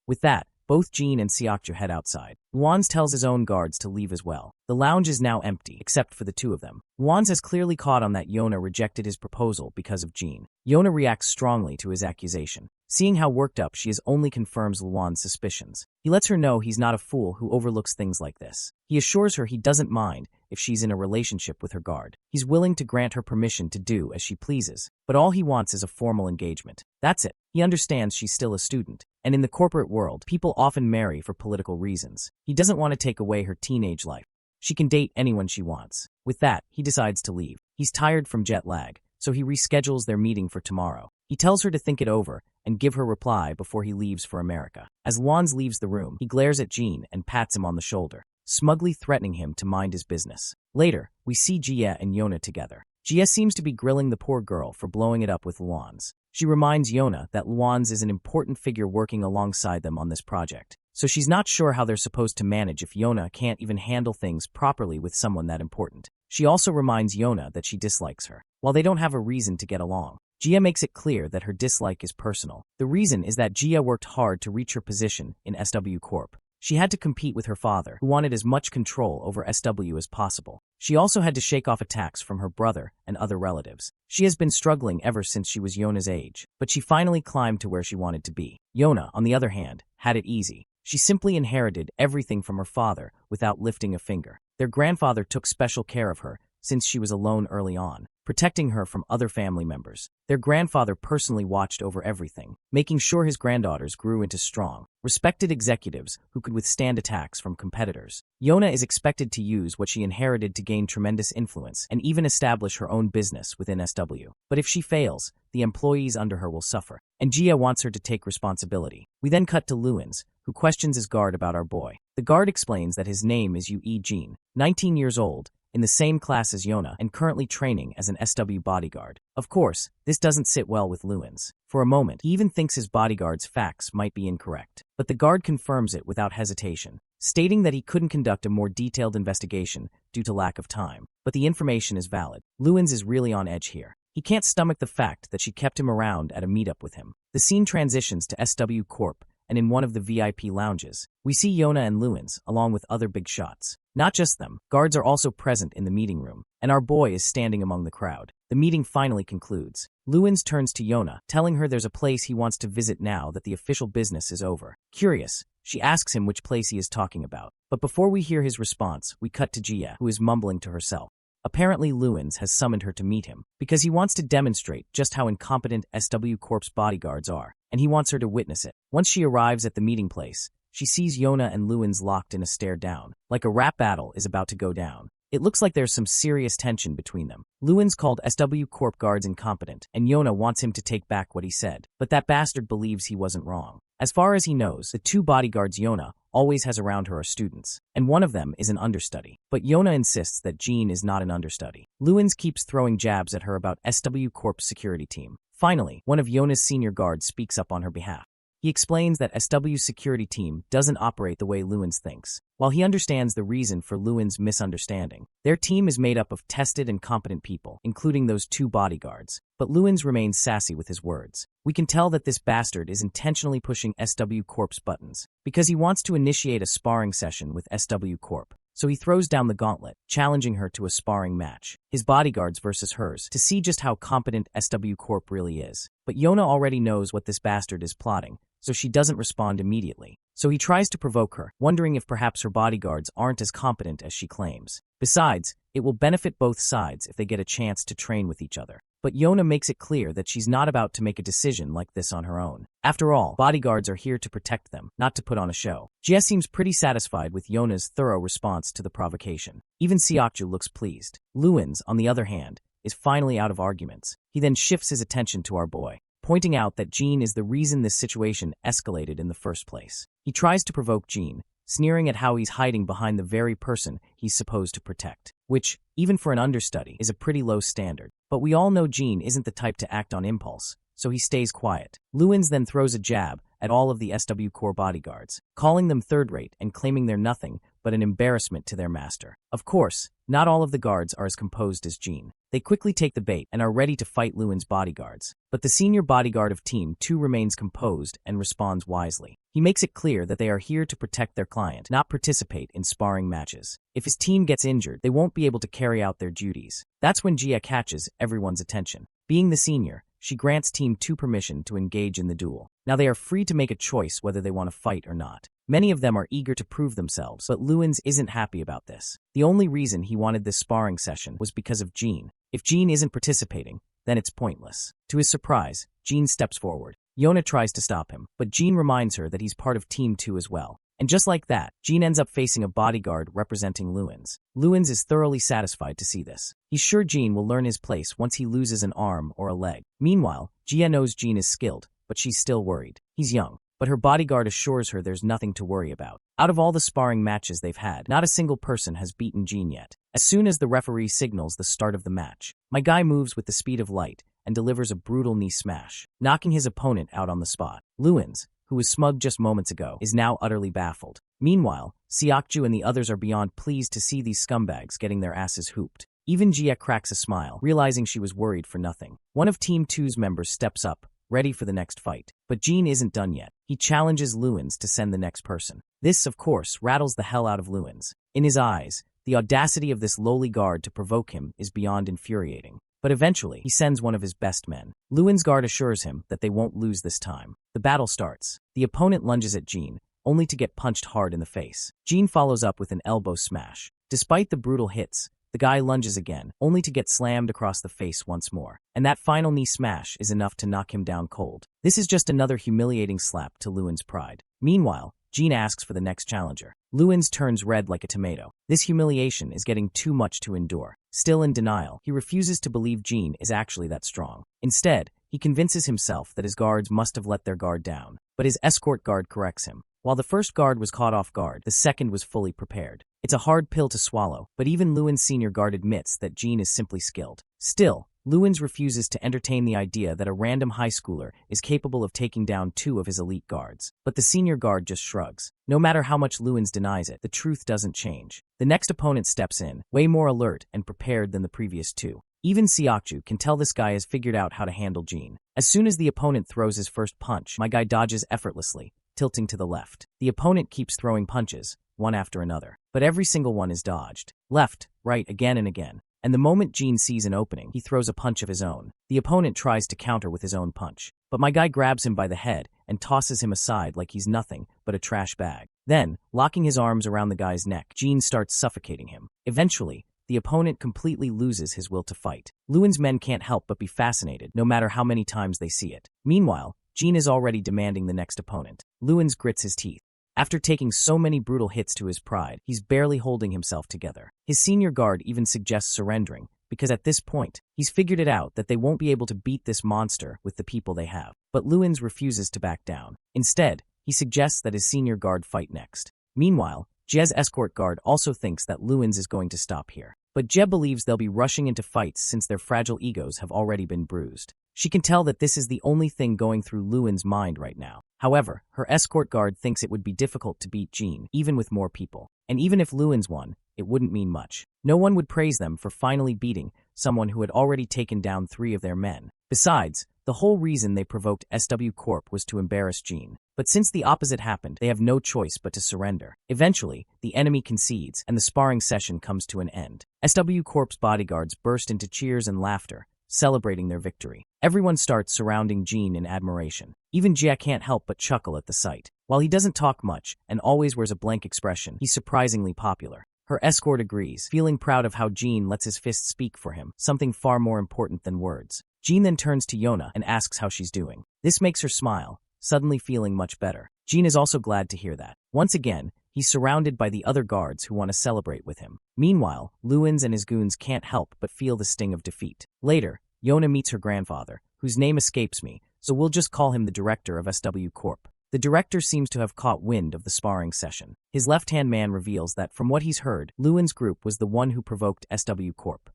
S1: With that, both Jean and Seokju head outside. Luans tells his own guards to leave as well. The lounge is now empty, except for the two of them. Luans has clearly caught on that Yona rejected his proposal because of Jean. Yona reacts strongly to his accusation. Seeing how worked up she is only confirms Luan's suspicions. He lets her know he's not a fool who overlooks things like this. He assures her he doesn't mind if she's in a relationship with her guard. He's willing to grant her permission to do as she pleases, but all he wants is a formal engagement. That's it. He understands she's still a student, and in the corporate world, people often marry for political reasons. He doesn't want to take away her teenage life. She can date anyone she wants. With that, he decides to leave. He's tired from jet lag, so he reschedules their meeting for tomorrow. He tells her to think it over and give her reply before he leaves for America. As Luans leaves the room, he glares at Jean and pats him on the shoulder, smugly threatening him to mind his business. Later, we see Jia and Yona together. Jia seems to be grilling the poor girl for blowing it up with Luans. She reminds Yona that Luans is an important figure working alongside them on this project, so she's not sure how they're supposed to manage if Yona can't even handle things properly with someone that important. She also reminds Yona that she dislikes her. While they don't have a reason to get along, Jia makes it clear that her dislike is personal. The reason is that Jia worked hard to reach her position in SW Corp. She had to compete with her father, who wanted as much control over SW as possible. She also had to shake off attacks from her brother and other relatives. She has been struggling ever since she was Yona's age, but she finally climbed to where she wanted to be. Yona, on the other hand, had it easy. She simply inherited everything from her father without lifting a finger. Their grandfather took special care of her since she was alone early on, protecting her from other family members. Their grandfather personally watched over everything, making sure his granddaughters grew into strong, respected executives who could withstand attacks from competitors. Yona is expected to use what she inherited to gain tremendous influence and even establish her own business within SW. But if she fails, the employees under her will suffer, and Jia wants her to take responsibility. We then cut to Luans, who questions his guard about our boy. The guard explains that his name is Yu Jean, 19 years old, in the same class as Yona and currently training as an SW bodyguard. Of course, this doesn't sit well with Luans. For a moment, he even thinks his bodyguard's facts might be incorrect. But the guard confirms it without hesitation, stating that he couldn't conduct a more detailed investigation due to lack of time. But the information is valid. Luans is really on edge here. He can't stomach the fact that she kept him around at a meetup with him. The scene transitions to SW Corp, and in one of the VIP lounges, we see Yona and Lewins, along with other big shots. Not just them, guards are also present in the meeting room, and our boy is standing among the crowd. The meeting finally concludes. Lewins turns to Yona, telling her there's a place he wants to visit now that the official business is over. Curious, she asks him which place he is talking about. But before we hear his response, we cut to Jia, who is mumbling to herself. Apparently Lewins has summoned her to meet him, because he wants to demonstrate just how incompetent SW Corp's bodyguards are, and he wants her to witness it. Once she arrives at the meeting place, she sees Yona and Lewins locked in a stare down, like a rap battle is about to go down. It looks like there's some serious tension between them. Lewins called SW Corp guards incompetent, and Yona wants him to take back what he said, but that bastard believes he wasn't wrong. As far as he knows, the two bodyguards Yona always has around her are students, and one of them is an understudy. But Yona insists that Jean is not an understudy. Lewins keeps throwing jabs at her about SW Corp's security team. Finally, one of Yona's senior guards speaks up on her behalf. He explains that SW's security team doesn't operate the way Lewins thinks. While he understands the reason for Lewins' misunderstanding, their team is made up of tested and competent people, including those two bodyguards. But Lewins remains sassy with his words. We can tell that this bastard is intentionally pushing SW Corp's buttons, because he wants to initiate a sparring session with SW Corp. So he throws down the gauntlet, challenging her to a sparring match, his bodyguards versus hers, to see just how competent SW Corp really is. But Yona already knows what this bastard is plotting, so she doesn't respond immediately. So he tries to provoke her, wondering if perhaps her bodyguards aren't as competent as she claims. Besides, it will benefit both sides if they get a chance to train with each other. But Yona makes it clear that she's not about to make a decision like this on her own. After all, bodyguards are here to protect them, not to put on a show. Jia seems pretty satisfied with Yona's thorough response to the provocation. Even Seokju looks pleased. Lewins, on the other hand, is finally out of arguments. He then shifts his attention to our boy, pointing out that Jean is the reason this situation escalated in the first place. He tries to provoke Jean, sneering at how he's hiding behind the very person he's supposed to protect, which, even for an understudy, is a pretty low standard. But we all know Jean isn't the type to act on impulse, so he stays quiet. Lewins then throws a jab at all of the SW Corps bodyguards, calling them third-rate and claiming they're nothing but an embarrassment to their master. Of course, not all of the guards are as composed as Jean. They quickly take the bait and are ready to fight Lewin's bodyguards. But the senior bodyguard of Team 2 remains composed and responds wisely. He makes it clear that they are here to protect their client, not participate in sparring matches. If his team gets injured, they won't be able to carry out their duties. That's when Jia catches everyone's attention. Being the senior, she grants Team 2 permission to engage in the duel. Now they are free to make a choice whether they want to fight or not. Many of them are eager to prove themselves, but Lewins isn't happy about this. The only reason he wanted this sparring session was because of Jean. If Jean isn't participating, then it's pointless. To his surprise, Jean steps forward. Yona tries to stop him, but Jean reminds her that he's part of Team 2 as well. And just like that, Jean ends up facing a bodyguard representing Lewins. Lewins is thoroughly satisfied to see this. He's sure Jean will learn his place once he loses an arm or a leg. Meanwhile, Jia knows Jean is skilled, but she's still worried. He's young, but her bodyguard assures her there's nothing to worry about. Out of all the sparring matches they've had, not a single person has beaten Jean yet. As soon as the referee signals the start of the match, my guy moves with the speed of light and delivers a brutal knee smash, knocking his opponent out on the spot. Lewins, who was smug just moments ago, is now utterly baffled. Meanwhile, Seokju and the others are beyond pleased to see these scumbags getting their asses hooped. Even Jia cracks a smile, realizing she was worried for nothing. One of Team 2's members steps up, ready for the next fight. But Jean isn't done yet. He challenges Lewins to send the next person. This, of course, rattles the hell out of Lewins. In his eyes, the audacity of this lowly guard to provoke him is beyond infuriating. But eventually, he sends one of his best men. Lewin's guard assures him that they won't lose this time. The battle starts. The opponent lunges at Jean, only to get punched hard in the face. Jean follows up with an elbow smash. Despite the brutal hits, the guy lunges again, only to get slammed across the face once more. And that final knee smash is enough to knock him down cold. This is just another humiliating slap to Lewin's pride. Meanwhile, Jean asks for the next challenger. Lewins turns red like a tomato. This humiliation is getting too much to endure. Still in denial, he refuses to believe Jean is actually that strong. Instead, he convinces himself that his guards must have let their guard down. But his escort guard corrects him. While the first guard was caught off guard, the second was fully prepared. It's a hard pill to swallow, but even Lewin's senior guard admits that Jean is simply skilled. Still, Lewins refuses to entertain the idea that a random high schooler is capable of taking down two of his elite guards. But the senior guard just shrugs. No matter how much Lewins denies it, the truth doesn't change. The next opponent steps in, way more alert and prepared than the previous two. Even Seokju can tell this guy has figured out how to handle Jean. As soon as the opponent throws his first punch, my guy dodges effortlessly, tilting to the left. The opponent keeps throwing punches, one after another, but every single one is dodged. Left, right, again and again. And the moment Gene sees an opening, he throws a punch of his own. The opponent tries to counter with his own punch, but my guy grabs him by the head and tosses him aside like he's nothing but a trash bag. Then, locking his arms around the guy's neck, Gene starts suffocating him. Eventually, the opponent completely loses his will to fight. Lewin's men can't help but be fascinated, no matter how many times they see it. Meanwhile, Gene is already demanding the next opponent. Lewin grits his teeth. After taking so many brutal hits to his pride, he's barely holding himself together. His senior guard even suggests surrendering, because at this point, he's figured it out that they won't be able to beat this monster with the people they have. But Lewin refuses to back down. Instead, he suggests that his senior guard fight next. Meanwhile, Jez's escort guard also thinks that Lewin is going to stop here. But Jeb believes they'll be rushing into fights since their fragile egos have already been bruised. She can tell that this is the only thing going through Lewin's mind right now. However, her escort guard thinks it would be difficult to beat Gene, even with more people. And even if Lewin's won, it wouldn't mean much. No one would praise them for finally beating someone who had already taken down 3 of their men. Besides, the whole reason they provoked SW Corp was to embarrass Gene. But since the opposite happened, they have no choice but to surrender. Eventually, the enemy concedes, and the sparring session comes to an end. SW Corp's bodyguards burst into cheers and laughter, celebrating their victory. Everyone starts surrounding Gene in admiration. Even Jia can't help but chuckle at the sight. While he doesn't talk much and always wears a blank expression, he's surprisingly popular. Her escort agrees, feeling proud of how Gene lets his fists speak for him, something far more important than words. Gene then turns to Yona and asks how she's doing. This makes her smile, suddenly feeling much better. Gene is also glad to hear that. Once again, he's surrounded by the other guards who want to celebrate with him. Meanwhile, Lewin and his goons can't help but feel the sting of defeat. Later, Yona meets her grandfather, whose name escapes me, so we'll just call him the director of SW Corp. The director seems to have caught wind of the sparring session. His left-hand man reveals that, from what he's heard, Lewin's group was the one who provoked SW Corp.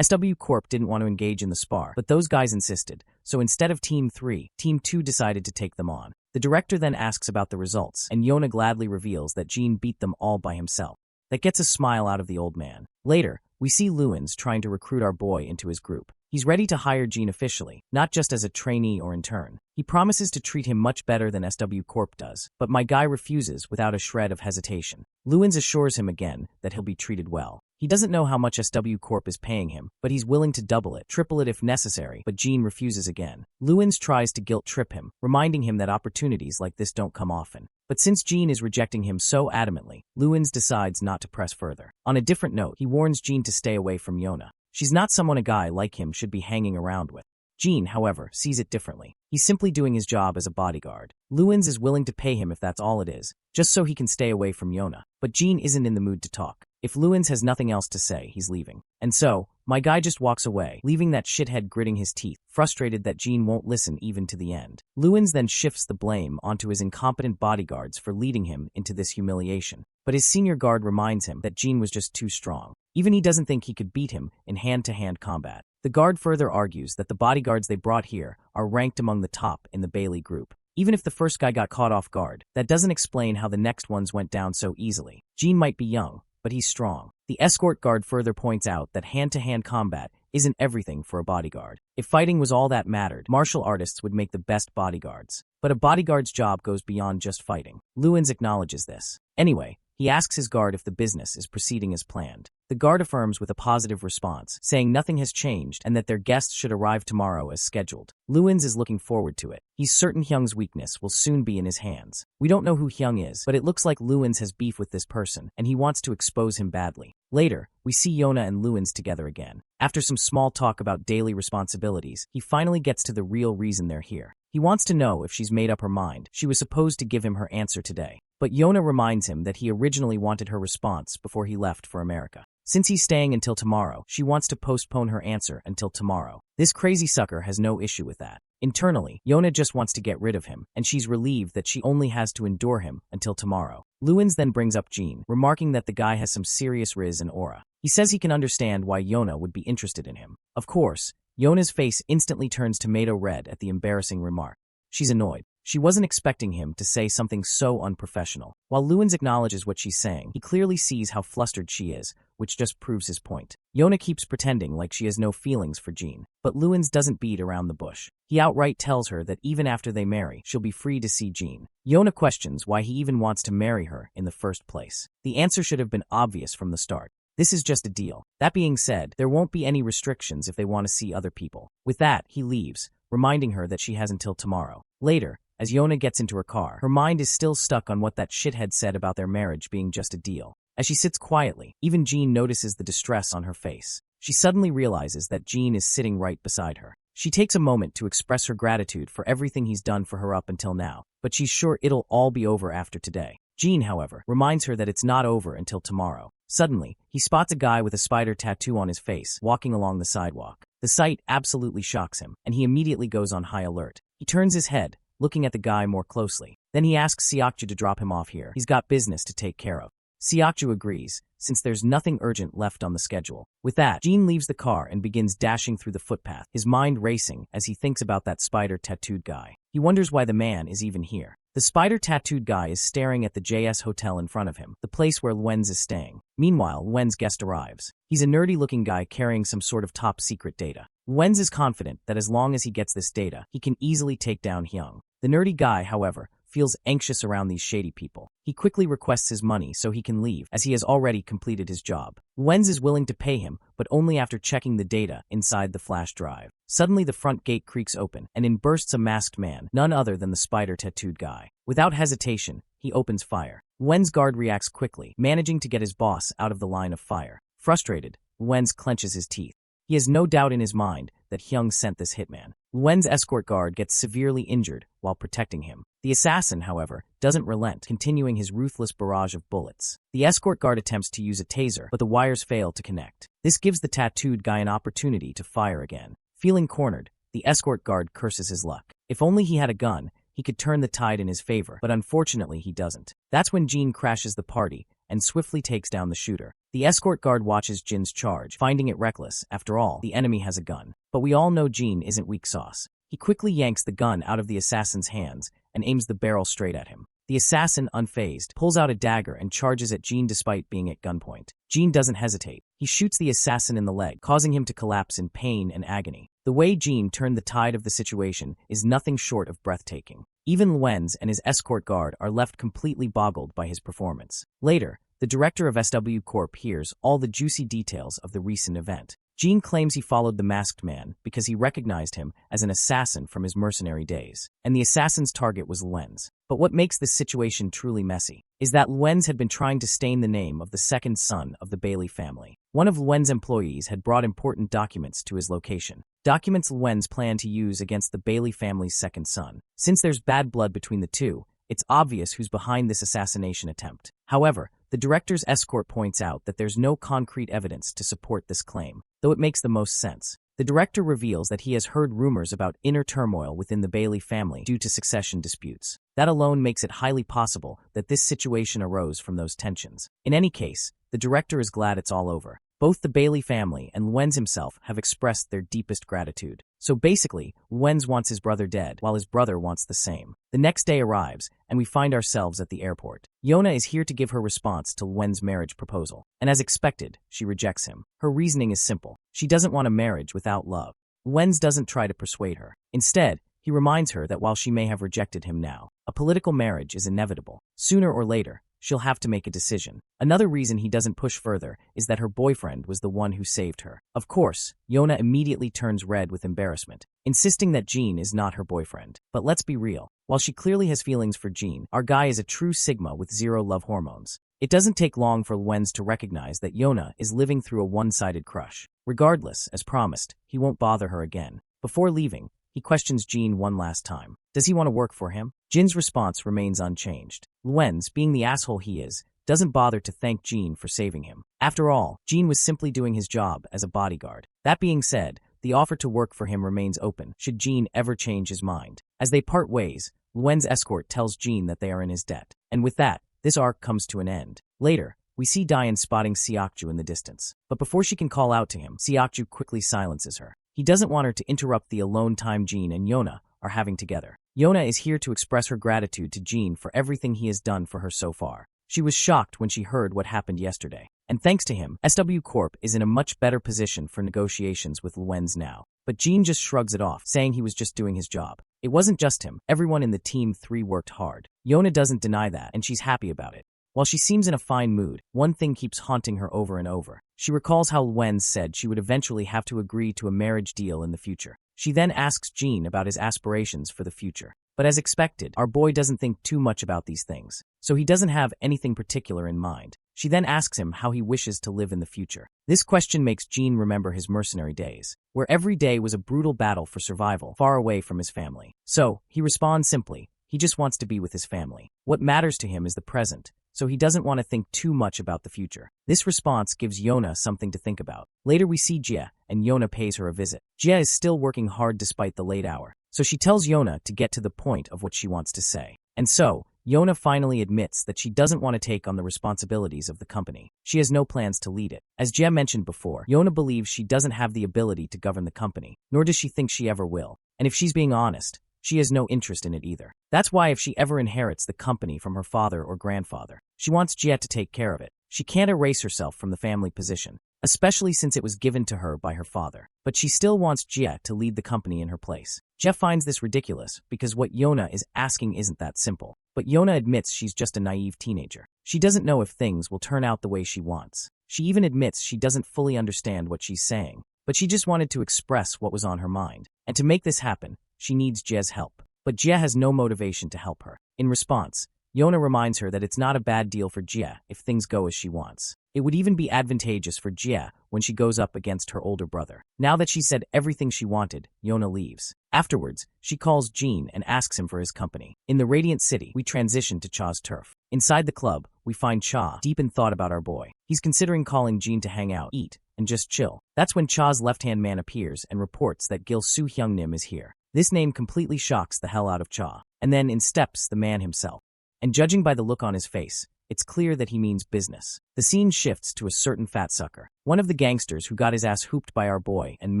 S1: SW Corp didn't want to engage in the spar, but those guys insisted, so instead of Team 3, Team 2 decided to take them on. The director then asks about the results, and Yona gladly reveals that Gene beat them all by himself. That gets a smile out of the old man. Later, we see Lewin's trying to recruit our boy into his group. He's ready to hire Gene officially, not just as a trainee or intern. He promises to treat him much better than SW Corp does, but my guy refuses without a shred of hesitation. Lewin assures him again that he'll be treated well. He doesn't know how much SW Corp is paying him, but he's willing to double it, triple it if necessary, but Gene refuses again. Lewin tries to guilt-trip him, reminding him that opportunities like this don't come often. But since Gene is rejecting him so adamantly, Lewin decides not to press further. On a different note, he warns Gene to stay away from Yona. She's not someone a guy like him should be hanging around with. Gene, however, sees it differently. He's simply doing his job as a bodyguard. Lewin is willing to pay him if that's all it is, just so he can stay away from Yona. But Gene isn't in the mood to talk. If Lewin has nothing else to say, he's leaving. And so, my guy just walks away, leaving that shithead gritting his teeth, frustrated that Gene won't listen even to the end. Lewin then shifts the blame onto his incompetent bodyguards for leading him into this humiliation. But his senior guard reminds him that Gene was just too strong. Even he doesn't think he could beat him in hand-to-hand combat. The guard further argues that the bodyguards they brought here are ranked among the top in the Bailey group. Even if the first guy got caught off guard, that doesn't explain how the next ones went down so easily. Gene might be young, but he's strong. The escort guard further points out that hand-to-hand combat isn't everything for a bodyguard. If fighting was all that mattered, martial artists would make the best bodyguards. But a bodyguard's job goes beyond just fighting. Lewin acknowledges this. Anyway, he asks his guard if the business is proceeding as planned. The guard affirms with a positive response, saying nothing has changed and that their guests should arrive tomorrow as scheduled. Lewin is looking forward to it. He's certain Hyung's weakness will soon be in his hands. We don't know who Hyung is, but it looks like Lewin has beef with this person, and he wants to expose him badly. Later, we see Yona and Lewin together again. After some small talk about daily responsibilities, he finally gets to the real reason they're here. He wants to know if she's made up her mind. She was supposed to give him her answer today. But Yona reminds him that he originally wanted her response before he left for America. Since he's staying until tomorrow, she wants to postpone her answer until tomorrow. This crazy sucker has no issue with that. Internally, Yona just wants to get rid of him, and she's relieved that she only has to endure him until tomorrow. Lewin then brings up Gene, remarking that the guy has some serious riz and aura. He says he can understand why Yona would be interested in him. Of course, Yona's face instantly turns tomato red at the embarrassing remark. She's annoyed. She wasn't expecting him to say something so unprofessional. While Lewins acknowledges what she's saying, he clearly sees how flustered she is, which just proves his point. Yona keeps pretending like she has no feelings for Jean, but Lewins doesn't beat around the bush. He outright tells her that even after they marry, she'll be free to see Jean. Yona questions why he even wants to marry her in the first place. The answer should have been obvious from the start. This is just a deal. That being said, there won't be any restrictions if they want to see other people. With that, he leaves, reminding her that she has until tomorrow. Later, as Yona gets into her car, her mind is still stuck on what that shithead said about their marriage being just a deal. As she sits quietly, even Jean notices the distress on her face. She suddenly realizes that Jean is sitting right beside her. She takes a moment to express her gratitude for everything he's done for her up until now, but she's sure it'll all be over after today. Jean, however, reminds her that it's not over until tomorrow. Suddenly, he spots a guy with a spider tattoo on his face walking along the sidewalk. The sight absolutely shocks him, and he immediately goes on high alert. He turns his head, looking at the guy more closely. Then he asks Seokju to drop him off here. He's got business to take care of. Seokju agrees, since there's nothing urgent left on the schedule. With that, Jean leaves the car and begins dashing through the footpath, his mind racing as he thinks about that spider-tattooed guy. He wonders why the man is even here. The spider-tattooed guy is staring at the JS Hotel in front of him, the place where Lewens is staying. Meanwhile, Lewens' guest arrives. He's a nerdy-looking guy carrying some sort of top-secret data. Lewens is confident that as long as he gets this data, he can easily take down Hyung. The nerdy guy, however, feels anxious around these shady people. He quickly requests his money so he can leave, as he has already completed his job. Lewens is willing to pay him, but only after checking the data inside the flash drive. Suddenly the front gate creaks open, and in bursts a masked man, none other than the spider-tattooed guy. Without hesitation, he opens fire. Lewens' guard reacts quickly, managing to get his boss out of the line of fire. Frustrated, Lewens clenches his teeth. He has no doubt in his mind that Hyung sent this hitman. Lewens' escort guard gets severely injured while protecting him. The assassin, however, doesn't relent, continuing his ruthless barrage of bullets. The escort guard attempts to use a taser, but the wires fail to connect. This gives the tattooed guy an opportunity to fire again. Feeling cornered, the escort guard curses his luck. If only he had a gun, he could turn the tide in his favor, but unfortunately he doesn't. That's when Jean crashes the party and swiftly takes down the shooter. The escort guard watches Jin's charge, finding it reckless. After all, the enemy has a gun. But we all know Jean isn't weak sauce. He quickly yanks the gun out of the assassin's hands and aims the barrel straight at him. The assassin, unfazed, pulls out a dagger and charges at Jean despite being at gunpoint. Jean doesn't hesitate. He shoots the assassin in the leg, causing him to collapse in pain and agony. The way Jean turned the tide of the situation is nothing short of breathtaking. Even Lewens and his escort guard are left completely boggled by his performance. Later, the director of SW Corp hears all the juicy details of the recent event. Jean claims he followed the masked man because he recognized him as an assassin from his mercenary days, and the assassin's target was Lewens. But what makes this situation truly messy is that Lewens had been trying to stain the name of the second son of the Bailey family. One of Lewens' employees had brought important documents to his location. Documents Lewens planned to use against the Bailey family's second son. Since there's bad blood between the two, it's obvious who's behind this assassination attempt. However, the director's escort points out that there's no concrete evidence to support this claim, though it makes the most sense. The director reveals that he has heard rumors about inner turmoil within the Bailey family due to succession disputes. That alone makes it highly possible that this situation arose from those tensions. In any case, the director is glad it's all over. Both the Bailey family and Lewens himself have expressed their deepest gratitude. So basically, Lewens wants his brother dead, while his brother wants the same. The next day arrives, and we find ourselves at the airport. Yona is here to give her response to Lewens' marriage proposal, and as expected, she rejects him. Her reasoning is simple. She doesn't want a marriage without love. Lewens doesn't try to persuade her. Instead, he reminds her that while she may have rejected him now, a political marriage is inevitable. Sooner or later, she'll have to make a decision. Another reason he doesn't push further is that her boyfriend was the one who saved her. Of course, Yona immediately turns red with embarrassment, insisting that Jean is not her boyfriend. But let's be real. While she clearly has feelings for Jean, our guy is a true Sigma with zero love hormones. It doesn't take long for Lewens to recognize that Yona is living through a one-sided crush. Regardless, as promised, he won't bother her again. Before leaving, he questions Jean one last time. Does he want to work for him? Jin's response remains unchanged. Lewens, being the asshole he is, doesn't bother to thank Jean for saving him. After all, Jean was simply doing his job as a bodyguard. That being said, the offer to work for him remains open, should Jean ever change his mind. As they part ways, Lewens' escort tells Jean that they are in his debt. And with that, this arc comes to an end. Later, we see Diane spotting Seokju in the distance. But before she can call out to him, Seokju quickly silences her. He doesn't want her to interrupt the alone time Jean and Yona are having together. Yona is here to express her gratitude to Jin for everything he has done for her so far. She was shocked when she heard what happened yesterday. And thanks to him, SW Corp is in a much better position for negotiations with Luenz now. But Jin just shrugs it off, saying he was just doing his job. It wasn't just him. Everyone in the Team 3 worked hard. Yona doesn't deny that, and she's happy about it. While she seems in a fine mood, one thing keeps haunting her over and over. She recalls how Luenz said she would eventually have to agree to a marriage deal in the future. She then asks Jin about his aspirations for the future. But as expected, our boy doesn't think too much about these things, so he doesn't have anything particular in mind. She then asks him how he wishes to live in the future. This question makes Jin remember his mercenary days, where every day was a brutal battle for survival, far away from his family. So, he responds simply, he just wants to be with his family. What matters to him is the present, so he doesn't want to think too much about the future. This response gives Yona something to think about. Later we see Jia, and Yona pays her a visit. Jia is still working hard despite the late hour, so she tells Yona to get to the point of what she wants to say. And so, Yona finally admits that she doesn't want to take on the responsibilities of the company. She has no plans to lead it. As Jia mentioned before, Yona believes she doesn't have the ability to govern the company, nor does she think she ever will. And if she's being honest, she has no interest in it either. That's why if she ever inherits the company from her father or grandfather, she wants Jia to take care of it. She can't erase herself from the family position, especially since it was given to her by her father. But she still wants Jia to lead the company in her place. Jia finds this ridiculous because what Yona is asking isn't that simple. But Yona admits she's just a naive teenager. She doesn't know if things will turn out the way she wants. She even admits she doesn't fully understand what she's saying, but she just wanted to express what was on her mind. And to make this happen, she needs Jia's help. But Jia has no motivation to help her. In response, Yona reminds her that it's not a bad deal for Jia if things go as she wants. It would even be advantageous for Jia when she goes up against her older brother. Now that she said everything she wanted, Yona leaves. Afterwards, she calls Jin and asks him for his company. In the Radiant City, we transition to Cha's turf. Inside the club, we find Cha, deep in thought about our boy. He's considering calling Jin to hang out, eat, and just chill. That's when Cha's left-hand man appears and reports that Gil Soo Hyung Nim is here. This name completely shocks the hell out of Cha. And then in steps the man himself. And judging by the look on his face, it's clear that he means business. The scene shifts to a certain fat sucker, one of the gangsters who got his ass hooped by our boy and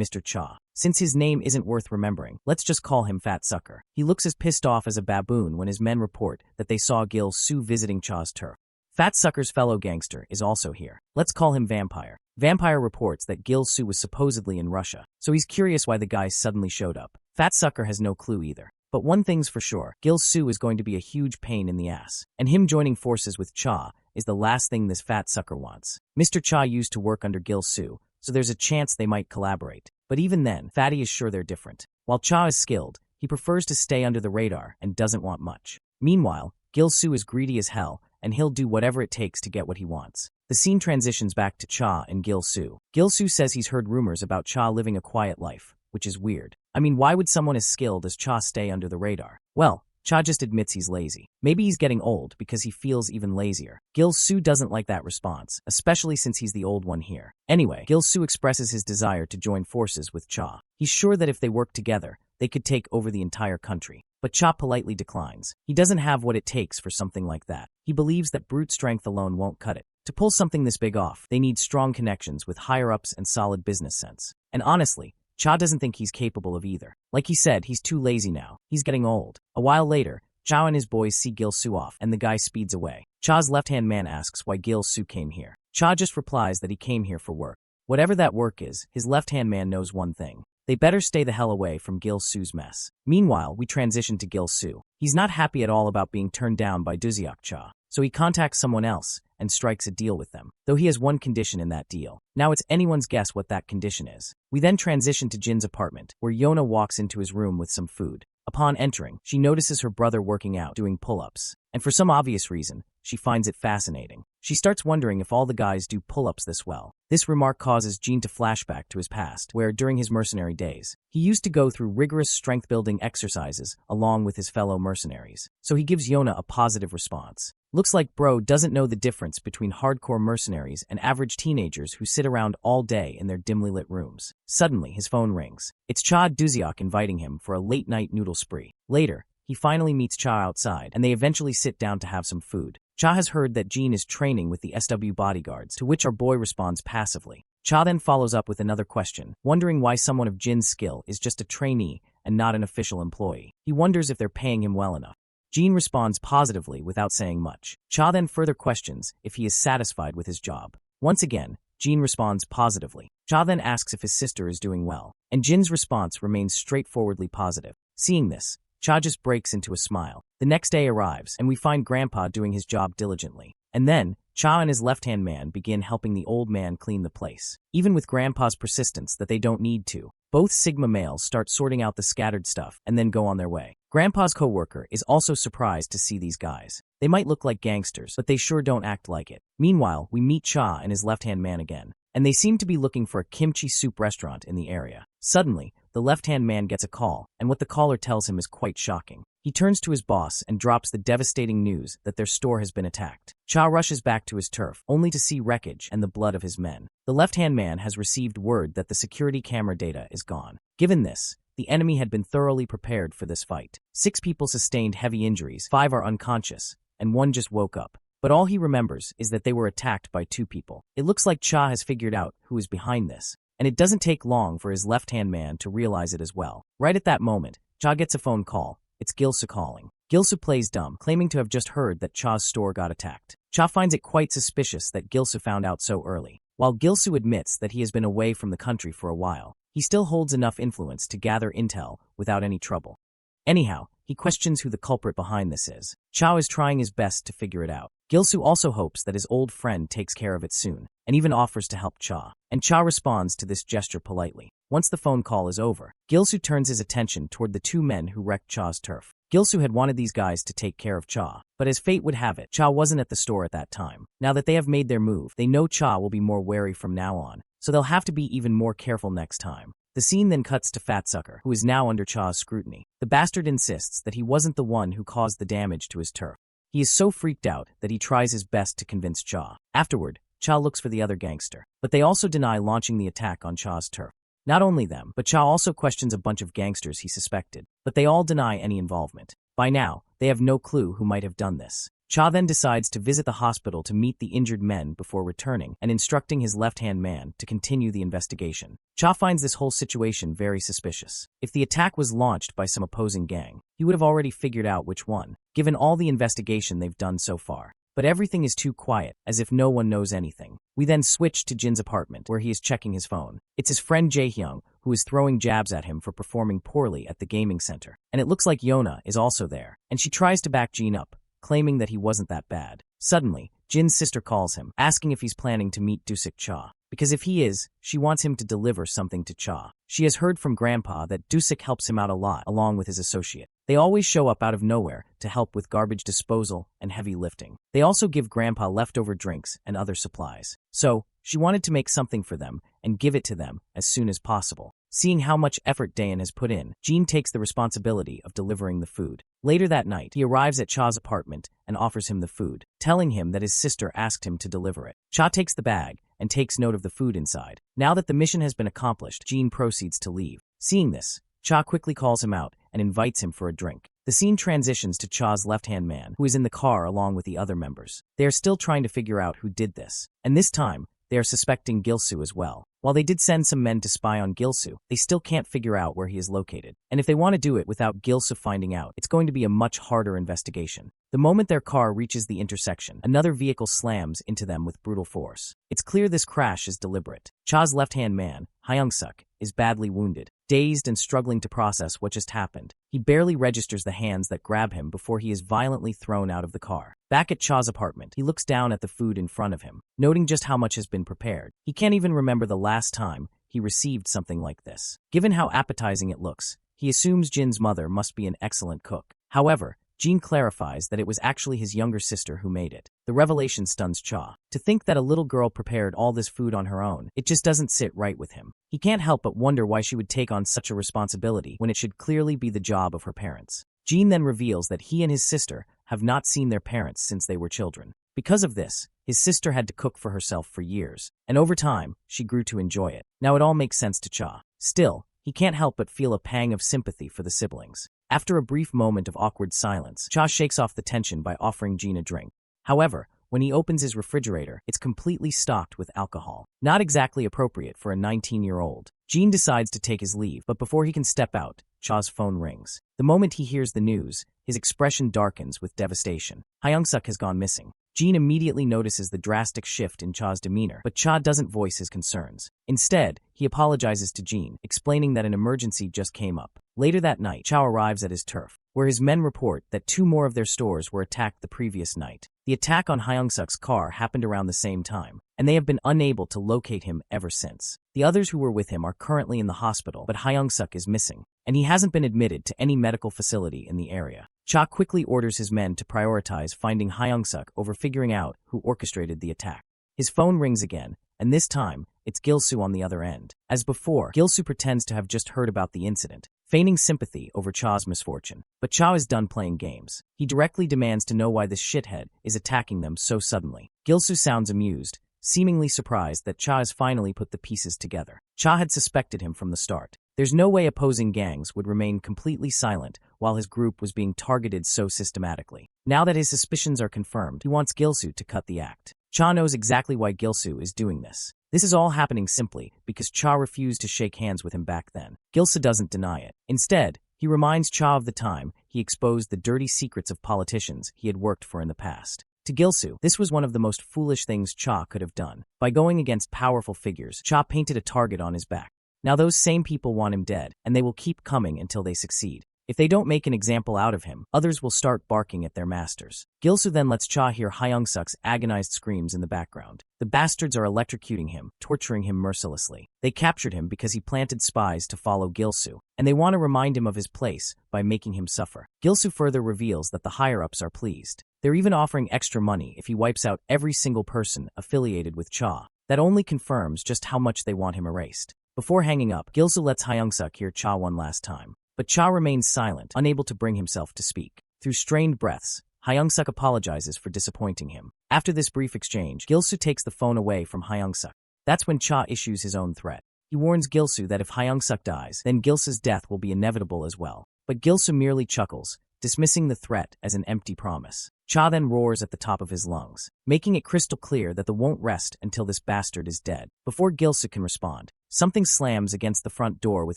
S1: Mr. Cha. Since his name isn't worth remembering, let's just call him Fat Sucker. He looks as pissed off as a baboon when his men report that they saw Gil Soo visiting Cha's turf. Fat Sucker's fellow gangster is also here. Let's call him Vampire. Vampire reports that Gil Soo was supposedly in Russia, so he's curious why the guys suddenly showed up. Fat Sucker has no clue either. But one thing's for sure, Gil Soo is going to be a huge pain in the ass, and him joining forces with Cha is the last thing this fat sucker wants. Mr. Cha used to work under Gil Soo, so there's a chance they might collaborate. But even then, Fatty is sure they're different. While Cha is skilled, he prefers to stay under the radar and doesn't want much. Meanwhile, Gil Soo is greedy as hell, and he'll do whatever it takes to get what he wants. The scene transitions back to Cha and Gil Soo. Gil Soo says he's heard rumors about Cha living a quiet life, which is weird. I mean, why would someone as skilled as Cha stay under the radar? Well, Cha just admits he's lazy. Maybe he's getting old because he feels even lazier. Gil Soo doesn't like that response, especially since he's the old one here. Anyway, Gil Soo expresses his desire to join forces with Cha. He's sure that if they work together, they could take over the entire country. But Cha politely declines. He doesn't have what it takes for something like that. He believes that brute strength alone won't cut it. To pull something this big off, they need strong connections with higher-ups and solid business sense. And honestly, Cha doesn't think he's capable of either. Like he said, he's too lazy now. He's getting old. A while later, Cha and his boys see Gil Soo off, and the guy speeds away. Cha's left-hand man asks why Gil Soo came here. Cha just replies that he came here for work. Whatever that work is, his left-hand man knows one thing. They better stay the hell away from Gil Soo's mess. Meanwhile, we transition to Gil Soo. He's not happy at all about being turned down by Duziak Cha, so he contacts someone else and strikes a deal with them, though he has one condition in that deal. Now it's anyone's guess what that condition is. We then transition to Jin's apartment, where Yona walks into his room with some food. Upon entering, she notices her brother working out, doing pull-ups, and for some obvious reason, she finds it fascinating. She starts wondering if all the guys do pull-ups this well. This remark causes Jin to flashback to his past, where, during his mercenary days, he used to go through rigorous strength-building exercises along with his fellow mercenaries. So he gives Yona a positive response. Looks like bro doesn't know the difference between hardcore mercenaries and average teenagers who sit around all day in their dimly lit rooms. Suddenly, his phone rings. It's Cha Duziak inviting him for a late-night noodle spree. Later, he finally meets Cha outside, and they eventually sit down to have some food. Cha has heard that Jin is training with the SW bodyguards, to which our boy responds passively. Cha then follows up with another question, wondering why someone of Jin's skill is just a trainee and not an official employee. He wonders if they're paying him well enough. Jin responds positively without saying much. Cha then further questions if he is satisfied with his job. Once again, Jin responds positively. Cha then asks if his sister is doing well, and Jin's response remains straightforwardly positive. Seeing this, Cha just breaks into a smile. The next day arrives, and we find Grandpa doing his job diligently. And then, Cha and his left-hand man begin helping the old man clean the place. Even with Grandpa's persistence that they don't need to, both Sigma males start sorting out the scattered stuff and then go on their way. Grandpa's co-worker is also surprised to see these guys. They might look like gangsters, but they sure don't act like it. Meanwhile, we meet Cha and his left-hand man again, and they seem to be looking for a kimchi soup restaurant in the area. Suddenly, the left-hand man gets a call, and what the caller tells him is quite shocking. He turns to his boss and drops the devastating news that their store has been attacked. Cha rushes back to his turf, only to see wreckage and the blood of his men. The left-hand man has received word that the security camera data is gone. Given this, the enemy had been thoroughly prepared for this fight. 6 people sustained heavy injuries, 5 are unconscious, and 1 just woke up. But all he remembers is that they were attacked by 2 people. It looks like Cha has figured out who is behind this, and it doesn't take long for his left-hand man to realize it as well. Right at that moment, Cha gets a phone call. It's Gilsu calling. Gilsu plays dumb, claiming to have just heard that Cha's store got attacked. Cha finds it quite suspicious that Gilsu found out so early. While Gilsu admits that he has been away from the country for a while, he still holds enough influence to gather intel without any trouble. Anyhow, he questions who the culprit behind this is. Cha is trying his best to figure it out. Gilsu also hopes that his old friend takes care of it soon, and even offers to help Cha. And Cha responds to this gesture politely. Once the phone call is over, Gilsu turns his attention toward the 2 men who wrecked Cha's turf. Gilsu had wanted these guys to take care of Cha, but as fate would have it, Cha wasn't at the store at that time. Now that they have made their move, they know Cha will be more wary from now on, so they'll have to be even more careful next time. The scene then cuts to Fatsucker, who is now under Cha's scrutiny. The bastard insists that he wasn't the one who caused the damage to his turf. He is so freaked out that he tries his best to convince Cha. Afterward, Cha looks for the other gangster, but they also deny launching the attack on Cha's turf. Not only them, but Cha also questions a bunch of gangsters he suspected, but they all deny any involvement. By now, they have no clue who might have done this. Cha then decides to visit the hospital to meet the injured men before returning and instructing his left-hand man to continue the investigation. Cha finds this whole situation very suspicious. If the attack was launched by some opposing gang, he would have already figured out which one, given all the investigation they've done so far. But everything is too quiet, as if no one knows anything. We then switch to Jin's apartment, where he is checking his phone. It's his friend Jaehyung, who is throwing jabs at him for performing poorly at the gaming center. And it looks like Yona is also there, and she tries to back Jin up, claiming that he wasn't that bad. Suddenly, Jin's sister calls him, asking if he's planning to meet Dusik Cha. Because if he is, she wants him to deliver something to Cha. She has heard from Grandpa that Dusik helps him out a lot, along with his associate. They always show up out of nowhere to help with garbage disposal and heavy lifting. They also give Grandpa leftover drinks and other supplies. So, she wanted to make something for them and give it to them as soon as possible. Seeing how much effort Dayan has put in, Jin takes the responsibility of delivering the food. Later that night, he arrives at Cha's apartment and offers him the food, telling him that his sister asked him to deliver it. Cha takes the bag and takes note of the food inside. Now that the mission has been accomplished, Jin proceeds to leave. Seeing this, Cha quickly calls him out and invites him for a drink. The scene transitions to Cha's left-hand man, who is in the car along with the other members. They are still trying to figure out who did this, and this time, they are suspecting Gilsu as well. While they did send some men to spy on Gilsu, they still can't figure out where he is located. And if they want to do it without Gilsu finding out, it's going to be a much harder investigation. The moment their car reaches the intersection, another vehicle slams into them with brutal force. It's clear this crash is deliberate. Cha's left-hand man, Hyung-suk, is badly wounded. Dazed and struggling to process what just happened, he barely registers the hands that grab him before he is violently thrown out of the car. Back at Cha's apartment, he looks down at the food in front of him, noting just how much has been prepared. He can't even remember the last time he received something like this. Given how appetizing it looks, he assumes Jin's mother must be an excellent cook. However, Jin clarifies that it was actually his younger sister who made it. The revelation stuns Cha. To think that a little girl prepared all this food on her own, it just doesn't sit right with him. He can't help but wonder why she would take on such a responsibility when it should clearly be the job of her parents. Jin then reveals that he and his sister have not seen their parents since they were children. Because of this, his sister had to cook for herself for years, and over time, she grew to enjoy it. Now it all makes sense to Cha. Still, he can't help but feel a pang of sympathy for the siblings. After a brief moment of awkward silence, Cha shakes off the tension by offering Jin a drink. However, when he opens his refrigerator, it's completely stocked with alcohol. Not exactly appropriate for a 19-year-old. Jin decides to take his leave, but before he can step out, Cha's phone rings. The moment he hears the news, his expression darkens with devastation. Hyung-suk has gone missing. Jin immediately notices the drastic shift in Cha's demeanor, but Cha doesn't voice his concerns. Instead, he apologizes to Jin, explaining that an emergency just came up. Later that night, Cha arrives at his turf, where his men report that 2 more of their stores were attacked the previous night. The attack on Hyung-suk's car happened around the same time, and they have been unable to locate him ever since. The others who were with him are currently in the hospital, but Hyung-suk is missing, and he hasn't been admitted to any medical facility in the area. Cha quickly orders his men to prioritize finding Hyung-suk over figuring out who orchestrated the attack. His phone rings again, and this time, it's Gil-soo on the other end. As before, Gil-soo pretends to have just heard about the incident, feigning sympathy over Cha's misfortune. But Cha is done playing games. He directly demands to know why this shithead is attacking them so suddenly. Gil-soo sounds amused, seemingly surprised that Cha has finally put the pieces together. Cha had suspected him from the start. There's no way opposing gangs would remain completely silent while his group was being targeted so systematically. Now that his suspicions are confirmed, he wants Gil-soo to cut the act. Cha knows exactly why Gil-soo is doing this. This is all happening simply because Cha refused to shake hands with him back then. Gil-soo doesn't deny it. Instead, he reminds Cha of the time he exposed the dirty secrets of politicians he had worked for in the past. To Gil-soo, this was one of the most foolish things Cha could have done. By going against powerful figures, Cha painted a target on his back. Now those same people want him dead, and they will keep coming until they succeed. If they don't make an example out of him, others will start barking at their masters. Gil-soo then lets Cha hear Hyung-suk's agonized screams in the background. The bastards are electrocuting him, torturing him mercilessly. They captured him because he planted spies to follow Gil-soo, and they want to remind him of his place by making him suffer. Gil-soo further reveals that the higher-ups are pleased. They're even offering extra money if he wipes out every single person affiliated with Cha. That only confirms just how much they want him erased. Before hanging up, Gil-soo lets Hyung-suk hear Cha one last time. But Cha remains silent, unable to bring himself to speak. Through strained breaths, Hyung-suk apologizes for disappointing him. After this brief exchange, Gil-soo takes the phone away from Hyung-suk. That's when Cha issues his own threat. He warns Gil-soo that if Hyung-suk dies, then Gil-soo's death will be inevitable as well. But Gil-soo merely chuckles, dismissing the threat as an empty promise. Cha then roars at the top of his lungs, making it crystal clear that they won't rest until this bastard is dead. Before Gil-soo can respond, something slams against the front door with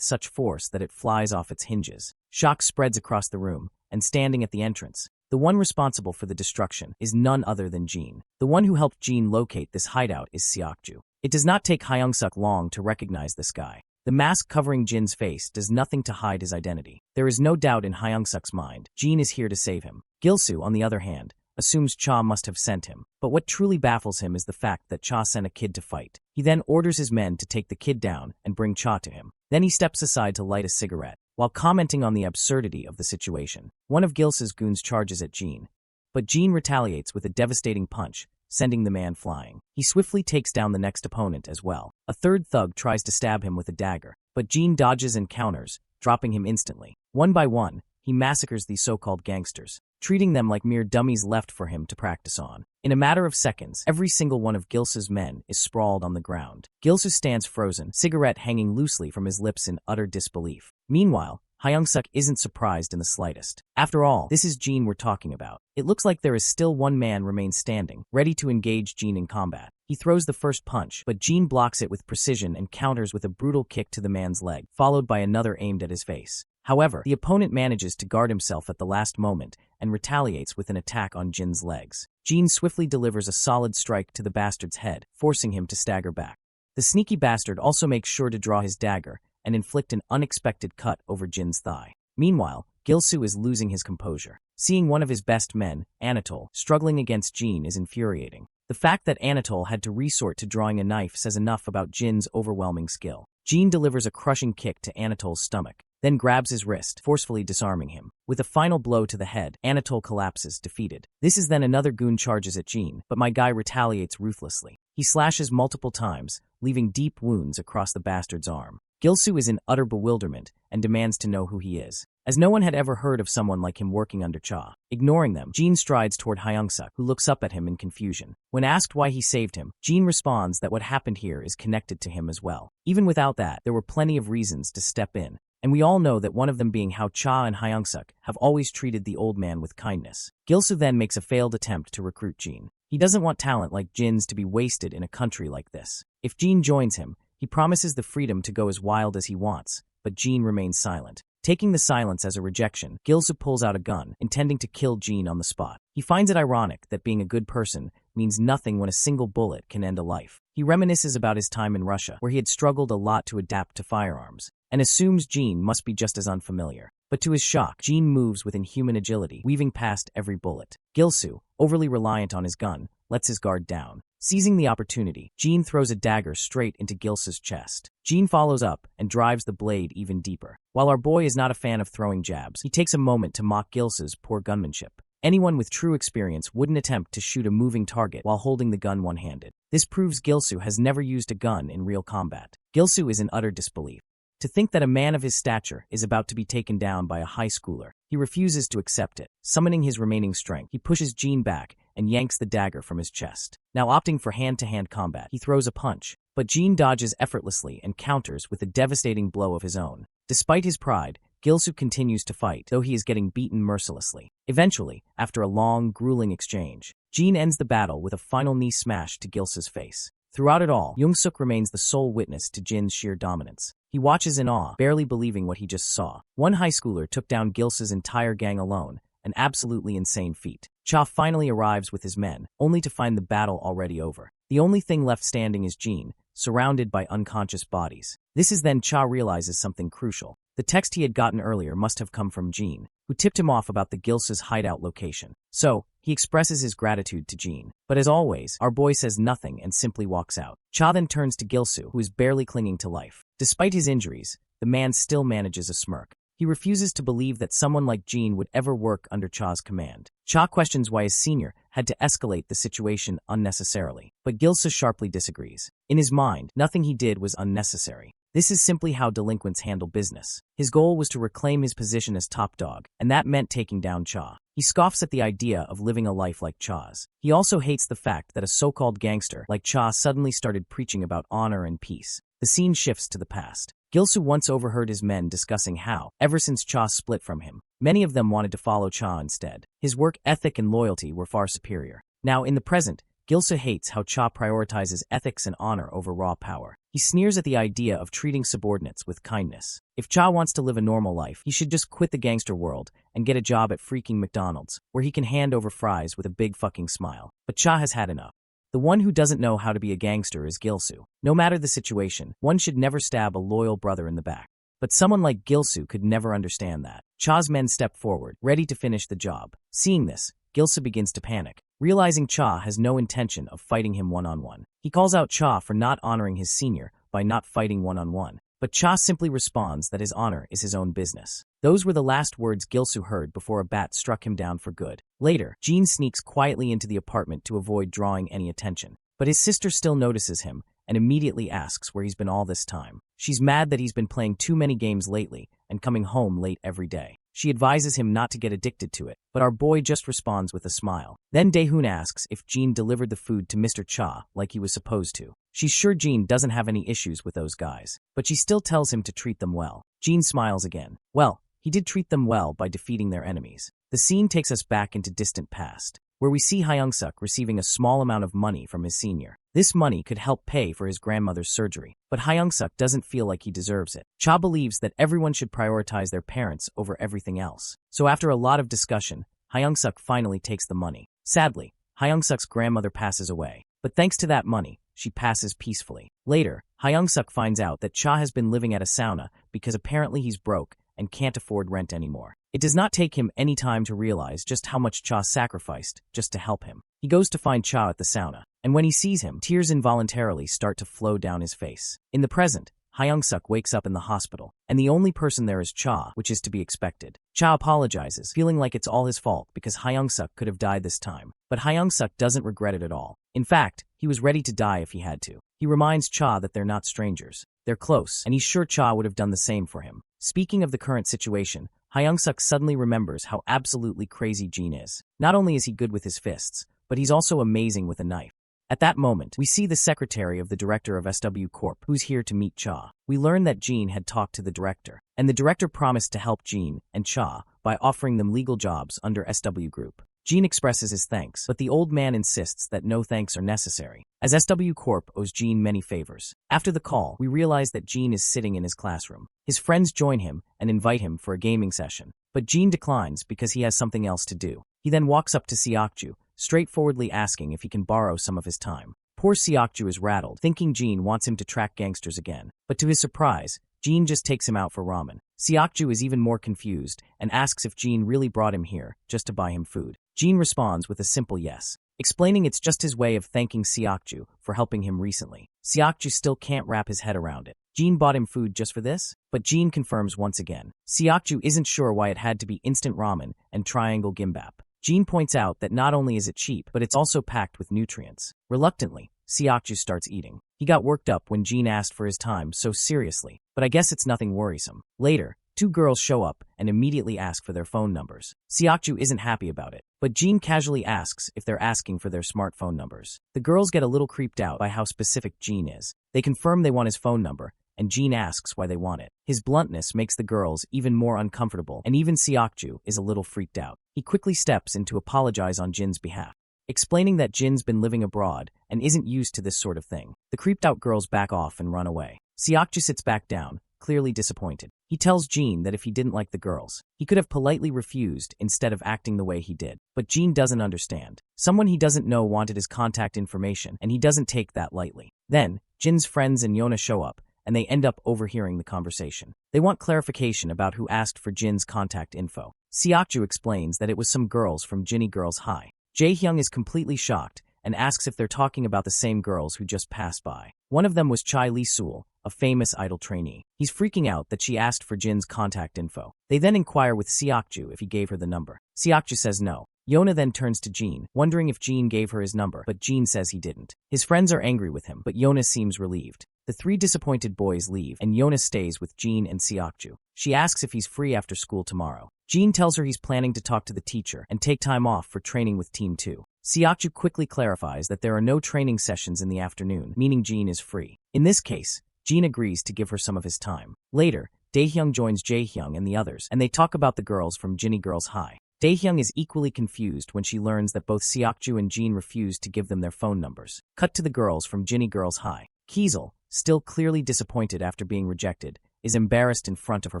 S1: such force that it flies off its hinges. Shock spreads across the room, and standing at the entrance, the one responsible for the destruction is none other than Jin. The one who helped Jin locate this hideout is Seokju. It does not take Hyung-suk long to recognize this guy. The mask covering Jin's face does nothing to hide his identity. There is no doubt in Hyung-suk's mind. Jin is here to save him. Gil-soo, on the other hand, assumes Cha must have sent him. But what truly baffles him is the fact that Cha sent a kid to fight. He then orders his men to take the kid down and bring Cha to him. Then he steps aside to light a cigarette, while commenting on the absurdity of the situation. One of Gil-soo's goons charges at Jin, but Jin retaliates with a devastating punch, sending the man flying. He swiftly takes down the next opponent as well. A third thug tries to stab him with a dagger, but Jin dodges and counters, dropping him instantly. One by one, he massacres these so-called gangsters, treating them like mere dummies left for him to practice on. In a matter of seconds, every single one of Gil-soo's men is sprawled on the ground. Gil-soo stands frozen, cigarette hanging loosely from his lips in utter disbelief. Meanwhile, Hyung-suk isn't surprised in the slightest. After all, this is Jin we're talking about. It looks like there is still one man remains standing, ready to engage Jin in combat. He throws the first punch, but Jin blocks it with precision and counters with a brutal kick to the man's leg, followed by another aimed at his face. However, the opponent manages to guard himself at the last moment and retaliates with an attack on Jin's legs. Jin swiftly delivers a solid strike to the bastard's head, forcing him to stagger back. The sneaky bastard also makes sure to draw his dagger and inflict an unexpected cut over Jin's thigh. Meanwhile, Gil-soo is losing his composure. Seeing one of his best men, Anatole, struggling against Jin is infuriating. The fact that Anatole had to resort to drawing a knife says enough about Jin's overwhelming skill. Jin delivers a crushing kick to Anatole's stomach, then grabs his wrist, forcefully disarming him. With a final blow to the head, Anatole collapses, defeated. This is then another goon charges at Jin, but my guy retaliates ruthlessly. He slashes multiple times, leaving deep wounds across the bastard's arm. Gil-soo is in utter bewilderment and demands to know who he is, as no one had ever heard of someone like him working under Cha. Ignoring them, Jin strides toward Hyung-suk, who looks up at him in confusion. When asked why he saved him, Jin responds that what happened here is connected to him as well. Even without that, there were plenty of reasons to step in, and we all know that one of them being how Cha and Hyung-suk have always treated the old man with kindness. Gil-soo then makes a failed attempt to recruit Jin. He doesn't want talent like Jin's to be wasted in a country like this. If Jin joins him, He promises the freedom to go as wild as he wants, but Jean remains silent. Taking the silence as a rejection, Gilsu pulls out a gun, intending to kill Jean on the spot. He finds it ironic that being a good person means nothing when a single bullet can end a life. He reminisces about his time in Russia, where he had struggled a lot to adapt to firearms, and assumes Jean must be just as unfamiliar. But to his shock, Jean moves with inhuman agility, weaving past every bullet. Gilsu, overly reliant on his gun, lets his guard down. Seizing the opportunity, Jean throws a dagger straight into Gilsu's chest. Jean follows up and drives the blade even deeper. While our boy is not a fan of throwing jabs, he takes a moment to mock Gilsu's poor gunmanship. Anyone with true experience wouldn't attempt to shoot a moving target while holding the gun one-handed. This proves Gilsu has never used a gun in real combat. Gilsu is in utter disbelief. To think that a man of his stature is about to be taken down by a high schooler, he refuses to accept it. Summoning his remaining strength, he pushes Jean back and yanks the dagger from his chest. Now opting for hand-to-hand combat, he throws a punch, but Jean dodges effortlessly and counters with a devastating blow of his own. Despite his pride, Gilsu continues to fight, though he is getting beaten mercilessly. Eventually, after a long, grueling exchange, Jean ends the battle with a final knee smash to Gilsu's face. Throughout it all, Young-suk remains the sole witness to Jin's sheer dominance. He watches in awe, barely believing what he just saw. One high schooler took down Gilsu's entire gang alone, an absolutely insane feat. Cha finally arrives with his men, only to find the battle already over. The only thing left standing is Jean, surrounded by unconscious bodies. This is then Cha realizes something crucial. The text he had gotten earlier must have come from Jean, who tipped him off about the Gilsu's hideout location. So, he expresses his gratitude to Jean. But as always, our boy says nothing and simply walks out. Cha then turns to Gilsu, who is barely clinging to life. Despite his injuries, the man still manages a smirk. He refuses to believe that someone like Jean would ever work under Cha's command. Cha questions why his senior had to escalate the situation unnecessarily, but Gilsu sharply disagrees. In his mind, nothing he did was unnecessary. This is simply how delinquents handle business. His goal was to reclaim his position as top dog, and that meant taking down Cha. He scoffs at the idea of living a life like Cha's. He also hates the fact that a so-called gangster like Cha suddenly started preaching about honor and peace. The scene shifts to the past. Gilsu once overheard his men discussing how, ever since Cha split from him, many of them wanted to follow Cha instead. His work ethic and loyalty were far superior. Now, in the present, Gilsu hates how Cha prioritizes ethics and honor over raw power. He sneers at the idea of treating subordinates with kindness. If Cha wants to live a normal life, he should just quit the gangster world and get a job at freaking McDonald's, where he can hand over fries with a big fucking smile. But Cha has had enough. The one who doesn't know how to be a gangster is Gilsu. No matter the situation, one should never stab a loyal brother in the back. But someone like Gilsu could never understand that. Cha's men step forward, ready to finish the job. Seeing this, Gilsu begins to panic, realizing Cha has no intention of fighting him one-on-one. He calls out Cha for not honoring his senior by not fighting one-on-one, but Cha simply responds that his honor is his own business. Those were the last words Gilsu heard before a bat struck him down for good. Later, Jean sneaks quietly into the apartment to avoid drawing any attention, but his sister still notices him and immediately asks where he's been all this time. She's mad that he's been playing too many games lately and coming home late every day. She advises him not to get addicted to it, but our boy just responds with a smile. Then Daehoon asks if Jean delivered the food to Mr. Cha like he was supposed to. She's sure Jean doesn't have any issues with those guys, but she still tells him to treat them well. Jean smiles again. Well, he did treat them well by defeating their enemies. The scene takes us back into distant past, where we see Hyung-suk receiving a small amount of money from his senior. This money could help pay for his grandmother's surgery, but Hyung-suk doesn't feel like he deserves it. Cha believes that everyone should prioritize their parents over everything else. So after a lot of discussion, Hyung-suk finally takes the money. Sadly, Hyung-suk's grandmother passes away, but thanks to that money, she passes peacefully. Later, Hyung-suk finds out that Cha has been living at a sauna because apparently he's broke and can't afford rent anymore. It does not take him any time to realize just how much Cha sacrificed just to help him. He goes to find Cha at the sauna, and when he sees him, tears involuntarily start to flow down his face. In the present, Hyung-suk wakes up in the hospital, and the only person there is Cha, which is to be expected. Cha apologizes, feeling like it's all his fault because Hyung-suk could have died this time. But Hyung-suk doesn't regret it at all. In fact, he was ready to die if he had to. He reminds Cha that they're not strangers. They're close, and he's sure Cha would have done the same for him. Speaking of the current situation, Hyung-suk suddenly remembers how absolutely crazy Jean is. Not only is he good with his fists, but he's also amazing with a knife. At that moment, we see the secretary of the director of SW Corp, who's here to meet Cha. We learn that Jean had talked to the director, and the director promised to help Jean and Cha by offering them legal jobs under SW Group. Gene expresses his thanks, but the old man insists that no thanks are necessary, as SW Corp owes Gene many favors. After the call, we realize that Gene is sitting in his classroom. His friends join him and invite him for a gaming session, but Gene declines because he has something else to do. He then walks up to Seokju, straightforwardly asking if he can borrow some of his time. Poor Seokju is rattled, thinking Gene wants him to track gangsters again, but to his surprise, Gene just takes him out for ramen. Seokju is even more confused and asks if Gene really brought him here just to buy him food. Gene responds with a simple yes, explaining it's just his way of thanking Seokju for helping him recently. Seokju still can't wrap his head around it. Gene bought him food just for this? But Gene confirms once again. Seokju isn't sure why it had to be instant ramen and triangle gimbap. Gene points out that not only is it cheap, but it's also packed with nutrients. Reluctantly, Seokju starts eating. He got worked up when Gene asked for his time so seriously, but I guess it's nothing worrisome. Later, two girls show up and immediately ask for their phone numbers. Seokju isn't happy about it, but Gene casually asks if they're asking for their smartphone numbers. The girls get a little creeped out by how specific Gene is. They confirm they want his phone number, and Gene asks why they want it. His bluntness makes the girls even more uncomfortable, and even Seokju is a little freaked out. He quickly steps in to apologize on Jin's behalf, explaining that Jin's been living abroad and isn't used to this sort of thing. The creeped-out girls back off and run away. Seokju sits back down, clearly disappointed. He tells Gene that if he didn't like the girls, he could have politely refused instead of acting the way he did. But Gene doesn't understand. Someone he doesn't know wanted his contact information, and he doesn't take that lightly. Then, Jin's friends and Yona show up, and they end up overhearing the conversation. They want clarification about who asked for Jin's contact info. Seokju explains that it was some girls from Ginny Girls High. Jae-hyung is completely shocked and asks if they're talking about the same girls who just passed by. One of them was Chai Lee-sul, a famous idol trainee. He's freaking out that she asked for Jin's contact info. They then inquire with Seokju if he gave her the number. Seokju says no. Yona then turns to Gene, wondering if Gene gave her his number, but Gene says he didn't. His friends are angry with him, but Yona seems relieved. The three disappointed boys leave, and Yona stays with Gene and Seokju. She asks if he's free after school tomorrow. Gene tells her he's planning to talk to the teacher and take time off for training with Team 2. Seokju quickly clarifies that there are no training sessions in the afternoon, meaning Gene is free. In this case, Gene agrees to give her some of his time. Later, Daehyung joins Jaehyung and the others, and they talk about the girls from Ginny Girls High. Daehyung is equally confused when she learns that both Seokju and Gene refused to give them their phone numbers. Cut to the girls from Ginny Girls High. Kiesel, still clearly disappointed after being rejected, is embarrassed in front of her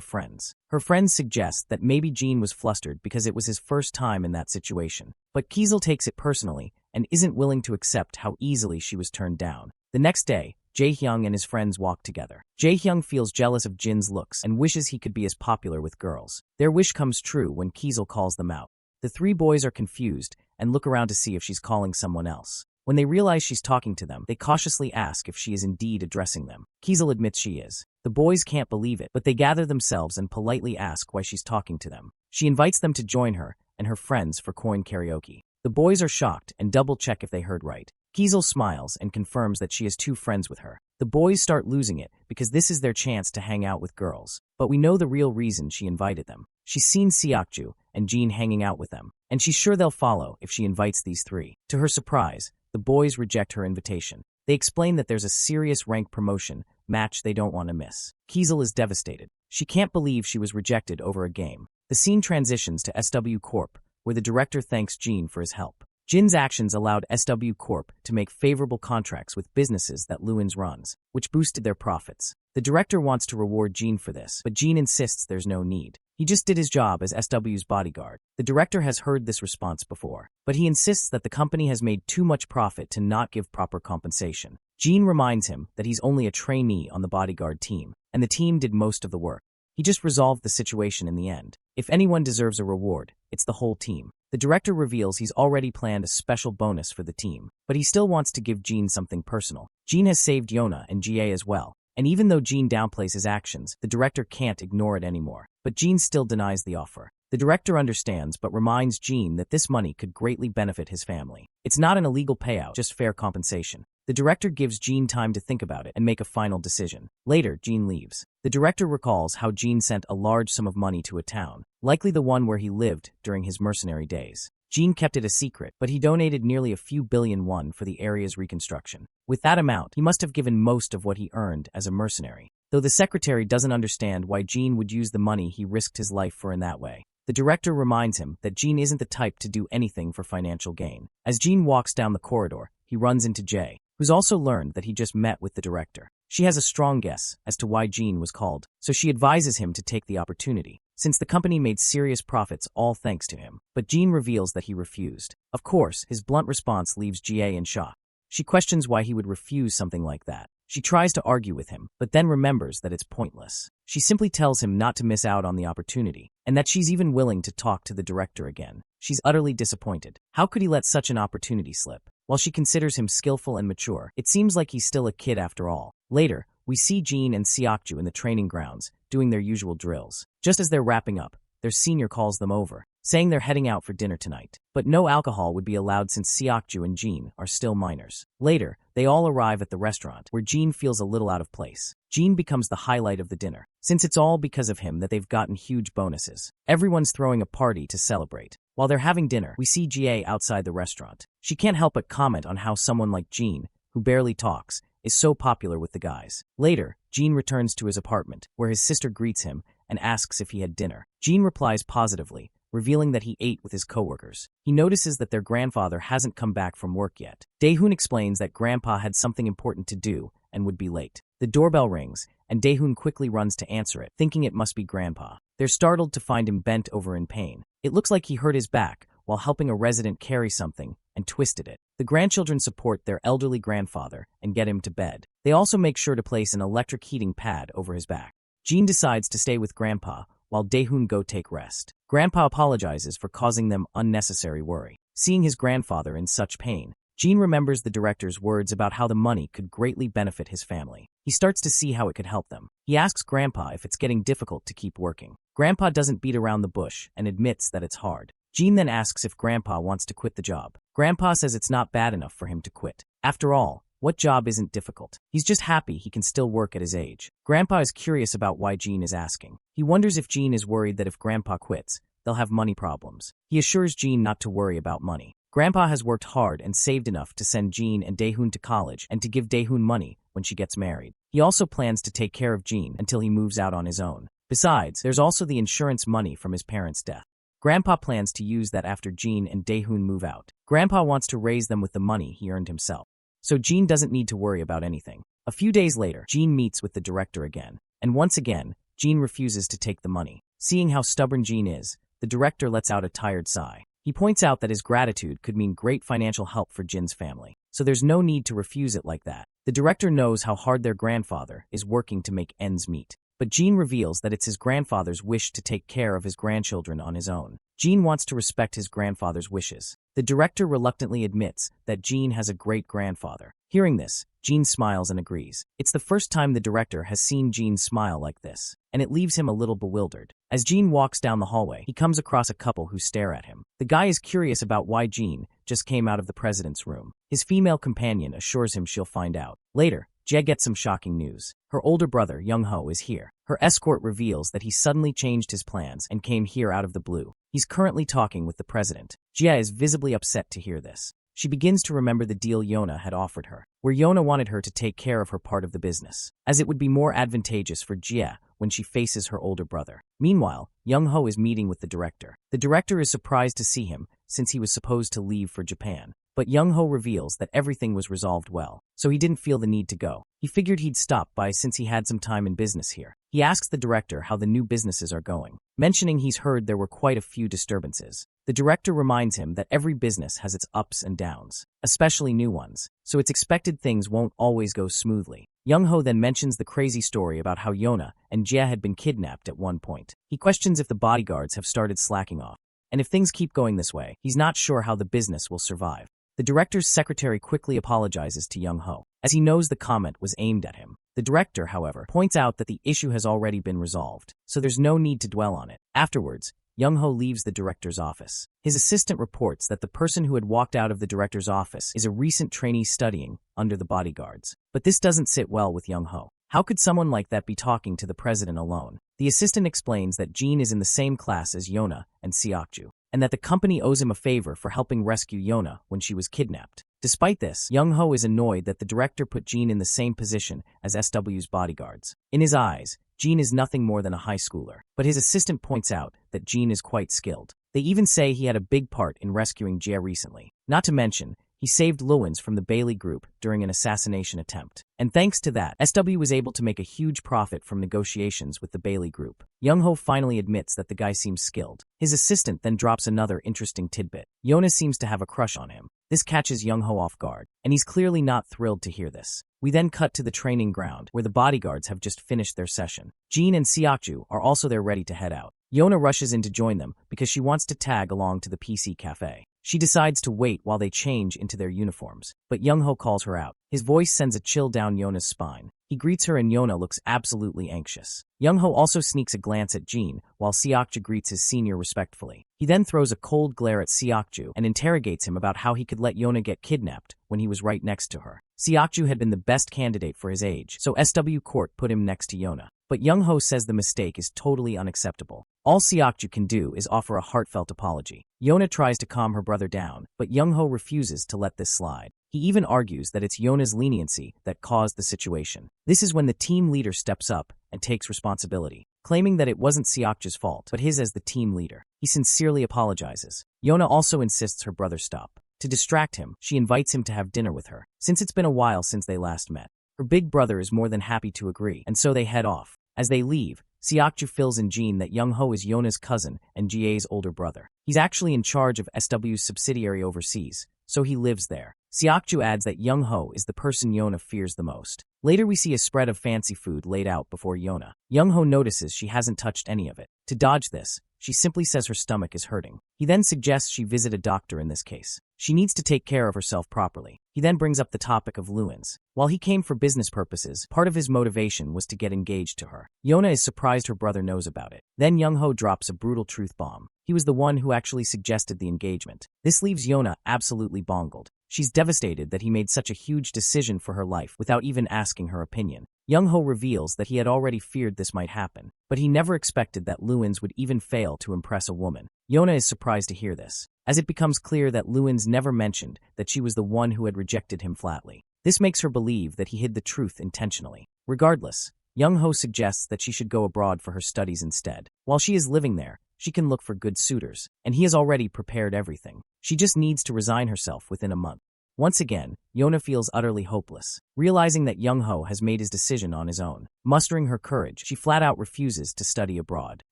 S1: friends. Her friends suggest that maybe Gene was flustered because it was his first time in that situation. But Kiesel takes it personally and isn't willing to accept how easily she was turned down. The next day, Jaehyung and his friends walk together. Jaehyung feels jealous of Jin's looks and wishes he could be as popular with girls. Their wish comes true when Kiesel calls them out. The three boys are confused and look around to see if she's calling someone else. When they realize she's talking to them, they cautiously ask if she is indeed addressing them. Kiesel admits she is. The boys can't believe it, but they gather themselves and politely ask why she's talking to them. She invites them to join her and her friends for coin karaoke. The boys are shocked and double-check if they heard right. Kiesel smiles and confirms that she has two friends with her. The boys start losing it because this is their chance to hang out with girls. But we know the real reason she invited them. She's seen Seokju and Gene hanging out with them, and she's sure they'll follow if she invites these three. To her surprise, the boys reject her invitation. They explain that there's a serious rank promotion match they don't want to miss. Kiesel is devastated. She can't believe she was rejected over a game. The scene transitions to SW Corp, where the director thanks Gene for his help. Jin's actions allowed SW Corp to make favorable contracts with businesses that Lewins runs, which boosted their profits. The director wants to reward Gene for this, but Gene insists there's no need. He just did his job as SW's bodyguard. The director has heard this response before, but he insists that the company has made too much profit to not give proper compensation. Gene reminds him that he's only a trainee on the bodyguard team, and the team did most of the work. He just resolved the situation in the end. If anyone deserves a reward, it's the whole team. The director reveals he's already planned a special bonus for the team, but he still wants to give Gene something personal. Gene has saved Yona and GA as well, and even though Gene downplays his actions, the director can't ignore it anymore. But Gene still denies the offer. The director understands but reminds Gene that this money could greatly benefit his family. It's not an illegal payout, just fair compensation. The director gives Gene time to think about it and make a final decision. Later, Gene leaves. The director recalls how Gene sent a large sum of money to a town, likely the one where he lived during his mercenary days. Gene kept it a secret, but he donated nearly a few billion won for the area's reconstruction. With that amount, he must have given most of what he earned as a mercenary. Though the secretary doesn't understand why Gene would use the money he risked his life for in that way. The director reminds him that Jean isn't the type to do anything for financial gain. As Jean walks down the corridor, he runs into Jae, who's also learned that he just met with the director. She has a strong guess as to why Jean was called, so she advises him to take the opportunity, since the company made serious profits all thanks to him. But Jean reveals that he refused. Of course, his blunt response leaves Jae in shock. She questions why he would refuse something like that. She tries to argue with him, but then remembers that it's pointless. She simply tells him not to miss out on the opportunity, and that she's even willing to talk to the director again. She's utterly disappointed. How could he let such an opportunity slip? While she considers him skillful and mature, it seems like he's still a kid after all. Later, we see Jean and Seokju in the training grounds, doing their usual drills. Just as they're wrapping up, their senior calls them over, saying they're heading out for dinner tonight. But no alcohol would be allowed since Seokju and Jean are still minors. Later, they all arrive at the restaurant, where Jean feels a little out of place. Jean becomes the highlight of the dinner, since it's all because of him that they've gotten huge bonuses. Everyone's throwing a party to celebrate. While they're having dinner, we see Jae outside the restaurant. She can't help but comment on how someone like Jean, who barely talks, is so popular with the guys. Later, Jean returns to his apartment, where his sister greets him and asks if he had dinner. Jean replies positively, revealing that he ate with his coworkers. He notices that their grandfather hasn't come back from work yet. Daehoon explains that Grandpa had something important to do and would be late. The doorbell rings, and Daehoon quickly runs to answer it, thinking it must be Grandpa. They're startled to find him bent over in pain. It looks like he hurt his back while helping a resident carry something and twisted it. The grandchildren support their elderly grandfather and get him to bed. They also make sure to place an electric heating pad over his back. Jean decides to stay with Grandpa while Daehoon go take rest. Grandpa apologizes for causing them unnecessary worry. Seeing his grandfather in such pain, Jean remembers the director's words about how the money could greatly benefit his family. He starts to see how it could help them. He asks Grandpa if it's getting difficult to keep working. Grandpa doesn't beat around the bush and admits that it's hard. Jean then asks if Grandpa wants to quit the job. Grandpa says it's not bad enough for him to quit. After all, what job isn't difficult? He's just happy he can still work at his age. Grandpa is curious about why Jean is asking. He wonders if Jean is worried that if Grandpa quits, they'll have money problems. He assures Jean not to worry about money. Grandpa has worked hard and saved enough to send Jean and Daehoon to college and to give Daehoon money when she gets married. He also plans to take care of Jean until he moves out on his own. Besides, there's also the insurance money from his parents' death. Grandpa plans to use that after Jean and Daehoon move out. Grandpa wants to raise them with the money he earned himself, so Jean doesn't need to worry about anything. A few days later, Jean meets with the director again, and once again, Jean refuses to take the money. Seeing how stubborn Jean is, the director lets out a tired sigh. He points out that his gratitude could mean great financial help for Jin's family, so there's no need to refuse it like that. The director knows how hard their grandfather is working to make ends meet, but Jean reveals that it's his grandfather's wish to take care of his grandchildren on his own. Jean wants to respect his grandfather's wishes. The director reluctantly admits that Jean has a great-grandfather. Hearing this, Jean smiles and agrees. It's the first time the director has seen Jean smile like this, and it leaves him a little bewildered. As Jean walks down the hallway, he comes across a couple who stare at him. The guy is curious about why Jean just came out of the president's room. His female companion assures him she'll find out. Later, Jae gets some shocking news. Her older brother, Young-ho, is here. Her escort reveals that he suddenly changed his plans and came here out of the blue. He's currently talking with the president. Jae is visibly upset to hear this. She begins to remember the deal Yona had offered her, where Yona wanted her to take care of her part of the business, as it would be more advantageous for Jae when she faces her older brother. Meanwhile, Young-ho is meeting with the director. The director is surprised to see him, since he was supposed to leave for Japan. But Young-ho reveals that everything was resolved well, so he didn't feel the need to go. He figured he'd stop by since he had some time in business here. He asks the director how the new businesses are going, mentioning he's heard there were quite a few disturbances. The director reminds him that every business has its ups and downs, especially new ones, so it's expected things won't always go smoothly. Young-ho then mentions the crazy story about how Yona and Jae had been kidnapped at one point. He questions if the bodyguards have started slacking off, and if things keep going this way, he's not sure how the business will survive. The director's secretary quickly apologizes to Young-ho, as he knows the comment was aimed at him. The director, however, points out that the issue has already been resolved, so there's no need to dwell on it. Afterwards, Young-ho leaves the director's office. His assistant reports that the person who had walked out of the director's office is a recent trainee studying under the bodyguards. But this doesn't sit well with Young-ho. How could someone like that be talking to the president alone? The assistant explains that Jean is in the same class as Yona and Seokju, and that the company owes him a favor for helping rescue Yona when she was kidnapped. Despite this, Young-ho is annoyed that the director put Jean in the same position as SW's bodyguards. In his eyes, Jean is nothing more than a high schooler, but his assistant points out that Jean is quite skilled. They even say he had a big part in rescuing Jie recently. Not to mention, he saved Luins from the Bailey group during an assassination attempt. And thanks to that, SW was able to make a huge profit from negotiations with the Bailey group. Young-ho finally admits that the guy seems skilled. His assistant then drops another interesting tidbit. Yona seems to have a crush on him. This catches Young-ho off guard, and he's clearly not thrilled to hear this. We then cut to the training ground, where the bodyguards have just finished their session. Jean and Seokju are also there ready to head out. Yona rushes in to join them because she wants to tag along to the PC cafe. She decides to wait while they change into their uniforms, but Young-ho calls her out. His voice sends a chill down Yona's spine. He greets her and Yona looks absolutely anxious. Young-ho also sneaks a glance at Jean, while Seokju greets his senior respectfully. He then throws a cold glare at Seokju and interrogates him about how he could let Yona get kidnapped when he was right next to her. Seokju had been the best candidate for his age, so SW Court put him next to Yona. But Young-ho says the mistake is totally unacceptable. All Seokju can do is offer a heartfelt apology. Yona tries to calm her brother down, but Young-ho refuses to let this slide. He even argues that it's Yona's leniency that caused the situation. This is when the team leader steps up and takes responsibility, claiming that it wasn't Seokju's fault, but his as the team leader. He sincerely apologizes. Yona also insists her brother stop. To distract him, she invites him to have dinner with her, since it's been a while since they last met. Her big brother is more than happy to agree, and so they head off. As they leave, Seokju fills in Jean that Young-ho is Yona's cousin and Jie's older brother. He's actually in charge of SW's subsidiary overseas, so he lives there. Seokju adds that Young-ho is the person Yona fears the most. Later we see a spread of fancy food laid out before Yona. Young-ho notices she hasn't touched any of it. To dodge this, she simply says her stomach is hurting. He then suggests she visit a doctor in this case. She needs to take care of herself properly. He then brings up the topic of Luins. While he came for business purposes, part of his motivation was to get engaged to her. Yona is surprised her brother knows about it. Then Young-ho drops a brutal truth bomb. He was the one who actually suggested the engagement. This leaves Yona absolutely bongled. She's devastated that he made such a huge decision for her life without even asking her opinion. Young-ho reveals that he had already feared this might happen, but he never expected that Luins would even fail to impress a woman. Yona is surprised to hear this, as it becomes clear that Luins never mentioned that she was the one who had rejected him flatly. This makes her believe that he hid the truth intentionally. Regardless, Young-ho suggests that she should go abroad for her studies instead. While she is living there, she can look for good suitors, and he has already prepared everything. She just needs to resign herself within a month. Once again, Yona feels utterly hopeless, realizing that Young-ho has made his decision on his own. Mustering her courage, she flat out refuses to study abroad.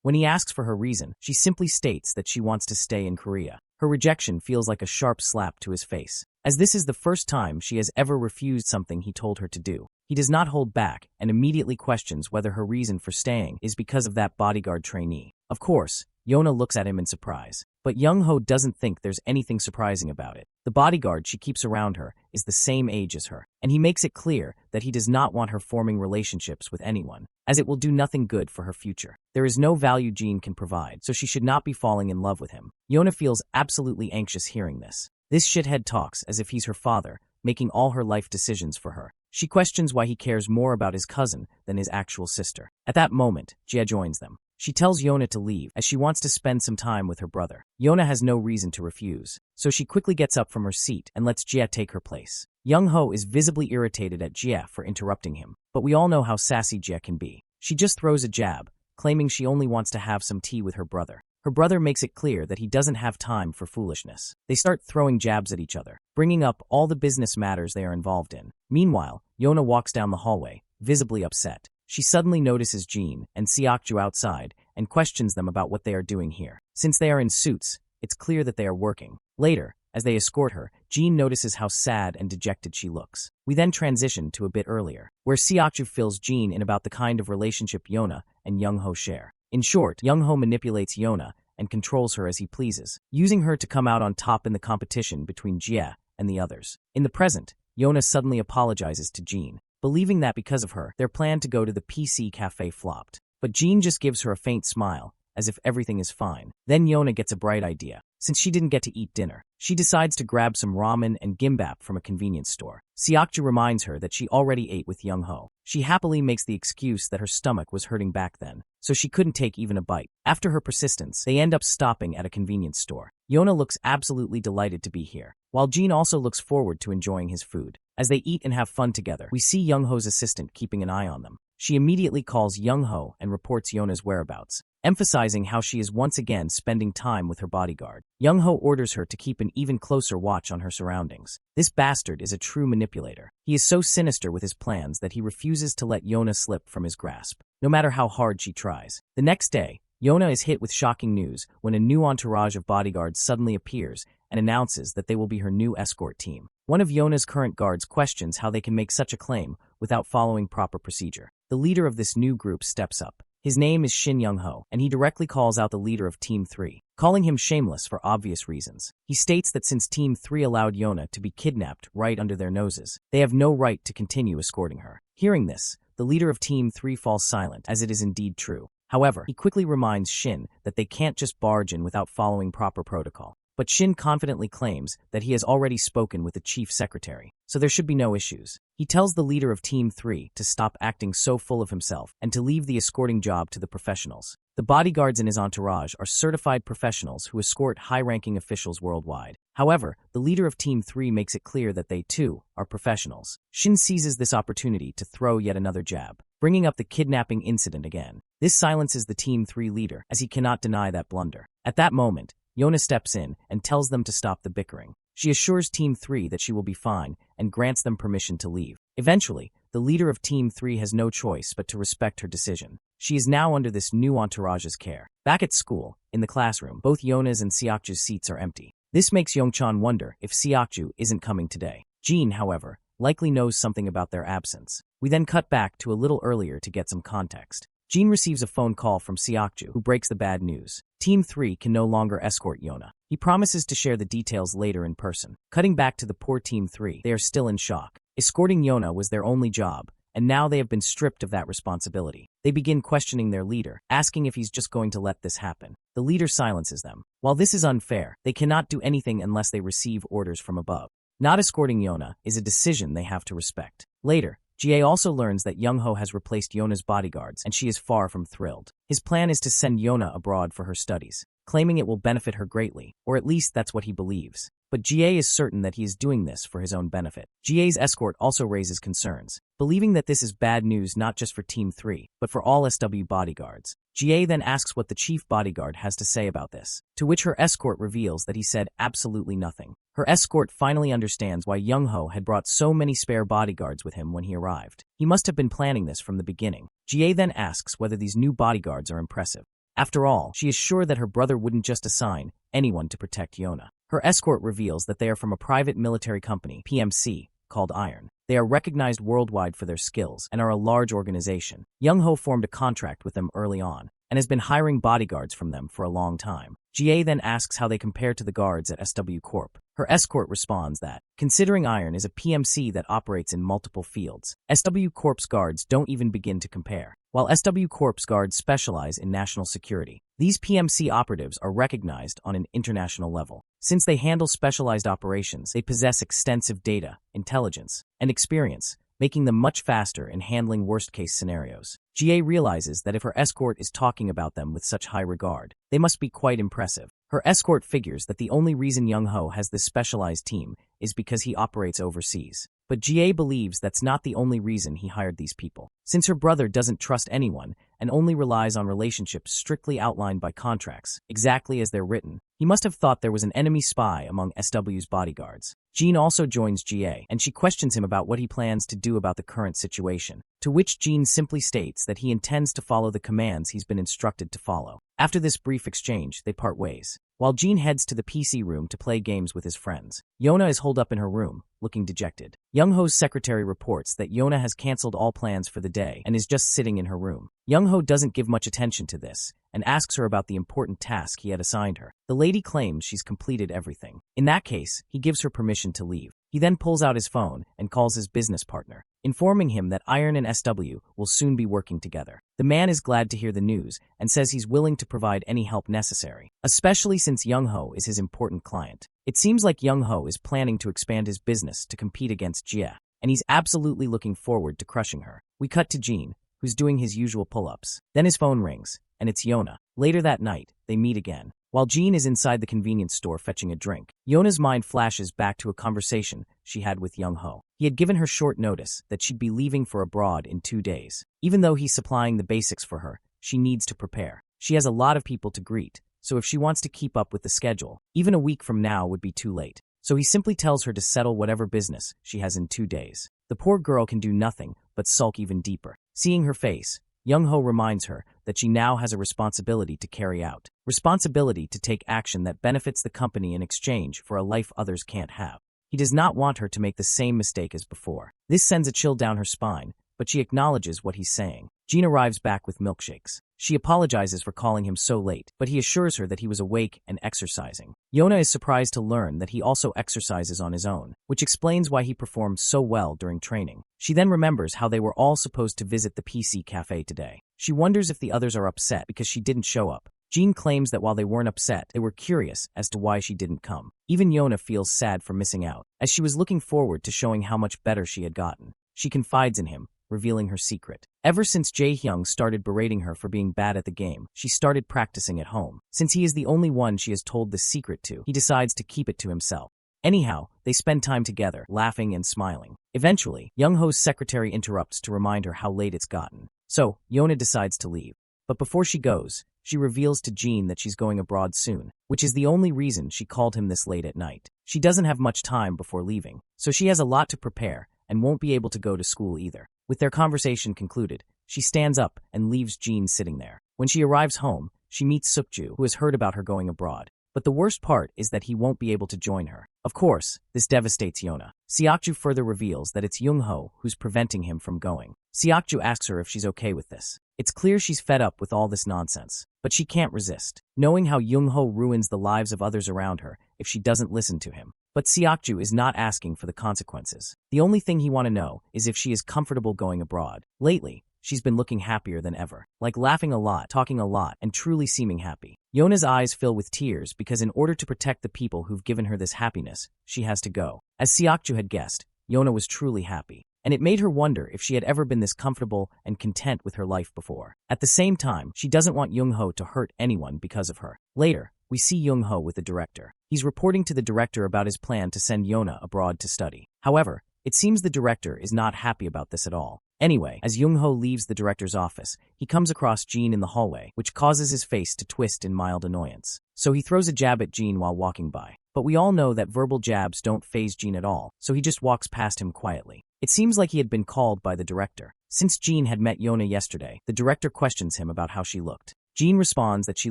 S1: When he asks for her reason, she simply states that she wants to stay in Korea. Her rejection feels like a sharp slap to his face, as this is the first time she has ever refused something he told her to do. He does not hold back and immediately questions whether her reason for staying is because of that bodyguard trainee. Of course, Yona looks at him in surprise, but Young-ho doesn't think there's anything surprising about it. The bodyguard she keeps around her is the same age as her, and he makes it clear that he does not want her forming relationships with anyone, as it will do nothing good for her future. There is no value Jean can provide, so she should not be falling in love with him. Yona feels absolutely anxious hearing this. This shithead talks as if he's her father, making all her life decisions for her. She questions why he cares more about his cousin than his actual sister. At that moment, Jie joins them. She tells Yona to leave as she wants to spend some time with her brother. Yona has no reason to refuse, so she quickly gets up from her seat and lets Jie take her place. Young-ho is visibly irritated at Jie for interrupting him, but we all know how sassy Jie can be. She just throws a jab, claiming she only wants to have some tea with her brother. Her brother makes it clear that he doesn't have time for foolishness. They start throwing jabs at each other, bringing up all the business matters they are involved in. Meanwhile, Yona walks down the hallway, visibly upset. She suddenly notices Jean and Seokju outside and questions them about what they are doing here. Since they are in suits, it's clear that they are working. Later, as they escort her, Jean notices how sad and dejected she looks. We then transition to a bit earlier, where Seokju fills Jean in about the kind of relationship Yona and Young-ho share. In short, Young-ho manipulates Yona and controls her as he pleases, using her to come out on top in the competition between Jie and the others. In the present, Yona suddenly apologizes to Jean, believing that because of her, their plan to go to the PC cafe flopped. But Jean just gives her a faint smile, as if everything is fine. Then Yona gets a bright idea. Since she didn't get to eat dinner, she decides to grab some ramen and gimbap from a convenience store. Seokju reminds her that she already ate with Young-ho. She happily makes the excuse that her stomach was hurting back then, so she couldn't take even a bite. After her persistence, they end up stopping at a convenience store. Yona looks absolutely delighted to be here, while Jean also looks forward to enjoying his food. As they eat and have fun together, we see Young-ho's assistant keeping an eye on them. She immediately calls Young-ho and reports Yona's whereabouts, emphasizing how she is once again spending time with her bodyguard. Young-ho orders her to keep an even closer watch on her surroundings. This bastard is a true manipulator. He is so sinister with his plans that he refuses to let Yona slip from his grasp, no matter how hard she tries. The next day, Yona is hit with shocking news when a new entourage of bodyguards suddenly appears and announces that they will be her new escort team. One of Yona's current guards questions how they can make such a claim without following proper procedure. The leader of this new group steps up. His name is Shin Young-ho, and he directly calls out the leader of Team 3, calling him shameless for obvious reasons. He states that since Team 3 allowed Yona to be kidnapped right under their noses, they have no right to continue escorting her. Hearing this, the leader of Team 3 falls silent, as it is indeed true. However, he quickly reminds Shin that they can't just barge in without following proper protocol. But Shin confidently claims that he has already spoken with the chief secretary, so there should be no issues. He tells the leader of Team 3 to stop acting so full of himself and to leave the escorting job to the professionals. The bodyguards in his entourage are certified professionals who escort high-ranking officials worldwide. However, the leader of Team 3 makes it clear that they, too, are professionals. Shin seizes this opportunity to throw yet another jab, bringing up the kidnapping incident again. This silences the Team 3 leader, as he cannot deny that blunder. At that moment, Yona steps in and tells them to stop the bickering. She assures Team 3 that she will be fine and grants them permission to leave. Eventually, the leader of Team 3 has no choice but to respect her decision. She is now under this new entourage's care. Back at school, in the classroom, both Yona's and Seokju's seats are empty. This makes Youngchan wonder if Seokju isn't coming today. Jin, however, likely knows something about their absence. We then cut back to a little earlier to get some context. Jin receives a phone call from Seokju, who breaks the bad news. Team 3 can no longer escort Yona. He promises to share the details later in person. Cutting back to the poor Team 3, they are still in shock. Escorting Yona was their only job, and now they have been stripped of that responsibility. They begin questioning their leader, asking if he's just going to let this happen. The leader silences them. While this is unfair, they cannot do anything unless they receive orders from above. Not escorting Yona is a decision they have to respect. Later, Jie also learns that Young-ho has replaced Yona's bodyguards, and she is far from thrilled. His plan is to send Yona abroad for her studies, claiming it will benefit her greatly, or at least that's what he believes. But Jie is certain that he is doing this for his own benefit. Jie's escort also raises concerns, believing that this is bad news not just for Team 3, but for all SW bodyguards. Jie then asks what the chief bodyguard has to say about this, to which her escort reveals that he said absolutely nothing. Her escort finally understands why Young-ho had brought so many spare bodyguards with him when he arrived. He must have been planning this from the beginning. Jie then asks whether these new bodyguards are impressive. After all, she is sure that her brother wouldn't just assign anyone to protect Yona. Her escort reveals that they are from a private military company, PMC, called Iron. They are recognized worldwide for their skills and are a large organization. Young-ho formed a contract with them early on and has been hiring bodyguards from them for a long time. Jie then asks how they compare to the guards at SW Corp. Her escort responds that, considering Iron is a PMC that operates in multiple fields, SW Corp's guards don't even begin to compare. While SW Corp's guards specialize in national security, these PMC operatives are recognized on an international level. Since they handle specialized operations, they possess extensive data, intelligence, and experience, making them much faster in handling worst-case scenarios. Jie realizes that if her escort is talking about them with such high regard, they must be quite impressive. Her escort figures that the only reason Young-ho has this specialized team is because he operates overseas. But Jie believes that's not the only reason he hired these people. Since her brother doesn't trust anyone and only relies on relationships strictly outlined by contracts, exactly as they're written, he must have thought there was an enemy spy among SW's bodyguards. Jean also joins Jie, and she questions him about what he plans to do about the current situation, to which Jean simply states that he intends to follow the commands he's been instructed to follow. After this brief exchange, they part ways. While Jean heads to the PC room to play games with his friends, Yona is holed up in her room, looking dejected. Young-ho's secretary reports that Yona has canceled all plans for the day and is just sitting in her room. Young-ho doesn't give much attention to this and asks her about the important task he had assigned her. The lady claims she's completed everything. In that case, he gives her permission to leave. He then pulls out his phone and calls his business partner, informing him that Iron and SW will soon be working together. The man is glad to hear the news and says he's willing to provide any help necessary, especially since Young-ho is his important client. It seems like Young-ho is planning to expand his business to compete against Jia, and he's absolutely looking forward to crushing her. We cut to Jean, who's doing his usual pull-ups. Then his phone rings, and it's Yona. Later that night, they meet again. While Jean is inside the convenience store fetching a drink, Yona's mind flashes back to a conversation she had with Young-ho. He had given her short notice that she'd be leaving for abroad in 2 days. Even though he's supplying the basics for her, she needs to prepare. She has a lot of people to greet, so if she wants to keep up with the schedule, even a week from now would be too late. So he simply tells her to settle whatever business she has in 2 days. The poor girl can do nothing but sulk even deeper. Seeing her face, Young-ho reminds her that she now has a responsibility to carry out. Responsibility to take action that benefits the company in exchange for a life others can't have. He does not want her to make the same mistake as before. This sends a chill down her spine, but she acknowledges what he's saying. Jean arrives back with milkshakes. She apologizes for calling him so late, but he assures her that he was awake and exercising. Yona is surprised to learn that he also exercises on his own, which explains why he performed so well during training. She then remembers how they were all supposed to visit the PC cafe today. She wonders if the others are upset because she didn't show up. Jean claims that while they weren't upset, they were curious as to why she didn't come. Even Yona feels sad for missing out, as she was looking forward to showing how much better she had gotten. She confides in him, revealing her secret. Ever since Jae-hyung started berating her for being bad at the game, she started practicing at home. Since he is the only one she has told this secret to, he decides to keep it to himself. Anyhow, they spend time together, laughing and smiling. Eventually, Young-ho's secretary interrupts to remind her how late it's gotten. So, Yona decides to leave. But before she goes, she reveals to Jean that she's going abroad soon, which is the only reason she called him this late at night. She doesn't have much time before leaving, so she has a lot to prepare and won't be able to go to school either. With their conversation concluded, she stands up and leaves Jean sitting there. When she arrives home, she meets Sukju, who has heard about her going abroad. But the worst part is that he won't be able to join her. Of course, this devastates Yona. Seokju further reveals that it's Young-ho who's preventing him from going. Seokju asks her if she's okay with this. It's clear she's fed up with all this nonsense, but she can't resist, knowing how Young-ho ruins the lives of others around her if she doesn't listen to him. But Seokju is not asking for the consequences. The only thing he wants to know is if she is comfortable going abroad. Lately, she's been looking happier than ever, like laughing a lot, talking a lot, and truly seeming happy. Yona's eyes fill with tears because in order to protect the people who've given her this happiness, she has to go. As Seokju had guessed, Yona was truly happy, and it made her wonder if she had ever been this comfortable and content with her life before. At the same time, she doesn't want Young-ho to hurt anyone because of her. Later, we see Young-ho with the director. He's reporting to the director about his plan to send Yona abroad to study. However, it seems the director is not happy about this at all. Anyway, as Young-ho leaves the director's office, he comes across Jean in the hallway, which causes his face to twist in mild annoyance. So he throws a jab at Jean while walking by. But we all know that verbal jabs don't faze Jean at all, so he just walks past him quietly. It seems like he had been called by the director. Since Jean had met Yona yesterday, the director questions him about how she looked. Jean responds that she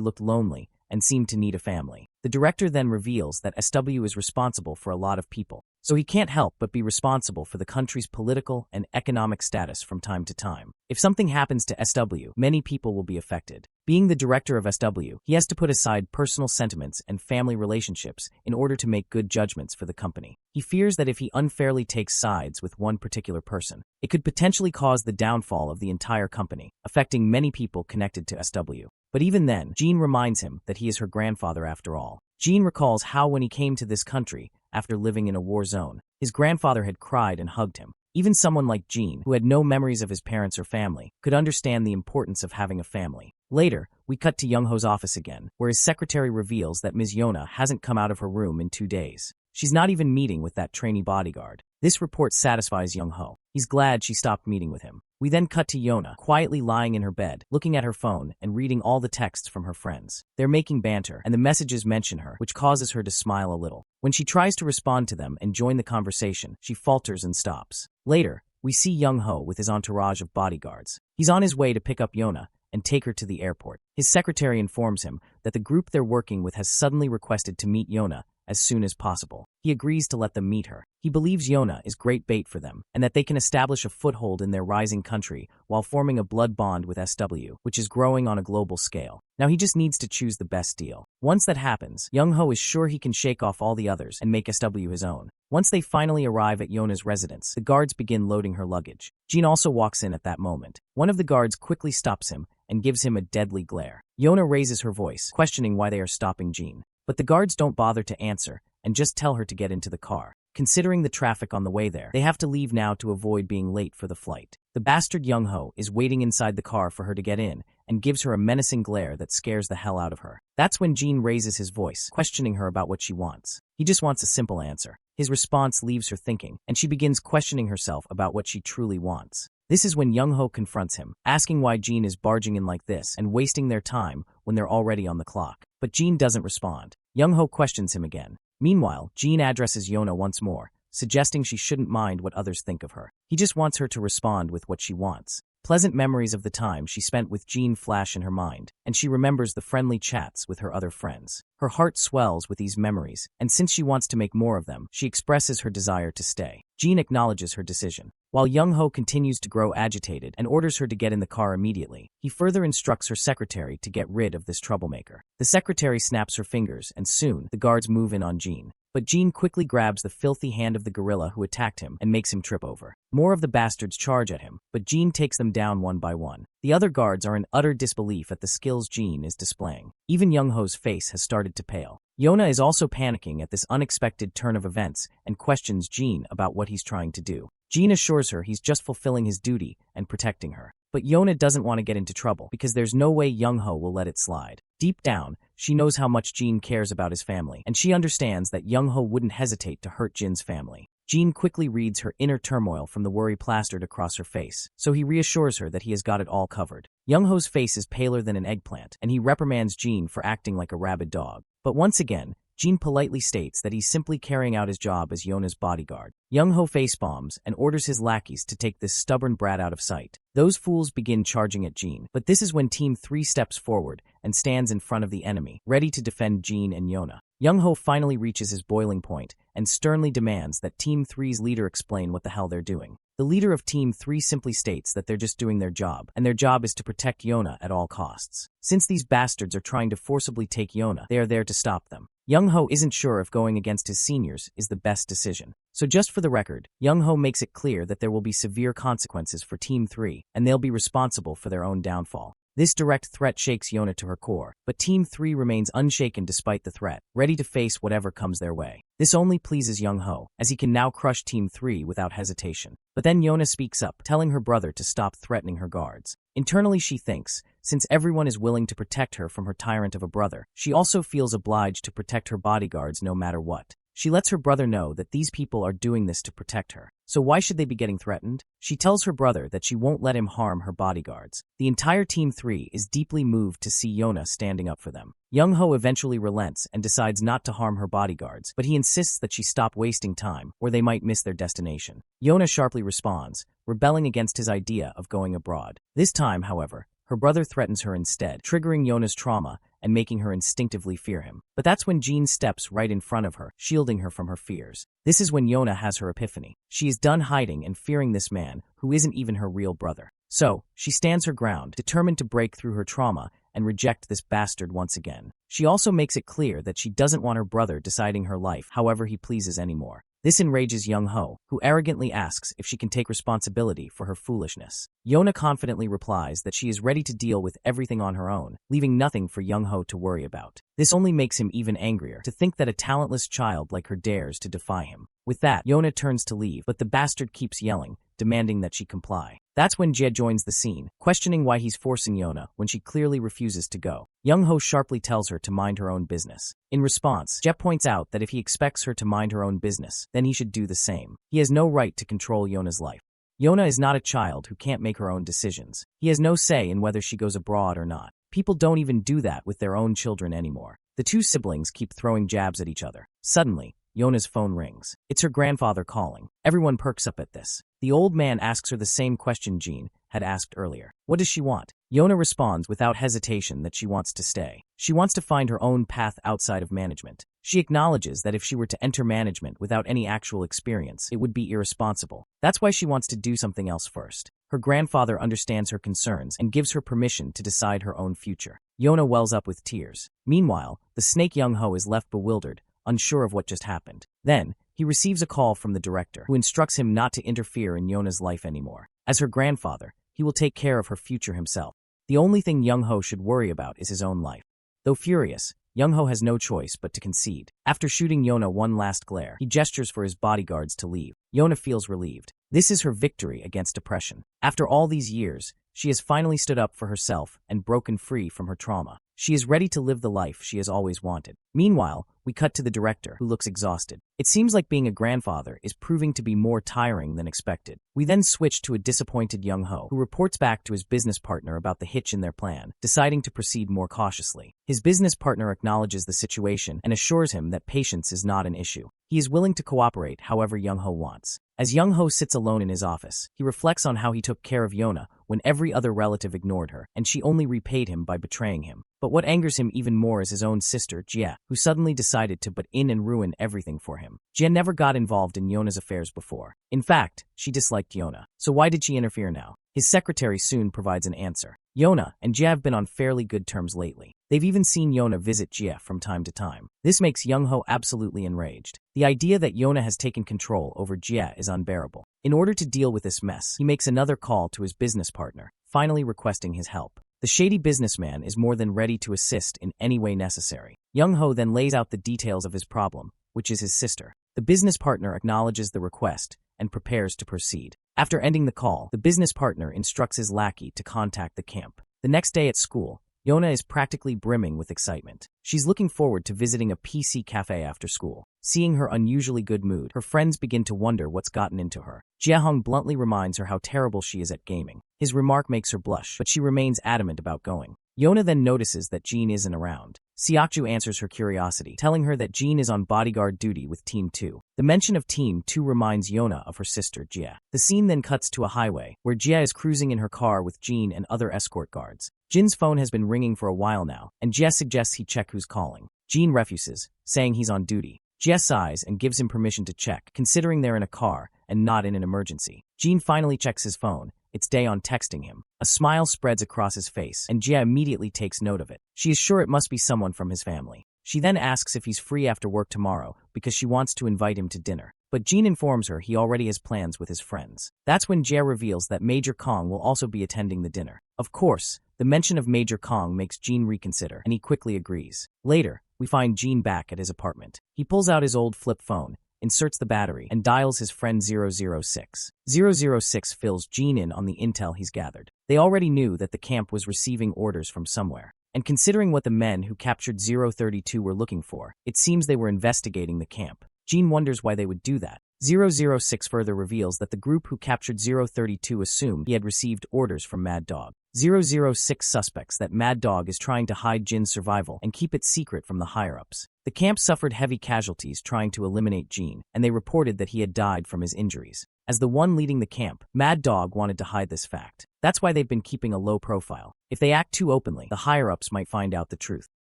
S1: looked lonely and seemed to need a family. The director then reveals that SW is responsible for a lot of people, so he can't help but be responsible for the country's political and economic status from time to time. If something happens to SW, many people will be affected. Being the director of SW, he has to put aside personal sentiments and family relationships in order to make good judgments for the company. He fears that if he unfairly takes sides with one particular person, it could potentially cause the downfall of the entire company, affecting many people connected to SW. But even then, Jean reminds him that he is her grandfather after all. Jean recalls how when he came to this country, after living in a war zone, his grandfather had cried and hugged him. Even someone like Jean, who had no memories of his parents or family, could understand the importance of having a family. Later, we cut to Young-ho's office again, where his secretary reveals that Ms. Yona hasn't come out of her room in 2 days. She's not even meeting with that trainee bodyguard. This report satisfies Young-ho. He's glad she stopped meeting with him. We then cut to Yona, quietly lying in her bed, looking at her phone and reading all the texts from her friends. They're making banter, and the messages mention her, which causes her to smile a little. When she tries to respond to them and join the conversation, she falters and stops. Later, we see Young-ho with his entourage of bodyguards. He's on his way to pick up Yona and take her to the airport. His secretary informs him that the group they're working with has suddenly requested to meet Yona as soon as possible. He agrees to let them meet her. He believes Yona is great bait for them, and that they can establish a foothold in their rising country while forming a blood bond with SW, which is growing on a global scale. Now he just needs to choose the best deal. Once that happens, Young-ho is sure he can shake off all the others and make SW his own. Once they finally arrive at Yona's residence, the guards begin loading her luggage. Jean also walks in at that moment. One of the guards quickly stops him and gives him a deadly glare. Yona raises her voice, questioning why they are stopping Jean. But the guards don't bother to answer and just tell her to get into the car. Considering the traffic on the way there, they have to leave now to avoid being late for the flight. The bastard Young-ho is waiting inside the car for her to get in and gives her a menacing glare that scares the hell out of her. That's when Jin raises his voice, questioning her about what she wants. He just wants a simple answer. His response leaves her thinking, and she begins questioning herself about what she truly wants. This is when Young-ho confronts him, asking why Jin is barging in like this and wasting their time when they're already on the clock. But Jin doesn't respond. Young-ho questions him again. Meanwhile, Jin addresses Yona once more, suggesting she shouldn't mind what others think of her. He just wants her to respond with what she wants. Pleasant memories of the time she spent with Jin flash in her mind, and she remembers the friendly chats with her other friends. Her heart swells with these memories, and since she wants to make more of them, she expresses her desire to stay. Jin acknowledges her decision. While Young-ho continues to grow agitated and orders her to get in the car immediately, he further instructs her secretary to get rid of this troublemaker. The secretary snaps her fingers, and soon, the guards move in on Jin. But Jin quickly grabs the filthy hand of the gorilla who attacked him and makes him trip over. More of the bastards charge at him, but Jin takes them down one by one. The other guards are in utter disbelief at the skills Jin is displaying. Even Young-ho's face has started to pale. Yona is also panicking at this unexpected turn of events and questions Jin about what he's trying to do. Jin assures her he's just fulfilling his duty and protecting her. But Yona doesn't want to get into trouble because there's no way Young-ho will let it slide. Deep down, she knows how much Jin cares about his family, and she understands that Young-ho wouldn't hesitate to hurt Jin's family. Jin quickly reads her inner turmoil from the worry plastered across her face, so he reassures her that he has got it all covered. Young-ho's face is paler than an eggplant, and he reprimands Jin for acting like a rabid dog. But once again, Jin politely states that he's simply carrying out his job as Yona's bodyguard. Young-ho facepalms and orders his lackeys to take this stubborn brat out of sight. Those fools begin charging at Jin, but this is when Team 3 steps forward and stands in front of the enemy, ready to defend Jin and Yona. Young-ho finally reaches his boiling point and sternly demands that Team 3's leader explain what the hell they're doing. The leader of Team 3 simply states that they're just doing their job, and their job is to protect Yona at all costs. Since these bastards are trying to forcibly take Yona, they are there to stop them. Young-ho isn't sure if going against his seniors is the best decision. So just for the record, Young-ho makes it clear that there will be severe consequences for Team 3, and they'll be responsible for their own downfall. This direct threat shakes Yona to her core, but Team 3 remains unshaken despite the threat, ready to face whatever comes their way. This only pleases Young-ho, as he can now crush Team 3 without hesitation. But then Yona speaks up, telling her brother to stop threatening her guards. Internally she thinks, since everyone is willing to protect her from her tyrant of a brother, she also feels obliged to protect her bodyguards no matter what. She lets her brother know that these people are doing this to protect her. So why should they be getting threatened? She tells her brother that she won't let him harm her bodyguards. The entire Team 3 is deeply moved to see Yona standing up for them. Young-ho eventually relents and decides not to harm her bodyguards, but he insists that she stop wasting time, or they might miss their destination. Yona sharply responds, rebelling against his idea of going abroad. This time, however, her brother threatens her instead, triggering Yona's trauma and making her instinctively fear him. But that's when Jin steps right in front of her, shielding her from her fears. This is when Yona has her epiphany. She is done hiding and fearing this man, who isn't even her real brother. So, she stands her ground, determined to break through her trauma and reject this bastard once again. She also makes it clear that she doesn't want her brother deciding her life however he pleases anymore. This enrages Young-ho, who arrogantly asks if she can take responsibility for her foolishness. Yona confidently replies that she is ready to deal with everything on her own, leaving nothing for Young-ho to worry about. This only makes him even angrier, to think that a talentless child like her dares to defy him. With that, Yona turns to leave, but the bastard keeps yelling, demanding that she comply. That's when Jie joins the scene, questioning why he's forcing Yona when she clearly refuses to go. Young-ho sharply tells her to mind her own business. In response, Jie points out that if he expects her to mind her own business, then he should do the same. He has no right to control Yona's life. Yona is not a child who can't make her own decisions. He has no say in whether she goes abroad or not. People don't even do that with their own children anymore. The two siblings keep throwing jabs at each other. Suddenly, Yona's phone rings. It's her grandfather calling. Everyone perks up at this. The old man asks her the same question Jin had asked earlier. What does she want? Yona responds without hesitation that she wants to stay. She wants to find her own path outside of management. She acknowledges that if she were to enter management without any actual experience, it would be irresponsible. That's why she wants to do something else first. Her grandfather understands her concerns and gives her permission to decide her own future. Yona wells up with tears. Meanwhile, the snake Young-ho is left bewildered, unsure of what just happened. Then, he receives a call from the director, who instructs him not to interfere in Yona's life anymore. As her grandfather, he will take care of her future himself. The only thing Young-ho should worry about is his own life. Though furious, Young-ho has no choice but to concede. After shooting Yona one last glare, he gestures for his bodyguards to leave. Yona feels relieved. This is her victory against depression. After all these years, she has finally stood up for herself and broken free from her trauma. She is ready to live the life she has always wanted. Meanwhile, we cut to the director, who looks exhausted. It seems like being a grandfather is proving to be more tiring than expected. We then switch to a disappointed Young-ho, who reports back to his business partner about the hitch in their plan, deciding to proceed more cautiously. His business partner acknowledges the situation and assures him that patience is not an issue. He is willing to cooperate however Young-ho wants. As Young-ho sits alone in his office, he reflects on how he took care of Yona when every other relative ignored her, and she only repaid him by betraying him. But what angers him even more is his own sister, Jia, who suddenly decided to butt in and ruin everything for him. Jia never got involved in Yona's affairs before. In fact, she disliked Yona. So why did she interfere now? His secretary soon provides an answer. Yona and Jia have been on fairly good terms lately. They've even seen Yona visit Jia from time to time. This makes Young-ho absolutely enraged. The idea that Yona has taken control over Jia is unbearable. In order to deal with this mess, he makes another call to his business partner, finally requesting his help. The shady businessman is more than ready to assist in any way necessary. Young-ho then lays out the details of his problem, which is his sister. The business partner acknowledges the request and prepares to proceed. After ending the call, the business partner instructs his lackey to contact the camp. The next day at school, Yona is practically brimming with excitement. She's looking forward to visiting a PC cafe after school. Seeing her unusually good mood, her friends begin to wonder what's gotten into her. Jiahong bluntly reminds her how terrible she is at gaming. His remark makes her blush, but she remains adamant about going. Yona then notices that Jean isn't around. Siakju answers her curiosity, telling her that Jean is on bodyguard duty with Team 2. The mention of Team 2 reminds Yona of her sister, Jia. The scene then cuts to a highway, where Jia is cruising in her car with Jean and other escort guards. Jin's phone has been ringing for a while now, and Jia suggests he check who's calling. Jean refuses, saying he's on duty. Jia sighs and gives him permission to check, considering they're in a car and not in an emergency. Jean finally checks his phone. It's Daeon texting him. A smile spreads across his face, and Jia immediately takes note of it. She is sure it must be someone from his family. She then asks if he's free after work tomorrow because she wants to invite him to dinner. But Jean informs her he already has plans with his friends. That's when Jia reveals that Major Kong will also be attending the dinner. Of course, the mention of Major Kong makes Jean reconsider, and he quickly agrees. Later, we find Jean back at his apartment. He pulls out his old flip phone, inserts the battery, and dials his friend 006. 006 fills Jean in on the intel he's gathered. They already knew that the camp was receiving orders from somewhere. And considering what the men who captured 032 were looking for, it seems they were investigating the camp. Jean wonders why they would do that. 006 further reveals that the group who captured 032 assumed he had received orders from Mad Dog. 006 suspects that Mad Dog is trying to hide Jin's survival and keep it secret from the higher-ups. The camp suffered heavy casualties trying to eliminate Jin, and they reported that he had died from his injuries. As the one leading the camp, Mad Dog wanted to hide this fact. That's why they've been keeping a low profile. If they act too openly, the higher-ups might find out the truth.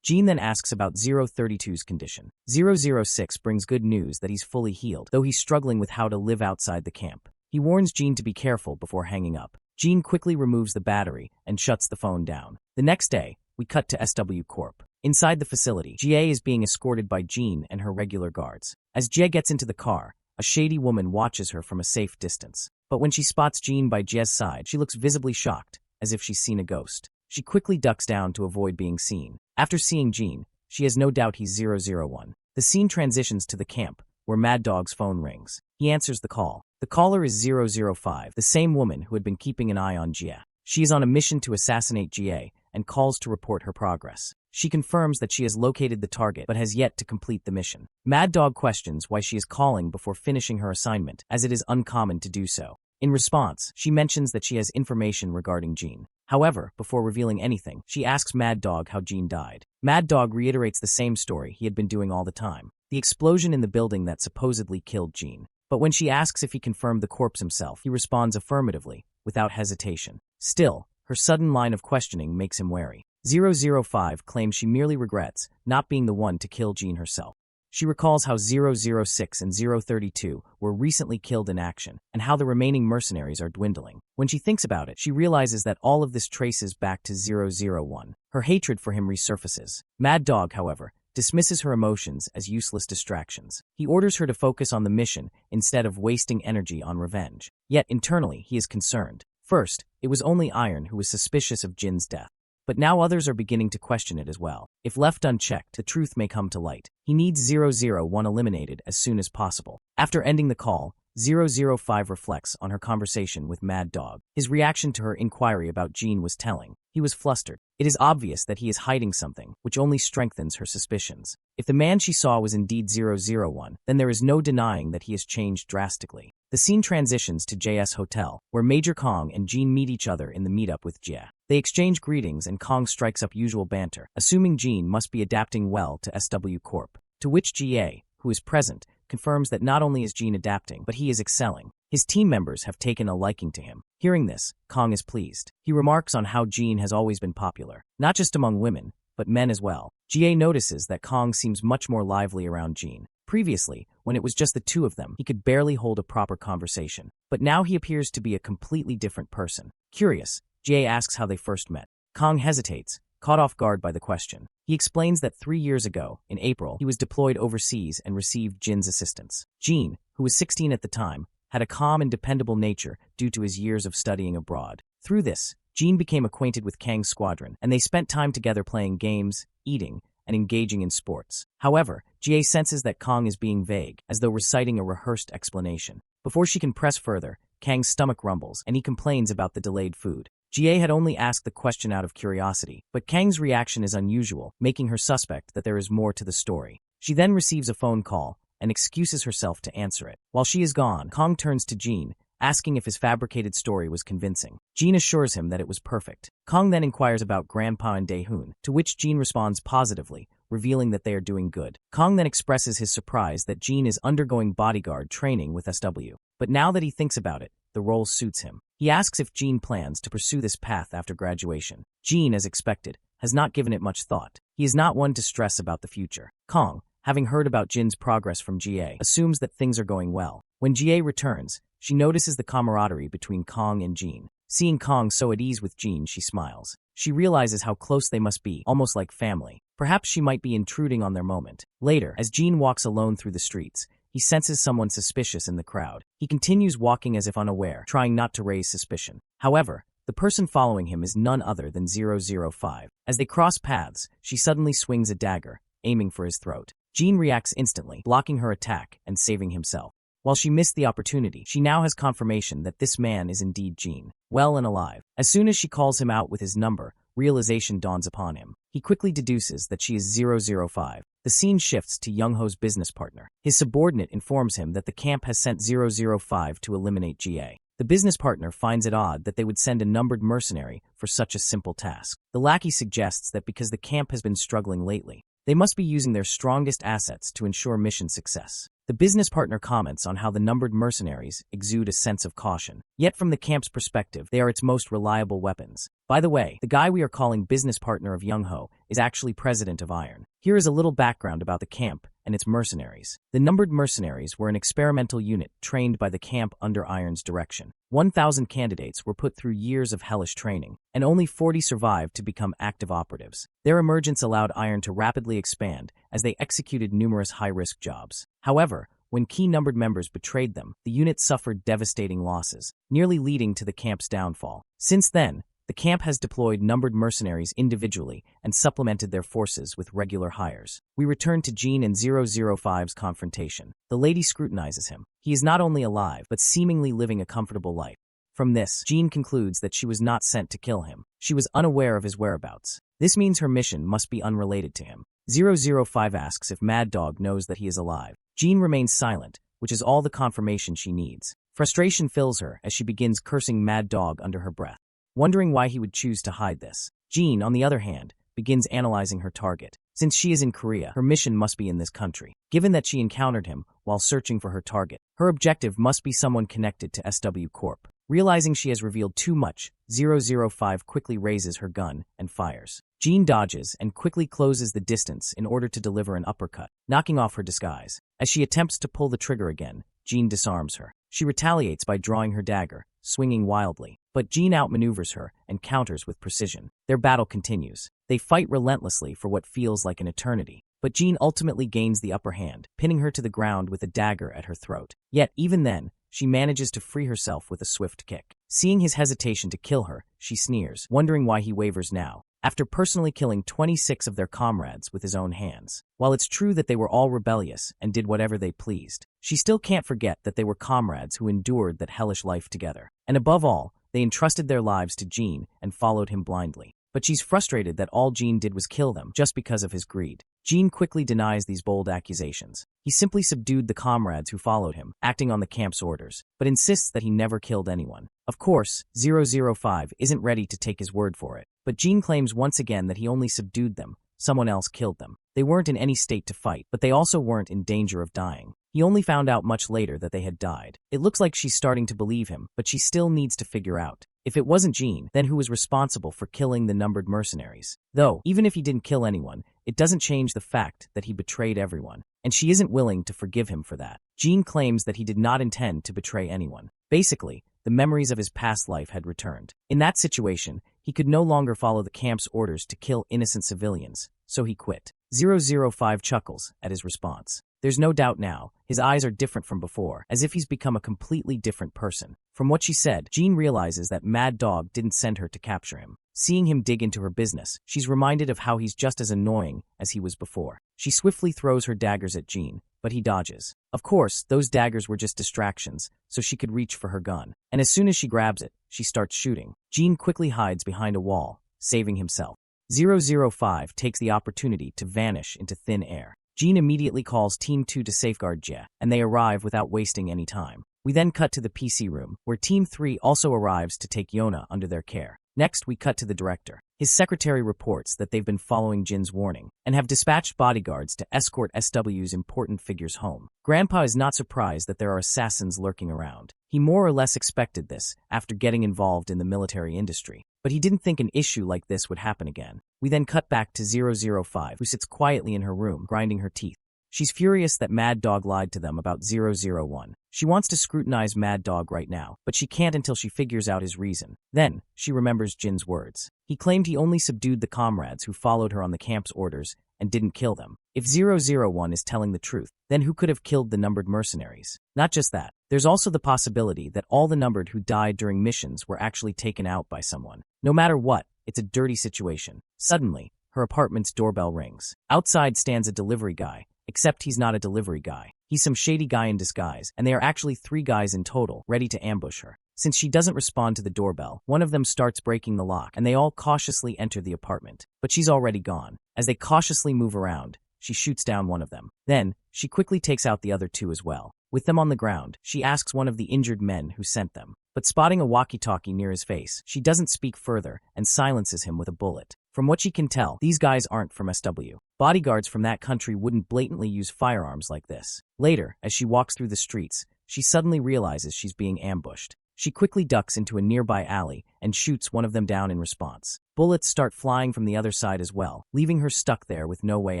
S1: Jin then asks about 032's condition. 006 brings good news that he's fully healed, though he's struggling with how to live outside the camp. He warns Jin to be careful before hanging up. Jin quickly removes the battery and shuts the phone down. The next day, we cut to SW Corp. Inside the facility, Jie is being escorted by Jin and her regular guards. As Jie gets into the car, a shady woman watches her from a safe distance. But when she spots Jin by Jie's side, she looks visibly shocked, as if she's seen a ghost. She quickly ducks down to avoid being seen. After seeing Jin, she has no doubt he's 001. The scene transitions to the camp, where Mad Dog's phone rings. He answers the call. The caller is 005, the same woman who had been keeping an eye on Jie. She is on a mission to assassinate Jie and calls to report her progress. She confirms that she has located the target but has yet to complete the mission. Mad Dog questions why she is calling before finishing her assignment, as it is uncommon to do so. In response, she mentions that she has information regarding Jin. However, before revealing anything, she asks Mad Dog how Jin died. Mad Dog reiterates the same story he had been doing all the time. The explosion in the building that supposedly killed Jin. But when she asks if he confirmed the corpse himself, he responds affirmatively, without hesitation. Still, her sudden line of questioning makes him wary. 005 claims she merely regrets not being the one to kill Jin herself. She recalls how 006 and 032 were recently killed in action, and how the remaining mercenaries are dwindling. When she thinks about it, she realizes that all of this traces back to 001. Her hatred for him resurfaces. Mad Dog, however, dismisses her emotions as useless distractions. He orders her to focus on the mission instead of wasting energy on revenge. Yet internally, he is concerned. First, it was only Iron who was suspicious of Jin's death. But now others are beginning to question it as well. If left unchecked, the truth may come to light. He needs 001 eliminated as soon as possible. After ending the call, 005 reflects on her conversation with Mad Dog. His reaction to her inquiry about Jean was telling. He was flustered. It is obvious that he is hiding something, which only strengthens her suspicions. If the man she saw was indeed 001, then there is no denying that he has changed drastically. The scene transitions to JS Hotel, where Major Kong and Jean meet each other in the meetup with Jia. They exchange greetings and Kong strikes up usual banter, assuming Jean must be adapting well to SW Corp. To which Jia, who is present, confirms that not only is Jean adapting, but he is excelling. His team members have taken a liking to him. Hearing this, Kong is pleased. He remarks on how Jean has always been popular, not just among women, but men as well. Jia notices that Kong seems much more lively around Jean. Previously, when it was just the two of them, he could barely hold a proper conversation. But now he appears to be a completely different person. Curious, Jia asks how they first met. Kong hesitates, caught off guard by the question. He explains that 3 years ago, in April, he was deployed overseas and received Jin's assistance. Jean, who was 16 at the time, had a calm and dependable nature due to his years of studying abroad. Through this, Jean became acquainted with Kang's squadron, and they spent time together playing games, eating, and engaging in sports. However, Jia senses that Kong is being vague, as though reciting a rehearsed explanation. Before she can press further, Kang's stomach rumbles, and he complains about the delayed food. Jia had only asked the question out of curiosity, but Kang's reaction is unusual, making her suspect that there is more to the story. She then receives a phone call, and excuses herself to answer it. While she is gone, Kong turns to Jean, asking if his fabricated story was convincing. Jean assures him that it was perfect. Kong then inquires about Grandpa and Dae-hoon, to which Jean responds positively, revealing that they are doing good. Kong then expresses his surprise that Jean is undergoing bodyguard training with SW. But now that he thinks about it, the role suits him. He asks if Jean plans to pursue this path after graduation. Jean, as expected, has not given it much thought. He is not one to stress about the future. Kong, having heard about Jin's progress from Jia, assumes that things are going well. When Jia returns, she notices the camaraderie between Kong and Jean. Seeing Kong so at ease with Jean, she smiles. She realizes how close they must be, almost like family. Perhaps she might be intruding on their moment. Later, as Jean walks alone through the streets, he senses someone suspicious in the crowd. He continues walking as if unaware, trying not to raise suspicion. However, the person following him is none other than 005. As they cross paths, she suddenly swings a dagger, aiming for his throat. Jean reacts instantly, blocking her attack and saving himself. While she missed the opportunity, she now has confirmation that this man is indeed Jean, well and alive. As soon as she calls him out with his number, realization dawns upon him. He quickly deduces that she is 005. The scene shifts to Young-ho's business partner. His subordinate informs him that the camp has sent 005 to eliminate Jia. The business partner finds it odd that they would send a numbered mercenary for such a simple task. The lackey suggests that because the camp has been struggling lately, they must be using their strongest assets to ensure mission success. The business partner comments on how the numbered mercenaries exude a sense of caution. Yet from the camp's perspective, they are its most reliable weapons. By the way, the guy we are calling business partner of Young-ho is actually president of Iron. Here is a little background about the camp and its mercenaries. The numbered mercenaries were an experimental unit trained by the camp under Iron's direction. 1,000 candidates were put through years of hellish training, and only 40 survived to become active operatives. Their emergence allowed Iron to rapidly expand as they executed numerous high-risk jobs. However, when key numbered members betrayed them, the unit suffered devastating losses, nearly leading to the camp's downfall. Since then, the camp has deployed numbered mercenaries individually and supplemented their forces with regular hires. We return to Jean and 005's confrontation. The lady scrutinizes him. He is not only alive, but seemingly living a comfortable life. From this, Jean concludes that she was not sent to kill him. She was unaware of his whereabouts. This means her mission must be unrelated to him. 005 asks if Mad Dog knows that he is alive. Jean remains silent, which is all the confirmation she needs. Frustration fills her as she begins cursing Mad Dog under her breath, wondering why he would choose to hide this. Jean, on the other hand, begins analyzing her target. Since she is in Korea, her mission must be in this country. Given that she encountered him while searching for her target, her objective must be someone connected to SW Corp. Realizing she has revealed too much, 005 quickly raises her gun and fires. Jean dodges and quickly closes the distance in order to deliver an uppercut, knocking off her disguise. As she attempts to pull the trigger again, Jean disarms her. She retaliates by drawing her dagger, swinging wildly, but Jean outmaneuvers her and counters with precision. Their battle continues. They fight relentlessly for what feels like an eternity, but Jean ultimately gains the upper hand, pinning her to the ground with a dagger at her throat. Yet, even then, she manages to free herself with a swift kick. Seeing his hesitation to kill her, she sneers, wondering why he wavers now. after personally killing 26 of their comrades with his own hands. While it's true that they were all rebellious and did whatever they pleased, she still can't forget that they were comrades who endured that hellish life together. And above all, they entrusted their lives to Jean and followed him blindly. But she's frustrated that all Jean did was kill them just because of his greed. Jean quickly denies these bold accusations. He simply subdued the comrades who followed him, acting on the camp's orders, but insists that he never killed anyone. Of course, 005 isn't ready to take his word for it, but Jean claims once again that he only subdued them. Someone else killed them. They weren't in any state to fight, but they also weren't in danger of dying. He only found out much later that they had died. It looks like she's starting to believe him, but she still needs to figure out, if it wasn't Jean, then who was responsible for killing the numbered mercenaries? Though, even if he didn't kill anyone, it doesn't change the fact that he betrayed everyone, and she isn't willing to forgive him for that. Jean claims that he did not intend to betray anyone. Basically, the memories of his past life had returned. In that situation, he could no longer follow the camp's orders to kill innocent civilians, so he quit. 005 chuckles at his response. There's no doubt now, his eyes are different from before, as if he's become a completely different person. From what she said, Jean realizes that Mad Dog didn't send her to capture him. Seeing him dig into her business, she's reminded of how he's just as annoying as he was before. She swiftly throws her daggers at Jean, but he dodges. Of course, those daggers were just distractions, so she could reach for her gun. And as soon as she grabs it, she starts shooting. Jean quickly hides behind a wall, saving himself. 005 takes the opportunity to vanish into thin air. Jean immediately calls Team 2 to safeguard Jie, and they arrive without wasting any time. We then cut to the PC room, where Team 3 also arrives to take Yona under their care. Next, we cut to the director. His secretary reports that they've been following Jin's warning, and have dispatched bodyguards to escort SW's important figures home. Grandpa is not surprised that there are assassins lurking around. He more or less expected this after getting involved in the military industry, but he didn't think an issue like this would happen again. We then cut back to 005, who sits quietly in her room, grinding her teeth. She's furious that Mad Dog lied to them about 001. She wants to scrutinize Mad Dog right now, but she can't until she figures out his reason. Then, she remembers Jin's words. He claimed he only subdued the comrades who followed her on the camp's orders and didn't kill them. If 001 is telling the truth, then who could have killed the numbered mercenaries? Not just that, there's also the possibility that all the numbered who died during missions were actually taken out by someone. No matter what, it's a dirty situation. Suddenly, her apartment's doorbell rings. Outside stands a delivery guy. Except he's not a delivery guy. He's some shady guy in disguise, and they are actually 3 guys in total, ready to ambush her. Since she doesn't respond to the doorbell, one of them starts breaking the lock, and they all cautiously enter the apartment. But she's already gone. As they cautiously move around, she shoots down one of them. Then, she quickly takes out the other 2 as well. With them on the ground, she asks one of the injured men who sent them. But spotting a walkie-talkie near his face, she doesn't speak further and silences him with a bullet. From what she can tell, these guys aren't from SW. Bodyguards from that country wouldn't blatantly use firearms like this. Later, as she walks through the streets, she suddenly realizes she's being ambushed. She quickly ducks into a nearby alley and shoots one of them down in response. Bullets start flying from the other side as well, leaving her stuck there with no way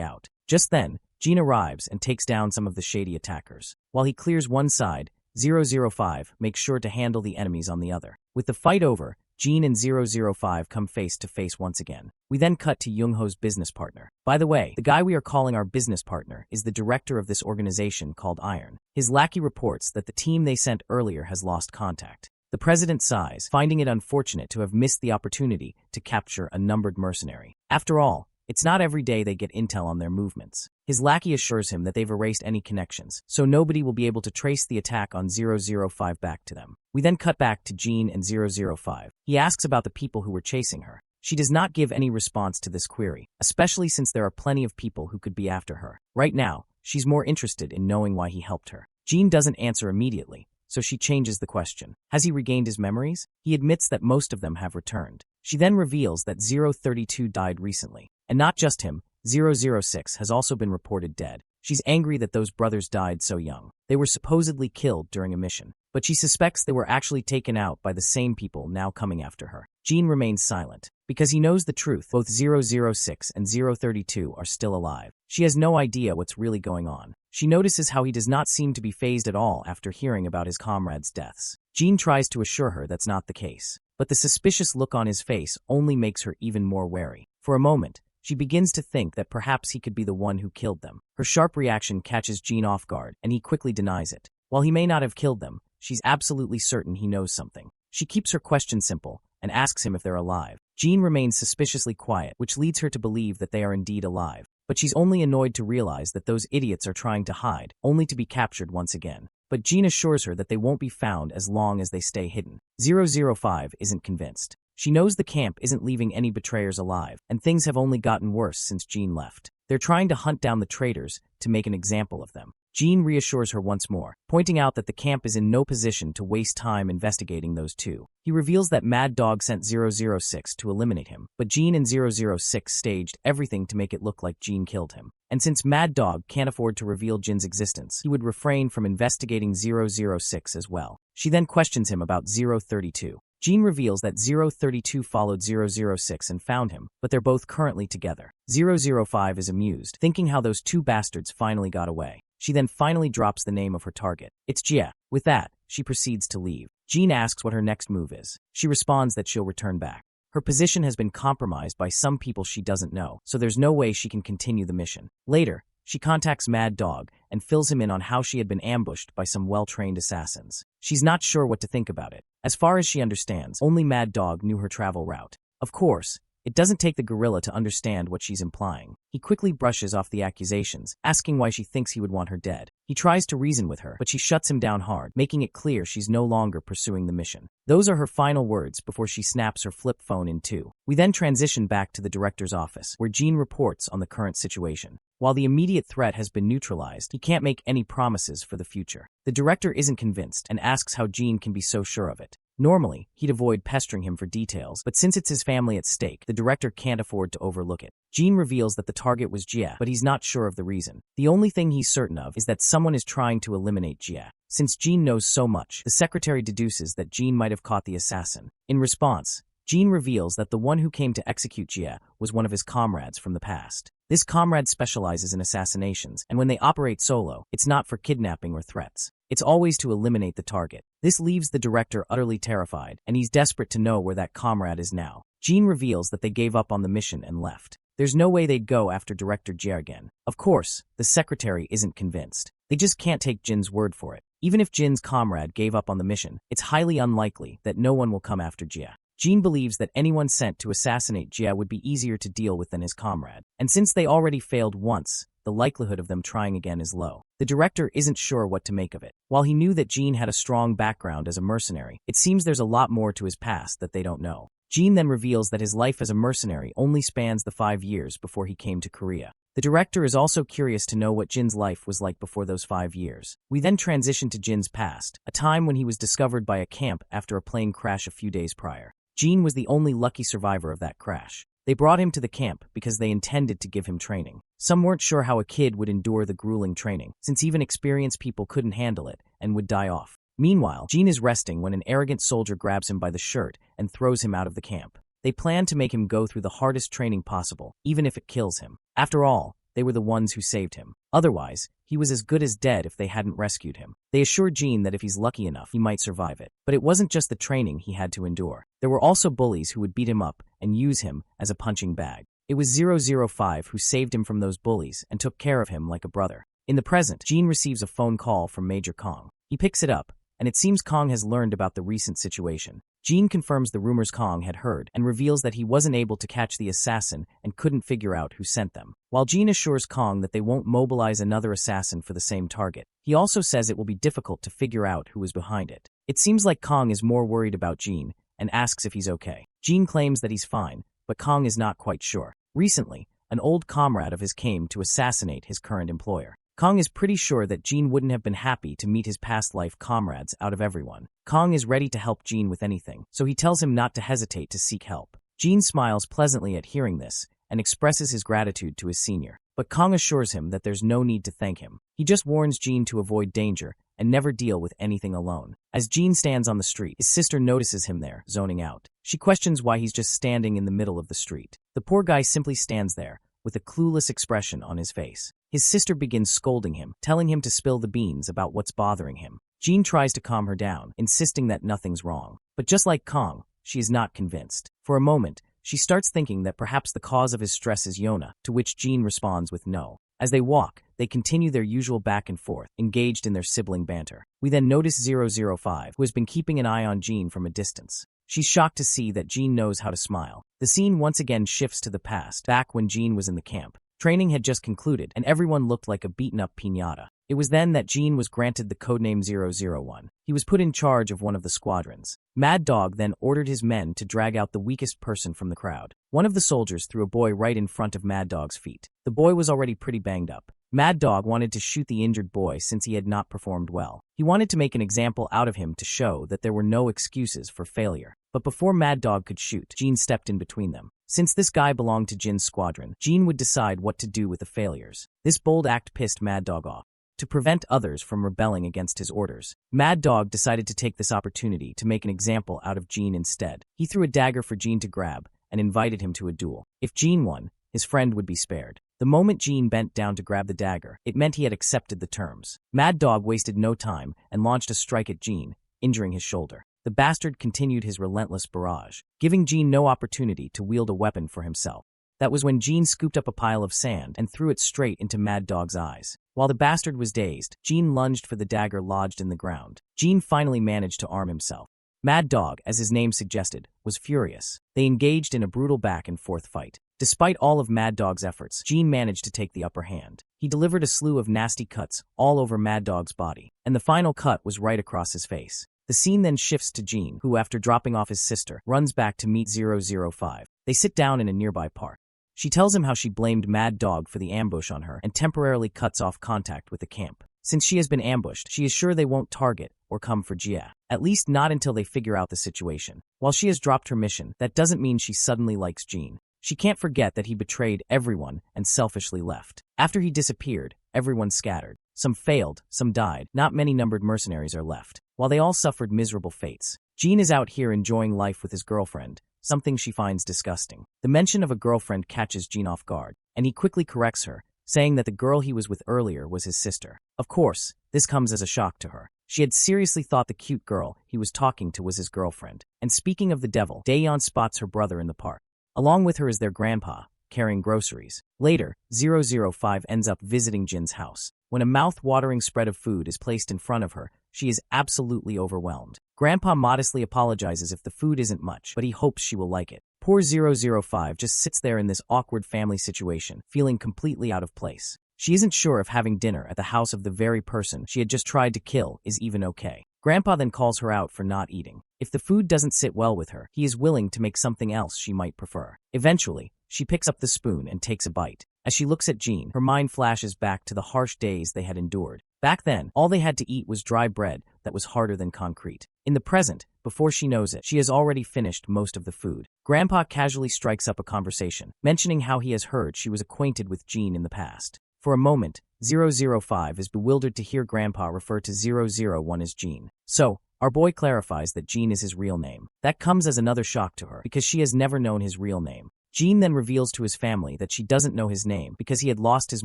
S1: out. Just then, Jean arrives and takes down some of the shady attackers. While he clears one side, 005 makes sure to handle the enemies on the other. With the fight over, Jean and 005 come face to face once again. We then cut to Young-ho's business partner. By the way, the guy we are calling our business partner is the director of this organization called Iron. His lackey reports that the team they sent earlier has lost contact. The president sighs, finding it unfortunate to have missed the opportunity to capture a numbered mercenary. After all, it's not every day they get intel on their movements. His lackey assures him that they've erased any connections, so nobody will be able to trace the attack on 005 back to them. We then cut back to Jean and 005. He asks about the people who were chasing her. She does not give any response to this query, especially since there are plenty of people who could be after her. Right now, she's more interested in knowing why he helped her. Jean doesn't answer immediately, so she changes the question. Has he regained his memories? He admits that most of them have returned. She then reveals that 032 died recently. And not just him, 006 has also been reported dead. She's angry that those brothers died so young. They were supposedly killed during a mission, but she suspects they were actually taken out by the same people now coming after her. Jean remains silent. Because he knows the truth, both 006 and 032 are still alive. She has no idea what's really going on. She notices how he does not seem to be fazed at all after hearing about his comrades' deaths. Jean tries to assure her that's not the case, but the suspicious look on his face only makes her even more wary. For a moment, she begins to think that perhaps he could be the one who killed them. Her sharp reaction catches Jean off guard, and he quickly denies it. While he may not have killed them, she's absolutely certain he knows something. She keeps her question simple and asks him if they're alive. Jean remains suspiciously quiet, which leads her to believe that they are indeed alive. But she's only annoyed to realize that those idiots are trying to hide, only to be captured once again. But Jean assures her that they won't be found as long as they stay hidden. 005 isn't convinced. She knows the camp isn't leaving any betrayers alive, and things have only gotten worse since Jean left. They're trying to hunt down the traitors to make an example of them. Jean reassures her once more, pointing out that the camp is in no position to waste time investigating those two. He reveals that Mad Dog sent 006 to eliminate him, but Jean and 006 staged everything to make it look like Jean killed him. And since Mad Dog can't afford to reveal Jin's existence, he would refrain from investigating 006 as well. She then questions him about 032. Jean reveals that 032 followed 006 and found him, but they're both currently together. 005 is amused, thinking how those two bastards finally got away. She then finally drops the name of her target. It's Jia. With that, she proceeds to leave. Jean asks what her next move is. She responds that she'll return back. Her position has been compromised by some people she doesn't know, so there's no way she can continue the mission. Later, she contacts Mad Dog and fills him in on how she had been ambushed by some well-trained assassins. She's not sure what to think about it. As far as she understands, only Mad Dog knew her travel route. Of course, it doesn't take the gorilla to understand what she's implying. He quickly brushes off the accusations, asking why she thinks he would want her dead. He tries to reason with her, but she shuts him down hard, making it clear she's no longer pursuing the mission. Those are her final words before she snaps her flip phone in two. We then transition back to the director's office, where Jean reports on the current situation. While the immediate threat has been neutralized, he can't make any promises for the future. The director isn't convinced and asks how Jean can be so sure of it. Normally, he'd avoid pestering him for details, but since it's his family at stake, the director can't afford to overlook it. Jean reveals that the target was Jia, but he's not sure of the reason. The only thing he's certain of is that someone is trying to eliminate Jia. Since Jean knows so much, the secretary deduces that Jean might have caught the assassin. In response, Jean reveals that the one who came to execute Jia was one of his comrades from the past. This comrade specializes in assassinations, and when they operate solo, it's not for kidnapping or threats. It's always to eliminate the target. This leaves the director utterly terrified, and he's desperate to know where that comrade is now. Jean reveals that they gave up on the mission and left. There's no way they'd go after Director Jia again. Of course, the secretary isn't convinced. They just can't take Jin's word for it. Even if Jin's comrade gave up on the mission, it's highly unlikely that no one will come after Jia. Jean believes that anyone sent to assassinate Jia would be easier to deal with than his comrade. And since they already failed once, the likelihood of them trying again is low. The director isn't sure what to make of it. While he knew that Jean had a strong background as a mercenary, it seems there's a lot more to his past that they don't know. Jean then reveals that his life as a mercenary only spans the 5 years before he came to Korea. The director is also curious to know what Jin's life was like before those 5 years. We then transition to Jin's past, a time when he was discovered by a camp after a plane crash a few days prior. Jean was the only lucky survivor of that crash. They brought him to the camp because they intended to give him training. Some weren't sure how a kid would endure the grueling training, since even experienced people couldn't handle it and would die off. Meanwhile, Jean is resting when an arrogant soldier grabs him by the shirt and throws him out of the camp. They plan to make him go through the hardest training possible, even if it kills him. After all, they were the ones who saved him. Otherwise, he was as good as dead if they hadn't rescued him. They assured Jean that if he's lucky enough, he might survive it. But it wasn't just the training he had to endure. There were also bullies who would beat him up and use him as a punching bag. It was 005 who saved him from those bullies and took care of him like a brother. In the present, Jean receives a phone call from Major Kong. He picks it up, and it seems Kong has learned about the recent situation. Jean confirms the rumors Kong had heard and reveals that he wasn't able to catch the assassin and couldn't figure out who sent them. While Jean assures Kong that they won't mobilize another assassin for the same target, he also says it will be difficult to figure out who was behind it. It seems like Kong is more worried about Jean and asks if he's okay. Jean claims that he's fine, but Kong is not quite sure. Recently, an old comrade of his came to assassinate his current employer. Kong is pretty sure that Jean wouldn't have been happy to meet his past life comrades out of everyone. Kong is ready to help Jean with anything, so he tells him not to hesitate to seek help. Jean smiles pleasantly at hearing this and expresses his gratitude to his senior. But Kong assures him that there's no need to thank him. He just warns Jean to avoid danger and never deal with anything alone. As Jean stands on the street, his sister notices him there, zoning out. She questions why he's just standing in the middle of the street. The poor guy simply stands there, with a clueless expression on his face. His sister begins scolding him, telling him to spill the beans about what's bothering him. Jean tries to calm her down, insisting that nothing's wrong. But just like Kong, she is not convinced. For a moment, she starts thinking that perhaps the cause of his stress is Yona, to which Jean responds with no. As they walk, they continue their usual back and forth, engaged in their sibling banter. We then notice 005, who has been keeping an eye on Jean from a distance. She's shocked to see that Jean knows how to smile. The scene once again shifts to the past, back when Jean was in the camp. Training had just concluded, and everyone looked like a beaten-up piñata. It was then that Jean was granted the codename 001. He was put in charge of one of the squadrons. Mad Dog then ordered his men to drag out the weakest person from the crowd. One of the soldiers threw a boy right in front of Mad Dog's feet. The boy was already pretty banged up. Mad Dog wanted to shoot the injured boy since he had not performed well. He wanted to make an example out of him to show that there were no excuses for failure. But before Mad Dog could shoot, Jean stepped in between them. Since this guy belonged to Jin's squadron, Jean would decide what to do with the failures. This bold act pissed Mad Dog off. To prevent others from rebelling against his orders, Mad Dog decided to take this opportunity to make an example out of Jean instead. He threw a dagger for Jean to grab and invited him to a duel. If Jean won, his friend would be spared. The moment Jean bent down to grab the dagger, it meant he had accepted the terms. Mad Dog wasted no time and launched a strike at Jean, injuring his shoulder. The bastard continued his relentless barrage, giving Jean no opportunity to wield a weapon for himself. That was when Jean scooped up a pile of sand and threw it straight into Mad Dog's eyes. While the bastard was dazed, Jean lunged for the dagger lodged in the ground. Jean finally managed to arm himself. Mad Dog, as his name suggested, was furious. They engaged in a brutal back-and-forth fight. Despite all of Mad Dog's efforts, Jean managed to take the upper hand. He delivered a slew of nasty cuts all over Mad Dog's body, and the final cut was right across his face. The scene then shifts to Jean, who, after dropping off his sister, runs back to meet 005. They sit down in a nearby park. She tells him how she blamed Mad Dog for the ambush on her and temporarily cuts off contact with the camp. Since she has been ambushed, she is sure they won't target or come for Jia. At least not until they figure out the situation. While she has dropped her mission, that doesn't mean she suddenly likes Jean. She can't forget that he betrayed everyone and selfishly left. After he disappeared, everyone scattered. Some failed, some died. Not many numbered mercenaries are left. While they all suffered miserable fates, Jean is out here enjoying life with his girlfriend, something she finds disgusting. The mention of a girlfriend catches Jean off guard, and he quickly corrects her, saying that the girl he was with earlier was his sister. Of course, this comes as a shock to her. She had seriously thought the cute girl he was talking to was his girlfriend. And speaking of the devil, Daeyeon spots her brother in the park. Along with her is their grandpa, carrying groceries. Later, 005 ends up visiting Jin's house. When a mouth-watering spread of food is placed in front of her, she is absolutely overwhelmed. Grandpa modestly apologizes if the food isn't much, but he hopes she will like it. Poor 005 just sits there in this awkward family situation, feeling completely out of place. She isn't sure if having dinner at the house of the very person she had just tried to kill is even okay. Grandpa then calls her out for not eating. If the food doesn't sit well with her, he is willing to make something else she might prefer. Eventually, she picks up the spoon and takes a bite. As she looks at Jean, her mind flashes back to the harsh days they had endured. Back then, all they had to eat was dry bread that was harder than concrete. In the present, before she knows it, she has already finished most of the food. Grandpa casually strikes up a conversation, mentioning how he has heard she was acquainted with Jean in the past. For a moment, 005 is bewildered to hear Grandpa refer to 001 as Jean. So, our boy clarifies that Jean is his real name. That comes as another shock to her, because she has never known his real name. Jean then reveals to his family that she doesn't know his name because he had lost his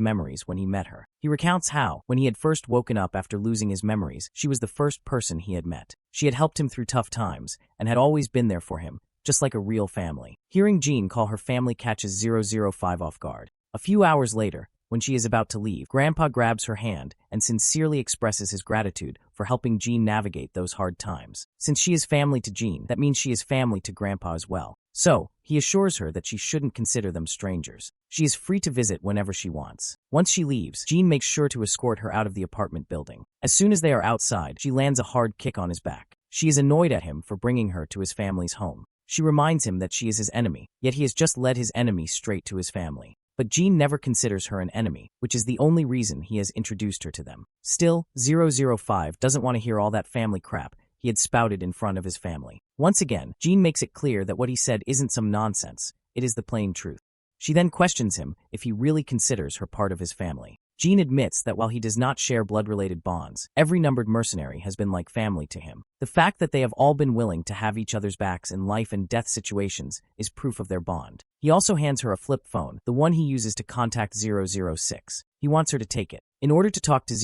S1: memories when he met her. He recounts how, when he had first woken up after losing his memories, she was the first person he had met. She had helped him through tough times and had always been there for him, just like a real family. Hearing Jean call her family catches 005 off guard. A few hours later, when she is about to leave, Grandpa grabs her hand and sincerely expresses his gratitude for helping Jean navigate those hard times. Since she is family to Jean, that means she is family to Grandpa as well. So, he assures her that she shouldn't consider them strangers. She is free to visit whenever she wants. Once she leaves, Jean makes sure to escort her out of the apartment building. As soon as they are outside, she lands a hard kick on his back. She is annoyed at him for bringing her to his family's home. She reminds him that she is his enemy, yet he has just led his enemy straight to his family. But Jean never considers her an enemy, which is the only reason he has introduced her to them. Still, 005 doesn't want to hear all that family crap he had spouted in front of his family. Once again, Jean makes it clear that what he said isn't some nonsense, it is the plain truth. She then questions him if he really considers her part of his family. Jean admits that while he does not share blood-related bonds, every numbered mercenary has been like family to him. The fact that they have all been willing to have each other's backs in life and death situations is proof of their bond. He also hands her a flip phone, the one he uses to contact 006. He wants her to take it. In order to talk to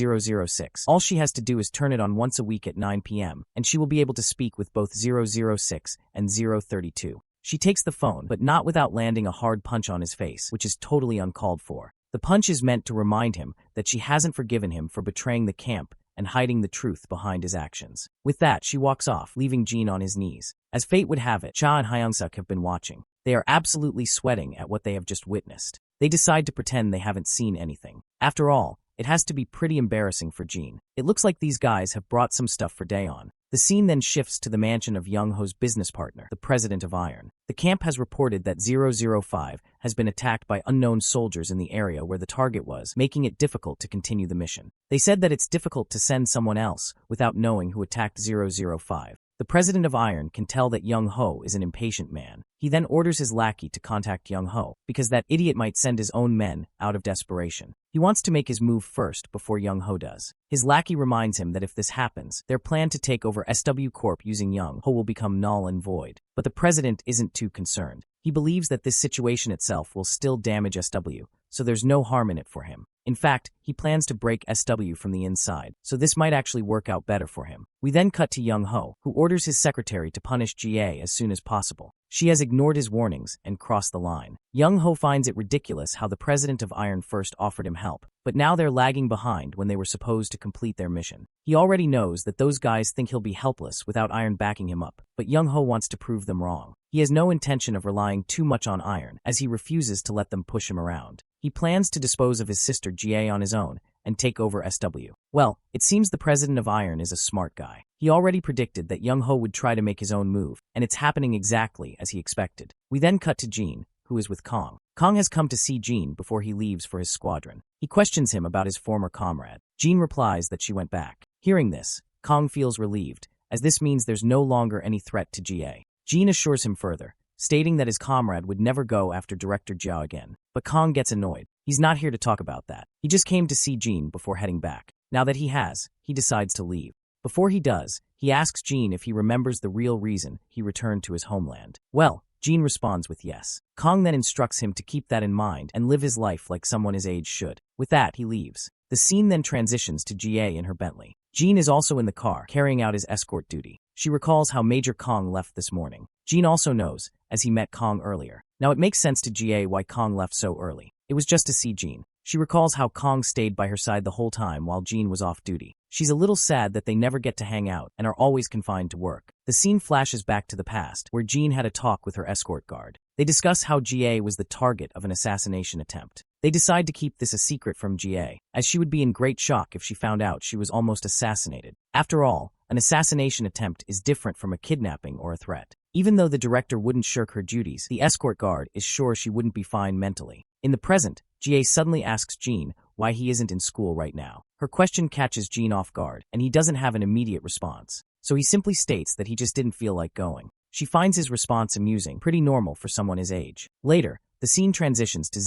S1: 006, all she has to do is turn it on once a week at 9 p.m., and she will be able to speak with both 006 and 032. She takes the phone, but not without landing a hard punch on his face, which is totally uncalled for. The punch is meant to remind him that she hasn't forgiven him for betraying the camp and hiding the truth behind his actions. With that, she walks off, leaving Jin on his knees. As fate would have it, Cha and Hyungsuk have been watching. They are absolutely sweating at what they have just witnessed. They decide to pretend they haven't seen anything. After all, it has to be pretty embarrassing for Jin. It looks like these guys have brought some stuff for Daeon. The scene then shifts to the mansion of Young Ho's business partner, the president of Iron. The camp has reported that 005 has been attacked by unknown soldiers in the area where the target was, making it difficult to continue the mission. They said that it's difficult to send someone else without knowing who attacked 005. The president of Iron can tell that Young Ho is an impatient man. He then orders his lackey to contact Young Ho, because that idiot might send his own men out of desperation. He wants to make his move first before Young Ho does. His lackey reminds him that if this happens, their plan to take over SW Corp using Young Ho will become null and void. But the president isn't too concerned. He believes that this situation itself will still damage SW, so there's no harm in it for him. In fact, he plans to break SW from the inside, so this might actually work out better for him. We then cut to Young Ho, who orders his secretary to punish GA as soon as possible. She has ignored his warnings and crossed the line. Young Ho finds it ridiculous how the president of Iron first offered him help, but now they're lagging behind when they were supposed to complete their mission. He already knows that those guys think he'll be helpless without Iron backing him up, but Young Ho wants to prove them wrong. He has no intention of relying too much on Iron, as he refuses to let them push him around. He plans to dispose of his sister GA on his own and take over SW. Well, it seems the president of Iron is a smart guy. He already predicted that Young Ho would try to make his own move, and it's happening exactly as he expected. We then cut to Jin, who is with Kong. Kong has come to see Jin before he leaves for his squadron. He questions him about his former comrade. Jin replies that she went back. Hearing this, Kong feels relieved, as this means there's no longer any threat to GA. Jin assures him further, stating that his comrade would never go after Director Jiao again. But Kong gets annoyed. He's not here to talk about that. He just came to see Jin before heading back. Now that he has, he decides to leave. Before he does, he asks Jin if he remembers the real reason he returned to his homeland. Well, Jin responds with yes. Kong then instructs him to keep that in mind and live his life like someone his age should. With that, he leaves. The scene then transitions to GA in her Bentley. Jin is also in the car, carrying out his escort duty. She recalls how Major Kong left this morning. Jin also knows, as he met Kong earlier. Now it makes sense to GA why Kong left so early. It was just to see Jin. She recalls how Kong stayed by her side the whole time while Jin was off duty. She's a little sad that they never get to hang out and are always confined to work. The scene flashes back to the past, where Jin had a talk with her escort guard. They discuss how GA was the target of an assassination attempt. They decide to keep this a secret from GA, as she would be in great shock if she found out she was almost assassinated. After all, an assassination attempt is different from a kidnapping or a threat. Even though the director wouldn't shirk her duties, the escort guard is sure she wouldn't be fine mentally. In the present, GA suddenly asks Jin why he isn't in school right now. Her question catches Jin off guard, and he doesn't have an immediate response. So he simply states that he just didn't feel like going. She finds his response amusing, pretty normal for someone his age. Later, the scene transitions to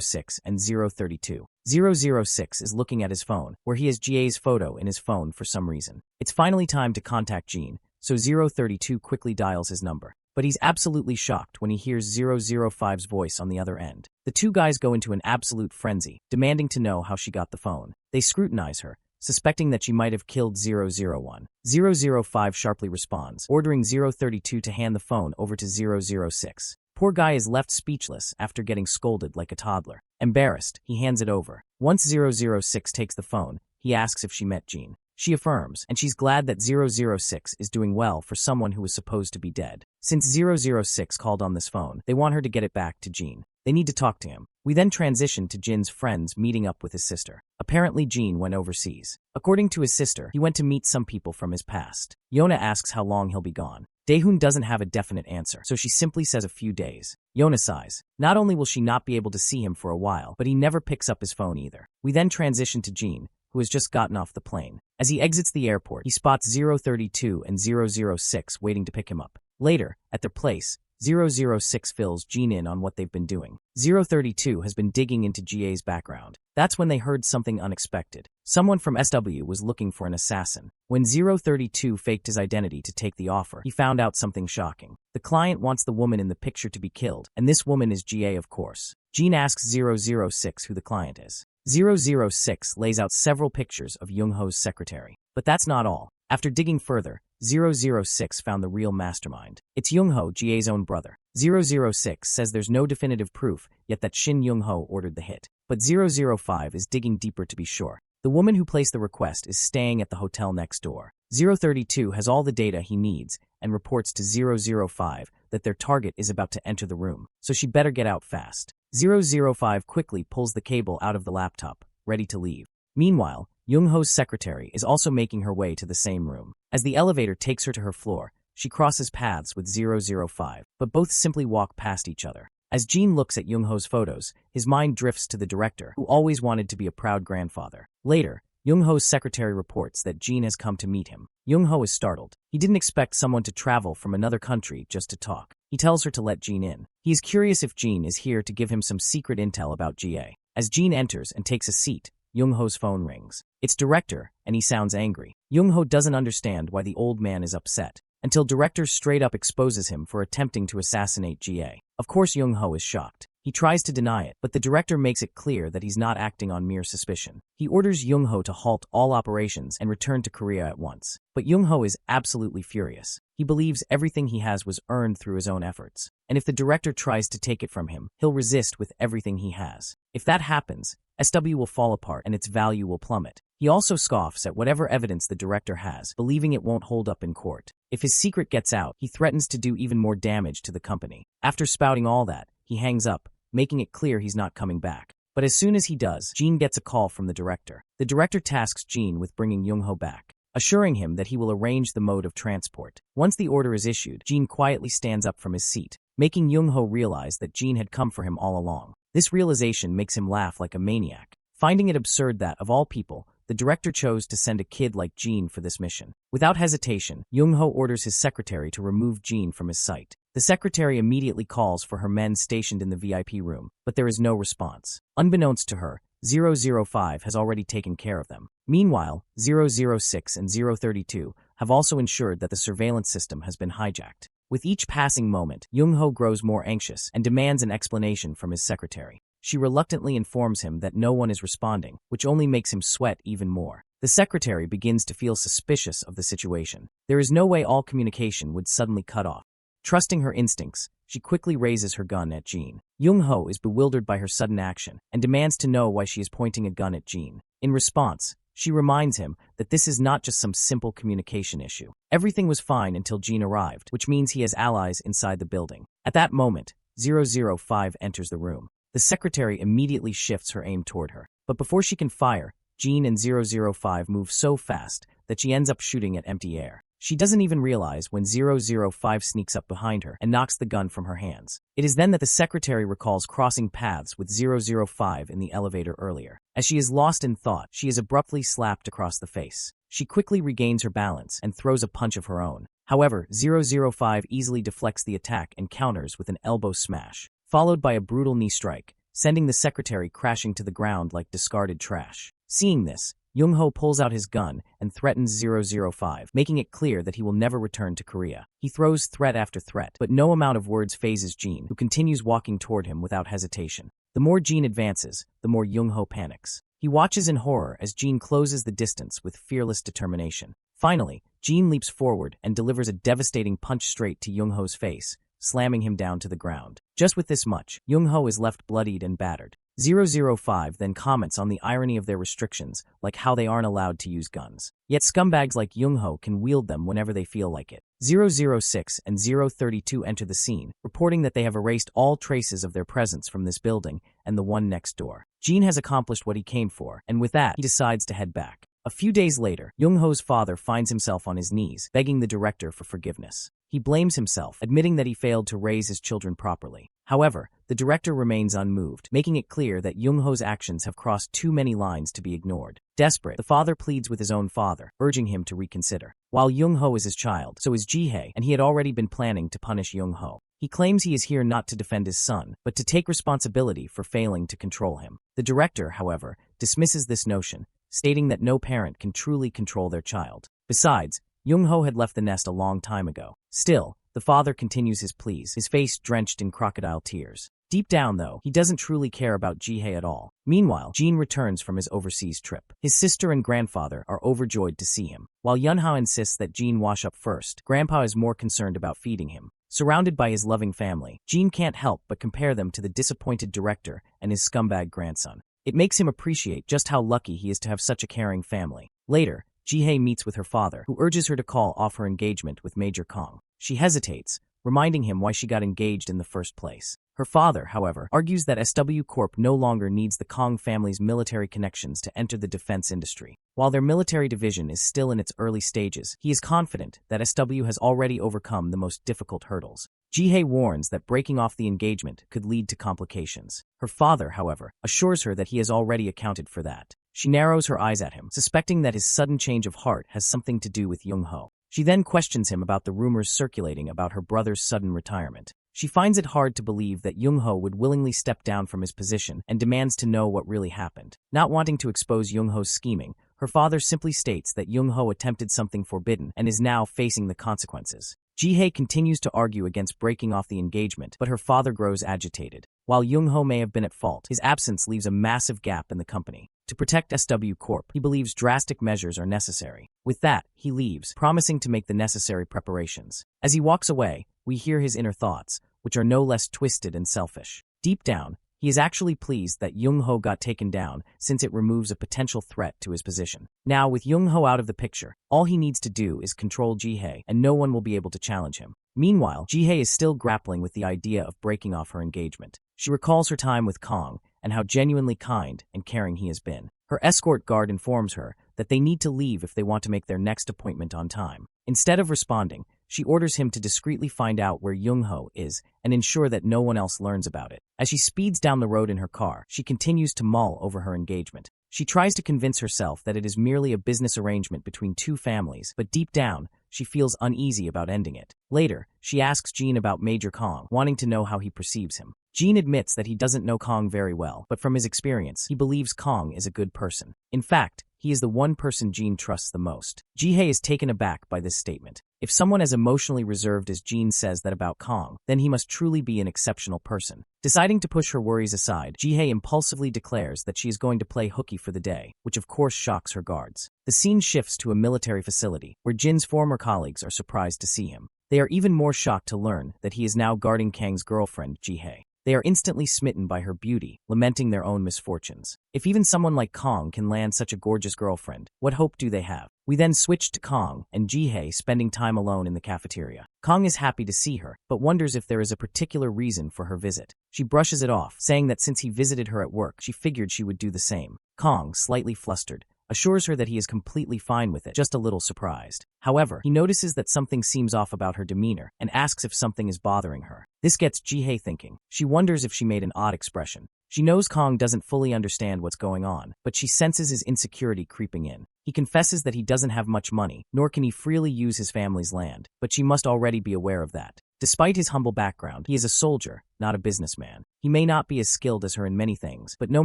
S1: 006 and 032. 006 is looking at his phone, where he has GA's photo in his phone for some reason. It's finally time to contact Jin, so 032 quickly dials his number. But he's absolutely shocked when he hears 005's voice on the other end. The two guys go into an absolute frenzy, demanding to know how she got the phone. They scrutinize her, suspecting that she might have killed 001. 005 sharply responds, ordering 032 to hand the phone over to 006. Poor guy is left speechless after getting scolded like a toddler. Embarrassed, he hands it over. Once 006 takes the phone, he asks if she met Jin. She affirms, and she's glad that 006 is doing well for someone who was supposed to be dead. Since 006 called on this phone, they want her to get it back to Jin. They need to talk to him. We then transition to Jin's friends meeting up with his sister. Apparently Jin went overseas. According to his sister, he went to meet some people from his past. Yona asks how long he'll be gone. Daehoon doesn't have a definite answer, so she simply says a few days. Yona sighs. Not only will she not be able to see him for a while, but he never picks up his phone either. We then transition to Jin, who has just gotten off the plane. As he exits the airport, he spots 032 and 006 waiting to pick him up. Later, at their place, 006 fills Jin in on what they've been doing. 032 has been digging into GA's background. That's when they heard something unexpected. Someone from SW was looking for an assassin. When 032 faked his identity to take the offer, he found out something shocking. The client wants the woman in the picture to be killed, and this woman is GA, of course. Jin asks 006 who the client is. 006 lays out several pictures of Young-ho's secretary. But that's not all. After digging further, 006 found the real mastermind. It's Young-ho, GA's own brother. 006 says there's no definitive proof, yet that Shin Young-ho ordered the hit. But 005 is digging deeper to be sure. The woman who placed the request is staying at the hotel next door. 032 has all the data he needs and reports to 005 that their target is about to enter the room, so she'd better get out fast. 005 quickly pulls the cable out of the laptop, ready to leave. Meanwhile, Young-ho's secretary is also making her way to the same room. As the elevator takes her to her floor, she crosses paths with 005, but both simply walk past each other. As Jean looks at Young-ho's photos, his mind drifts to the director, who always wanted to be a proud grandfather. Later, Young-ho's secretary reports that Jean has come to meet him. Young-ho is startled. He didn't expect someone to travel from another country just to talk. He tells her to let Jean in. He is curious if Jean is here to give him some secret intel about GA. As Jean enters and takes a seat, Young-ho's phone rings. It's director, and he sounds angry. Young-ho doesn't understand why the old man is upset, until director straight up exposes him for attempting to assassinate GA. Of course Young-ho is shocked. He tries to deny it, but the director makes it clear that he's not acting on mere suspicion. He orders Young-ho to halt all operations and return to Korea at once. But Young-ho is absolutely furious. He believes everything he has was earned through his own efforts, and if the director tries to take it from him, he'll resist with everything he has. If that happens, SW will fall apart and its value will plummet. He also scoffs at whatever evidence the director has, believing it won't hold up in court. If his secret gets out, he threatens to do even more damage to the company. After spouting all that, he hangs up, making it clear he's not coming back. But as soon as he does, Jean gets a call from the director. The director tasks Jean with bringing Young-ho back, assuring him that he will arrange the mode of transport. Once the order is issued, Jean quietly stands up from his seat, making Young-ho realize that Jean had come for him all along. This realization makes him laugh like a maniac, finding it absurd that, of all people, the director chose to send a kid like Jean for this mission. Without hesitation, Young-ho orders his secretary to remove Jean from his sight. The secretary immediately calls for her men stationed in the VIP room, but there is no response. Unbeknownst to her, 005 has already taken care of them. Meanwhile, 006 and 032 have also ensured that the surveillance system has been hijacked. With each passing moment, Young-ho grows more anxious and demands an explanation from his secretary. She reluctantly informs him that no one is responding, which only makes him sweat even more. The secretary begins to feel suspicious of the situation. There is no way all communication would suddenly cut off. Trusting her instincts, she quickly raises her gun at Jean. Young-ho is bewildered by her sudden action and demands to know why she is pointing a gun at Jean. In response, she reminds him that this is not just some simple communication issue. Everything was fine until Jean arrived, which means he has allies inside the building. At that moment, 005 enters the room. The secretary immediately shifts her aim toward her. But before she can fire, Jean and 005 move so fast that she ends up shooting at empty air. She doesn't even realize when 005 sneaks up behind her and knocks the gun from her hands. It is then that the secretary recalls crossing paths with 005 in the elevator earlier. As she is lost in thought, she is abruptly slapped across the face. She quickly regains her balance and throws a punch of her own. However, 005 easily deflects the attack and counters with an elbow smash, followed by a brutal knee strike, sending the secretary crashing to the ground like discarded trash. Seeing this, Young-ho pulls out his gun and threatens 005, making it clear that he will never return to Korea. He throws threat after threat, but no amount of words phases Jean, who continues walking toward him without hesitation. The more Jean advances, the more Young-ho panics. He watches in horror as Jean closes the distance with fearless determination. Finally, Jean leaps forward and delivers a devastating punch straight to Young-ho's face, slamming him down to the ground. Just with this much, Young-ho is left bloodied and battered. 005 then comments on the irony of their restrictions, like how they aren't allowed to use guns. Yet scumbags like Young-ho can wield them whenever they feel like it. 006 and 032 enter the scene, reporting that they have erased all traces of their presence from this building and the one next door. Jean has accomplished what he came for, and with that, he decides to head back. A few days later, Young-ho's father finds himself on his knees, begging the director for forgiveness. He blames himself, admitting that he failed to raise his children properly. However, the director remains unmoved, making it clear that Young-ho's actions have crossed too many lines to be ignored. Desperate, the father pleads with his own father, urging him to reconsider. While Young-ho is his child, so is Ji-hae, and he had already been planning to punish Young-ho. He claims he is here not to defend his son, but to take responsibility for failing to control him. The director, however, dismisses this notion, stating that no parent can truly control their child. Besides, Young-ho had left the nest a long time ago. Still, the father continues his pleas, his face drenched in crocodile tears. Deep down, though, he doesn't truly care about Ji-hae at all. Meanwhile, Jean returns from his overseas trip. His sister and grandfather are overjoyed to see him. While Yunhao insists that Jean wash up first, Grandpa is more concerned about feeding him. Surrounded by his loving family, Jean can't help but compare them to the disappointed director and his scumbag grandson. It makes him appreciate just how lucky he is to have such a caring family. Later, Ji-hye meets with her father, who urges her to call off her engagement with Major Kong. She hesitates, reminding him why she got engaged in the first place. Her father, however, argues that SW Corp no longer needs the Kong family's military connections to enter the defense industry. While their military division is still in its early stages, he is confident that SW has already overcome the most difficult hurdles. Ji-hye warns that breaking off the engagement could lead to complications. Her father, however, assures her that he has already accounted for that. She narrows her eyes at him, suspecting that his sudden change of heart has something to do with Young-ho. She then questions him about the rumors circulating about her brother's sudden retirement. She finds it hard to believe that Young-ho would willingly step down from his position and demands to know what really happened. Not wanting to expose Young-ho's scheming, her father simply states that Young-ho attempted something forbidden and is now facing the consequences. Ji-hye continues to argue against breaking off the engagement, but her father grows agitated. While Young-ho may have been at fault, his absence leaves a massive gap in the company. To protect SW Corp, he believes drastic measures are necessary. With that, he leaves, promising to make the necessary preparations. As he walks away, we hear his inner thoughts, which are no less twisted and selfish. Deep down, he is actually pleased that Young-ho got taken down, since it removes a potential threat to his position. Now, with Young-ho out of the picture, all he needs to do is control Ji-hye, and no one will be able to challenge him. Meanwhile, Ji-hye is still grappling with the idea of breaking off her engagement. She recalls her time with Kong, and how genuinely kind and caring he has been. Her escort guard informs her that they need to leave if they want to make their next appointment on time. Instead of responding, she orders him to discreetly find out where Young-ho is and ensure that no one else learns about it. As she speeds down the road in her car, she continues to mull over her engagement. She tries to convince herself that it is merely a business arrangement between two families, but deep down, she feels uneasy about ending it. Later, she asks Jean about Major Kong, wanting to know how he perceives him. Jean admits that he doesn't know Kong very well, but from his experience, he believes Kong is a good person. In fact, he is the one person Jean trusts the most. Ji-hye is taken aback by this statement. If someone as emotionally reserved as Jean says that about Kong, then he must truly be an exceptional person. Deciding to push her worries aside, Ji-hye impulsively declares that she is going to play hooky for the day, which of course shocks her guards. The scene shifts to a military facility, where Jin's former colleagues are surprised to see him. They are even more shocked to learn that he is now guarding Kang's girlfriend, Ji-hye. They are instantly smitten by her beauty, lamenting their own misfortunes. If even someone like Kong can land such a gorgeous girlfriend, what hope do they have? We then switch to Kong and Ji-hye spending time alone in the cafeteria. Kong is happy to see her, but wonders if there is a particular reason for her visit. She brushes it off, saying that since he visited her at work, she figured she would do the same. Kong, slightly flustered, assures her that he is completely fine with it, just a little surprised. However, he notices that something seems off about her demeanor and asks if something is bothering her. This gets Ji-hye thinking. She wonders if she made an odd expression. She knows Kong doesn't fully understand what's going on, but she senses his insecurity creeping in. He confesses that he doesn't have much money, nor can he freely use his family's land, but she must already be aware of that. Despite his humble background, he is a soldier, not a businessman. He may not be as skilled as her in many things, but no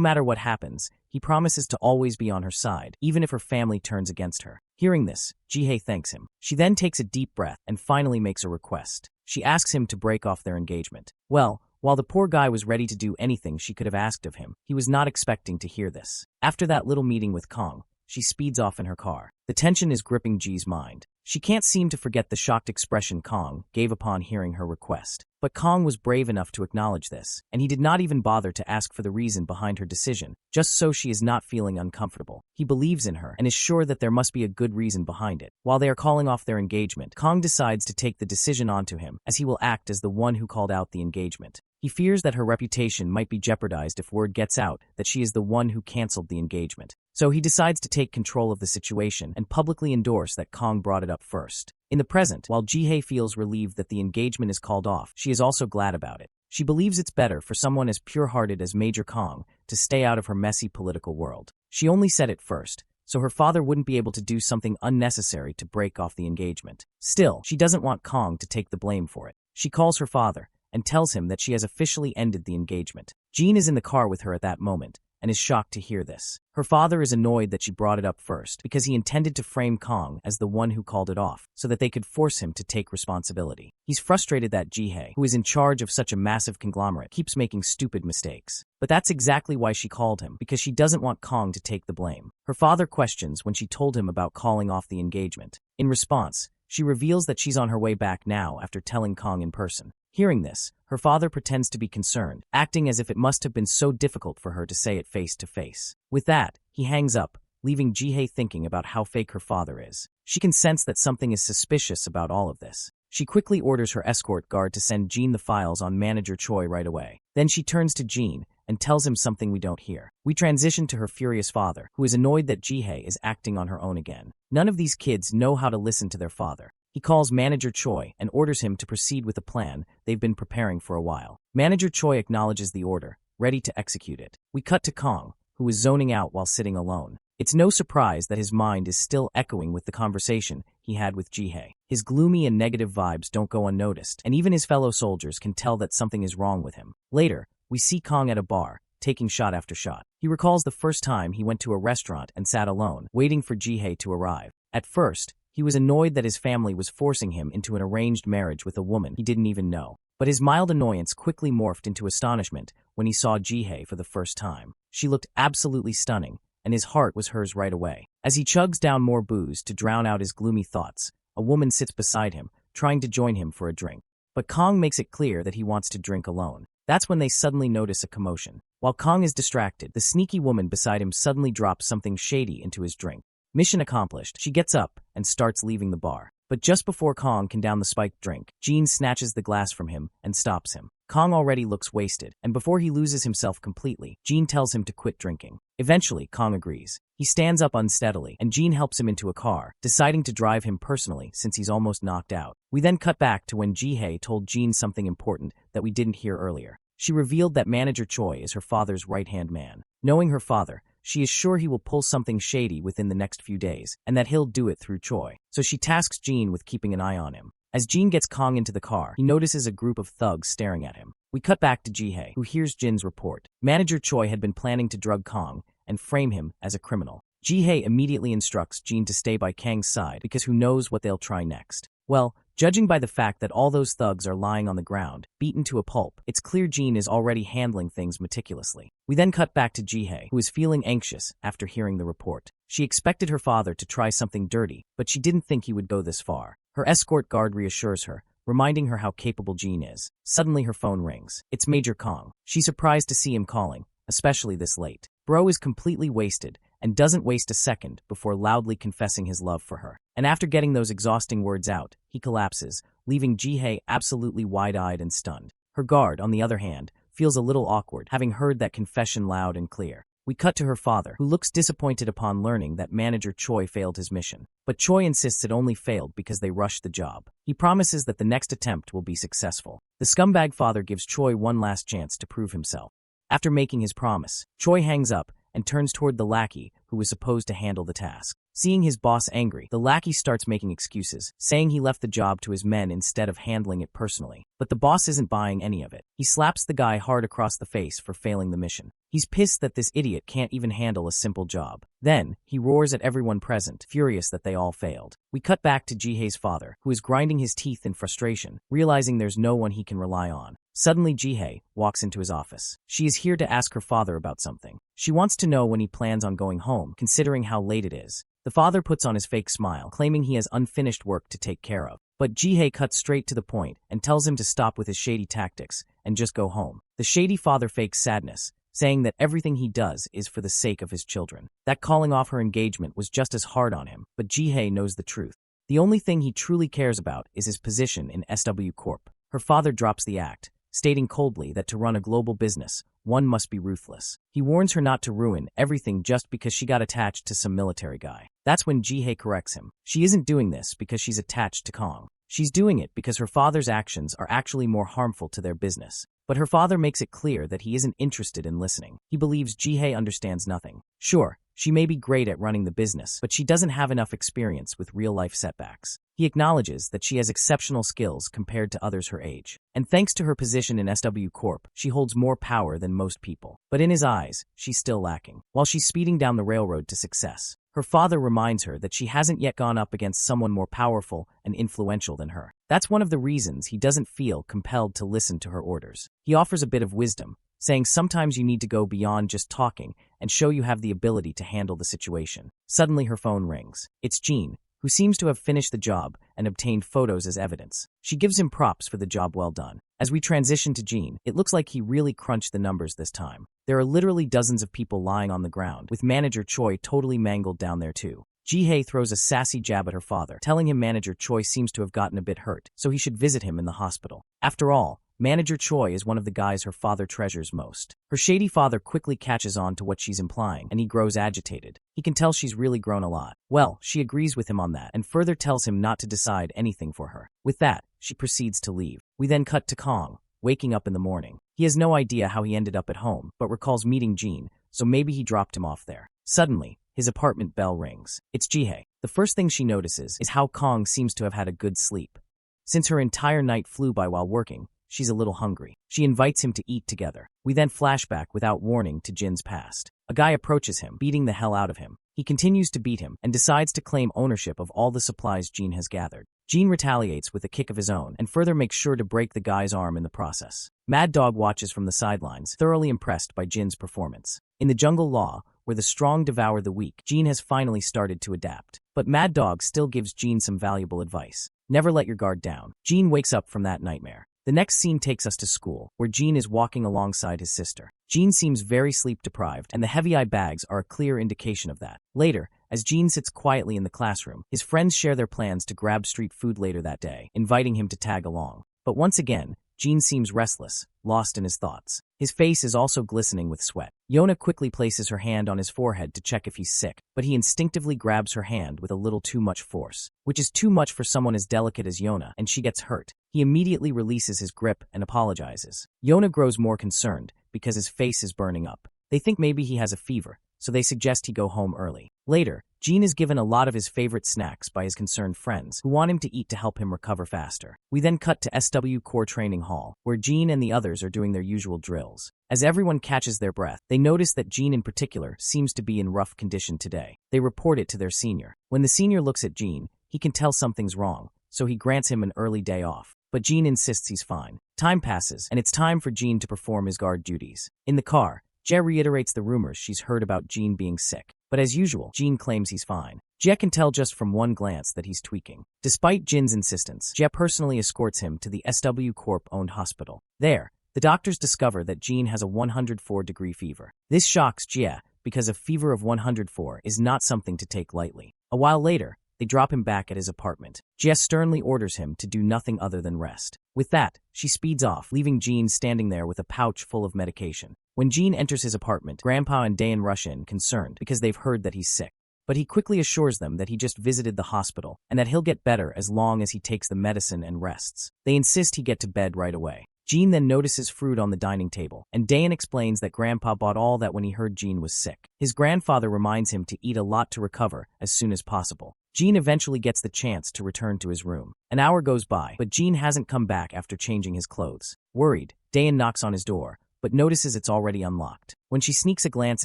S1: matter what happens, he promises to always be on her side, even if her family turns against her. Hearing this, Ji-hye thanks him. She then takes a deep breath and finally makes a request. She asks him to break off their engagement. Well, while the poor guy was ready to do anything she could have asked of him, he was not expecting to hear this. After that little meeting with Kong, she speeds off in her car. The tension is gripping Ji's mind. She can't seem to forget the shocked expression Kong gave upon hearing her request. But Kong was brave enough to acknowledge this, and he did not even bother to ask for the reason behind her decision, just so she is not feeling uncomfortable. He believes in her and is sure that there must be a good reason behind it. While they are calling off their engagement, Kong decides to take the decision onto him, as he will act as the one who called out the engagement. He fears that her reputation might be jeopardized if word gets out that she is the one who canceled the engagement. So he decides to take control of the situation and publicly endorse that Kong brought it up first. In the present, while Ji-hye feels relieved that the engagement is called off, she is also glad about it. She believes it's better for someone as pure-hearted as Major Kong to stay out of her messy political world. She only said it first, so her father wouldn't be able to do something unnecessary to break off the engagement. Still, she doesn't want Kong to take the blame for it. She calls her father and tells him that she has officially ended the engagement. Jean is in the car with her at that moment and is shocked to hear this. Her father is annoyed that she brought it up first because he intended to frame Kong as the one who called it off so that they could force him to take responsibility. He's frustrated that Ji-hye, who is in charge of such a massive conglomerate, keeps making stupid mistakes. But that's exactly why she called him, because she doesn't want Kong to take the blame. Her father questions when she told him about calling off the engagement. In response, She reveals that she's on her way back now after telling Kong in person. Hearing this, her father pretends to be concerned, acting as if it must have been so difficult for her to say it face to face. With that, he hangs up, leaving Jihye thinking about how fake her father is. She can sense that something is suspicious about all of this. She quickly orders her escort guard to send Jean the files on Manager Choi right away. Then she turns to Jean and tells him something we don't hear. We transition to her furious father, who is annoyed that Jihye is acting on her own again. None of these kids know how to listen to their father. He calls Manager Choi and orders him to proceed with a plan they've been preparing for a while. Manager Choi acknowledges the order, ready to execute it. We cut to Kong, who is zoning out while sitting alone. It's no surprise that his mind is still echoing with the conversation he had with Jihye. His gloomy and negative vibes don't go unnoticed, and even his fellow soldiers can tell that something is wrong with him. Later, we see Kong at a bar, taking shot after shot. He recalls the first time he went to a restaurant and sat alone, waiting for Jihye to arrive. At first, he was annoyed that his family was forcing him into an arranged marriage with a woman he didn't even know. But his mild annoyance quickly morphed into astonishment when he saw Jihye for the first time. She looked absolutely stunning, and his heart was hers right away. As he chugs down more booze to drown out his gloomy thoughts, a woman sits beside him, trying to join him for a drink. But Kong makes it clear that he wants to drink alone. That's when they suddenly notice a commotion. While Kong is distracted, the sneaky woman beside him suddenly drops something shady into his drink. Mission accomplished. She gets up and starts leaving the bar. But just before Kong can down the spiked drink, Jean snatches the glass from him and stops him. Kong already looks wasted, and before he loses himself completely, Jean tells him to quit drinking. Eventually, Kong agrees. He stands up unsteadily, and Jean helps him into a car, deciding to drive him personally since he's almost knocked out. We then cut back to when Jihye told Jean something important that we didn't hear earlier. She revealed that Manager Choi is her father's right-hand man. Knowing her father, she is sure he will pull something shady within the next few days, and that he'll do it through Choi. So she tasks Jean with keeping an eye on him. As Jean gets Kong into the car, he notices a group of thugs staring at him. We cut back to Jihye, who hears Jin's report. Manager Choi had been planning to drug Kong and frame him as a criminal. Jihye immediately instructs Jean to stay by Kang's side because who knows what they'll try next. Well, judging by the fact that all those thugs are lying on the ground, beaten to a pulp, it's clear Jean is already handling things meticulously. We then cut back to Jihye, who is feeling anxious after hearing the report. She expected her father to try something dirty, but she didn't think he would go this far. Her escort guard reassures her, reminding her how capable Jean is. Suddenly her phone rings. It's Major Kong. She's surprised to see him calling, especially this late. Bro is completely wasted and doesn't waste a second before loudly confessing his love for her. And after getting those exhausting words out, he collapses, leaving Jihye absolutely wide-eyed and stunned. Her guard, on the other hand, feels a little awkward, having heard that confession loud and clear. We cut to her father, who looks disappointed upon learning that Manager Choi failed his mission. But Choi insists it only failed because they rushed the job. He promises that the next attempt will be successful. The scumbag father gives Choi one last chance to prove himself. After making his promise, Choi hangs up and turns toward the lackey who was supposed to handle the task. Seeing his boss angry, the lackey starts making excuses, saying he left the job to his men instead of handling it personally. But the boss isn't buying any of it. He slaps the guy hard across the face for failing the mission. He's pissed that this idiot can't even handle a simple job. Then, he roars at everyone present, furious that they all failed. We cut back to Jihye's father, who is grinding his teeth in frustration, realizing there's no one he can rely on. Suddenly Jihye walks into his office. She is here to ask her father about something. She wants to know when he plans on going home, considering how late it is. The father puts on his fake smile, claiming he has unfinished work to take care of. But Jihye cuts straight to the point and tells him to stop with his shady tactics and just go home. The shady father fakes sadness, saying that everything he does is for the sake of his children. That calling off her engagement was just as hard on him, but Jihye knows the truth. The only thing he truly cares about is his position in SW Corp. Her father drops the act, stating coldly that to run a global business, one must be ruthless. He warns her not to ruin everything just because she got attached to some military guy. That's when Jihye corrects him. She isn't doing this because she's attached to Kong. She's doing it because her father's actions are actually more harmful to their business. But her father makes it clear that he isn't interested in listening. He believes Jihye understands nothing. Sure, she may be great at running the business, but she doesn't have enough experience with real-life setbacks. He acknowledges that she has exceptional skills compared to others her age. And thanks to her position in SW Corp, she holds more power than most people. But in his eyes, she's still lacking. While she's speeding down the railroad to success, her father reminds her that she hasn't yet gone up against someone more powerful and influential than her. That's one of the reasons he doesn't feel compelled to listen to her orders. He offers a bit of wisdom, saying sometimes you need to go beyond just talking and show you have the ability to handle the situation. Suddenly her phone rings. It's Jean, who seems to have finished the job and obtained photos as evidence. She gives him props for the job well done. As we transition to Jean, it looks like he really crunched the numbers this time. There are literally dozens of people lying on the ground, with Manager Choi totally mangled down there too. Ji-hae throws a sassy jab at her father, telling him Manager Choi seems to have gotten a bit hurt, so he should visit him in the hospital. After all, Manager Choi is one of the guys her father treasures most. Her shady father quickly catches on to what she's implying, and he grows agitated. He can tell she's really grown a lot. Well, she agrees with him on that, and further tells him not to decide anything for her. With that, she proceeds to leave. We then cut to Kong, waking up in the morning. He has no idea how he ended up at home, but recalls meeting Jean, so maybe he dropped him off there. Suddenly, his apartment bell rings. It's Ji-hae. The first thing she notices is how Kong seems to have had a good sleep. Since her entire night flew by while working, she's a little hungry. She invites him to eat together. We then flashback without warning to Jin's past. A guy approaches him, beating the hell out of him. He continues to beat him and decides to claim ownership of all the supplies Jean has gathered. Jean retaliates with a kick of his own and further makes sure to break the guy's arm in the process. Mad Dog watches from the sidelines, thoroughly impressed by Jin's performance. In the jungle law, where the strong devour the weak, Jean has finally started to adapt. But Mad Dog still gives Jean some valuable advice. Never let your guard down. Jean wakes up from that nightmare. The next scene takes us to school, where Jean is walking alongside his sister. Jean seems very sleep-deprived, and the heavy eye bags are a clear indication of that. Later, as Jean sits quietly in the classroom, his friends share their plans to grab street food later that day, inviting him to tag along. But once again, Jean seems restless, lost in his thoughts. His face is also glistening with sweat. Yona quickly places her hand on his forehead to check if he's sick, but he instinctively grabs her hand with a little too much force, which is too much for someone as delicate as Yona, and she gets hurt. He immediately releases his grip and apologizes. Yona grows more concerned because his face is burning up. They think maybe he has a fever, so they suggest he go home early. Later, Jean is given a lot of his favorite snacks by his concerned friends, who want him to eat to help him recover faster. We then cut to SW Core Training Hall, where Jean and the others are doing their usual drills. As everyone catches their breath, they notice that Jean in particular seems to be in rough condition today. They report it to their senior. When the senior looks at Jean, he can tell something's wrong, so he grants him an early day off. But Jean insists he's fine. Time passes, and it's time for Jean to perform his guard duties. In the car, Jie reiterates the rumors she's heard about Jean being sick. But as usual, Jean claims he's fine. Jie can tell just from one glance that he's tweaking. Despite Jin's insistence, Jie personally escorts him to the SW Corp-owned hospital. There, the doctors discover that Jean has a 104-degree fever. This shocks Jie, because a fever of 104 is not something to take lightly. A while later, they drop him back at his apartment. Jie sternly orders him to do nothing other than rest. With that, she speeds off, leaving Jean standing there with a pouch full of medication. When Jean enters his apartment, Grandpa and Dayan rush in, concerned, because they've heard that he's sick. But he quickly assures them that he just visited the hospital, and that he'll get better as long as he takes the medicine and rests. They insist he get to bed right away. Jean then notices fruit on the dining table, and Dayan explains that Grandpa bought all that when he heard Jean was sick. His grandfather reminds him to eat a lot to recover as soon as possible. Jean eventually gets the chance to return to his room. An hour goes by, but Jean hasn't come back after changing his clothes. Worried, Dayan knocks on his door, but notices it's already unlocked. When she sneaks a glance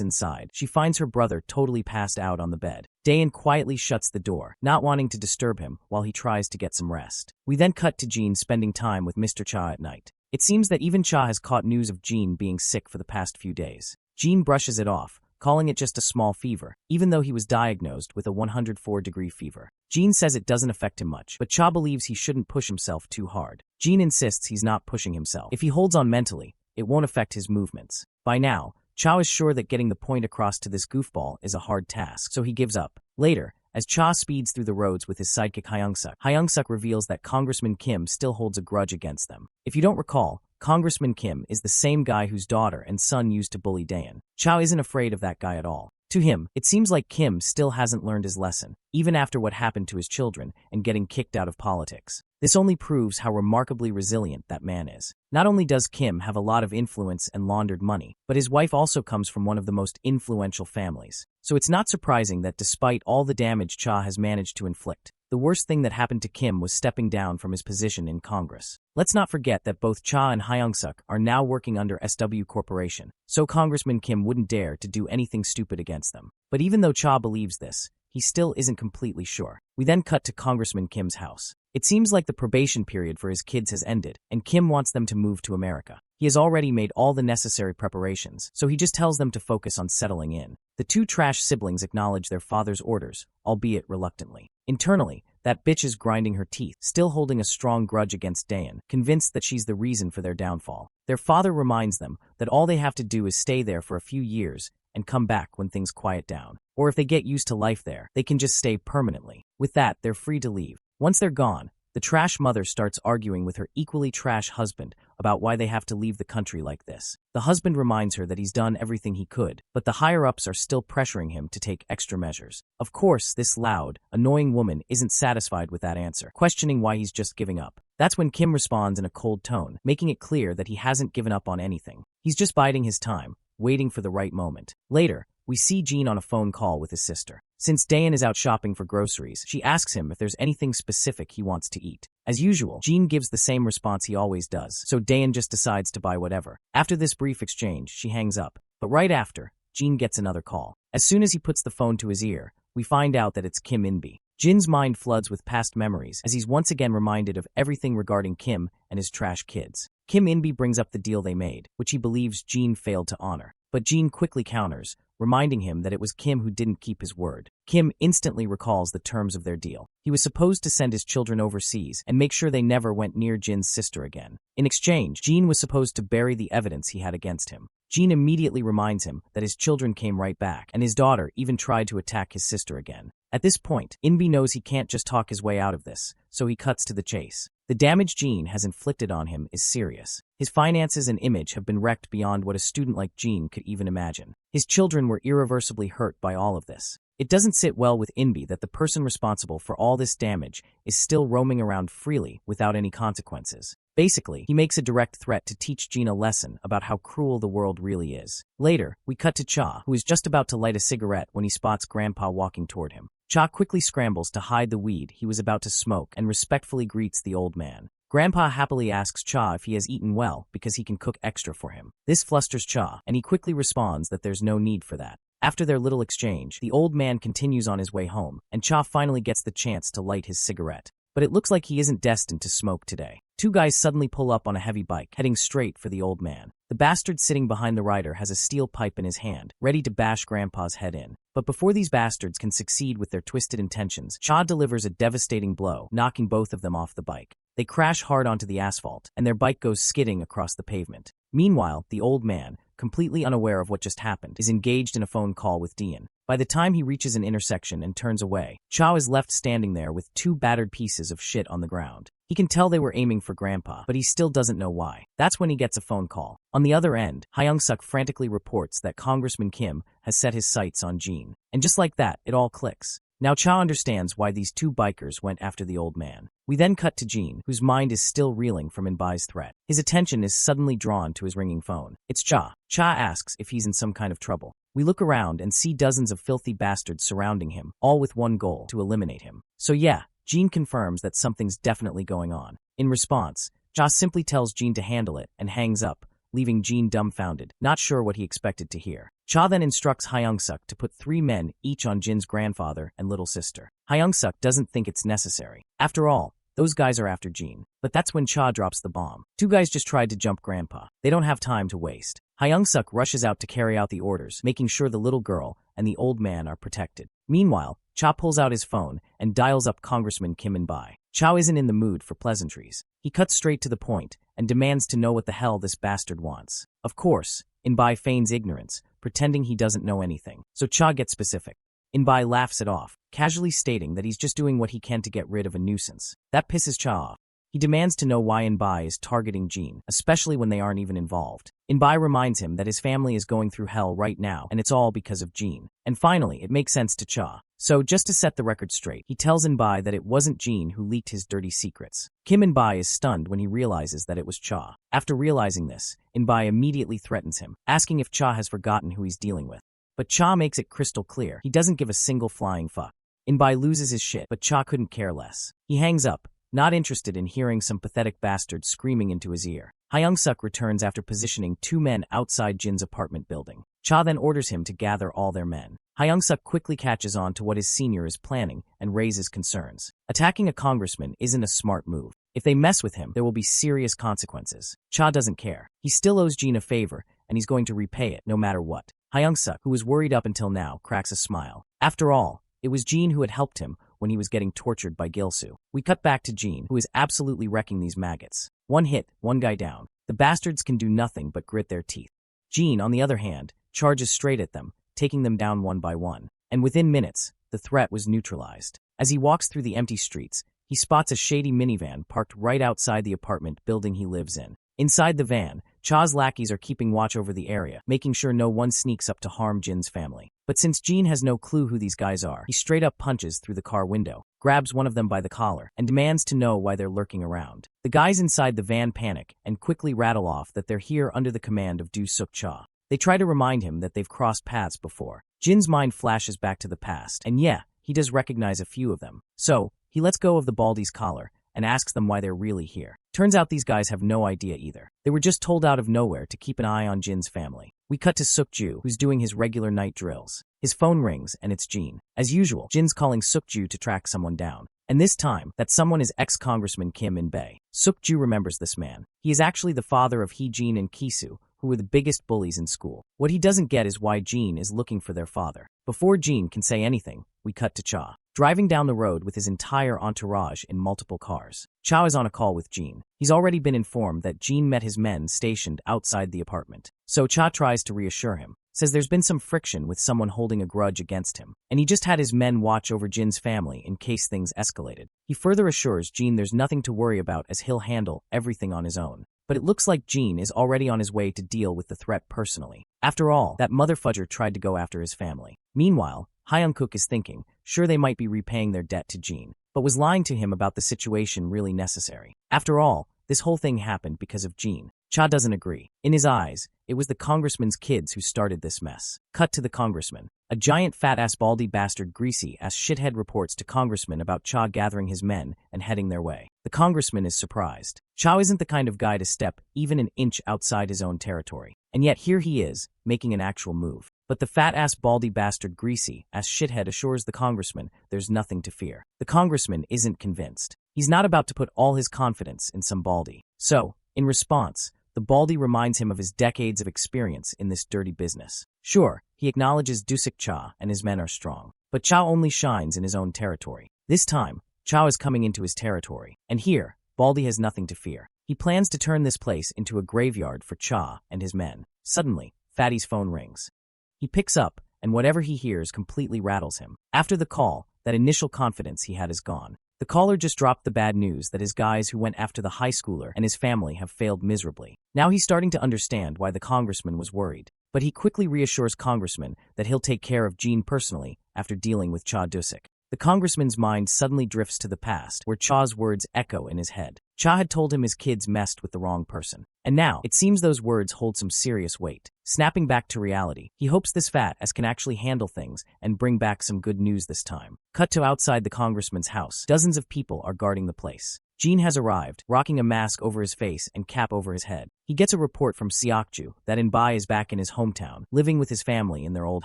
S1: inside, she finds her brother totally passed out on the bed. Dayan quietly shuts the door, not wanting to disturb him while he tries to get some rest. We then cut to Jean spending time with Mr. Cha at night. It seems that even Cha has caught news of Jean being sick for the past few days. Jean brushes it off, calling it just a small fever, even though he was diagnosed with a 104-degree fever. Jean says it doesn't affect him much, but Cha believes he shouldn't push himself too hard. Jean insists he's not pushing himself. If he holds on mentally, it won't affect his movements. By now, Cha is sure that getting the point across to this goofball is a hard task, so he gives up. Later, as Cha speeds through the roads with his sidekick Hyung-suk reveals that Congressman Kim still holds a grudge against them. If you don't recall, Congressman Kim is the same guy whose daughter and son used to bully Dayan. Cha isn't afraid of that guy at all. To him, it seems like Kim still hasn't learned his lesson, even after what happened to his children and getting kicked out of politics. This only proves how remarkably resilient that man is. Not only does Kim have a lot of influence and laundered money, but his wife also comes from one of the most influential families. So it's not surprising that despite all the damage Cha has managed to inflict, the worst thing that happened to Kim was stepping down from his position in Congress. Let's not forget that both Cha and Hyung-suk are now working under SW Corporation, so Congressman Kim wouldn't dare to do anything stupid against them. But even though Cha believes this, he still isn't completely sure. We then cut to Congressman Kim's house. It seems like the probation period for his kids has ended, and Kim wants them to move to America. He has already made all the necessary preparations, so he just tells them to focus on settling in. The two trash siblings acknowledge their father's orders, albeit reluctantly. Internally, That bitch is grinding her teeth, still holding a strong grudge against Dayan, convinced that she's the reason for their downfall. Their father reminds them that all they have to do is stay there for a few years and come back when things quiet down. Or if they get used to life there, they can just stay permanently. With that, they're free to leave. Once they're gone, the trash mother starts arguing with her equally trash husband about why they have to leave the country like this. The husband reminds her that he's done everything he could, but the higher-ups are still pressuring him to take extra measures. Of course, this loud, annoying woman isn't satisfied with that answer, questioning why he's just giving up. That's when Kim responds in a cold tone, making it clear that he hasn't given up on anything. He's just biding his time, waiting for the right moment. Later, we see Jean on a phone call with his sister. Since Dayan is out shopping for groceries, she asks him if there's anything specific he wants to eat. As usual, Jean gives the same response he always does, so Dayan just decides to buy whatever. After this brief exchange, she hangs up. But right after, Jean gets another call. As soon as he puts the phone to his ear, we find out that it's Kim In-bi. Jin's mind floods with past memories as he's once again reminded of everything regarding Kim and his trash kids. Kim In-bi brings up the deal they made, which he believes Jean failed to honor. But Jean quickly counters, reminding him that it was Kim who didn't keep his word. Kim instantly recalls the terms of their deal. He was supposed to send his children overseas and make sure they never went near Jin's sister again. In exchange, Jean was supposed to bury the evidence he had against him. Jean immediately reminds him that his children came right back, and his daughter even tried to attack his sister again. At this point, In-bi knows he can't just talk his way out of this, so he cuts to the chase. The damage Jean has inflicted on him is serious. His finances and image have been wrecked beyond what a student like Jean could even imagine. His children were irreversibly hurt by all of this. It doesn't sit well with In-bi that the person responsible for all this damage is still roaming around freely without any consequences. Basically, he makes a direct threat to teach Jean a lesson about how cruel the world really is. Later, we cut to Cha, who is just about to light a cigarette when he spots Grandpa walking toward him. Cha quickly scrambles to hide the weed he was about to smoke and respectfully greets the old man. Grandpa happily asks Cha if he has eaten well because he can cook extra for him. This flusters Cha, and he quickly responds that there's no need for that. After their little exchange, the old man continues on his way home, and Cha finally gets the chance to light his cigarette. But it looks like he isn't destined to smoke today. Two guys suddenly pull up on a heavy bike, heading straight for the old man. The bastard sitting behind the rider has a steel pipe in his hand, ready to bash Grandpa's head in. But before these bastards can succeed with their twisted intentions, Cha delivers a devastating blow, knocking both of them off the bike. They crash hard onto the asphalt, and their bike goes skidding across the pavement. Meanwhile, the old man, completely unaware of what just happened, is engaged in a phone call with Dayan. By the time he reaches an intersection and turns away, Cha is left standing there with two battered pieces of shit on the ground. He can tell they were aiming for Grandpa, but he still doesn't know why. That's when he gets a phone call. On the other end, Hyung-suk frantically reports that Congressman Kim has set his sights on Jean. And just like that, it all clicks. Now Cha understands why these two bikers went after the old man. We then cut to Jean, whose mind is still reeling from In-bi's threat. His attention is suddenly drawn to his ringing phone. It's Cha. Cha asks if he's in some kind of trouble. We look around and see dozens of filthy bastards surrounding him, all with one goal, to eliminate him. So yeah, Jean confirms that something's definitely going on. In response, Cha simply tells Jean to handle it and hangs up, leaving Jean dumbfounded, not sure what he expected to hear. Cha then instructs Hyung-suk to put 3 men each on Jin's grandfather and little sister. Hyung-suk doesn't think it's necessary. After all, those guys are after Jean. But that's when Cha drops the bomb. 2 guys just tried to jump Grandpa. They don't have time to waste. Hyung-suk rushes out to carry out the orders, making sure the little girl and the old man are protected. Meanwhile, Cha pulls out his phone and dials up Congressman Kim In-bi. Cha isn't in the mood for pleasantries. He cuts straight to the point and demands to know what the hell this bastard wants. Of course, In-bi feigns ignorance, pretending he doesn't know anything. So Cha gets specific. In-bi laughs it off, casually stating that he's just doing what he can to get rid of a nuisance. That pisses Cha off. He demands to know why In-bi is targeting Jean, especially when they aren't even involved. In-bi reminds him that his family is going through hell right now, and it's all because of Jean. And finally, it makes sense to Cha. So, just to set the record straight, he tells In-bi that it wasn't Jean who leaked his dirty secrets. Kim In-bi is stunned when he realizes that it was Cha. After realizing this, In-bi immediately threatens him, asking if Cha has forgotten who he's dealing with. But Cha makes it crystal clear he doesn't give a single flying fuck. In-bi loses his shit, but Cha couldn't care less. He hangs up, not interested in hearing some pathetic bastard screaming into his ear. Hyung-suk returns after positioning 2 men outside Jin's apartment building. Cha then orders him to gather all their men. Hyung-suk quickly catches on to what his senior is planning and raises concerns. Attacking a congressman isn't a smart move. If they mess with him, there will be serious consequences. Cha doesn't care. He still owes Jin a favor, and he's going to repay it no matter what. Hyung-suk, who was worried up until now, cracks a smile. After all, it was Jin who had helped him when he was getting tortured by Gilsu. We cut back to Jean, who is absolutely wrecking these maggots. One hit, one guy down. The bastards can do nothing but grit their teeth. Jean, on the other hand, charges straight at them, taking them down one by one. And within minutes, the threat was neutralized. As he walks through the empty streets, he spots a shady minivan parked right outside the apartment building he lives in. Inside the van, Cha's lackeys are keeping watch over the area, making sure no one sneaks up to harm Jin's family. But since Jean has no clue who these guys are, he straight up punches through the car window, grabs one of them by the collar, and demands to know why they're lurking around. The guys inside the van panic and quickly rattle off that they're here under the command of Du Suk Cha. They try to remind him that they've crossed paths before. Jin's mind flashes back to the past, and yeah, he does recognize a few of them. So, he lets go of the Baldy's collar and asks them why they're really here. Turns out these guys have no idea either. They were just told out of nowhere to keep an eye on Jin's family. We cut to Sukju, who's doing his regular night drills. His phone rings, and it's Jean. As usual, Jin's calling Sukju to track someone down. And this time, that someone is ex-Congressman Kim In-bae. Sukju remembers this man. He is actually the father of Hee-jin and Kisu, who were the biggest bullies in school. What he doesn't get is why Jean is looking for their father. Before Jean can say anything, we cut to Cha, driving down the road with his entire entourage in multiple cars. Cha is on a call with Jean. He's already been informed that Jean met his men stationed outside the apartment. So Cha tries to reassure him, says there's been some friction with someone holding a grudge against him, and he just had his men watch over Jin's family in case things escalated. He further assures Jean there's nothing to worry about as he'll handle everything on his own. But it looks like Jean is already on his way to deal with the threat personally. After all, that motherfudger tried to go after his family. Meanwhile, Hyung-kook is thinking, sure they might be repaying their debt to Jean, but was lying to him about the situation really necessary. After all, this whole thing happened because of Jean. Cha doesn't agree. In his eyes, it was the congressman's kids who started this mess. Cut to the congressman. A giant fat-ass baldy bastard greasy-ass shithead reports to congressman about Cha gathering his men and heading their way. The congressman is surprised. Cha isn't the kind of guy to step even an inch outside his own territory. And yet here he is, making an actual move. But the fat-ass baldy bastard greasy-ass shithead assures the congressman there's nothing to fear. The congressman isn't convinced. He's not about to put all his confidence in some baldy. So, in response, the baldy reminds him of his decades of experience in this dirty business. Sure, he acknowledges Dusik Cha and his men are strong, but Cha only shines in his own territory. This time, Cha is coming into his territory, and here, Baldy has nothing to fear. He plans to turn this place into a graveyard for Cha and his men. Suddenly, Fatty's phone rings. He picks up, and whatever he hears completely rattles him. After the call, that initial confidence he had is gone. The caller just dropped the bad news that his guys who went after the high schooler and his family have failed miserably. Now he's starting to understand why the congressman was worried. But he quickly reassures congressman that he'll take care of Jean personally after dealing with Cha Dusik. The congressman's mind suddenly drifts to the past, where Cha's words echo in his head. Cha had told him his kids messed with the wrong person. And now, it seems those words hold some serious weight. Snapping back to reality, he hopes this fat-ass can actually handle things and bring back some good news this time. Cut to outside the congressman's house. Dozens of people are guarding the place. Jean has arrived, rocking a mask over his face and cap over his head. He gets a report from Seokju that In-bae is back in his hometown, living with his family in their old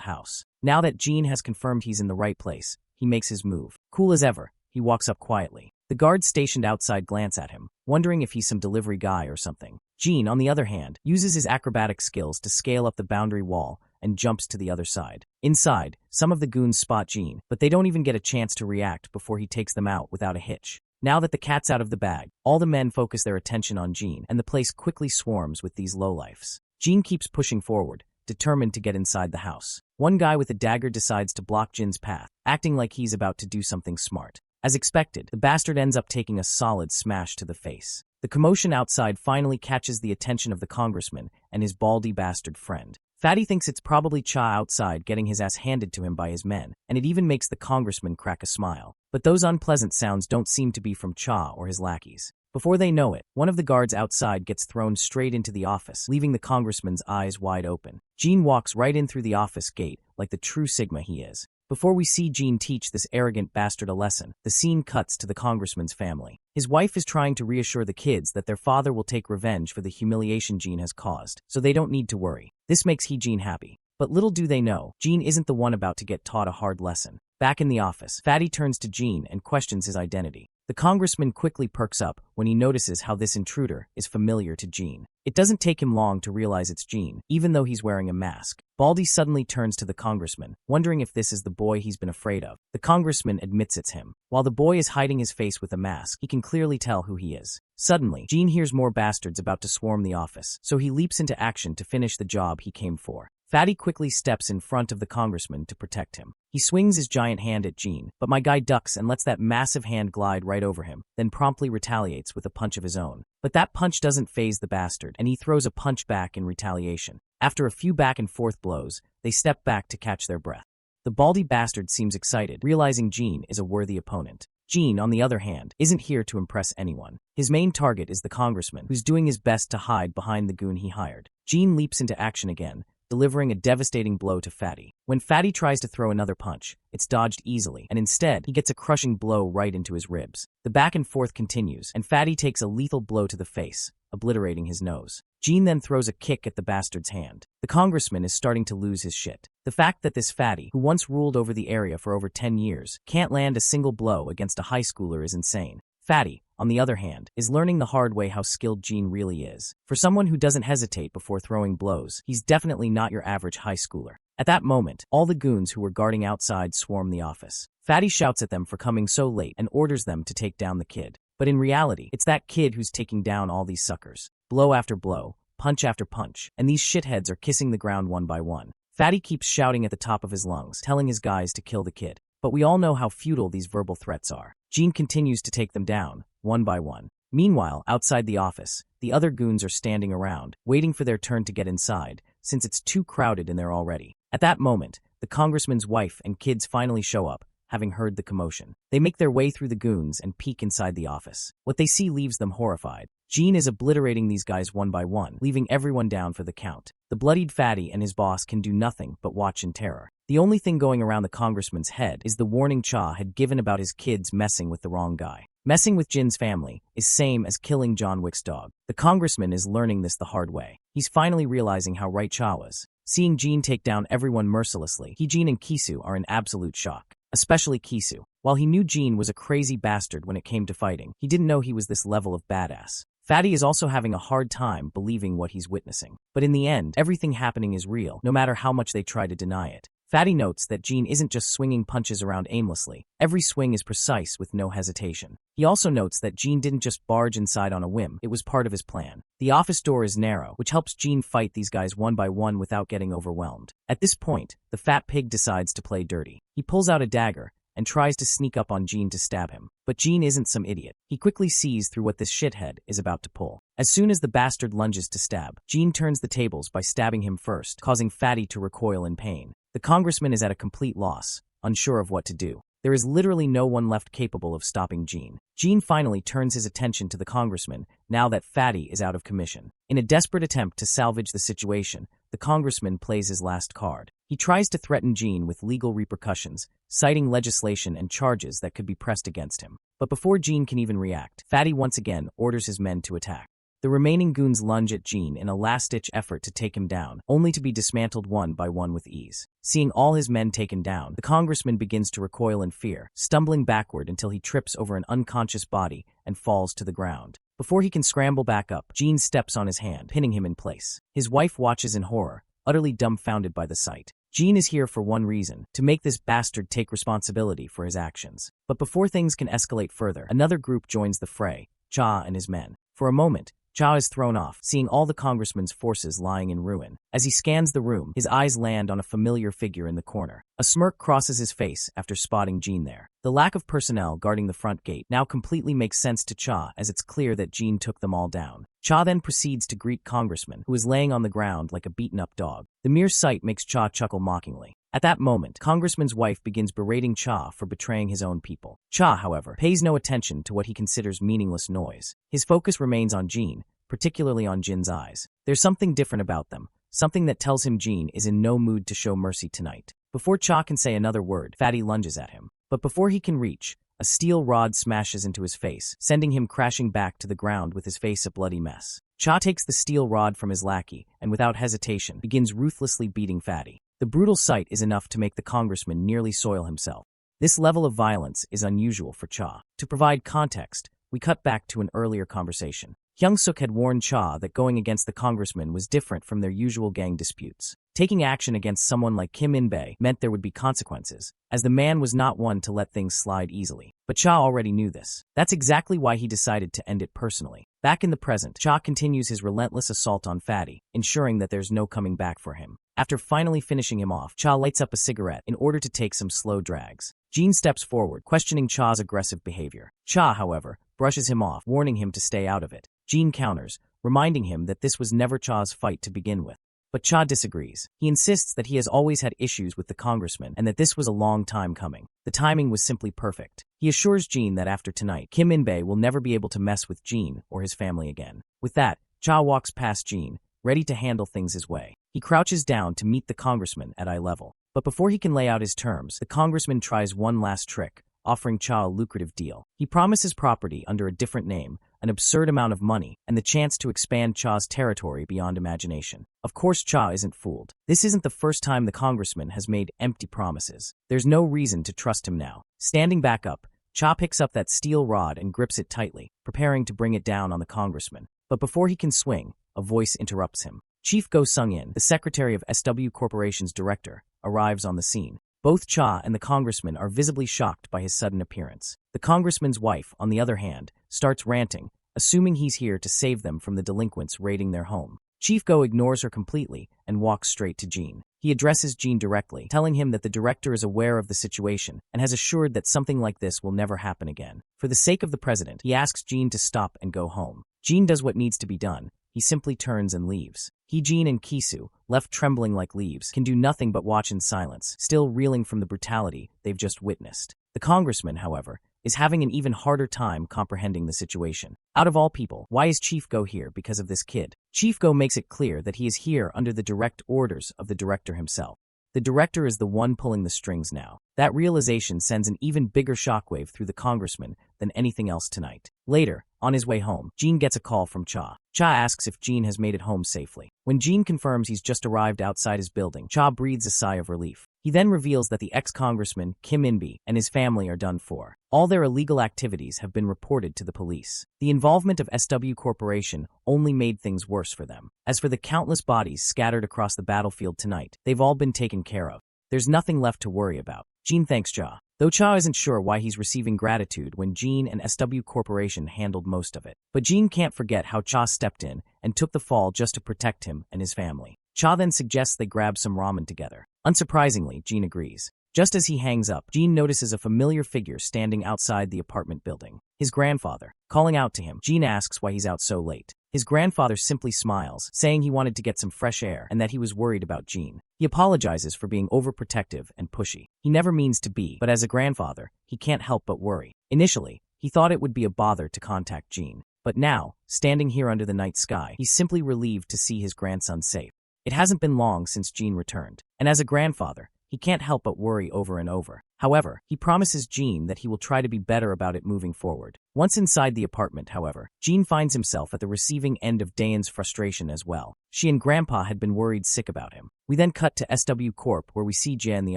S1: house. Now that Jean has confirmed he's in the right place, he makes his move. Cool as ever, he walks up quietly. The guards stationed outside glance at him, wondering if he's some delivery guy or something. Jean, on the other hand, uses his acrobatic skills to scale up the boundary wall and jumps to the other side. Inside, some of the goons spot Jean, but they don't even get a chance to react before he takes them out without a hitch. Now that the cat's out of the bag, all the men focus their attention on Jean, and the place quickly swarms with these lowlifes. Jean keeps pushing forward, determined to get inside the house. One guy with a dagger decides to block Jin's path, acting like he's about to do something smart. As expected, the bastard ends up taking a solid smash to the face. The commotion outside finally catches the attention of the congressman and his baldy bastard friend. Fatty thinks it's probably Cha outside getting his ass handed to him by his men, and it even makes the congressman crack a smile. But those unpleasant sounds don't seem to be from Cha or his lackeys. Before they know it, one of the guards outside gets thrown straight into the office, leaving the congressman's eyes wide open. Jean walks right in through the office gate like the true Sigma he is. Before we see Jean teach this arrogant bastard a lesson, the scene cuts to the congressman's family. His wife is trying to reassure the kids that their father will take revenge for the humiliation Jean has caused, so they don't need to worry. This makes Hee-jin happy. But little do they know, Jean isn't the one about to get taught a hard lesson. Back in the office, Fatty turns to Jean and questions his identity. The congressman quickly perks up when he notices how this intruder is familiar to Gene. It doesn't take him long to realize it's Gene, even though he's wearing a mask. Baldy suddenly turns to the congressman, wondering if this is the boy he's been afraid of. The congressman admits it's him. While the boy is hiding his face with a mask, he can clearly tell who he is. Suddenly, Gene hears more bastards about to swarm the office, so he leaps into action to finish the job he came for. Fatty quickly steps in front of the congressman to protect him. He swings his giant hand at Gene, but my guy ducks and lets that massive hand glide right over him, then promptly retaliates with a punch of his own. But that punch doesn't faze the bastard, and he throws a punch back in retaliation. After a few back-and-forth blows, they step back to catch their breath. The baldy bastard seems excited, realizing Gene is a worthy opponent. Gene, on the other hand, isn't here to impress anyone. His main target is the congressman, who's doing his best to hide behind the goon he hired. Gene leaps into action again, delivering a devastating blow to Fatty. When Fatty tries to throw another punch, it's dodged easily, and instead, he gets a crushing blow right into his ribs. The back and forth continues, and Fatty takes a lethal blow to the face, obliterating his nose. Gene then throws a kick at the bastard's hand. The congressman is starting to lose his shit. The fact that this Fatty, who once ruled over the area for over 10 years, can't land a single blow against a high schooler is insane. Fatty, on the other hand, is learning the hard way how skilled Gene really is. For someone who doesn't hesitate before throwing blows, he's definitely not your average high schooler. At that moment, all the goons who were guarding outside swarm the office. Fatty shouts at them for coming so late and orders them to take down the kid. But in reality, it's that kid who's taking down all these suckers. Blow after blow, punch after punch, and these shitheads are kissing the ground one by one. Fatty keeps shouting at the top of his lungs, telling his guys to kill the kid. But we all know how futile these verbal threats are. Gene continues to take them down, one by one. Meanwhile, outside the office, the other goons are standing around, waiting for their turn to get inside, since it's too crowded in there already. At that moment, the congressman's wife and kids finally show up, having heard the commotion. They make their way through the goons and peek inside the office. What they see leaves them horrified. Gene is obliterating these guys one by one, leaving everyone down for the count. The bloodied Fatty and his boss can do nothing but watch in terror. The only thing going around the congressman's head is the warning Cha had given about his kids messing with the wrong guy. Messing with Jin's family is same as killing John Wick's dog. The congressman is learning this the hard way. He's finally realizing how right Cha was. Seeing Gene take down everyone mercilessly, Heejin and Kisu are in absolute shock. Especially Kisu. While he knew Gene was a crazy bastard when it came to fighting, he didn't know he was this level of badass. Fatty is also having a hard time believing what he's witnessing. But in the end, everything happening is real, no matter how much they try to deny it. Fatty notes that Gene isn't just swinging punches around aimlessly. Every swing is precise with no hesitation. He also notes that Gene didn't just barge inside on a whim, it was part of his plan. The office door is narrow, which helps Gene fight these guys one by one without getting overwhelmed. At this point, the fat pig decides to play dirty. He pulls out a dagger and tries to sneak up on Gene to stab him. But Gene isn't some idiot. He quickly sees through what this shithead is about to pull. As soon as the bastard lunges to stab, Gene turns the tables by stabbing him first, causing Fatty to recoil in pain. The congressman is at a complete loss, unsure of what to do. There is literally no one left capable of stopping Gene. Gene finally turns his attention to the congressman, now that Fatty is out of commission. In a desperate attempt to salvage the situation, the congressman plays his last card. He tries to threaten Gene with legal repercussions, citing legislation and charges that could be pressed against him. But before Gene can even react, Fatty once again orders his men to attack. The remaining goons lunge at Gene in a last-ditch effort to take him down, only to be dismantled one by one with ease. Seeing all his men taken down, the congressman begins to recoil in fear, stumbling backward until he trips over an unconscious body and falls to the ground. Before he can scramble back up, Gene steps on his hand, pinning him in place. His wife watches in horror, utterly dumbfounded by the sight. Gene is here for one reason, to make this bastard take responsibility for his actions. But before things can escalate further, another group joins the fray, Cha and his men. For a moment, Cha is thrown off, seeing all the congressman's forces lying in ruin. As he scans the room, his eyes land on a familiar figure in the corner. A smirk crosses his face after spotting Gene there. The lack of personnel guarding the front gate now completely makes sense to Cha, as it's clear that Gene took them all down. Cha then proceeds to greet Congressman, who is laying on the ground like a beaten-up dog. The mere sight makes Cha chuckle mockingly. At that moment, Congressman's wife begins berating Cha for betraying his own people. Cha, however, pays no attention to what he considers meaningless noise. His focus remains on Gene, particularly on Jin's eyes. There's something different about them, something that tells him Gene is in no mood to show mercy tonight. Before Cha can say another word, Fatty lunges at him. But before he can reach, a steel rod smashes into his face, sending him crashing back to the ground with his face a bloody mess. Cha takes the steel rod from his lackey and without hesitation begins ruthlessly beating Fatty. The brutal sight is enough to make the congressman nearly soil himself. This level of violence is unusual for Cha. To provide context, we cut back to an earlier conversation. Hyung-suk had warned Cha that going against the congressman was different from their usual gang disputes. Taking action against someone like Kim In-bae meant there would be consequences, as the man was not one to let things slide easily. But Cha already knew this. That's exactly why he decided to end it personally. Back in the present, Cha continues his relentless assault on Fatty, ensuring that there's no coming back for him. After finally finishing him off, Cha lights up a cigarette in order to take some slow drags. Jin steps forward, questioning Cha's aggressive behavior. Cha, however, brushes him off, warning him to stay out of it. Jin counters, reminding him that this was never Cha's fight to begin with. But Cha disagrees. He insists that he has always had issues with the congressman and that this was a long time coming. The timing was simply perfect. He assures Jin that after tonight, Kim In-bae will never be able to mess with Jin or his family again. With that, Cha walks past Jin, ready to handle things his way. He crouches down to meet the congressman at eye level. But before he can lay out his terms, the congressman tries one last trick, offering Cha a lucrative deal. He promises property under a different name, an absurd amount of money, and the chance to expand Cha's territory beyond imagination. Of course, Cha isn't fooled. This isn't the first time the congressman has made empty promises. There's no reason to trust him now. Standing back up, Cha picks up that steel rod and grips it tightly, preparing to bring it down on the congressman. But before he can swing, a voice interrupts him. Chief Go Sung-in, the secretary of SW Corporation's director, arrives on the scene. Both Cha and the congressman are visibly shocked by his sudden appearance. The congressman's wife, on the other hand, starts ranting, assuming he's here to save them from the delinquents raiding their home. Chief Go ignores her completely and walks straight to Jin. He addresses Jin directly, telling him that the director is aware of the situation and has assured that something like this will never happen again. For the sake of the president, he asks Jin to stop and go home. Jin does what needs to be done. He simply turns and leaves. Jin and Kisu, left trembling like leaves, can do nothing but watch in silence, still reeling from the brutality they've just witnessed. The congressman, however, is having an even harder time comprehending the situation. Out of all people, why is Chief Go here because of this kid? Chief Go makes it clear that he is here under the direct orders of the director himself. The director is the one pulling the strings now. That realization sends an even bigger shockwave through the congressman than anything else tonight. Later, on his way home, Jin gets a call from Cha. Cha asks if Jin has made it home safely. When Jin confirms he's just arrived outside his building, Cha breathes a sigh of relief. He then reveals that the ex-congressman, Kim In-bae, and his family are done for. All their illegal activities have been reported to the police. The involvement of SW Corporation only made things worse for them. As for the countless bodies scattered across the battlefield tonight, they've all been taken care of. There's nothing left to worry about. Jin thanks Cha, though Cha isn't sure why he's receiving gratitude when Jin and SW Corporation handled most of it. But Jin can't forget how Cha stepped in and took the fall just to protect him and his family. Cha then suggests they grab some ramen together. Unsurprisingly, Jin agrees. Just as he hangs up, Jin notices a familiar figure standing outside the apartment building. His grandfather. Calling out to him, Jin asks why he's out so late. His grandfather simply smiles, saying he wanted to get some fresh air and that he was worried about Jin. He apologizes for being overprotective and pushy. He never means to be, but as a grandfather, he can't help but worry. Initially, he thought it would be a bother to contact Jin. But now, standing here under the night sky, he's simply relieved to see his grandson safe. It hasn't been long since Jin returned, and as a grandfather, he can't help but worry over and over. However, he promises Jin that he will try to be better about it moving forward. Once inside the apartment, however, Jin finds himself at the receiving end of Dayan's frustration as well. She and Grandpa had been worried sick about him. We then cut to SW Corp where we see Jia in the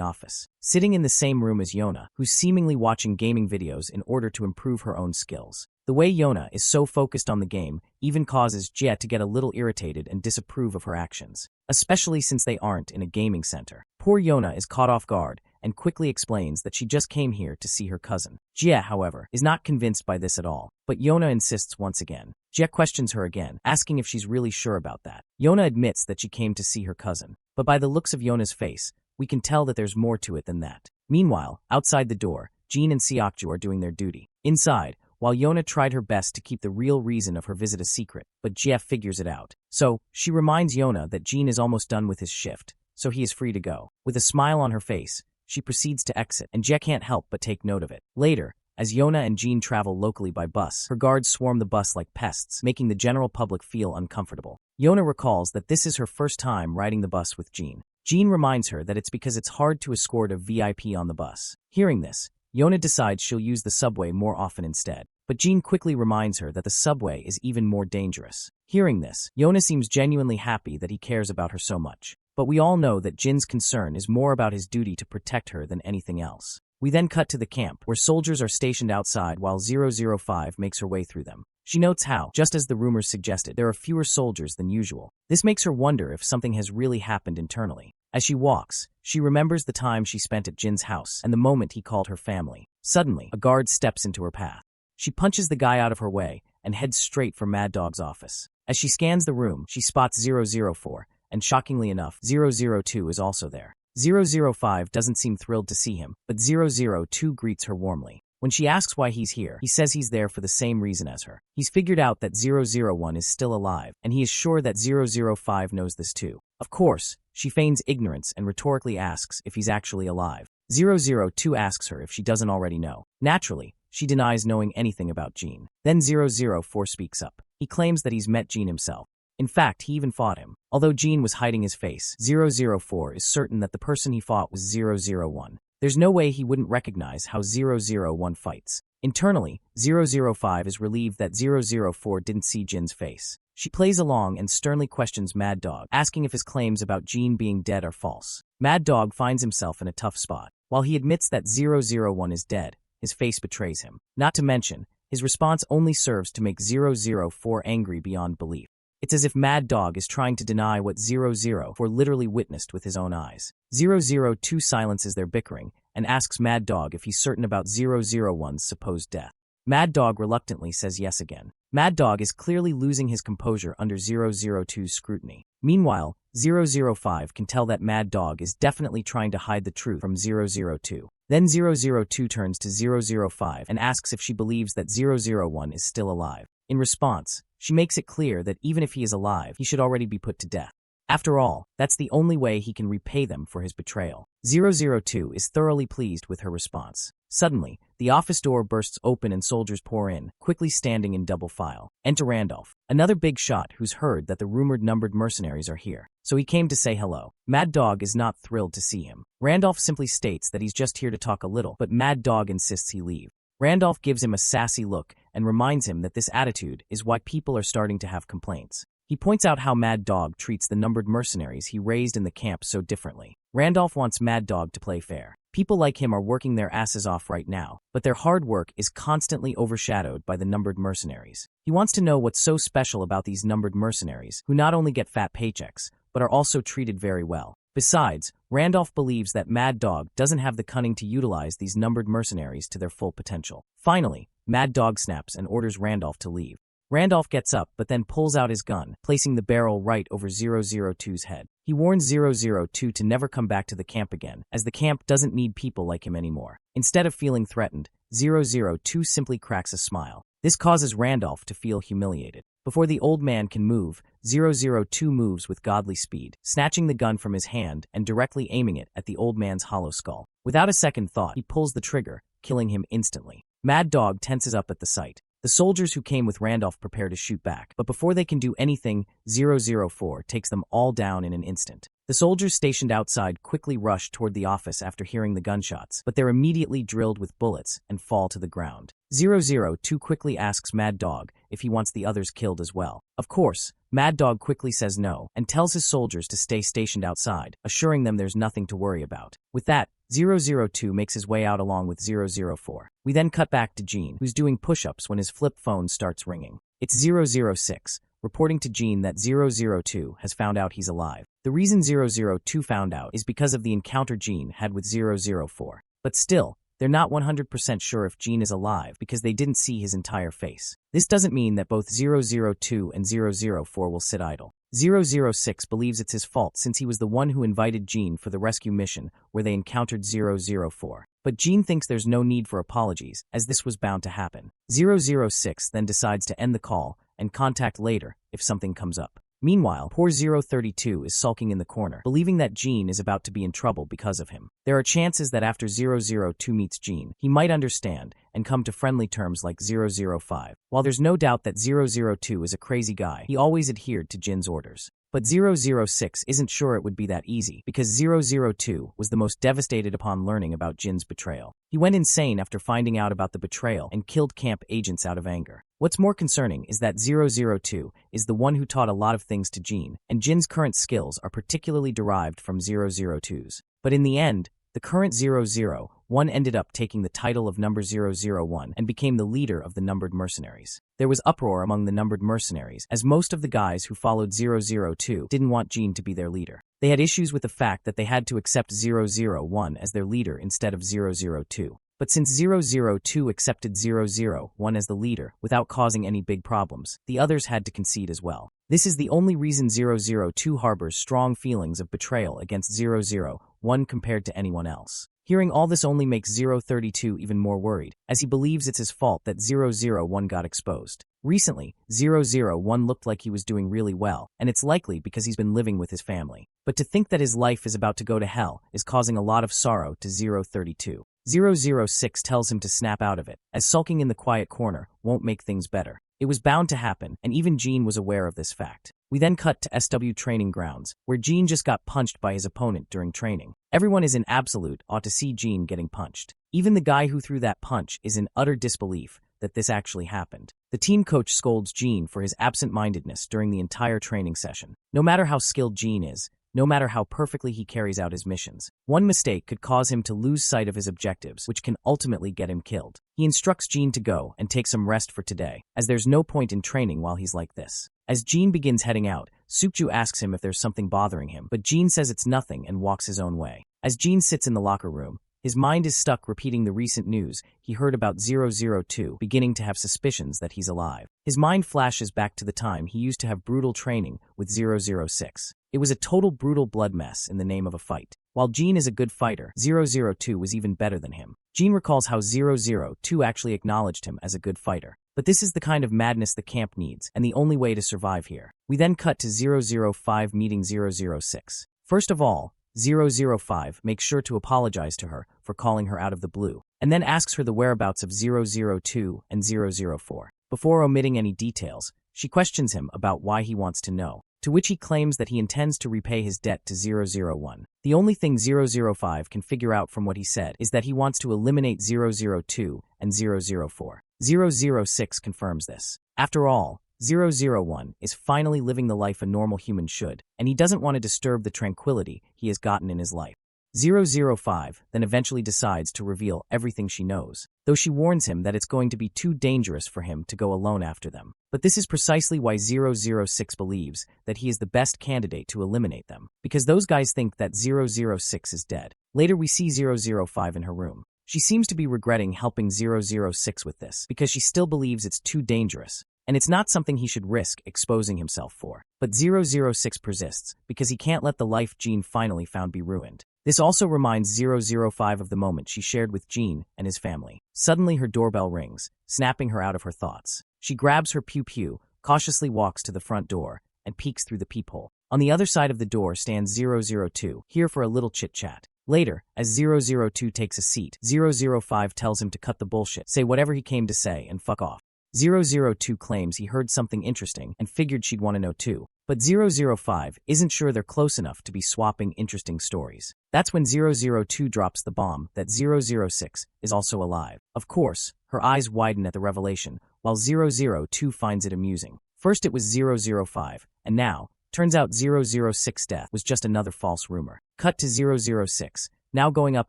S1: office, sitting in the same room as Yona, who's seemingly watching gaming videos in order to improve her own skills. The way Yona is so focused on the game even causes Jia to get a little irritated and disapprove of her actions, especially since they aren't in a gaming center. Poor Yona is caught off guard and quickly explains that she just came here to see her cousin. Jia, however, is not convinced by this at all, but Yona insists once again. Jia questions her again, asking if she's really sure about that. Yona admits that she came to see her cousin, but by the looks of Yona's face, we can tell that there's more to it than that. Meanwhile, outside the door, Jin and Seokju are doing their duty. Inside, while Yona tried her best to keep the real reason of her visit a secret, but Jia figures it out. So, she reminds Yona that Jin is almost done with his shift, so he is free to go. With a smile on her face, she proceeds to exit, and Jia can't help but take note of it. Later, as Yona and Jin travel locally by bus, her guards swarm the bus like pests, making the general public feel uncomfortable. Yona recalls that this is her first time riding the bus with Jin. Jin reminds her that it's because it's hard to escort a VIP on the bus. Hearing this, Yona decides she'll use the subway more often instead. But Jin quickly reminds her that the subway is even more dangerous. Hearing this, Yona seems genuinely happy that he cares about her so much. But we all know that Jin's concern is more about his duty to protect her than anything else. We then cut to the camp, where soldiers are stationed outside while 005 makes her way through them. She notes how, just as the rumors suggested, there are fewer soldiers than usual. This makes her wonder if something has really happened internally. As she walks, she remembers the time she spent at Jin's house and the moment he called her family. Suddenly, a guard steps into her path. She punches the guy out of her way and heads straight for Mad Dog's office. As she scans the room, she spots 004, and shockingly enough, 002 is also there. 005 doesn't seem thrilled to see him, but 002 greets her warmly. When she asks why he's here, he says he's there for the same reason as her. He's figured out that 001 is still alive, and he is sure that 005 knows this too. Of course, she feigns ignorance and rhetorically asks if he's actually alive. 002 asks her if she doesn't already know. Naturally, she denies knowing anything about Jin. Then 004 speaks up. He claims that he's met Jin himself. In fact, he even fought him. Although Jin was hiding his face, 004 is certain that the person he fought was 001. There's no way he wouldn't recognize how 001 fights. Internally, 005 is relieved that 004 didn't see Jin's face. She plays along and sternly questions Mad Dog, asking if his claims about Jin being dead are false. Mad Dog finds himself in a tough spot. While he admits that 001 is dead, his face betrays him. Not to mention, his response only serves to make 004 angry beyond belief. It's as if Mad Dog is trying to deny what 004 literally witnessed with his own eyes. 002 silences their bickering and asks Mad Dog if he's certain about 001's supposed death. Mad Dog reluctantly says yes again. Mad Dog is clearly losing his composure under 002's scrutiny. Meanwhile, 005 can tell that Mad Dog is definitely trying to hide the truth from 002. Then 002 turns to 005 and asks if she believes that 001 is still alive. In response, she makes it clear that even if he is alive, he should already be put to death. After all, that's the only way he can repay them for his betrayal. 002 is thoroughly pleased with her response. Suddenly, the office door bursts open and soldiers pour in, quickly standing in double file. Enter Randolph, another big shot who's heard that the rumored numbered mercenaries are here. So he came to say hello. Mad Dog is not thrilled to see him. Randolph simply states that he's just here to talk a little, but Mad Dog insists he leave. Randolph gives him a sassy look and reminds him that this attitude is why people are starting to have complaints. He points out how Mad Dog treats the numbered mercenaries he raised in the camp so differently. Randolph wants Mad Dog to play fair. People like him are working their asses off right now, but their hard work is constantly overshadowed by the numbered mercenaries. He wants to know what's so special about these numbered mercenaries, who not only get fat paychecks, but are also treated very well. Besides, Randolph believes that Mad Dog doesn't have the cunning to utilize these numbered mercenaries to their full potential. Finally, Mad Dog snaps and orders Randolph to leave. Randolph gets up but then pulls out his gun, placing the barrel right over 002's head. He warns 002 to never come back to the camp again, as the camp doesn't need people like him anymore. Instead of feeling threatened, 002 simply cracks a smile. This causes Randolph to feel humiliated. Before the old man can move, 002 moves with godly speed, snatching the gun from his hand and directly aiming it at the old man's hollow skull. Without a second thought, he pulls the trigger, killing him instantly. Mad Dog tenses up at the sight. The soldiers who came with Randolph prepare to shoot back, but before they can do anything, 004 takes them all down in an instant. The soldiers stationed outside quickly rush toward the office after hearing the gunshots, but they're immediately drilled with bullets and fall to the ground. 002 quickly asks Mad Dog if he wants the others killed as well. Of course, Mad Dog quickly says no and tells his soldiers to stay stationed outside, assuring them there's nothing to worry about. With that, 002 makes his way out along with 004. We then cut back to Gene, who's doing push-ups when his flip phone starts ringing. It's 006, reporting to Gene that 002 has found out he's alive. The reason 002 found out is because of the encounter Gene had with 004. But still, they're not 100% sure if Gene is alive because they didn't see his entire face. This doesn't mean that both 002 and 004 will sit idle. 006 believes it's his fault since he was the one who invited Gene for the rescue mission where they encountered 004. But Gene thinks there's no need for apologies, as this was bound to happen. 006 then decides to end the call and contact later if something comes up. Meanwhile, poor 032 is sulking in the corner, believing that Gene is about to be in trouble because of him. There are chances that after 002 meets Gene, he might understand and come to friendly terms like 005. While there's no doubt that 002 is a crazy guy, he always adhered to Jin's orders. But 006 isn't sure it would be that easy, because 002 was the most devastated upon learning about Jin's betrayal. He went insane after finding out about the betrayal and killed camp agents out of anger. What's more concerning is that 002 is the one who taught a lot of things to Jin, and Jin's current skills are particularly derived from 002's. But in the end, The current 001 ended up taking the title of number 001 and became the leader of the numbered mercenaries. There was uproar among the numbered mercenaries, as most of the guys who followed 002 didn't want Jean to be their leader. They had issues with the fact that they had to accept 001 as their leader instead of 002. But since 002 accepted 001 as the leader without causing any big problems, the others had to concede as well. This is the only reason 002 harbors strong feelings of betrayal against 001 compared to anyone else. Hearing all this only makes 032 even more worried, as he believes it's his fault that 001 got exposed. Recently, 001 looked like he was doing really well, and it's likely because he's been living with his family. But to think that his life is about to go to hell is causing a lot of sorrow to 032. 006 tells him to snap out of it, as sulking in the quiet corner won't make things better. It was bound to happen, and even Jean was aware of this fact. We then cut to SW training grounds, where Jean just got punched by his opponent during training. Everyone is in absolute awe to see Jean getting punched. Even the guy who threw that punch is in utter disbelief that this actually happened. The team coach scolds Jean for his absent-mindedness during the entire training session. No matter how skilled Jean is, no matter how perfectly he carries out his missions, one mistake could cause him to lose sight of his objectives, which can ultimately get him killed. He instructs Jean to go and take some rest for today, as there's no point in training while he's like this. As Jean begins heading out, Sukju asks him if there's something bothering him, but Jean says it's nothing and walks his own way. As Jean sits in the locker room, his mind is stuck repeating the recent news he heard about 002, beginning to have suspicions that he's alive. His mind flashes back to the time he used to have brutal training with 006. It was a total brutal blood mess in the name of a fight. While Jean is a good fighter, 002 was even better than him. Jean recalls how 002 actually acknowledged him as a good fighter. But this is the kind of madness the camp needs, and the only way to survive here. We then cut to 005 meeting 006. First of all, 005 makes sure to apologize to her for calling her out of the blue, and then asks her the whereabouts of 002 and 004. Before omitting any details, she questions him about why he wants to know, to which he claims that he intends to repay his debt to 001. The only thing 005 can figure out from what he said is that he wants to eliminate 002 and 004. 006 confirms this. After all, 001 is finally living the life a normal human should, and he doesn't want to disturb the tranquility he has gotten in his life. 005 then eventually decides to reveal everything she knows, though she warns him that it's going to be too dangerous for him to go alone after them. But this is precisely why 006 believes that he is the best candidate to eliminate them, because those guys think that 006 is dead. Later we see 005 in her room. She seems to be regretting helping 006 with this, because she still believes it's too dangerous, and it's not something he should risk exposing himself for. But 006 persists, because he can't let the life Jean finally found be ruined. This also reminds 005 of the moment she shared with Jean and his family. Suddenly her doorbell rings, snapping her out of her thoughts. She grabs her pew-pew, cautiously walks to the front door, and peeks through the peephole. On the other side of the door stands 002, here for a little chit-chat. Later, as 002 takes a seat, 005 tells him to cut the bullshit, say whatever he came to say, and fuck off. 002 claims he heard something interesting and figured she'd want to know too. But 005 isn't sure they're close enough to be swapping interesting stories. That's when 002 drops the bomb that 006 is also alive. Of course, her eyes widen at the revelation, while 002 finds it amusing. First it was 005, and now, turns out 006's death was just another false rumor. Cut to 006, now going up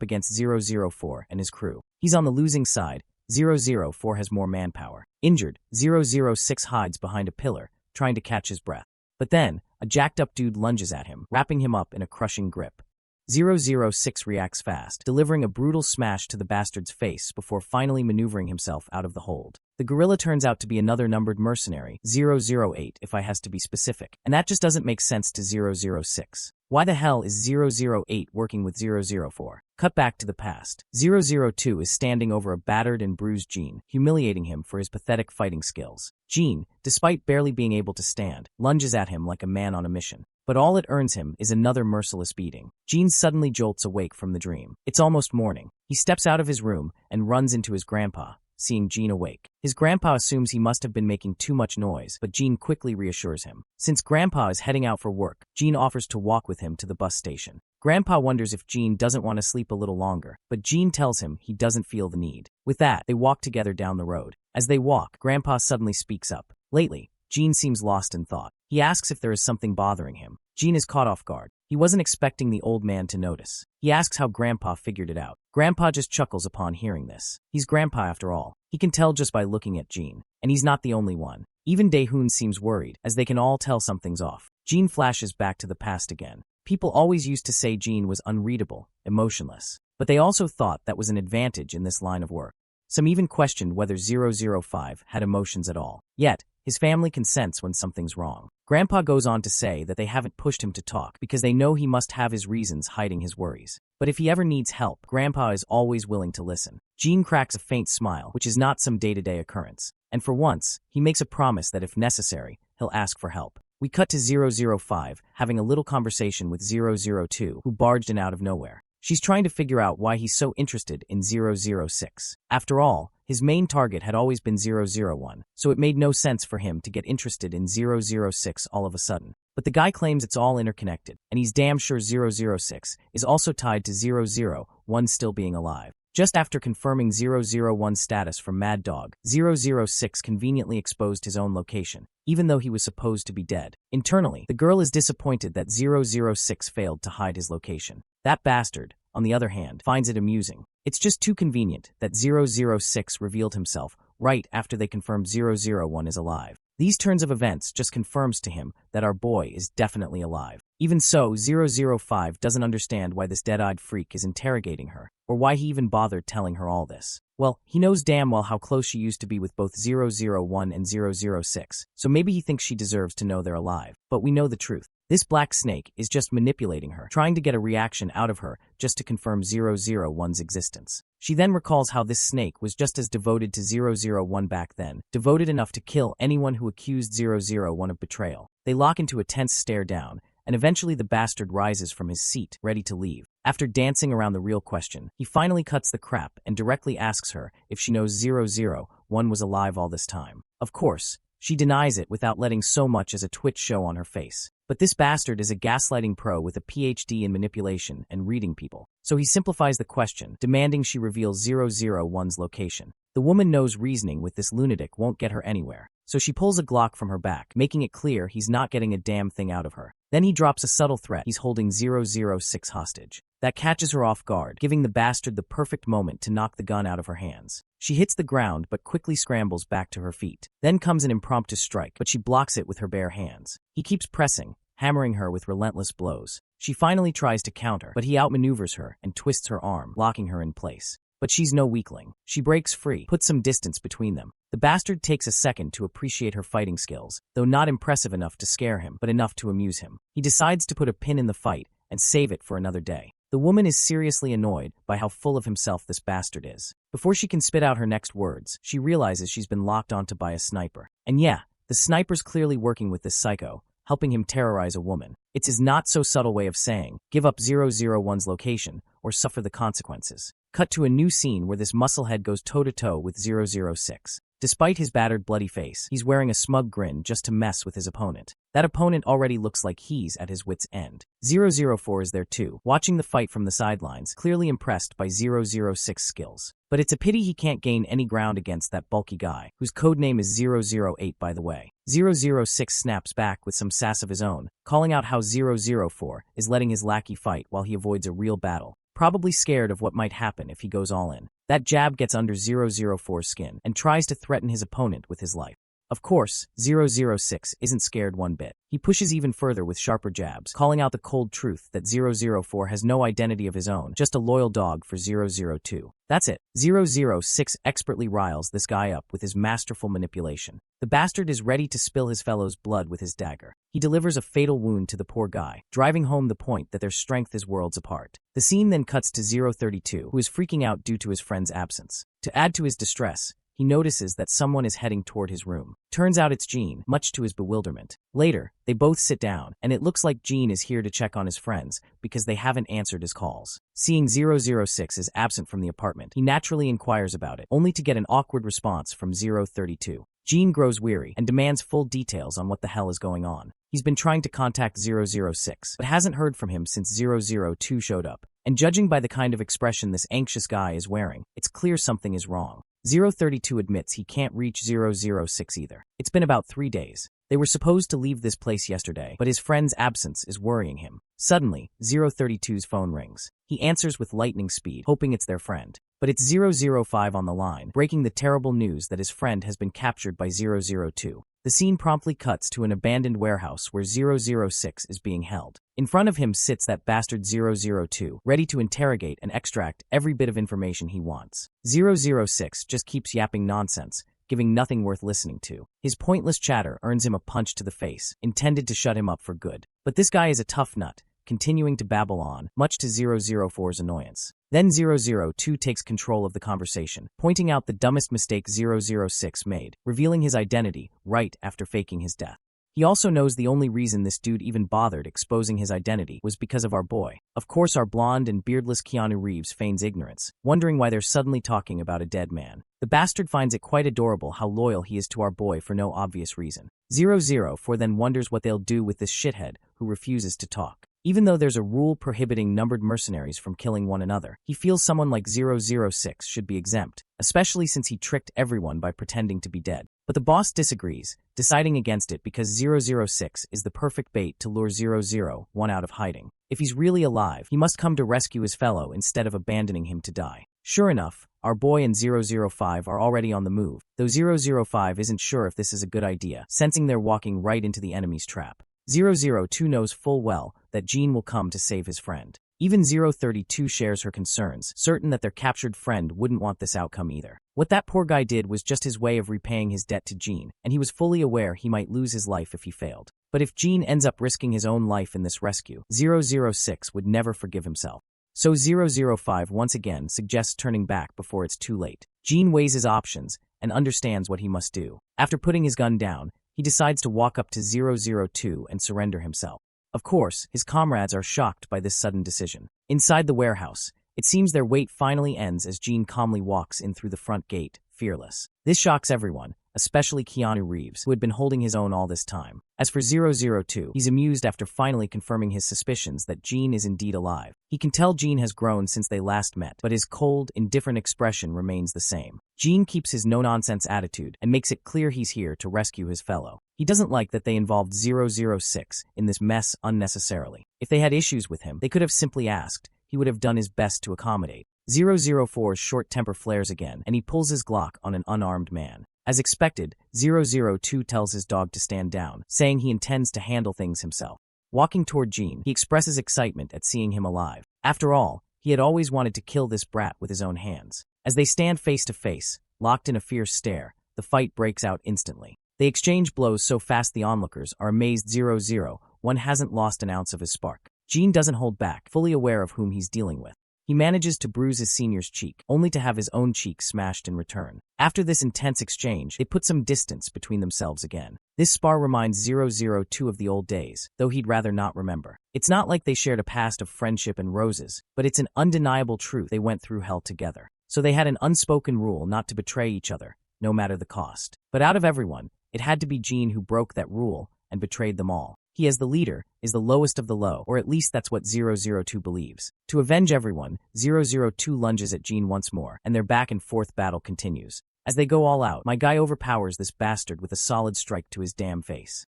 S1: against 004 and his crew. He's on the losing side. 004 has more manpower. Injured, 006 hides behind a pillar, trying to catch his breath. But then, a jacked-up dude lunges at him, wrapping him up in a crushing grip. 006 reacts fast, delivering a brutal smash to the bastard's face before finally maneuvering himself out of the hold. The gorilla turns out to be another numbered mercenary, 008 if I has to be specific, and that just doesn't make sense to 006. Why the hell is 008 working with 004? Cut back to the past. 002 is standing over a battered and bruised Jean, humiliating him for his pathetic fighting skills. Jean, despite barely being able to stand, lunges at him like a man on a mission. But all it earns him is another merciless beating. Jean suddenly jolts awake from the dream. It's almost morning. He steps out of his room and runs into his grandpa, seeing Jean awake. His grandpa assumes he must have been making too much noise, but Jean quickly reassures him. Since grandpa is heading out for work, Jean offers to walk with him to the bus station. Grandpa wonders if Jean doesn't want to sleep a little longer, but Jean tells him he doesn't feel the need. With that, they walk together down the road. As they walk, grandpa suddenly speaks up. Lately, Jean seems lost in thought. He asks if there is something bothering him. Jean is caught off guard. He wasn't expecting the old man to notice. He asks how Grandpa figured it out. Grandpa just chuckles upon hearing this. He's Grandpa after all. He can tell just by looking at Jean. And he's not the only one. Even Daehoon seems worried, as they can all tell something's off. Jean flashes back to the past again. People always used to say Jean was unreadable, emotionless. But they also thought that was an advantage in this line of work. Some even questioned whether 005 had emotions at all. Yet, his family can sense when something's wrong. Grandpa goes on to say that they haven't pushed him to talk because they know he must have his reasons hiding his worries. But if he ever needs help, Grandpa is always willing to listen. Jean cracks a faint smile, which is not some day-to-day occurrence. And for once, he makes a promise that if necessary, he'll ask for help. We cut to 005, having a little conversation with 002, who barged in out of nowhere. She's trying to figure out why he's so interested in 006. After all, his main target had always been 001, so it made no sense for him to get interested in 006 all of a sudden. But the guy claims it's all interconnected, and he's damn sure 006 is also tied to 001 still being alive. Just after confirming 001's status from Mad Dog, 006 conveniently exposed his own location, even though he was supposed to be dead. Internally, the girl is disappointed that 006 failed to hide his location. That bastard, on the other hand, finds it amusing. It's just too convenient that 006 revealed himself right after they confirmed 001 is alive. These turns of events just confirms to him that our boy is definitely alive. Even so, 005 doesn't understand why this dead-eyed freak is interrogating her, or why he even bothered telling her all this. Well, he knows damn well how close she used to be with both 001 and 006, so maybe he thinks she deserves to know they're alive. But we know the truth. This black snake is just manipulating her, trying to get a reaction out of her just to confirm 001's existence. She then recalls how this snake was just as devoted to 001 back then, devoted enough to kill anyone who accused 001 of betrayal. They lock into a tense stare down, and eventually the bastard rises from his seat, ready to leave. After dancing around the real question, he finally cuts the crap and directly asks her if she knows 001 was alive all this time. Of course, she denies it without letting so much as a twitch show on her face. But this bastard is a gaslighting pro with a PhD in manipulation and reading people. So he simplifies the question, demanding she reveal 001's location. The woman knows reasoning with this lunatic won't get her anywhere. So she pulls a Glock from her back, making it clear he's not getting a damn thing out of her. Then he drops a subtle threat he's holding 006 hostage. That catches her off guard, giving the bastard the perfect moment to knock the gun out of her hands. She hits the ground but quickly scrambles back to her feet. Then comes an impromptu strike, but she blocks it with her bare hands. He keeps pressing, hammering her with relentless blows. She finally tries to counter, but he outmaneuvers her and twists her arm, locking her in place. But she's no weakling. She breaks free, puts some distance between them. The bastard takes a second to appreciate her fighting skills, though not impressive enough to scare him, but enough to amuse him. He decides to put a pin in the fight and save it for another day. The woman is seriously annoyed by how full of himself this bastard is. Before she can spit out her next words, she realizes she's been locked onto by a sniper. And yeah, the sniper's clearly working with this psycho, helping him terrorize a woman. It's his not-so-subtle way of saying, give up 001's location, or suffer the consequences. Cut to a new scene where this musclehead goes toe-to-toe with 006. Despite his battered, bloody face, he's wearing a smug grin just to mess with his opponent. That opponent already looks like he's at his wit's end. 004 is there too, watching the fight from the sidelines, clearly impressed by 006's skills. But it's a pity he can't gain any ground against that bulky guy, whose codename is 008 by the way. 006 snaps back with some sass of his own, calling out how 004 is letting his lackey fight while he avoids a real battle. Probably scared of what might happen if he goes all in. That jab gets under 004's skin and tries to threaten his opponent with his life. Of course, 006 isn't scared one bit. He pushes even further with sharper jabs, calling out the cold truth that 004 has no identity of his own, just a loyal dog for 002. That's it. 006 expertly riles this guy up with his masterful manipulation. The bastard is ready to spill his fellow's blood with his dagger. He delivers a fatal wound to the poor guy, driving home the point that their strength is worlds apart. The scene then cuts to 032, who is freaking out due to his friend's absence. To add to his distress, he notices that someone is heading toward his room. Turns out it's Jean, much to his bewilderment. Later, they both sit down, and it looks like Jean is here to check on his friends because they haven't answered his calls. Seeing 006 is absent from the apartment, he naturally inquires about it, only to get an awkward response from 032. Jean grows weary and demands full details on what the hell is going on. He's been trying to contact 006, but hasn't heard from him since 002 showed up. And judging by the kind of expression this anxious guy is wearing, it's clear something is wrong. 032 admits he can't reach 006 either. It's been about 3 days. They were supposed to leave this place yesterday, but his friend's absence is worrying him. Suddenly, 032's phone rings. He answers with lightning speed, hoping it's their friend. But it's 005 on the line, breaking the terrible news that his friend has been captured by 002. The scene promptly cuts to an abandoned warehouse where 006 is being held. In front of him sits that bastard 002, ready to interrogate and extract every bit of information he wants. 006 just keeps yapping nonsense, giving nothing worth listening to. His pointless chatter earns him a punch to the face, intended to shut him up for good. But this guy is a tough nut, continuing to babble on, much to 004's annoyance. Then 002 takes control of the conversation, pointing out the dumbest mistake 006 made, revealing his identity right after faking his death. He also knows the only reason this dude even bothered exposing his identity was because of our boy. Of course, our blonde and beardless Keanu Reeves feigns ignorance, wondering why they're suddenly talking about a dead man. The bastard finds it quite adorable how loyal he is to our boy for no obvious reason. 004 then wonders what they'll do with this shithead who refuses to talk. Even though there's a rule prohibiting numbered mercenaries from killing one another, he feels someone like 006 should be exempt, especially since he tricked everyone by pretending to be dead. But the boss disagrees, deciding against it because 006 is the perfect bait to lure 001 out of hiding. If he's really alive, he must come to rescue his fellow instead of abandoning him to die. Sure enough, our boy and 005 are already on the move, though 005 isn't sure if this is a good idea, sensing they're walking right into the enemy's trap. 002 knows full well that Jean will come to save his friend. Even 032 shares her concerns, certain that their captured friend wouldn't want this outcome either. What that poor guy did was just his way of repaying his debt to Jean, and he was fully aware he might lose his life if he failed. But if Jean ends up risking his own life in this rescue, 006 would never forgive himself. So 005 once again suggests turning back before it's too late. Jean weighs his options and understands what he must do. After putting his gun down, he decides to walk up to 002 and surrender himself. Of course, his comrades are shocked by this sudden decision. Inside the warehouse, it seems their wait finally ends as Jean calmly walks in through the front gate, fearless. This shocks everyone, especially Keanu Reeves, who had been holding his own all this time. As for 002, he's amused after finally confirming his suspicions that Jean is indeed alive. He can tell Jean has grown since they last met, but his cold, indifferent expression remains the same. Jean keeps his no-nonsense attitude and makes it clear he's here to rescue his fellow. He doesn't like that they involved 006 in this mess unnecessarily. If they had issues with him, they could have simply asked. He would have done his best to accommodate. 004's short temper flares again, and he pulls his Glock on an unarmed man. As expected, 002 tells his dog to stand down, saying he intends to handle things himself. Walking toward Jean, he expresses excitement at seeing him alive. After all, he had always wanted to kill this brat with his own hands. As they stand face to face, locked in a fierce stare, the fight breaks out instantly. They exchange blows so fast the onlookers are amazed 001 hasn't lost an ounce of his spark. Jean doesn't hold back, fully aware of whom he's dealing with. He manages to bruise his senior's cheek, only to have his own cheek smashed in return. After this intense exchange, they put some distance between themselves again. This spar reminds 002 of the old days, though he'd rather not remember. It's not like they shared a past of friendship and roses, but it's an undeniable truth they went through hell together. So they had an unspoken rule not to betray each other, no matter the cost. But out of everyone, it had to be Jean who broke that rule and betrayed them all. He, as the leader, is the lowest of the low, or at least that's what 002 believes. To avenge everyone, 002 lunges at Jean once more, and their back-and-forth battle continues. As they go all out, my guy overpowers this bastard with a solid strike to his damn face.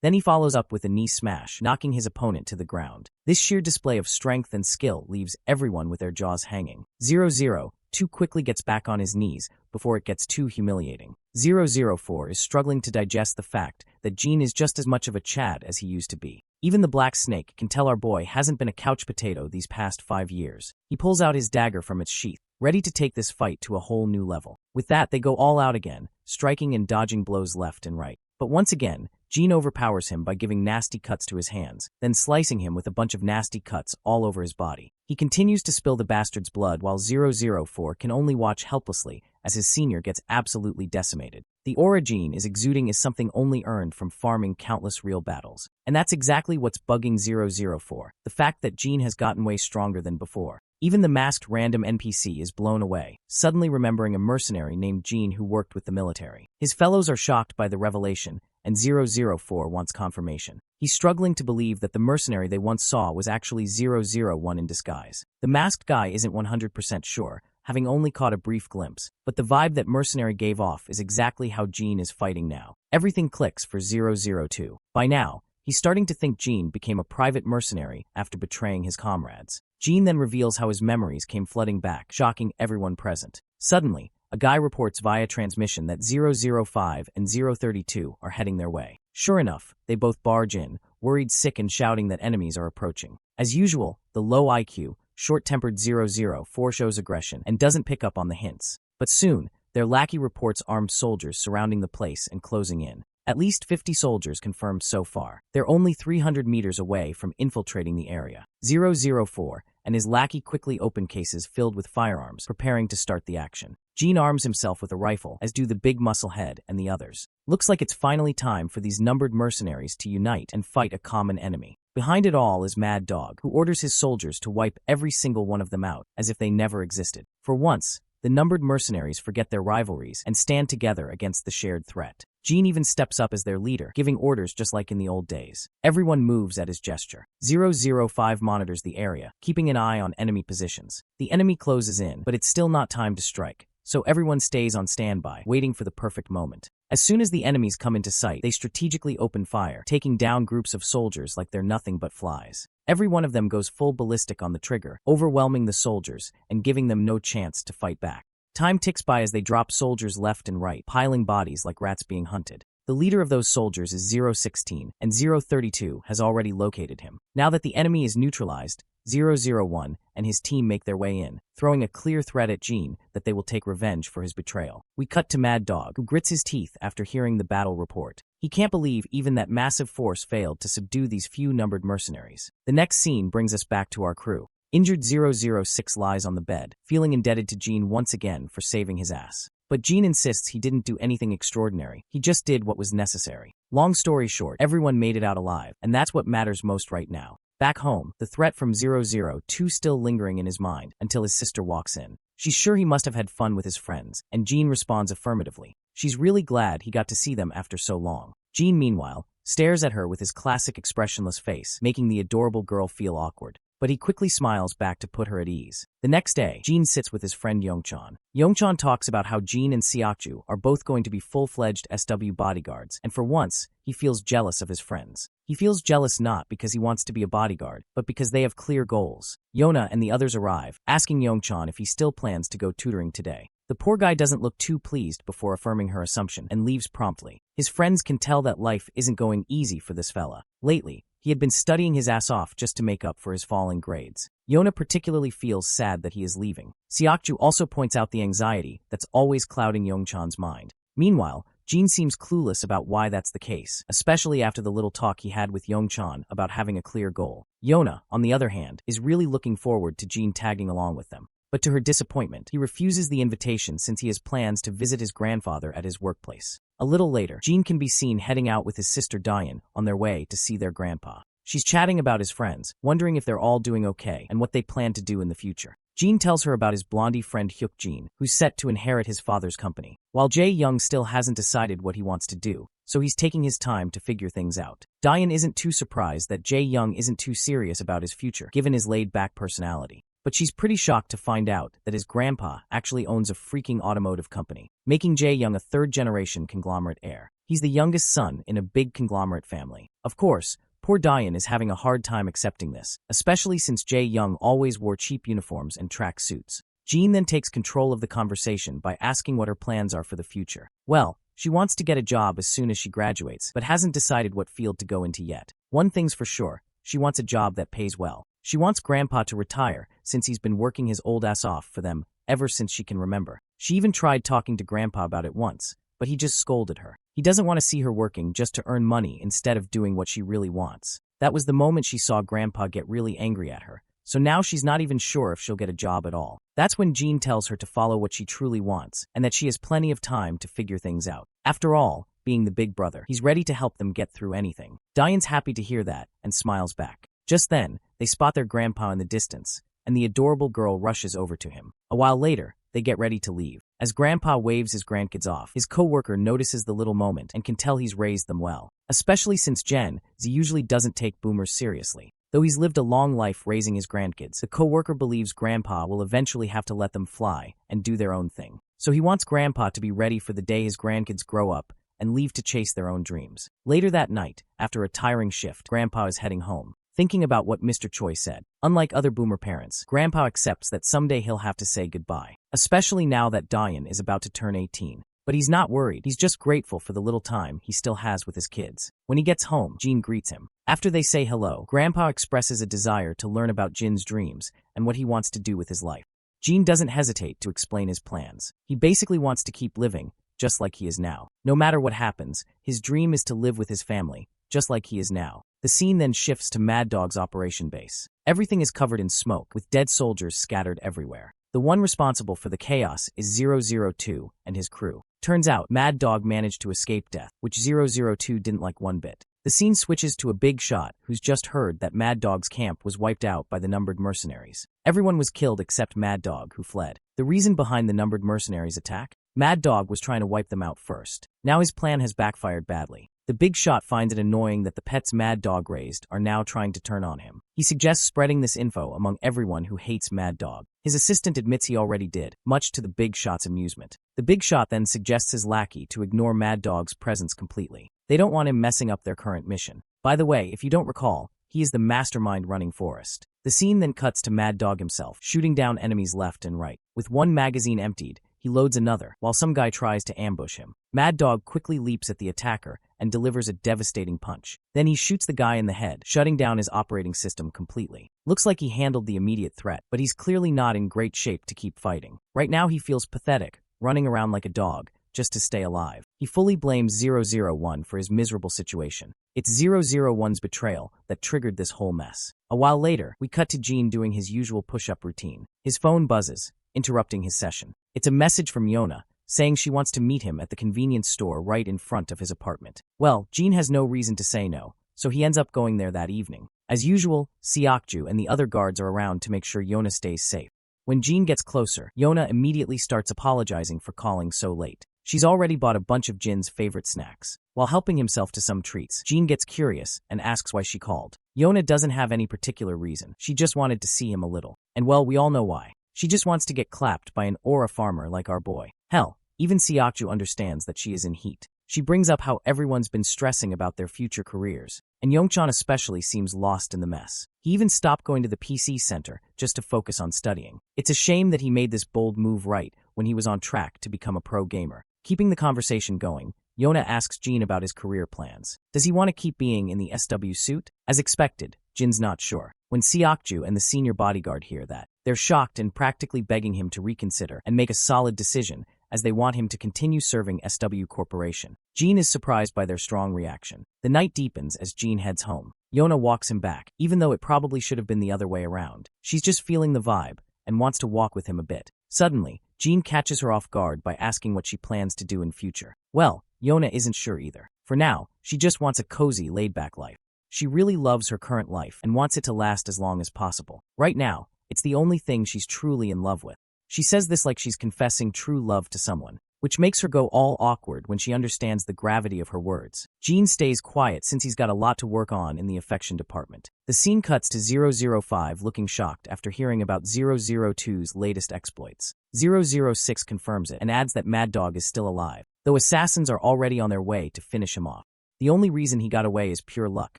S1: Then he follows up with a knee smash, knocking his opponent to the ground. This sheer display of strength and skill leaves everyone with their jaws hanging. 002 quickly gets back on his knees before it gets too humiliating. 004 is struggling to digest the fact that Jean is just as much of a Chad as he used to be. Even the Black Snake can tell our boy hasn't been a couch potato these past 5 years. He pulls out his dagger from its sheath, ready to take this fight to a whole new level. With that, they go all out again, striking and dodging blows left and right. But once again, Jean overpowers him by giving nasty cuts to his hands, then slicing him with a bunch of nasty cuts all over his body. He continues to spill the bastard's blood while 004 can only watch helplessly as his senior gets absolutely decimated. The aura Jean is exuding is something only earned from farming countless real battles. And that's exactly what's bugging 004, the fact that Jean has gotten way stronger than before. Even the masked random NPC is blown away, suddenly remembering a mercenary named Jean who worked with the military. His fellows are shocked by the revelation, and 004 wants confirmation. He's struggling to believe that the mercenary they once saw was actually 001 in disguise. The masked guy isn't 100% sure, having only caught a brief glimpse, but the vibe that mercenary gave off is exactly how Jean is fighting now. Everything clicks for 002. By now, he's starting to think Jean became a private mercenary after betraying his comrades. Jean then reveals how his memories came flooding back, shocking everyone present. Suddenly, a guy reports via transmission that 005 and 032 are heading their way. Sure enough, they both barge in, worried sick and shouting that enemies are approaching. As usual, the low IQ, short-tempered 004 shows aggression and doesn't pick up on the hints. But soon, their lackey reports armed soldiers surrounding the place and closing in. At least 50 soldiers confirmed so far. They're only 300 meters away from infiltrating the area. 004 and his lackey quickly open cases filled with firearms, preparing to start the action. Jean arms himself with a rifle, as do the big muscle head and the others. Looks like it's finally time for these numbered mercenaries to unite and fight a common enemy. Behind it all is Mad Dog, who orders his soldiers to wipe every single one of them out, as if they never existed. For once, the numbered mercenaries forget their rivalries and stand together against the shared threat. Jean even steps up as their leader, giving orders just like in the old days. Everyone moves at his gesture. 005 monitors the area, keeping an eye on enemy positions. The enemy closes in, but it's still not time to strike, so everyone stays on standby, waiting for the perfect moment. As soon as the enemies come into sight, they strategically open fire, taking down groups of soldiers like they're nothing but flies. Every one of them goes full ballistic on the trigger, overwhelming the soldiers and giving them no chance to fight back. Time ticks by as they drop soldiers left and right, piling bodies like rats being hunted. The leader of those soldiers is 016, and 032 has already located him. Now that the enemy is neutralized, 001 and his team make their way in, throwing a clear threat at Jean that they will take revenge for his betrayal. We cut to Mad Dog, who grits his teeth after hearing the battle report. He can't believe even that massive force failed to subdue these few numbered mercenaries. The next scene brings us back to our crew. Injured 006 lies on the bed, feeling indebted to Jean once again for saving his ass. But Jean insists he didn't do anything extraordinary, he just did what was necessary. Long story short, everyone made it out alive, and that's what matters most right now. Back home, the threat from 002 still lingering in his mind until his sister walks in. She's sure he must have had fun with his friends, and Jean responds affirmatively. She's really glad he got to see them after so long. Jean, meanwhile, stares at her with his classic expressionless face, making the adorable girl feel awkward. But he quickly smiles back to put her at ease. The next day, Jean sits with his friend Yongchan. Yongchan talks about how Jean and Seokju are both going to be full-fledged SW bodyguards, and for once, he feels jealous of his friends. He feels jealous not because he wants to be a bodyguard, but because they have clear goals. Yona and the others arrive, asking Yongchan if he still plans to go tutoring today. The poor guy doesn't look too pleased before affirming her assumption and leaves promptly. His friends can tell that life isn't going easy for this fella. Lately, he had been studying his ass off just to make up for his falling grades. Yona particularly feels sad that he is leaving. Seokju also points out the anxiety that's always clouding Yongchan's mind. Meanwhile, Jean seems clueless about why that's the case, especially after the little talk he had with Yongchan about having a clear goal. Yona, on the other hand, is really looking forward to Jean tagging along with them. But to her disappointment, he refuses the invitation since he has plans to visit his grandfather at his workplace. A little later, Jean can be seen heading out with his sister Diane on their way to see their grandpa. She's chatting about his friends, wondering if they're all doing okay and what they plan to do in the future. Jean tells her about his blondie friend Hyuk-jin, who's set to inherit his father's company, while Jae-young still hasn't decided what he wants to do, so he's taking his time to figure things out. Diane isn't too surprised that Jae-young isn't too serious about his future, given his laid-back personality. But she's pretty shocked to find out that his grandpa actually owns a freaking automotive company, making Jae-young a third-generation conglomerate heir. He's the youngest son in a big conglomerate family. Of course, poor Diane is having a hard time accepting this, especially since Jae-young always wore cheap uniforms and track suits. Jean then takes control of the conversation by asking what her plans are for the future. Well, she wants to get a job as soon as she graduates, but hasn't decided what field to go into yet. One thing's for sure, she wants a job that pays well. She wants Grandpa to retire since he's been working his old ass off for them ever since she can remember. She even tried talking to Grandpa about it once, but he just scolded her. He doesn't want to see her working just to earn money instead of doing what she really wants. That was the moment she saw Grandpa get really angry at her, so now she's not even sure if she'll get a job at all. That's when Jean tells her to follow what she truly wants and that she has plenty of time to figure things out. After all, being the big brother, he's ready to help them get through anything. Diane's happy to hear that and smiles back. Just then, they spot their grandpa in the distance, and the adorable girl rushes over to him. A while later, they get ready to leave. As Grandpa waves his grandkids off, his co-worker notices the little moment and can tell he's raised them well. Especially since Jen Z usually doesn't take boomers seriously. Though he's lived a long life raising his grandkids, the co-worker believes Grandpa will eventually have to let them fly and do their own thing. So he wants Grandpa to be ready for the day his grandkids grow up and leave to chase their own dreams. Later that night, after a tiring shift, Grandpa is heading home, thinking about what Mr. Choi said. Unlike other boomer parents, Grandpa accepts that someday he'll have to say goodbye, especially now that Diane is about to turn 18. But he's not worried. He's just grateful for the little time he still has with his kids. When he gets home, Jean greets him. After they say hello, Grandpa expresses a desire to learn about Jin's dreams and what he wants to do with his life. Jean doesn't hesitate to explain his plans. He basically wants to keep living, just like he is now. No matter what happens, his dream is to live with his family, just like he is now. The scene then shifts to Mad Dog's operation base. Everything is covered in smoke, with dead soldiers scattered everywhere. The one responsible for the chaos is 002 and his crew. Turns out, Mad Dog managed to escape death, which 002 didn't like one bit. The scene switches to a big shot who's just heard that Mad Dog's camp was wiped out by the numbered mercenaries. Everyone was killed except Mad Dog, who fled. The reason behind the numbered mercenaries' attack? Mad Dog was trying to wipe them out first. Now his plan has backfired badly. The big shot finds it annoying that the pets Mad Dog raised are now trying to turn on him. He suggests spreading this info among everyone who hates Mad Dog. His assistant admits he already did, much to the big shot's amusement. The big shot then suggests his lackey to ignore Mad Dog's presence completely. They don't want him messing up their current mission. By the way, if you don't recall, he is the mastermind running Forest. The scene then cuts to Mad Dog himself, shooting down enemies left and right. With one magazine emptied, he loads another, while some guy tries to ambush him. Mad Dog quickly leaps at the attacker and delivers a devastating punch. Then he shoots the guy in the head, shutting down his operating system completely. Looks like he handled the immediate threat, but he's clearly not in great shape to keep fighting. Right now he feels pathetic, running around like a dog, just to stay alive. He fully blames 001 for his miserable situation. It's 001's betrayal that triggered this whole mess. A while later, we cut to Jean doing his usual push-up routine. His phone buzzes, interrupting his session. It's a message from Yona, saying she wants to meet him at the convenience store right in front of his apartment. Well, Jean has no reason to say no, so he ends up going there that evening. As usual, Seokju and the other guards are around to make sure Yona stays safe. When Jean gets closer, Yona immediately starts apologizing for calling so late. She's already bought a bunch of Jin's favorite snacks. While helping himself to some treats, Jean gets curious and asks why she called. Yona doesn't have any particular reason. She just wanted to see him a little. And well, we all know why. She just wants to get clapped by an aura farmer like our boy. Hell, even Seokju understands that she is in heat. She brings up how everyone's been stressing about their future careers, and Yongchan especially seems lost in the mess. He even stopped going to the PC center just to focus on studying. It's a shame that he made this bold move right when he was on track to become a pro gamer. Keeping the conversation going, Yona asks Jean about his career plans. Does he want to keep being in the SW suit? As expected, Jin's not sure. When Seokju and the senior bodyguard hear that, they're shocked and practically begging him to reconsider and make a solid decision, as they want him to continue serving SW Corporation. Jean is surprised by their strong reaction. The night deepens as Jean heads home. Yona walks him back, even though it probably should have been the other way around. She's just feeling the vibe and wants to walk with him a bit. Suddenly, Jean catches her off guard by asking what she plans to do in future. Well, Yona isn't sure either. For now, she just wants a cozy, laid-back life. She really loves her current life and wants it to last as long as possible. Right now, it's the only thing she's truly in love with. She says this like she's confessing true love to someone, which makes her go all awkward when she understands the gravity of her words. Jean stays quiet since he's got a lot to work on in the affection department. The scene cuts to 005 looking shocked after hearing about 002's latest exploits. 006 confirms it and adds that Mad Dog is still alive, though assassins are already on their way to finish him off. The only reason he got away is pure luck,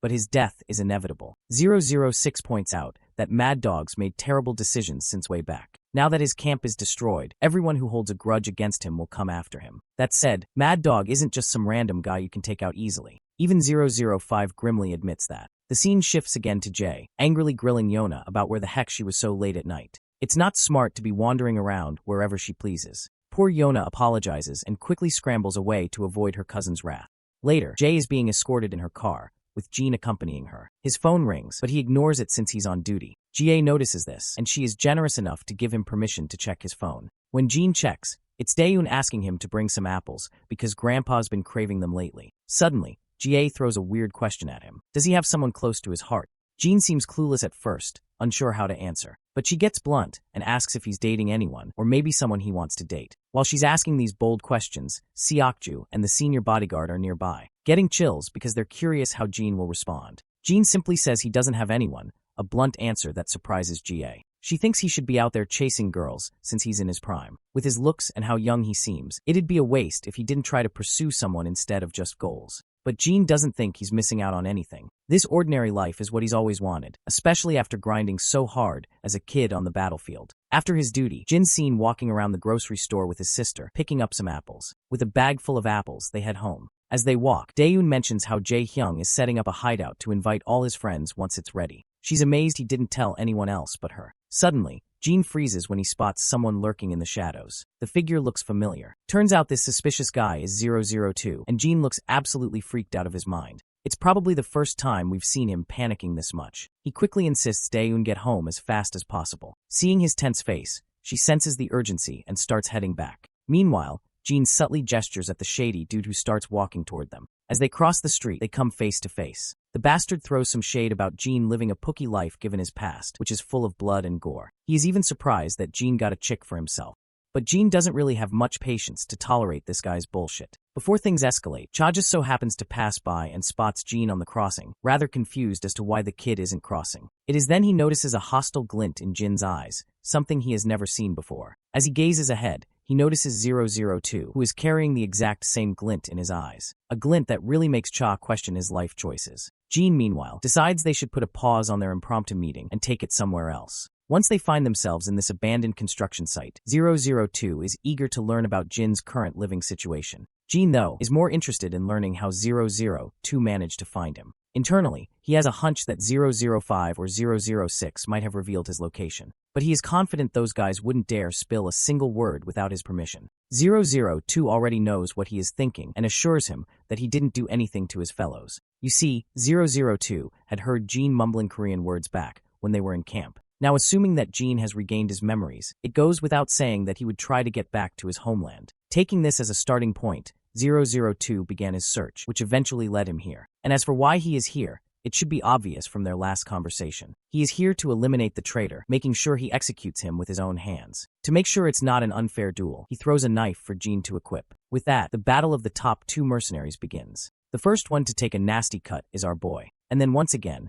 S1: but his death is inevitable. 006 points out that Mad Dog's made terrible decisions since way back. Now that his camp is destroyed, everyone who holds a grudge against him will come after him. That said, Mad Dog isn't just some random guy you can take out easily. Even 005 grimly admits that. The scene shifts again to Jay, angrily grilling Yona about where the heck she was so late at night. It's not smart to be wandering around wherever she pleases. Poor Yona apologizes and quickly scrambles away to avoid her cousin's wrath. Later, Jay is being escorted in her car, with Jean accompanying her. His phone rings, but he ignores it since he's on duty. Jie notices this, and she is generous enough to give him permission to check his phone. When Jean checks, it's Daeun asking him to bring some apples because Grandpa's been craving them lately. Suddenly, Jie throws a weird question at him. Does he have someone close to his heart? Jean seems clueless at first, unsure how to answer. But she gets blunt and asks if he's dating anyone, or maybe someone he wants to date. While she's asking these bold questions, Seokju and the senior bodyguard are nearby, getting chills because they're curious how Jean will respond. Jean simply says he doesn't have anyone, a blunt answer that surprises Jie. She thinks he should be out there chasing girls since he's in his prime. With his looks and how young he seems, it'd be a waste if he didn't try to pursue someone instead of just goals. But Jean doesn't think he's missing out on anything. This ordinary life is what he's always wanted, especially after grinding so hard as a kid on the battlefield. After his duty, Jin's seen walking around the grocery store with his sister, picking up some apples. With a bag full of apples, they head home. As they walk, Daeun mentions how Jae-hyung is setting up a hideout to invite all his friends once it's ready. She's amazed he didn't tell anyone else but her. Suddenly, Jean freezes when he spots someone lurking in the shadows. The figure looks familiar. Turns out this suspicious guy is 002, and Jean looks absolutely freaked out of his mind. It's probably the first time we've seen him panicking this much. He quickly insists Daeun get home as fast as possible. Seeing his tense face, she senses the urgency and starts heading back. Meanwhile, Jean subtly gestures at the shady dude who starts walking toward them. As they cross the street, they come face to face. The bastard throws some shade about Jean living a pookie life given his past, which is full of blood and gore. He is even surprised that Jean got a chick for himself. But Jean doesn't really have much patience to tolerate this guy's bullshit. Before things escalate, Cha just so happens to pass by and spots Jean on the crossing, rather confused as to why the kid isn't crossing. It is then he notices a hostile glint in Jin's eyes, something he has never seen before. As he gazes ahead, he notices 002, who is carrying the exact same glint in his eyes. A glint that really makes Cha question his life choices. Jean, meanwhile, decides they should put a pause on their impromptu meeting and take it somewhere else. Once they find themselves in this abandoned construction site, 002 is eager to learn about Jin's current living situation. Jean, though, is more interested in learning how 002 managed to find him. Internally, he has a hunch that 005 or 006 might have revealed his location. But he is confident those guys wouldn't dare spill a single word without his permission. 002 already knows what he is thinking and assures him that he didn't do anything to his fellows. You see, 002 had heard Jean mumbling Korean words back when they were in camp. Now, assuming that Jean has regained his memories, it goes without saying that he would try to get back to his homeland. Taking this as a starting point, 002 began his search, which eventually led him here. And as for why he is here, it should be obvious from their last conversation. He is here to eliminate the traitor, making sure he executes him with his own hands. To make sure it's not an unfair duel, he throws a knife for Jean to equip. With that, the battle of the top two mercenaries begins. The first one to take a nasty cut is our boy. And then once again,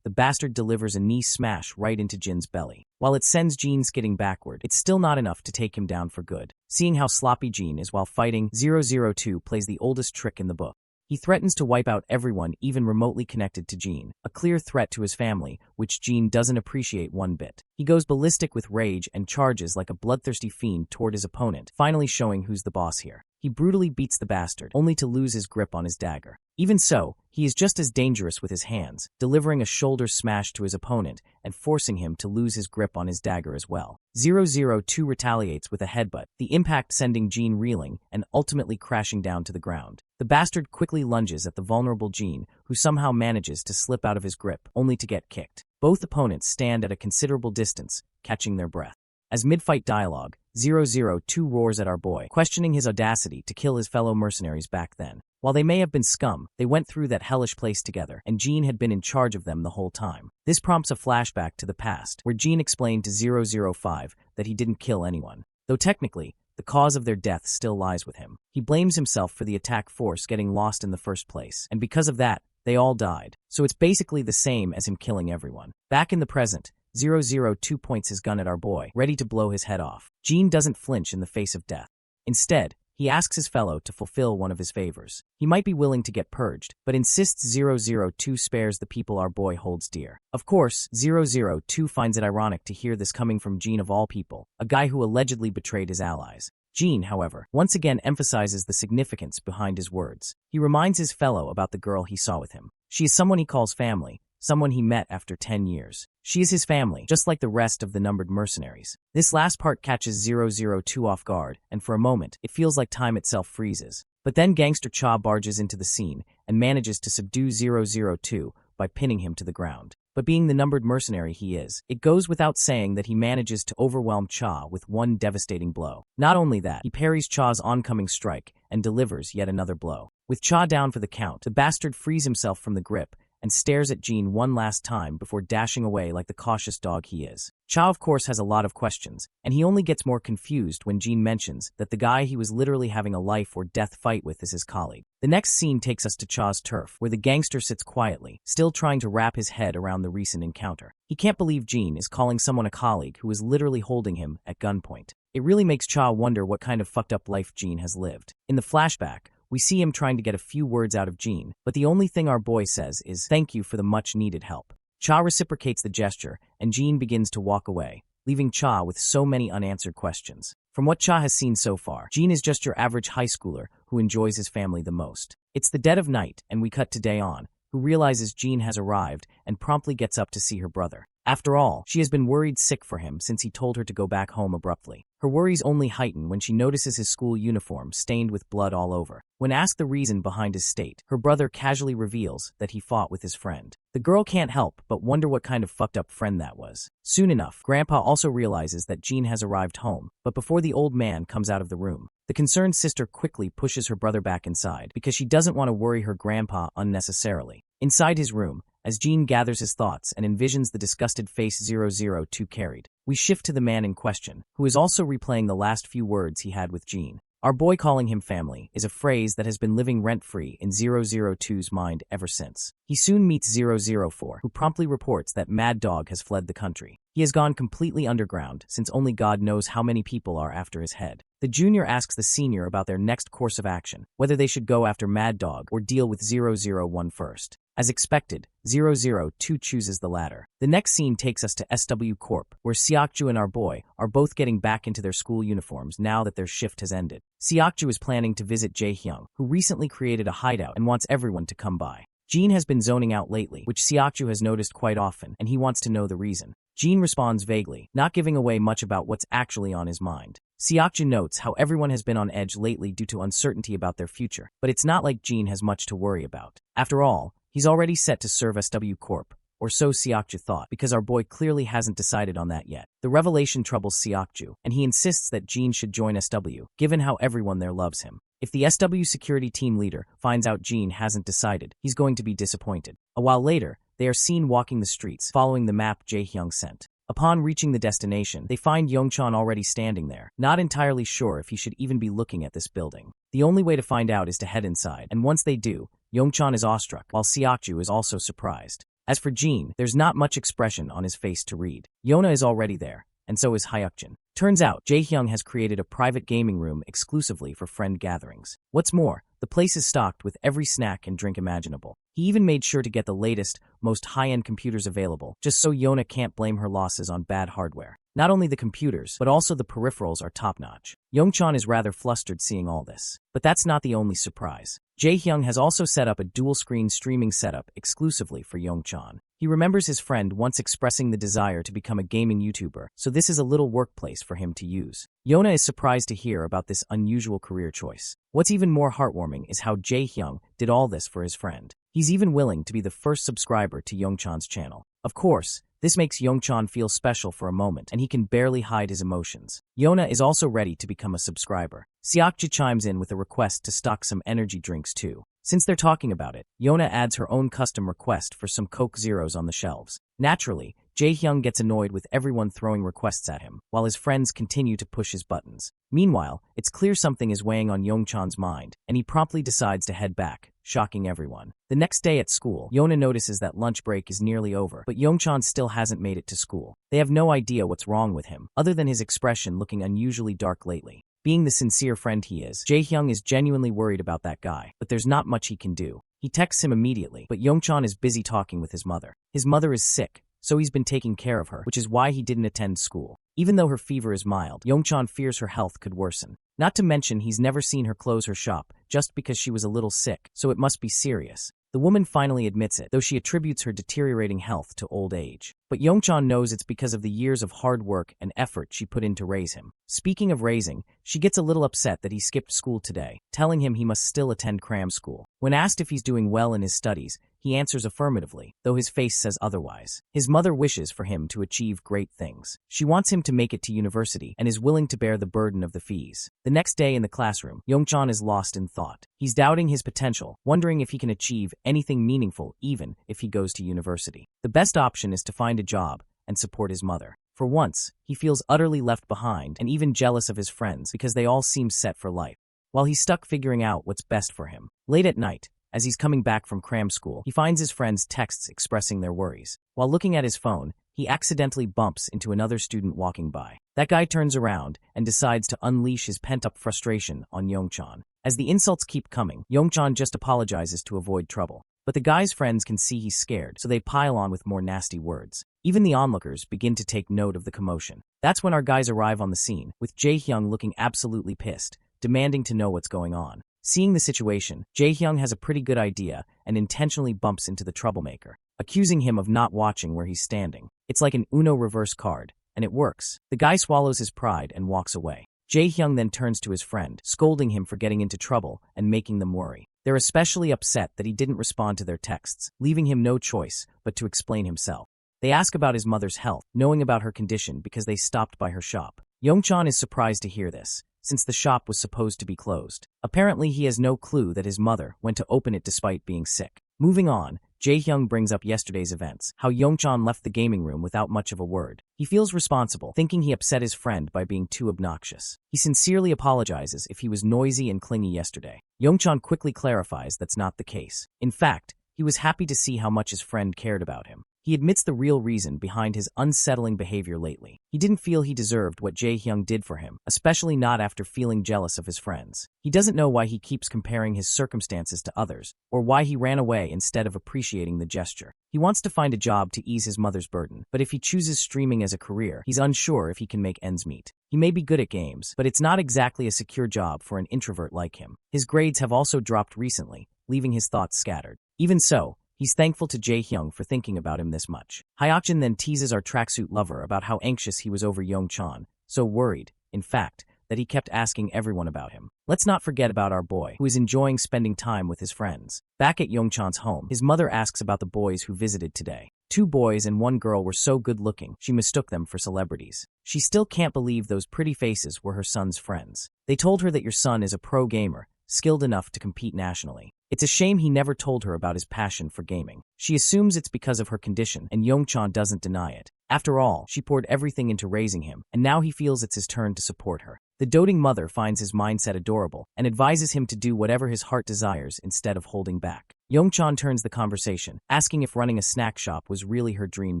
S1: the bastard delivers a knee smash right into Jin's belly. While it sends Jean skidding backward, it's still not enough to take him down for good. Seeing how sloppy Jean is while fighting, 002 plays the oldest trick in the book. He threatens to wipe out everyone even remotely connected to Jean, a clear threat to his family, which Jean doesn't appreciate one bit. He goes ballistic with rage and charges like a bloodthirsty fiend toward his opponent, finally showing who's the boss here. He brutally beats the bastard, only to lose his grip on his dagger. Even so, he is just as dangerous with his hands, delivering a shoulder smash to his opponent and forcing him to lose his grip on his dagger as well. 002 retaliates with a headbutt, the impact sending Jean reeling and ultimately crashing down to the ground. The bastard quickly lunges at the vulnerable Jean, who somehow manages to slip out of his grip, only to get kicked. Both opponents stand at a considerable distance, catching their breath. As mid-fight dialogue, 002 roars at our boy, questioning his audacity to kill his fellow mercenaries back then. While they may have been scum, they went through that hellish place together, and Jean had been in charge of them the whole time. This prompts a flashback to the past, where Jean explained to 005 that he didn't kill anyone. Though technically, the cause of their death still lies with him. He blames himself for the attack force getting lost in the first place, and because of that, they all died. So it's basically the same as him killing everyone. Back in the present, 002 points his gun at our boy, ready to blow his head off. Jean doesn't flinch in the face of death. Instead, he asks his fellow to fulfill one of his favors. He might be willing to get purged, but insists 002 spares the people our boy holds dear. Of course, 002 finds it ironic to hear this coming from Jean of all people, a guy who allegedly betrayed his allies. Jean, however, once again emphasizes the significance behind his words. He reminds his fellow about the girl he saw with him. She is someone he calls family, someone he met after 10 years. She is his family, just like the rest of the numbered mercenaries. This last part catches 002 off guard, and for a moment, it feels like time itself freezes. But then Gangster Cha barges into the scene and manages to subdue 002 by pinning him to the ground. But being the numbered mercenary he is, it goes without saying that he manages to overwhelm Cha with one devastating blow. Not only that, he parries Cha's oncoming strike and delivers yet another blow. With Cha down for the count, the bastard frees himself from the grip and stares at Jean one last time before dashing away like the cautious dog he is. Cha, of course, has a lot of questions, and he only gets more confused when Jean mentions that the guy he was literally having a life or death fight with is his colleague. The next scene takes us to Cha's turf, where the gangster sits quietly, still trying to wrap his head around the recent encounter. He can't believe Jean is calling someone a colleague who is literally holding him at gunpoint. It really makes Cha wonder what kind of fucked up life Jean has lived. In the flashback, we see him trying to get a few words out of Jean, but the only thing our boy says is, "Thank you for the much-needed help." Cha reciprocates the gesture, and Jean begins to walk away, leaving Cha with so many unanswered questions. From what Cha has seen so far, Jean is just your average high schooler who enjoys his family the most. It's the dead of night, and we cut to Daeon, who realizes Jean has arrived and promptly gets up to see her brother. After all, she has been worried sick for him since he told her to go back home abruptly. Her worries only heighten when she notices his school uniform stained with blood all over. When asked the reason behind his state, her brother casually reveals that he fought with his friend. The girl can't help but wonder what kind of fucked up friend that was. Soon enough, Grandpa also realizes that Jean has arrived home, but before the old man comes out of the room, the concerned sister quickly pushes her brother back inside because she doesn't want to worry her grandpa unnecessarily. Inside his room, as Jean gathers his thoughts and envisions the disgusted face 002 carried, we shift to the man in question, who is also replaying the last few words he had with Jean. Our boy calling him family is a phrase that has been living rent-free in 002's mind ever since. He soon meets 004, who promptly reports that Mad Dog has fled the country. He has gone completely underground, since only God knows how many people are after his head. The junior asks the senior about their next course of action, whether they should go after Mad Dog or deal with 001 first. As expected, 002 chooses the latter. The next scene takes us to SW Corp, where Seokju and our boy are both getting back into their school uniforms now that their shift has ended. Seokju is planning to visit Jae-hyung, who recently created a hideout and wants everyone to come by. Jean has been zoning out lately, which Seokju has noticed quite often, and he wants to know the reason. Jean responds vaguely, not giving away much about what's actually on his mind. Seokju notes how everyone has been on edge lately due to uncertainty about their future, but it's not like Jean has much to worry about. After all, he's already set to serve SW Corp, or so Seokju thought, because our boy clearly hasn't decided on that yet. The revelation troubles Seokju, and he insists that Jean should join SW, given how everyone there loves him. If the SW security team leader finds out Jean hasn't decided, he's going to be disappointed. A while later, they are seen walking the streets, following the map Jae-hyung sent. Upon reaching the destination, they find Yongchan already standing there, not entirely sure if he should even be looking at this building. The only way to find out is to head inside, and once they do, Yongchan is awestruck, while Seokju is also surprised. As for Jean, there's not much expression on his face to read. Yona is already there, and so is Hyukjin. Turns out, Jae-hyung has created a private gaming room exclusively for friend gatherings. What's more, the place is stocked with every snack and drink imaginable. He even made sure to get the latest, most high-end computers available, just so Yona can't blame her losses on bad hardware. Not only the computers, but also the peripherals are top-notch. Yongchan is rather flustered seeing all this. But that's not the only surprise. Jae-hyung has also set up a dual-screen streaming setup exclusively for Yongchan. He remembers his friend once expressing the desire to become a gaming YouTuber, so this is a little workplace for him to use. Yona is surprised to hear about this unusual career choice. What's even more heartwarming is how Jae-hyung did all this for his friend. He's even willing to be the first subscriber to Yongchan's channel. Of course, this makes Yongchan feel special for a moment, and he can barely hide his emotions. Yona is also ready to become a subscriber. Seokju chimes in with a request to stock some energy drinks too. Since they're talking about it, Yona adds her own custom request for some Coke Zeros on the shelves. Naturally, Jae-hyung gets annoyed with everyone throwing requests at him, while his friends continue to push his buttons. Meanwhile, it's clear something is weighing on Yongchan's mind, and he promptly decides to head back, shocking everyone. The next day at school, Yona notices that lunch break is nearly over, but Yongchan still hasn't made it to school. They have no idea what's wrong with him, other than his expression looking unusually dark lately. Being the sincere friend he is, Jae-hyung is genuinely worried about that guy, but there's not much he can do. He texts him immediately, but Yongchan is busy talking with his mother. His mother is sick, so he's been taking care of her, which is why he didn't attend school. Even though her fever is mild, Yongchan fears her health could worsen. Not to mention he's never seen her close her shop, just because she was a little sick, so it must be serious. The woman finally admits it, though she attributes her deteriorating health to old age. But Yongchan knows it's because of the years of hard work and effort she put in to raise him. Speaking of raising, she gets a little upset that he skipped school today, telling him he must still attend cram school. When asked if he's doing well in his studies, he answers affirmatively, though his face says otherwise. His mother wishes for him to achieve great things. She wants him to make it to university and is willing to bear the burden of the fees. The next day in the classroom, Yongchan is lost in thought. He's doubting his potential, wondering if he can achieve anything meaningful even if he goes to university. The best option is to find a job and support his mother. For once, he feels utterly left behind and even jealous of his friends because they all seem set for life, while he's stuck figuring out what's best for him. Late at night, as he's coming back from cram school, he finds his friends' texts expressing their worries. While looking at his phone, he accidentally bumps into another student walking by. That guy turns around and decides to unleash his pent-up frustration on Yongchan. As the insults keep coming, Yongchan just apologizes to avoid trouble. But the guy's friends can see he's scared, so they pile on with more nasty words. Even the onlookers begin to take note of the commotion. That's when our guys arrive on the scene, with Jae-hyung looking absolutely pissed, demanding to know what's going on. Seeing the situation, Jae-hyung has a pretty good idea and intentionally bumps into the troublemaker, accusing him of not watching where he's standing. It's like an Uno reverse card, and it works. The guy swallows his pride and walks away. Jae-hyung then turns to his friend, scolding him for getting into trouble and making them worry. They're especially upset that he didn't respond to their texts, leaving him no choice but to explain himself. They ask about his mother's health, knowing about her condition because they stopped by her shop. Yongchan is surprised to hear this, since the shop was supposed to be closed. Apparently, he has no clue that his mother went to open it despite being sick. Moving on, Jae-hyung brings up yesterday's events, how Yongchan left the gaming room without much of a word. He feels responsible, thinking he upset his friend by being too obnoxious. He sincerely apologizes if he was noisy and clingy yesterday. Yongchan quickly clarifies that's not the case. In fact, he was happy to see how much his friend cared about him. He admits the real reason behind his unsettling behavior lately. He didn't feel he deserved what Jae-hyung did for him, especially not after feeling jealous of his friends. He doesn't know why he keeps comparing his circumstances to others, or why he ran away instead of appreciating the gesture. He wants to find a job to ease his mother's burden, but if he chooses streaming as a career, he's unsure if he can make ends meet. He may be good at games, but it's not exactly a secure job for an introvert like him. His grades have also dropped recently, leaving his thoughts scattered. Even so, he's thankful to Jae-hyung for thinking about him this much. Hyokjin then teases our tracksuit lover about how anxious he was over Yongchan, so worried, in fact, that he kept asking everyone about him. Let's not forget about our boy, who is enjoying spending time with his friends. Back at Yongchan's home, his mother asks about the boys who visited today. 2 boys and 1 girl were so good-looking, she mistook them for celebrities. She still can't believe those pretty faces were her son's friends. They told her that your son is a pro gamer, skilled enough to compete nationally. It's a shame he never told her about his passion for gaming. She assumes it's because of her condition, and Yongchan doesn't deny it. After all, she poured everything into raising him, and now he feels it's his turn to support her. The doting mother finds his mindset adorable and advises him to do whatever his heart desires instead of holding back. Yongchan turns the conversation, asking if running a snack shop was really her dream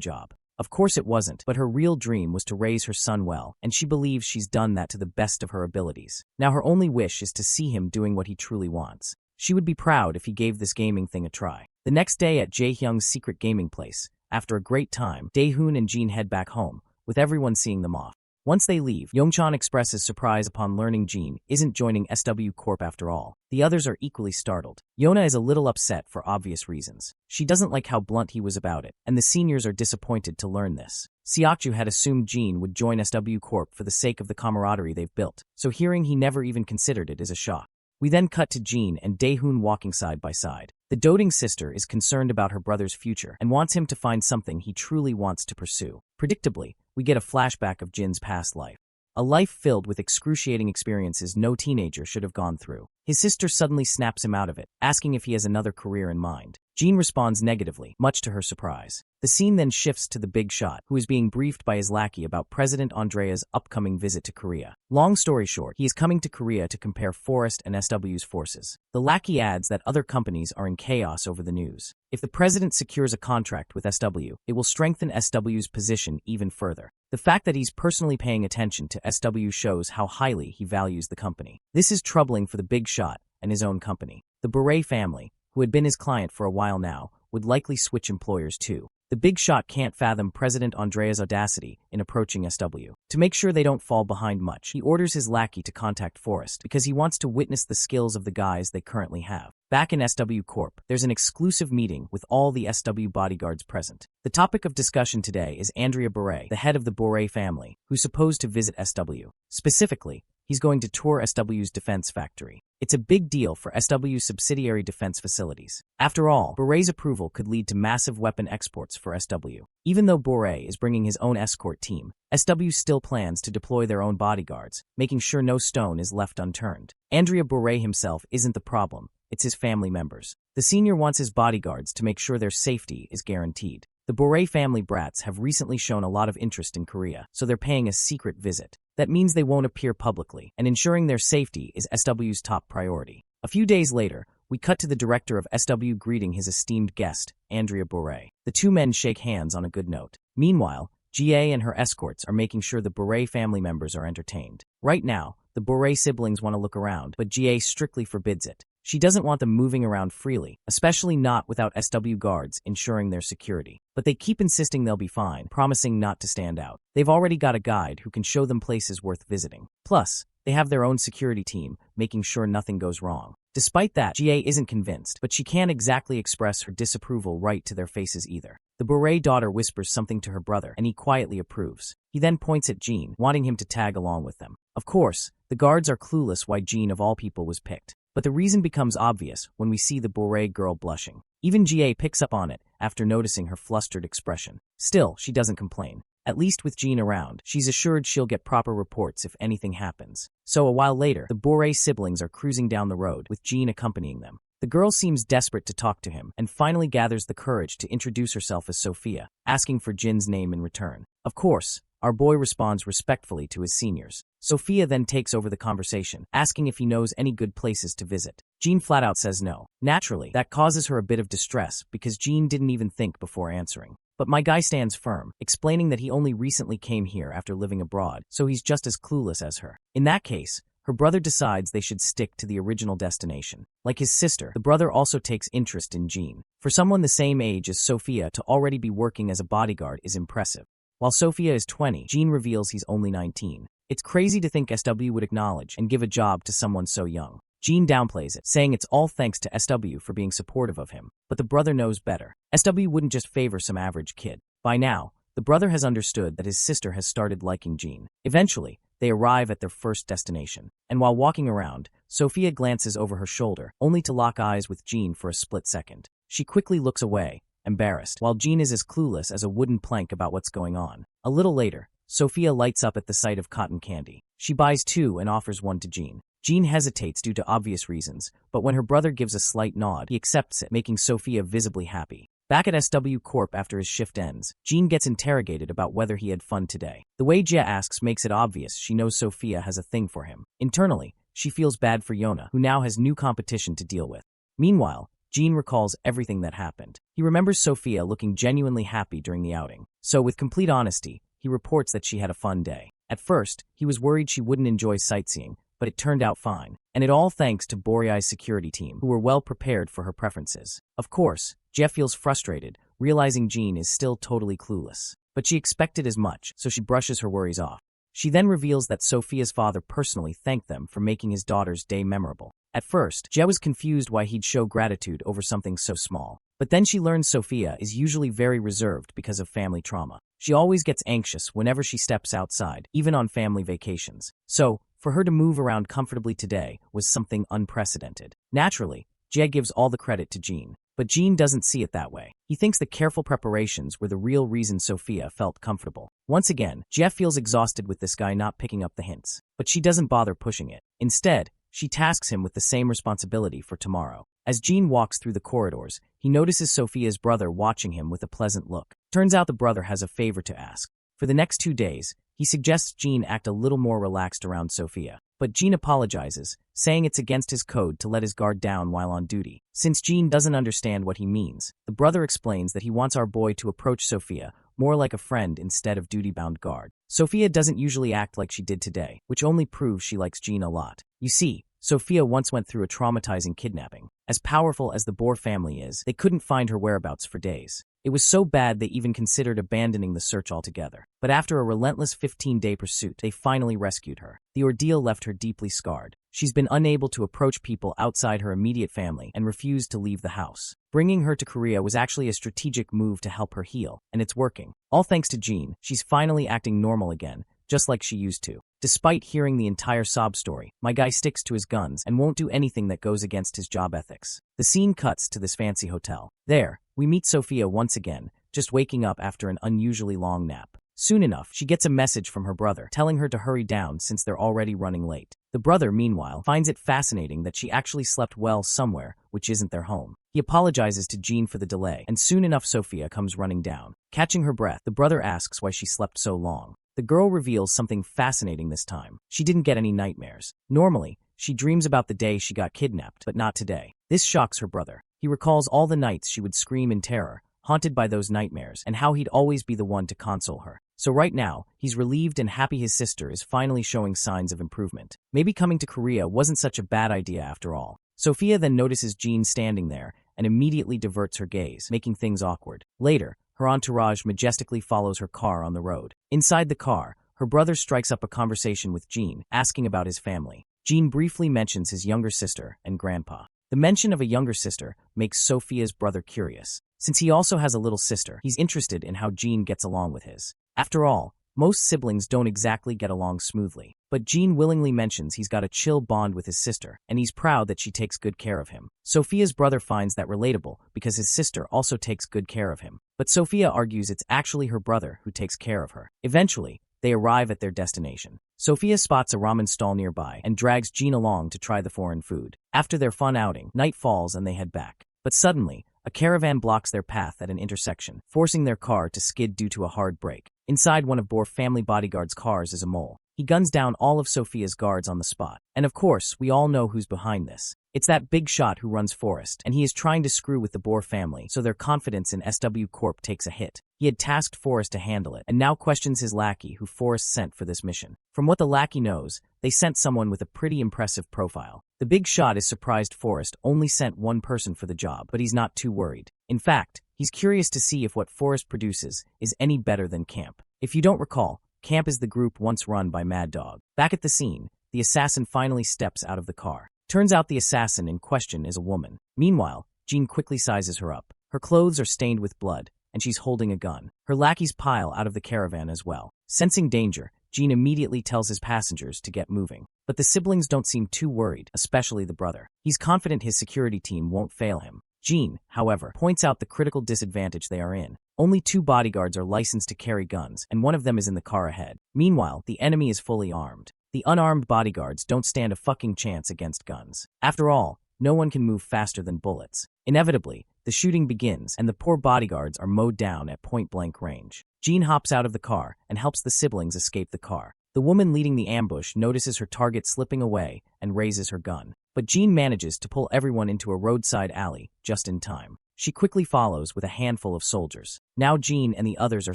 S1: job. Of course it wasn't, but her real dream was to raise her son well, and she believes she's done that to the best of her abilities. Now her only wish is to see him doing what he truly wants. She would be proud if he gave this gaming thing a try. The next day at Jae-hyung's secret gaming place, after a great time, Dae-hoon and Jin head back home, with everyone seeing them off. Once they leave, Yongchan expresses surprise upon learning Jin isn't joining SW Corp after all. The others are equally startled. Yona is a little upset for obvious reasons. She doesn't like how blunt he was about it, and the seniors are disappointed to learn this. Seokju had assumed Jin would join SW Corp for the sake of the camaraderie they've built, so hearing he never even considered it is a shock. We then cut to Jin and Dae-hoon walking side by side. The doting sister is concerned about her brother's future and wants him to find something he truly wants to pursue. Predictably, we get a flashback of Jin's past life. A life filled with excruciating experiences no teenager should have gone through. His sister suddenly snaps him out of it, asking if he has another career in mind. Jin responds negatively, much to her surprise. The scene then shifts to the big shot, who is being briefed by his lackey about President Andrea's upcoming visit to Korea. Long story short, he is coming to Korea to compare Forest and SW's forces. The lackey adds that other companies are in chaos over the news. If the president secures a contract with SW, it will strengthen SW's position even further. The fact that he's personally paying attention to SW shows how highly he values the company. This is troubling for the big shot and his own company. The Bure family, who had been his client for a while now, would likely switch employers too. The big shot can't fathom President Andrea's audacity in approaching SW. To make sure they don't fall behind much, he orders his lackey to contact Forrest because he wants to witness the skills of the guys they currently have. Back in SW Corp, there's an exclusive meeting with all the SW bodyguards present. The topic of discussion today is Andrea Bure, the head of the Bure family, who's supposed to visit SW. Specifically, He's going to tour SW's defense factory. It's a big deal for SW's subsidiary defense facilities. After all, Bore's approval could lead to massive weapon exports for SW. Even though Bore is bringing his own escort team, SW still plans to deploy their own bodyguards, making sure no stone is left unturned. Andrea Bore himself isn't the problem, it's his family members. The senior wants his bodyguards to make sure their safety is guaranteed. The Bore family brats have recently shown a lot of interest in Korea, so they're paying a secret visit. That means they won't appear publicly, and ensuring their safety is SW's top priority. A few days later, we cut to the director of SW greeting his esteemed guest, Andrea Bore. The two men shake hands on a good note. Meanwhile, GA and her escorts are making sure the Bore family members are entertained. Right now, the Bore siblings want to look around, but GA strictly forbids it. She doesn't want them moving around freely, especially not without SW guards ensuring their security. But they keep insisting they'll be fine, promising not to stand out. They've already got a guide who can show them places worth visiting. Plus, they have their own security team, making sure nothing goes wrong. Despite that, GA isn't convinced, but she can't exactly express her disapproval right to their faces either. The Bore daughter whispers something to her brother, and he quietly approves. He then points at Jean, wanting him to tag along with them. Of course, the guards are clueless why Jean of all people was picked. But the reason becomes obvious when we see the Bore girl blushing. Even GA picks up on it after noticing her flustered expression. Still, she doesn't complain. At least with Jean around, she's assured she'll get proper reports if anything happens. So a while later, the Bore siblings are cruising down the road, with Jean accompanying them. The girl seems desperate to talk to him, and finally gathers the courage to introduce herself as Sophia, asking for Jin's name in return. Of course, our boy responds respectfully to his seniors. Sophia then takes over the conversation, asking if he knows any good places to visit. Jean flat out says no. Naturally, that causes her a bit of distress because Jean didn't even think before answering. But my guy stands firm, explaining that he only recently came here after living abroad, so he's just as clueless as her. In that case, her brother decides they should stick to the original destination. Like his sister, the brother also takes interest in Jean. For someone the same age as Sophia to already be working as a bodyguard is impressive. While Sophia is 20, Jean reveals he's only 19. It's crazy to think SW would acknowledge and give a job to someone so young. Jean downplays it, saying it's all thanks to SW for being supportive of him. But the brother knows better. SW wouldn't just favor some average kid. By now, the brother has understood that his sister has started liking Jean. Eventually, they arrive at their first destination. And while walking around, Sophia glances over her shoulder, only to lock eyes with Jean for a split second. She quickly looks away, embarrassed, while Jean is as clueless as a wooden plank about what's going on. A little later, Sophia lights up at the sight of cotton candy. She buys 2 and offers 1 to Jean. Jean hesitates due to obvious reasons, but when her brother gives a slight nod, he accepts it, making Sophia visibly happy. Back at SW Corp after his shift ends, Jean gets interrogated about whether he had fun today. The way Jia asks makes it obvious she knows Sophia has a thing for him. Internally, she feels bad for Yona, who now has new competition to deal with. Meanwhile, Jean recalls everything that happened. He remembers Sophia looking genuinely happy during the outing. So with complete honesty, he reports that she had a fun day. At first, he was worried she wouldn't enjoy sightseeing, but it turned out fine. And it all thanks to Boreai's security team, who were well prepared for her preferences. Of course, Jeff feels frustrated, realizing Jean is still totally clueless. But she expected as much, so she brushes her worries off. She then reveals that Sophia's father personally thanked them for making his daughter's day memorable. At first, Jia was confused why he'd show gratitude over something so small. But then she learns Sophia is usually very reserved because of family trauma. She always gets anxious whenever she steps outside, even on family vacations. So, for her to move around comfortably today was something unprecedented. Naturally, Jia gives all the credit to Jean. But Jean doesn't see it that way. He thinks the careful preparations were the real reason Sophia felt comfortable. Once again, Jeff feels exhausted with this guy not picking up the hints. But she doesn't bother pushing it. Instead, she tasks him with the same responsibility for tomorrow. As Jean walks through the corridors, he notices Sophia's brother watching him with a pleasant look. Turns out the brother has a favor to ask. For the next 2 days, he suggests Jean act a little more relaxed around Sophia. But Jean apologizes, saying it's against his code to let his guard down while on duty. Since Jean doesn't understand what he means, the brother explains that he wants our boy to approach Sophia more like a friend instead of duty-bound guard. Sophia doesn't usually act like she did today, which only proves she likes Jean a lot. You see, Sophia once went through a traumatizing kidnapping. As powerful as the Bohr family is, they couldn't find her whereabouts for days. It was so bad they even considered abandoning the search altogether. But after a relentless 15-day pursuit, they finally rescued her. The ordeal left her deeply scarred. She's been unable to approach people outside her immediate family and refused to leave the house. Bringing her to Korea was actually a strategic move to help her heal, and it's working. All thanks to Jean, she's finally acting normal again, just like she used to. Despite hearing the entire sob story, my guy sticks to his guns and won't do anything that goes against his job ethics. The scene cuts to this fancy hotel. There, we meet Sophia once again, just waking up after an unusually long nap. Soon enough, she gets a message from her brother telling her to hurry down since they're already running late. The brother, meanwhile, finds it fascinating that she actually slept well somewhere, which isn't their home. He apologizes to Jean for the delay, and soon enough Sophia comes running down. Catching her breath, the brother asks why she slept so long. The girl reveals something fascinating this time. She didn't get any nightmares. Normally, she dreams about the day she got kidnapped, but not today. This shocks her brother. He recalls all the nights she would scream in terror, haunted by those nightmares, and how he'd always be the one to console her. So right now, he's relieved and happy his sister is finally showing signs of improvement. Maybe coming to Korea wasn't such a bad idea after all. Sophia then notices Jean standing there and immediately diverts her gaze, making things awkward. Later, her entourage majestically follows her car on the road. Inside the car, her brother strikes up a conversation with Jean, asking about his family. Jean briefly mentions his younger sister and grandpa. The mention of a younger sister makes Sophia's brother curious. Since he also has a little sister, he's interested in how Jean gets along with his. After all, most siblings don't exactly get along smoothly. But Jean willingly mentions he's got a chill bond with his sister, and he's proud that she takes good care of him. Sophia's brother finds that relatable because his sister also takes good care of him. But Sophia argues it's actually her brother who takes care of her. Eventually, they arrive at their destination. Sophia spots a ramen stall nearby and drags Jean along to try the foreign food. After their fun outing, night falls and they head back. But suddenly, a caravan blocks their path at an intersection, forcing their car to skid due to a hard brake. Inside one of Boer family bodyguard's cars is a mole. He guns down all of Sophia's guards on the spot. And of course, we all know who's behind this. It's that big shot who runs Forrest, and he is trying to screw with the Boer family, so their confidence in SW Corp takes a hit. He had tasked Forrest to handle it, and now questions his lackey who Forrest sent for this mission. From what the lackey knows, they sent someone with a pretty impressive profile. The big shot is surprised Forrest only sent one person for the job, but he's not too worried. In fact, he's curious to see if what Forrest produces is any better than Camp. If you don't recall, Camp is the group once run by Mad Dog. Back at the scene, the assassin finally steps out of the car. Turns out the assassin in question is a woman. Meanwhile, Jean quickly sizes her up. Her clothes are stained with blood, and she's holding a gun. Her lackeys pile out of the caravan as well. Sensing danger, Jean immediately tells his passengers to get moving. But the siblings don't seem too worried, especially the brother. He's confident his security team won't fail him. Jean, however, points out the critical disadvantage they are in. Only 2 bodyguards are licensed to carry guns, and one of them is in the car ahead. Meanwhile, the enemy is fully armed. The unarmed bodyguards don't stand a fucking chance against guns. After all, no one can move faster than bullets. Inevitably, the shooting begins, and the poor bodyguards are mowed down at point-blank range. Jean hops out of the car and helps the siblings escape the car. The woman leading the ambush notices her target slipping away and raises her gun. But Jean manages to pull everyone into a roadside alley just in time. She quickly follows with a handful of soldiers. Now Jean and the others are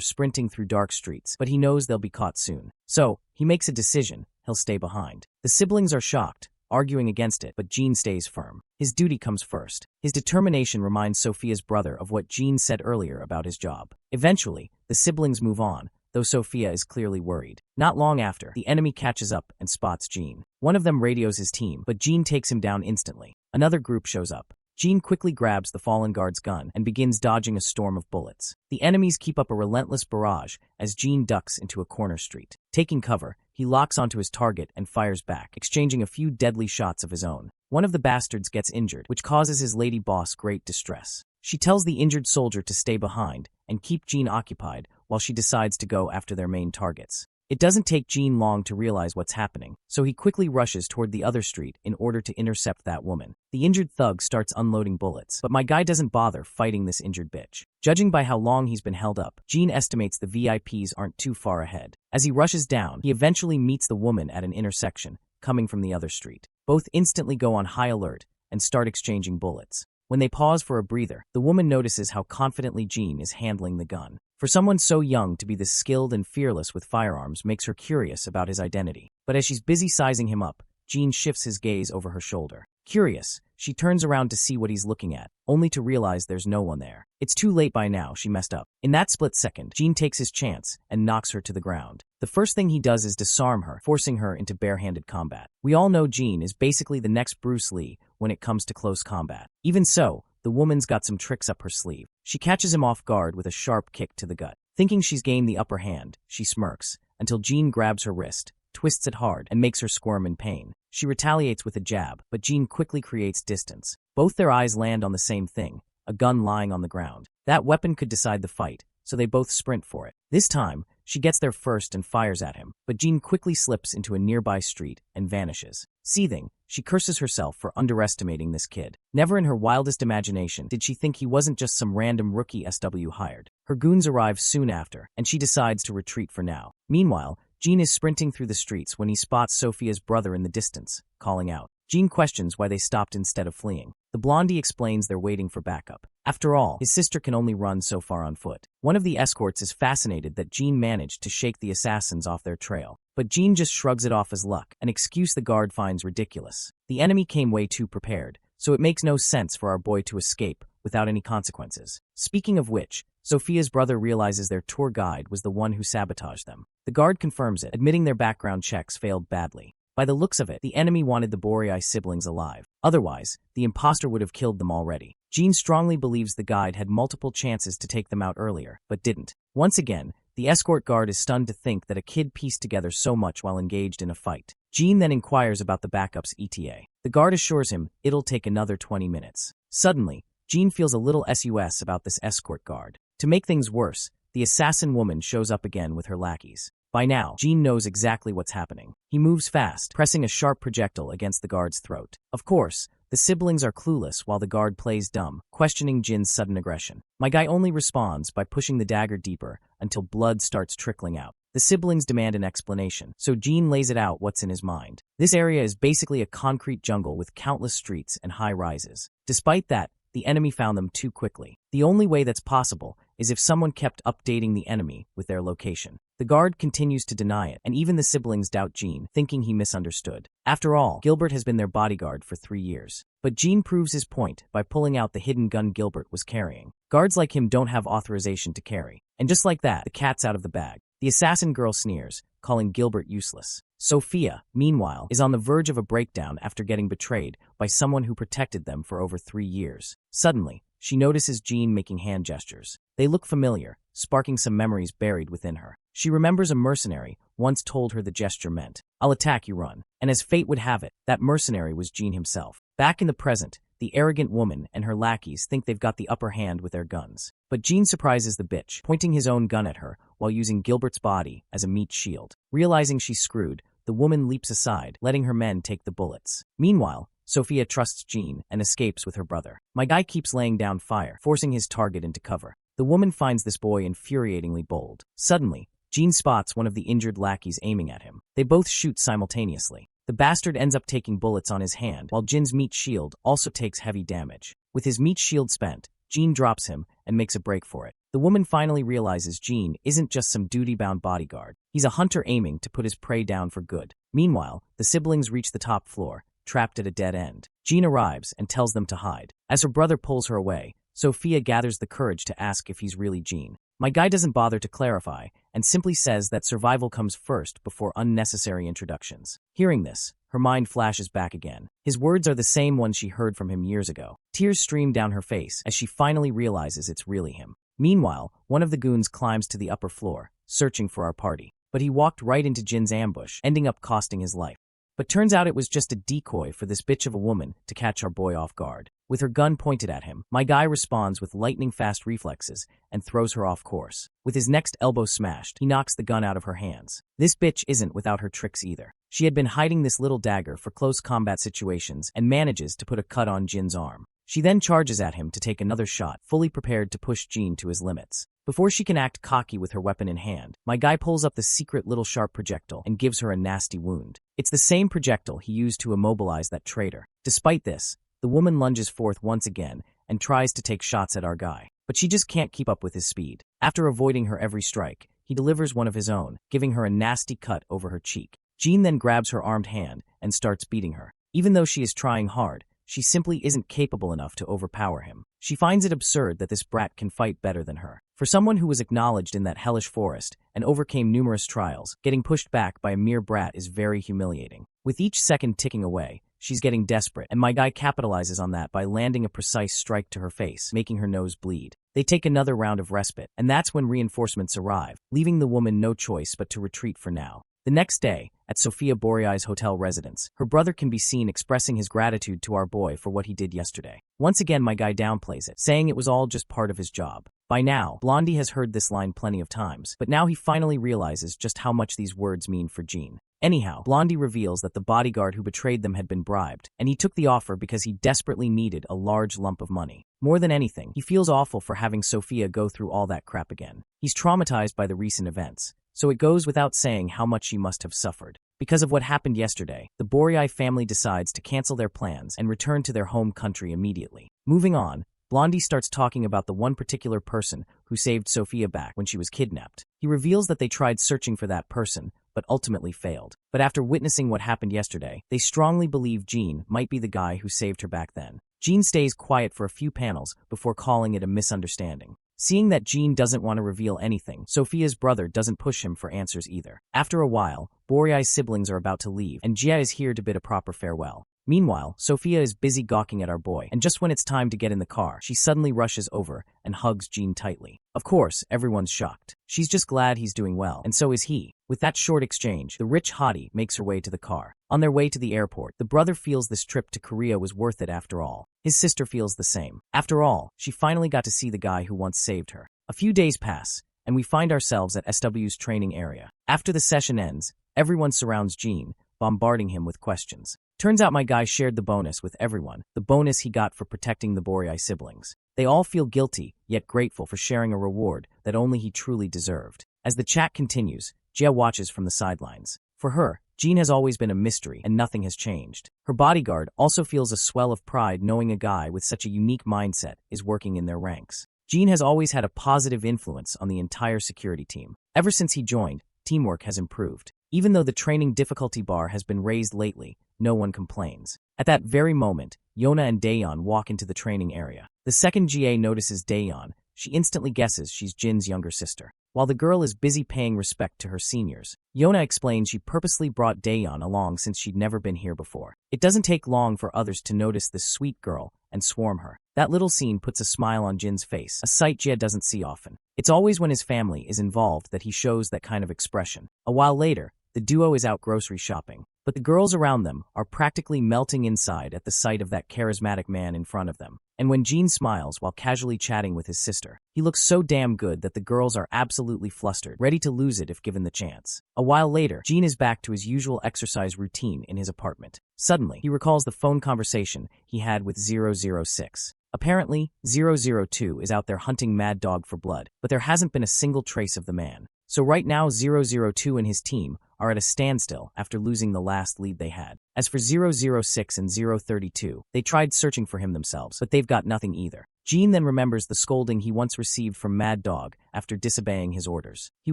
S1: sprinting through dark streets, but he knows they'll be caught soon. So, he makes a decision. He'll stay behind. The siblings are shocked, arguing against it, but Jean stays firm. His duty comes first. His determination reminds Sophia's brother of what Jean said earlier about his job. Eventually, the siblings move on, though Sophia is clearly worried. Not long after, the enemy catches up and spots Jean. One of them radios his team, but Jean takes him down instantly. Another group shows up. Jean quickly grabs the fallen guard's gun and begins dodging a storm of bullets. The enemies keep up a relentless barrage as Jean ducks into a corner street. Taking cover, he locks onto his target and fires back, exchanging a few deadly shots of his own. One of the bastards gets injured, which causes his lady boss great distress. She tells the injured soldier to stay behind and keep Jean occupied while she decides to go after their main targets. It doesn't take Jean long to realize what's happening, so he quickly rushes toward the other street in order to intercept that woman. The injured thug starts unloading bullets, but my guy doesn't bother fighting this injured bitch. Judging by how long he's been held up, Jean estimates the VIPs aren't too far ahead. As he rushes down, he eventually meets the woman at an intersection, coming from the other street. Both instantly go on high alert and start exchanging bullets. When they pause for a breather, the woman notices how confidently Jean is handling the gun. For someone so young to be this skilled and fearless with firearms makes her curious about his identity. But as she's busy sizing him up, Jean shifts his gaze over her shoulder. Curious, she turns around to see what he's looking at, only to realize there's no one there. It's too late by now, she messed up. In that split second, Jean takes his chance and knocks her to the ground. The first thing he does is disarm her, forcing her into bare-handed combat. We all know Jean is basically the next Bruce Lee when it comes to close combat. Even so, the woman's got some tricks up her sleeve. She catches him off guard with a sharp kick to the gut. Thinking she's gained the upper hand, she smirks, until Jean grabs her wrist, twists it hard, and makes her squirm in pain. She retaliates with a jab, but Jean quickly creates distance. Both their eyes land on the same thing, a gun lying on the ground. That weapon could decide the fight, so they both sprint for it. This time, she gets there first and fires at him, but Jean quickly slips into a nearby street and vanishes. Seething, she curses herself for underestimating this kid. Never in her wildest imagination did she think he wasn't just some random rookie SW hired. Her goons arrive soon after, and she decides to retreat for now. Meanwhile, Jean is sprinting through the streets when he spots Sophia's brother in the distance, calling out. Jean questions why they stopped instead of fleeing. The blondie explains they're waiting for backup. After all, his sister can only run so far on foot. One of the escorts is fascinated that Jean managed to shake the assassins off their trail. But Jean just shrugs it off as luck, an excuse the guard finds ridiculous. The enemy came way too prepared, so it makes no sense for our boy to escape without any consequences. Speaking of which, Sophia's brother realizes their tour guide was the one who sabotaged them. The guard confirms it, admitting their background checks failed badly. By the looks of it, the enemy wanted the Boreai siblings alive. Otherwise, the imposter would have killed them already. Jean strongly believes the guide had multiple chances to take them out earlier, but didn't. Once again, the escort guard is stunned to think that a kid pieced together so much while engaged in a fight. Jean then inquires about the backup's ETA. The guard assures him it'll take another 20 minutes. Suddenly, Jean feels a little sus about this escort guard. To make things worse, the assassin woman shows up again with her lackeys. By now, Jean knows exactly what's happening. He moves fast, pressing a sharp projectile against the guard's throat. Of course, the siblings are clueless while the guard plays dumb, questioning Jin's sudden aggression. My guy only responds by pushing the dagger deeper until blood starts trickling out. The siblings demand an explanation, so Jean lays it out what's in his mind. This area is basically a concrete jungle with countless streets and high rises. Despite that, the enemy found them too quickly. The only way that's possible is if someone kept updating the enemy with their location. The guard continues to deny it, and even the siblings doubt Jean, thinking he misunderstood. After all, Gilbert has been their bodyguard for 3 years. But Jean proves his point by pulling out the hidden gun Gilbert was carrying. Guards like him don't have authorization to carry. And just like that, the cat's out of the bag. The assassin girl sneers, calling Gilbert useless. Sophia, meanwhile, is on the verge of a breakdown after getting betrayed by someone who protected them for over 3 years. Suddenly, she notices Jean making hand gestures. They look familiar, sparking some memories buried within her. She remembers a mercenary once told her the gesture meant, "I'll attack you, run." And as fate would have it, that mercenary was Jean himself. Back in the present, the arrogant woman and her lackeys think they've got the upper hand with their guns. But Jean surprises the bitch, pointing his own gun at her while using Gilbert's body as a meat shield. Realizing she's screwed, the woman leaps aside, letting her men take the bullets. Meanwhile, Sophia trusts Jean and escapes with her brother. My guy keeps laying down fire, forcing his target into cover. The woman finds this boy infuriatingly bold. Suddenly, Jean spots one of the injured lackeys aiming at him. They both shoot simultaneously. The bastard ends up taking bullets on his hand, while Jin's meat shield also takes heavy damage. With his meat shield spent, Jean drops him and makes a break for it. The woman finally realizes Jean isn't just some duty-bound bodyguard. He's a hunter aiming to put his prey down for good. Meanwhile, the siblings reach the top floor, trapped at a dead end. Jean arrives and tells them to hide. As her brother pulls her away, Sophia gathers the courage to ask if he's really Jean. My guy doesn't bother to clarify and simply says that survival comes first before unnecessary introductions. Hearing this, her mind flashes back again. His words are the same ones she heard from him years ago. Tears stream down her face as she finally realizes it's really him. Meanwhile, one of the goons climbs to the upper floor, searching for our party. But he walked right into Jin's ambush, ending up costing his life. But turns out it was just a decoy for this bitch of a woman to catch our boy off guard. With her gun pointed at him, my guy responds with lightning-fast reflexes and throws her off course. With his next elbow smashed, he knocks the gun out of her hands. This bitch isn't without her tricks either. She had been hiding this little dagger for close combat situations and manages to put a cut on Jin's arm. She then charges at him to take another shot, fully prepared to push Jean to his limits. Before she can act cocky with her weapon in hand, my guy pulls up the secret little sharp projectile and gives her a nasty wound. It's the same projectile he used to immobilize that traitor. Despite this, the woman lunges forth once again and tries to take shots at our guy. But she just can't keep up with his speed. After avoiding her every strike, he delivers one of his own, giving her a nasty cut over her cheek. Jean then grabs her armed hand and starts beating her. Even though she is trying hard, she simply isn't capable enough to overpower him. She finds it absurd that this brat can fight better than her. For someone who was acknowledged in that hellish forest and overcame numerous trials, getting pushed back by a mere brat is very humiliating. With each second ticking away, She's getting desperate, and my guy capitalizes on that by landing a precise strike to her face, making her nose bleed. They take another round of respite, and that's when reinforcements arrive, leaving the woman no choice but to retreat for now. The next day, at Sofia Boreai's hotel residence, her brother can be seen expressing his gratitude to our boy for what he did yesterday. Once again, my guy downplays it, saying it was all just part of his job. By now, Blondie has heard this line plenty of times, but now he finally realizes just how much these words mean for Jean. Anyhow, Blondie reveals that the bodyguard who betrayed them had been bribed, and he took the offer because he desperately needed a large lump of money. More than anything, he feels awful for having Sofia go through all that crap again. He's traumatized by the recent events, so it goes without saying how much she must have suffered. Because of what happened yesterday, the Boreai family decides to cancel their plans and return to their home country immediately. Moving on, Blondie starts talking about the one particular person who saved Sofia back when she was kidnapped. He reveals that they tried searching for that person, but ultimately failed. But after witnessing what happened yesterday, they strongly believe Jean might be the guy who saved her back then. Jean stays quiet for a few panels before calling it a misunderstanding. Seeing that Jean doesn't want to reveal anything, Sofia's brother doesn't push him for answers either. After a while, Boreai's siblings are about to leave, and Jia is here to bid a proper farewell. Meanwhile, Sofia is busy gawking at our boy, and just when it's time to get in the car, she suddenly rushes over and hugs Jean tightly. Of course, everyone's shocked. She's just glad he's doing well, and so is he. With that short exchange, the rich hottie makes her way to the car. On their way to the airport, the brother feels this trip to Korea was worth it after all. His sister feels the same. After all, she finally got to see the guy who once saved her. A few days pass, and we find ourselves at SW's training area. After the session ends, everyone surrounds Jean, bombarding him with questions. Turns out my guy shared the bonus with everyone, the bonus he got for protecting the Boreai siblings. They all feel guilty, yet grateful for sharing a reward that only he truly deserved. As the chat continues, Jia watches from the sidelines. For her, Jean has always been a mystery, and nothing has changed. Her bodyguard also feels a swell of pride knowing a guy with such a unique mindset is working in their ranks. Jean has always had a positive influence on the entire security team. Ever since he joined, teamwork has improved. Even though the training difficulty bar has been raised lately, no one complains. At that very moment, Yona and Daeyeon walk into the training area. The second GA notices Daeyeon. She instantly guesses she's Jin's younger sister. While the girl is busy paying respect to her seniors, Yona explains she purposely brought Daeyeon along since she'd never been here before. It doesn't take long for others to notice this sweet girl and swarm her. That little scene puts a smile on Jin's face, a sight Jia doesn't see often. It's always when his family is involved that he shows that kind of expression. A while later, the duo is out grocery shopping, but the girls around them are practically melting inside at the sight of that charismatic man in front of them. And when Jean smiles while casually chatting with his sister, he looks so damn good that the girls are absolutely flustered, ready to lose it if given the chance. A while later, Jean is back to his usual exercise routine in his apartment. Suddenly, he recalls the phone conversation he had with 006. Apparently, 002 is out there hunting Mad Dog for blood, but there hasn't been a single trace of the man. So right now 002 and his team are at a standstill after losing the last lead they had. As for 006 and 032, they tried searching for him themselves, but they've got nothing either. Jean then remembers the scolding he once received from Mad Dog after disobeying his orders. He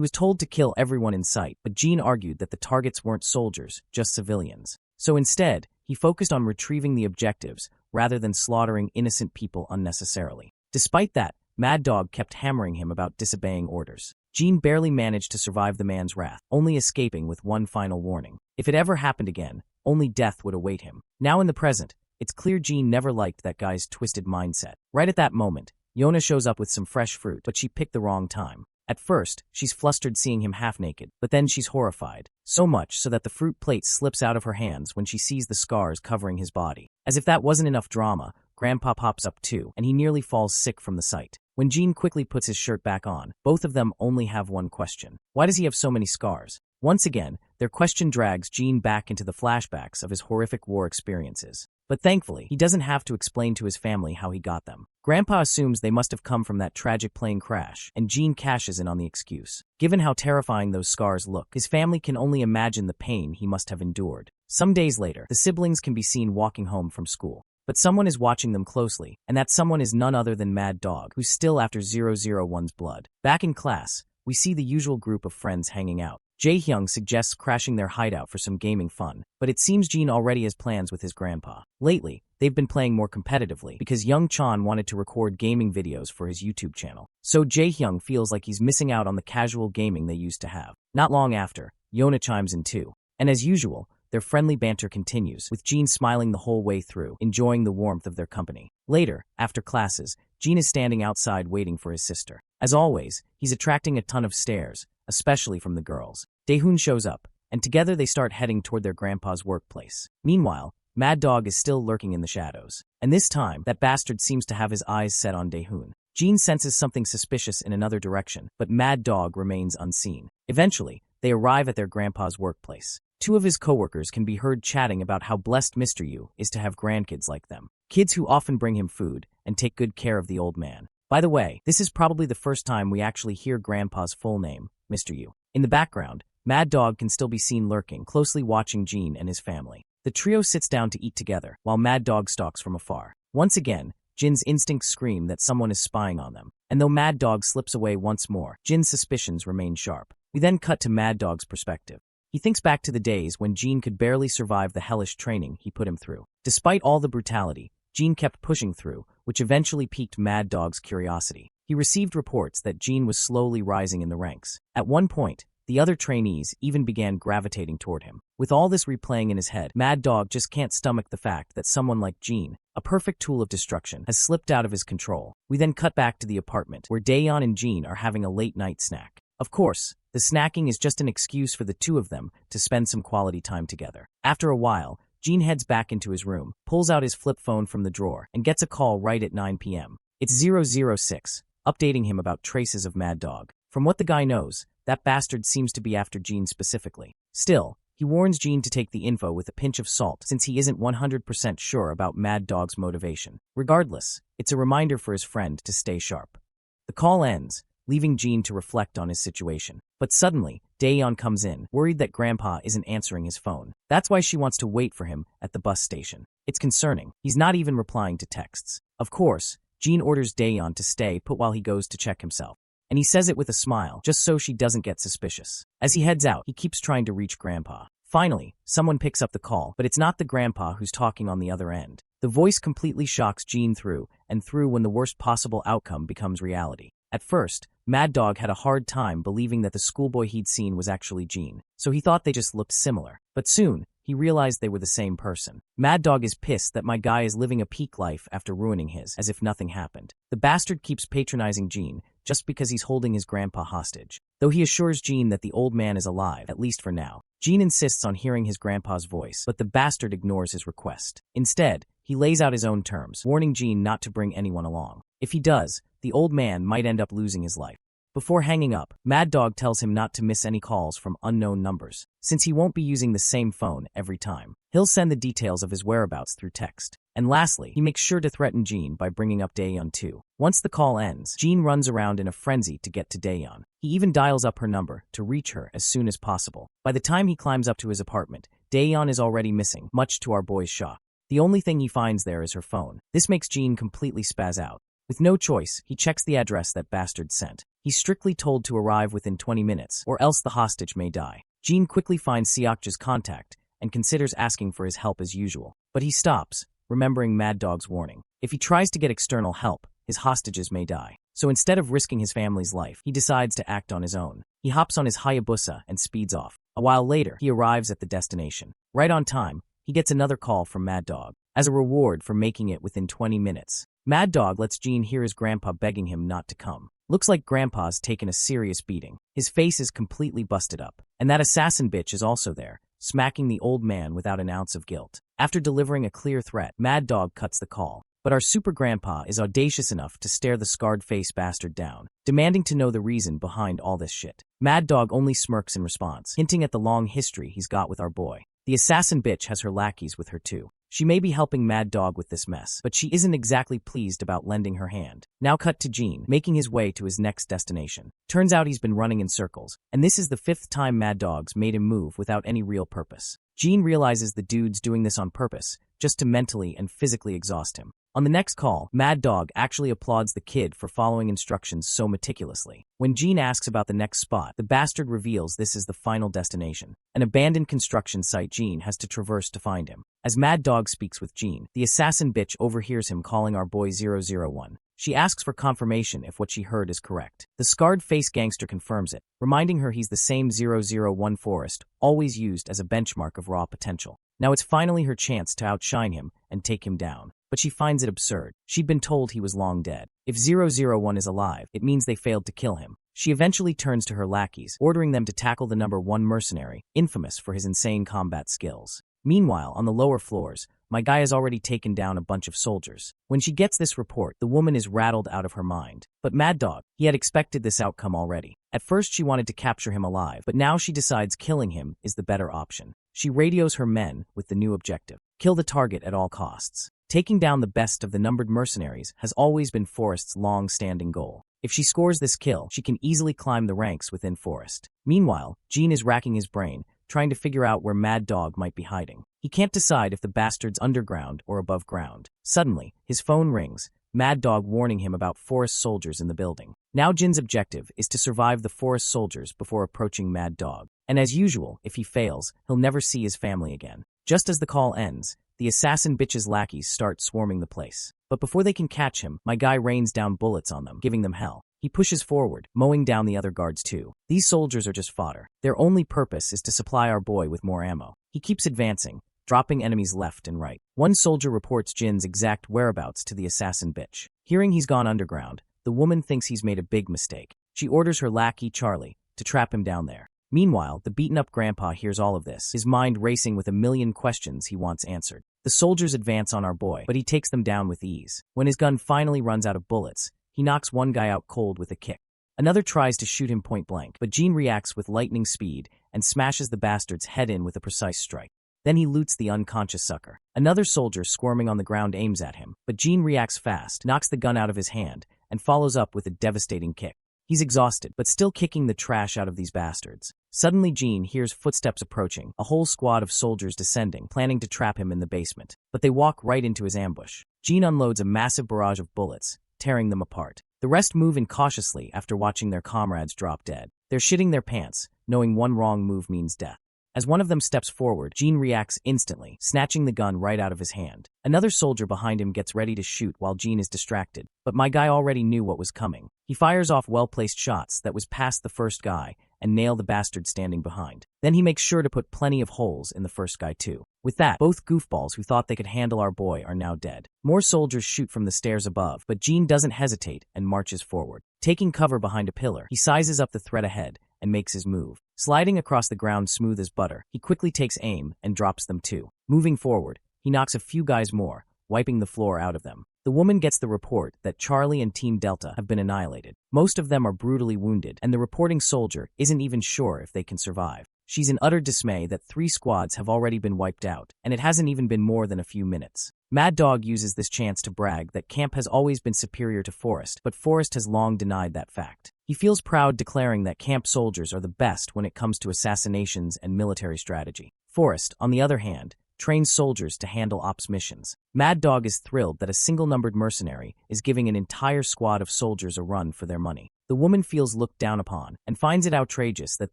S1: was told to kill everyone in sight, but Jean argued that the targets weren't soldiers, just civilians. So instead, he focused on retrieving the objectives rather than slaughtering innocent people unnecessarily. Despite that, Mad Dog kept hammering him about disobeying orders. Jean barely managed to survive the man's wrath, only escaping with one final warning. If it ever happened again, only death would await him. Now in the present, it's clear Jean never liked that guy's twisted mindset. Right at that moment, Yona shows up with some fresh fruit, but she picked the wrong time. At first, she's flustered seeing him half-naked, but then she's horrified. So much so that the fruit plate slips out of her hands when she sees the scars covering his body. As if that wasn't enough drama, Grandpa pops up too, and he nearly falls sick from the sight. When Jean quickly puts his shirt back on, both of them only have one question. Why does he have so many scars? Once again, their question drags Jean back into the flashbacks of his horrific war experiences. But thankfully, he doesn't have to explain to his family how he got them. Grandpa assumes they must have come from that tragic plane crash, and Jean cashes in on the excuse. Given how terrifying those scars look, his family can only imagine the pain he must have endured. Some days later, the siblings can be seen walking home from school. But someone is watching them closely, and that someone is none other than Mad Dog, who's still after 001's blood. Back in class, we see the usual group of friends hanging out. Jae-hyung suggests crashing their hideout for some gaming fun, but it seems Jean already has plans with his grandpa. Lately, they've been playing more competitively because Young Chan wanted to record gaming videos for his YouTube channel. So Jae-hyung feels like he's missing out on the casual gaming they used to have. Not long after, Yona chimes in too. And as usual, Their friendly banter continues, with Jean smiling the whole way through, enjoying the warmth of their company. Later, after classes, Jean is standing outside waiting for his sister. As always, he's attracting a ton of stares, especially from the girls. Daehoon shows up, and together they start heading toward their grandpa's workplace. Meanwhile, Mad Dog is still lurking in the shadows. And this time, that bastard seems to have his eyes set on Daehoon. Jean senses something suspicious in another direction, but Mad Dog remains unseen. Eventually, they arrive at their grandpa's workplace. Two of his coworkers can be heard chatting about how blessed Mr. Yu is to have grandkids like them. Kids who often bring him food and take good care of the old man. By the way, this is probably the first time we actually hear Grandpa's full name, Mr. Yu. In the background, Mad Dog can still be seen lurking, closely watching Jean and his family. The trio sits down to eat together, while Mad Dog stalks from afar. Once again, Jin's instincts scream that someone is spying on them. And though Mad Dog slips away once more, Jin's suspicions remain sharp. We then cut to Mad Dog's perspective. He thinks back to the days when Jean could barely survive the hellish training he put him through. Despite all the brutality, Jean kept pushing through, which eventually piqued Mad Dog's curiosity. He received reports that Jean was slowly rising in the ranks. At one point, the other trainees even began gravitating toward him. With all this replaying in his head, Mad Dog just can't stomach the fact that someone like Jean, a perfect tool of destruction, has slipped out of his control. We then cut back to the apartment, where Daeyeon and Jean are having a late-night snack. Of course, the snacking is just an excuse for the two of them to spend some quality time together. After a while, Jean heads back into his room, pulls out his flip phone from the drawer, and gets a call right at 9 p.m. It's 006, updating him about traces of Mad Dog. From what the guy knows, that bastard seems to be after Jean specifically. Still, he warns Jean to take the info with a pinch of salt since he isn't 100% sure about Mad Dog's motivation. Regardless, it's a reminder for his friend to stay sharp. The call ends, leaving Jean to reflect on his situation. But suddenly, Daeyeon comes in, worried that Grandpa isn't answering his phone. That's why she wants to wait for him at the bus station. It's concerning. He's not even replying to texts. Of course, Jean orders Daeyeon to stay put while he goes to check himself. And he says it with a smile, just so she doesn't get suspicious. As he heads out, he keeps trying to reach Grandpa. Finally, someone picks up the call, but it's not the Grandpa who's talking on the other end. The voice completely shocks Jean through when the worst possible outcome becomes reality. At first, Mad Dog had a hard time believing that the schoolboy he'd seen was actually Jean, so he thought they just looked similar. But soon, he realized they were the same person. Mad Dog is pissed that my guy is living a peak life after ruining his, as if nothing happened. The bastard keeps patronizing Jean just because he's holding his grandpa hostage, though he assures Jean that the old man is alive, at least for now. Jean insists on hearing his grandpa's voice, but the bastard ignores his request. Instead, he lays out his own terms, warning Jean not to bring anyone along. If he does, the old man might end up losing his life. Before hanging up, Mad Dog tells him not to miss any calls from unknown numbers, since he won't be using the same phone every time. He'll send the details of his whereabouts through text. And lastly, he makes sure to threaten Jean by bringing up Daeyeon too. Once the call ends, Jean runs around in a frenzy to get to Daeyeon. He even dials up her number to reach her as soon as possible. By the time he climbs up to his apartment, Daeyeon is already missing, much to our boy's shock. The only thing he finds there is her phone. This makes Jean completely spaz out. With no choice, he checks the address that bastard sent. He's strictly told to arrive within 20 minutes, or else the hostage may die. Jean quickly finds Seokja's contact and considers asking for his help as usual. But he stops, remembering Mad Dog's warning. If he tries to get external help, his hostages may die. So instead of risking his family's life, he decides to act on his own. He hops on his Hayabusa and speeds off. A while later, he arrives at the destination. Right on time, he gets another call from Mad Dog. As a reward for making it within 20 minutes, Mad Dog lets Jean hear his grandpa begging him not to come. Looks like Grandpa's taken a serious beating. His face is completely busted up. And that assassin bitch is also there, smacking the old man without an ounce of guilt. After delivering a clear threat, Mad Dog cuts the call. But our super grandpa is audacious enough to stare the scarred-faced bastard down, demanding to know the reason behind all this shit. Mad Dog only smirks in response, hinting at the long history he's got with our boy. The assassin bitch has her lackeys with her too. She may be helping Mad Dog with this mess, but she isn't exactly pleased about lending her hand. Now cut to Jean, making his way to his next destination. Turns out he's been running in circles, and this is the 5th time Mad Dog's made him move without any real purpose. Jean realizes the dude's doing this on purpose, just to mentally and physically exhaust him. On the next call, Mad Dog actually applauds the kid for following instructions so meticulously. When Jean asks about the next spot, the bastard reveals this is the final destination, an abandoned construction site Jean has to traverse to find him. As Mad Dog speaks with Jean, the assassin bitch overhears him calling our boy 001. She asks for confirmation if what she heard is correct. The scarred-faced gangster confirms it, reminding her he's the same 001 Forrest, always used as a benchmark of raw potential. Now it's finally her chance to outshine him and take him down. But she finds it absurd. She'd been told he was long dead. If 001 is alive, it means they failed to kill him. She eventually turns to her lackeys, ordering them to tackle the number 1 mercenary, infamous for his insane combat skills. Meanwhile, on the lower floors, my guy has already taken down a bunch of soldiers. When she gets this report, the woman is rattled out of her mind. But Mad Dog, he had expected this outcome already. At first she wanted to capture him alive, but now she decides killing him is the better option. She radios her men with the new objective: kill the target at all costs. Taking down the best of the numbered mercenaries has always been Forrest's long-standing goal. If she scores this kill, she can easily climb the ranks within Forrest. Meanwhile, Gene is racking his brain, trying to figure out where Mad Dog might be hiding. He can't decide if the bastard's underground or above ground. Suddenly, his phone rings, Mad Dog warning him about Forrest soldiers in the building. Now Jin's objective is to survive the Forrest soldiers before approaching Mad Dog. And as usual, if he fails, he'll never see his family again. Just as the call ends, the assassin bitch's lackeys start swarming the place. But before they can catch him, my guy rains down bullets on them, giving them hell. He pushes forward, mowing down the other guards too. These soldiers are just fodder. Their only purpose is to supply our boy with more ammo. He keeps advancing, dropping enemies left and right. One soldier reports Jin's exact whereabouts to the assassin bitch. Hearing he's gone underground, the woman thinks he's made a big mistake. She orders her lackey, Charlie, to trap him down there. Meanwhile, the beaten-up grandpa hears all of this, his mind racing with a million questions he wants answered. The soldiers advance on our boy, but he takes them down with ease. When his gun finally runs out of bullets, he knocks one guy out cold with a kick. Another tries to shoot him point blank, but Gene reacts with lightning speed and smashes the bastard's head in with a precise strike. Then he loots the unconscious sucker. Another soldier squirming on the ground aims at him, but Gene reacts fast, knocks the gun out of his hand, and follows up with a devastating kick. He's exhausted, but still kicking the trash out of these bastards. Suddenly Gene hears footsteps approaching, a whole squad of soldiers descending, planning to trap him in the basement. But they walk right into his ambush. Gene unloads a massive barrage of bullets, tearing them apart. The rest move in cautiously after watching their comrades drop dead. They're shitting their pants, knowing one wrong move means death. As one of them steps forward, Gene reacts instantly, snatching the gun right out of his hand. Another soldier behind him gets ready to shoot while Gene is distracted, but my guy already knew what was coming. He fires off well-placed shots that was past the first guy and nail the bastard standing behind. Then he makes sure to put plenty of holes in the first guy too. With that, both goofballs who thought they could handle our boy are now dead. More soldiers shoot from the stairs above, but Gene doesn't hesitate and marches forward. Taking cover behind a pillar, he sizes up the threat ahead and makes his move. Sliding across the ground smooth as butter, he quickly takes aim and drops them too. Moving forward, he knocks a few guys more, wiping the floor out of them. The woman gets the report that Charlie and Team Delta have been annihilated. Most of them are brutally wounded, and the reporting soldier isn't even sure if they can survive. She's in utter dismay that 3 squads have already been wiped out, and it hasn't even been more than a few minutes. Mad Dog uses this chance to brag that Camp has always been superior to Forrest, but Forrest has long denied that fact. He feels proud declaring that Camp soldiers are the best when it comes to assassinations and military strategy. Forrest, on the other hand, trains soldiers to handle ops missions. Mad Dog is thrilled that a single-numbered mercenary is giving an entire squad of soldiers a run for their money. The woman feels looked down upon and finds it outrageous that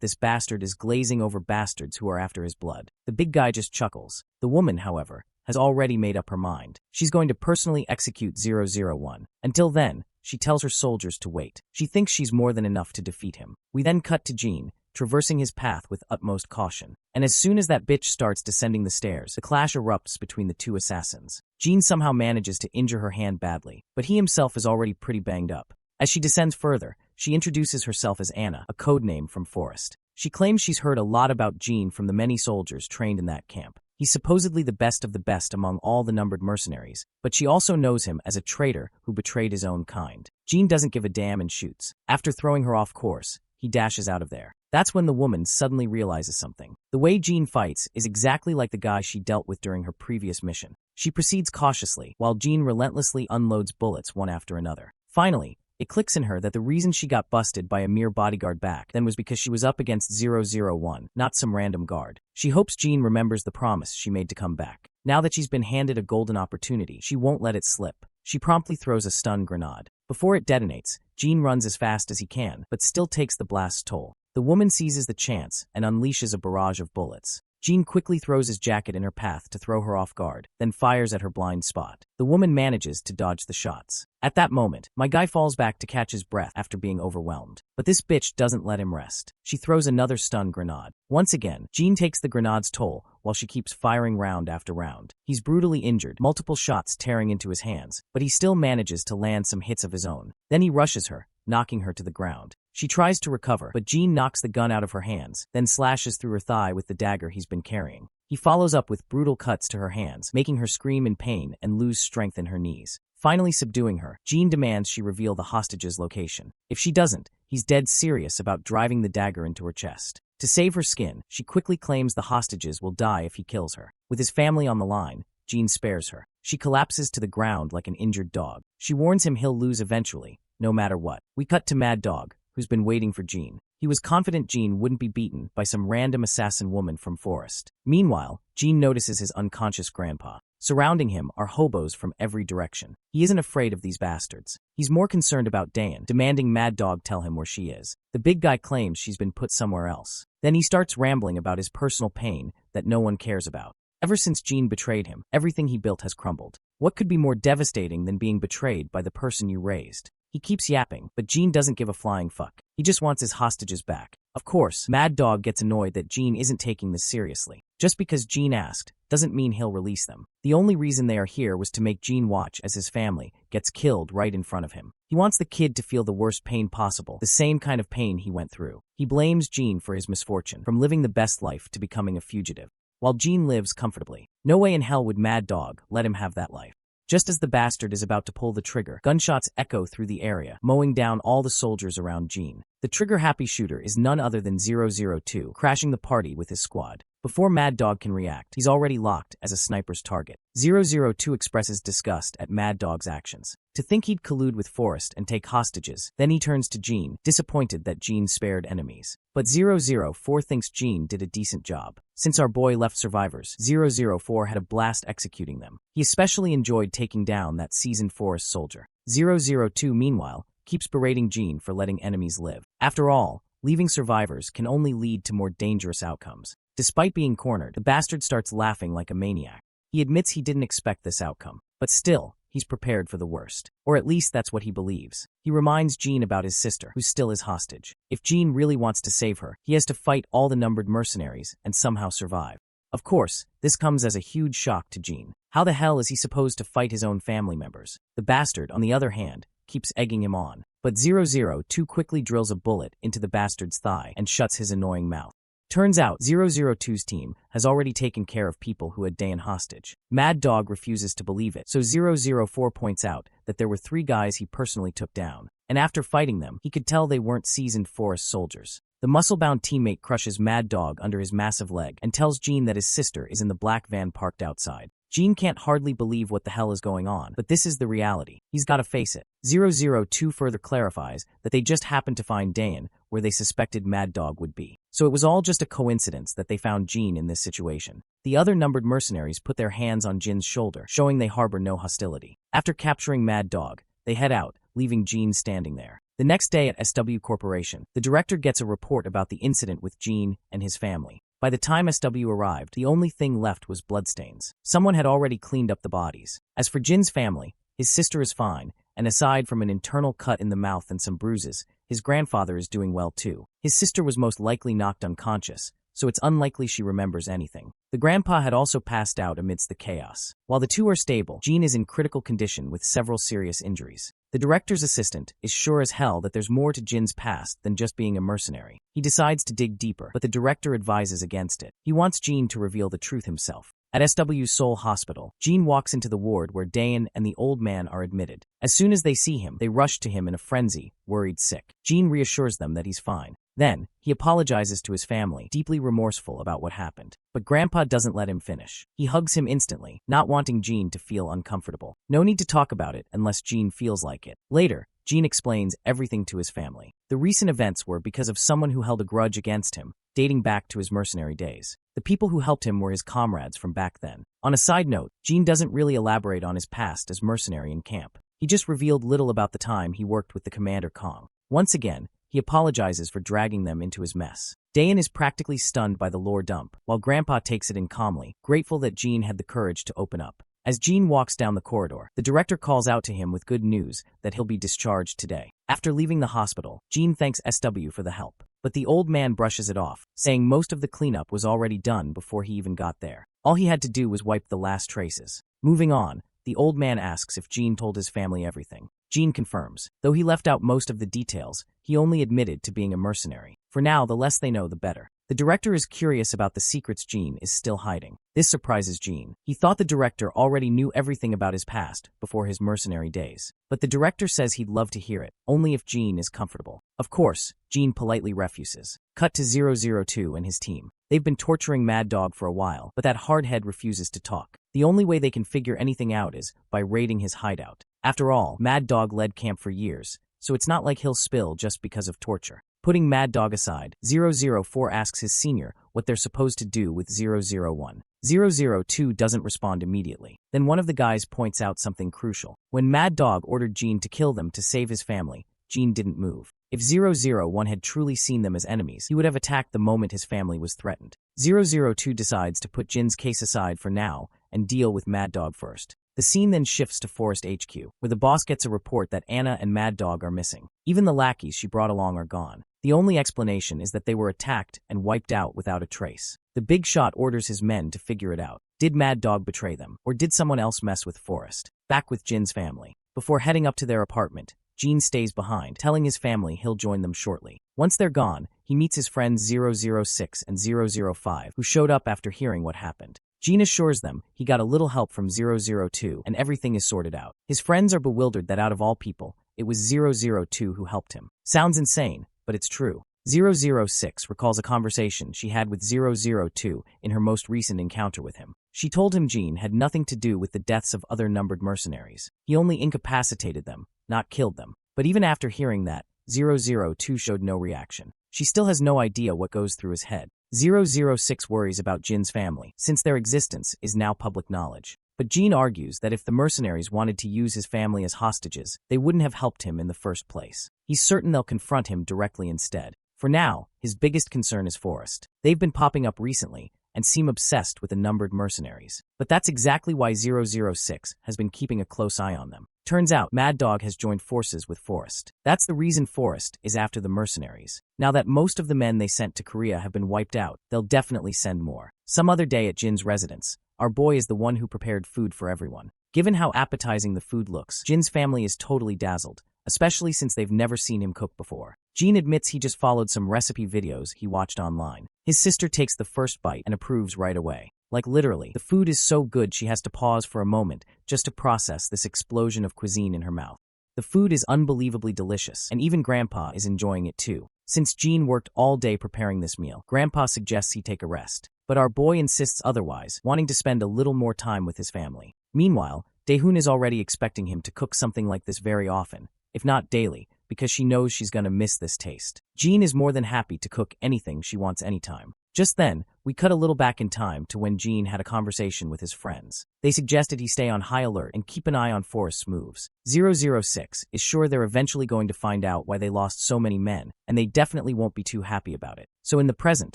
S1: this bastard is glazing over bastards who are after his blood. The big guy just chuckles. The woman, however, has already made up her mind. She's going to personally execute 001. Until then, she tells her soldiers to wait. She thinks she's more than enough to defeat him. We then cut to Gene, traversing his path with utmost caution. And as soon as that bitch starts descending the stairs, the clash erupts between the 2 assassins. Gene somehow manages to injure her hand badly, but he himself is already pretty banged up. As she descends further, she introduces herself as Anna, a code name from Forrest. She claims she's heard a lot about Gene from the many soldiers trained in that camp. He's supposedly the best of the best among all the numbered mercenaries, but she also knows him as a traitor who betrayed his own kind. Gene doesn't give a damn and shoots. After throwing her off course, he dashes out of there. That's when the woman suddenly realizes something. The way Gene fights is exactly like the guy she dealt with during her previous mission. She proceeds cautiously, while Gene relentlessly unloads bullets one after another. Finally, it clicks in her that the reason she got busted by a mere bodyguard back then was because she was up against 001, not some random guard. She hopes Gene remembers the promise she made to come back. Now that she's been handed a golden opportunity, she won't let it slip. She promptly throws a stun grenade. Before it detonates, Gene runs as fast as he can, but still takes the blast's toll. The woman seizes the chance and unleashes a barrage of bullets. Jean quickly throws his jacket in her path to throw her off guard, then fires at her blind spot. The woman manages to dodge the shots. At that moment, my guy falls back to catch his breath after being overwhelmed. But this bitch doesn't let him rest. She throws another stun grenade. Once again, Jean takes the grenade's toll while she keeps firing round after round. He's brutally injured, multiple shots tearing into his hands, but he still manages to land some hits of his own. Then he rushes her, knocking her to the ground. She tries to recover, but Jean knocks the gun out of her hands, then slashes through her thigh with the dagger he's been carrying. He follows up with brutal cuts to her hands, making her scream in pain and lose strength in her knees. Finally subduing her, Jean demands she reveal the hostage's location. If she doesn't, he's dead serious about driving the dagger into her chest. To save her skin, she quickly claims the hostages will die if he kills her. With his family on the line, Jean spares her. She collapses to the ground like an injured dog. She warns him he'll lose eventually, no matter what. We cut to Mad Dog, who's been waiting for Jean. He was confident Jean wouldn't be beaten by some random assassin woman from Forest. Meanwhile, Jean notices his unconscious grandpa. Surrounding him are hobos from every direction. He isn't afraid of these bastards. He's more concerned about Dayan, demanding Mad Dog tell him where she is. The big guy claims she's been put somewhere else. Then he starts rambling about his personal pain that no one cares about. Ever since Jean betrayed him, everything he built has crumbled. What could be more devastating than being betrayed by the person you raised? He keeps yapping, but Jean doesn't give a flying fuck. He just wants his hostages back. Of course, Mad Dog gets annoyed that Jean isn't taking this seriously. Just because Jean asked doesn't mean he'll release them. The only reason they are here was to make Jean watch as his family gets killed right in front of him. He wants the kid to feel the worst pain possible, the same kind of pain he went through. He blames Jean for his misfortune, from living the best life to becoming a fugitive, while Jean lives comfortably. No way in hell would Mad Dog let him have that life. Just as the bastard is about to pull the trigger, gunshots echo through the area, mowing down all the soldiers around Jean. The trigger-happy shooter is none other than 002, crashing the party with his squad. Before Mad Dog can react, he's already locked as a sniper's target. 002 expresses disgust at Mad Dog's actions. To think he'd collude with Forrest and take hostages, then he turns to Jean, disappointed that Jean spared enemies. But 004 thinks Jean did a decent job. Since our boy left survivors, 004 had a blast executing them. He especially enjoyed taking down that seasoned Forrest soldier. 002, meanwhile, keeps berating Jean for letting enemies live. After all, leaving survivors can only lead to more dangerous outcomes. Despite being cornered, the bastard starts laughing like a maniac. He admits he didn't expect this outcome, but still, he's prepared for the worst. Or at least that's what he believes. He reminds Jean about his sister, who's still his hostage. If Jean really wants to save her, he has to fight all the numbered mercenaries and somehow survive. Of course, this comes as a huge shock to Jean. How the hell is he supposed to fight his own family members? The bastard, on the other hand, keeps egging him on. But 002 quickly drills a bullet into the bastard's thigh and shuts his annoying mouth. Turns out, 002's team has already taken care of people who had Dayan hostage. Mad Dog refuses to believe it, so 004 points out that there were 3 guys he personally took down, and after fighting them, he could tell they weren't seasoned Forest soldiers. The muscle-bound teammate crushes Mad Dog under his massive leg and tells Jean that his sister is in the black van parked outside. Jean can't hardly believe what the hell is going on, but this is the reality. He's gotta face it. 002 further clarifies that they just happened to find Dayan where they suspected Mad Dog would be. So it was all just a coincidence that they found Jean in this situation. The other numbered mercenaries put their hands on Jin's shoulder, showing they harbor no hostility. After capturing Mad Dog, they head out, leaving Jean standing there. The next day at SW Corporation, the director gets a report about the incident with Jean and his family. By the time SW arrived, the only thing left was bloodstains. Someone had already cleaned up the bodies. As for Jin's family, his sister is fine, and aside from an internal cut in the mouth and some bruises, his grandfather is doing well too. His sister was most likely knocked unconscious, so it's unlikely she remembers anything. The grandpa had also passed out amidst the chaos. While the two are stable, Jean is in critical condition with several serious injuries. The director's assistant is sure as hell that there's more to Jin's past than just being a mercenary. He decides to dig deeper, but the director advises against it. He wants Jean to reveal the truth himself. At SW's Seoul Hospital, Jean walks into the ward where Dayan and the old man are admitted. As soon as they see him, they rush to him in a frenzy, worried sick. Jean reassures them that he's fine. Then, he apologizes to his family, deeply remorseful about what happened. But Grandpa doesn't let him finish. He hugs him instantly, not wanting Jean to feel uncomfortable. No need to talk about it unless Jean feels like it. Later, Jean explains everything to his family. The recent events were because of someone who held a grudge against him, dating back to his mercenary days. The people who helped him were his comrades from back then. On a side note, Jean doesn't really elaborate on his past as mercenary in camp. He just revealed little about the time he worked with the Commander Kong. Once again, He apologizes for dragging them into his mess. Dayan is practically stunned by the lore dump, while Grandpa takes it in calmly, grateful that Jean had the courage to open up. As Jean walks down the corridor, the director calls out to him with good news that he'll be discharged today. After leaving the hospital, Jean thanks SW for the help, but the old man brushes it off, saying most of the cleanup was already done before he even got there. All he had to do was wipe the last traces. Moving on, the old man asks if Jean told his family everything. Jean confirms. Though he left out most of the details, he only admitted to being a mercenary. For now, the less they know, the better. The director is curious about the secrets Jean is still hiding. This surprises Jean. He thought the director already knew everything about his past before his mercenary days. But the director says he'd love to hear it, only if Jean is comfortable. Of course, Jean politely refuses. Cut to 002 and his team. They've been torturing Mad Dog for a while, but that hardhead refuses to talk. The only way they can figure anything out is by raiding his hideout. After all, Mad Dog led camp for years, so it's not like he'll spill just because of torture. Putting Mad Dog aside, 004 asks his senior what they're supposed to do with 001. 002 doesn't respond immediately. Then one of the guys points out something crucial. When Mad Dog ordered Jean to kill them to save his family, Jean didn't move. If 001 had truly seen them as enemies, he would have attacked the moment his family was threatened. 002 decides to put Jin's case aside for now and deal with Mad Dog first. The scene then shifts to Forest HQ, where the boss gets a report that Anna and Mad Dog are missing. Even the lackeys she brought along are gone. The only explanation is that they were attacked and wiped out without a trace. The big shot orders his men to figure it out. Did Mad Dog betray them, or did someone else mess with Forest? Back with Jin's family. Before heading up to their apartment, Jean stays behind, telling his family he'll join them shortly. Once they're gone, he meets his friends 006 and 005, who showed up after hearing what happened. Jean assures them he got a little help from 002 and everything is sorted out. His friends are bewildered that out of all people, it was 002 who helped him. Sounds insane, but it's true. 006 recalls a conversation she had with 002 in her most recent encounter with him. She told him Jean had nothing to do with the deaths of other numbered mercenaries. He only incapacitated them, not killed them. But even after hearing that, 002 showed no reaction. She still has no idea what goes through his head. 006 worries about Jin's family, since their existence is now public knowledge. But Jean argues that if the mercenaries wanted to use his family as hostages, they wouldn't have helped him in the first place. He's certain they'll confront him directly instead. For now, his biggest concern is Forest. They've been popping up recently and seem obsessed with the numbered mercenaries. But that's exactly why 006 has been keeping a close eye on them. Turns out, Mad Dog has joined forces with Forest. That's the reason Forest is after the mercenaries. Now that most of the men they sent to Korea have been wiped out, they'll definitely send more. Some other day at Jin's residence, our boy is the one who prepared food for everyone. Given how appetizing the food looks, Jin's family is totally dazzled, especially since they've never seen him cook before. Jean admits he just followed some recipe videos he watched online. His sister takes the first bite and approves right away. Like literally, the food is so good she has to pause for a moment just to process this explosion of cuisine in her mouth. The food is unbelievably delicious, and even Grandpa is enjoying it too. Since Jean worked all day preparing this meal, Grandpa suggests he take a rest. But our boy insists otherwise, wanting to spend a little more time with his family. Meanwhile, Daehoon is already expecting him to cook something like this very often, if not daily, because she knows she's gonna miss this taste. Jean is more than happy to cook anything she wants anytime. Just then, we cut a little back in time to when Jean had a conversation with his friends. They suggested he stay on high alert and keep an eye on Forest's moves. 006 is sure they're eventually going to find out why they lost so many men, and they definitely won't be too happy about it. So in the present,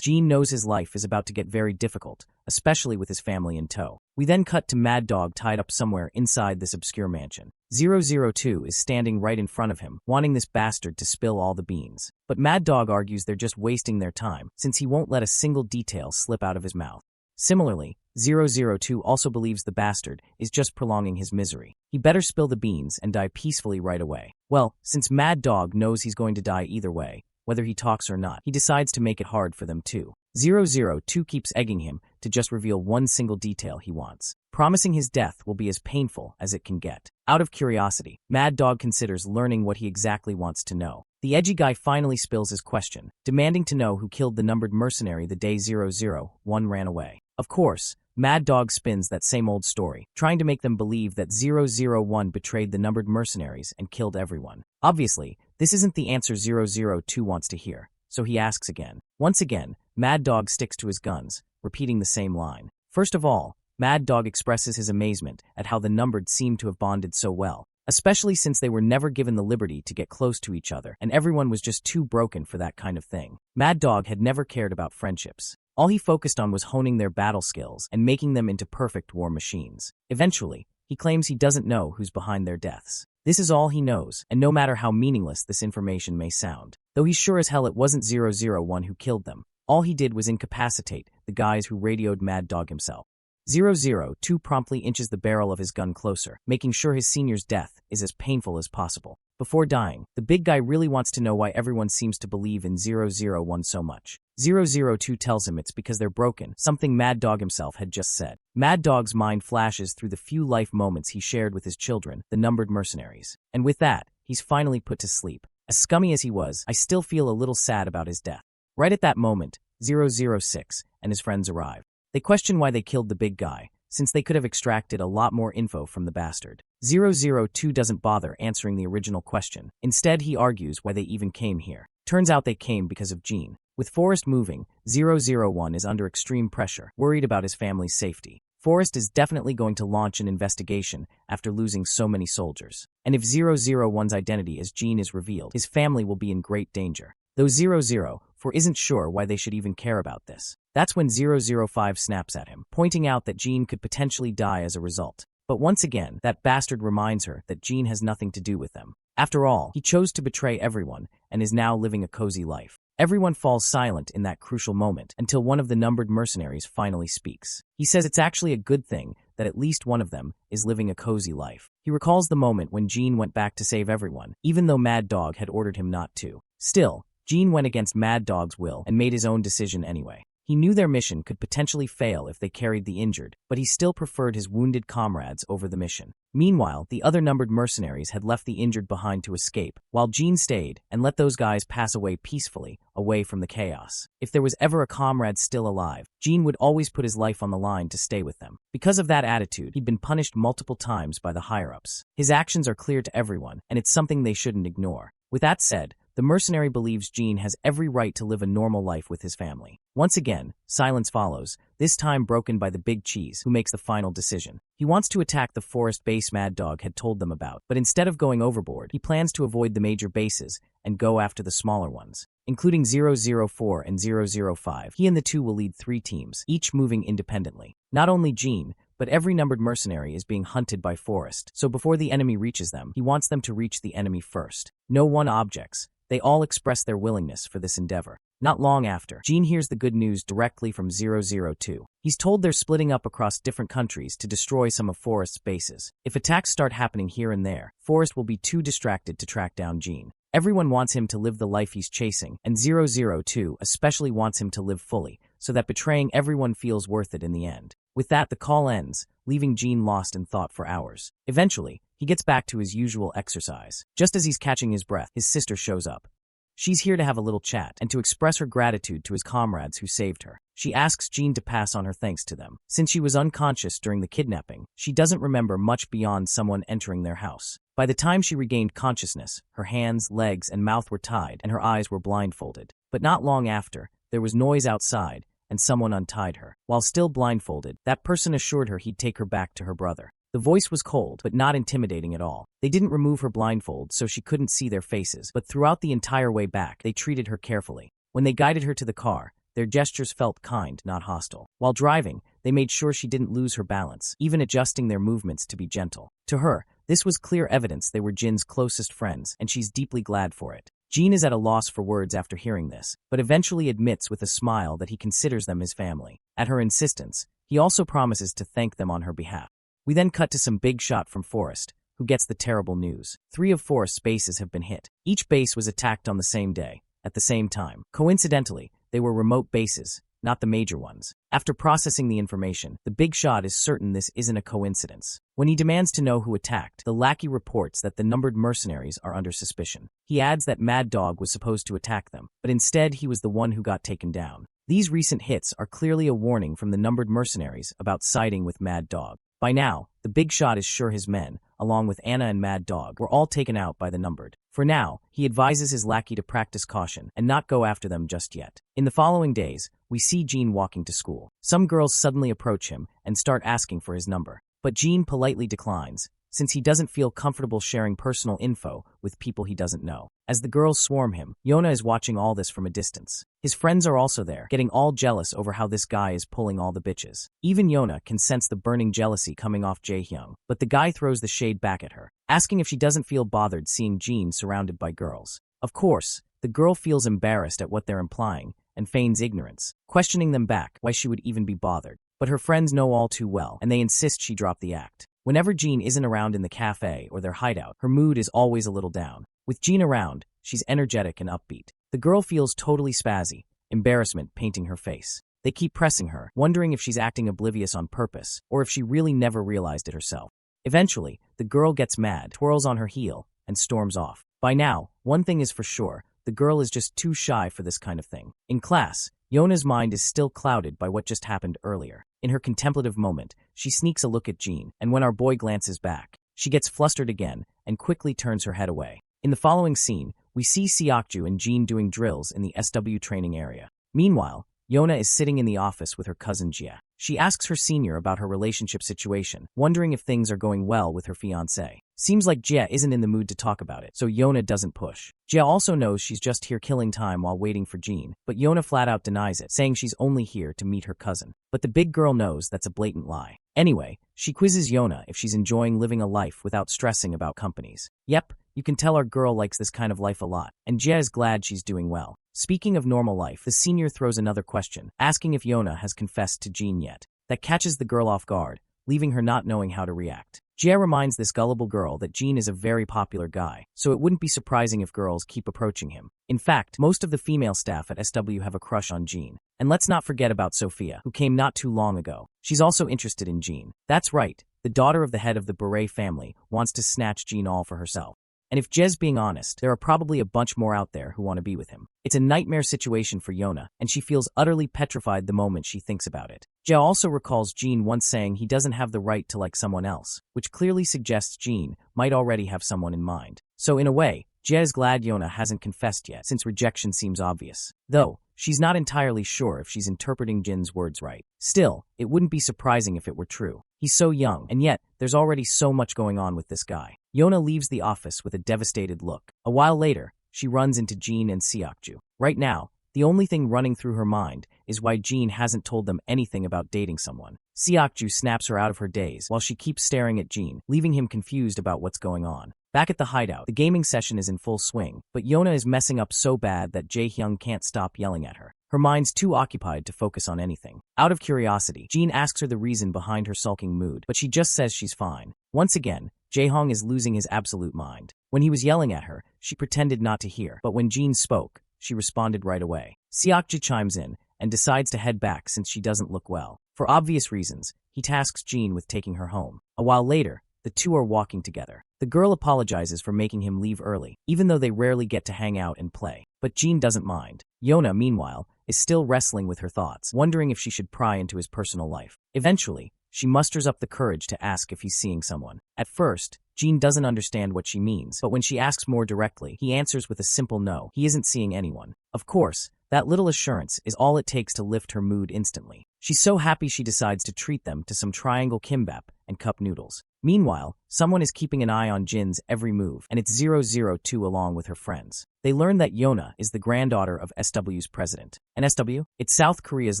S1: Jean knows his life is about to get very difficult, especially with his family in tow. We then cut to Mad Dog tied up somewhere inside this obscure mansion. 002 is standing right in front of him, wanting this bastard to spill all the beans. But Mad Dog argues they're just wasting their time, since he won't let a single detail slip out of his mouth. Similarly, 002 also believes the bastard is just prolonging his misery. He better spill the beans and die peacefully right away. Well, since Mad Dog knows he's going to die either way, whether he talks or not, he decides to make it hard for them too. 002 keeps egging him to just reveal one single detail he wants, promising his death will be as painful as it can get. Out of curiosity, Mad Dog considers learning what he exactly wants to know. The edgy guy finally spills his question, demanding to know who killed the numbered mercenary the day 001 ran away. Of course, Mad Dog spins that same old story, trying to make them believe that 001 betrayed the numbered mercenaries and killed everyone. Obviously, this isn't the answer 002 wants to hear, so he asks again. Once again, Mad Dog sticks to his guns, repeating the same line. First of all, Mad Dog expresses his amazement at how the numbered seem to have bonded so well, especially since they were never given the liberty to get close to each other, and everyone was just too broken for that kind of thing. Mad Dog had never cared about friendships. All he focused on was honing their battle skills and making them into perfect war machines. Eventually, he claims he doesn't know who's behind their deaths. This is all he knows, and no matter how meaningless this information may sound, though he's sure as hell it wasn't 001 who killed them, all he did was incapacitate the guys who radioed Mad Dog himself. 002 promptly inches the barrel of his gun closer, making sure his senior's death is as painful as possible. Before dying, the big guy really wants to know why everyone seems to believe in 001 so much. 002 tells him it's because they're broken, something Mad Dog himself had just said. Mad Dog's mind flashes through the few life moments he shared with his children, the numbered mercenaries. And with that, he's finally put to sleep. As scummy as he was, I still feel a little sad about his death. Right at that moment, 006 and his friends arrive. They question why they killed the big guy, since they could have extracted a lot more info from the bastard. 002 doesn't bother answering the original question. Instead, he argues why they even came here. Turns out they came because of Jean. With Forrest moving, 001 is under extreme pressure, worried about his family's safety. Forrest is definitely going to launch an investigation after losing so many soldiers. And if 001's identity as Jean is revealed, his family will be in great danger. Though 004 isn't sure why they should even care about this. That's when 005 snaps at him, pointing out that Jean could potentially die as a result. But once again, that bastard reminds her that Jean has nothing to do with them. After all, he chose to betray everyone and is now living a cozy life. Everyone falls silent in that crucial moment until one of the numbered mercenaries finally speaks. He says it's actually a good thing that at least one of them is living a cozy life. He recalls the moment when Jean went back to save everyone, even though Mad Dog had ordered him not to. Still, Jean went against Mad Dog's will and made his own decision anyway. He knew their mission could potentially fail if they carried the injured, but he still preferred his wounded comrades over the mission. Meanwhile, the other numbered mercenaries had left the injured behind to escape, while Jean stayed and let those guys pass away peacefully, away from the chaos. If there was ever a comrade still alive, Jean would always put his life on the line to stay with them. Because of that attitude, he'd been punished multiple times by the higher-ups. His actions are clear to everyone, and it's something they shouldn't ignore. With that said, the mercenary believes Jean has every right to live a normal life with his family. Once again, silence follows, this time broken by the Big Cheese, who makes the final decision. He wants to attack the forest base Mad Dog had told them about, but instead of going overboard, he plans to avoid the major bases and go after the smaller ones. Including 004 and 005, he and the two will lead 3 teams, each moving independently. Not only Jean, but every numbered mercenary is being hunted by Forrest, so before the enemy reaches them, he wants them to reach the enemy first. No one objects. They all express their willingness for this endeavor. Not long after, Jean hears the good news directly from 002. He's told they're splitting up across different countries to destroy some of Forrest's bases. If attacks start happening here and there, Forrest will be too distracted to track down Jean. Everyone wants him to live the life he's chasing, and 002 especially wants him to live fully, so that betraying everyone feels worth it in the end. With that, the call ends, leaving Jean lost in thought for hours. Eventually, he gets back to his usual exercise. Just as he's catching his breath, his sister shows up. She's here to have a little chat and to express her gratitude to his comrades who saved her. She asks Jean to pass on her thanks to them. Since she was unconscious during the kidnapping, she doesn't remember much beyond someone entering their house. By the time she regained consciousness, her hands, legs, and mouth were tied and her eyes were blindfolded. But not long after, there was noise outside and someone untied her. While still blindfolded, that person assured her he'd take her back to her brother. The voice was cold, but not intimidating at all. They didn't remove her blindfold so she couldn't see their faces, but throughout the entire way back, they treated her carefully. When they guided her to the car, their gestures felt kind, not hostile. While driving, they made sure she didn't lose her balance, even adjusting their movements to be gentle. To her, this was clear evidence they were Jin's closest friends, and she's deeply glad for it. Jean is at a loss for words after hearing this, but eventually admits with a smile that he considers them his family. At her insistence, he also promises to thank them on her behalf. We then cut to some big shot from Forrest, who gets the terrible news. 3 of Forrest's bases have been hit. Each base was attacked on the same day, at the same time. Coincidentally, they were remote bases, not the major ones. After processing the information, the big shot is certain this isn't a coincidence. When he demands to know who attacked, the lackey reports that the numbered mercenaries are under suspicion. He adds that Mad Dog was supposed to attack them, but instead he was the one who got taken down. These recent hits are clearly a warning from the numbered mercenaries about siding with Mad Dog. By now, the big shot is sure his men, along with Anna and Mad Dog, were all taken out by the numbered. For now, he advises his lackey to practice caution and not go after them just yet. In the following days, we see Jean walking to school. Some girls suddenly approach him and start asking for his number. But Jean politely declines, since he doesn't feel comfortable sharing personal info with people he doesn't know. As the girls swarm him, Yona is watching all this from a distance. His friends are also there, getting all jealous over how this guy is pulling all the bitches. Even Yona can sense the burning jealousy coming off Jae-hyung, but the guy throws the shade back at her, asking if she doesn't feel bothered seeing Jin surrounded by girls. Of course, the girl feels embarrassed at what they're implying and feigns ignorance, questioning them back why she would even be bothered. But her friends know all too well, and they insist she drop the act. Whenever Jin isn't around in the cafe or their hideout, her mood is always a little down. With Jin around, she's energetic and upbeat. The girl feels totally spazzy, embarrassment painting her face. They keep pressing her, wondering if she's acting oblivious on purpose, or if she really never realized it herself. Eventually, the girl gets mad, twirls on her heel, and storms off. By now, one thing is for sure, the girl is just too shy for this kind of thing. In class, Yona's mind is still clouded by what just happened earlier. In her contemplative moment, she sneaks a look at Jin, and when our boy glances back, she gets flustered again and quickly turns her head away. In the following scene, we see Seokju and Jin doing drills in the SW training area. Meanwhile, Yona is sitting in the office with her cousin Jia. She asks her senior about her relationship situation, wondering if things are going well with her fiancé. Seems like Jia isn't in the mood to talk about it, so Yona doesn't push. Jia also knows she's just here killing time while waiting for Jin, but Yona flat out denies it, saying she's only here to meet her cousin. But the big girl knows that's a blatant lie. Anyway, she quizzes Yona if she's enjoying living a life without stressing about companies. Yep, you can tell our girl likes this kind of life a lot, and Jia is glad she's doing well. Speaking of normal life, the senior throws another question, asking if Yona has confessed to Jin yet. That catches the girl off guard, leaving her not knowing how to react. Jia reminds this gullible girl that Jin is a very popular guy, so it wouldn't be surprising if girls keep approaching him. In fact, most of the female staff at SW have a crush on Jin. And let's not forget about Sophia, who came not too long ago. She's also interested in Jin. That's right, the daughter of the head of the Beret family wants to snatch Jin all for herself. And if Jez's being honest, there are probably a bunch more out there who want to be with him. It's a nightmare situation for Yona, and she feels utterly petrified the moment she thinks about it. Jia also recalls Jin once saying he doesn't have the right to like someone else, which clearly suggests Jin might already have someone in mind. So in a way, Jia is glad Yona hasn't confessed yet, since rejection seems obvious. Though, she's not entirely sure if she's interpreting Jin's words right. Still, it wouldn't be surprising if it were true. He's so young, and yet, there's already so much going on with this guy. Yona leaves the office with a devastated look. A while later, she runs into Jin and Seokju. Right now, the only thing running through her mind is why Jin hasn't told them anything about dating someone. Seokju snaps her out of her daze while she keeps staring at Jin, leaving him confused about what's going on. Back at the hideout, the gaming session is in full swing, but Yona is messing up so bad that Jae-hyung can't stop yelling at her. Her mind's too occupied to focus on anything. Out of curiosity, Jin asks her the reason behind her sulking mood, but she just says she's fine. Once again, Jae-hyung is losing his absolute mind. When he was yelling at her, she pretended not to hear, but when Jin spoke, she responded right away. Seokju chimes in and decides to head back since she doesn't look well. For obvious reasons, he tasks Jin with taking her home. A while later, the two are walking together. The girl apologizes for making him leave early, even though they rarely get to hang out and play. But Jin doesn't mind. Yona, meanwhile, is still wrestling with her thoughts, wondering if she should pry into his personal life. Eventually, she musters up the courage to ask if he's seeing someone. At first, Jin doesn't understand what she means, but when she asks more directly, he answers with a simple no. He isn't seeing anyone. Of course, that little assurance is all it takes to lift her mood instantly. She's so happy she decides to treat them to some triangle kimbap and cup noodles. Meanwhile, someone is keeping an eye on Jin's every move, and it's 002 along with her friends. They learn that Yona is the granddaughter of SW's president. And SW? It's South Korea's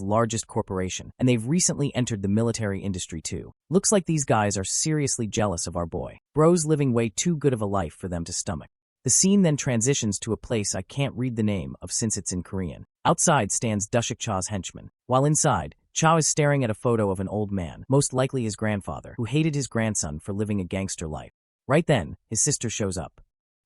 S1: largest corporation, and they've recently entered the military industry too. Looks like these guys are seriously jealous of our boy. Bro's living way too good of a life for them to stomach. The scene then transitions to a place I can't read the name of since it's in Korean. Outside stands Dushik Cha's henchman, while inside, Cha is staring at a photo of an old man, most likely his grandfather, who hated his grandson for living a gangster life. Right then, his sister shows up.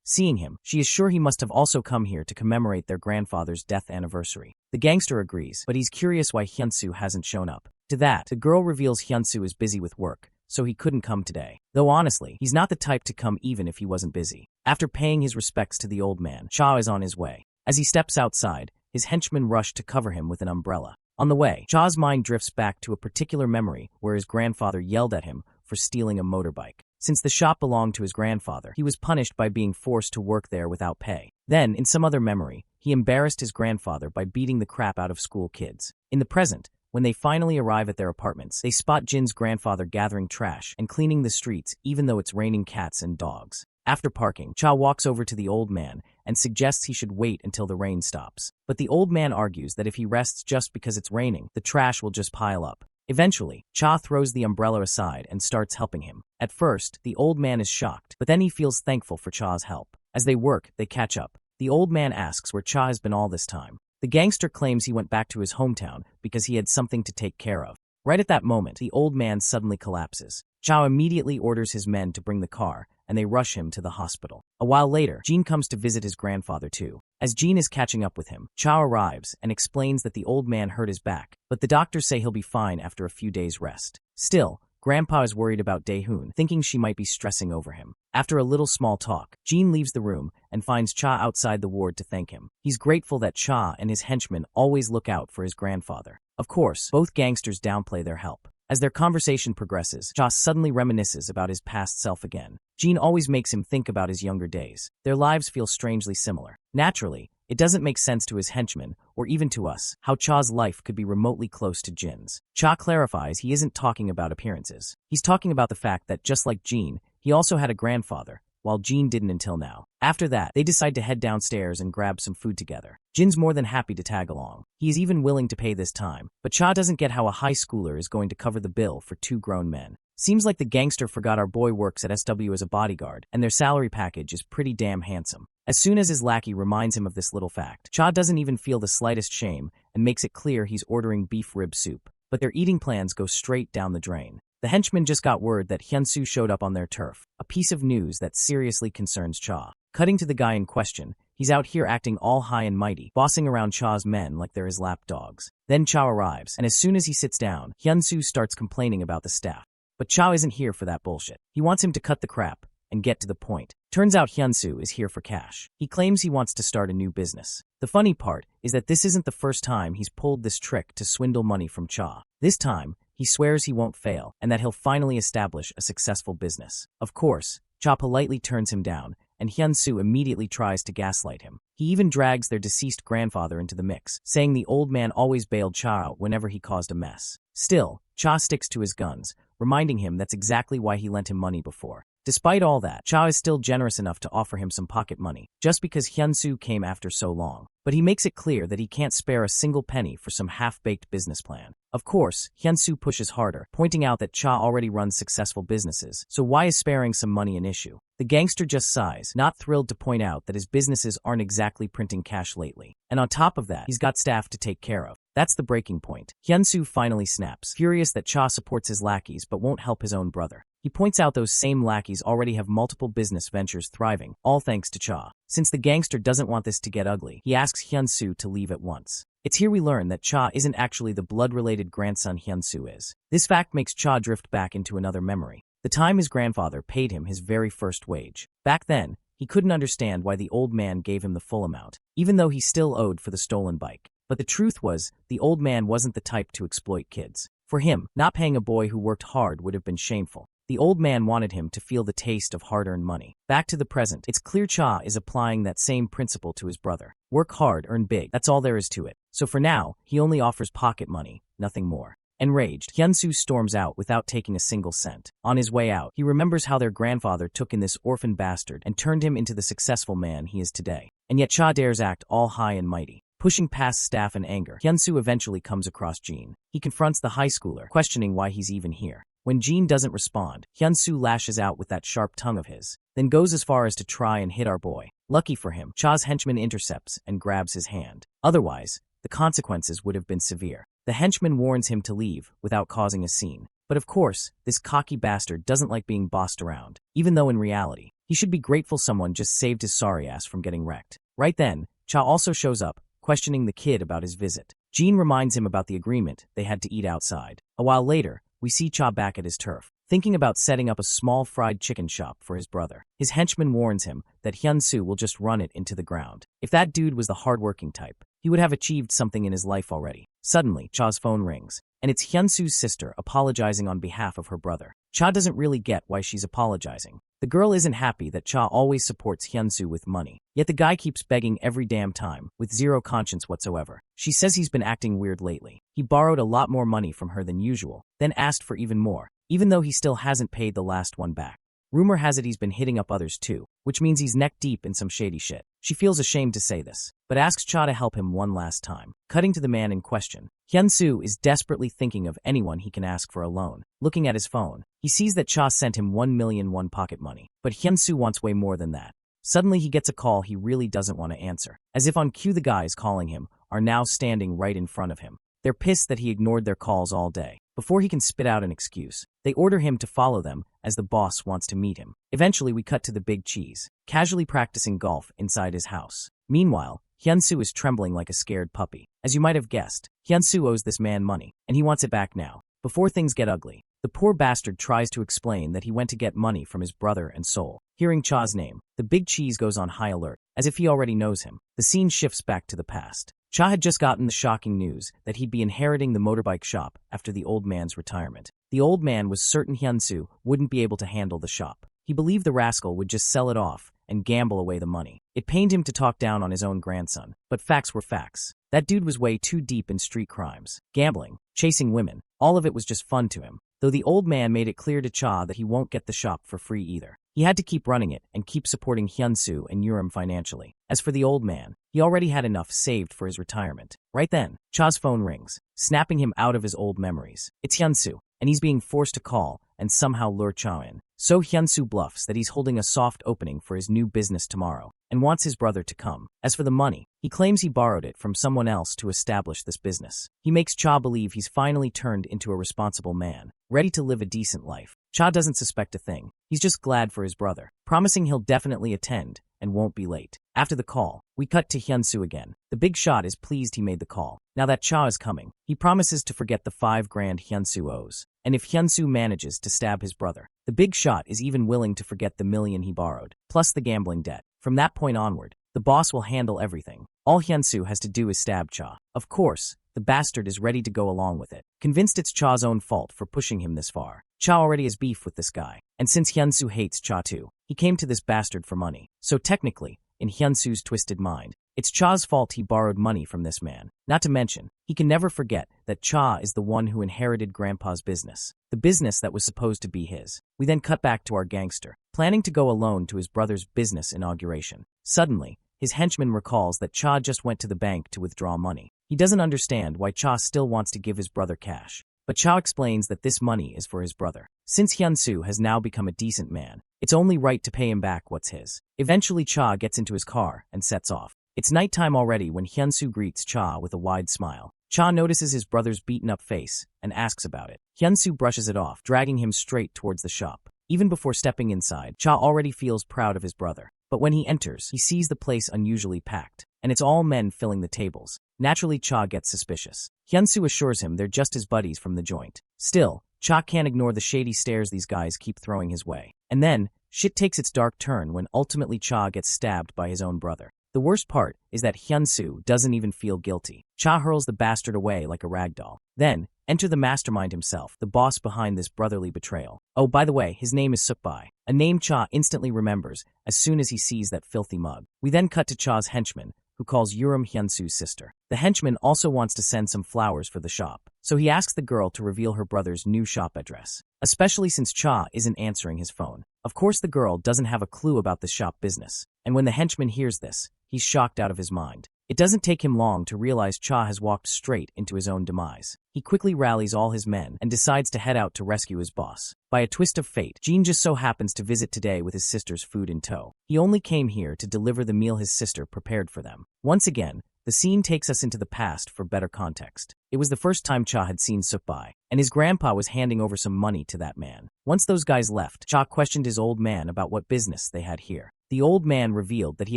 S1: Seeing him, she is sure he must have also come here to commemorate their grandfather's death anniversary. The gangster agrees, but he's curious why Hyunsu hasn't shown up. To that, the girl reveals Hyunsu is busy with work, so he couldn't come today. Though honestly, he's not the type to come even if he wasn't busy. After paying his respects to the old man, Cha is on his way. As he steps outside, his henchmen rush to cover him with an umbrella. On the way, Cha's mind drifts back to a particular memory where his grandfather yelled at him for stealing a motorbike. Since the shop belonged to his grandfather, he was punished by being forced to work there without pay. Then, in some other memory, he embarrassed his grandfather by beating the crap out of school kids. In the present, When they finally arrive at their apartments, they spot Jin's grandfather gathering trash and cleaning the streets even though it's raining cats and dogs. After parking, Cha walks over to the old man and suggests he should wait until the rain stops. But the old man argues that if he rests just because it's raining, the trash will just pile up. Eventually, Cha throws the umbrella aside and starts helping him. At first, the old man is shocked, but then he feels thankful for Cha's help. As they work, they catch up. The old man asks where Cha has been all this time. The gangster claims he went back to his hometown because he had something to take care of. Right at that moment, the old man suddenly collapses. Cha immediately orders his men to bring the car, and they rush him to the hospital. A while later, Jin comes to visit his grandfather too. As Jin is catching up with him, Cha arrives and explains that the old man hurt his back, but the doctors say he'll be fine after a few days' rest. Still, Grandpa is worried about Dae-hoon, thinking she might be stressing over him. After a little small talk, Jin leaves the room and finds Cha outside the ward to thank him. He's grateful that Cha and his henchmen always look out for his grandfather. Of course, both gangsters downplay their help. As their conversation progresses, Cha suddenly reminisces about his past self again. Jin always makes him think about his younger days. Their lives feel strangely similar. Naturally, it doesn't make sense to his henchmen, or even to us, how Cha's life could be remotely close to Jin's. Cha clarifies he isn't talking about appearances. He's talking about the fact that just like Jin, he also had a grandfather, while Jin didn't until now. After that, they decide to head downstairs and grab some food together. Jin's more than happy to tag along. He is even willing to pay this time, but Cha doesn't get how a high schooler is going to cover the bill for two grown men. Seems like the gangster forgot our boy works at SW as a bodyguard, and their salary package is pretty damn handsome. As soon as his lackey reminds him of this little fact, Cha doesn't even feel the slightest shame and makes it clear he's ordering beef rib soup. But their eating plans go straight down the drain. The henchmen just got word that Hyunsu showed up on their turf, a piece of news that seriously concerns Cha. Cutting to the guy in question, he's out here acting all high and mighty, bossing around Cha's men like they're his lapdogs. Then Cha arrives, and as soon as he sits down, Hyunsu starts complaining about the staff. But Cha isn't here for that bullshit. He wants him to cut the crap and get to the point. Turns out Hyunsu is here for cash. He claims he wants to start a new business. The funny part is that this isn't the first time he's pulled this trick to swindle money from Cha. This time, he swears he won't fail and that he'll finally establish a successful business. Of course, Cha politely turns him down, and Hyunsu immediately tries to gaslight him. He even drags their deceased grandfather into the mix, saying the old man always bailed Cha out whenever he caused a mess. Still, Cha sticks to his guns, reminding him that's exactly why he lent him money before. Despite all that, Cha is still generous enough to offer him some pocket money, just because Hyunsu came after so long. But he makes it clear that he can't spare a single penny for some half-baked business plan. Of course, Hyunsu pushes harder, pointing out that Cha already runs successful businesses, so why is sparing some money an issue? The gangster just sighs, not thrilled to point out that his businesses aren't exactly printing cash lately. And on top of that, he's got staff to take care of. That's the breaking point. Hyunsu finally snaps, furious that Cha supports his lackeys but won't help his own brother. He points out those same lackeys already have multiple business ventures thriving, all thanks to Cha. Since the gangster doesn't want this to get ugly, he asks Hyunsu to leave at once. It's here we learn that Cha isn't actually the blood-related grandson Hyunsu is. This fact makes Cha drift back into another memory. The time his grandfather paid him his very first wage. Back then, he couldn't understand why the old man gave him the full amount, even though he still owed for the stolen bike. But the truth was, the old man wasn't the type to exploit kids. For him, not paying a boy who worked hard would have been shameful. The old man wanted him to feel the taste of hard-earned money. Back to the present, it's clear Cha is applying that same principle to his brother. Work hard, earn big, that's all there is to it. So for now, he only offers pocket money, nothing more. Enraged, Hyunsu storms out without taking a single cent. On his way out, he remembers how their grandfather took in this orphan bastard and turned him into the successful man he is today. And yet Cha dares act all high and mighty. Pushing past staff and anger, Hyunsu eventually comes across Jin. He confronts the high schooler, questioning why he's even here. When Jin doesn't respond, Hyunsu lashes out with that sharp tongue of his, then goes as far as to try and hit our boy. Lucky for him, Cha's henchman intercepts and grabs his hand. Otherwise, the consequences would have been severe. The henchman warns him to leave without causing a scene. But of course, this cocky bastard doesn't like being bossed around, even though in reality, he should be grateful someone just saved his sorry ass from getting wrecked. Right then, Cha also shows up, questioning the kid about his visit. Jin reminds him about the agreement they had to eat outside. A while later, we see Cha back at his turf, thinking about setting up a small fried chicken shop for his brother. His henchman warns him that Hyunsu will just run it into the ground. If that dude was the hardworking type, he would have achieved something in his life already. Suddenly, Cha's phone rings, and it's Hyunsu's sister apologizing on behalf of her brother. Cha doesn't really get why she's apologizing. The girl isn't happy that Cha always supports Hyunsu with money. Yet the guy keeps begging every damn time, with zero conscience whatsoever. She says he's been acting weird lately. He borrowed a lot more money from her than usual, then asked for even more, even though he still hasn't paid the last one back. Rumor has it he's been hitting up others too, which means he's neck deep in some shady shit. She feels ashamed to say this, but asks Cha to help him one last time. Cutting to the man in question, Hyunsu is desperately thinking of anyone he can ask for a loan. Looking at his phone, he sees that Cha sent him 1,000,001 pocket money, but Hyunsu wants way more than that. Suddenly he gets a call he really doesn't want to answer. As if on cue, the guys calling him are now standing right in front of him. They're pissed that he ignored their calls all day. Before he can spit out an excuse, they order him to follow them as the boss wants to meet him. Eventually we cut to the big cheese, casually practicing golf inside his house. Meanwhile, Hyunsu is trembling like a scared puppy. As you might have guessed, Hyunsu owes this man money, and he wants it back now. Before things get ugly, the poor bastard tries to explain that he went to get money from his brother and soul. Hearing Cha's name, the big cheese goes on high alert, as if he already knows him. The scene shifts back to the past. Cha had just gotten the shocking news that he'd be inheriting the motorbike shop after the old man's retirement. The old man was certain Hyunsu wouldn't be able to handle the shop. He believed the rascal would just sell it off and gamble away the money. It pained him to talk down on his own grandson, but facts were facts. That dude was way too deep in street crimes, gambling, chasing women. All of it was just fun to him, though the old man made it clear to Cha that he won't get the shop for free either. He had to keep running it and keep supporting Hyunsu and Urim financially. As for the old man, he already had enough saved for his retirement. Right then, Cha's phone rings, snapping him out of his old memories. It's Hyunsu, and he's being forced to call and somehow lure Cha in. So Hyunsu bluffs that he's holding a soft opening for his new business tomorrow and wants his brother to come. As for the money, he claims he borrowed it from someone else to establish this business. He makes Cha believe he's finally turned into a responsible man, ready to live a decent life. Cha doesn't suspect a thing. He's just glad for his brother, promising he'll definitely attend and won't be late. After the call, we cut to Hyunsu again. The big shot is pleased he made the call. Now that Cha is coming, he promises to forget the 5 grand Hyunsu owes. And if Hyunsu manages to stab his brother, the big shot is even willing to forget the 1,000,000 he borrowed, plus the gambling debt. From that point onward, the boss will handle everything. All Hyunsu has to do is stab Cha. Of course, the bastard is ready to go along with it, convinced it's Cha's own fault for pushing him this far. Cha already has beef with this guy, and since Hyunsu hates Cha too, he came to this bastard for money. So technically, in Hyunsu's twisted mind, it's Cha's fault he borrowed money from this man. Not to mention, he can never forget that Cha is the one who inherited Grandpa's business, the business that was supposed to be his. We then cut back to our gangster, planning to go alone to his brother's business inauguration. Suddenly, his henchman recalls that Cha just went to the bank to withdraw money. He doesn't understand why Cha still wants to give his brother cash, but Cha explains that this money is for his brother. Since Hyunsu has now become a decent man, it's only right to pay him back what's his. Eventually Cha gets into his car and sets off. It's nighttime already when Hyunsu greets Cha with a wide smile. Cha notices his brother's beaten-up face and asks about it. Hyunsu brushes it off, dragging him straight towards the shop. Even before stepping inside, Cha already feels proud of his brother. But when he enters, he sees the place unusually packed, and it's all men filling the tables. Naturally, Cha gets suspicious. Hyunsu assures him they're just his buddies from the joint. Still, Cha can't ignore the shady stares these guys keep throwing his way. And then, shit takes its dark turn when ultimately Cha gets stabbed by his own brother. The worst part is that Hyunsu doesn't even feel guilty. Cha hurls the bastard away like a ragdoll. Then, enter the mastermind himself, the boss behind this brotherly betrayal. Oh, by the way, his name is Sukbai, a name Cha instantly remembers as soon as he sees that filthy mug. We then cut to Cha's henchman, who calls Urim Hyunsu's sister. The henchman also wants to send some flowers for the shop, so he asks the girl to reveal her brother's new shop address, especially since Cha isn't answering his phone. Of course, the girl doesn't have a clue about the shop business, and when the henchman hears this, he's shocked out of his mind. It doesn't take him long to realize Cha has walked straight into his own demise. He quickly rallies all his men and decides to head out to rescue his boss. By a twist of fate, Jean just so happens to visit today with his sister's food in tow. He only came here to deliver the meal his sister prepared for them. Once again, the scene takes us into the past for better context. It was the first time Cha had seen Sukbai, and his grandpa was handing over some money to that man. Once those guys left, Cha questioned his old man about what business they had here. The old man revealed that he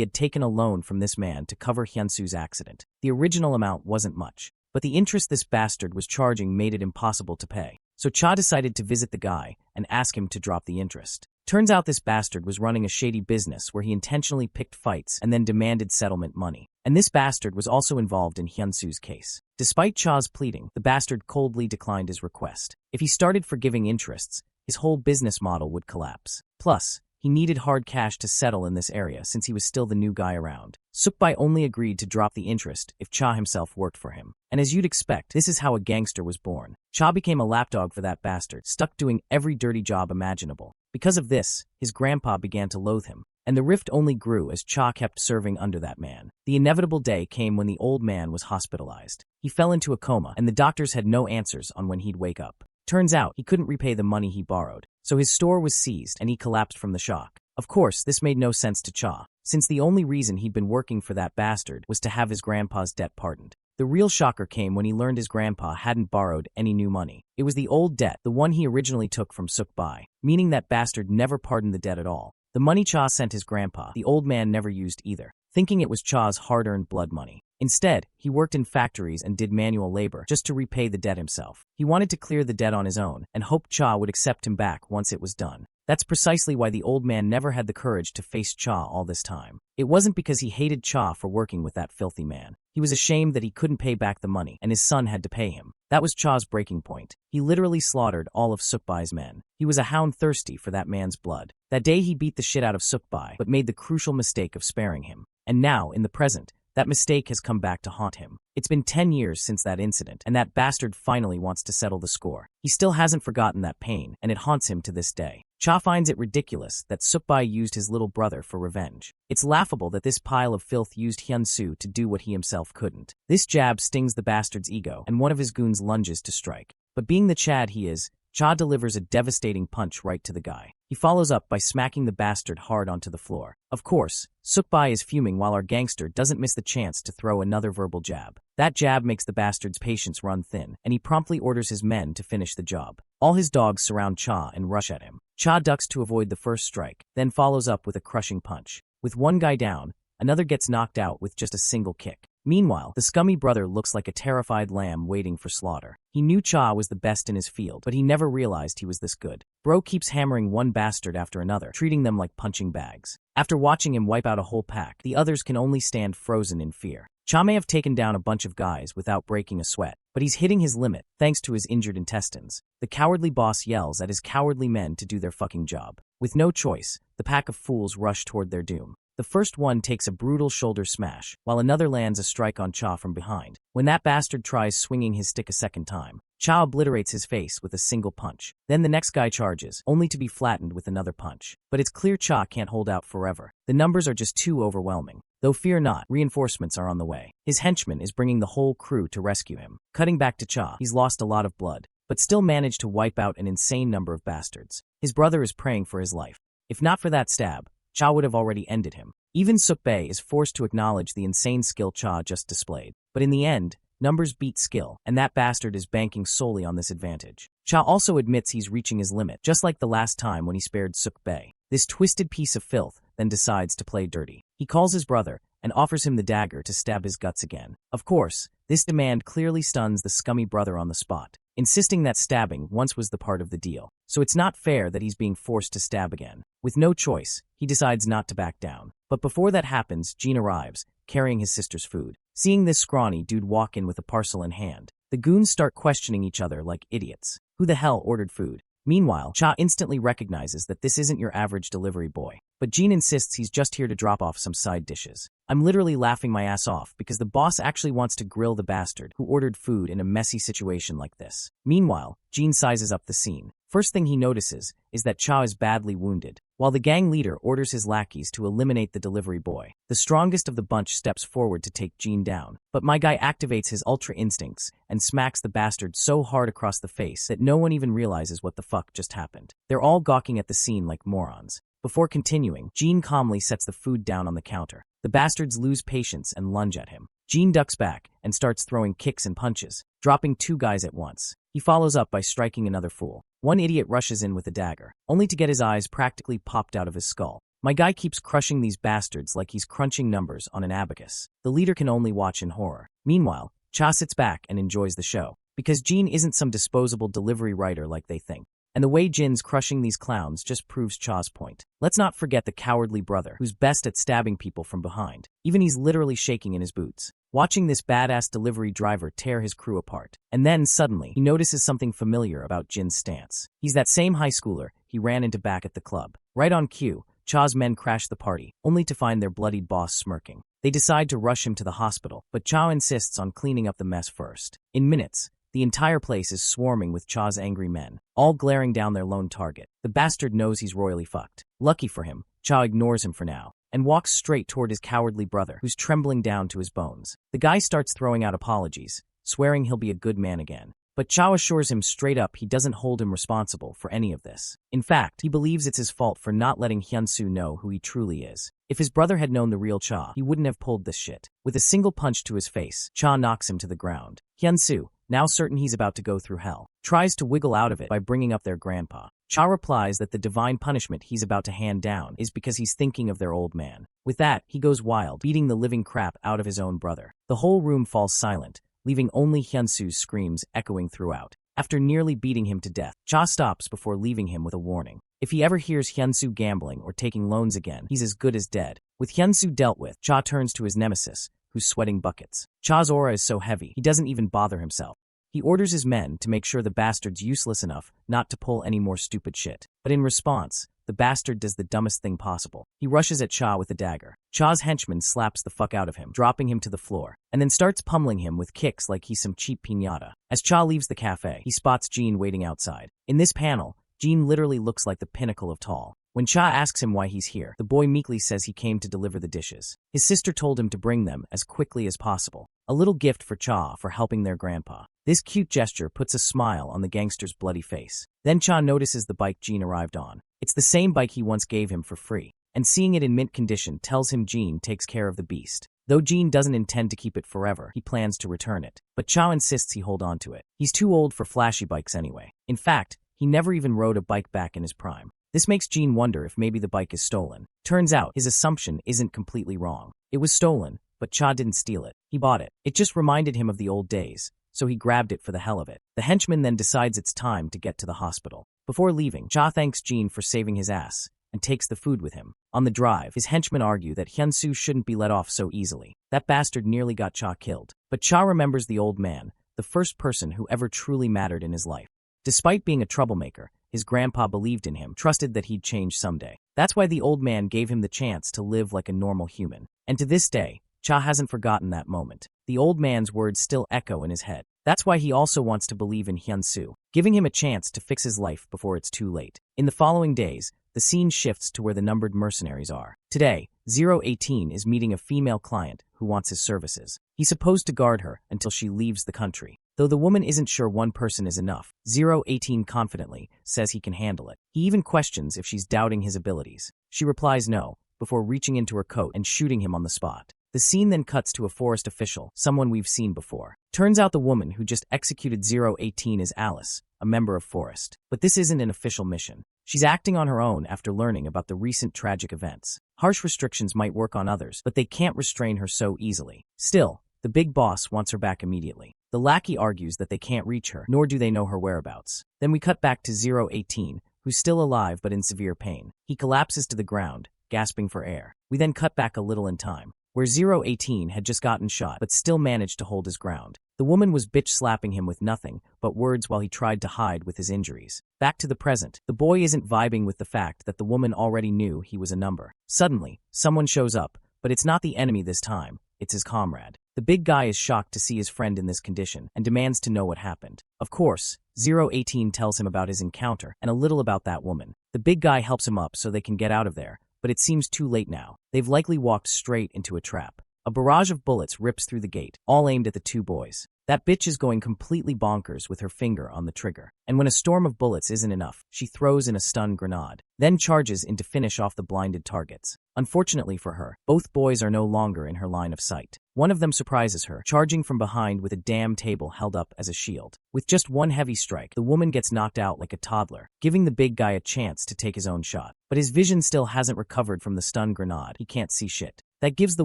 S1: had taken a loan from this man to cover Hyunsu's accident. The original amount wasn't much, but the interest this bastard was charging made it impossible to pay. So Cha decided to visit the guy and ask him to drop the interest. Turns out this bastard was running a shady business where he intentionally picked fights and then demanded settlement money. And this bastard was also involved in Hyunsu's case. Despite Cha's pleading, the bastard coldly declined his request. If he started forgiving interests, his whole business model would collapse. Plus, He needed hard cash to settle in this area since he was still the new guy around. Sukbai only agreed to drop the interest if Cha himself worked for him. And as you'd expect, this is how a gangster was born. Cha became a lapdog for that bastard, stuck doing every dirty job imaginable. Because of this, his grandpa began to loathe him. And the rift only grew as Cha kept serving under that man. The inevitable day came when the old man was hospitalized. He fell into a coma, and the doctors had no answers on when he'd wake up. Turns out, he couldn't repay the money he borrowed, so his store was seized and he collapsed from the shock. Of course, this made no sense to Cha, since the only reason he'd been working for that bastard was to have his grandpa's debt pardoned. The real shocker came when he learned his grandpa hadn't borrowed any new money. It was the old debt, the one he originally took from Sukbai, meaning that bastard never pardoned the debt at all. The money Cha sent his grandpa, the old man never used either, thinking it was Cha's hard-earned blood money. Instead, he worked in factories and did manual labor just to repay the debt himself. He wanted to clear the debt on his own and hoped Cha would accept him back once it was done. That's precisely why the old man never had the courage to face Cha all this time. It wasn't because he hated Cha for working with that filthy man. He was ashamed that he couldn't pay back the money and his son had to pay him. That was Cha's breaking point. He literally slaughtered all of Sukbai's men. He was a hound thirsty for that man's blood. That day he beat the shit out of Sukbai but made the crucial mistake of sparing him. And now, in the present, that mistake has come back to haunt him. It's been 10 years since that incident, and that bastard finally wants to settle the score. He still hasn't forgotten that pain, and it haunts him to this day. Cha finds it ridiculous that Sukbai used his little brother for revenge. It's laughable that this pile of filth used Hyun-soo to do what he himself couldn't. This jab stings the bastard's ego, and one of his goons lunges to strike. But being the Chad he is, Cha delivers a devastating punch right to the guy. He follows up by smacking the bastard hard onto the floor. Of course, Sukbai is fuming while our gangster doesn't miss the chance to throw another verbal jab. That jab makes the bastard's patience run thin, and he promptly orders his men to finish the job. All his dogs surround Cha and rush at him. Cha ducks to avoid the first strike, then follows up with a crushing punch. With one guy down, another gets knocked out with just a single kick. Meanwhile, the scummy brother looks like a terrified lamb waiting for slaughter. He knew Cha was the best in his field, but he never realized he was this good. Bro keeps hammering one bastard after another, treating them like punching bags. After watching him wipe out a whole pack, the others can only stand frozen in fear. Cha may have taken down a bunch of guys without breaking a sweat, but he's hitting his limit thanks to his injured intestines. The cowardly boss yells at his cowardly men to do their fucking job. With no choice, the pack of fools rush toward their doom. The first one takes a brutal shoulder smash, while another lands a strike on Cha from behind. When that bastard tries swinging his stick a second time, Cha obliterates his face with a single punch. Then the next guy charges, only to be flattened with another punch. But it's clear Cha can't hold out forever. The numbers are just too overwhelming. Though fear not, reinforcements are on the way. His henchman is bringing the whole crew to rescue him. Cutting back to Cha, he's lost a lot of blood, but still managed to wipe out an insane number of bastards. His brother is praying for his life. If not for that stab, Cha would have already ended him. Even Sukbai is forced to acknowledge the insane skill Cha just displayed. But in the end, numbers beat skill, and that bastard is banking solely on this advantage. Cha also admits he's reaching his limit, just like the last time when he spared Sukbai. This twisted piece of filth then decides to play dirty. He calls his brother and offers him the dagger to stab his guts again. Of course, this demand clearly stuns the scummy brother on the spot, insisting that stabbing once was the part of the deal. So it's not fair that he's being forced to stab again. With no choice, he decides not to back down. But before that happens, Jean arrives, carrying his sister's food. Seeing this scrawny dude walk in with a parcel in hand, the goons start questioning each other like idiots. Who the hell ordered food? Meanwhile, Cha instantly recognizes that this isn't your average delivery boy. But Jean insists he's just here to drop off some side dishes. I'm literally laughing my ass off because the boss actually wants to grill the bastard who ordered food in a messy situation like this. Meanwhile, Jean sizes up the scene. First thing he notices is that Cha is badly wounded. While the gang leader orders his lackeys to eliminate the delivery boy, the strongest of the bunch steps forward to take Jean down. But my guy activates his ultra instincts and smacks the bastard so hard across the face that no one even realizes what the fuck just happened. They're all gawking at the scene like morons. Before continuing, Jean calmly sets the food down on the counter. The bastards lose patience and lunge at him. Jean ducks back and starts throwing kicks and punches, dropping two guys at once. He follows up by striking another fool. One idiot rushes in with a dagger, only to get his eyes practically popped out of his skull. My guy keeps crushing these bastards like he's crunching numbers on an abacus. The leader can only watch in horror. Meanwhile, Cha sits back and enjoys the show, because Jean isn't some disposable delivery rider like they think. And the way Jin's crushing these clowns just proves Cha's point. Let's not forget the cowardly brother, who's best at stabbing people from behind. Even he's literally shaking in his boots, watching this badass delivery driver tear his crew apart. And then, suddenly, he notices something familiar about Jin's stance. He's that same high schooler he ran into back at the club. Right on cue, Cha's men crash the party, only to find their bloodied boss smirking. They decide to rush him to the hospital, but Cha insists on cleaning up the mess first. In minutes, the entire place is swarming with Cha's angry men, all glaring down their lone target. The bastard knows he's royally fucked. Lucky for him, Cha ignores him for now, and walks straight toward his cowardly brother, who's trembling down to his bones. The guy starts throwing out apologies, swearing he'll be a good man again. But Cha assures him straight up he doesn't hold him responsible for any of this. In fact, he believes it's his fault for not letting Hyun-soo know who he truly is. If his brother had known the real Cha, he wouldn't have pulled this shit. With a single punch to his face, Cha knocks him to the ground. Hyun-soo, now certain he's about to go through hell, tries to wiggle out of it by bringing up their grandpa. Cha replies that the divine punishment he's about to hand down is because he's thinking of their old man. With that, he goes wild, beating the living crap out of his own brother. The whole room falls silent, leaving only Hyun-soo's screams echoing throughout. After nearly beating him to death, Cha stops before leaving him with a warning. If he ever hears Hyun-soo gambling or taking loans again, he's as good as dead. With Hyun-soo dealt with, Cha turns to his nemesis, who's sweating buckets. Cha's aura is so heavy, he doesn't even bother himself. He orders his men to make sure the bastard's useless enough not to pull any more stupid shit. But in response, the bastard does the dumbest thing possible. He rushes at Cha with a dagger. Cha's henchman slaps the fuck out of him, dropping him to the floor, and then starts pummeling him with kicks like he's some cheap piñata. As Cha leaves the cafe, he spots Jean waiting outside. In this panel, Jean literally looks like the pinnacle of tall. When Cha asks him why he's here, the boy meekly says he came to deliver the dishes. His sister told him to bring them as quickly as possible. A little gift for Cha for helping their grandpa. This cute gesture puts a smile on the gangster's bloody face. Then Cha notices the bike Jean arrived on. It's the same bike he once gave him for free, and seeing it in mint condition tells him Jean takes care of the beast. Though Jean doesn't intend to keep it forever, he plans to return it. But Cha insists he hold on to it. He's too old for flashy bikes anyway. In fact, he never even rode a bike back in his prime. This makes Jean wonder if maybe the bike is stolen. Turns out, his assumption isn't completely wrong. It was stolen, but Cha didn't steal it. He bought it. It just reminded him of the old days, so he grabbed it for the hell of it. The henchman then decides it's time to get to the hospital. Before leaving, Cha thanks Jean for saving his ass and takes the food with him. On the drive, his henchmen argue that Hyun-soo shouldn't be let off so easily. That bastard nearly got Cha killed. But Cha remembers the old man, the first person who ever truly mattered in his life. Despite being a troublemaker, his grandpa believed in him, trusted that he'd change someday. That's why the old man gave him the chance to live like a normal human. And to this day, Cha hasn't forgotten that moment. The old man's words still echo in his head. That's why he also wants to believe in Hyun-soo, giving him a chance to fix his life before it's too late. In the following days, the scene shifts to where the numbered mercenaries are. Today, 018 is meeting a female client who wants his services. He's supposed to guard her until she leaves the country. Though the woman isn't sure one person is enough, 018 confidently says he can handle it. He even questions if she's doubting his abilities. She replies no, before reaching into her coat and shooting him on the spot. The scene then cuts to a forest official, someone we've seen before. Turns out the woman who just executed 018 is Alice, a member of Forest. But this isn't an official mission. She's acting on her own after learning about the recent tragic events. Harsh restrictions might work on others, but they can't restrain her so easily. Still, the big boss wants her back immediately. The lackey argues that they can't reach her, nor do they know her whereabouts. Then we cut back to 018, who's still alive but in severe pain. He collapses to the ground, gasping for air. We then cut back a little in time, where 018 had just gotten shot but still managed to hold his ground. The woman was bitch-slapping him with nothing but words while he tried to hide with his injuries. Back to the present, the boy isn't vibing with the fact that the woman already knew he was a number. Suddenly, someone shows up, but it's not the enemy this time, it's his comrade. The big guy is shocked to see his friend in this condition and demands to know what happened. Of course, 018 tells him about his encounter and a little about that woman. The big guy helps him up so they can get out of there, but it seems too late now. They've likely walked straight into a trap. A barrage of bullets rips through the gate, all aimed at the two boys. That bitch is going completely bonkers with her finger on the trigger. And when a storm of bullets isn't enough, she throws in a stun grenade, then charges in to finish off the blinded targets. Unfortunately for her, both boys are no longer in her line of sight. One of them surprises her, charging from behind with a damn table held up as a shield. With just one heavy strike, the woman gets knocked out like a toddler, giving the big guy a chance to take his own shot. But his vision still hasn't recovered from the stun grenade. He can't see shit. That gives the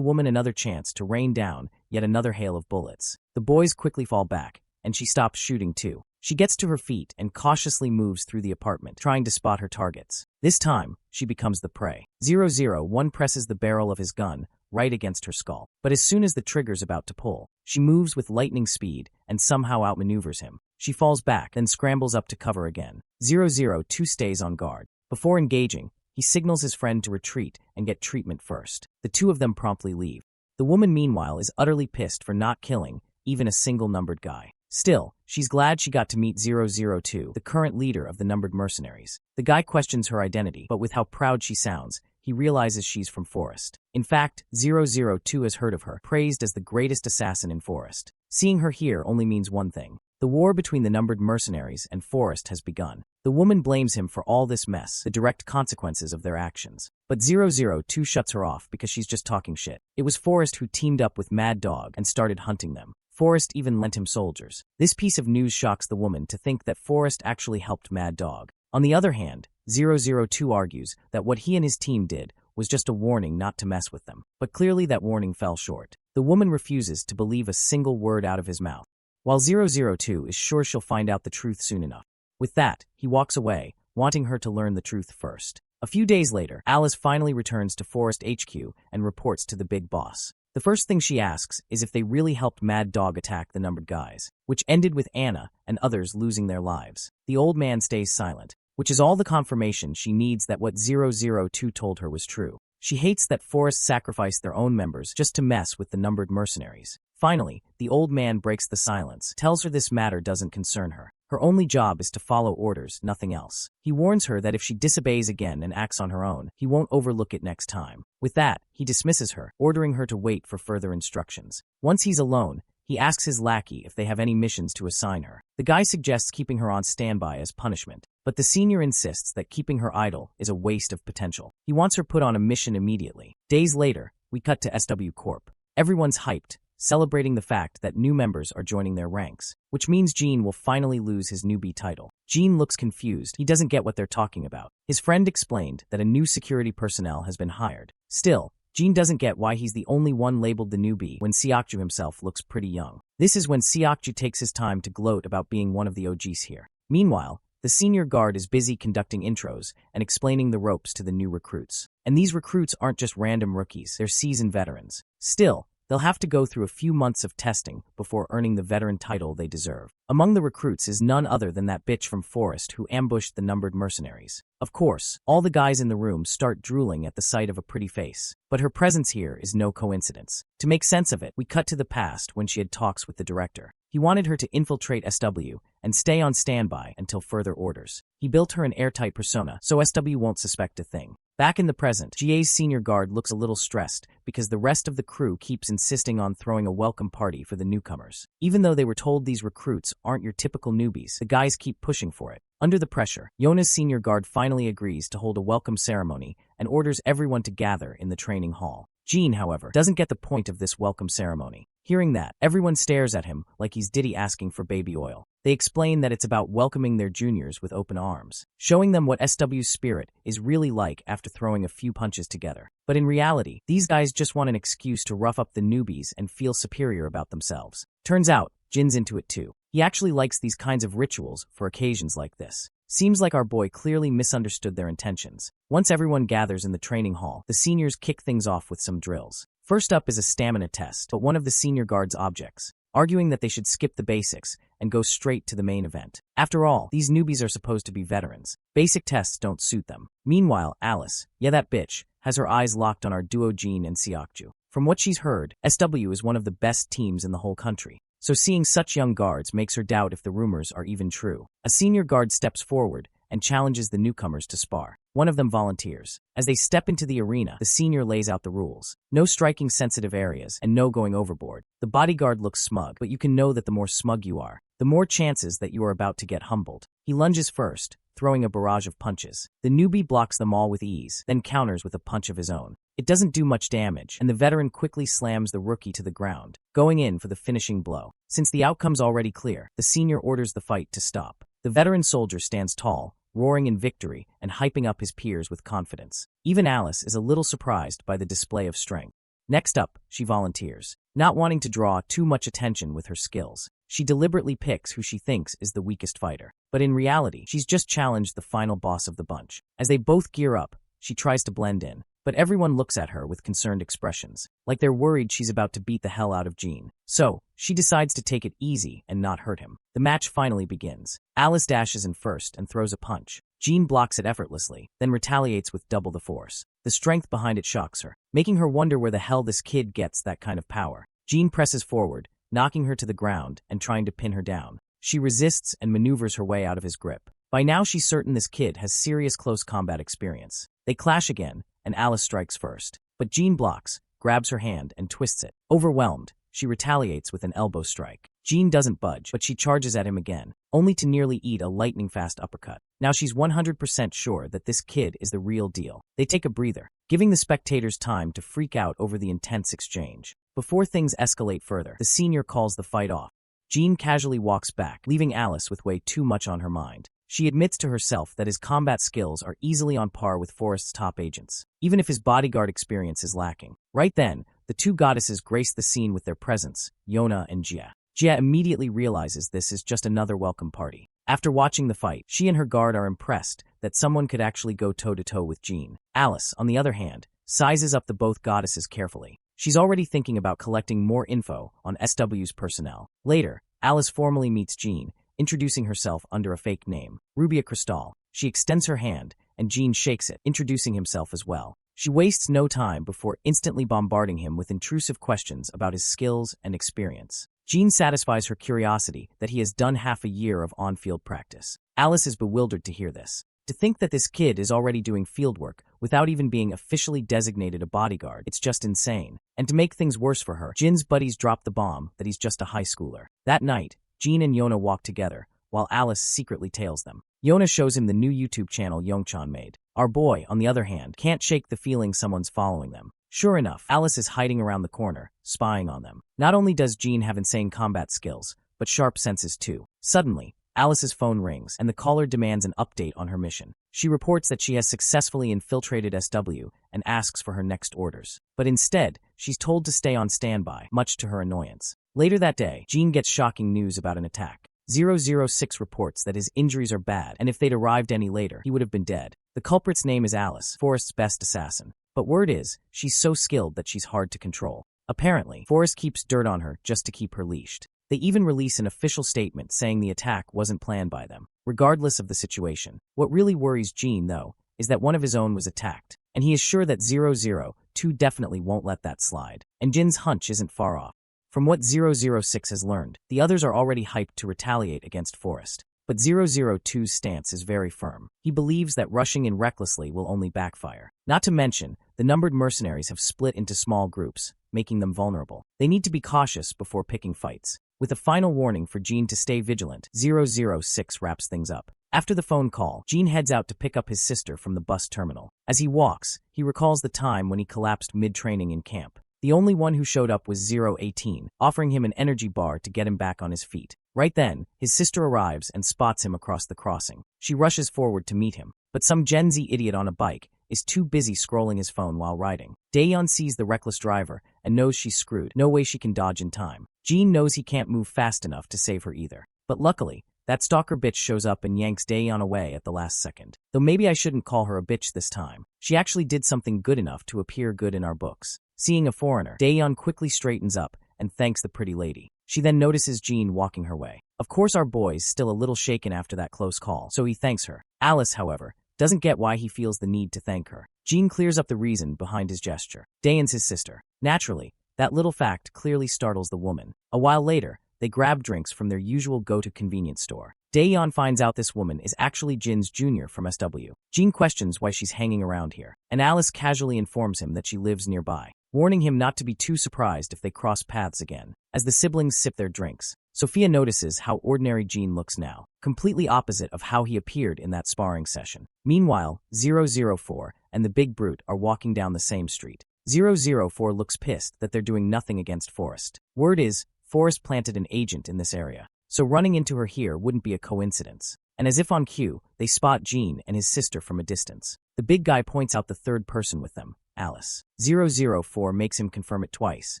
S1: woman another chance to rain down yet another hail of bullets. The boys quickly fall back, and she stops shooting too. She gets to her feet and cautiously moves through the apartment, trying to spot her targets. This time, she becomes the prey. 001 presses the barrel of his gun right against her skull. But as soon as the trigger's about to pull, she moves with lightning speed and somehow outmaneuvers him. She falls back, then scrambles up to cover again. 002 stays on guard. Before engaging, He signals his friend to retreat and get treatment first. The two of them promptly leave. The woman, meanwhile, is utterly pissed for not killing even a single numbered guy. Still, she's glad she got to meet 002, the current leader of the numbered mercenaries. The guy questions her identity, but with how proud she sounds, he realizes she's from Forest. In fact, 002 has heard of her, praised as the greatest assassin in Forest. Seeing her here only means one thing. The war between the numbered mercenaries and Forest has begun. The woman blames him for all this mess, the direct consequences of their actions. But 002 shuts her off because she's just talking shit. It was Forest who teamed up with Mad Dog and started hunting them. Forest even lent him soldiers. This piece of news shocks the woman to think that Forest actually helped Mad Dog. On the other hand, 002 argues that what he and his team did was just a warning not to mess with them. But clearly that warning fell short. The woman refuses to believe a single word out of his mouth, while 002 is sure she'll find out the truth soon enough. With that, he walks away, wanting her to learn the truth first. A few days later, Alice finally returns to Forest HQ and reports to the big boss. The first thing she asks is if they really helped Mad Dog attack the numbered guys, which ended with Anna and others losing their lives. The old man stays silent, which is all the confirmation she needs that what 002 told her was true. She hates that Forest sacrificed their own members just to mess with the numbered mercenaries. Finally, the old man breaks the silence, tells her this matter doesn't concern her. Her only job is to follow orders, nothing else. He warns her that if she disobeys again and acts on her own, he won't overlook it next time. With that, he dismisses her, ordering her to wait for further instructions. Once he's alone, he asks his lackey if they have any missions to assign her. The guy suggests keeping her on standby as punishment, but the senior insists that keeping her idle is a waste of potential. He wants her put on a mission immediately. Days later, we cut to SW Corp. Everyone's hyped, celebrating the fact that new members are joining their ranks, which means Gene will finally lose his newbie title. Gene looks confused. He doesn't get what they're talking about. His friend explained that a new security personnel has been hired. Still, Gene doesn't get why he's the only one labeled the newbie when Seokju himself looks pretty young. This is when Seokju takes his time to gloat about being one of the OGs here. Meanwhile, the senior guard is busy conducting intros and explaining the ropes to the new recruits. And these recruits aren't just random rookies, they're seasoned veterans. Still, they'll have to go through a few months of testing before earning the veteran title they deserve. Among the recruits is none other than that bitch from Forest who ambushed the numbered mercenaries. Of course, all the guys in the room start drooling at the sight of a pretty face. But her presence here is no coincidence. To make sense of it, we cut to the past when she had talks with the director. He wanted her to infiltrate SW and stay on standby until further orders. He built her an airtight persona so SW won't suspect a thing. Back in the present, GA's senior guard looks a little stressed because the rest of the crew keeps insisting on throwing a welcome party for the newcomers. Even though they were told these recruits aren't your typical newbies, the guys keep pushing for it. Under the pressure, Yona's senior guard finally agrees to hold a welcome ceremony and orders everyone to gather in the training hall. Gene, however, doesn't get the point of this welcome ceremony. Hearing that, everyone stares at him like he's Diddy asking for baby oil. They explain that it's about welcoming their juniors with open arms, showing them what SW's spirit is really like after throwing a few punches together. But in reality, these guys just want an excuse to rough up the newbies and feel superior about themselves. Turns out, Jin's into it too. He actually likes these kinds of rituals for occasions like this. Seems like our boy clearly misunderstood their intentions. Once everyone gathers in the training hall, the seniors kick things off with some drills. First up is a stamina test, but one of the senior guard's objects, arguing that they should skip the basics and go straight to the main event. After all, these newbies are supposed to be veterans. Basic tests don't suit them. Meanwhile, Alice, yeah that bitch, has her eyes locked on our duo Gene and Seokju. From what she's heard, SW is one of the best teams in the whole country. So seeing such young guards makes her doubt if the rumors are even true. A senior guard steps forward and challenges the newcomers to spar. One of them volunteers. As they step into the arena, the senior lays out the rules. No striking sensitive areas and no going overboard. The bodyguard looks smug, but you can know that the more smug you are, the more chances that you are about to get humbled. He lunges first, throwing a barrage of punches. The newbie blocks them all with ease, then counters with a punch of his own. It doesn't do much damage, and the veteran quickly slams the rookie to the ground, going in for the finishing blow. Since the outcome's already clear, the senior orders the fight to stop. The veteran soldier stands tall, roaring in victory and hyping up his peers with confidence. Even Alice is a little surprised by the display of strength. Next up, she volunteers. Not wanting to draw too much attention with her skills, she deliberately picks who she thinks is the weakest fighter. But in reality, she's just challenged the final boss of the bunch. As they both gear up, she tries to blend in, but everyone looks at her with concerned expressions, like they're worried she's about to beat the hell out of Gene. So, she decides to take it easy and not hurt him. The match finally begins. Alice dashes in first and throws a punch. Jean blocks it effortlessly, then retaliates with double the force. The strength behind it shocks her, making her wonder where the hell this kid gets that kind of power. Jean presses forward, knocking her to the ground and trying to pin her down. She resists and maneuvers her way out of his grip. By now she's certain this kid has serious close combat experience. They clash again, and Alice strikes first. But Jean blocks, grabs her hand, and twists it. Overwhelmed, she retaliates with an elbow strike. Jean doesn't budge, but she charges at him again, only to nearly eat a lightning-fast uppercut. Now she's 100% sure that this kid is the real deal. They take a breather, giving the spectators time to freak out over the intense exchange. Before things escalate further, the senior calls the fight off. Jean casually walks back, leaving Alice with way too much on her mind. She admits to herself that his combat skills are easily on par with Forrest's top agents, even if his bodyguard experience is lacking. Right then, the two goddesses grace the scene with their presence, Yona and Jia. Jia immediately realizes this is just another welcome party. After watching the fight, she and her guard are impressed that someone could actually go toe-to-toe with Jean. Alice, on the other hand, sizes up the both goddesses carefully. She's already thinking about collecting more info on SW's personnel. Later, Alice formally meets Jean, introducing herself under a fake name, Rubia Cristal. She extends her hand, and Jean shakes it, introducing himself as well. She wastes no time before instantly bombarding him with intrusive questions about his skills and experience. Jean satisfies her curiosity that he has done half a year of on-field practice. Alice is bewildered to hear this. To think that this kid is already doing fieldwork without even being officially designated a bodyguard, it's just insane. And to make things worse for her, Jin's buddies drop the bomb that he's just a high schooler. That night, Jean and Yona walk together, while Alice secretly tails them. Yona shows him the new YouTube channel Yongchan made. Our boy, on the other hand, can't shake the feeling someone's following them. Sure enough, Alice is hiding around the corner, spying on them. Not only does Jean have insane combat skills, but sharp senses too. Suddenly, Alice's phone rings, and the caller demands an update on her mission. She reports that she has successfully infiltrated SW and asks for her next orders. But instead, she's told to stay on standby, much to her annoyance. Later that day, Jean gets shocking news about an attack. 006 reports that his injuries are bad, and if they'd arrived any later, he would have been dead. The culprit's name is Alice, Forrest's best assassin. But word is, she's so skilled that she's hard to control. Apparently, Forrest keeps dirt on her just to keep her leashed. They even release an official statement saying the attack wasn't planned by them, regardless of the situation. What really worries Jean, though, is that one of his own was attacked, and he is sure that 002 definitely won't let that slide. And Jin's hunch isn't far off. From what 006 has learned, the others are already hyped to retaliate against Forrest. But 002's stance is very firm. He believes that rushing in recklessly will only backfire. Not to mention, the numbered mercenaries have split into small groups, making them vulnerable. They need to be cautious before picking fights. With a final warning for Jean to stay vigilant, 006 wraps things up. After the phone call, Jean heads out to pick up his sister from the bus terminal. As he walks, he recalls the time when he collapsed mid-training in camp. The only one who showed up was 018, offering him an energy bar to get him back on his feet. Right then, his sister arrives and spots him across the crossing. She rushes forward to meet him, but some Gen Z idiot on a bike is too busy scrolling his phone while riding. Daeyeon sees the reckless driver and knows she's screwed. No way she can dodge in time. Jean knows he can't move fast enough to save her either. But luckily, that stalker bitch shows up and yanks Daeyeon away at the last second. Though maybe I shouldn't call her a bitch this time. She actually did something good enough to appear good in our books. Seeing a foreigner, Daeyeon quickly straightens up and thanks the pretty lady. She then notices Jean walking her way. Of course our boy's still a little shaken after that close call, so he thanks her. Alice, however, doesn't get why he feels the need to thank her. Jean clears up the reason behind his gesture. Daeyeon's his sister. Naturally, that little fact clearly startles the woman. A while later, they grab drinks from their usual go-to convenience store. Daeyeon finds out this woman is actually Jin's junior from SW. Jean questions why she's hanging around here, and Alice casually informs him that she lives nearby, warning him not to be too surprised if they cross paths again. As the siblings sip their drinks, Sophia notices how ordinary Jean looks now, completely opposite of how he appeared in that sparring session. Meanwhile, 004 and the big brute are walking down the same street. 004 looks pissed that they're doing nothing against Forrest. Word is, Forrest planted an agent in this area, so running into her here wouldn't be a coincidence. And as if on cue, they spot Jean and his sister from a distance. The big guy points out the third person with them, Alice. 004 makes him confirm it twice,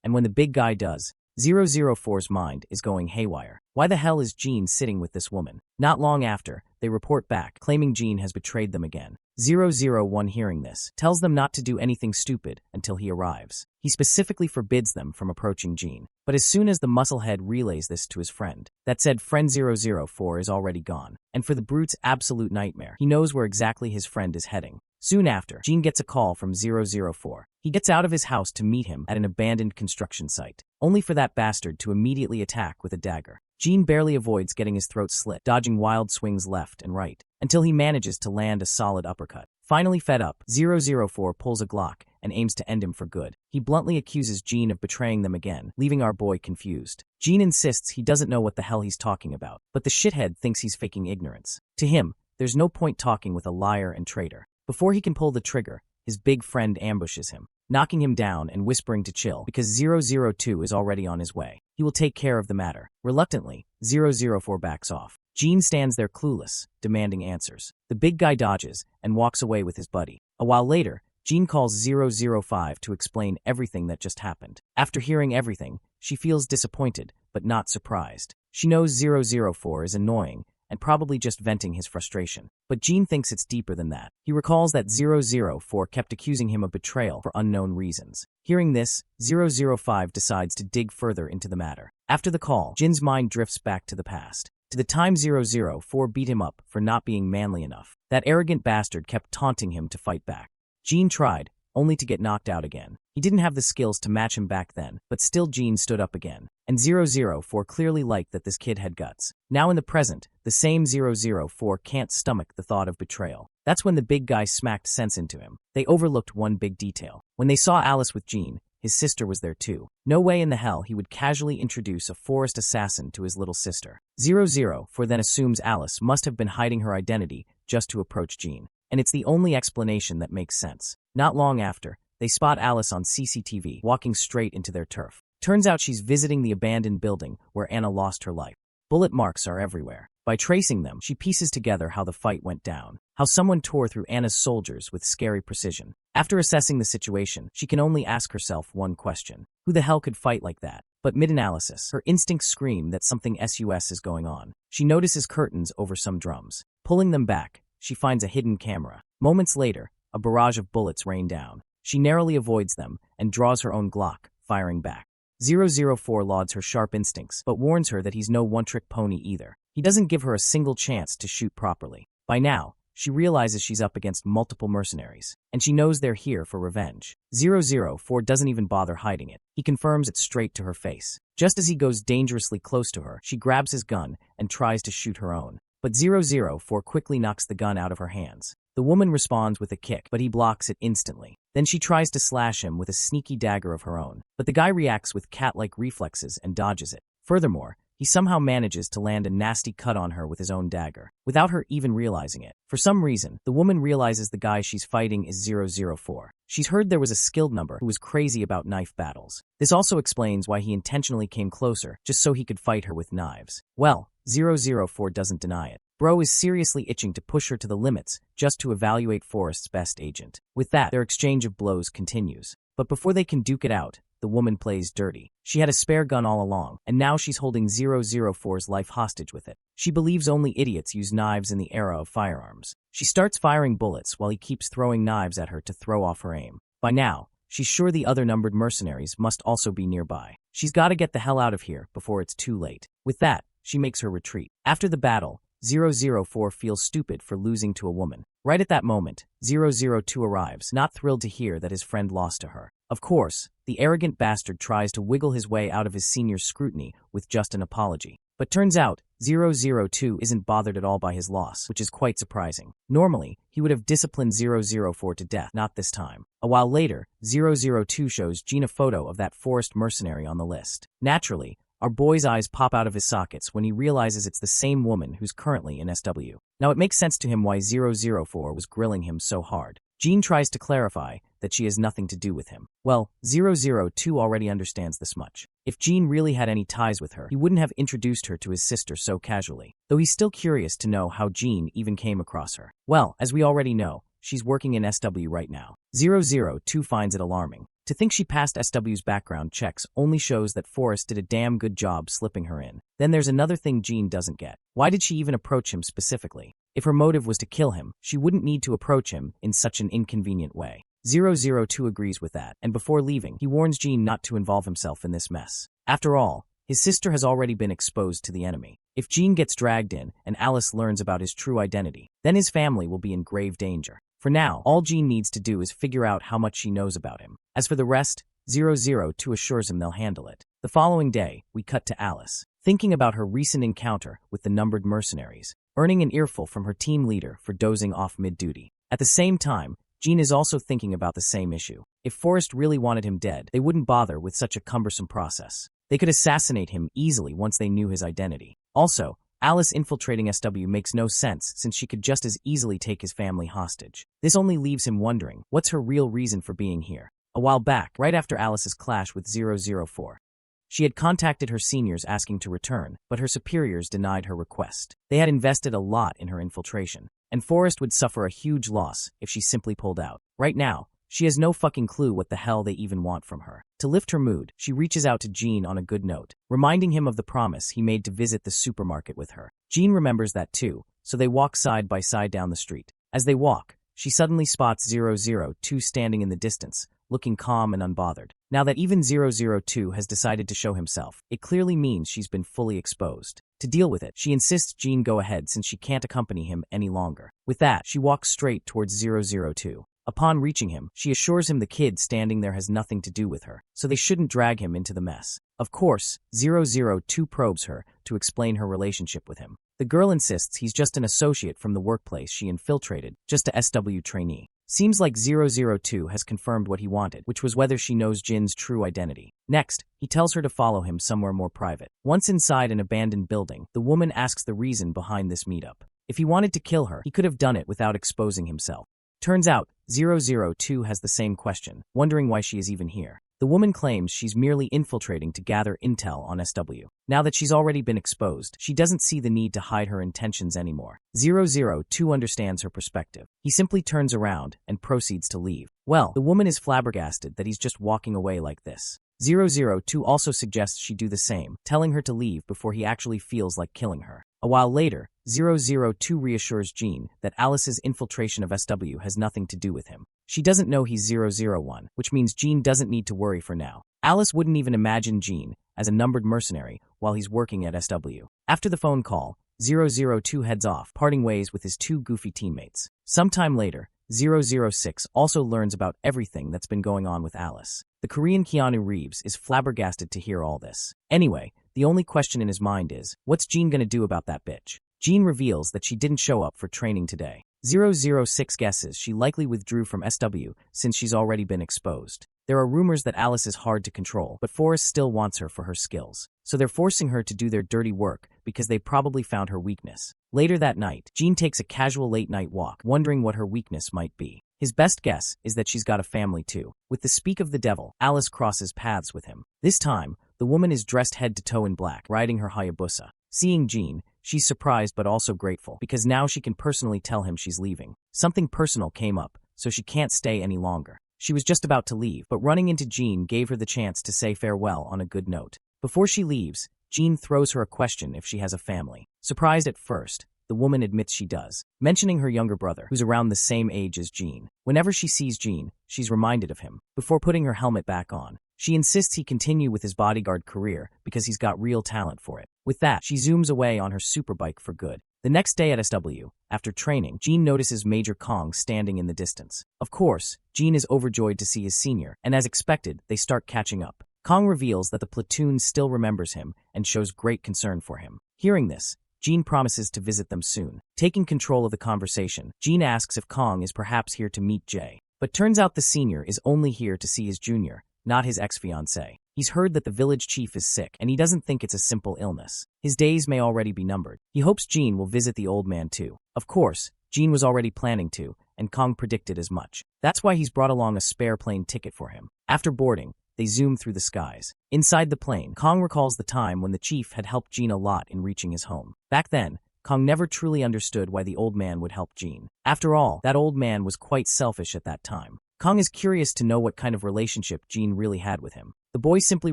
S1: and when the big guy does, 004's mind is going haywire. Why the hell is Jean sitting with this woman? Not long after, they report back, claiming Jean has betrayed them again. 001, hearing this, tells them not to do anything stupid until he arrives. He specifically forbids them from approaching Jean. But as soon as the musclehead relays this to his friend, that said friend 004 is already gone. And for the brute's absolute nightmare, he knows where exactly his friend is heading. Soon after, Jean gets a call from 004. He gets out of his house to meet him at an abandoned construction site, only for that bastard to immediately attack with a dagger. Jean barely avoids getting his throat slit, dodging wild swings left and right, until he manages to land a solid uppercut. Finally fed up, 004 pulls a Glock and aims to end him for good. He bluntly accuses Jean of betraying them again, leaving our boy confused. Jean insists he doesn't know what the hell he's talking about, but the shithead thinks he's faking ignorance. To him, there's no point talking with a liar and traitor. Before he can pull the trigger, his big friend ambushes him, knocking him down and whispering to chill because 002 is already on his way. He will take care of the matter. Reluctantly, 004 backs off. Jean stands there clueless, demanding answers. The big guy dodges and walks away with his buddy. A while later, Jean calls 005 to explain everything that just happened. After hearing everything, she feels disappointed, but not surprised. She knows 004 is annoying and probably just venting his frustration. But Jean thinks it's deeper than that. He recalls that 004 kept accusing him of betrayal for unknown reasons. Hearing this, 005 decides to dig further into the matter. After the call, Jin's mind drifts back to the past, to the time 004 beat him up for not being manly enough. That arrogant bastard kept taunting him to fight back. Jean tried, only to get knocked out again. He didn't have the skills to match him back then, but still Jean stood up again. And 004 clearly liked that this kid had guts. Now in the present, the same 004 can't stomach the thought of betrayal. That's when the big guy smacked sense into him. They overlooked one big detail. When they saw Alice with Jean, his sister was there too. No way in the hell he would casually introduce a forest assassin to his little sister. 004 then assumes Alice must have been hiding her identity just to approach Jean. And it's the only explanation that makes sense. Not long after, they spot Alice on CCTV walking straight into their turf. Turns out she's visiting the abandoned building where Anna lost her life. Bullet marks are everywhere. By tracing them, she pieces together how the fight went down, how someone tore through Anna's soldiers with scary precision. After assessing the situation, she can only ask herself one question. Who the hell could fight like that? But mid-analysis, her instincts scream that something sus is going on. She notices curtains over some drums. Pulling them back, she finds a hidden camera. Moments later, a barrage of bullets rain down. She narrowly avoids them and draws her own Glock, firing back. 004 lauds her sharp instincts, but warns her that he's no one-trick pony either. He doesn't give her a single chance to shoot properly. By now, she realizes she's up against multiple mercenaries, and she knows they're here for revenge. 004 doesn't even bother hiding it. He confirms it straight to her face. Just as he goes dangerously close to her, she grabs his gun and tries to shoot her own. But 004 quickly knocks the gun out of her hands. The woman responds with a kick, but he blocks it instantly. Then she tries to slash him with a sneaky dagger of her own. But the guy reacts with cat-like reflexes and dodges it. Furthermore, he somehow manages to land a nasty cut on her with his own dagger, without her even realizing it. For some reason, the woman realizes the guy she's fighting is 004. She's heard there was a skilled number who was crazy about knife battles. This also explains why he intentionally came closer, just so he could fight her with knives. Well, 004 doesn't deny it. Bro is seriously itching to push her to the limits, just to evaluate Forrest's best agent. With that, their exchange of blows continues. But before they can duke it out, the woman plays dirty. She had a spare gun all along, and now she's holding 004's life hostage with it. She believes only idiots use knives in the era of firearms. She starts firing bullets while he keeps throwing knives at her to throw off her aim. By now, she's sure the other numbered mercenaries must also be nearby. She's got to get the hell out of here before it's too late. With that, she makes her retreat. After the battle, 004 feels stupid for losing to a woman. Right at that moment, 002 arrives, not thrilled to hear that his friend lost to her. Of course, the arrogant bastard tries to wiggle his way out of his senior's scrutiny with just an apology. But turns out, 002 isn't bothered at all by his loss, which is quite surprising. Normally, he would have disciplined 004 to death, not this time. A while later, 002 shows Jean a photo of that Forrest mercenary on the list. Naturally, our boy's eyes pop out of his sockets when he realizes it's the same woman who's currently in SW. Now it makes sense to him why 004 was grilling him so hard. Jean tries to clarify that she has nothing to do with him. Well, 002 already understands this much. If Jean really had any ties with her, he wouldn't have introduced her to his sister so casually, though he's still curious to know how Jean even came across her. Well, as we already know, she's working in SW right now. 002 finds it alarming. To think she passed SW's background checks only shows that Forrest did a damn good job slipping her in. Then there's another thing Jean doesn't get. Why did she even approach him specifically? If her motive was to kill him, she wouldn't need to approach him in such an inconvenient way. 002 agrees with that, and before leaving, he warns Jean not to involve himself in this mess. After all, his sister has already been exposed to the enemy. If Jean gets dragged in and Alice learns about his true identity, then his family will be in grave danger. For now, all Jean needs to do is figure out how much she knows about him. As for the rest, 002 assures him they'll handle it. The following day, we cut to Alice, thinking about her recent encounter with the numbered mercenaries, earning an earful from her team leader for dozing off mid-duty. At the same time, Jean is also thinking about the same issue. If Forrest really wanted him dead, they wouldn't bother with such a cumbersome process. They could assassinate him easily once they knew his identity. Also, Alice infiltrating SW makes no sense since she could just as easily take his family hostage. This only leaves him wondering, what's her real reason for being here? A while back, right after Alice's clash with 004, she had contacted her seniors asking to return, but her superiors denied her request. They had invested a lot in her infiltration, and Forrest would suffer a huge loss if she simply pulled out. Right now, she has no fucking clue what the hell they even want from her. To lift her mood, she reaches out to Jean on a good note, reminding him of the promise he made to visit the supermarket with her. Jean remembers that too, so they walk side by side down the street. As they walk, she suddenly spots 002 standing in the distance, looking calm and unbothered. Now that even 002 has decided to show himself, it clearly means she's been fully exposed. To deal with it, she insists Jean go ahead since she can't accompany him any longer. With that, she walks straight towards 002. Upon reaching him, she assures him the kid standing there has nothing to do with her, so they shouldn't drag him into the mess. Of course, 002 probes her to explain her relationship with him. The girl insists he's just an associate from the workplace she infiltrated, just a SW trainee. Seems like 002 has confirmed what he wanted, which was whether she knows Jin's true identity. Next, he tells her to follow him somewhere more private. Once inside an abandoned building, the woman asks the reason behind this meetup. If he wanted to kill her, he could have done it without exposing himself. Turns out, 002 has the same question, wondering why she is even here. The woman claims she's merely infiltrating to gather intel on SW. Now that she's already been exposed, she doesn't see the need to hide her intentions anymore. 002 understands her perspective. He simply turns around and proceeds to leave. Well, the woman is flabbergasted that he's just walking away like this. 002 also suggests she do the same, telling her to leave before he actually feels like killing her. A while later, 002 reassures Jean that Alice's infiltration of SW has nothing to do with him. She doesn't know he's 001, which means Jean doesn't need to worry for now. Alice wouldn't even imagine Jean as a numbered mercenary while he's working at SW. After the phone call, 002 heads off, parting ways with his two goofy teammates. Sometime later, 006 also learns about everything that's been going on with Alice. The Korean Keanu Reeves is flabbergasted to hear all this. Anyway, the only question in his mind is, what's Jean gonna do about that bitch? Jean reveals that she didn't show up for training today. 006 guesses she likely withdrew from SW since she's already been exposed. There are rumors that Alice is hard to control, but Forrest still wants her for her skills. So they're forcing her to do their dirty work because they probably found her weakness. Later that night, Jean takes a casual late-night walk, wondering what her weakness might be. His best guess is that she's got a family too. With the speak of the devil, Alice crosses paths with him. This time, the woman is dressed head to toe in black, riding her Hayabusa. Seeing Jean, she's surprised but also grateful, because now she can personally tell him she's leaving. Something personal came up, so she can't stay any longer. She was just about to leave, but running into Jean gave her the chance to say farewell on a good note. Before she leaves, Jean throws her a question if she has a family. Surprised at first, the woman admits she does, mentioning her younger brother, who's around the same age as Jean. Whenever she sees Jean, she's reminded of him. Before putting her helmet back on, she insists he continue with his bodyguard career because he's got real talent for it. With that, she zooms away on her superbike for good. The next day at SW, after training, Jean notices Major Kong standing in the distance. Of course, Jean is overjoyed to see his senior, and as expected, they start catching up. Kong reveals that the platoon still remembers him and shows great concern for him. Hearing this, Jean promises to visit them soon. Taking control of the conversation, Jean asks if Kong is perhaps here to meet Jay. But turns out the senior is only here to see his junior, not his ex-fiancée. He's heard that the village chief is sick, and he doesn't think it's a simple illness. His days may already be numbered. He hopes Jean will visit the old man too. Of course, Jean was already planning to, and Kong predicted as much. That's why he's brought along a spare plane ticket for him. After boarding, they zoom through the skies. Inside the plane, Kong recalls the time when the chief had helped Jean a lot in reaching his home. Back then, Kong never truly understood why the old man would help Jean. After all, that old man was quite selfish at that time. Kong is curious to know what kind of relationship Jean really had with him. The boy simply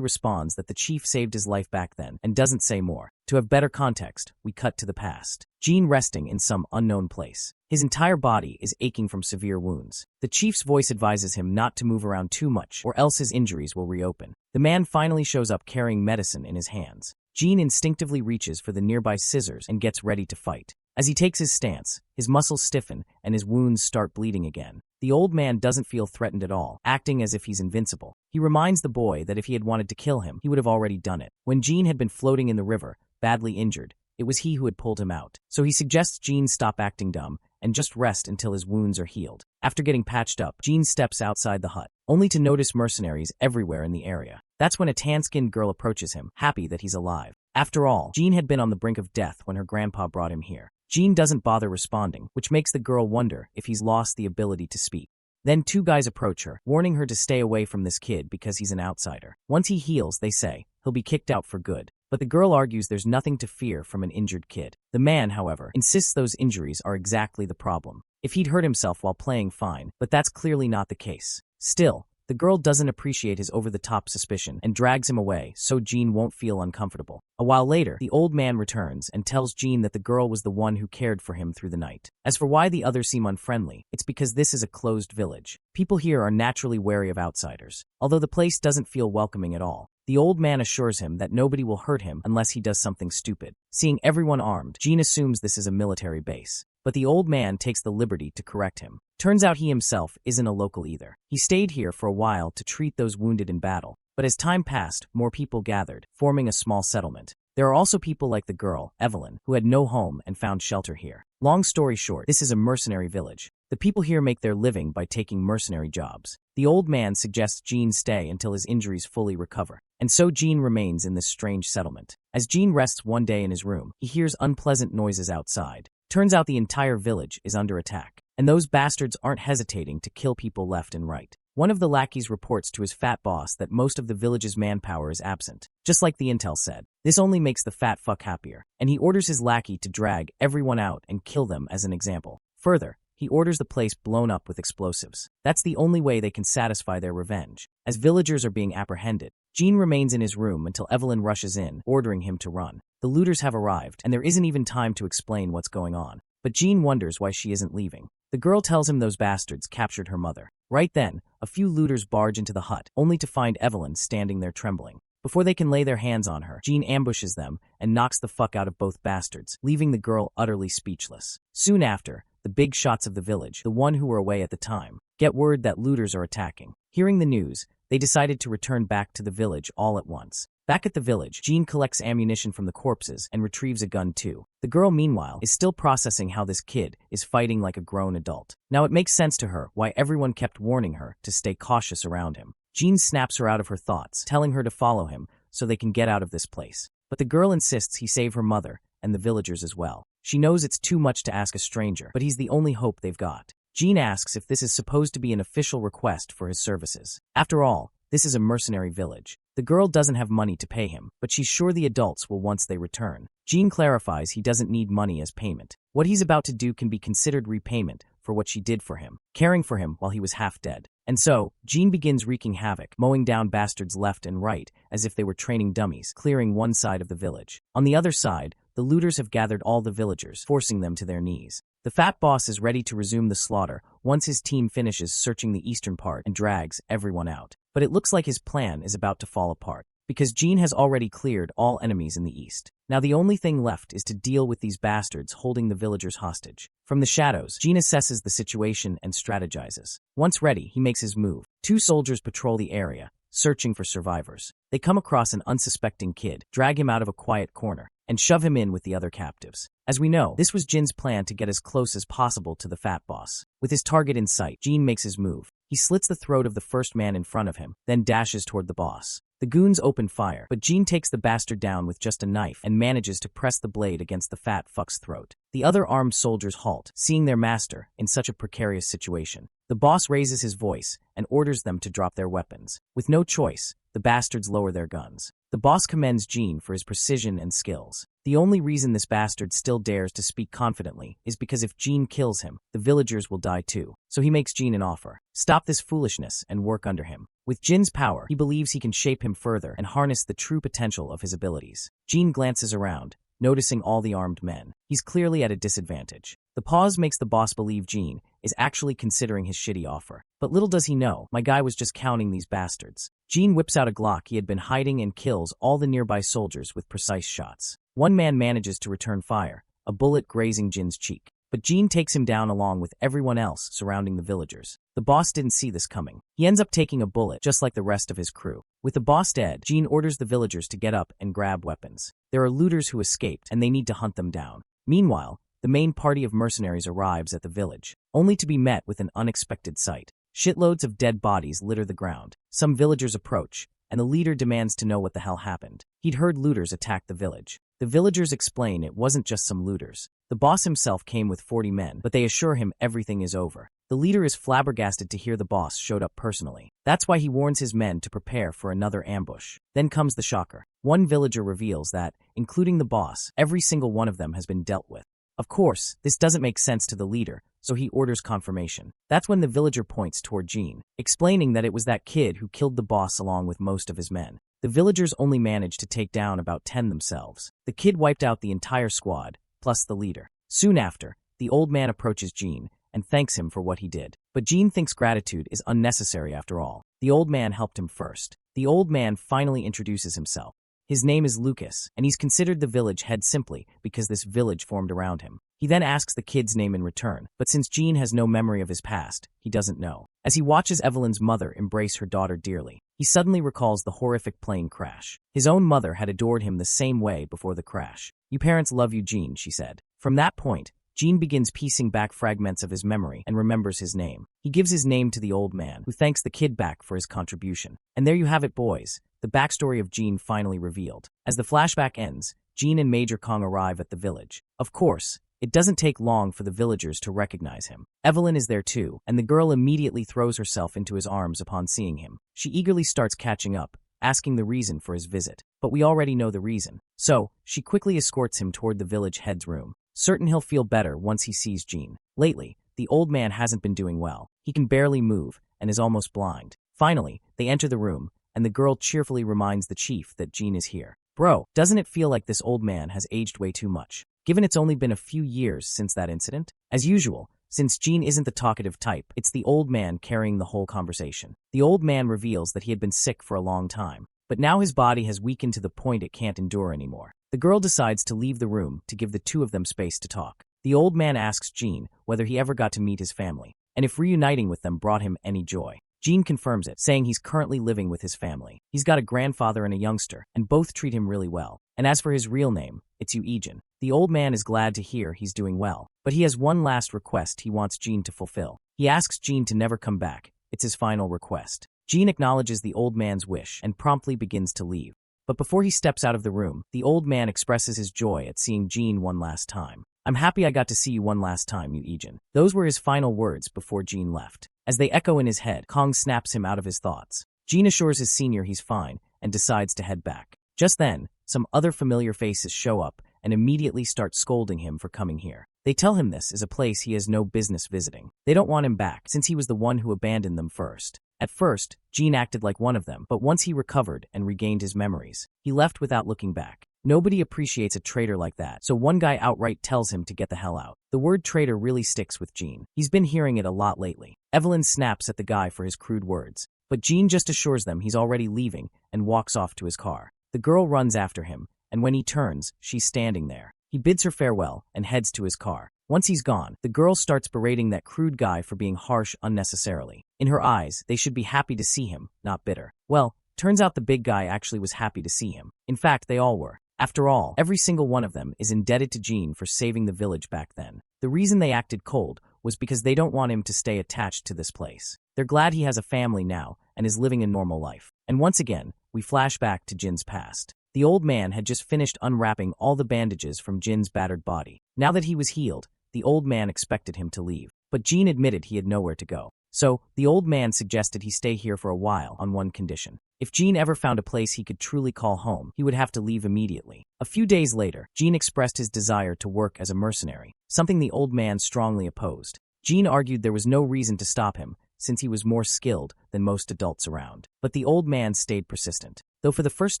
S1: responds that the chief saved his life back then and doesn't say more. To have better context, we cut to the past. Jean resting in some unknown place. His entire body is aching from severe wounds. The chief's voice advises him not to move around too much or else his injuries will reopen. The man finally shows up carrying medicine in his hands. Jean instinctively reaches for the nearby scissors and gets ready to fight. As he takes his stance, his muscles stiffen and his wounds start bleeding again. The old man doesn't feel threatened at all, acting as if he's invincible. He reminds the boy that if he had wanted to kill him, he would have already done it. When Jean had been floating in the river, badly injured, it was he who had pulled him out. So he suggests Jean stop acting dumb and just rest until his wounds are healed. After getting patched up, Jean steps outside the hut, only to notice mercenaries everywhere in the area. That's when a tan-skinned girl approaches him, happy that he's alive. After all, Jean had been on the brink of death when her grandpa brought him here. Jean doesn't bother responding, which makes the girl wonder if he's lost the ability to speak. Then two guys approach her, warning her to stay away from this kid because he's an outsider. Once he heals, they say, he'll be kicked out for good. But the girl argues there's nothing to fear from an injured kid. The man, however, insists those injuries are exactly the problem. If he'd hurt himself while playing, fine, but that's clearly not the case. Still, the girl doesn't appreciate his over-the-top suspicion and drags him away so Jean won't feel uncomfortable. A while later, the old man returns and tells Jean that the girl was the one who cared for him through the night. As for why the others seem unfriendly, it's because this is a closed village. People here are naturally wary of outsiders, although the place doesn't feel welcoming at all. The old man assures him that nobody will hurt him unless he does something stupid. Seeing everyone armed, Jean assumes this is a military base. But the old man takes the liberty to correct him. Turns out he himself isn't a local either. He stayed here for a while to treat those wounded in battle. But as time passed, more people gathered, forming a small settlement. There are also people like the girl, Evelyn, who had no home and found shelter here. Long story short, this is a mercenary village. The people here make their living by taking mercenary jobs. The old man suggests Jean stay until his injuries fully recover. And so Jean remains in this strange settlement. As Jean rests one day in his room, he hears unpleasant noises outside. Turns out the entire village is under attack, and those bastards aren't hesitating to kill people left and right. One of the lackeys reports to his fat boss that most of the village's manpower is absent, just like the intel said. This only makes the fat fuck happier, and he orders his lackey to drag everyone out and kill them as an example. Further, he orders the place blown up with explosives. That's the only way they can satisfy their revenge. As villagers are being apprehended, Jean remains in his room until Evelyn rushes in, ordering him to run. The looters have arrived, and there isn't even time to explain what's going on. But Jean wonders why she isn't leaving. The girl tells him those bastards captured her mother. Right then, a few looters barge into the hut, only to find Evelyn standing there trembling. Before they can lay their hands on her, Jean ambushes them and knocks the fuck out of both bastards, leaving the girl utterly speechless. Soon after, the big shots of the village, the one who were away at the time, get word that looters are attacking. Hearing the news, they decided to return back to the village all at once. Back at the village, Jean collects ammunition from the corpses and retrieves a gun too. The girl, meanwhile, is still processing how this kid is fighting like a grown adult. Now it makes sense to her why everyone kept warning her to stay cautious around him. Jean snaps her out of her thoughts, telling her to follow him so they can get out of this place. But the girl insists he save her mother and the villagers as well. She knows it's too much to ask a stranger, but he's the only hope they've got. Jean asks if this is supposed to be an official request for his services. After all, this is a mercenary village. The girl doesn't have money to pay him, but she's sure the adults will once they return. Jean clarifies he doesn't need money as payment. What he's about to do can be considered repayment for what she did for him, caring for him while he was half dead. And so, Jean begins wreaking havoc, mowing down bastards left and right as if they were training dummies, clearing one side of the village. On the other side, the looters have gathered all the villagers, forcing them to their knees. The fat boss is ready to resume the slaughter once his team finishes searching the eastern part and drags everyone out. But it looks like his plan is about to fall apart, because Jean has already cleared all enemies in the east. Now the only thing left is to deal with these bastards holding the villagers hostage. From the shadows, Jean assesses the situation and strategizes. Once ready, he makes his move. Two soldiers patrol the area, searching for survivors. They come across an unsuspecting kid, drag him out of a quiet corner, and shove him in with the other captives. As we know, this was Jin's plan to get as close as possible to the fat boss. With his target in sight, Jean makes his move. He slits the throat of the first man in front of him, then dashes toward the boss. The goons open fire, but Jean takes the bastard down with just a knife and manages to press the blade against the fat fuck's throat. The other armed soldiers halt, seeing their master in such a precarious situation. The boss raises his voice and orders them to drop their weapons. With no choice, the bastards lower their guns. The boss commends Gene for his precision and skills. The only reason this bastard still dares to speak confidently is because if Gene kills him, the villagers will die too. So he makes Gene an offer. Stop this foolishness and work under him. With Jin's power, he believes he can shape him further and harness the true potential of his abilities. Gene glances around, noticing all the armed men. He's clearly at a disadvantage. The pause makes the boss believe Gene is actually considering his shitty offer. But little does he know, my guy was just counting these bastards. Gene whips out a Glock he had been hiding and kills all the nearby soldiers with precise shots. One man manages to return fire, a bullet grazing Jin's cheek. But Gene takes him down along with everyone else surrounding the villagers. The boss didn't see this coming. He ends up taking a bullet, just like the rest of his crew. With the boss dead, Gene orders the villagers to get up and grab weapons. There are looters who escaped, and they need to hunt them down. Meanwhile, the main party of mercenaries arrives at the village, only to be met with an unexpected sight. Shitloads of dead bodies litter the ground. Some villagers approach, and the leader demands to know what the hell happened. He'd heard looters attack the village. The villagers explain it wasn't just some looters. The boss himself came with 40 men, but they assure him everything is over. The leader is flabbergasted to hear the boss showed up personally. That's why he warns his men to prepare for another ambush. Then comes the shocker. One villager reveals that, including the boss, every single one of them has been dealt with. Of course, this doesn't make sense to the leader, so he orders confirmation. That's when the villager points toward Gene, explaining that it was that kid who killed the boss along with most of his men. The villagers only managed to take down about 10 themselves. The kid wiped out the entire squad, plus the leader. Soon after, the old man approaches Gene and thanks him for what he did. But Gene thinks gratitude is unnecessary after all. The old man helped him first. The old man finally introduces himself. His name is Lucas, and he's considered the village head simply because this village formed around him. He then asks the kid's name in return, but since Gene has no memory of his past, he doesn't know. As he watches Evelyn's mother embrace her daughter dearly, he suddenly recalls the horrific plane crash. His own mother had adored him the same way before the crash. "You parents love you, Gene," she said. From that point, Gene begins piecing back fragments of his memory and remembers his name. He gives his name to the old man, who thanks the kid back for his contribution. And there you have it, boys. The backstory of Gene finally revealed. As the flashback ends, Gene and Major Kong arrive at the village. Of course, it doesn't take long for the villagers to recognize him. Evelyn is there too, and the girl immediately throws herself into his arms upon seeing him. She eagerly starts catching up, asking the reason for his visit. But we already know the reason. So, she quickly escorts him toward the village head's room, certain he'll feel better once he sees Gene. Lately, the old man hasn't been doing well. He can barely move and is almost blind. Finally, they enter the room, and the girl cheerfully reminds the chief that Gene is here. "Bro, doesn't it feel like this old man has aged way too much, given it's only been a few years since that incident?" As usual, since Gene isn't the talkative type, it's the old man carrying the whole conversation. The old man reveals that he had been sick for a long time, but now his body has weakened to the point it can't endure anymore. The girl decides to leave the room to give the two of them space to talk. The old man asks Gene whether he ever got to meet his family, and if reuniting with them brought him any joy. Gene confirms it, saying he's currently living with his family. He's got a grandfather and a youngster, and both treat him really well. And as for his real name, it's Eugen. The old man is glad to hear he's doing well, but he has one last request he wants Gene to fulfill. He asks Gene to never come back. It's his final request. Gene acknowledges the old man's wish and promptly begins to leave. But before he steps out of the room, the old man expresses his joy at seeing Gene one last time. "I'm happy I got to see you one last time, Eugen." Those were his final words before Gene left. As they echo in his head, Kong snaps him out of his thoughts. Gene assures his senior he's fine and decides to head back. Just then, some other familiar faces show up and immediately start scolding him for coming here. They tell him this is a place he has no business visiting. They don't want him back since he was the one who abandoned them first. At first, Gene acted like one of them, but once he recovered and regained his memories, he left without looking back. Nobody appreciates a traitor like that, so one guy outright tells him to get the hell out. The word traitor really sticks with Gene. He's been hearing it a lot lately. Evelyn snaps at the guy for his crude words, but Gene just assures them he's already leaving and walks off to his car. The girl runs after him, and when he turns, she's standing there. He bids her farewell and heads to his car. Once he's gone, the girl starts berating that crude guy for being harsh unnecessarily. In her eyes, they should be happy to see him, not bitter. Well, turns out the big guy actually was happy to see him. In fact, they all were. After all, every single one of them is indebted to Gene for saving the village back then. The reason they acted cold was because they don't want him to stay attached to this place. They're glad he has a family now and is living a normal life. And once again, we flash back to Jin's past. The old man had just finished unwrapping all the bandages from Jin's battered body. Now that he was healed, the old man expected him to leave. But Gene admitted he had nowhere to go. So, the old man suggested he stay here for a while on one condition. If Jean ever found a place he could truly call home, he would have to leave immediately. A few days later, Jean expressed his desire to work as a mercenary, something the old man strongly opposed. Jean argued there was no reason to stop him, since he was more skilled than most adults around. But the old man stayed persistent. Though for the first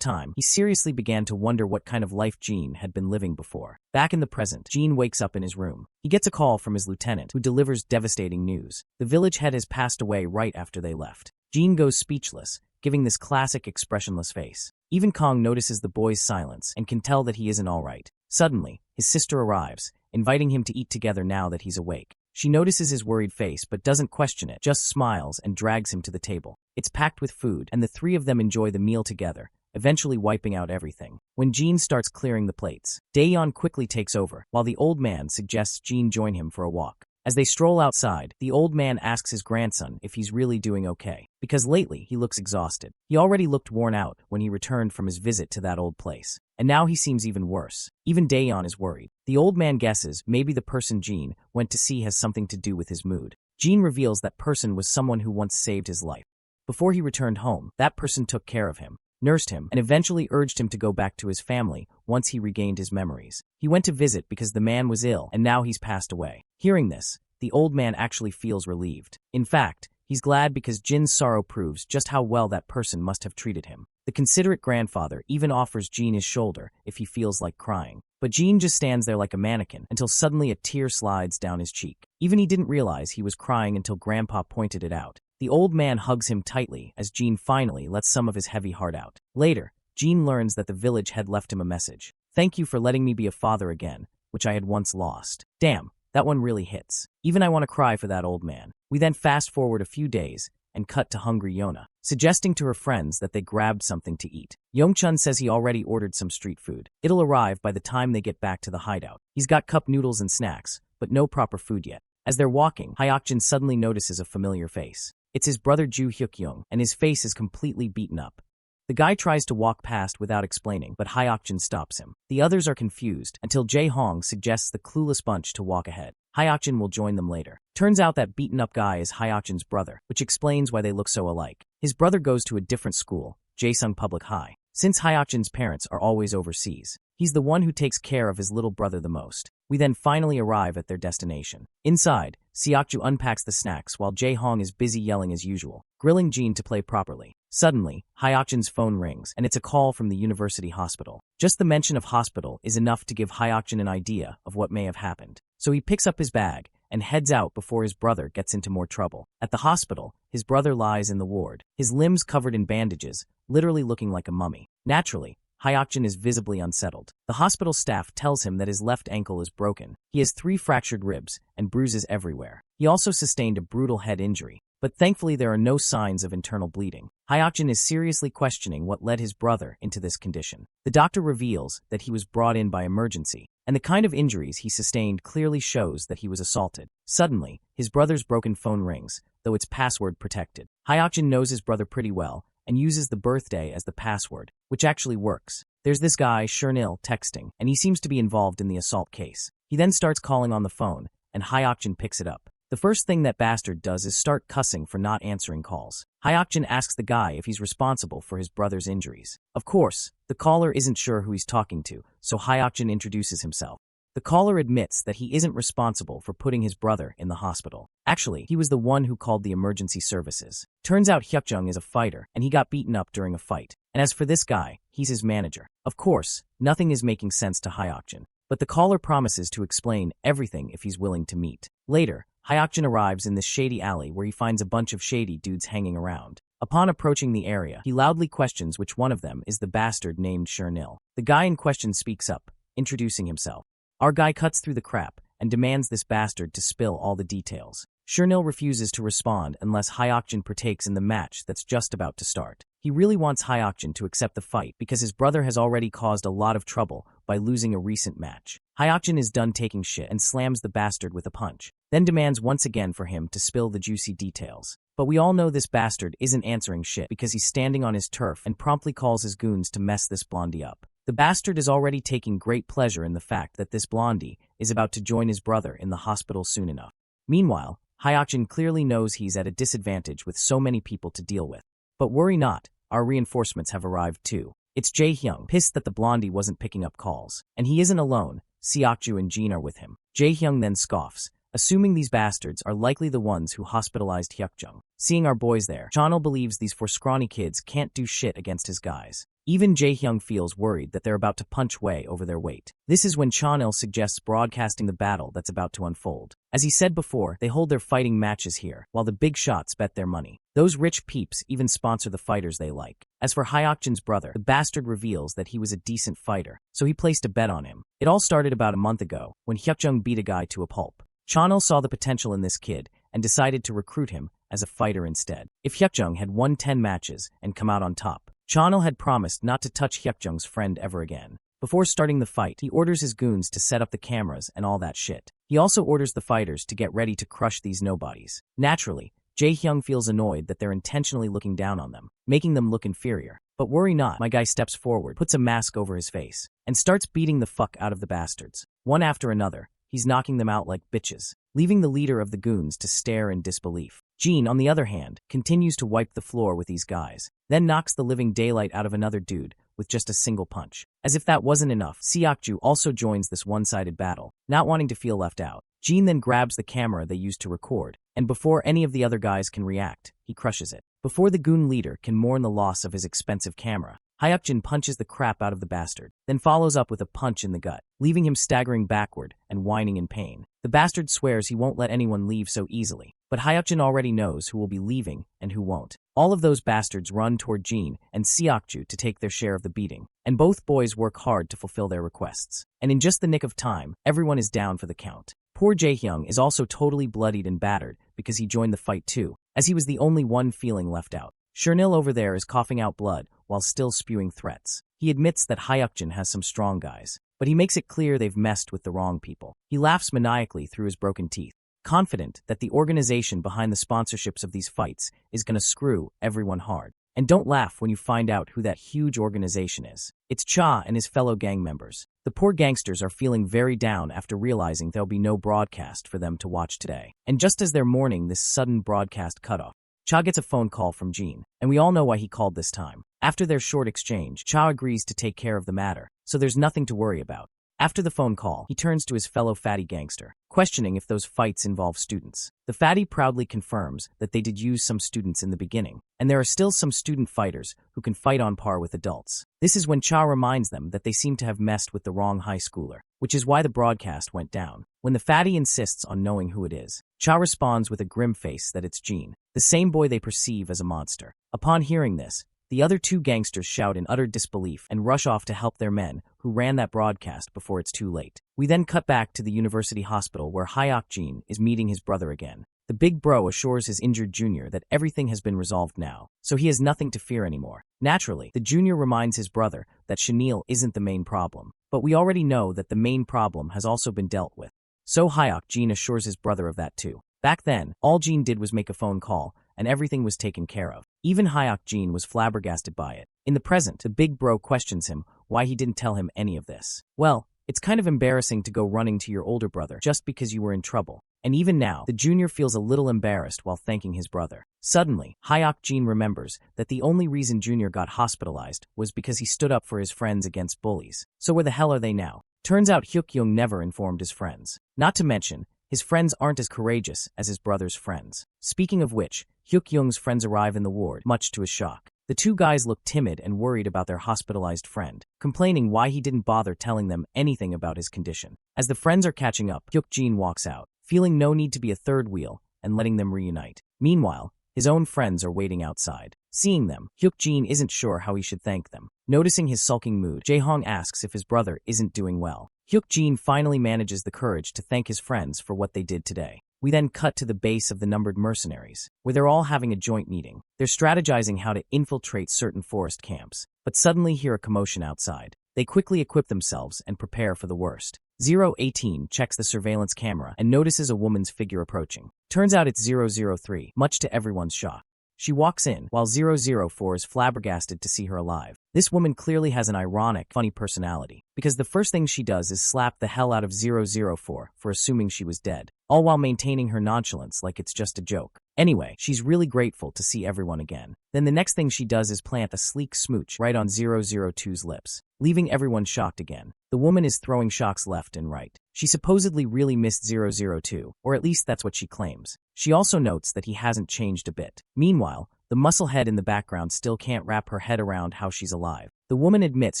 S1: time, he seriously began to wonder what kind of life Jean had been living before. Back in the present, Jean wakes up in his room. He gets a call from his lieutenant, who delivers devastating news. The village head has passed away right after they left. Jean goes speechless, giving this classic expressionless face. Even Kong notices the boy's silence and can tell that he isn't all right. Suddenly, his sister arrives, inviting him to eat together now that he's awake. She notices his worried face but doesn't question it, just smiles and drags him to the table. It's packed with food, and the three of them enjoy the meal together, eventually wiping out everything. When Jean starts clearing the plates, Daeyeon quickly takes over, while the old man suggests Jean join him for a walk. As they stroll outside, the old man asks his grandson if he's really doing okay, because lately he looks exhausted. He already looked worn out when he returned from his visit to that old place, and now he seems even worse. Even Daeyeon is worried. The old man guesses maybe the person Jean went to see has something to do with his mood. Jean reveals that person was someone who once saved his life. Before he returned home, that person took care of him, nursed him, and eventually urged him to go back to his family once he regained his memories. He went to visit because the man was ill, and now he's passed away. Hearing this, the old man actually feels relieved. In fact, he's glad because Jin's sorrow proves just how well that person must have treated him. The considerate grandfather even offers Jean his shoulder if he feels like crying. But Jean just stands there like a mannequin until suddenly a tear slides down his cheek. Even he didn't realize he was crying until Grandpa pointed it out. The old man hugs him tightly as Jean finally lets some of his heavy heart out. Later, Jean learns that the village had left him a message. "Thank you for letting me be a father again, which I had once lost." Damn, that one really hits. Even I want to cry for that old man. We then fast forward a few days and cut to hungry Yona, suggesting to her friends that they grabbed something to eat. Yongchun says he already ordered some street food. It'll arrive by the time they get back to the hideout. He's got cup noodles and snacks, but no proper food yet. As they're walking, Hyokjin suddenly notices a familiar face. It's his brother Ju Hyuk-young, and his face is completely beaten up. The guy tries to walk past without explaining, but Hyokjin stops him. The others are confused until Jae Hong suggests the clueless bunch to walk ahead. Hyokjin will join them later. Turns out that beaten-up guy is Hyokjin's brother, which explains why they look so alike. His brother goes to a different school, Jaesung Public High. Since Hyokjin's parents are always overseas, he's the one who takes care of his little brother the most. We then finally arrive at their destination. Inside, Seokju unpacks the snacks while Jae Hong is busy yelling as usual, grilling Jean to play properly. Suddenly, Hyokjin's phone rings, and it's a call from the university hospital. Just the mention of hospital is enough to give Hyokjin an idea of what may have happened. So he picks up his bag and heads out before his brother gets into more trouble. At the hospital, his brother lies in the ward, his limbs covered in bandages, literally looking like a mummy. Naturally, Hyokjin is visibly unsettled. The hospital staff tells him that his left ankle is broken. He has 3 fractured ribs and bruises everywhere. He also sustained a brutal head injury, but thankfully there are no signs of internal bleeding. Hyokjin is seriously questioning what led his brother into this condition. The doctor reveals that he was brought in by emergency, and the kind of injuries he sustained clearly shows that he was assaulted. Suddenly, his brother's broken phone rings, though it's password protected. Hyokjin knows his brother pretty well, and uses the birthday as the password, which actually works. There's this guy, Shernil, texting, and he seems to be involved in the assault case. He then starts calling on the phone, and Hyokjin picks it up. The first thing that bastard does is start cussing for not answering calls. Hyokjin asks the guy if he's responsible for his brother's injuries. Of course, the caller isn't sure who he's talking to, so Hyokjin introduces himself. The caller admits that he isn't responsible for putting his brother in the hospital. Actually, he was the one who called the emergency services. Turns out Hyukjung is a fighter, and he got beaten up during a fight. And as for this guy, he's his manager. Of course, nothing is making sense to Hyokjin, but the caller promises to explain everything if he's willing to meet. Later, Hyokjin arrives in this shady alley where he finds a bunch of shady dudes hanging around. Upon approaching the area, he loudly questions which one of them is the bastard named Shernil. The guy in question speaks up, introducing himself. Our guy cuts through the crap and demands this bastard to spill all the details. Shernil refuses to respond unless Hyokjin partakes in the match that's just about to start. He really wants Hyokjin to accept the fight because his brother has already caused a lot of trouble by losing a recent match. Hyokjin is done taking shit and slams the bastard with a punch, then demands once again for him to spill the juicy details. But we all know this bastard isn't answering shit because he's standing on his turf and promptly calls his goons to mess this blondie up. The bastard is already taking great pleasure in the fact that this blondie is about to join his brother in the hospital soon enough. Meanwhile, Hyokjin clearly knows he's at a disadvantage with so many people to deal with. But worry not, our reinforcements have arrived too. It's Jae-hyung, pissed that the blondie wasn't picking up calls. And he isn't alone, Seokju and Jin are with him. Jae-hyung then scoffs, assuming these bastards are likely the ones who hospitalized Hyukjung. Seeing our boys there, Chanel believes these four scrawny kids can't do shit against his guys. Even Jae-hyung feels worried that they're about to punch way over their weight. This is when Chanel suggests broadcasting the battle that's about to unfold. As he said before, they hold their fighting matches here, while the big shots bet their money. Those rich peeps even sponsor the fighters they like. As for Hyokjin's brother, the bastard reveals that he was a decent fighter, so he placed a bet on him. It all started about a month ago, when Hyukjung beat a guy to a pulp. Chanel saw the potential in this kid, and decided to recruit him as a fighter instead. If Hyukjung had won 10 matches and come out on top, Chanel had promised not to touch Hyukjung's friend ever again. Before starting the fight, he orders his goons to set up the cameras and all that shit. He also orders the fighters to get ready to crush these nobodies. Naturally, Jae-hyung feels annoyed that they're intentionally looking down on them, making them look inferior. But worry not, my guy steps forward, puts a mask over his face, and starts beating the fuck out of the bastards. One after another, he's knocking them out like bitches, leaving the leader of the goons to stare in disbelief. Jin, on the other hand, continues to wipe the floor with these guys, then knocks the living daylight out of another dude with just a single punch. As if that wasn't enough, Seokju also joins this one-sided battle, not wanting to feel left out. Jin then grabs the camera they used to record, and before any of the other guys can react, he crushes it. Before the goon leader can mourn the loss of his expensive camera, Hyukjin punches the crap out of the bastard, then follows up with a punch in the gut, leaving him staggering backward and whining in pain. The bastard swears he won't let anyone leave so easily, but Hyukjin already knows who will be leaving and who won't. All of those bastards run toward Jin and Seokju to take their share of the beating, and both boys work hard to fulfill their requests. And in just the nick of time, everyone is down for the count. Poor Jae-hyung is also totally bloodied and battered because he joined the fight too, as he was the only one feeling left out. Chernil over there is coughing out blood while still spewing threats. He admits that Hyukjin has some strong guys, but he makes it clear they've messed with the wrong people. He laughs maniacally through his broken teeth, confident that the organization behind the sponsorships of these fights is gonna screw everyone hard. And don't laugh when you find out who that huge organization is. It's Cha and his fellow gang members. The poor gangsters are feeling very down after realizing there'll be no broadcast for them to watch today. And just as they're mourning this sudden broadcast cutoff, Cha gets a phone call from Jin, and we all know why he called this time. After their short exchange, Cha agrees to take care of the matter, so there's nothing to worry about. After the phone call, he turns to his fellow fatty gangster, questioning if those fights involve students. The fatty proudly confirms that they did use some students in the beginning, and there are still some student fighters who can fight on par with adults. This is when Cha reminds them that they seem to have messed with the wrong high schooler, which is why the broadcast went down. When the fatty insists on knowing who it is, Cha responds with a grim face that it's Jin, the same boy they perceive as a monster. Upon hearing this, the other two gangsters shout in utter disbelief and rush off to help their men who ran that broadcast before it's too late. We then cut back to the university hospital where Hyukjin is meeting his brother again. The big bro assures his injured junior that everything has been resolved now, so he has nothing to fear anymore. Naturally, the junior reminds his brother that Chanel isn't the main problem, but we already know that the main problem has also been dealt with. So Hyukjin assures his brother of that too. Back then, all Jin did was make a phone call, and everything was taken care of. Even Hyukjin was flabbergasted by it. In the present, the big bro questions him why he didn't tell him any of this. Well, it's kind of embarrassing to go running to your older brother just because you were in trouble. And even now, the junior feels a little embarrassed while thanking his brother. Suddenly, Hyukjin remembers that the only reason Junior got hospitalized was because he stood up for his friends against bullies. So where the hell are they now? Turns out Hyukjung never informed his friends. Not to mention, his friends aren't as courageous as his brother's friends. Speaking of which, Hyukjung's friends arrive in the ward, much to his shock. The two guys look timid and worried about their hospitalized friend, complaining why he didn't bother telling them anything about his condition. As the friends are catching up, Hyukjin walks out, feeling no need to be a third wheel and letting them reunite. Meanwhile, his own friends are waiting outside. Seeing them, Hyukjin isn't sure how he should thank them. Noticing his sulking mood, Jae-hong asks if his brother isn't doing well. Hyukjin finally manages the courage to thank his friends for what they did today. We then cut to the base of the numbered mercenaries, where they're all having a joint meeting. They're strategizing how to infiltrate certain forest camps, but suddenly hear a commotion outside. They quickly equip themselves and prepare for the worst. 018 checks the surveillance camera and notices a woman's figure approaching. Turns out it's 003, much to everyone's shock. She walks in, while 004 is flabbergasted to see her alive. This woman clearly has an ironic, funny personality, because the first thing she does is slap the hell out of 004 for assuming she was dead, all while maintaining her nonchalance like it's just a joke. Anyway, she's really grateful to see everyone again. Then the next thing she does is plant a sleek smooch right on 002's lips, leaving everyone shocked again. The woman is throwing shocks left and right. She supposedly really missed 002, or at least that's what she claims. She also notes that he hasn't changed a bit. Meanwhile, the musclehead in the background still can't wrap her head around how she's alive. The woman admits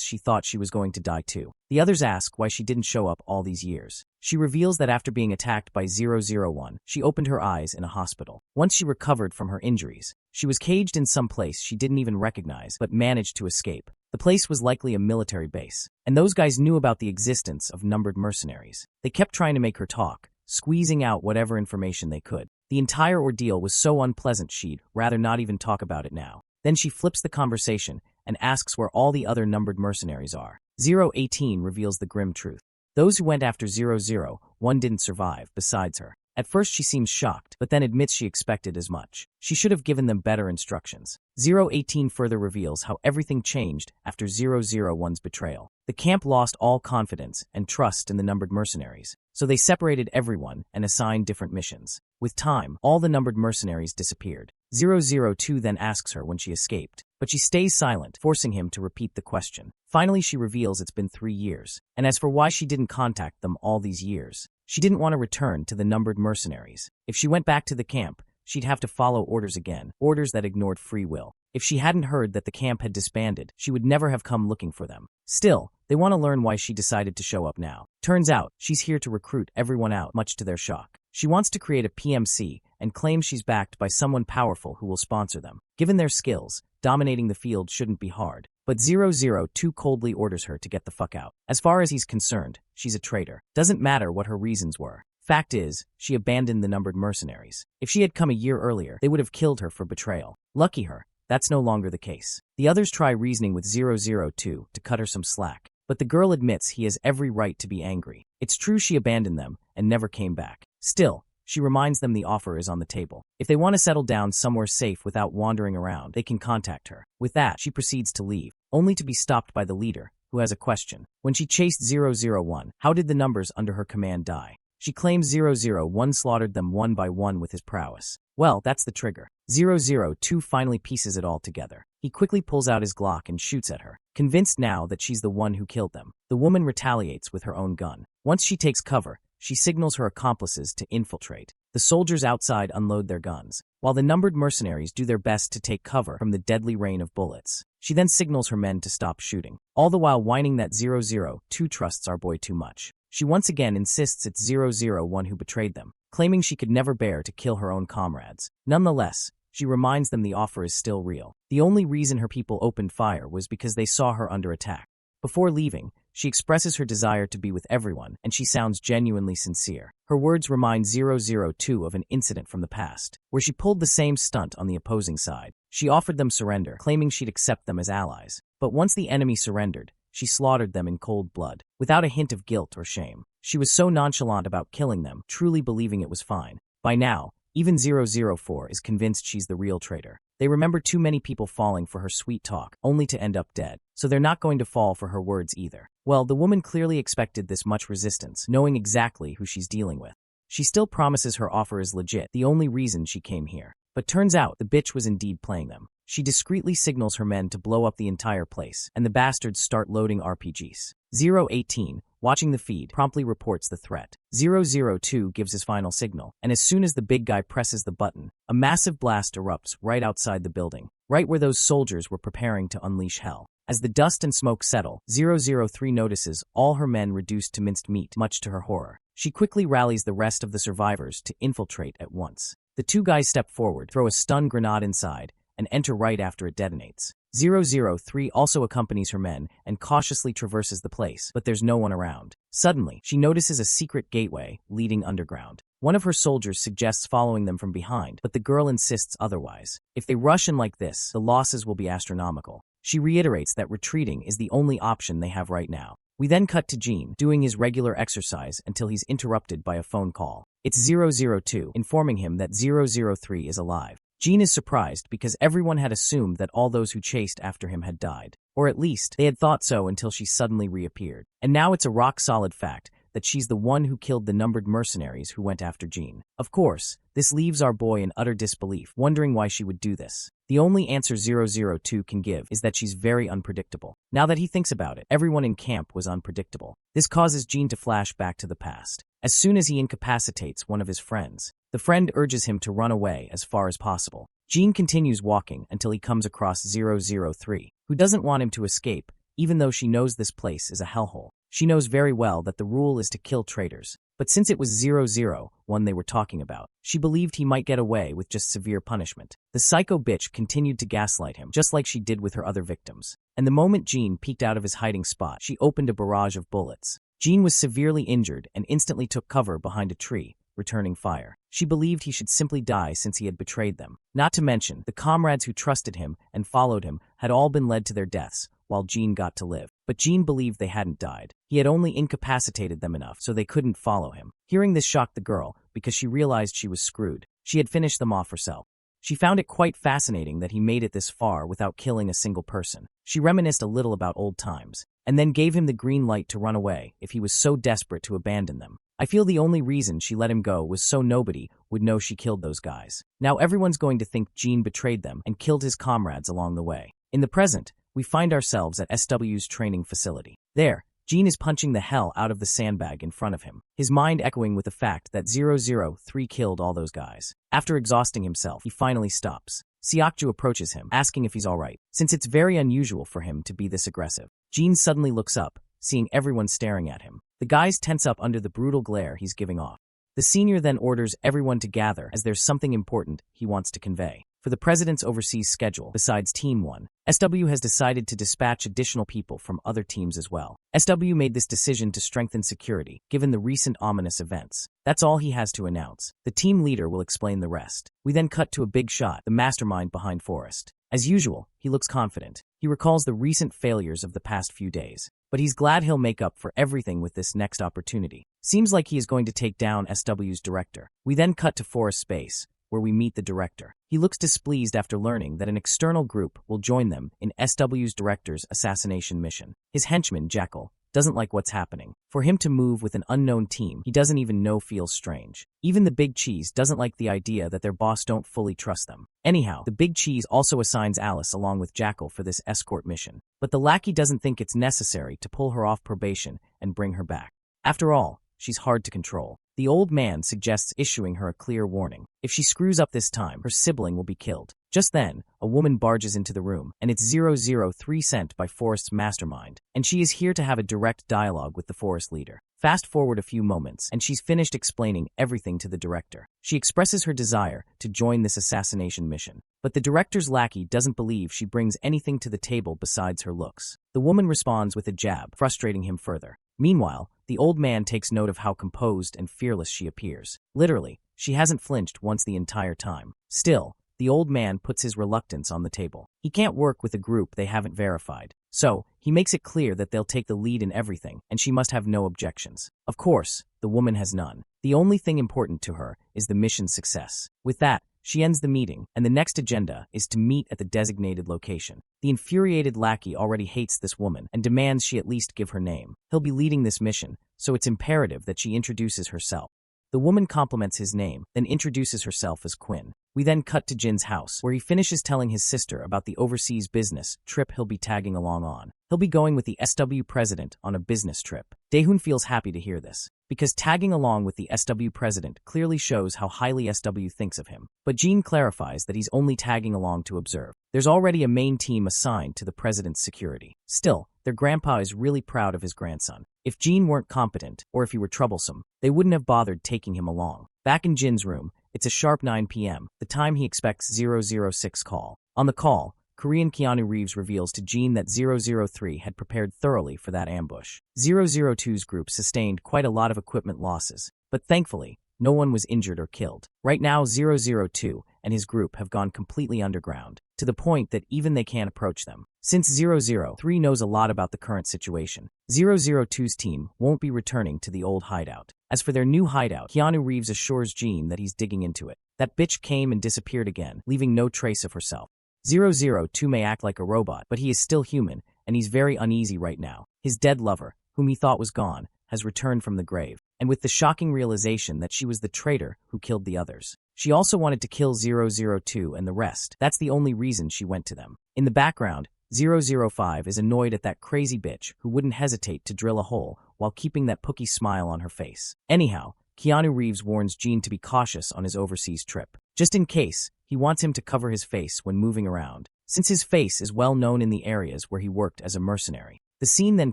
S1: she thought she was going to die too. The others ask why she didn't show up all these years. She reveals that after being attacked by 001, she opened her eyes in a hospital. Once she recovered from her injuries, she was caged in some place she didn't even recognize but managed to escape. The place was likely a military base, and those guys knew about the existence of numbered mercenaries. They kept trying to make her talk, squeezing out whatever information they could. The entire ordeal was so unpleasant she'd rather not even talk about it now. Then she flips the conversation and asks where all the other numbered mercenaries are. 018 reveals the grim truth. Those who went after 001 didn't survive, besides her. At first she seems shocked, but then admits she expected as much. She should have given them better instructions. 018 further reveals how everything changed after 001's betrayal. The camp lost all confidence and trust in the numbered mercenaries, so they separated everyone and assigned different missions. With time, all the numbered mercenaries disappeared. 002 then asks her when she escaped, but she stays silent, forcing him to repeat the question. Finally, she reveals it's been 3 years, and as for why she didn't contact them all these years, she didn't want to return to the numbered mercenaries. If she went back to the camp, she'd have to follow orders again, orders that ignored free will. If she hadn't heard that the camp had disbanded, she would never have come looking for them. Still, they want to learn why she decided to show up now. Turns out, she's here to recruit everyone out, much to their shock. She wants to create a PMC and claims she's backed by someone powerful who will sponsor them. Given their skills, dominating the field shouldn't be hard. But 002 coldly orders her to get the fuck out. As far as he's concerned, she's a traitor. Doesn't matter what her reasons were. Fact is, she abandoned the numbered mercenaries. If she had come a year earlier, they would have killed her for betrayal. Lucky her, that's no longer the case. The others try reasoning with 002 to cut her some slack, but the girl admits he has every right to be angry. It's true she abandoned them and never came back. Still, she reminds them the offer is on the table. If they want to settle down somewhere safe without wandering around, they can contact her. With that, she proceeds to leave, only to be stopped by the leader, who has a question. When she chased 001, how did the numbers under her command die? She claims 001 slaughtered them one by one with his prowess. Well, that's the trigger. 002 finally pieces it all together. He quickly pulls out his Glock and shoots at her, convinced now that she's the one who killed them. The woman retaliates with her own gun. Once she takes cover, she signals her accomplices to infiltrate. The soldiers outside unload their guns, while the numbered mercenaries do their best to take cover from the deadly rain of bullets. She then signals her men to stop shooting, all the while whining that 002 trusts our boy too much. She once again insists it's 001 who betrayed them, claiming she could never bear to kill her own comrades. Nonetheless, she reminds them the offer is still real. The only reason her people opened fire was because they saw her under attack. Before leaving, she expresses her desire to be with everyone, and she sounds genuinely sincere. Her words remind 002 of an incident from the past, where she pulled the same stunt on the opposing side. She offered them surrender, claiming she'd accept them as allies. But once the enemy surrendered, she slaughtered them in cold blood, without a hint of guilt or shame. She was so nonchalant about killing them, truly believing it was fine. By now, even 004 is convinced she's the real traitor. They remember too many people falling for her sweet talk, only to end up dead, so they're not going to fall for her words either. Well, the woman clearly expected this much resistance, knowing exactly who she's dealing with. She still promises her offer is legit, the only reason she came here. But turns out the bitch was indeed playing them. She discreetly signals her men to blow up the entire place, and the bastards start loading RPGs. 018, watching the feed, promptly reports the threat. 002 gives his final signal, and as soon as the big guy presses the button, a massive blast erupts right outside the building, right where those soldiers were preparing to unleash hell. As the dust and smoke settle, 003 notices all her men reduced to minced meat, much to her horror. She quickly rallies the rest of the survivors to infiltrate at once. The two guys step forward, throw a stun grenade inside, and enter right after it detonates. 003 also accompanies her men and cautiously traverses the place, but there's no one around. Suddenly, she notices a secret gateway leading underground. One of her soldiers suggests following them from behind, but the girl insists otherwise. If they rush in like this, the losses will be astronomical. She reiterates that retreating is the only option they have right now. We then cut to Gene, doing his regular exercise until he's interrupted by a phone call. It's 002, informing him that 003 is alive. Jean is surprised because everyone had assumed that all those who chased after him had died. Or at least, they had thought so until she suddenly reappeared. And now it's a rock-solid fact that she's the one who killed the numbered mercenaries who went after Jean. Of course, this leaves our boy in utter disbelief, wondering why she would do this. The only answer 002 can give is that she's very unpredictable. Now that he thinks about it, everyone in camp was unpredictable. This causes Jean to flash back to the past. As soon as he incapacitates one of his friends, the friend urges him to run away as far as possible. Jean continues walking until he comes across 003, who doesn't want him to escape, even though she knows this place is a hellhole. She knows very well that the rule is to kill traitors, but since it was 001 they were talking about, she believed he might get away with just severe punishment. The psycho bitch continued to gaslight him, just like she did with her other victims. And the moment Jean peeked out of his hiding spot, she opened a barrage of bullets. Jean was severely injured and instantly took cover behind a tree, returning fire. She believed he should simply die since he had betrayed them. Not to mention, the comrades who trusted him and followed him had all been led to their deaths, while Jean got to live. But Jean believed they hadn't died. He had only incapacitated them enough so they couldn't follow him. Hearing this shocked the girl because she realized she was screwed. She had finished them off herself. She found it quite fascinating that he made it this far without killing a single person. She reminisced a little about old times, and then gave him the green light to run away if he was so desperate to abandon them. I feel the only reason she let him go was so nobody would know she killed those guys. Now everyone's going to think Jean betrayed them and killed his comrades along the way. In the present, we find ourselves at SW's training facility. There, Jean is punching the hell out of the sandbag in front of him, his mind echoing with the fact that 003 killed all those guys. After exhausting himself, he finally stops. Seokju approaches him, asking if he's alright, since it's very unusual for him to be this aggressive. Jean suddenly looks up, seeing everyone staring at him. The guys tense up under the brutal glare he's giving off. The senior then orders everyone to gather as there's something important he wants to convey. For the president's overseas schedule, besides Team 1, SW has decided to dispatch additional people from other teams as well. SW made this decision to strengthen security, given the recent ominous events. That's all he has to announce. The team leader will explain the rest. We then cut to a big shot, the mastermind behind Forrest. As usual, he looks confident. He recalls the recent failures of the past few days, but he's glad he'll make up for everything with this next opportunity. Seems like he is going to take down SW's director. We then cut to Forrest's base, where we meet the director. He looks displeased after learning that an external group will join them in SW's director's assassination mission. His henchman, Jackal, doesn't like what's happening. For him to move with an unknown team he doesn't even know feels strange. Even the Big Cheese doesn't like the idea that their boss don't fully trust them. Anyhow, the Big Cheese also assigns Alice along with Jackal for this escort mission. But the lackey doesn't think it's necessary to pull her off probation and bring her back. After all, she's hard to control. The old man suggests issuing her a clear warning. If she screws up this time, her sibling will be killed. Just then, a woman barges into the room, and it's 003 sent by Forrest's mastermind, and she is here to have a direct dialogue with the Forest leader. Fast forward a few moments, and she's finished explaining everything to the director. She expresses her desire to join this assassination mission, but the director's lackey doesn't believe she brings anything to the table besides her looks. The woman responds with a jab, frustrating him further. Meanwhile, the old man takes note of how composed and fearless she appears. Literally, she hasn't flinched once the entire time. Still, the old man puts his reluctance on the table. He can't work with a group they haven't verified. So, he makes it clear that they'll take the lead in everything, and she must have no objections. Of course, the woman has none. The only thing important to her is the mission's success. With that, she ends the meeting, and the next agenda is to meet at the designated location. The infuriated lackey already hates this woman and demands she at least give her name. He'll be leading this mission, so it's imperative that she introduces herself. The woman compliments his name, then introduces herself as Quinn. We then cut to Jin's house, where he finishes telling his sister about the overseas business trip he'll be tagging along on. He'll be going with the SW president on a business trip. Daehoon feels happy to hear this, because tagging along with the SW president clearly shows how highly SW thinks of him. But Jin clarifies that he's only tagging along to observe. There's already a main team assigned to the president's security. Still, their grandpa is really proud of his grandson. If Jin weren't competent, or if he were troublesome, they wouldn't have bothered taking him along. Back in Jin's room, it's a sharp 9 p.m., the time he expects 006 call. On the call, Korean Keanu Reeves reveals to Jin that 003 had prepared thoroughly for that ambush. 002's group sustained quite a lot of equipment losses, but thankfully, no one was injured or killed. Right now, 002 and his group have gone completely underground, to the point that even they can't approach them. Since 003 knows a lot about the current situation, 002's team won't be returning to the old hideout. As for their new hideout, Keanu Reeves assures Jin that he's digging into it. That bitch came and disappeared again, leaving no trace of herself. 002 may act like a robot, but he is still human, and he's very uneasy right now. His dead lover, whom he thought was gone, has returned from the grave, and with the shocking realization that she was the traitor who killed the others. She also wanted to kill 002 and the rest. That's the only reason she went to them. In the background, 005 is annoyed at that crazy bitch who wouldn't hesitate to drill a hole while keeping that pooky smile on her face. Anyhow, Keanu Reeves warns Gene to be cautious on his overseas trip. Just in case, he wants him to cover his face when moving around, since his face is well known in the areas where he worked as a mercenary. The scene then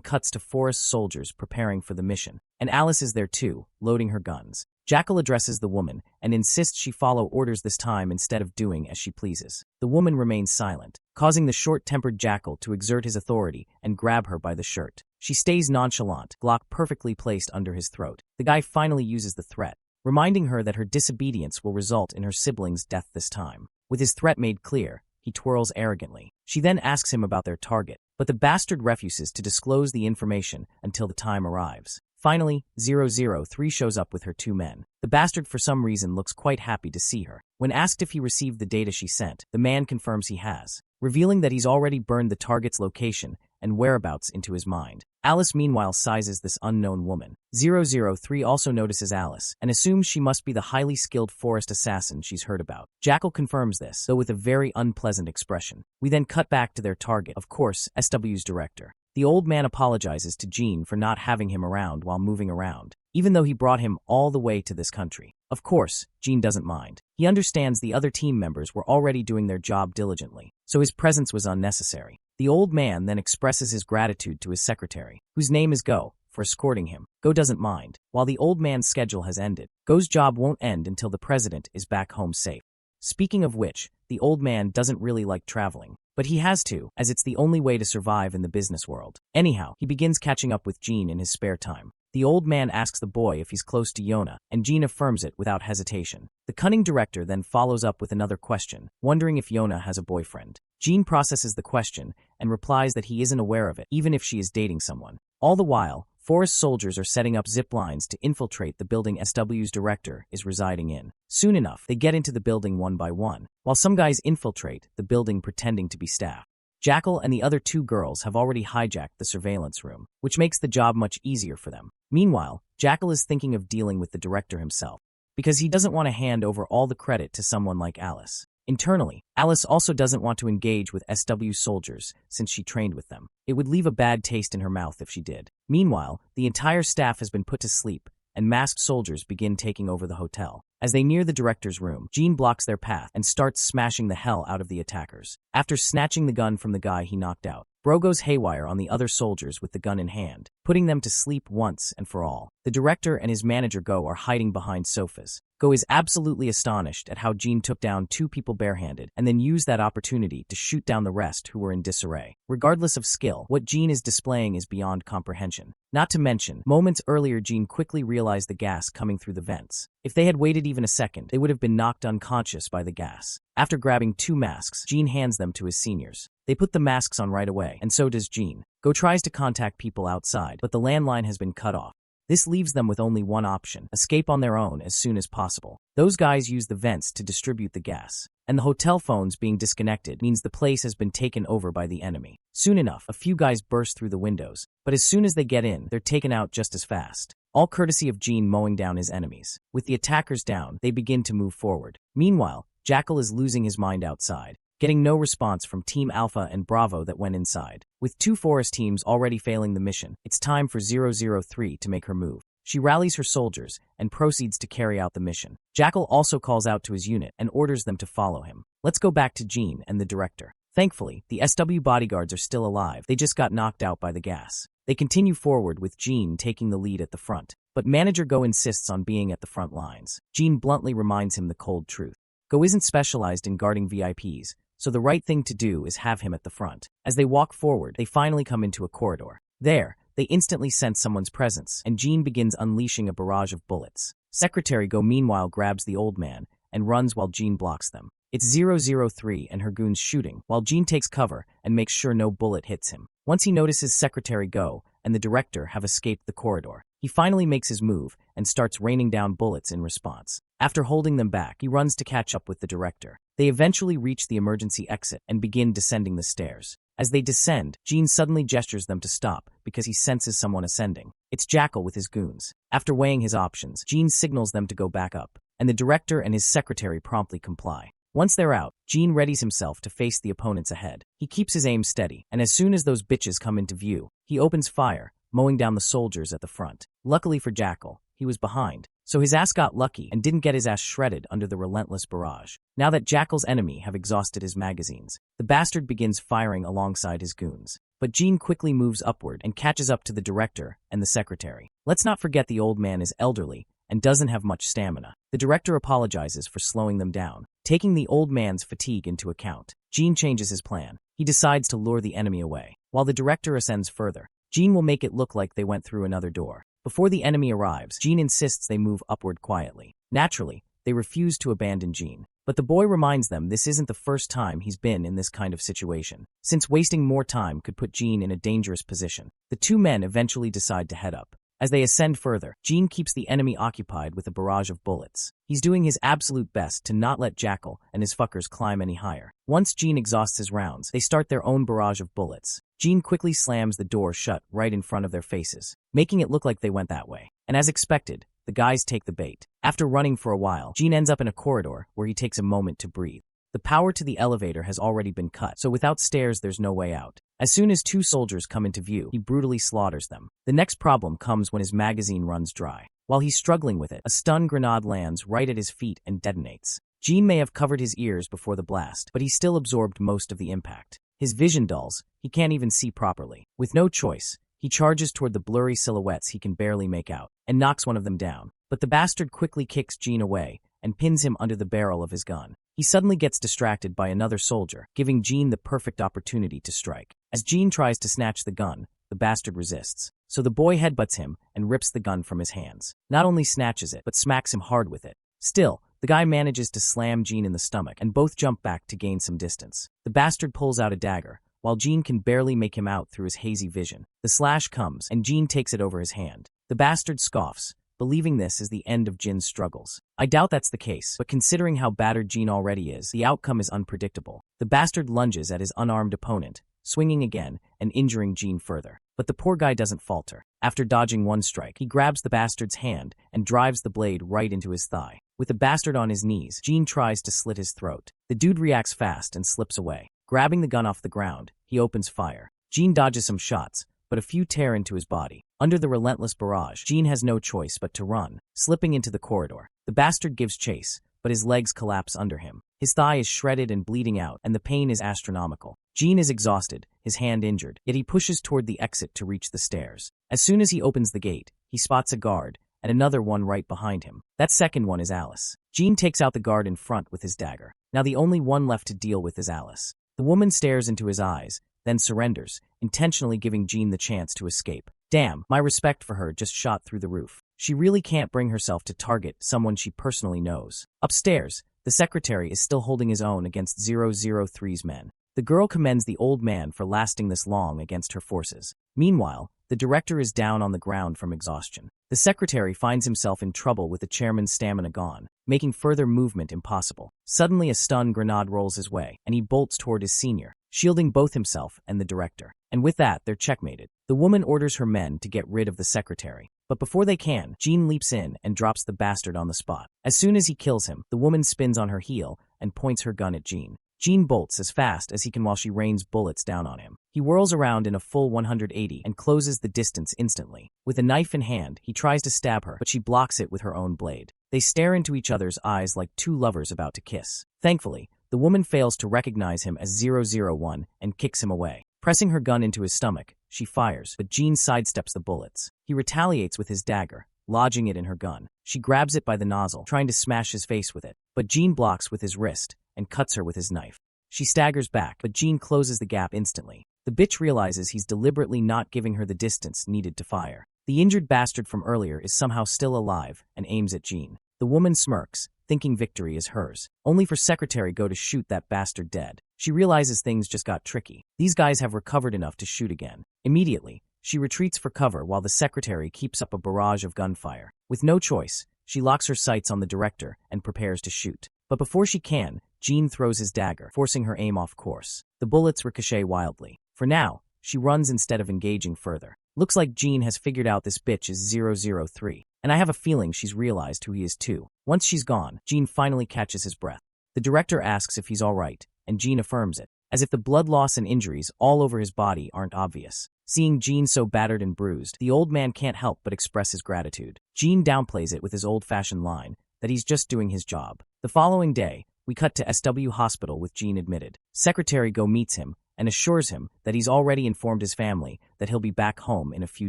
S1: cuts to Forrest's soldiers preparing for the mission, and Alice is there too, loading her guns. Jackal addresses the woman and insists she follow orders this time instead of doing as she pleases. The woman remains silent, causing the short-tempered Jackal to exert his authority and grab her by the shirt. She stays nonchalant, Glock perfectly placed under his throat. The guy finally uses the threat, reminding her that her disobedience will result in her sibling's death this time. With his threat made clear, he twirls arrogantly. She then asks him about their target, but the bastard refuses to disclose the information until the time arrives. Finally, 003 shows up with her 2 men. The bastard for some reason looks quite happy to see her. When asked if he received the data she sent, the man confirms he has, revealing that he's already burned the target's location and whereabouts into his mind. Alice meanwhile sizes this unknown woman. 003 also notices Alice and assumes she must be the highly skilled Forrest assassin she's heard about. Jackal confirms this, though with a very unpleasant expression. We then cut back to their target, of course, SW's director. The old man apologizes to Gene for not having him around while moving around, even though he brought him all the way to this country. Of course, Gene doesn't mind. He understands the other team members were already doing their job diligently, so his presence was unnecessary. The old man then expresses his gratitude to his secretary, whose name is Go, for escorting him. Go doesn't mind. While the old man's schedule has ended, Go's job won't end until the president is back home safe. Speaking of which, the old man doesn't really like traveling, but he has to, as it's the only way to survive in the business world. Anyhow, he begins catching up with Gene in his spare time. The old man asks the boy if he's close to Yona, and Gene affirms it without hesitation. The cunning director then follows up with another question, wondering if Yona has a boyfriend. Gene processes the question and replies that he isn't aware of it, even if she is dating someone. All the while, Forest soldiers are setting up zip lines to infiltrate the building SW's director is residing in. Soon enough, they get into the building one by one, while some guys infiltrate the building pretending to be staff. Jackal and the other 2 girls have already hijacked the surveillance room, which makes the job much easier for them. Meanwhile, Jackal is thinking of dealing with the director himself, because he doesn't want to hand over all the credit to someone like Alice. Internally, Alice also doesn't want to engage with SW soldiers since she trained with them. It would leave a bad taste in her mouth if she did. Meanwhile, the entire staff has been put to sleep, and masked soldiers begin taking over the hotel. As they near the director's room, Gene blocks their path and starts smashing the hell out of the attackers. After snatching the gun from the guy he knocked out, Bro goes haywire on the other soldiers with the gun in hand, putting them to sleep once and for all. The director and his manager Go are hiding behind sofas. Go is absolutely astonished at how Gene took down 2 people barehanded and then used that opportunity to shoot down the rest who were in disarray. Regardless of skill, what Gene is displaying is beyond comprehension. Not to mention, moments earlier Gene quickly realized the gas coming through the vents. If they had waited even a second, they would have been knocked unconscious by the gas. After grabbing 2 masks, Gene hands them to his seniors. They put the masks on right away, and so does Gene. Go tries to contact people outside, but the landline has been cut off. This leaves them with only one option: escape on their own as soon as possible. Those guys use the vents to distribute the gas, and the hotel phones being disconnected means the place has been taken over by the enemy. Soon enough, a few guys burst through the windows, but as soon as they get in, they're taken out just as fast. All courtesy of Gene mowing down his enemies. With the attackers down, they begin to move forward. Meanwhile, Jackal is losing his mind outside, getting no response from Team Alpha and Bravo that went inside. With 2 Forest teams already failing the mission, it's time for 003 to make her move. She rallies her soldiers and proceeds to carry out the mission. Jackal also calls out to his unit and orders them to follow him. Let's go back to Gene and the director. Thankfully, the SW bodyguards are still alive. They just got knocked out by the gas. They continue forward with Gene taking the lead at the front, but Manager Go insists on being at the front lines. Gene bluntly reminds him the cold truth. Go isn't specialized in guarding VIPs, so the right thing to do is have him at the front. As they walk forward, they finally come into a corridor. There, they instantly sense someone's presence, and Gene begins unleashing a barrage of bullets. Secretary Go meanwhile grabs the old man and runs while Gene blocks them. It's 003 and her goons shooting, while Gene takes cover and makes sure no bullet hits him. Once he notices Secretary Go and the director have escaped the corridor, he He finally makes his move and starts raining down bullets in response. After holding them back, he runs to catch up with the director. They eventually reach the emergency exit and begin descending the stairs. As they descend, Jean suddenly gestures them to stop because he senses someone ascending. It's Jackal with his goons. After weighing his options, Jean signals them to go back up, and the director and his secretary promptly comply. Once they're out, Jean readies himself to face the opponents ahead. He keeps his aim steady, and as soon as those bitches come into view, he opens fire, mowing down the soldiers at the front. Luckily for Jackal, he was behind, so his ass got lucky and didn't get his ass shredded under the relentless barrage. Now that Jackal's enemy have exhausted his magazines, the bastard begins firing alongside his goons. But Jean quickly moves upward and catches up to the director and the secretary. Let's not forget the old man is elderly and doesn't have much stamina. The director apologizes for slowing them down. Taking the old man's fatigue into account, Jean changes his plan. He decides to lure the enemy away. While the director ascends further, Jean will make it look like they went through another door. Before the enemy arrives, Jean insists they move upward quietly. Naturally, they refuse to abandon Jean. But the boy reminds them this isn't the first time he's been in this kind of situation, since wasting more time could put Jean in a dangerous position. The two men eventually decide to head up. As they ascend further, Jean keeps the enemy occupied with a barrage of bullets. He's doing his absolute best to not let Jackal and his fuckers climb any higher. Once Jean exhausts his rounds, they start their own barrage of bullets. Jean quickly slams the door shut right in front of their faces, making it look like they went that way. And as expected, the guys take the bait. After running for a while, Jean ends up in a corridor where he takes a moment to breathe. The power to the elevator has already been cut, so without stairs there's no way out. As soon as two soldiers come into view, he brutally slaughters them. The next problem comes when his magazine runs dry. While he's struggling with it, a stun grenade lands right at his feet and detonates. Jean may have covered his ears before the blast, but he still absorbed most of the impact. His vision dulls, he can't even see properly. With no choice, he charges toward the blurry silhouettes he can barely make out, and knocks one of them down. But the bastard quickly kicks Jean away and pins him under the barrel of his gun. He suddenly gets distracted by another soldier, giving Jean the perfect opportunity to strike. As Jean tries to snatch the gun, the bastard resists. So the boy headbutts him and rips the gun from his hands. Not only snatches it, but smacks him hard with it. Still, the guy manages to slam Jean in the stomach, and both jump back to gain some distance. The bastard pulls out a dagger, while Jean can barely make him out through his hazy vision. The slash comes, and Jean takes it over his hand. The bastard scoffs, believing this is the end of Jin's struggles. I doubt that's the case, but considering how battered Jean already is, the outcome is unpredictable. The bastard lunges at his unarmed opponent, swinging again and injuring Jean further. But the poor guy doesn't falter. After dodging one strike, he grabs the bastard's hand and drives the blade right into his thigh. With the bastard on his knees, Jean tries to slit his throat. The dude reacts fast and slips away. Grabbing the gun off the ground, he opens fire. Jean dodges some shots, but a few tear into his body. Under the relentless barrage, Jean has no choice but to run, slipping into the corridor. The bastard gives chase, but his legs collapse under him. His thigh is shredded and bleeding out, and the pain is astronomical. Jean is exhausted, his hand injured, yet he pushes toward the exit to reach the stairs. As soon as he opens the gate, he spots a guard, and another one right behind him. That second one is Alice. Jean takes out the guard in front with his dagger. Now the only one left to deal with is Alice. The woman stares into his eyes, then surrenders, intentionally giving Jean the chance to escape. Damn, my respect for her just shot through the roof. She really can't bring herself to target someone she personally knows. Upstairs, the secretary is still holding his own against 003's men. The girl commends the old man for lasting this long against her forces. Meanwhile, the director is down on the ground from exhaustion. The secretary finds himself in trouble with the chairman's stamina gone, making further movement impossible. Suddenly a stun grenade rolls his way, and he bolts toward his senior, shielding both himself and the director. And with that, they're checkmated. The woman orders her men to get rid of the secretary. But before they can, Jean leaps in and drops the bastard on the spot. As soon as he kills him, the woman spins on her heel and points her gun at Jean. Jean bolts as fast as he can while she rains bullets down on him. He whirls around in a full 180 and closes the distance instantly. With a knife in hand, he tries to stab her, but she blocks it with her own blade. They stare into each other's eyes like two lovers about to kiss. Thankfully, the woman fails to recognize him as 001 and kicks him away. Pressing her gun into his stomach, she fires, but Jean sidesteps the bullets. He retaliates with his dagger, lodging it in her gun. She grabs it by the nozzle, trying to smash his face with it, but Jean blocks with his wrist and cuts her with his knife. She staggers back, but Jean closes the gap instantly. The bitch realizes he's deliberately not giving her the distance needed to fire. The injured bastard from earlier is somehow still alive and aims at Jean. The woman smirks, thinking victory is hers, only for Secretary Go to shoot that bastard dead. She realizes things just got tricky. These guys have recovered enough to shoot again. Immediately, She retreats for cover while the secretary keeps up a barrage of gunfire. With no choice, she locks her sights on the director and prepares to shoot. But before she can, Jean throws his dagger, forcing her aim off course. The bullets ricochet wildly. For now, she runs instead of engaging further. Looks like Jean has figured out this bitch is 003, and I have a feeling she's realized who he is too. Once she's gone, Jean finally catches his breath. The director asks if he's alright, and Jean affirms it, as if the blood loss and injuries all over his body aren't obvious. Seeing Jean so battered and bruised, the old man can't help but express his gratitude. Jean downplays it with his old-fashioned line that he's just doing his job. The following day, we cut to SW Hospital with Jean admitted. Secretary Go meets him and assures him that he's already informed his family that he'll be back home in a few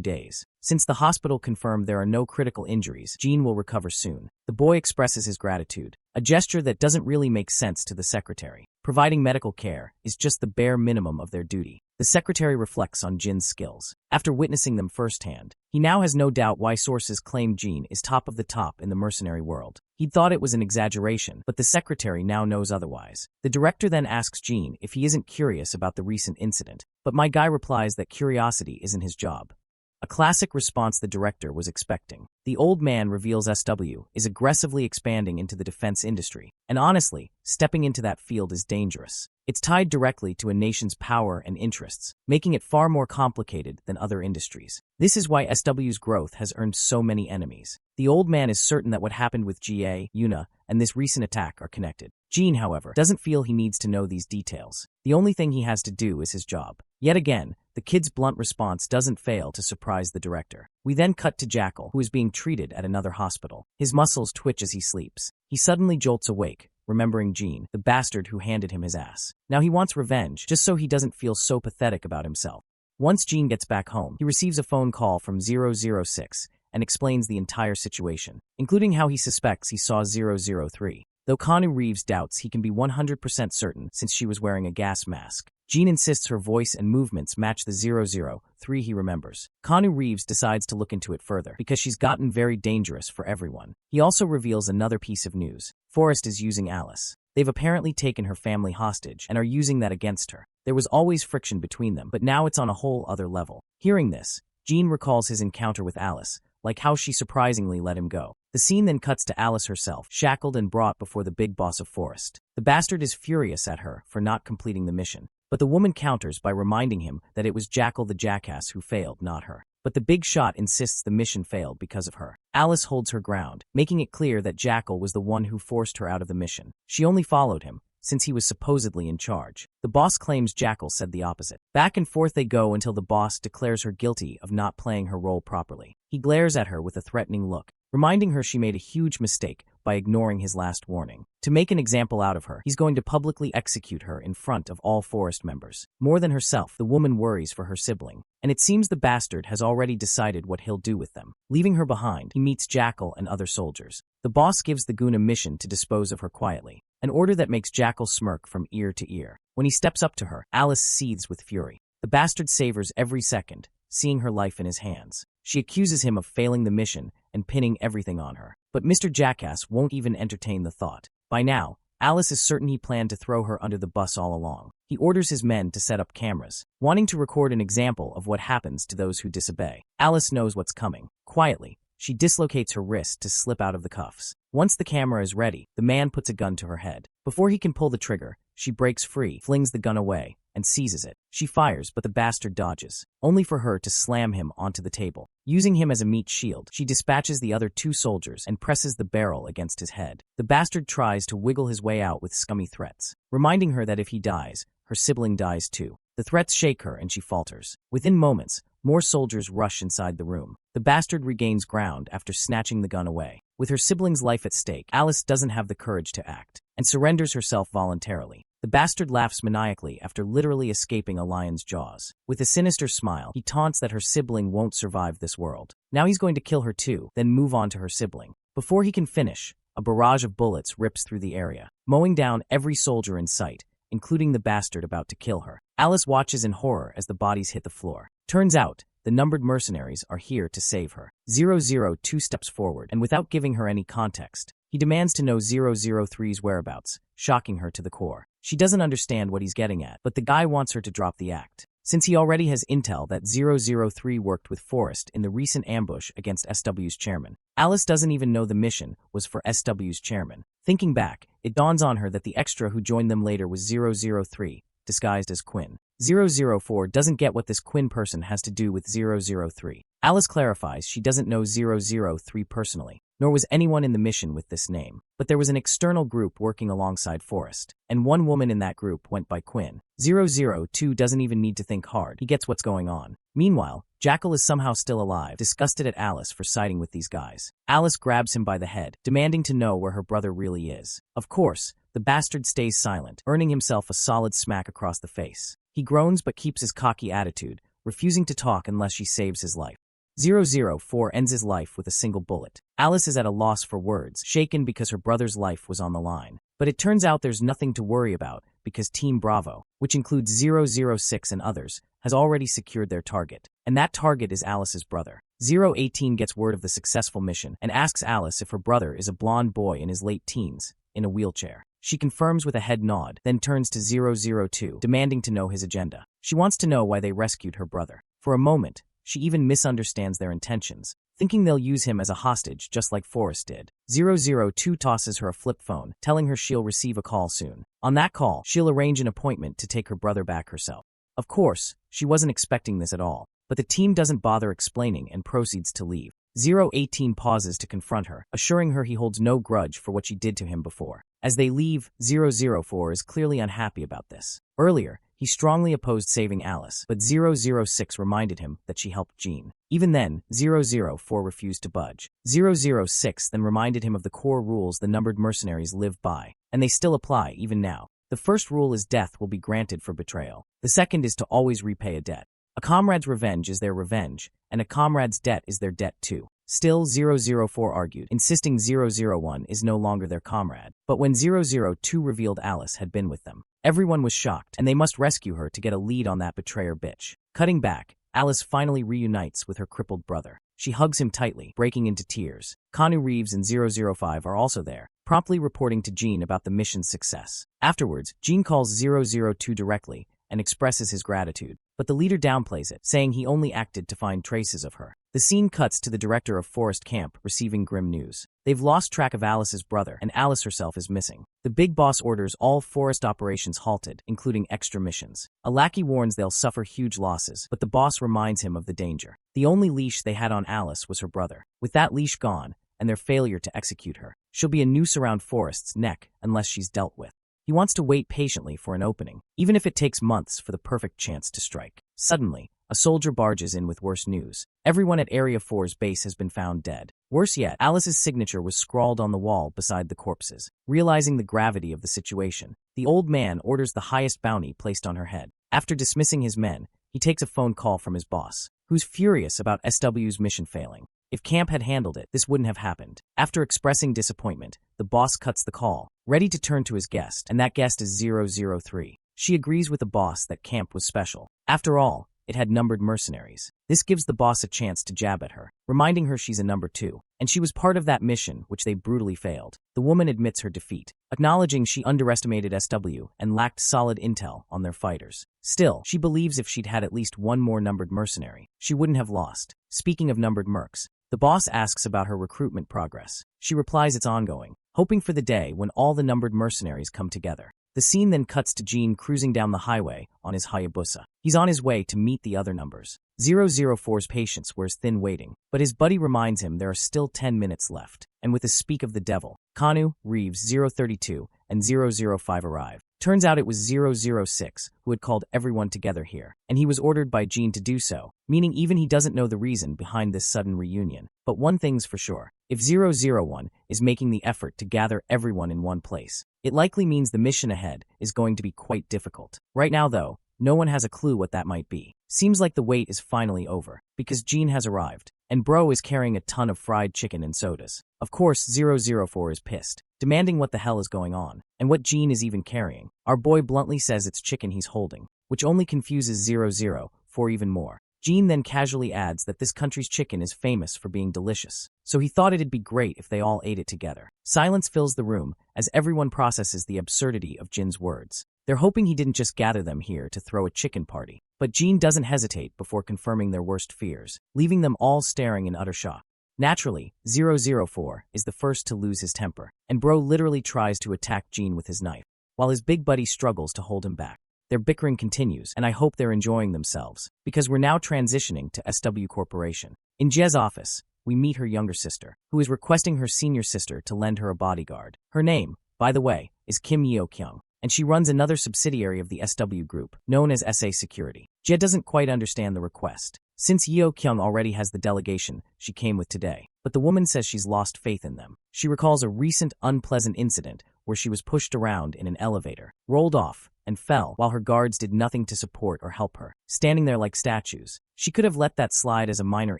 S1: days. Since the hospital confirmed there are no critical injuries, Jean will recover soon. The boy expresses his gratitude, a gesture that doesn't really make sense to the secretary. Providing medical care is just the bare minimum of their duty. The secretary reflects on Jin's skills. After witnessing them firsthand, he now has no doubt why sources claim Jean is top of the top in the mercenary world. He'd thought it was an exaggeration, but the secretary now knows otherwise. The director then asks Jean if he isn't curious about the recent incident, but my guy replies that curiosity isn't his job. A classic response the director was expecting. The old man reveals SW is aggressively expanding into the defense industry, and honestly, stepping into that field is dangerous. It's tied directly to a nation's power and interests, making it far more complicated than other industries. This is why SW's growth has earned so many enemies. The old man is certain that what happened with GA, Yuna, and this recent attack are connected. Jean, however, doesn't feel he needs to know these details. The only thing he has to do is his job. Yet again, the kid's blunt response doesn't fail to surprise the director. We then cut to Jackal, who is being treated at another hospital. His muscles twitch as he sleeps. He suddenly jolts awake, remembering Jean, the bastard who handed him his ass. Now he wants revenge, just so he doesn't feel so pathetic about himself. Once Jean gets back home, he receives a phone call from 006 and explains the entire situation, including how he suspects he saw 003. Though Keanu Reeves doubts he can be 100% certain since she was wearing a gas mask. Jean insists her voice and movements match the 003 he remembers. Keanu Reeves decides to look into it further because she's gotten very dangerous for everyone. He also reveals another piece of news. Forrest is using Alice. They've apparently taken her family hostage and are using that against her. There was always friction between them, but now it's on a whole other level. Hearing this, Jean recalls his encounter with Alice, like how she surprisingly let him go. The scene then cuts to Alice herself, shackled and brought before the big boss of Forrest. The bastard is furious at her for not completing the mission, but the woman counters by reminding him that it was Jackal the jackass who failed, not her. But the big shot insists the mission failed because of her. Alice holds her ground, making it clear that Jackal was the one who forced her out of the mission. She only followed him, since he was supposedly in charge. The boss claims Jackal said the opposite. Back and forth they go until the boss declares her guilty of not playing her role properly. He glares at her with a threatening look, reminding her she made a huge mistake by ignoring his last warning. To make an example out of her, he's going to publicly execute her in front of all Forest members. More than herself, the woman worries for her sibling, and it seems the bastard has already decided what he'll do with them. Leaving her behind, he meets Jackal and other soldiers. The boss gives the goon a mission to dispose of her quietly, an order that makes Jackal smirk from ear to ear. When he steps up to her, Alice seethes with fury. The bastard savors every second, seeing her life in his hands. She accuses him of failing the mission and pinning everything on her. But Mr. Jackass won't even entertain the thought. By now, Alice is certain he planned to throw her under the bus all along. He orders his men to set up cameras, wanting to record an example of what happens to those who disobey. Alice knows what's coming. Quietly, she dislocates her wrist to slip out of the cuffs. Once the camera is ready, the man puts a gun to her head. Before he can pull the trigger, she breaks free, flings the gun away, and seizes it. She fires, but the bastard dodges, only for her to slam him onto the table. Using him as a meat shield, she dispatches the other two soldiers and presses the barrel against his head. The bastard tries to wiggle his way out with scummy threats, reminding her that if he dies, her sibling dies too. The threats shake her and she falters. Within moments, more soldiers rush inside the room. The bastard regains ground after snatching the gun away. With her sibling's life at stake, Alice doesn't have the courage to act, and surrenders herself voluntarily. The bastard laughs maniacally after literally escaping a lion's jaws. With a sinister smile, he taunts that her sibling won't survive this world. Now he's going to kill her too, then move on to her sibling. Before he can finish, a barrage of bullets rips through the area, mowing down every soldier in sight, including the bastard about to kill her. Alice watches in horror as the bodies hit the floor. Turns out, the numbered mercenaries are here to save her. 002 steps forward, and without giving her any context, he demands to know 003's whereabouts, shocking her to the core. She doesn't understand what he's getting at, but the guy wants her to drop the act. since he already has intel that 003 worked with Forrest in the recent ambush against SW's chairman. Alice doesn't even know the mission was for SW's chairman. Thinking back, it dawns on her that the extra who joined them later was 003, disguised as Quinn. 004 doesn't get what this Quinn person has to do with 003. Alice clarifies she doesn't know 003 personally, nor was anyone in the mission with this name. But there was an external group working alongside Forrest, and one woman in that group went by Quinn. 002 doesn't even need to think hard. He gets what's going on. Meanwhile, Jackal is somehow still alive, disgusted at Alice for siding with these guys. Alice grabs him by the head, demanding to know where her brother really is. Of course, the bastard stays silent, earning himself a solid smack across the face. He groans but keeps his cocky attitude, refusing to talk unless she saves his life. 004 ends his life with a single bullet. Alice is at a loss for words, shaken because her brother's life was on the line. But it turns out there's nothing to worry about because Team Bravo, which includes 006 and others, has already secured their target. And that target is Alice's brother. 018 gets word of the successful mission and asks Alice if her brother is a blonde boy in his late teens, in a wheelchair. She confirms with a head nod, then turns to 002, demanding to know his agenda. She wants to know why they rescued her brother. For a moment, she even misunderstands their intentions, thinking they'll use him as a hostage just like Forrest did. 002 tosses her a flip phone, telling her she'll receive a call soon. On that call, she'll arrange an appointment to take her brother back herself. Of course, she wasn't expecting this at all, but the team doesn't bother explaining and proceeds to leave. 018 pauses to confront her, assuring her he holds no grudge for what she did to him before. As they leave, 004 is clearly unhappy about this. Earlier, he strongly opposed saving Alice, but 006 reminded him that she helped Jean. Even then, 004 refused to budge. 006 then reminded him of the core rules the numbered mercenaries live by, and they still apply even now. The first rule is death will be granted for betrayal. The second is to always repay a debt. A comrade's revenge is their revenge, and a comrade's debt is their debt too. Still, 004 argued, insisting 001 is no longer their comrade. But when 002 revealed Alice had been with them, everyone was shocked, and they must rescue her to get a lead on that betrayer bitch. Cutting back, Alice finally reunites with her crippled brother. She hugs him tightly, breaking into tears. Keanu Reeves and 005 are also there, promptly reporting to Jean about the mission's success. Afterwards, Jean calls 002 directly and expresses his gratitude, but the leader downplays it, saying he only acted to find traces of her. The scene cuts to the director of Forest Camp receiving grim news. They've lost track of Alice's brother, and Alice herself is missing. The big boss orders all Forest operations halted, including extra missions. A lackey warns they'll suffer huge losses, but the boss reminds him of the danger. The only leash they had on Alice was her brother. With that leash gone, and their failure to execute her, she'll be a noose around Forest's neck unless she's dealt with. He wants to wait patiently for an opening, even if it takes months for the perfect chance to strike. Suddenly, a soldier barges in with worse news. Everyone at Area 4's base has been found dead. Worse yet, Alice's signature was scrawled on the wall beside the corpses. Realizing the gravity of the situation, the old man orders the highest bounty placed on her head. After dismissing his men, he takes a phone call from his boss, who's furious about SW's mission failing. If Camp had handled it, this wouldn't have happened. After expressing disappointment, the boss cuts the call, ready to turn to his guest, and that guest is 003. She agrees with the boss that Camp was special. After all, it had numbered mercenaries. This gives the boss a chance to jab at her, reminding her she's a number 2, and she was part of that mission which they brutally failed. The woman admits her defeat, acknowledging she underestimated SW and lacked solid intel on their fighters. Still, she believes if she'd had at least one more numbered mercenary, she wouldn't have lost. Speaking of numbered mercs, the boss asks about her recruitment progress. She replies it's ongoing, hoping for the day when all the numbered mercenaries come together. The scene then cuts to Gene cruising down the highway on his Hayabusa. He's on his way to meet the other numbers. 004's patience wears thin waiting, but his buddy reminds him there are still 10 minutes left. And with a speak of the devil, Keanu, Reeves, 032, and 005 arrive. Turns out it was 006 who had called everyone together here, and he was ordered by Gene to do so, meaning even he doesn't know the reason behind this sudden reunion. But one thing's for sure, if 001 is making the effort to gather everyone in one place, it likely means the mission ahead is going to be quite difficult. Right now though, no one has a clue what that might be. Seems like the wait is finally over, because Gene has arrived, and Bro is carrying a ton of fried chicken and sodas. Of course, 004 is pissed, demanding what the hell is going on, and what Gene is even carrying. Our boy bluntly says it's chicken he's holding, which only confuses 004 even more. Gene then casually adds that this country's chicken is famous for being delicious, so he thought it'd be great if they all ate it together. Silence fills the room as everyone processes the absurdity of Jin's words. They're hoping he didn't just gather them here to throw a chicken party. But Jean doesn't hesitate before confirming their worst fears, leaving them all staring in utter shock. Naturally, 004 is the first to lose his temper, and Bro literally tries to attack Jean with his knife, while his big buddy struggles to hold him back. Their bickering continues, and I hope they're enjoying themselves, because we're now transitioning to SW Corporation. In Jie's office, we meet her younger sister, who is requesting her senior sister to lend her a bodyguard. Her name, by the way, is Kim Yeo-kyung, and she runs another subsidiary of the SW Group, known as SA Security. Jie doesn't quite understand the request, since Yeo-kyung already has the delegation she came with today, but the woman says she's lost faith in them. She recalls a recent unpleasant incident where she was pushed around in an elevator, rolled off, and fell while her guards did nothing to support or help her, standing there like statues. She could have let that slide as a minor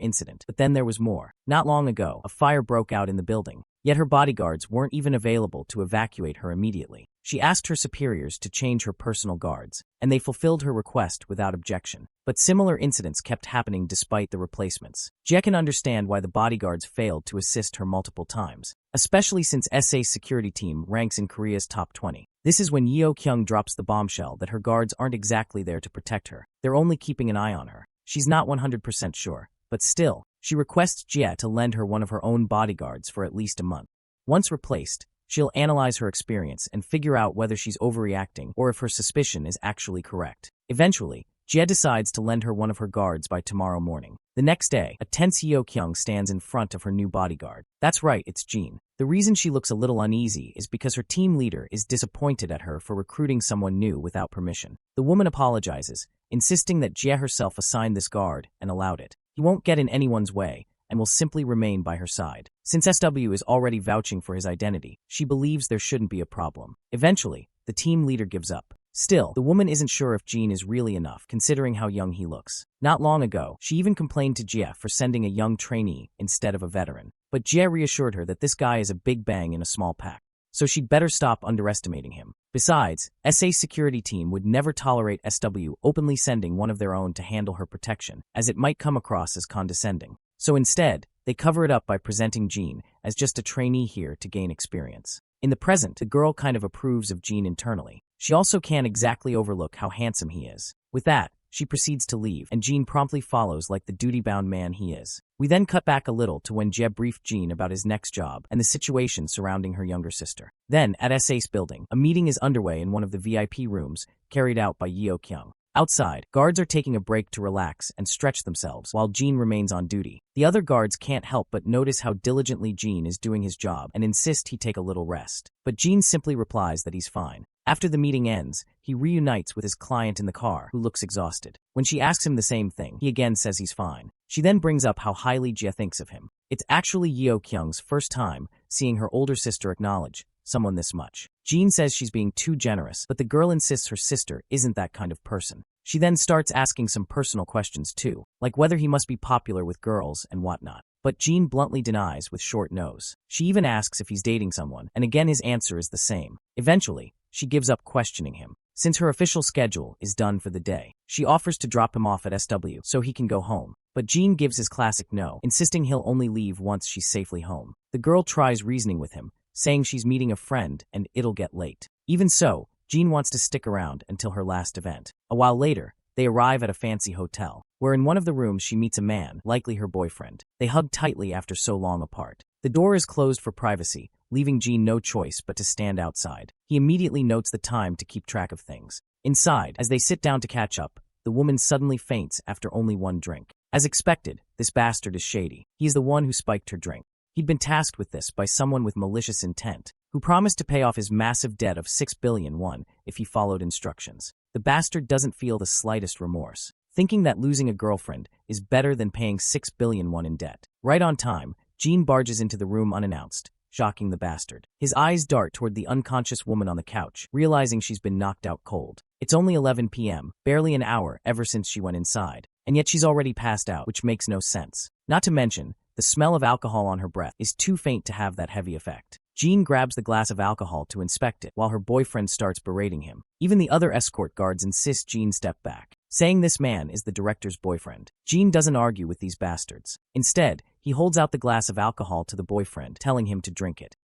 S1: incident, but then there was more. Not long ago, a fire broke out in the building, yet her bodyguards weren't even available to evacuate her immediately. She asked her superiors to change her personal guards, and they fulfilled her request without objection. But similar incidents kept happening despite the replacements. Jie can understand why the bodyguards failed to assist her multiple times, especially since SA's security team ranks in Korea's top 20. This is when Yeo-kyung drops the bombshell that her guards aren't exactly there to protect her. They're only keeping an eye on her. She's not 100% sure, but still, she requests Jie to lend her one of her own bodyguards for at least a month. Once replaced, she'll analyze her experience and figure out whether she's overreacting or if her suspicion is actually correct. Eventually, Jie decides to lend her one of her guards by tomorrow morning. The next day, a tense Yeo-kyung stands in front of her new bodyguard. That's right, it's Jean. The reason she looks a little uneasy is because her team leader is disappointed at her for recruiting someone new without permission. The woman apologizes, insisting that Jie herself assigned this guard and allowed it. He won't get in anyone's way and will simply remain by her side. Since SW is already vouching for his identity, she believes there shouldn't be a problem. Eventually, the team leader gives up. Still, the woman isn't sure if Jean is really enough, considering how young he looks. Not long ago, she even complained to Jie for sending a young trainee instead of a veteran. But Jie reassured her that this guy is a big bang in a small pack, so she'd better stop underestimating him. Besides, SA's security team would never tolerate SW openly sending one of their own to handle her protection, as it might come across as condescending. So instead, they cover it up by presenting Jean as just a trainee here to gain experience. In the present, the girl kind of approves of Jean internally. She also can't exactly overlook how handsome he is. With that, she proceeds to leave, and Jean promptly follows like the duty-bound man he is. We then cut back a little to when Jie briefed Jean about his next job and the situation surrounding her younger sister. Then, at SA's building, a meeting is underway in one of the VIP rooms, carried out by Yeo-kyung. Outside, guards are taking a break to relax and stretch themselves while Jean remains on duty. The other guards can't help but notice how diligently Jean is doing his job and insist he take a little rest. But Jean simply replies that he's fine. After the meeting ends, he reunites with his client in the car, who looks exhausted. When she asks him the same thing, he again says he's fine. She then brings up how highly Jie thinks of him. It's actually Yeo-kyung's first time seeing her older sister acknowledge someone this much. Jean says she's being too generous, but the girl insists her sister isn't that kind of person. She then starts asking some personal questions too, like whether he must be popular with girls and whatnot. But Jean bluntly denies with short nose. She even asks if he's dating someone, and again his answer is the same. Eventually, she gives up questioning him. Since her official schedule is done for the day, she offers to drop him off at SW so he can go home. But Jean gives his classic no, insisting he'll only leave once she's safely home. The girl tries reasoning with him, saying she's meeting a friend and it'll get late. Even so, Jean wants to stick around until her last event. A while later, they arrive at a fancy hotel, where in one of the rooms she meets a man, likely her boyfriend. They hug tightly after so long apart. The door is closed for privacy, leaving Jean no choice but to stand outside. He immediately notes the time to keep track of things. Inside, as they sit down to catch up, the woman suddenly faints after only one drink. As expected, this bastard is shady. He is the one who spiked her drink. He'd been tasked with this by someone with malicious intent, who promised to pay off his massive debt of 6 billion won if he followed instructions. The bastard doesn't feel the slightest remorse, thinking that losing a girlfriend is better than paying 6 billion won in debt. Right on time, Jean barges into the room unannounced, shocking the bastard. His eyes dart toward the unconscious woman on the couch, realizing she's been knocked out cold. It's only 11 p.m., barely an hour ever since she went inside, and yet she's already passed out, which makes no sense. Not to mention, the smell of alcohol on her breath is too faint to have that heavy effect. Jean grabs the glass of alcohol to inspect it, while her boyfriend starts berating him. Even the other escort guards insist Jean step back, saying this man is the director's boyfriend. Jean doesn't argue with these bastards. Instead, he holds out the glass of alcohol to the boyfriend, telling him to drink it.